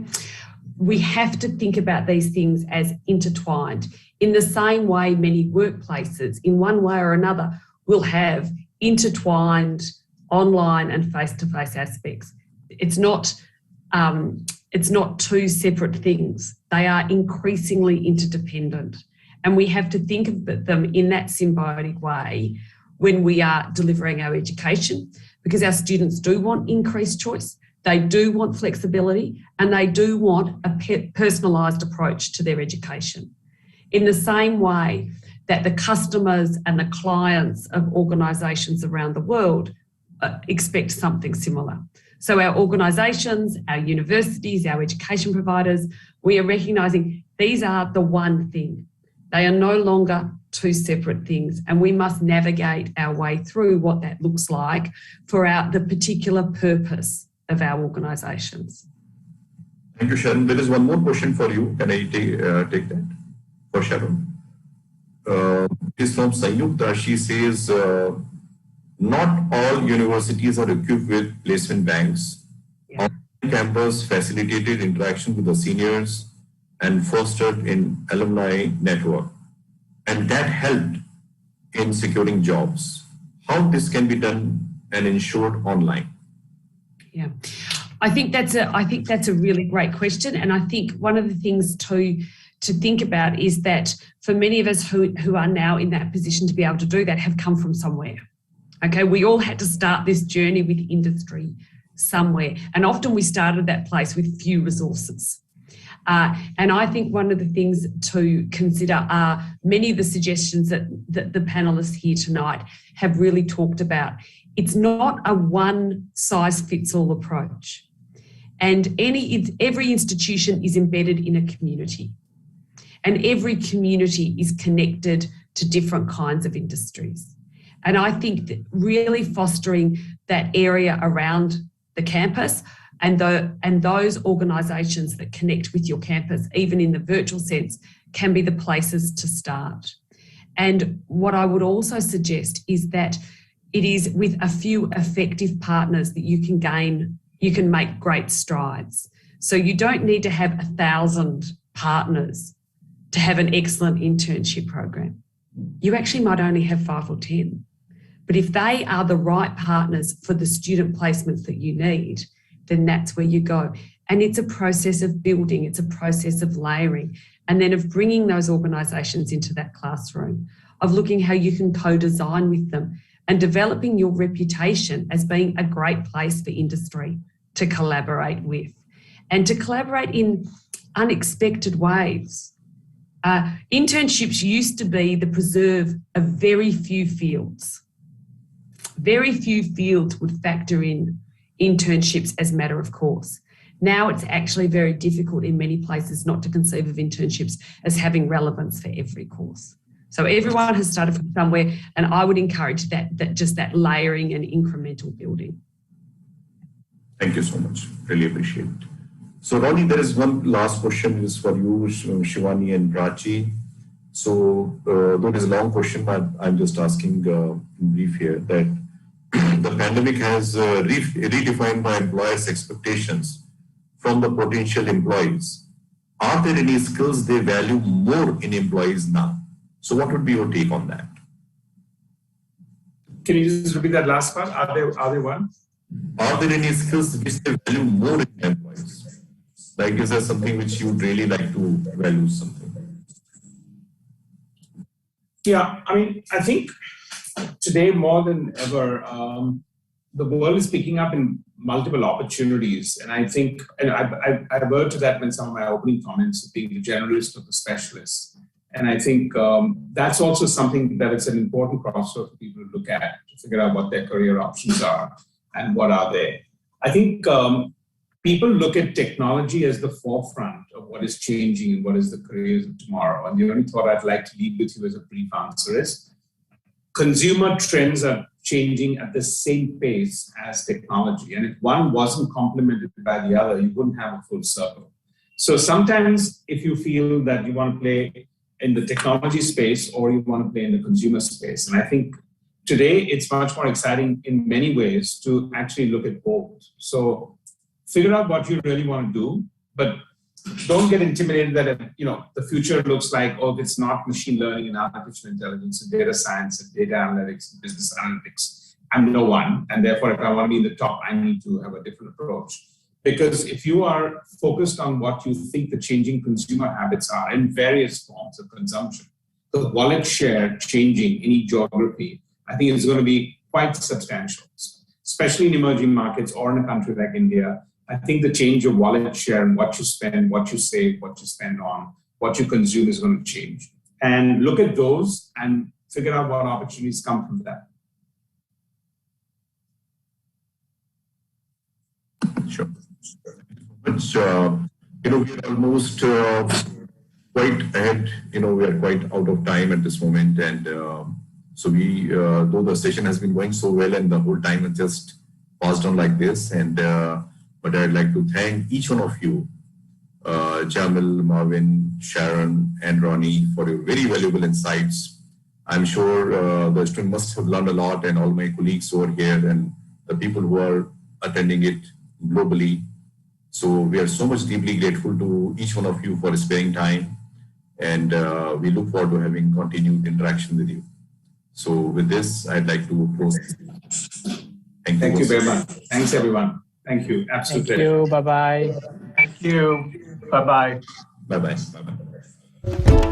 We have to think about these things as intertwined. In the same way, many workplaces, in one way or another, will have intertwined online and face-to-face aspects. It's not two separate things. They are increasingly interdependent. And we have to think of them in that symbiotic way when we are delivering our education, because our students do want increased choice, they do want flexibility, and they do want a personalised approach to their education. In the same way that the customers and the clients of organisations around the world expect something similar. So our organisations, our universities, our education providers, we are recognising these are the one thing. They are no longer two separate things, and we must navigate our way through what that looks like for the particular purpose of our organisations. Thank you, Sharon. There is one more question for you. Can I take that for Sharon? It's from Sanyukta. She says, not all universities are equipped with placement banks. Yeah. On campus facilitated interaction with the seniors and fostered in alumni network. And that helped in securing jobs. How this can be done and ensured online? Yeah, I think that's a really great question. And I think one of the things to think about is that for many of us who are now in that position to be able to do that have come from somewhere. Okay, we all had to start this journey with industry somewhere. And often we started that place with few resources. And I think one of the things to consider are many of the suggestions that the panellists here tonight have really talked about. It's not a one-size-fits-all approach. And every institution is embedded in a community. And every community is connected to different kinds of industries. And I think that really fostering that area around the campus and those organisations that connect with your campus, even in the virtual sense, can be the places to start. And what I would also suggest is that it is with a few effective partners that you can make great strides. So you don't need to have 1,000 partners to have an excellent internship program. You actually might only have 5 or 10. But if they are the right partners for the student placements that you need, then that's where you go. And it's a process of building, it's a process of layering, and then of bringing those organisations into that classroom, of looking how you can co-design with them and developing your reputation as being a great place for industry to collaborate with and to collaborate in unexpected ways. Internships used to be the preserve of very few fields. Very few fields would factor in internships as a matter of course. Now it's actually very difficult in many places not to conceive of internships as having relevance for every course. So everyone has started from somewhere, and I would encourage that layering and incremental building. Thank you so much. Really appreciate it. So Ronnie, there is one last question is for you, Shivani and Prachi. So though it is a long question, but I'm just asking in brief here that the pandemic has redefined my employers' expectations from the potential employees. Are there any skills they value more in employees now? So what would be your take on that? Can you just repeat that last part? Are there one? Are there any skills which they value more in employees? Like, is there something which you would really like to value something? Yeah, I mean, I think today more than ever, the world is picking up in multiple opportunities. And I think, and I advert to that when some of my opening comments of being the generalist or the specialist. And I think that's also something that is an important crossroad for people to look at to figure out what their career options are and what are they. I think people look at technology as the forefront of what is changing and what is the careers of tomorrow. And the only thought I'd like to leave with you as a brief answer is consumer trends are changing at the same pace as technology. And if one wasn't complemented by the other, you wouldn't have a full circle. So sometimes if you feel that you want to play in the technology space or you want to play in the consumer space, and I think today it's much more exciting in many ways to actually look at both. So figure out what you really want to do, but don't get intimidated that the future looks like, oh, it's not machine learning and artificial intelligence and data science and data analytics and business analytics. I'm no one, and therefore if I want to be in the top, I need to have a different approach. Because if you are focused on what you think the changing consumer habits are in various forms of consumption, the wallet share changing in each geography, I think it's going to be quite substantial, especially in emerging markets or in a country like India. I think the change of wallet share and what you spend, what you save, what you spend on, what you consume is going to change. And look at those and figure out what opportunities come from that. Sure. Which, we're almost quite ahead. We are quite out of time at this moment. And so we, though the session has been going so well and the whole time it just passed on like this. And but I'd like to thank each one of you, Jamil, Marvin, Sharon, and Ronnie, for your very valuable insights. I'm sure the students must have learned a lot, and all my colleagues over here and the people who are attending it globally. So we are so much deeply grateful to each one of you for sparing time, and we look forward to having continued interaction with you. So with this, I'd like to close. Thank you very much. Thanks, everyone. Thank you. Absolutely. Thank you. Bye-bye. Thank you. Bye-bye. Bye-bye. Bye-bye.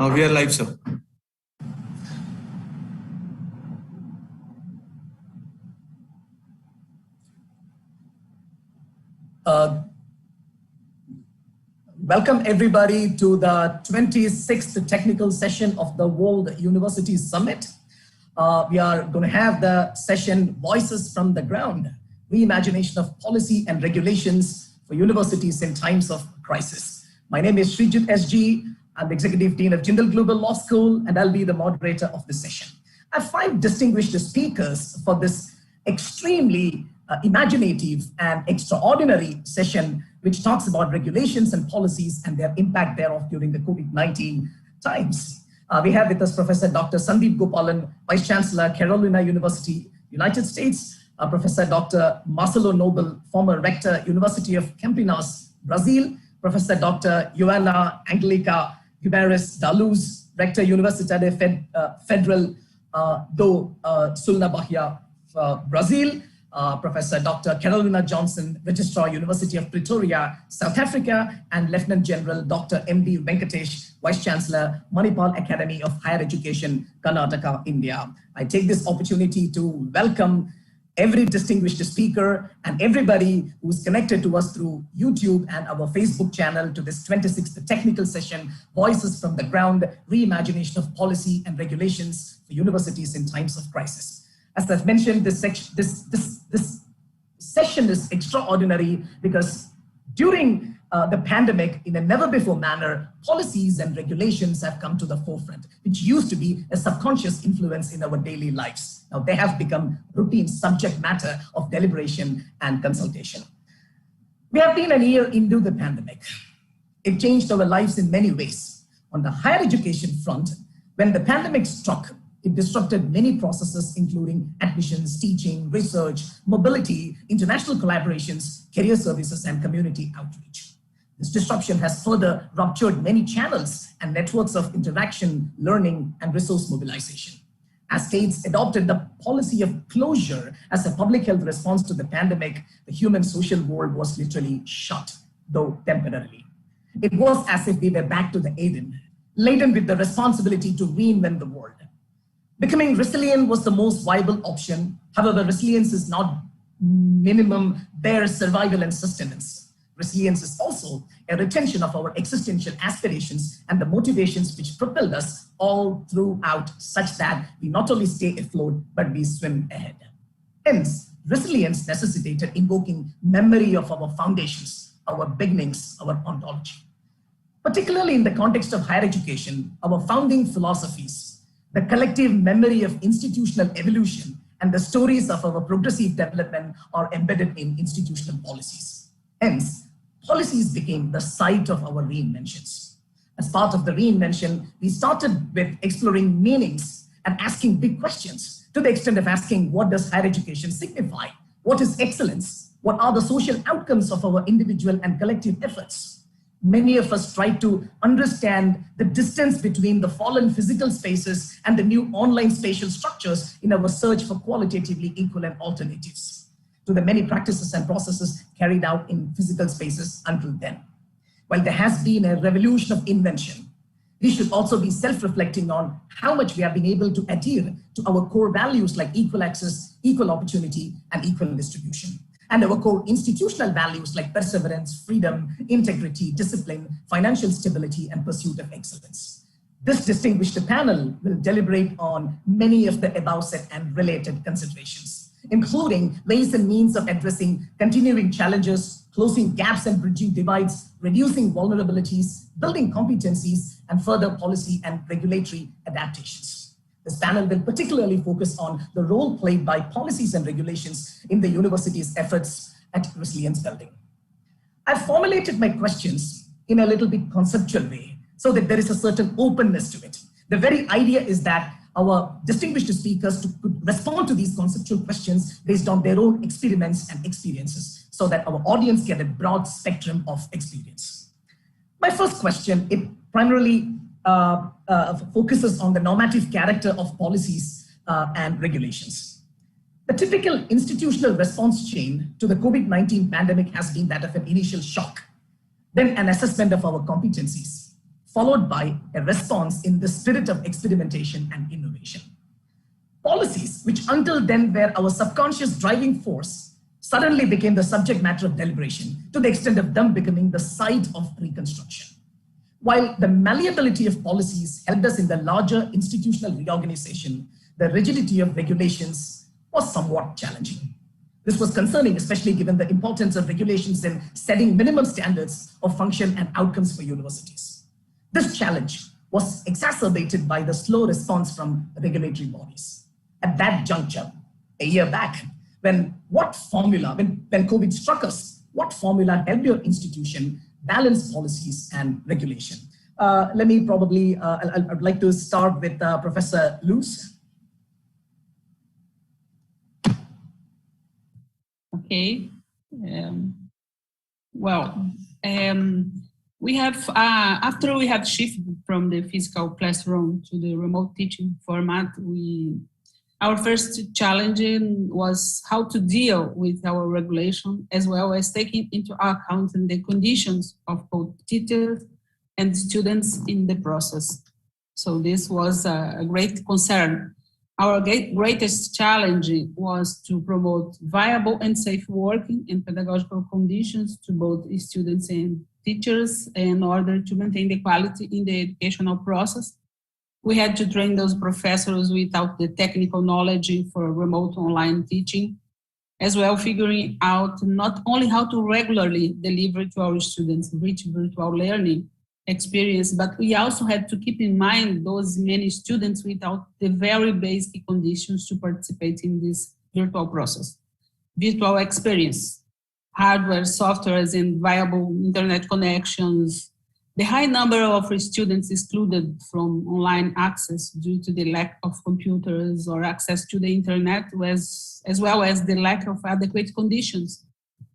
We are live, sir. Welcome everybody to the 26th technical session of the World University Summit. We are going to have the session Voices from the Ground, Reimagination of Policy and Regulations for Universities in Times of Crisis. My name is Srijit SG. I'm the Executive Dean of Jindal Global Law School, and I'll be the moderator of this session. I have 5 distinguished speakers for this extremely imaginative and extraordinary session, which talks about regulations and policies and their impact thereof during the COVID-19 times. We have with us Professor Dr. Sandeep Gopalan, Vice Chancellor, Carolina University, United States, Professor Dr. Marcelo Noble, former Rector, University of Campinas, Brazil, Professor Dr. Joanna Angelica Guimarães da Luz, Rector, Universidade Federal do Sul na Bahia, Brazil, Professor Dr. Carolina Johnson, Registrar, University of Pretoria, South Africa, and Lieutenant General Dr. M.D. Venkatesh, Vice Chancellor, Manipal Academy of Higher Education, Karnataka, India. I take this opportunity to welcome every distinguished speaker and everybody who's connected to us through YouTube and our Facebook channel to this 26th technical session, Voices from the Ground, Reimagination of Policy and Regulations for Universities in Times of Crisis. As I've mentioned, this session is extraordinary because during the pandemic, in a never-before manner, policies and regulations have come to the forefront, which used to be a subconscious influence in our daily lives. Now they have become routine subject matter of deliberation and consultation. We have been a year into the pandemic. It changed our lives in many ways. On the higher education front, when the pandemic struck, it disrupted many processes, including admissions, teaching, research, mobility, international collaborations, career services, and community outreach. This disruption has further ruptured many channels and networks of interaction, learning, and resource mobilization. As states adopted the policy of closure as a public health response to the pandemic, the human social world was literally shut, though temporarily. It was as if we were back to the Eden, laden with the responsibility to reinvent the world. Becoming resilient was the most viable option. However, resilience is not minimum bare survival and sustenance. Resilience is also a retention of our existential aspirations and the motivations which propelled us all throughout, such that we not only stay afloat, but we swim ahead. Hence, resilience necessitated invoking memory of our foundations, our beginnings, our ontology. Particularly in the context of higher education, our founding philosophies, the collective memory of institutional evolution, and the stories of our progressive development are embedded in institutional policies. Hence, policies became the site of our reinventions. As part of the reinvention, we started with exploring meanings and asking big questions, to the extent of asking, what does higher education signify? What is excellence? What are the social outcomes of our individual and collective efforts? Many of us tried to understand the distance between the fallen physical spaces and the new online spatial structures in our search for qualitatively equivalent alternatives to the many practices and processes carried out in physical spaces until then. While there has been a revolution of invention, we should also be self-reflecting on how much we have been able to adhere to our core values like equal access, equal opportunity, and equal distribution, and our core institutional values like perseverance, freedom, integrity, discipline, financial stability, and pursuit of excellence. This distinguished panel will deliberate on many of the above set and related considerations, including ways and means of addressing continuing challenges, closing gaps and bridging divides, reducing vulnerabilities, building competencies, and further policy and regulatory adaptations. This panel will particularly focus on the role played by policies and regulations in the university's efforts at resilience building. I've formulated my questions in a little bit conceptual way so that there is a certain openness to it. The very idea is that our distinguished speakers could respond to these conceptual questions based on their own experiments and experiences so that our audience get a broad spectrum of experience. My first question, it primarily focuses on the normative character of policies and regulations. The typical institutional response chain to the COVID-19 pandemic has been that of an initial shock, then an assessment of our competencies, followed by a response in the spirit of experimentation and innovation. Policies, which until then were our subconscious driving force, suddenly became the subject matter of deliberation, to the extent of them becoming the site of reconstruction. While the malleability of policies helped us in the larger institutional reorganization, the rigidity of regulations was somewhat challenging. This was concerning, especially given the importance of regulations in setting minimum standards of function and outcomes for universities. This challenge was exacerbated by the slow response from regulatory bodies. At that juncture, a year back, when COVID struck us, what formula helped your institution balance policies and regulation? Let me probably, I'd like to start with Professor Luz. Okay. We have, after we have shifted from the physical classroom to the remote teaching format, our first challenge was how to deal with our regulation, as well as taking into account the conditions of both teachers and students in the process. So this was a great concern. Our greatest challenge was to promote viable and safe working and pedagogical conditions to both students and teachers in order to maintain the quality in the educational process. We had to train those professors without the technical knowledge for remote online teaching, as well figuring out not only how to regularly deliver to our students rich virtual learning experience, but we also had to keep in mind those many students without the very basic conditions to participate in this virtual process. Virtual experience, hardware, softwares, and viable internet connections. The high number of students excluded from online access due to the lack of computers or access to the internet, as well as the lack of adequate conditions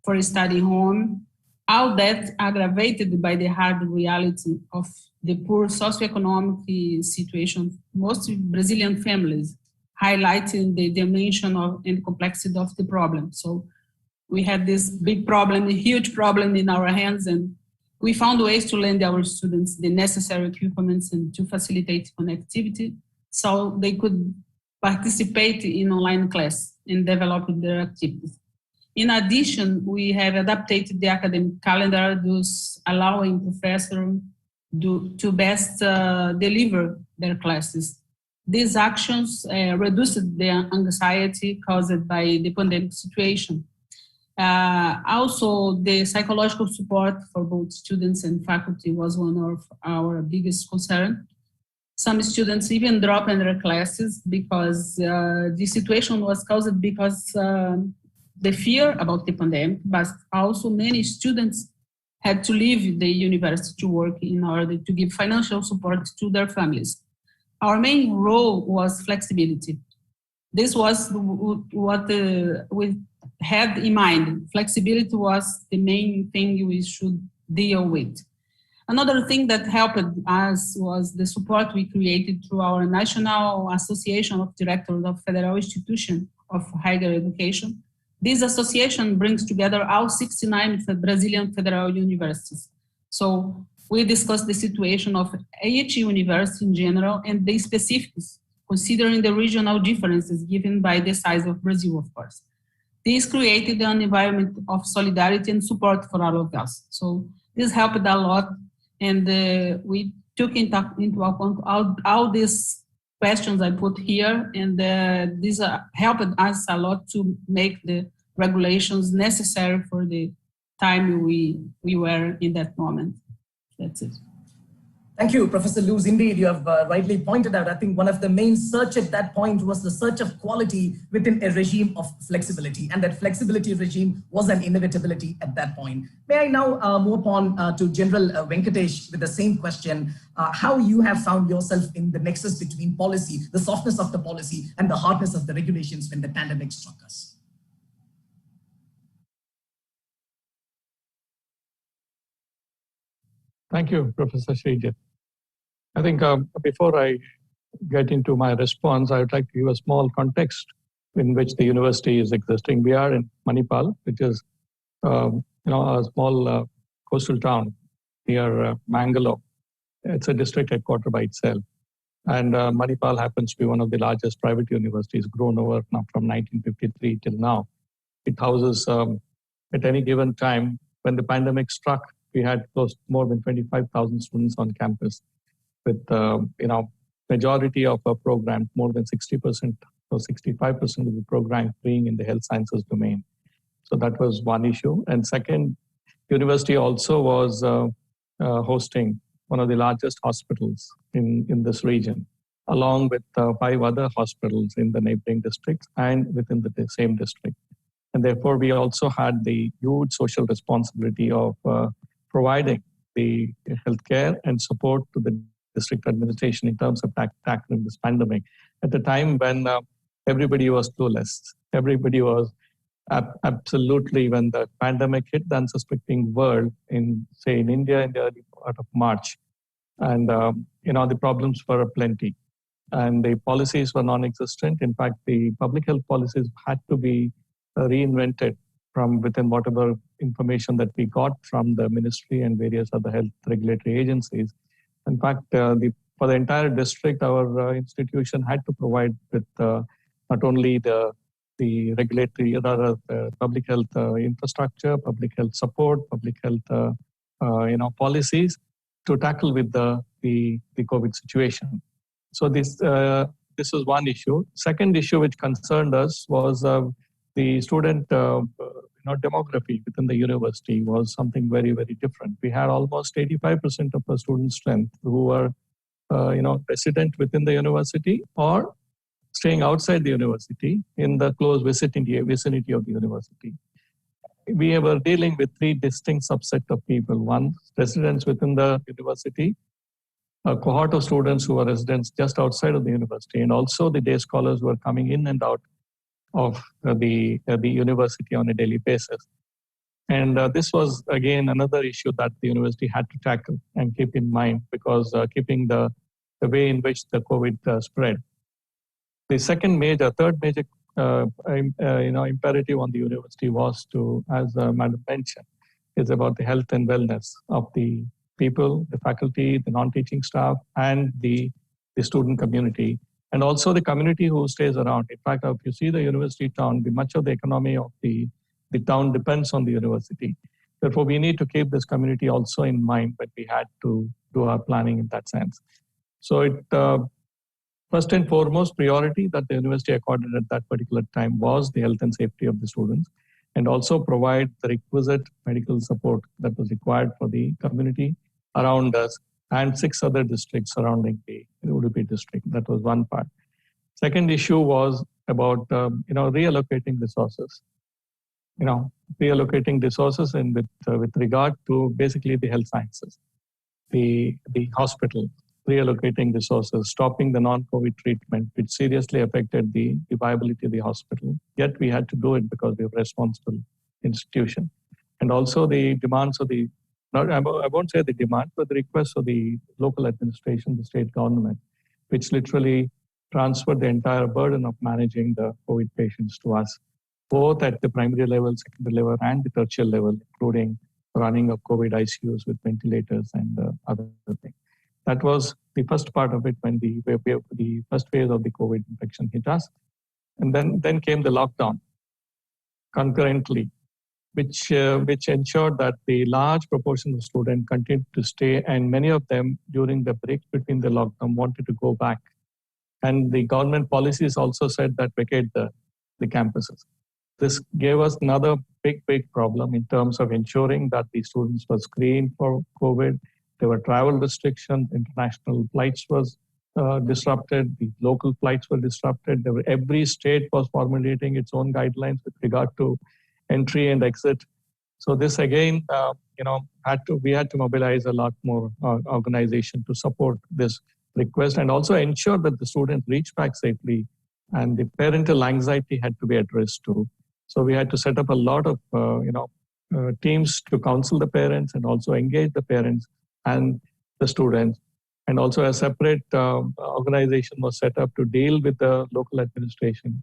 for studying home, all that aggravated by the hard reality of the poor socioeconomic situation of most Brazilian families, highlighting the dimension and complexity of the problem. So we had this big problem, a huge problem in our hands, and we found ways to lend our students the necessary equipment and to facilitate connectivity so they could participate in online class and develop their activities. In addition, we have adapted the academic calendar, thus allowing professors to best deliver their classes. These actions reduced the anxiety caused by the pandemic situation. Also, the psychological support for both students and faculty was one of our biggest concerns. Some students even dropped in their classes because the situation was caused because the fear about the pandemic, but also many students had to leave the university to work in order to give financial support to their families. Our main role was flexibility. This was what we had in mind. Flexibility was the main thing we should deal with. Another thing that helped us was the support we created through our National Association of Directors of Federal Institutions of Higher Education. This association brings together all 69 Brazilian federal universities. So we discussed the situation of IIHEd University in general and the specifics, considering the regional differences given by the size of Brazil, of course. This created an environment of solidarity and support for all of us. So this helped a lot, and we took into account all these questions I put here, and this helped us a lot to make the regulations necessary for the time we were in that moment. That's it. Thank you, Professor Luz. Indeed, you have rightly pointed out, I think one of the main search at that point was the search of quality within a regime of flexibility, and that flexibility regime was an inevitability at that point. May I now move on to General Venkatesh with the same question, how you have found yourself in the nexus between policy, the softness of the policy, and the hardness of the regulations when the pandemic struck us? Thank you, Professor Srijit. I think before I get into my response, I would like to give a small context in which the university is existing. We are in Manipal, which is a small coastal town near Mangalore. it's a district headquarter by itself. And Manipal happens to be one of the largest private universities, grown over now from 1953 till now. It houses, at any given time, when the pandemic struck, we had close to more than 25,000 students on campus, with majority of our programs, more than 60% or 65% of the program being in the health sciences domain. So that was one issue. And second, university also was hosting one of the largest hospitals in this region, along with 5 other hospitals in the neighboring districts and within the same district. And therefore, we also had the huge social responsibility of providing the healthcare and support to the district administration in terms of tackling this pandemic. At the time when everybody was clueless, everybody was absolutely, when the pandemic hit the unsuspecting world in India in the early part of March, and the problems were aplenty, and the policies were non-existent. In fact, the public health policies had to be reinvented from within whatever information that we got from the ministry and various other health regulatory agencies. In fact, for the entire district, our institution had to provide with not only the regulatory, public health infrastructure, public health support, public health policies to tackle with the COVID situation. So this is one issue. Second issue which concerned us was the student demography within the university was something very, very different. We had almost 85% of our student strength who were resident within the university or staying outside the university in the close vicinity of the university. We were dealing with 3 distinct subsets of people. One, residents within the university, a cohort of students who were residents just outside of the university, and also the day scholars who were coming in and out of the university on a daily basis. And this was, again, another issue that the university had to tackle and keep in mind, because keeping the way in which the COVID spread. The third major imperative on the university was to, as Madam mentioned, is about the health and wellness of the people, the faculty, the non-teaching staff, and the student community, and also the community who stays around. In fact, if you see the university town, much of the economy of the town depends on the university. Therefore, we need to keep this community also in mind when we had to do our planning in that sense. So first and foremost priority that the university accorded at that particular time was the health and safety of the students, and also provide the requisite medical support that was required for the community around us and 6 other districts surrounding the Udupi district. That was one part. Second issue was about reallocating resources. Reallocating resources and with regard to basically the health sciences, the hospital, reallocating resources, stopping the non-COVID treatment, which seriously affected the viability of the hospital. Yet we had to do it because we were a responsible institution. And also the demands of I won't say the demand, but the requests of the local administration, the state government, which literally transferred the entire burden of managing the COVID patients to us, both at the primary level, secondary level, and the tertiary level, including running of COVID ICUs with ventilators and other things. That was the first part of it when the first phase of the COVID infection hit us. And then came the lockdown concurrently, which ensured that the large proportion of students continued to stay, and many of them during the break between the lockdown wanted to go back. And the government policies also said that vacate the campuses. This gave us another big problem in terms of ensuring that the students were screened for COVID. There were travel restrictions, international flights was disrupted, the local flights were disrupted. Every state was formulating its own guidelines with regard to entry and exit. So this again, we had to mobilize a lot more organization to support this request and also ensure that the students reach back safely, and the parental anxiety had to be addressed too. So we had to set up a lot of teams to counsel the parents and also engage the parents and the students. And also a separate organization was set up to deal with the local administration.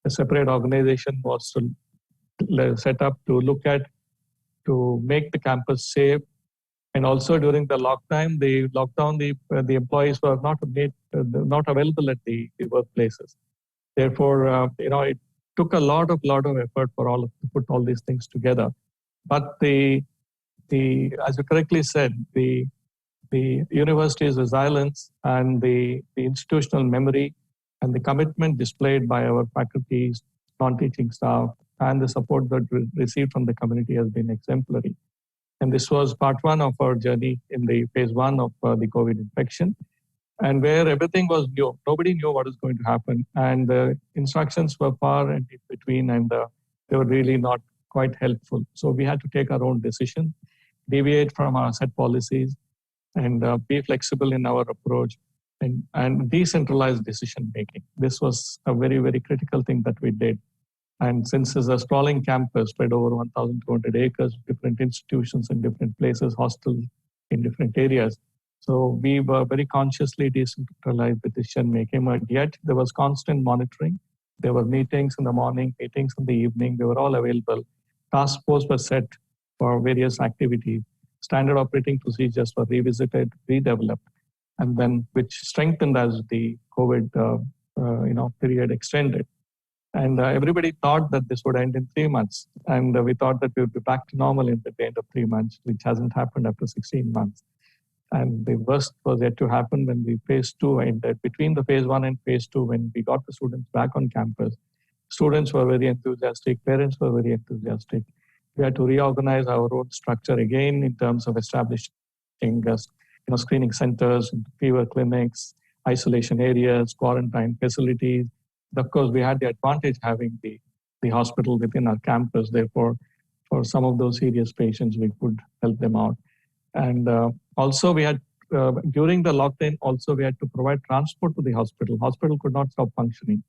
A separate organization was set up to look at, to make the campus safe And also during the lockdown, the employees were not available at the workplaces. Therefore, it took a lot of effort for all to put all these things together. But as you correctly said, the university's resilience and the institutional memory and the commitment displayed by our faculty, non-teaching staff, and the support that we received from the community has been exemplary. And this was part one of our journey in the phase one of the COVID infection, and where everything was new. Nobody knew what was going to happen, and the instructions were far and in between, and they were really not quite helpful. So we had to take our own decision, deviate from our set policies, and be flexible in our approach, and decentralize decision making. This was a very, very critical thing that we did. And since it's a sprawling campus spread over 1,200 acres, different institutions in different places, hostels in different areas, so we were very consciously decentralized decision making, but yet there was constant monitoring. There were meetings in the morning, meetings in the evening. They were all available. Task force were set for various activities. Standard operating procedures were revisited, redeveloped, and then which strengthened as the COVID period extended. And everybody thought that this would end in 3 months. And we thought that we would be back to normal in the end of 3 months, which hasn't happened after 16 months. And the worst was yet to happen when the phase two ended. Between the phase one and phase two, when we got the students back on campus, students were very enthusiastic, parents were very enthusiastic. We had to reorganize our own structure again in terms of establishing screening centers, fever clinics, isolation areas, quarantine facilities. Of course, we had the advantage having the hospital within our campus. Therefore, for some of those serious patients, we could help them out. And also we had, during the lockdown, also we had to provide transport to the hospital. Hospital could not stop functioning.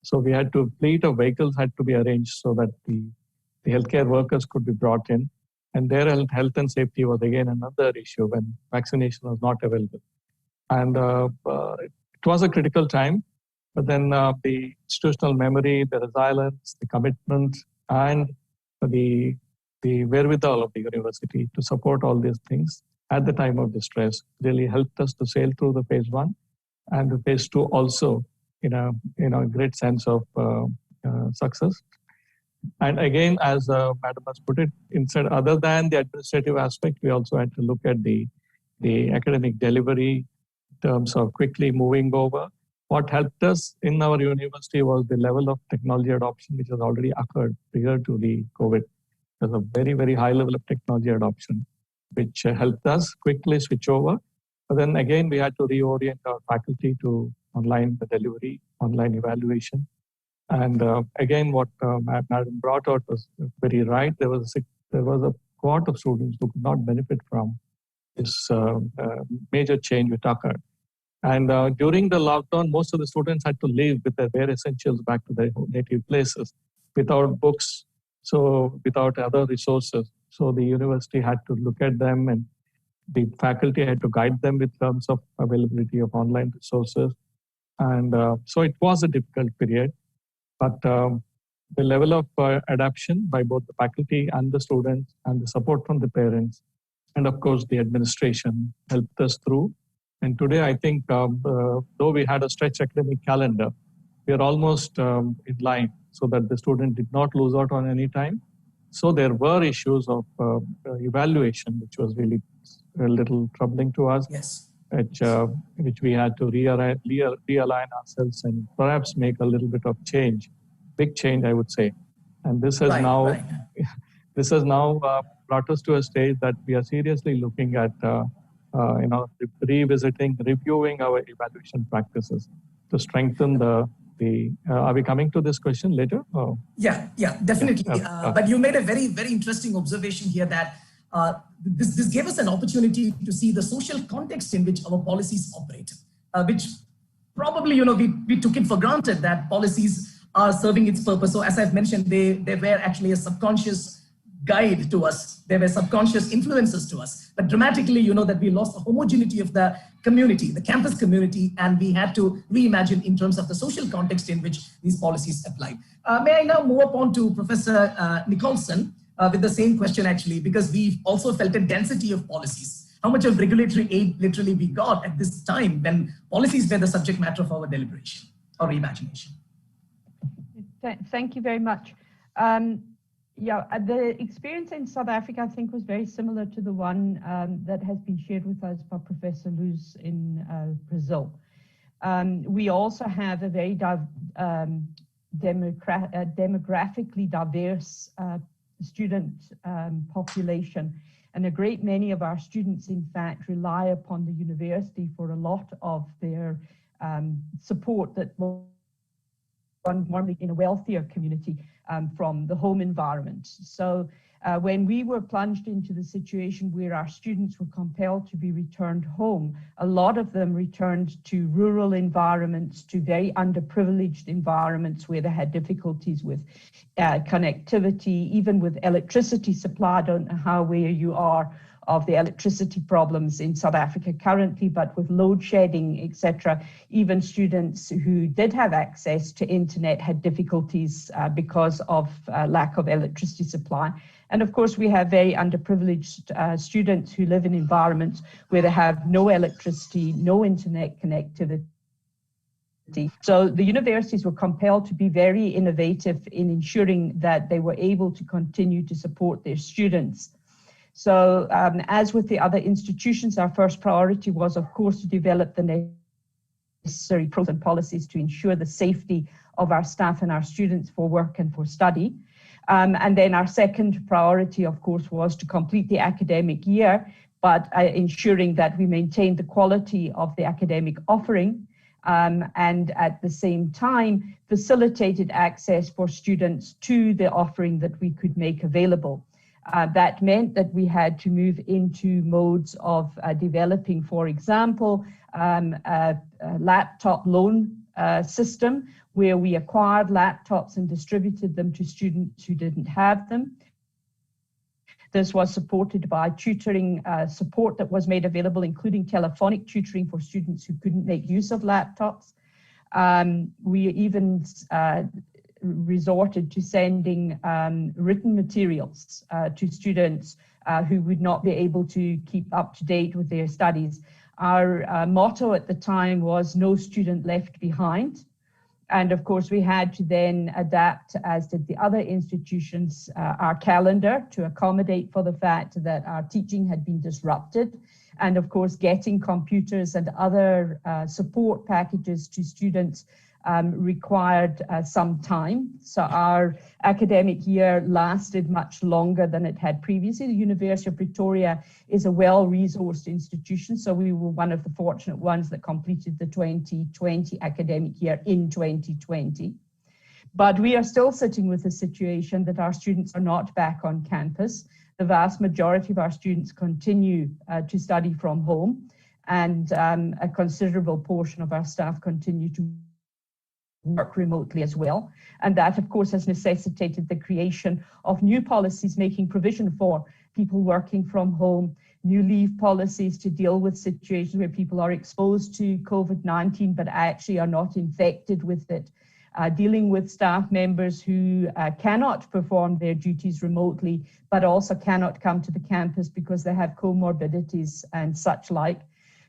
So we had to, fleet of vehicles had to be arranged so that the healthcare workers could be brought in. And their health and safety was again another issue when vaccination was not available. And it was a critical time. But then the institutional memory, the resilience, the commitment, and the wherewithal of the university to support all these things at the time of distress really helped us to sail through the phase one and the phase two also in a great sense of success. And again, as Madam has put it, instead, other than the administrative aspect, we also had to look at the academic delivery in terms of quickly moving over. What helped us in our university was the level of technology adoption, which has already occurred prior to the COVID. There's a very, very high level of technology adoption, which helped us quickly switch over. But then again, we had to reorient our faculty to online delivery, online evaluation. And again, what Madam brought out was very right. There was a cohort of students who could not benefit from this major change which occurred. And during the lockdown, most of the students had to leave with their bare essentials back to their native places without books, so without other resources. So the university had to look at them, and the faculty had to guide them with terms of availability of online resources. And so it was a difficult period, but the level of adaptation by both the faculty and the students and the support from the parents, and of course the administration helped us through. And today, I think, though we had a stretched academic calendar, we are almost in line so that the student did not lose out on any time. So there were issues of evaluation, which was really a little troubling to us, which we had to realign ourselves and perhaps make a little bit of change, big change, I would say. And this has now brought us to a stage that we are seriously looking at revisiting, reviewing our evaluation practices to strengthen the are we coming to this question later? Oh. Yeah, definitely. But you made a very, very interesting observation here that this gave us an opportunity to see the social context in which our policies operate, which probably, we took it for granted that policies are serving its purpose. So as I've mentioned, they were actually a subconscious guide to us. They were subconscious influences to us. But dramatically, that we lost the homogeneity of the community, the campus community, and we had to reimagine in terms of the social context in which these policies applied. May I now move on to Professor Nicholson with the same question, actually, because we've also felt a density of policies. how much of regulatory aid literally we got at this time when policies were the subject matter of our deliberation or reimagination. Thank you very much. Yeah, the experience in South Africa, I think, was very similar to the one that has been shared with us by Professor Luz in Brazil. We also have a very demographically diverse student population, and a great many of our students, in fact, rely upon the university for a lot of their support that will normally in a wealthier community from the home environment. So when we were plunged into the situation where our students were compelled to be returned home, a lot of them returned to rural environments, to very underprivileged environments where they had difficulties with connectivity, even with electricity supply. I don't know how aware you are of the electricity problems in South Africa currently, but with load shedding, etc., even students who did have access to internet had difficulties because of lack of electricity supply. And of course, we have very underprivileged students who live in environments where they have no electricity, no internet connectivity. So the universities were compelled to be very innovative in ensuring that they were able to continue to support their students. So as with the other institutions, our first priority was, of course, to develop the necessary processes and policies to ensure the safety of our staff and our students for work and for study. And then our second priority, of course, was to complete the academic year, but ensuring that we maintained the quality of the academic offering and at the same time facilitated access for students to the offering that we could make available. That meant that we had to move into modes of developing, for example, a laptop loan system where we acquired laptops and distributed them to students who didn't have them. This was supported by tutoring support that was made available, including telephonic tutoring for students who couldn't make use of laptops. We even resorted to sending written materials to students who would not be able to keep up to date with their studies. Our motto at the time was "No student left behind." And of course, we had to then adapt, as did the other institutions, our calendar to accommodate for the fact that our teaching had been disrupted. And of course, getting computers and other support packages to students required some time. So our academic year lasted much longer than it had previously. The University of Pretoria is a well-resourced institution, so we were one of the fortunate ones that completed the 2020 academic year in 2020. But we are still sitting with a situation that our students are not back on campus. The vast majority of our students continue to study from home, and a considerable portion of our staff continue to work remotely as well. And that, of course, has necessitated the creation of new policies making provision for people working from home, new leave policies to deal with situations where people are exposed to COVID-19 but actually are not infected with it, dealing with staff members who cannot perform their duties remotely but also cannot come to the campus because they have comorbidities and such like.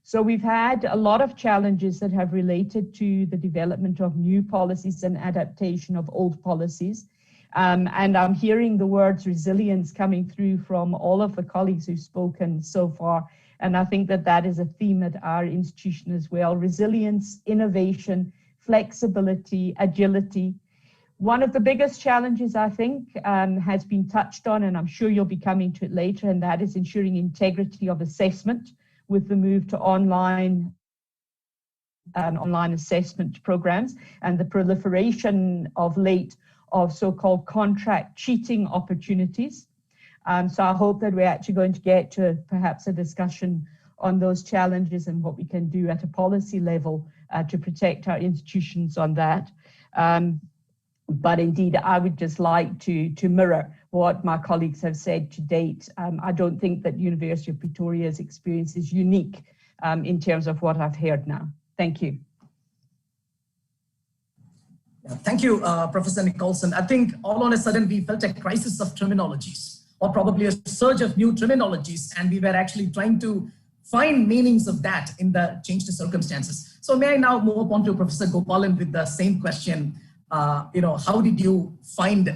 So we've had a lot of challenges that have related to the development of new policies and adaptation of old policies. And I'm hearing the words resilience coming through from all of the colleagues who've spoken so far. And I think that that is a theme at our institution as well. Resilience, innovation, flexibility, agility. One of the biggest challenges, I think, has been touched on, and I'm sure you'll be coming to it later, and that is ensuring integrity of assessment with the move to online assessment programs and the proliferation of late of so-called contract cheating opportunities. So I hope that we're actually going to get to perhaps a discussion on those challenges and what we can do at a policy level to protect our institutions on that. But indeed, I would just like to mirror what my colleagues have said to date. I don't think that University of Pretoria's experience is unique in terms of what I've heard now. Thank you. Yeah, thank you, Professor Nicholson. I think all on a sudden we felt a crisis of terminologies, or probably a surge of new terminologies, and we were actually trying to find meanings of that in the changed circumstances. So may I now move on to Professor Gopalan with the same question? How did you find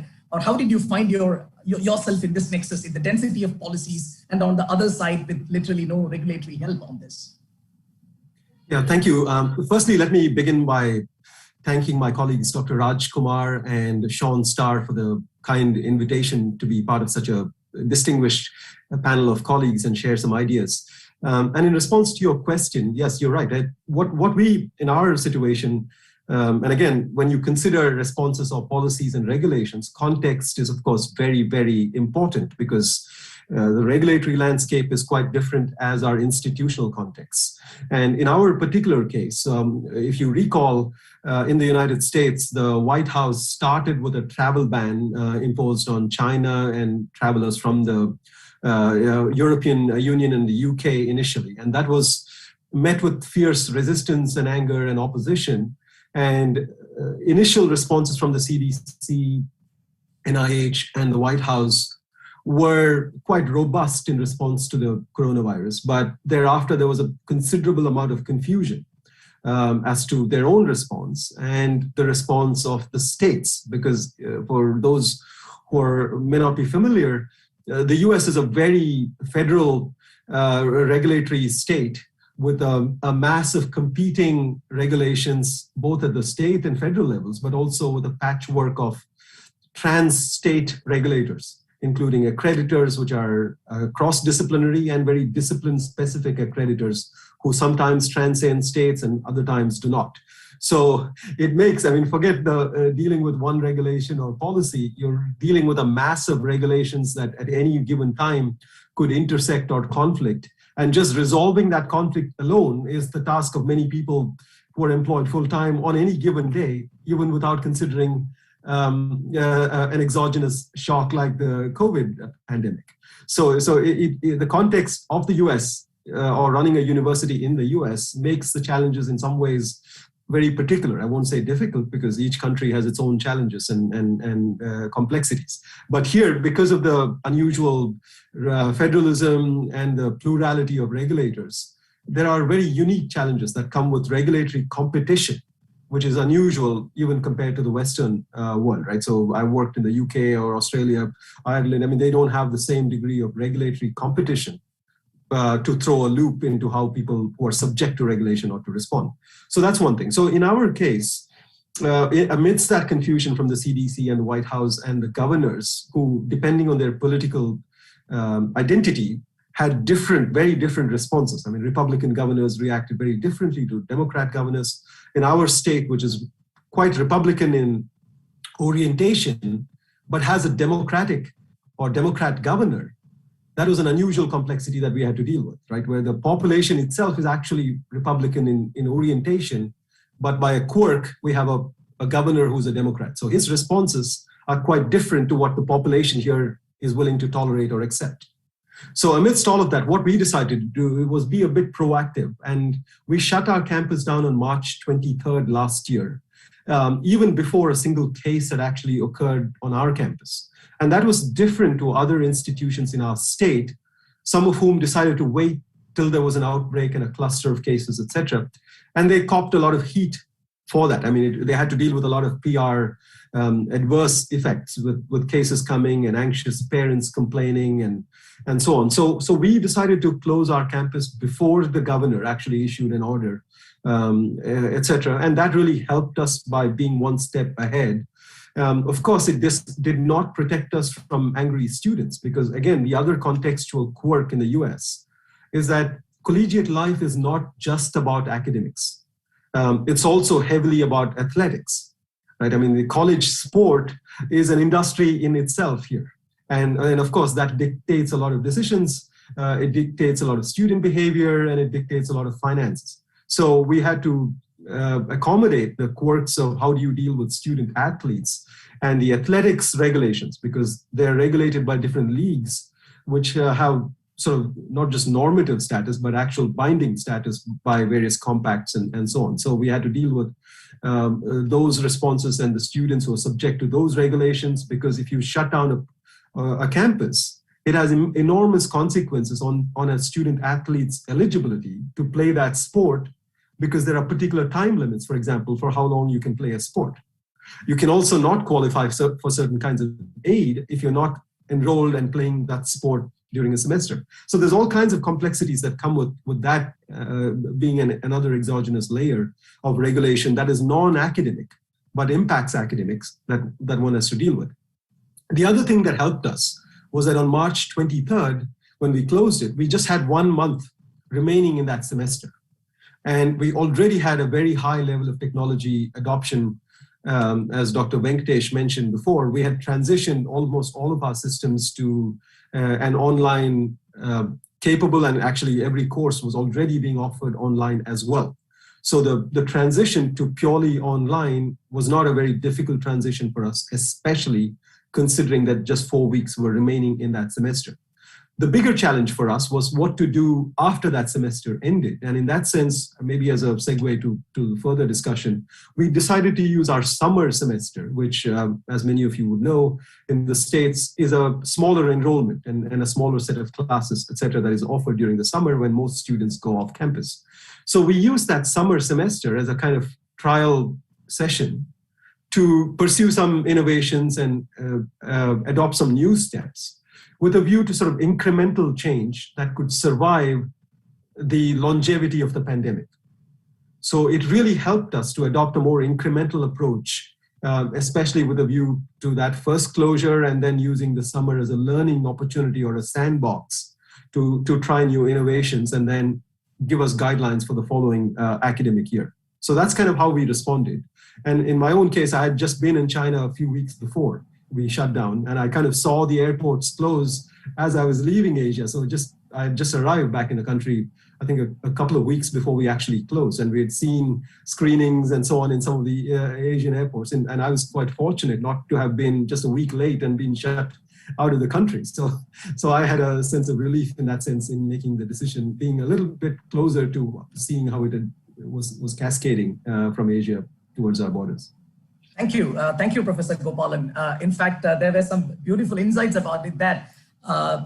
yourself in this nexus, in the density of policies, and on the other side with literally no regulatory help on this? Yeah, thank you. Firstly, let me begin by thanking my colleagues, Dr. Raj Kumar and Sean Starr, for the kind invitation to be part of such a distinguished panel of colleagues and share some ideas. And in response to your question, yes, you're right. What we, in our situation, and again, when you consider responses or policies and regulations, context is, of course, very, very important, because the regulatory landscape is quite different as our institutional context. And in our particular case, if you recall, in the United States, the White House started with a travel ban imposed on China and travelers from the European Union and the UK initially. And that was met with fierce resistance and anger and opposition. And initial responses from the CDC, NIH, and the White House were quite robust in response to the coronavirus. But thereafter, there was a considerable amount of confusion as to their own response and the response of the states. Because for those who may not be familiar, the US is a very federal regulatory state with a massive competing regulations, both at the state and federal levels, but also with a patchwork of trans-state regulators, including accreditors, which are cross-disciplinary and very discipline-specific accreditors who sometimes transcend states and other times do not. So it makes, forget the dealing with one regulation or policy, you're dealing with a massive regulations that at any given time could intersect or conflict. And just resolving that conflict alone is the task of many people who are employed full-time on any given day, even without considering an exogenous shock like the COVID pandemic. So the context of the US or running a university in the US makes the challenges in some ways very particular. I won't say difficult, because each country has its own challenges and complexities. But here, because of the unusual federalism and the plurality of regulators, there are very unique challenges that come with regulatory competition, which is unusual even compared to the Western world, right? So I worked in the UK or Australia, Ireland. They don't have the same degree of regulatory competition to throw a loop into how people who are subject to regulation ought to respond. So that's one thing. So in our case, amidst that confusion from the CDC and the White House and the governors, who, depending on their political identity, had very different responses. Republican governors reacted very differently to Democrat governors. In our state, which is quite Republican in orientation, but has a Democrat governor, that was an unusual complexity that we had to deal with, right? Where the population itself is actually Republican in orientation, but by a quirk, we have a governor who's a Democrat. So his responses are quite different to what the population here is willing to tolerate or accept. So amidst all of that, what we decided to do was be a bit proactive. And we shut our campus down on March 23rd last year, even before a single case had actually occurred on our campus. And that was different to other institutions in our state, some of whom decided to wait till there was an outbreak and a cluster of cases, etc. And they copped a lot of heat for that. They had to deal with a lot of PR adverse effects with cases coming and anxious parents complaining and so on. So we decided to close our campus before the governor actually issued an order, etc. And that really helped us by being one step ahead. Of course, this did not protect us from angry students, because again, the other contextual quirk in the US is that collegiate life is not just about academics. It's also heavily about athletics, right? The college sport is an industry in itself here. And of course, that dictates a lot of decisions. It dictates a lot of student behavior, and it dictates a lot of finances. So we had to accommodate the quirks of how do you deal with student athletes and the athletics regulations, because they're regulated by different leagues, which have sort of not just normative status, but actual binding status by various compacts and so on. So we had to deal with those responses and the students who are subject to those regulations, because if you shut down a campus, it has enormous consequences on a student athlete's eligibility to play that sport, because there are particular time limits, for example, for how long you can play a sport. You can also not qualify for certain kinds of aid if you're not enrolled and playing that sport during a semester. So there's all kinds of complexities that come with that being another exogenous layer of regulation that is non-academic, but impacts academics that one has to deal with. The other thing that helped us was that on March 23rd, when we closed it, we just had 1 month remaining in that semester. And we already had a very high level of technology adoption. As Dr. Venkatesh mentioned before, we had transitioned almost all of our systems to an online capable, and actually every course was already being offered online as well. So the transition to purely online was not a very difficult transition for us, especially considering that just 4 weeks were remaining in that semester. The bigger challenge for us was what to do after that semester ended. And in that sense, maybe as a segue to further discussion, we decided to use our summer semester, which, as many of you would know, in the States is a smaller enrollment and a smaller set of classes, et cetera, that is offered during the summer when most students go off campus. So we used that summer semester as a kind of trial session to pursue some innovations and adopt some new steps, with a view to sort of incremental change that could survive the longevity of the pandemic. So it really helped us to adopt a more incremental approach, especially with a view to that first closure and then using the summer as a learning opportunity or a sandbox to try new innovations and then give us guidelines for the following academic year. So that's kind of how we responded. And in my own case, I had just been in China a few weeks before we shut down, and I kind of saw the airports close as I was leaving Asia. So I had just arrived back in the country, I think a couple of weeks before we actually closed, and we had seen screenings and so on in some of the Asian airports. And I was quite fortunate not to have been just a week late and been shut out of the country. So I had a sense of relief in that sense in making the decision, being a little bit closer to seeing how it was cascading from Asia towards our borders. Thank you, Professor Gopalan. In fact, there were some beautiful insights about it that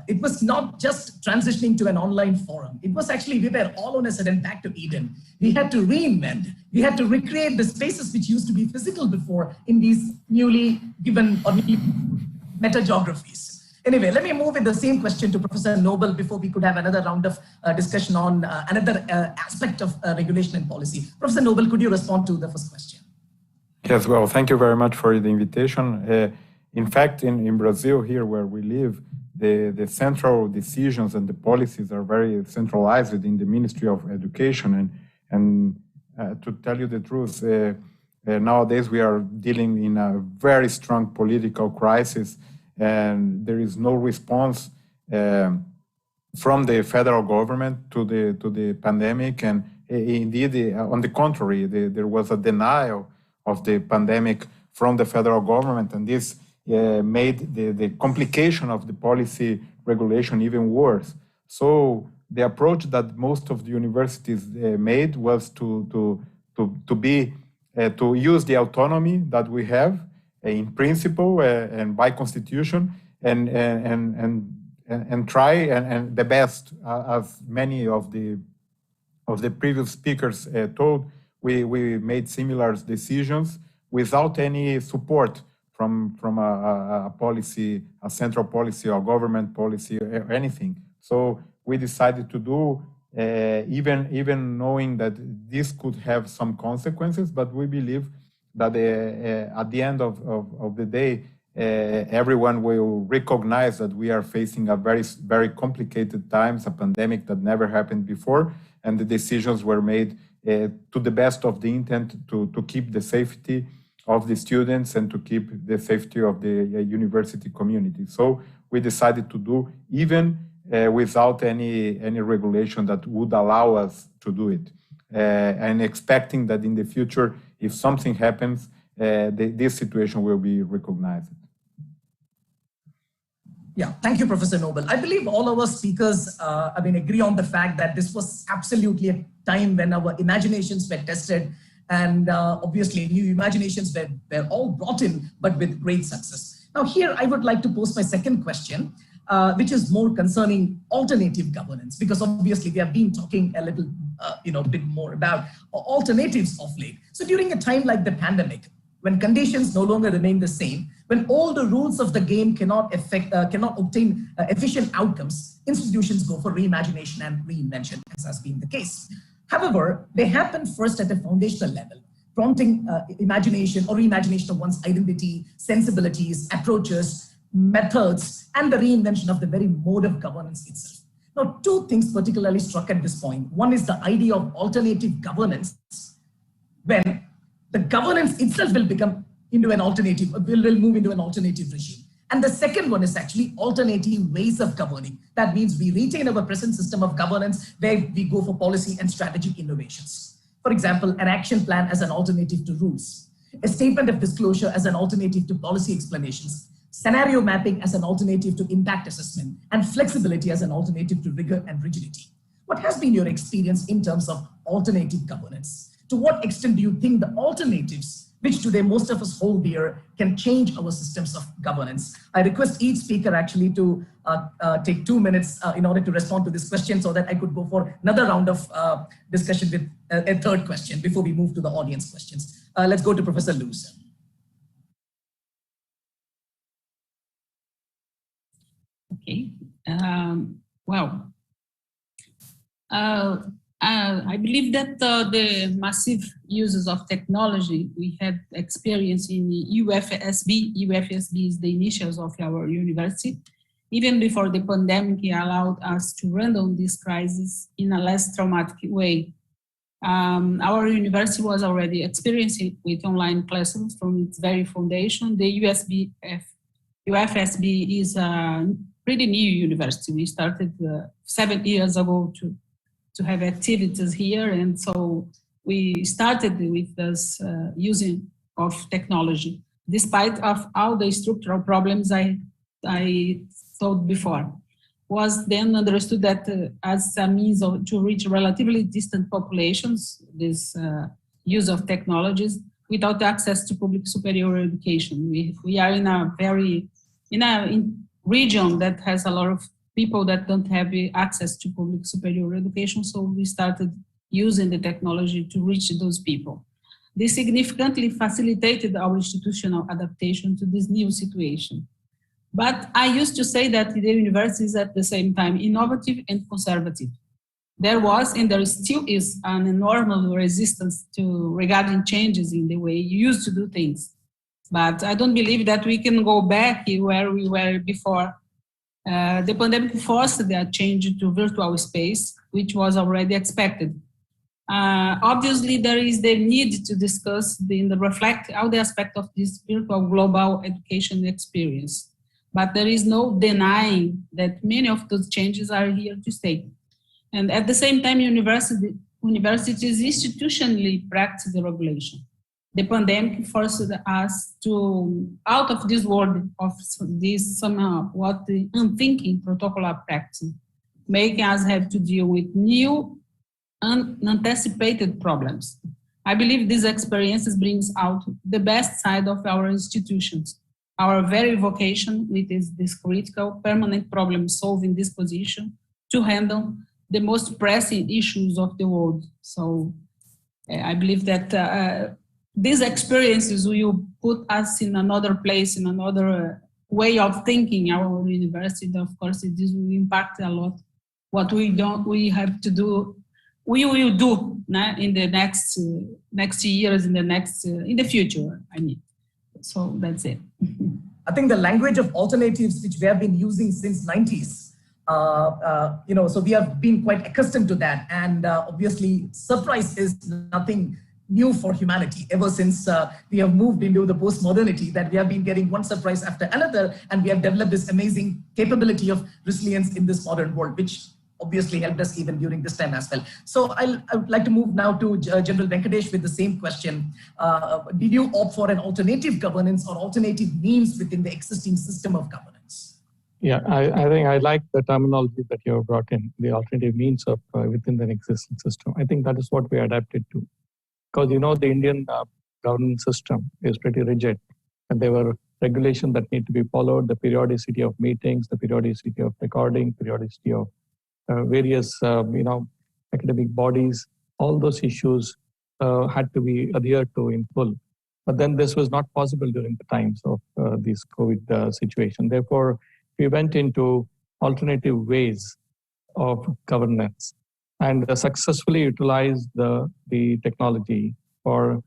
it was not just transitioning to an online forum. It was actually, we were all on a sudden back to Eden. We had to reinvent. We had to recreate the spaces which used to be physical before in these newly given or meta geographies. Anyway, let me move with the same question to Professor Noble before we could have another round of discussion on another aspect of regulation and policy. Professor Noble, could you respond to the first question? Yes, well, thank you very much for the invitation. In fact, in Brazil, here where we live, the central decisions and the policies are very centralized within the Ministry of Education. And to tell you the truth, nowadays we are dealing in a very strong political crisis, and there is no response from the federal government to the pandemic. And indeed, on the contrary, there was a denial of the pandemic from the federal government, and this made the complication of the policy regulation even worse. So the approach that most of the universities made was to use the autonomy that we have in principle and by constitution, and try and the best, as many of the previous speakers told. We made similar decisions without any support from a policy, a central policy or government policy or anything. So we decided to do, even knowing that this could have some consequences, but we believe that at the end of the day, everyone will recognize that we are facing a very, very complicated times, a pandemic that never happened before, and the decisions were made to the best of the intent to keep the safety of the students and to keep the safety of the university community. So we decided to do even without any regulation that would allow us to do it, and expecting that in the future, if something happens, this situation will be recognized. Yeah, thank you, Professor Noble. I believe all our speakers agree on the fact that this was absolutely a time when our imaginations were tested, and obviously new imaginations were all brought in, but with great success. Now here, I would like to pose my second question. which is more concerning alternative governance, because obviously we have been talking a little, bit more about alternatives of late. So during a time like the pandemic, when conditions no longer remain the same, when all the rules of the game cannot obtain efficient outcomes, institutions go for reimagination and reinvention, as has been the case. However, they happen first at a foundational level, prompting imagination or reimagination of one's identity, sensibilities, approaches, methods, and the reinvention of the very mode of governance itself. Now, two things particularly struck at this point. One is the idea of alternative governance, when the governance itself will become into an alternative, will move into an alternative regime. And the second one is actually alternative ways of governing. That means we retain our present system of governance where we go for policy and strategic innovations. For example, an action plan as an alternative to rules, a statement of disclosure as an alternative to policy explanations, scenario mapping as an alternative to impact assessment, and flexibility as an alternative to rigor and rigidity. What has been your experience in terms of alternative governance? To what extent do you think the alternatives, which today most of us hold dear, can change our systems of governance? I request each speaker actually to take 2 minutes in order to respond to this question, so that I could go for another round of discussion with a third question before we move to the audience questions. Let's go to Professor Luz. Okay. I believe that the massive uses of technology we had experience in UFSB. UFSB is the initials of our university. Even before the pandemic, it allowed us to handle this crisis in a less traumatic way. Our university was already experiencing with online classrooms from its very foundation. The UFSB is a pretty new university. We started 7 years ago to have activities here, and so we started with this using of technology, despite of all the structural problems I told before. Was then understood that as a means to reach relatively distant populations, this use of technologies without access to public superior education. We are in a region that has a lot of people that don't have access to public superior education, so we started using the technology to reach those people. This significantly facilitated our institutional adaptation to this new situation. But I used to say that the university is at the same time innovative and conservative. There was, and there still is, an enormous resistance regarding changes in the way you used to do things. But I don't believe that we can go back where we were before. The pandemic forced the change to virtual space, which was already expected. Obviously, there is the need to discuss and reflect all the aspects of this virtual global education experience. But there is no denying that many of those changes are here to stay. And at the same time, universities institutionally practice the regulation. The pandemic forced us to out of this world of this somehow what the unthinking protocolar practice, making us have to deal with new unanticipated problems. I believe these experiences brings out the best side of our institutions, our very vocation with this critical permanent problem solving disposition to handle the most pressing issues of the world. So I believe that these experiences will put us in another place, in another way of thinking our university. Of course, this will impact a lot what we have to do. We will do in the next years, in the future. I mean, so that's it. I think the language of alternatives, which we have been using since 90s, so we have been quite accustomed to that, and obviously, surprise is nothing new for humanity. Ever since we have moved into the post-modernity, that we have been getting one surprise after another, and we have developed this amazing capability of resilience in this modern world, which obviously helped us even during this time as well. So I would like to move now to General Venkatesh with the same question. Did you opt for an alternative governance or alternative means within the existing system of governance? Yeah, I think I like the terminology that you have brought in, the alternative means of within the existing system. I think that is what we adapted to. Because, the Indian governance system is pretty rigid, and there were regulations that need to be followed, the periodicity of meetings, the periodicity of recording, periodicity of various academic bodies. All those issues had to be adhered to in full. But then this was not possible during the times of this COVID situation. Therefore, we went into alternative ways of governance and successfully utilized the technology for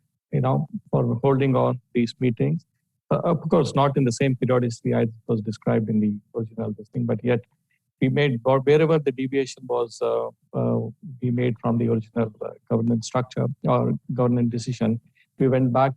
holding on these meetings. Of course, not in the same periodicity as was described in the original listing, but yet we made, or wherever the deviation was, we made from the original governance structure or governance decision, we went back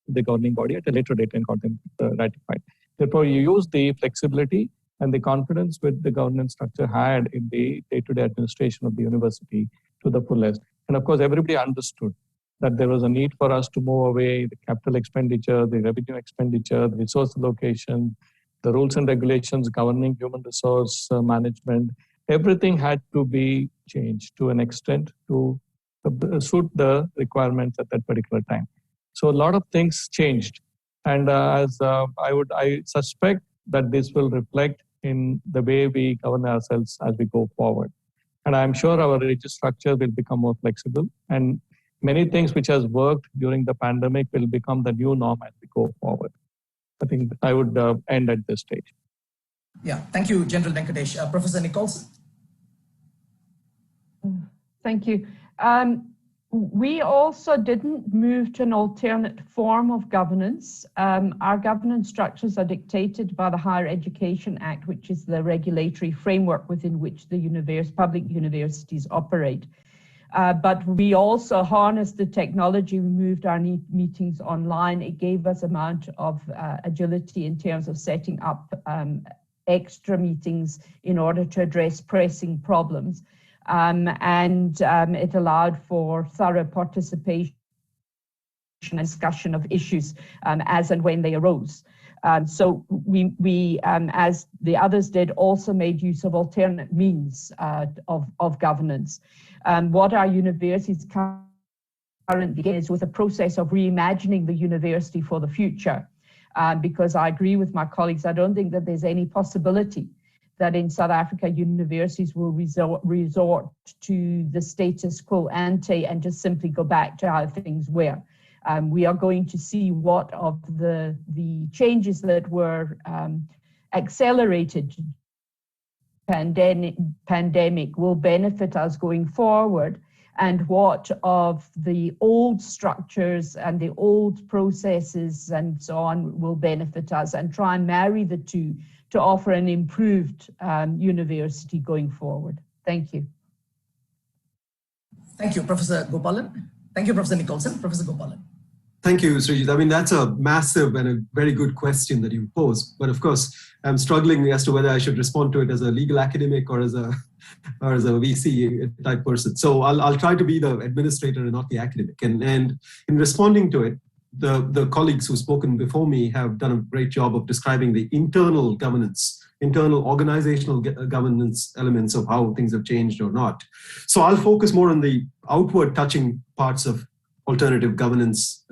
to the governing body at a later date and got them ratified. Therefore, you use the flexibility and the confidence with the governance structure had in the day-to-day administration of the university to the fullest. And of course, everybody understood that there was a need for us to move away the capital expenditure, the revenue expenditure, the resource allocation, the rules and regulations governing human resource management. Everything had to be changed to an extent to suit the requirements at that particular time. So a lot of things changed. And I suspect that this will reflect in the way we govern ourselves as we go forward. And I'm sure our religious structure will become more flexible, and many things which has worked during the pandemic will become the new norm as we go forward. I think I would end at this stage. Yeah, thank you, General Venkatesh. Professor Nicholson. Thank you. We also didn't move to an alternate form of governance. Our governance structures are dictated by the Higher Education Act, which is the regulatory framework within which the public universities operate. But we also harnessed the technology. We moved our meetings online. It gave us amount of agility in terms of setting up extra meetings in order to address pressing problems. It allowed for thorough participation and discussion of issues as and when they arose. So we as the others did, also made use of alternate means of governance. What our universities currently is with a process of reimagining the university for the future. Because I agree with my colleagues, I don't think that there's any possibility that in South Africa, universities will resort to the status quo ante and just simply go back to how things were. We are going to see what of the changes that were accelerated pandemic will benefit us going forward, and what of the old structures and the old processes and so on will benefit us, and try and marry the two to offer an improved university going forward. Thank you. Thank you, Professor Gopalan. Thank you, Professor Nicholson. Professor Gopalan. Thank you, Srijit. I mean, that's a massive and a very good question that you posed. But of course, I'm struggling as to whether I should respond to it as a legal academic or as a VC type person. So I'll try to be the administrator and not the academic. And in responding to it, the colleagues who've spoken before me have done a great job of describing the internal governance, internal organizational governance elements of how things have changed or not. So I'll focus more on the outward touching parts of alternative governance,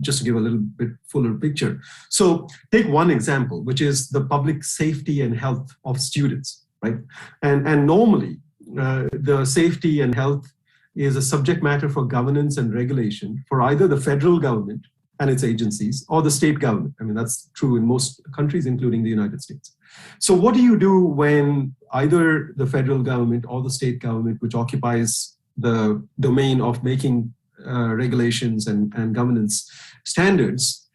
just to give a little bit fuller picture. So take one example, which is the public safety and health of students, right? And normally the safety and health is a subject matter for governance and regulation for either the federal government and its agencies or the state government. I mean, that's true in most countries, including the United States. So what do you do when either the federal government or the state government, which occupies the domain of making regulations and governance standards,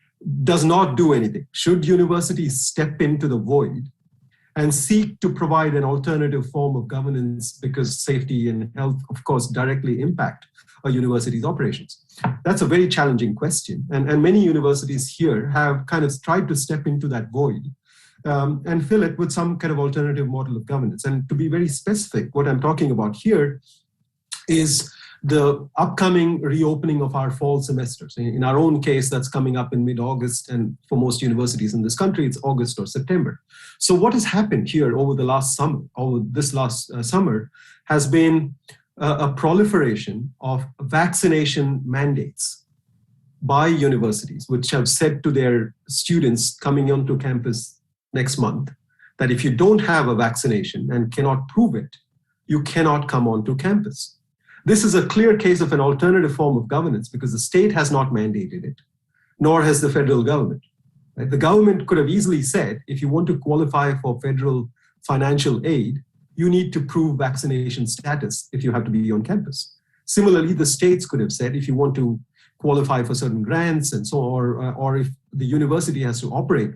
does not do anything? Should universities step into the void and seek to provide an alternative form of governance, because safety and health, of course, directly impact a university's operations? That's a very challenging question. And many universities here have kind of tried to step into that void and fill it with some kind of alternative model of governance. And to be very specific, what I'm talking about here is the upcoming reopening of our fall semesters. In our own case, that's coming up in mid-August, and for most universities in this country, it's August or September. So what has happened here over the last summer, over this last summer, has been a proliferation of vaccination mandates by universities, which have said to their students coming onto campus next month, that if you don't have a vaccination and cannot prove it, you cannot come onto campus. This is a clear case of an alternative form of governance because the state has not mandated it, nor has the federal government. Right? The government could have easily said, if you want to qualify for federal financial aid, you need to prove vaccination status if you have to be on campus. Similarly, the states could have said, if you want to qualify for certain grants and so on, or if the university has to operate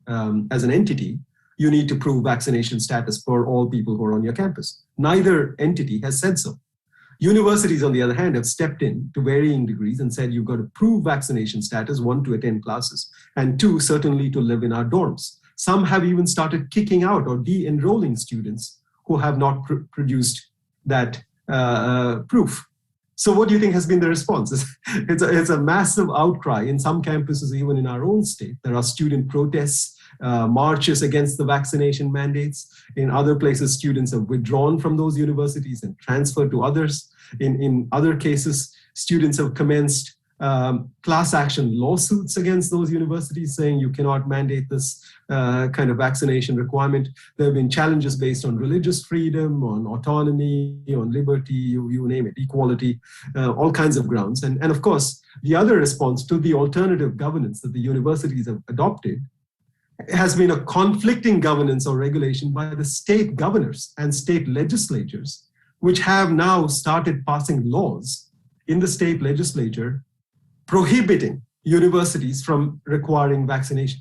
as an entity, you need to prove vaccination status for all people who are on your campus. Neither entity has said so. Universities, on the other hand, have stepped in to varying degrees and said you've got to prove vaccination status, 1, to attend classes, and 2, certainly to live in our dorms. Some have even started kicking out or de-enrolling students who have not produced that proof. So what do you think has been the response? It's a massive outcry. In some campuses, even in our own state, there are student protests, marches against the vaccination mandates. In other places, students have withdrawn from those universities and transferred to others. In other cases, students have commenced class action lawsuits against those universities saying you cannot mandate this kind of vaccination requirement. There have been challenges based on religious freedom, on autonomy, on liberty, you name it, equality, all kinds of grounds. And of course, the other response to the alternative governance that the universities have adopted has been a conflicting governance or regulation by the state governors and state legislatures, which have now started passing laws in the state legislature prohibiting universities from requiring vaccination.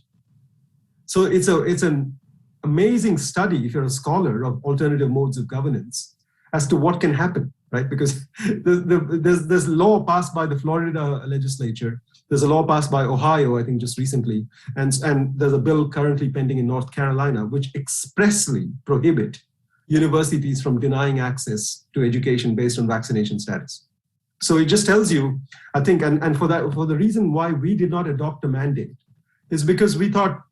So it's an amazing study, if you're a scholar of alternative modes of governance, as to what can happen, right? Because there's law passed by the Florida legislature, there's a law passed by Ohio, I think just recently, and there's a bill currently pending in North Carolina, which expressly prohibit universities from denying access to education based on vaccination status. So it just tells you, I think, and for the reason why we did not adopt a mandate is because we thought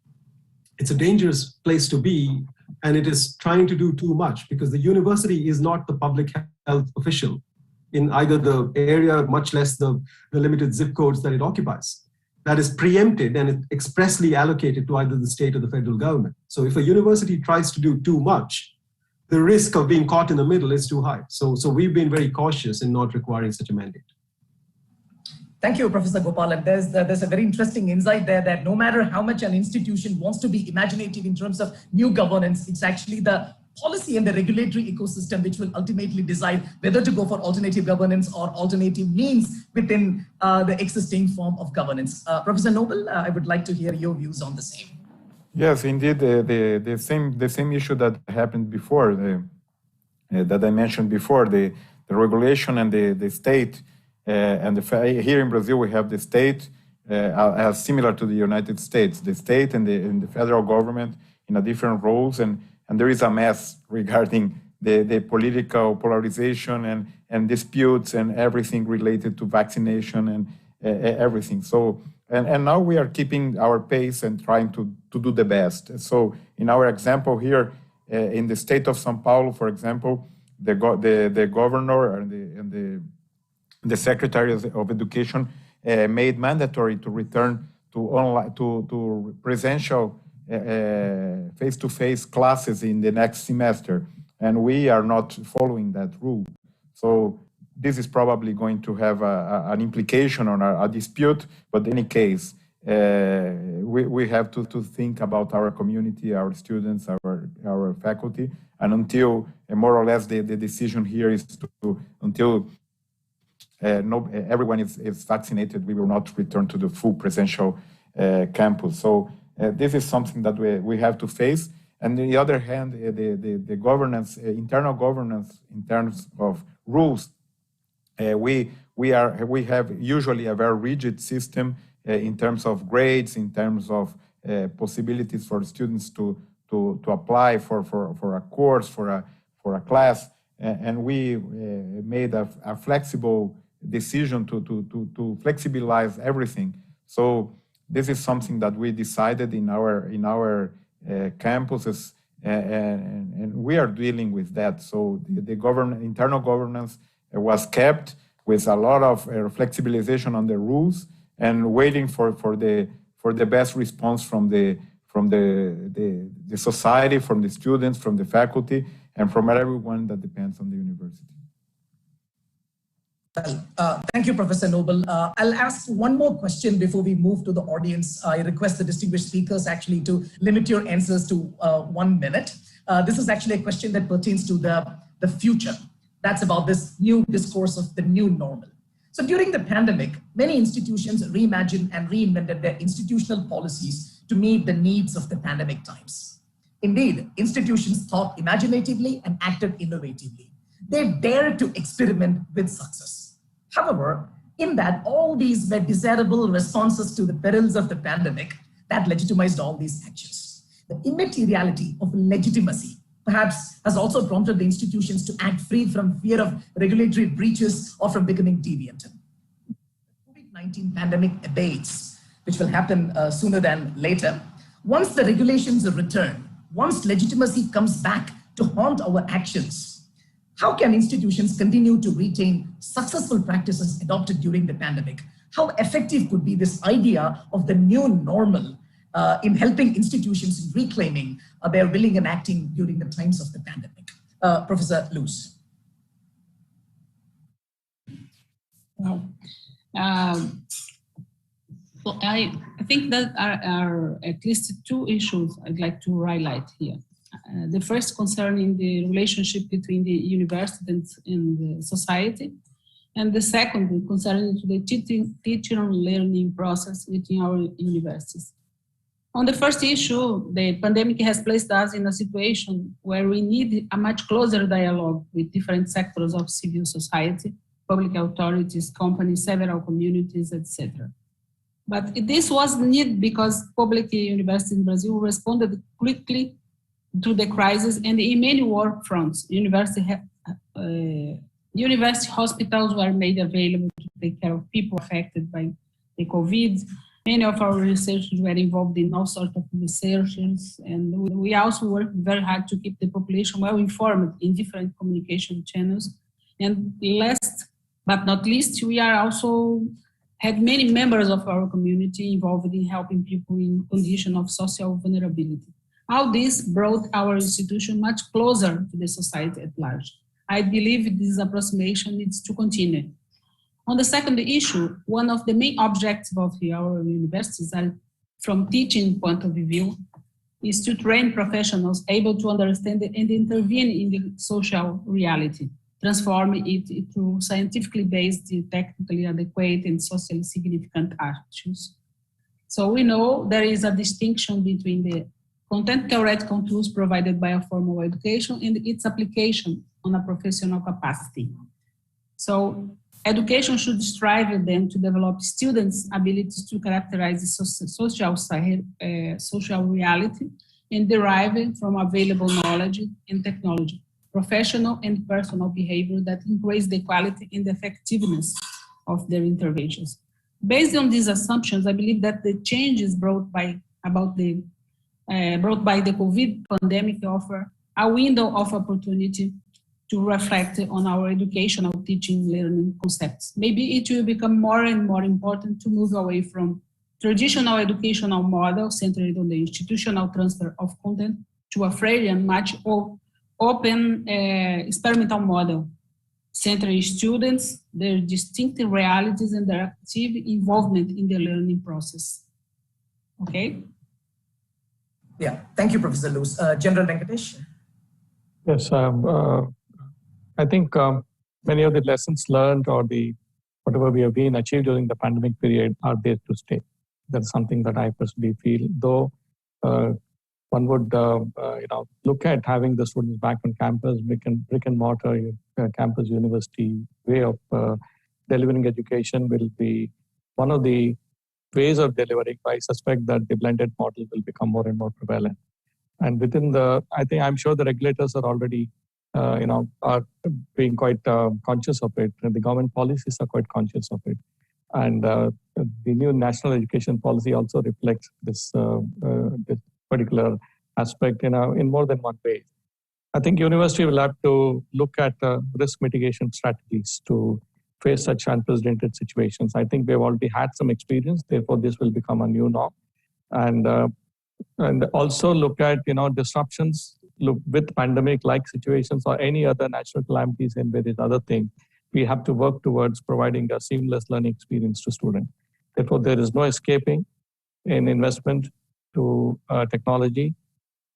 it's a dangerous place to be and it is trying to do too much because the university is not the public health official in either the area, much less the limited zip codes that it occupies. That is preempted and it expressly allocated to either the state or the federal government. So if a university tries to do too much, the risk of being caught in the middle is too high. So we've been very cautious in not requiring such a mandate. Thank you, Professor Gopal. And there's a very interesting insight there that no matter how much an institution wants to be imaginative in terms of new governance, it's actually the policy and the regulatory ecosystem which will ultimately decide whether to go for alternative governance or alternative means within the existing form of governance. Professor Noble, I would like to hear your views on the same. Yes, indeed, the same issue that happened before, that I mentioned before, the regulation and the state, and here in Brazil we have the state as similar to the United States, the state and the federal government in a different roles, and there is a mess regarding the political polarization and disputes and everything related to vaccination and everything. So. And now we are keeping our pace and trying to do the best. So in our example here, in the state of São Paulo, for example, the governor and the Secretary of Education made mandatory to return to online to presential face-to-face classes in the next semester, and we are not following that rule. So this is probably going to have an implication on a dispute, but in any case, we have to think about our community, our students, our faculty, and until more or less the decision here is until everyone is vaccinated, we will not return to the full presential campus. So this is something that we have to face. And on the other hand, the governance, internal governance in terms of rules, we have usually a very rigid system in terms of grades, in terms of possibilities for students to apply for a course, for a class, and we made a flexible decision to flexibilize everything. So this is something that we decided in our campuses, and we are dealing with that. So the internal governance was kept with a lot of flexibilization on the rules, and waiting for the best response from the society, from the students, from the faculty, and from everyone that depends on the university. Well, thank you, Professor Noble. I'll ask one more question before we move to the audience. I request the distinguished speakers actually to limit your answers to 1 minute. This is actually a question that pertains to the future. That's about this new discourse of the new normal. So during the pandemic, many institutions reimagined and reinvented their institutional policies to meet the needs of the pandemic times. Indeed, institutions thought imaginatively and acted innovatively. They dared to experiment with success. However, in that all these were desirable responses to the perils of the pandemic that legitimized all these actions. The immateriality of legitimacy perhaps has also prompted the institutions to act free from fear of regulatory breaches or from becoming deviant. The COVID-19 pandemic abates, which will happen sooner than later. Once the regulations return, once legitimacy comes back to haunt our actions, how can institutions continue to retain successful practices adopted during the pandemic? How effective could be this idea of the new normal in helping institutions in reclaiming their willing and acting during the times of the pandemic? Professor Luce. Wow. So I think that are at least two issues I'd like to highlight here. The first concerning the relationship between the university and the society, and the second concerning the teaching and learning process within our universities. On the first issue, the pandemic has placed us in a situation where we need a much closer dialogue with different sectors of civil society, public authorities, companies, several communities, etc. But this was needed because public universities in Brazil responded quickly to the crisis, and in many work fronts, university hospitals were made available to take care of people affected by the COVID. Many of our researchers were involved in all sorts of researches, and we also worked very hard to keep the population well informed in different communication channels. And last but not least, we are also had many members of our community involved in helping people in condition of social vulnerability. All this brought our institution much closer to the society at large. I believe this approximation needs to continue. On the second issue, one of the main objectives of our universities, from teaching point of view, is to train professionals able to understand and intervene in the social reality, transforming it into scientifically based, technically adequate, and socially significant actions. So we know there is a distinction between the content theoretical tools provided by a formal education and its application on a professional capacity. So education should strive then to develop students' abilities to characterize the social reality and derive it from available knowledge and technology, professional and personal behavior that increase the quality and effectiveness of their interventions. Based on these assumptions, I believe that the changes brought by the COVID pandemic offer a window of opportunity to reflect on our educational teaching learning concepts. Maybe it will become more and more important to move away from traditional educational model centered on the institutional transfer of content to a free and much open experimental model, centering students, their distinctive realities and their active involvement in the learning process. Okay? Yeah, thank you, Professor Luce. General Venkatesh? Yes, I think many of the lessons learned or whatever we have been achieved during the pandemic period are there to stay. That's something that I personally feel. Though one would look at having the students back on campus, brick and mortar campus university way of delivering education will be one of the ways of delivering. I suspect that the blended model will become more and more prevalent. And within I'm sure the regulators are already are being quite conscious of it. The government policies are quite conscious of it. And the new national education policy also reflects this particular aspect in more than one way. I think university will have to look at risk mitigation strategies to face such unprecedented situations. I think we've already had some experience, therefore this will become a new norm. And also look at, disruptions, look with pandemic-like situations or any other natural calamities and various other things. We have to work towards providing a seamless learning experience to students. Therefore, there is no escaping in investment to technology,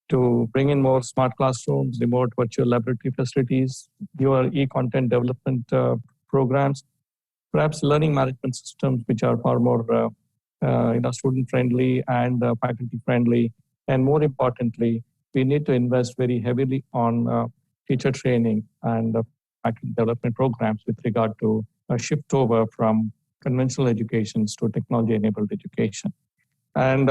to bring in more smart classrooms, remote virtual laboratory facilities, newer e-content development programs, perhaps learning management systems which are far more student-friendly and faculty-friendly. And more importantly, we need to invest very heavily on teacher training and faculty development programs with regard to a shift over from conventional educations to technology-enabled education. And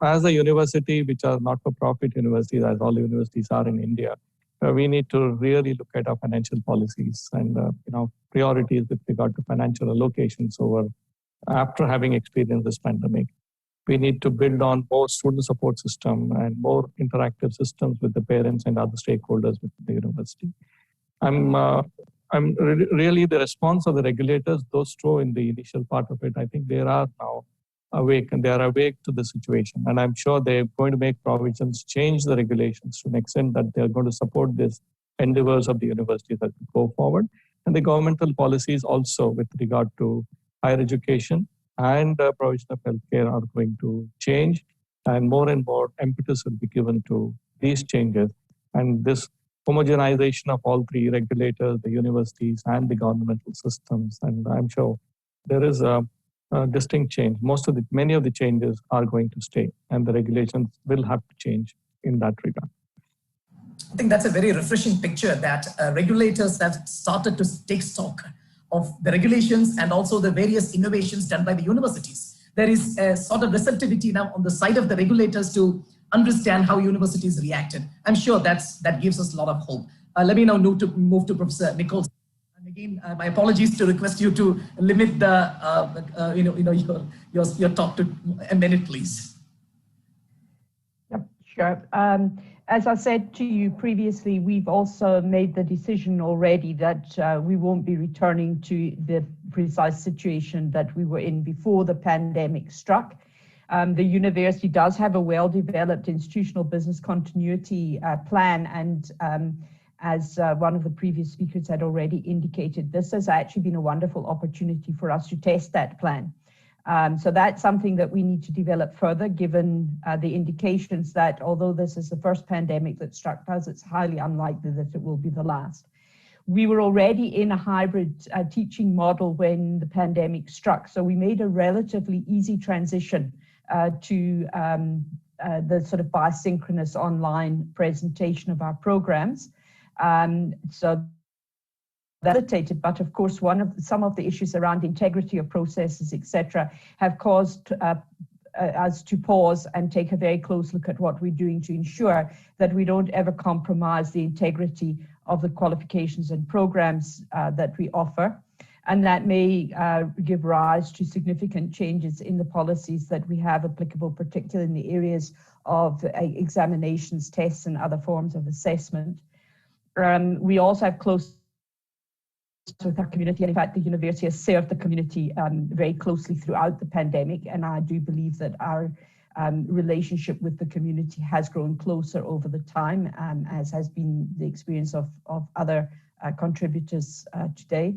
as a university, which are not-for-profit universities, as all universities are in India, we need to really look at our financial policies and priorities with regard to financial allocations over after having experienced this pandemic. We need to build on more student support system and more interactive systems with the parents and other stakeholders within the university. Really the response of the regulators, those two in the initial part of it, I think they are now awake and they are awake to the situation. And I'm sure they're going to make provisions, change the regulations to an extent that they're going to support these endeavors of the universities as we go forward. And the governmental policies also with regard to higher education and provision of healthcare are going to change, and more impetus will be given to these changes. And this homogenization of all three regulators, the universities and the governmental systems, and I'm sure there is a distinct change. Many of the changes are going to stay, and the regulations will have to change in that regard. I think that's a very refreshing picture that regulators have started to take stock of the regulations and also the various innovations done by the universities. There is a sort of receptivity now on the side of the regulators to understand how universities reacted. I'm sure that gives us a lot of hope. Let me now move to Professor Nicholson. And again, my apologies to request you to limit your talk to a minute, please. Yep, sure. As I said to you previously, we've also made the decision already that we won't be returning to the precise situation that we were in before the pandemic struck. The university does have a well-developed institutional business continuity plan, and as one of the previous speakers had already indicated, this has actually been a wonderful opportunity for us to test that plan. So that's something that we need to develop further, given the indications that although this is the first pandemic that struck us, it's highly unlikely that it will be the last. We were already in a hybrid teaching model when the pandemic struck, so we made a relatively easy transition to the sort of bisynchronous online presentation of our programs. But of course, some of the issues around integrity of processes, etc., have caused us to pause and take a very close look at what we're doing to ensure that we don't ever compromise the integrity of the qualifications and programs that we offer. And that may give rise to significant changes in the policies that we have applicable, particularly in the areas of examinations, tests, and other forms of assessment. We also have close with our community, and in fact the university has served the community very closely throughout the pandemic, and I do believe that our relationship with the community has grown closer over the time, as has been the experience of other contributors today.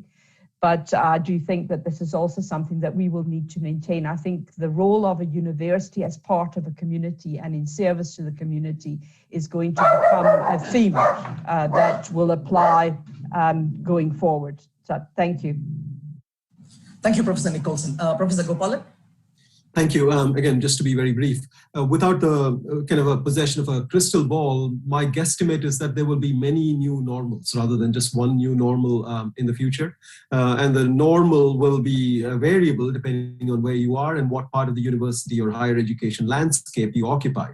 But I do think that this is also something that we will need to maintain. I think the role of a university as part of a community and in service to the community is going to become a theme that will apply going forward. So thank you. Thank you, Professor Nicholson. Professor Gopalan? Thank you. Again, just to be very brief, without the kind of a possession of a crystal ball, my guesstimate is that there will be many new normals rather than just one new normal in the future. And the normal will be variable depending on where you are and what part of the university or higher education landscape you occupy.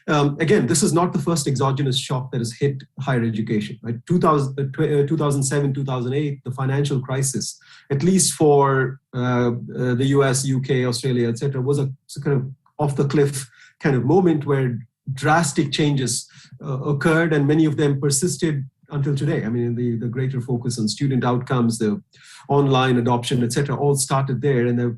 Again, this is not the first exogenous shock that has hit higher education. Right? 2007, 2008, the financial crisis, at least for the US, UK, Australia, etc., was a kind of off the cliff kind of moment where drastic changes occurred, and many of them persisted until today. I mean, the greater focus on student outcomes, the online adoption, etc., all started there, and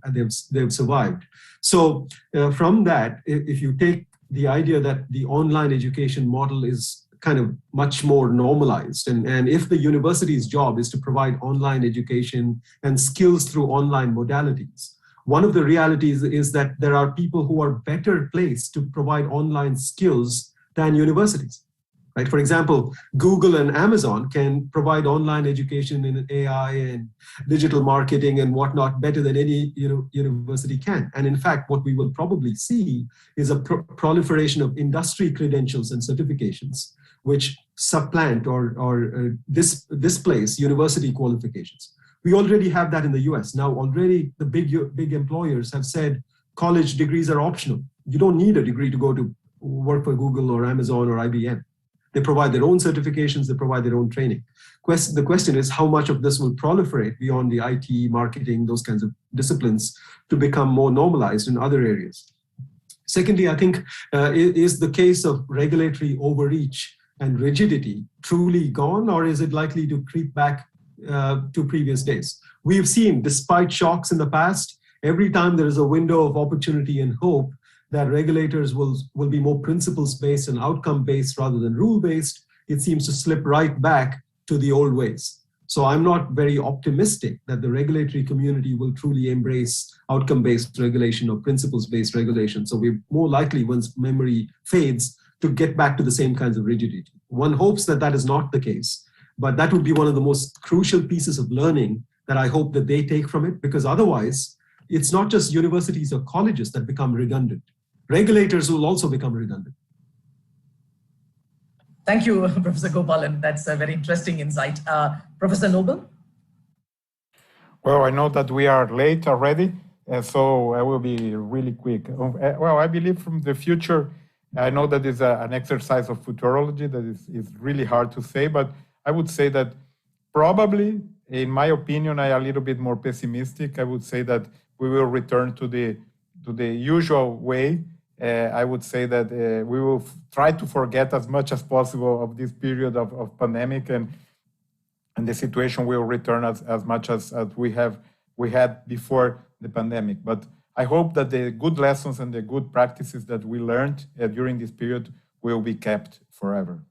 they've survived. So from that, if you take the idea that the online education model is kind of much more normalized, and if the university's job is to provide online education and skills through online modalities, one of the realities is that there are people who are better placed to provide online skills than universities. Right? For example, Google and Amazon can provide online education in AI and digital marketing and whatnot better than any university can. And in fact, what we will probably see is a proliferation of industry credentials and certifications, which supplant or displace university qualifications. We already have that in the US. Now already the big employers have said college degrees are optional. You don't need a degree to go to work for Google or Amazon or IBM. They provide their own certifications, they provide their own training. The question is how much of this will proliferate beyond the IT, marketing, those kinds of disciplines to become more normalized in other areas. Secondly, I think is the case of regulatory overreach and rigidity truly gone, or is it likely to creep back to previous days? We've seen, despite shocks in the past, every time there is a window of opportunity and hope, that regulators will be more principles-based and outcome-based rather than rule-based, it seems to slip right back to the old ways. So I'm not very optimistic that the regulatory community will truly embrace outcome-based regulation or principles-based regulation. So we're more likely, once memory fades, to get back to the same kinds of rigidity. One hopes that that is not the case, but that would be one of the most crucial pieces of learning that I hope that they take from it, because otherwise, it's not just universities or colleges that become redundant. Regulators will also become redundant. Thank you, Professor Gopalan. That's a very interesting insight. Professor Noble? Well, I know that we are late already, so I will be really quick. Well, I believe from the future, I know that is an exercise of futurology that is really hard to say, but I would say that probably, in my opinion, I am a little bit more pessimistic. I would say that we will return to the usual way. I would say that we will try to forget as much as possible of this period of pandemic, and the situation will return as much as we had before the pandemic. But I hope that the good lessons and the good practices that we learned during this period will be kept forever.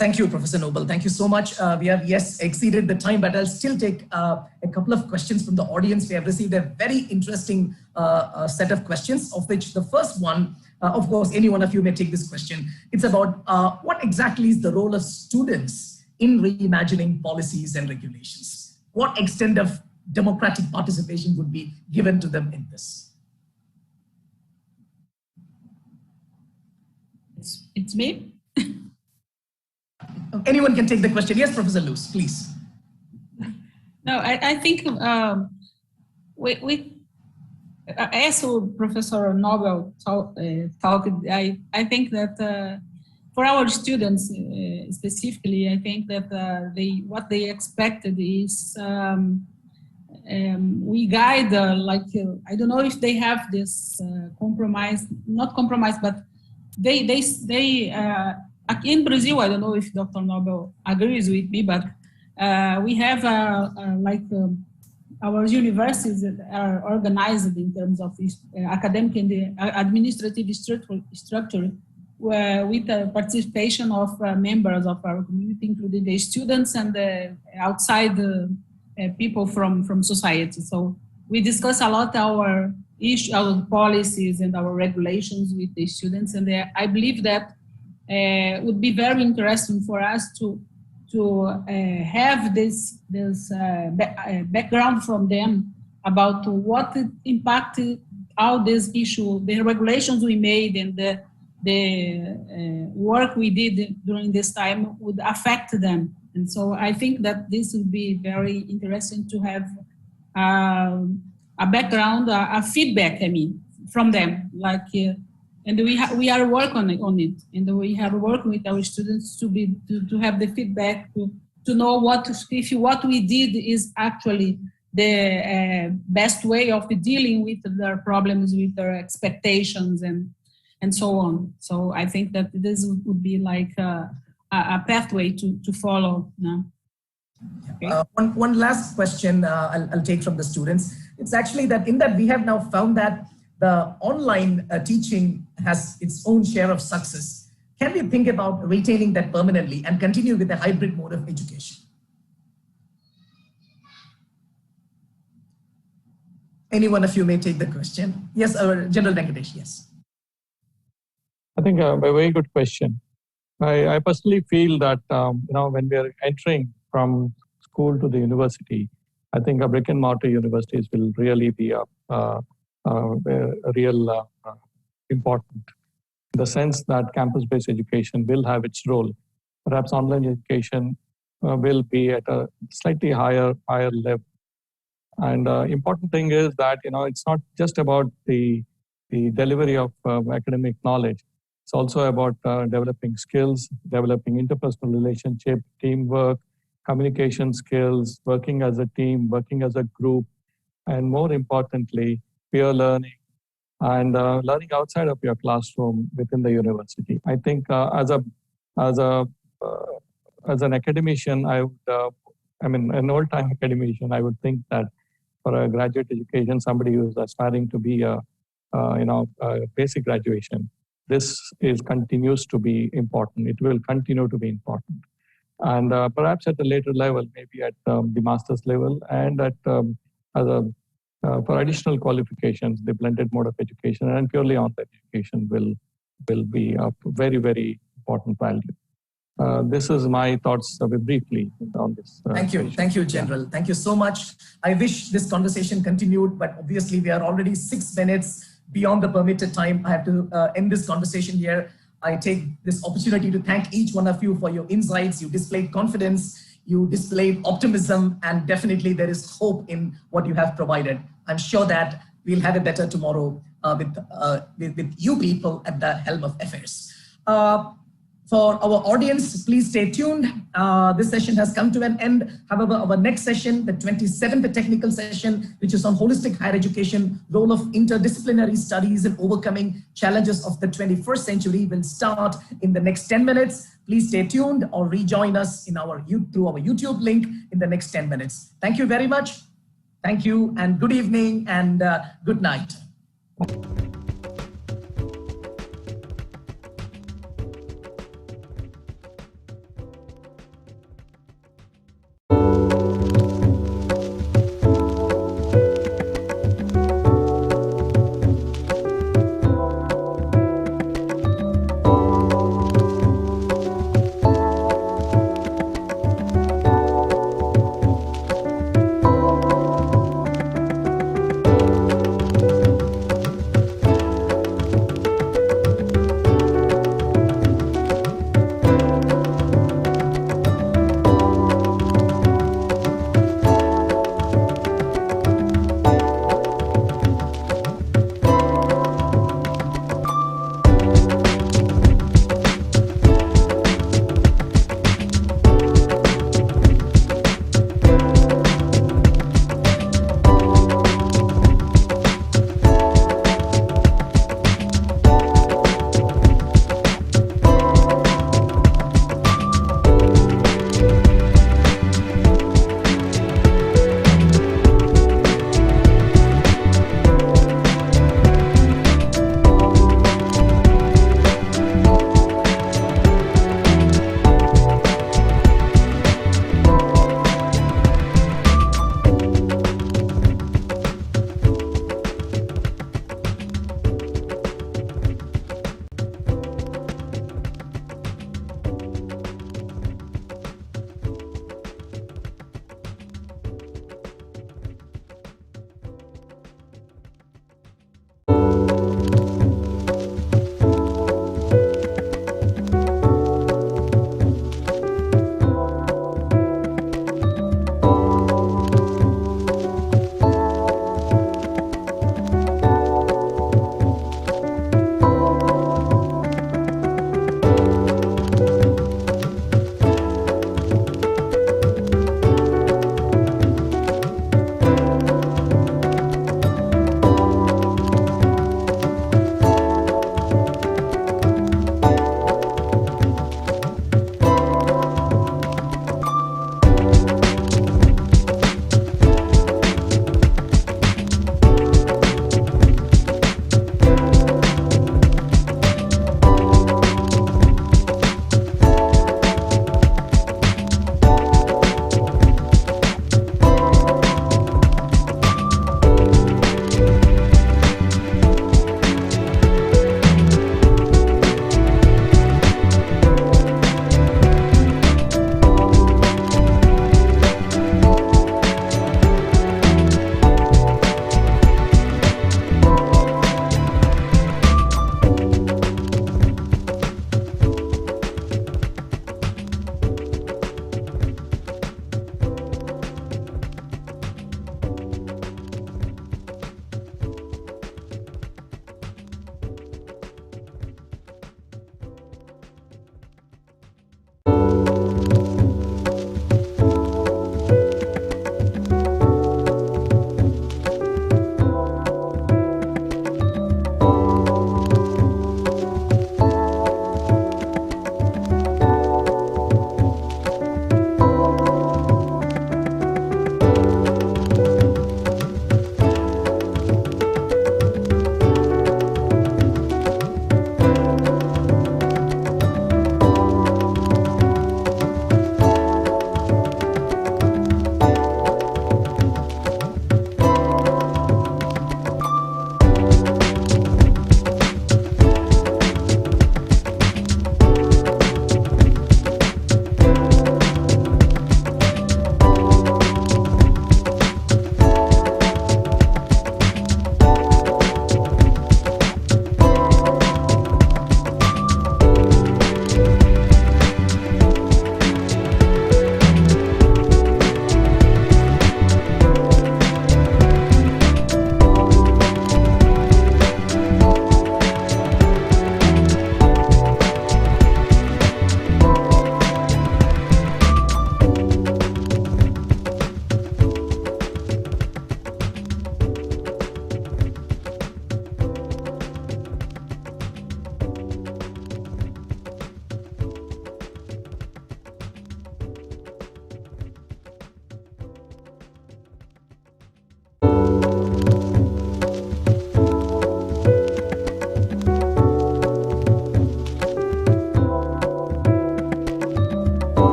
Thank you, Professor Noble. Thank you so much. We have, yes, exceeded the time, but I'll still take a couple of questions from the audience. We have received a very interesting set of questions, of which the first one, of course, any one of you may take this question. It's about what exactly is the role of students in reimagining policies and regulations? What extent of democratic participation would be given to them in this? It's me. Anyone can take the question. Yes, Professor Luce, please. No, I think as Professor Noble talked, I think that for our students specifically, I think that what they expected is we guide I don't know if they have this not compromise, but they in Brazil, I don't know if Dr. Noble agrees with me, but we have our universities are organized in terms of this academic and administrative structure with the participation of members of our community, including the students and the outside people from society. So we discuss a lot our policies and our regulations with the students, and I believe that would be very interesting for us to have this background from them about what impacted how this issue, the regulations we made and the work we did during this time would affect them. And so I think that this would be very interesting to have a background, a feedback, from them, and we are working on it, and we have worked with our students to have the feedback to know if what we did is actually the best way of dealing with their problems, with their expectations, and so on. So I think that this would be a pathway to follow. No? Okay. One last question I'll take from the students. It's actually that in that we have now found that the online teaching has its own share of success. Can we think about retaining that permanently and continue with a hybrid mode of education? Any one of you may take the question. Yes, General Venkatesh, yes. I think a very good question. I personally feel that when we are entering from school to the university, I think a brick and mortar universities will really be real important. In the sense that campus-based education will have its role. Perhaps online education will be at a slightly higher level. And important thing is that it's not just about the delivery of academic knowledge. It's also about developing skills, developing interpersonal relationship, teamwork, communication skills, working as a team, working as a group, and more importantly, peer learning and learning outside of your classroom within the university. I think as an academician, an old-time academician, I would think that for a graduate education, somebody who's aspiring to be a basic graduation, this continues to be important. It will continue to be important. And perhaps at a later level, maybe at the master's level and at for additional qualifications, the blended mode of education and purely on-site education will be a very, very important value. This is my thoughts briefly on this. Thank you, General. Yeah. Thank you so much. I wish this conversation continued, but obviously we are already 6 minutes beyond the permitted time. I have to end this conversation here. I take this opportunity to thank each one of you for your insights. You displayed confidence, you displayed optimism, and definitely there is hope in what you have provided. I'm sure that we'll have a better tomorrow with you people at the helm of affairs. For our audience, please stay tuned. This session has come to an end. However, our next session, the 27th technical session, which is on holistic higher education, role of interdisciplinary studies and overcoming challenges of the 21st century, will start in the next 10 minutes. Please stay tuned or rejoin us through our YouTube link in the next 10 minutes. Thank you very much. Thank you and good evening and good night.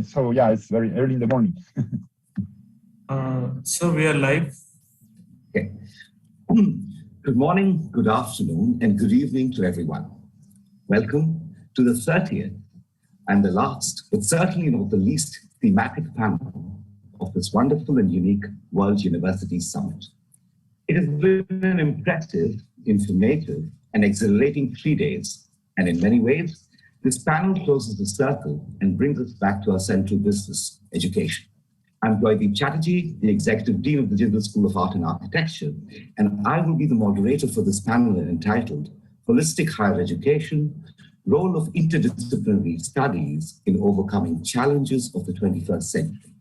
So yeah, it's very early in the morning. So we are live. Okay. Good morning, good afternoon, and good evening to everyone. Welcome to the 30th and the last, but certainly not the least, thematic panel of this wonderful and unique World University Summit. It has been an impressive, informative, and exhilarating 3 days, and in many ways, this panel closes the circle and brings us back to our central business, education. I'm Joydeep Chatterjee, the Executive Dean of the Jindal School of Art and Architecture, and I will be the moderator for this panel entitled Holistic Higher Education, Role of Interdisciplinary Studies in Overcoming Challenges of the 21st Century.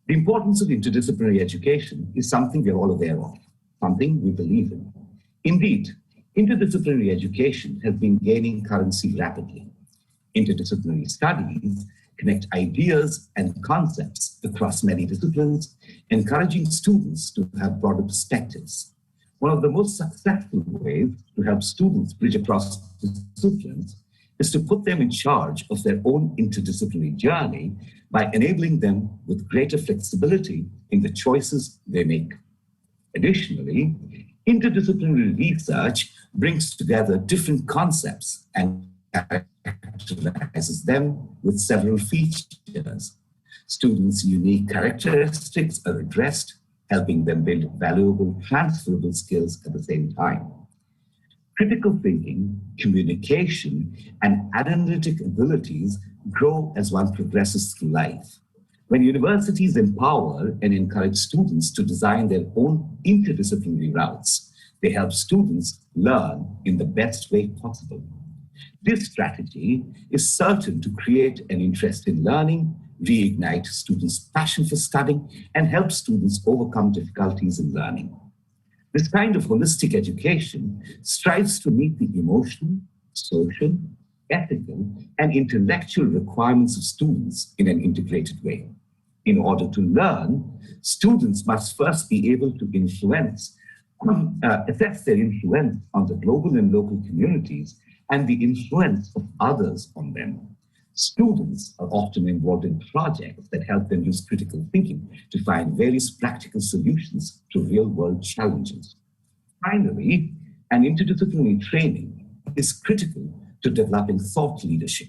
The importance of interdisciplinary education is something we are all aware of, something we believe in. Indeed, interdisciplinary education has been gaining currency rapidly. Interdisciplinary studies connect ideas and concepts across many disciplines, encouraging students to have broader perspectives. One of the most successful ways to help students bridge across disciplines is to put them in charge of their own interdisciplinary journey by enabling them with greater flexibility in the choices they make. Additionally, interdisciplinary research brings together different concepts and characterizes them with several features. Students' unique characteristics are addressed, helping them build valuable, transferable skills at the same time. Critical thinking, communication, and analytic abilities grow as one progresses through life. When universities empower and encourage students to design their own interdisciplinary routes, they help students learn in the best way possible. This strategy is certain to create an interest in learning, reignite students' passion for studying, and help students overcome difficulties in learning. This kind of holistic education strives to meet the emotional, social, ethical, and intellectual requirements of students in an integrated way. In order to learn, students must first be able to assess their influence on the global and local communities and the influence of others on them. Students are often involved in projects that help them use critical thinking to find various practical solutions to real-world challenges. Finally, an interdisciplinary training is critical to developing thought leadership,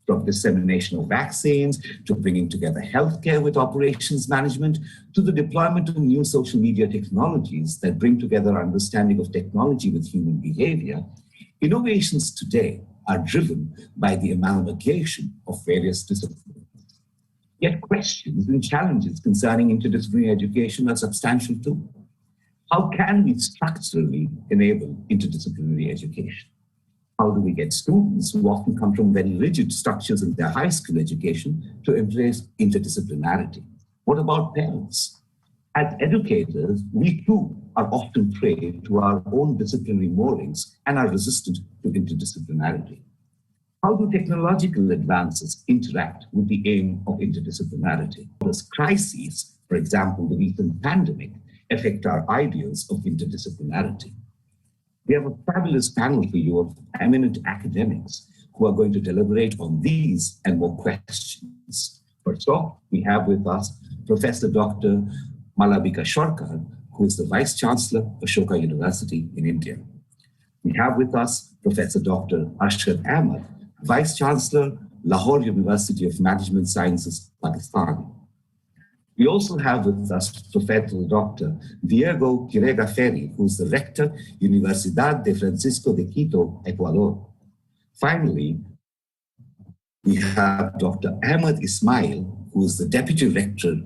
from dissemination of vaccines to bringing together healthcare with operations management to the deployment of new social media technologies that bring together understanding of technology with human behavior. Innovations today are driven by the amalgamation of various disciplines. Yet questions and challenges concerning interdisciplinary education are substantial too. How can we structurally enable interdisciplinary education? How do we get students who often come from very rigid structures in their high school education to embrace interdisciplinarity? What about parents? As educators, we too are often prey to our own disciplinary moorings and are resistant to interdisciplinarity. How do technological advances interact with the aim of interdisciplinarity? Does crises, for example, the recent pandemic, affect our ideas of interdisciplinarity? We have a fabulous panel for you of eminent academics who are going to deliberate on these and more questions. First off, we have with us Professor Dr. Malavika Sarkar, who is the Vice Chancellor of Ashoka University in India. We have with us Professor Dr. Arshad Ahmed, Vice Chancellor, Lahore University of Management Sciences, Pakistan. We also have with us Professor Dr. Diego Quirega Ferri, who is the Rector, Universidad de Francisco de Quito, Ecuador. Finally, we have Dr. Ahmed Ismail, who is the Deputy Rector,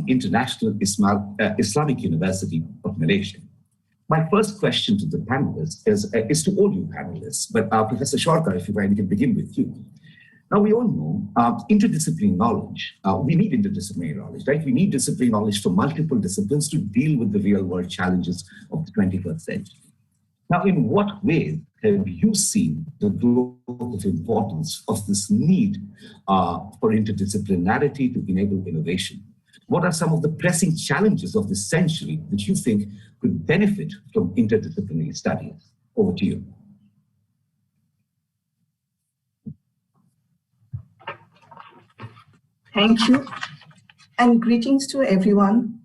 International Islamic University of Malaysia. My first question to the panelists is to all you panelists, but Professor Sarkar, if you mind, we can begin with you. Now, we all know interdisciplinary knowledge, we need interdisciplinary knowledge, right? We need disciplinary knowledge from multiple disciplines to deal with the real world challenges of the 21st century. Now, in what ways have you seen the growth of importance of this need for interdisciplinarity to enable innovation? What are some of the pressing challenges of this century that you think could benefit from interdisciplinary studies? Over to you. Thank you. And greetings to everyone.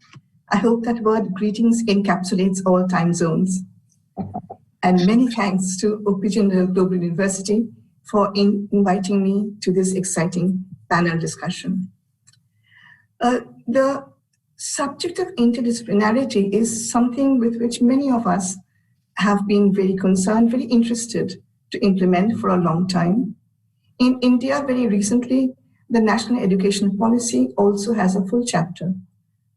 I hope that word greetings encapsulates all time zones. And many thanks to UpGrad Global University for inviting me to this exciting panel discussion. The subject of interdisciplinarity is something with which many of us have been very concerned, very interested to implement for a long time. In India, very recently, the National Education Policy also has a full chapter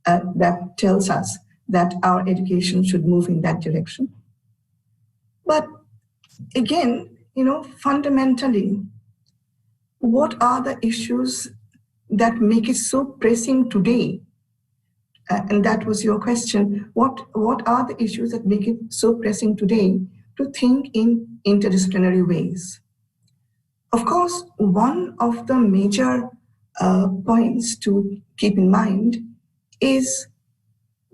that tells us that our education should move in that direction. But again, fundamentally, what are the issues that make it so pressing today? And that was your question. What are the issues that make it so pressing today to think in interdisciplinary ways? Of course, one of the major points to keep in mind is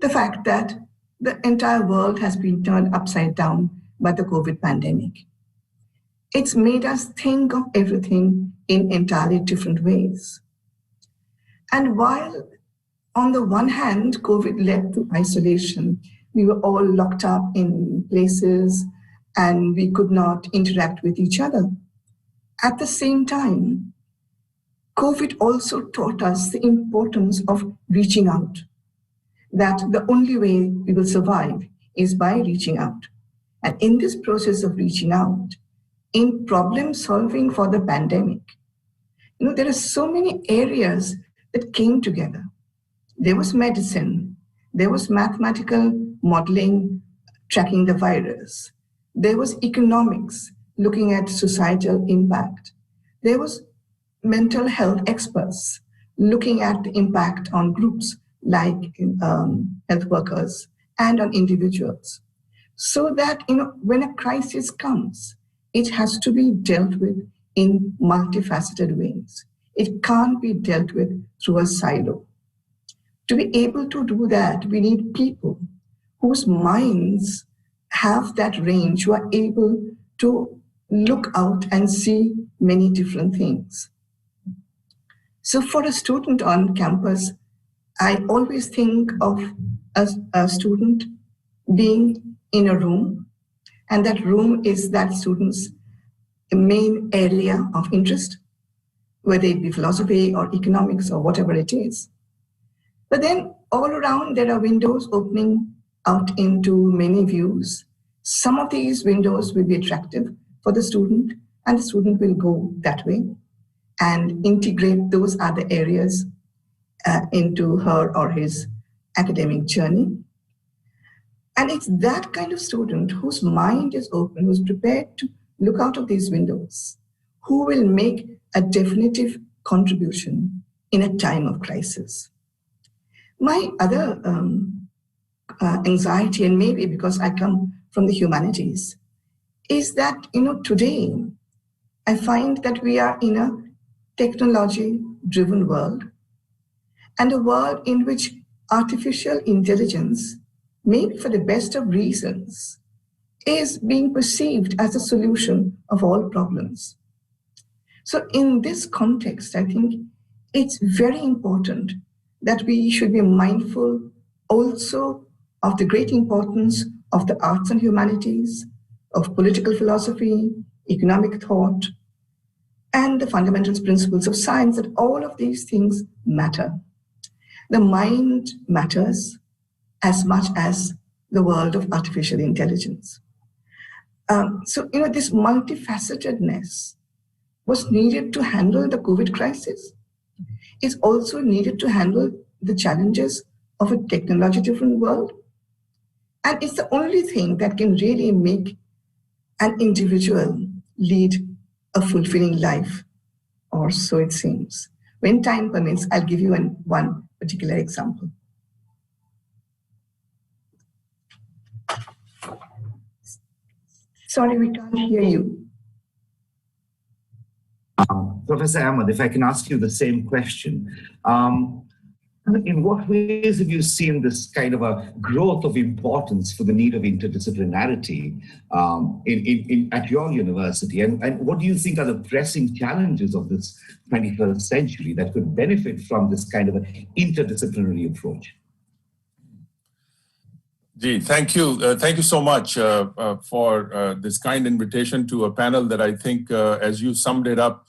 the fact that the entire world has been turned upside down by the COVID pandemic. It's made us think of everything in entirely different ways. And while on the one hand, COVID led to isolation, we were all locked up in places and we could not interact with each other. At the same time, COVID also taught us the importance of reaching out, that the only way we will survive is by reaching out. And in this process of reaching out, in problem solving for the pandemic, there are so many areas that came together. There was medicine, there was mathematical modeling, tracking the virus. There was economics, looking at societal impact. There was mental health experts, looking at the impact on groups like health workers and on individuals. So that when a crisis comes, it has to be dealt with in multifaceted ways. It can't be dealt with through a silo. To be able to do that, we need people whose minds have that range, who are able to look out and see many different things. So for a student on campus, I always think of a student being in a room, and that room is that student's main area of interest, whether it be philosophy or economics or whatever it is. But then all around there are windows opening out into many views. Some of these windows will be attractive for the student, and the student will go that way and integrate those other areas into her or his academic journey. And it's that kind of student whose mind is open, who's prepared to look out of these windows, who will make a definitive contribution in a time of crisis. My other anxiety, and maybe because I come from the humanities, is that today I find that we are in a technology-driven world, and a world in which artificial intelligence, maybe for the best of reasons, is being perceived as a solution of all problems. So in this context, I think it's very important that we should be mindful also of the great importance of the arts and humanities, of political philosophy, economic thought, and the fundamental principles of science, that all of these things matter. The mind matters as much as the world of artificial intelligence. So this multifacetedness was needed to handle the COVID crisis. It's also needed to handle the challenges of a technology-driven world. And it's the only thing that can really make an individual lead a fulfilling life, or so it seems. When time permits, I'll give you one particular example. Sorry, we can't hear you. Professor Ahmed, if I can ask you the same question. In what ways have you seen this kind of a growth of importance for the need of interdisciplinarity at your university? And what do you think are the pressing challenges of this 21st century that could benefit from this kind of an interdisciplinary approach? Gee, thank you. Thank you so much for this kind invitation to a panel that I think, as you summed it up,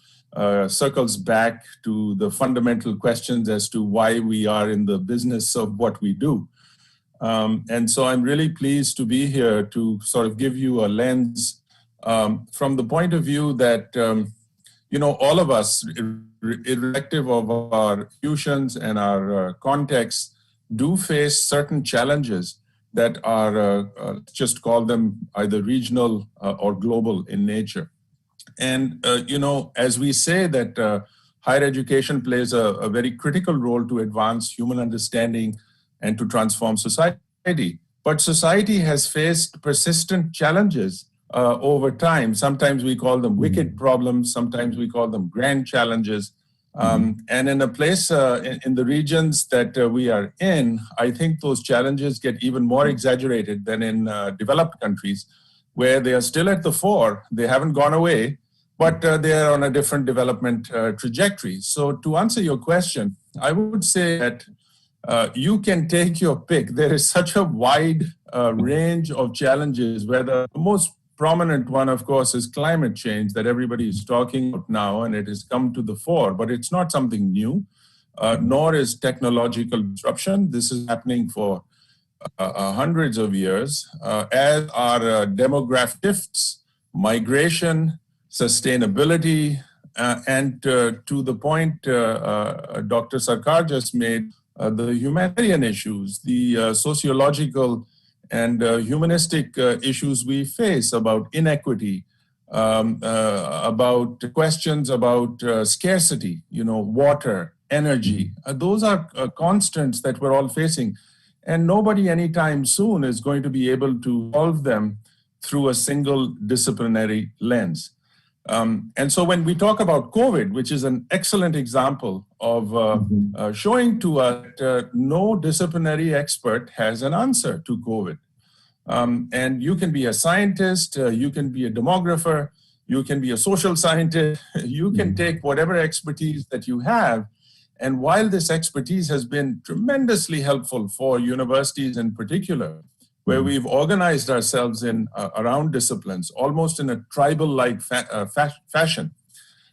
circles back to the fundamental questions as to why we are in the business of what we do. And so I'm really pleased to be here to sort of give you a lens from the point of view that, all of us, irrespective of our institutions and our contexts, do face certain challenges that are, just call them either regional or global in nature. And, as we say that higher education plays a very critical role to advance human understanding and to transform society. But society has faced persistent challenges over time. Sometimes we call them wicked problems. Sometimes we call them grand challenges. And in a place, in the regions that we are in, I think those challenges get even more exaggerated than in developed countries, where they are still at the fore. They haven't gone away, but they are on a different development trajectory. So to answer your question, I would say that you can take your pick. There is such a wide range of challenges, where the most prominent one, of course, is climate change that everybody is talking about now, and it has come to the fore, but it's not something new, nor is technological disruption. This is happening for hundreds of years, as are demographic shifts, migration, sustainability, and to the point Dr. Sarkar just made, the humanitarian issues, the sociological and humanistic issues we face about inequity, about questions about scarcity, water, energy. Those are constants that we're all facing. And nobody anytime soon is going to be able to solve them through a single disciplinary lens. And so when we talk about COVID, which is an excellent example of showing to us that no disciplinary expert has an answer to COVID. And you can be a scientist, you can be a demographer, you can be a social scientist, you can take whatever expertise that you have. And while this expertise has been tremendously helpful for universities in particular, where we've organized ourselves in around disciplines, almost in a tribal-like fashion.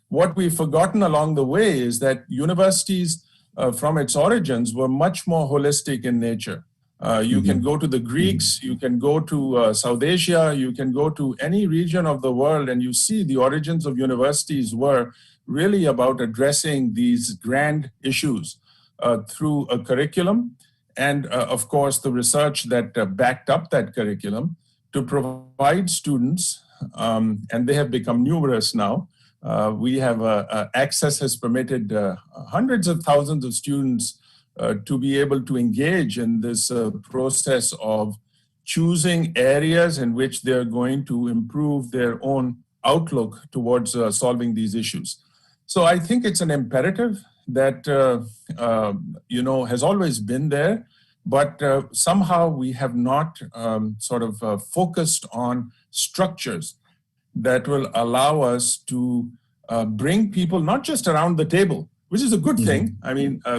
What we've forgotten along the way is that universities from its origins were much more holistic in nature. You can go to the Greeks, you can go to South Asia, you can go to any region of the world, and you see the origins of universities were really about addressing these grand issues through a curriculum. And of course, the research that backed up that curriculum to provide students, and they have become numerous now. We have access has permitted hundreds of thousands of students to be able to engage in this process of choosing areas in which they're going to improve their own outlook towards solving these issues. So I think it's an imperative that has always been there, but somehow we have not focused on structures that will allow us to bring people not just around the table, which is a good thing,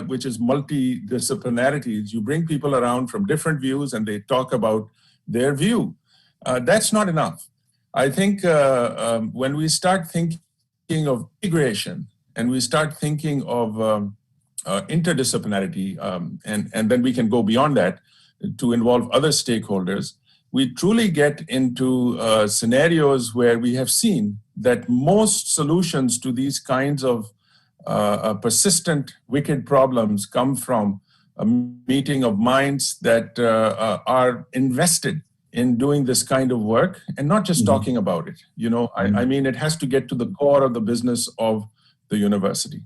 which is multidisciplinarity. You bring people around from different views and they talk about their view. That's not enough. I think when we start thinking of integration and we start thinking of interdisciplinarity, and then we can go beyond that to involve other stakeholders, we truly get into scenarios where we have seen that most solutions to these kinds of persistent, wicked problems come from a meeting of minds that are invested in doing this kind of work and not just talking about it. It has to get to the core of the business of the university.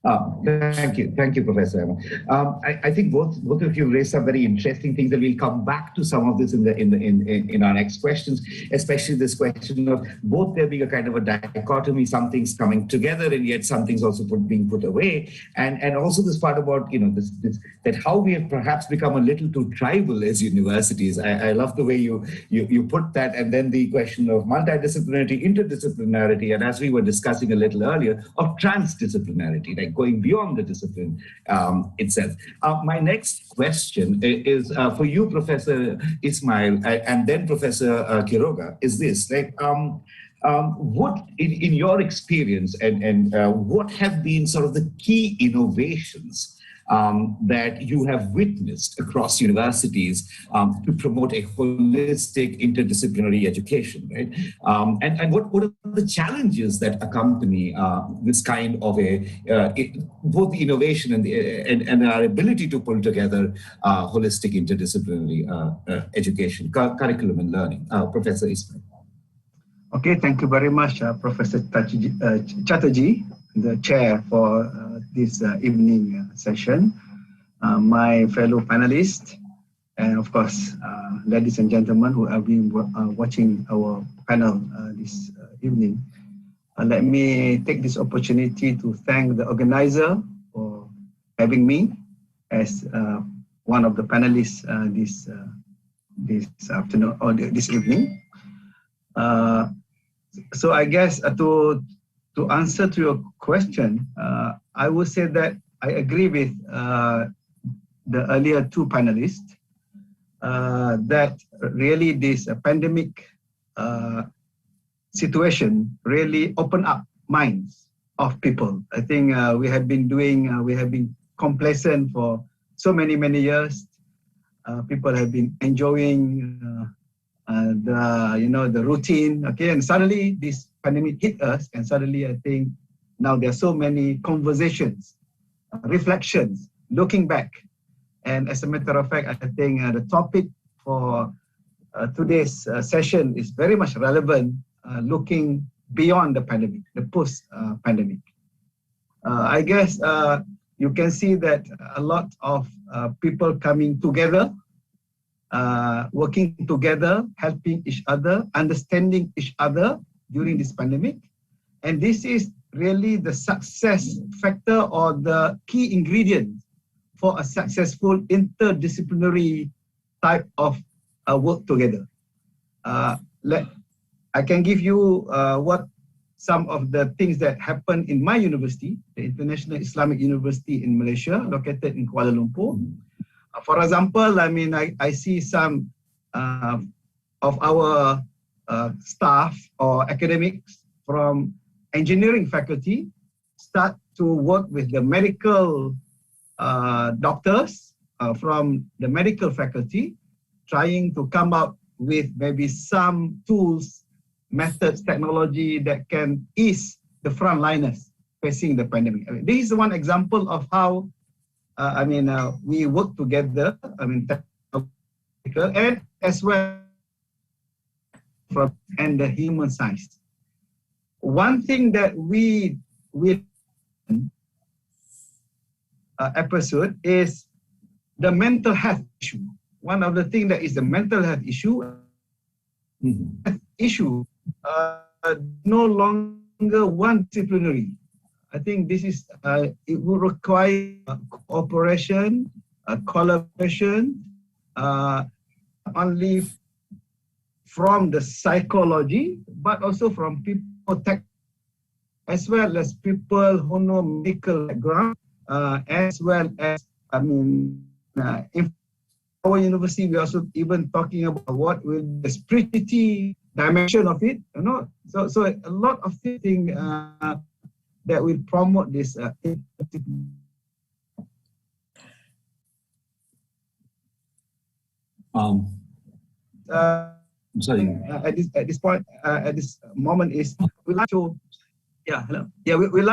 Thank you, Professor. I think both of you raised some very interesting things, and we'll come back to some of this in our next questions, especially this question of both there being a kind of a dichotomy, some things coming together, and yet some things also being put away, and also this part about this that how we have perhaps become a little too tribal as universities. I love the way you put that, and then the question of multidisciplinarity, interdisciplinarity, and as we were discussing a little earlier, of transdisciplinarity, like going beyond the discipline itself. My next question is for you, Professor Ismail, and then Professor Quiroga, is this, like, what, in your experience, and what have been sort of the key innovations that you have witnessed across universities to promote a holistic interdisciplinary education, right? And what are the challenges that accompany this kind of both the innovation and our ability to pull together holistic interdisciplinary education, curriculum and learning? Professor Ismail. Okay, thank you very much, Professor Chatterjee, the chair for this evening session, my fellow panelists, and of course, ladies and gentlemen who have been watching our panel this evening. Let me take this opportunity to thank the organizer for having me as one of the panelists this afternoon or this evening. So I guess to answer to your question, I would say that I agree with the earlier two panelists that really this pandemic situation really opened up minds of people. I think we have been complacent for so many years. People have been enjoying the routine, okay, and suddenly this pandemic hit us, and suddenly I think now there are so many conversations, reflections, looking back, and as a matter of fact, I think the topic for today's session is very much relevant, looking beyond the pandemic, the post-pandemic. I guess you can see that a lot of people coming together, working together, helping each other, understanding each other during this pandemic. And this is really the success factor or the key ingredient for a successful interdisciplinary type of work together. I can give you what some of the things that happened in my university, the International Islamic University in Malaysia, located in Kuala Lumpur. For example, I mean, I see some of our staff or academics from engineering faculty start to work with the medical doctors from the medical faculty, trying to come up with maybe some tools, methods, technology that can ease the frontliners facing the pandemic. I mean, this is one example of how we work together, and as well and the human science. One thing that we episode is the mental health issue. One of the things that is the mental health issue, no longer one disciplinary. I think this is, it will require cooperation, collaboration, only from the psychology, but also from people tech, as well as people who know medical background, as well as, in our university, we also even talking about what will be the spirituality dimension of it, you know. So a lot of things that will promote this. I'm sorry. At this point, at this moment, is we like to, we like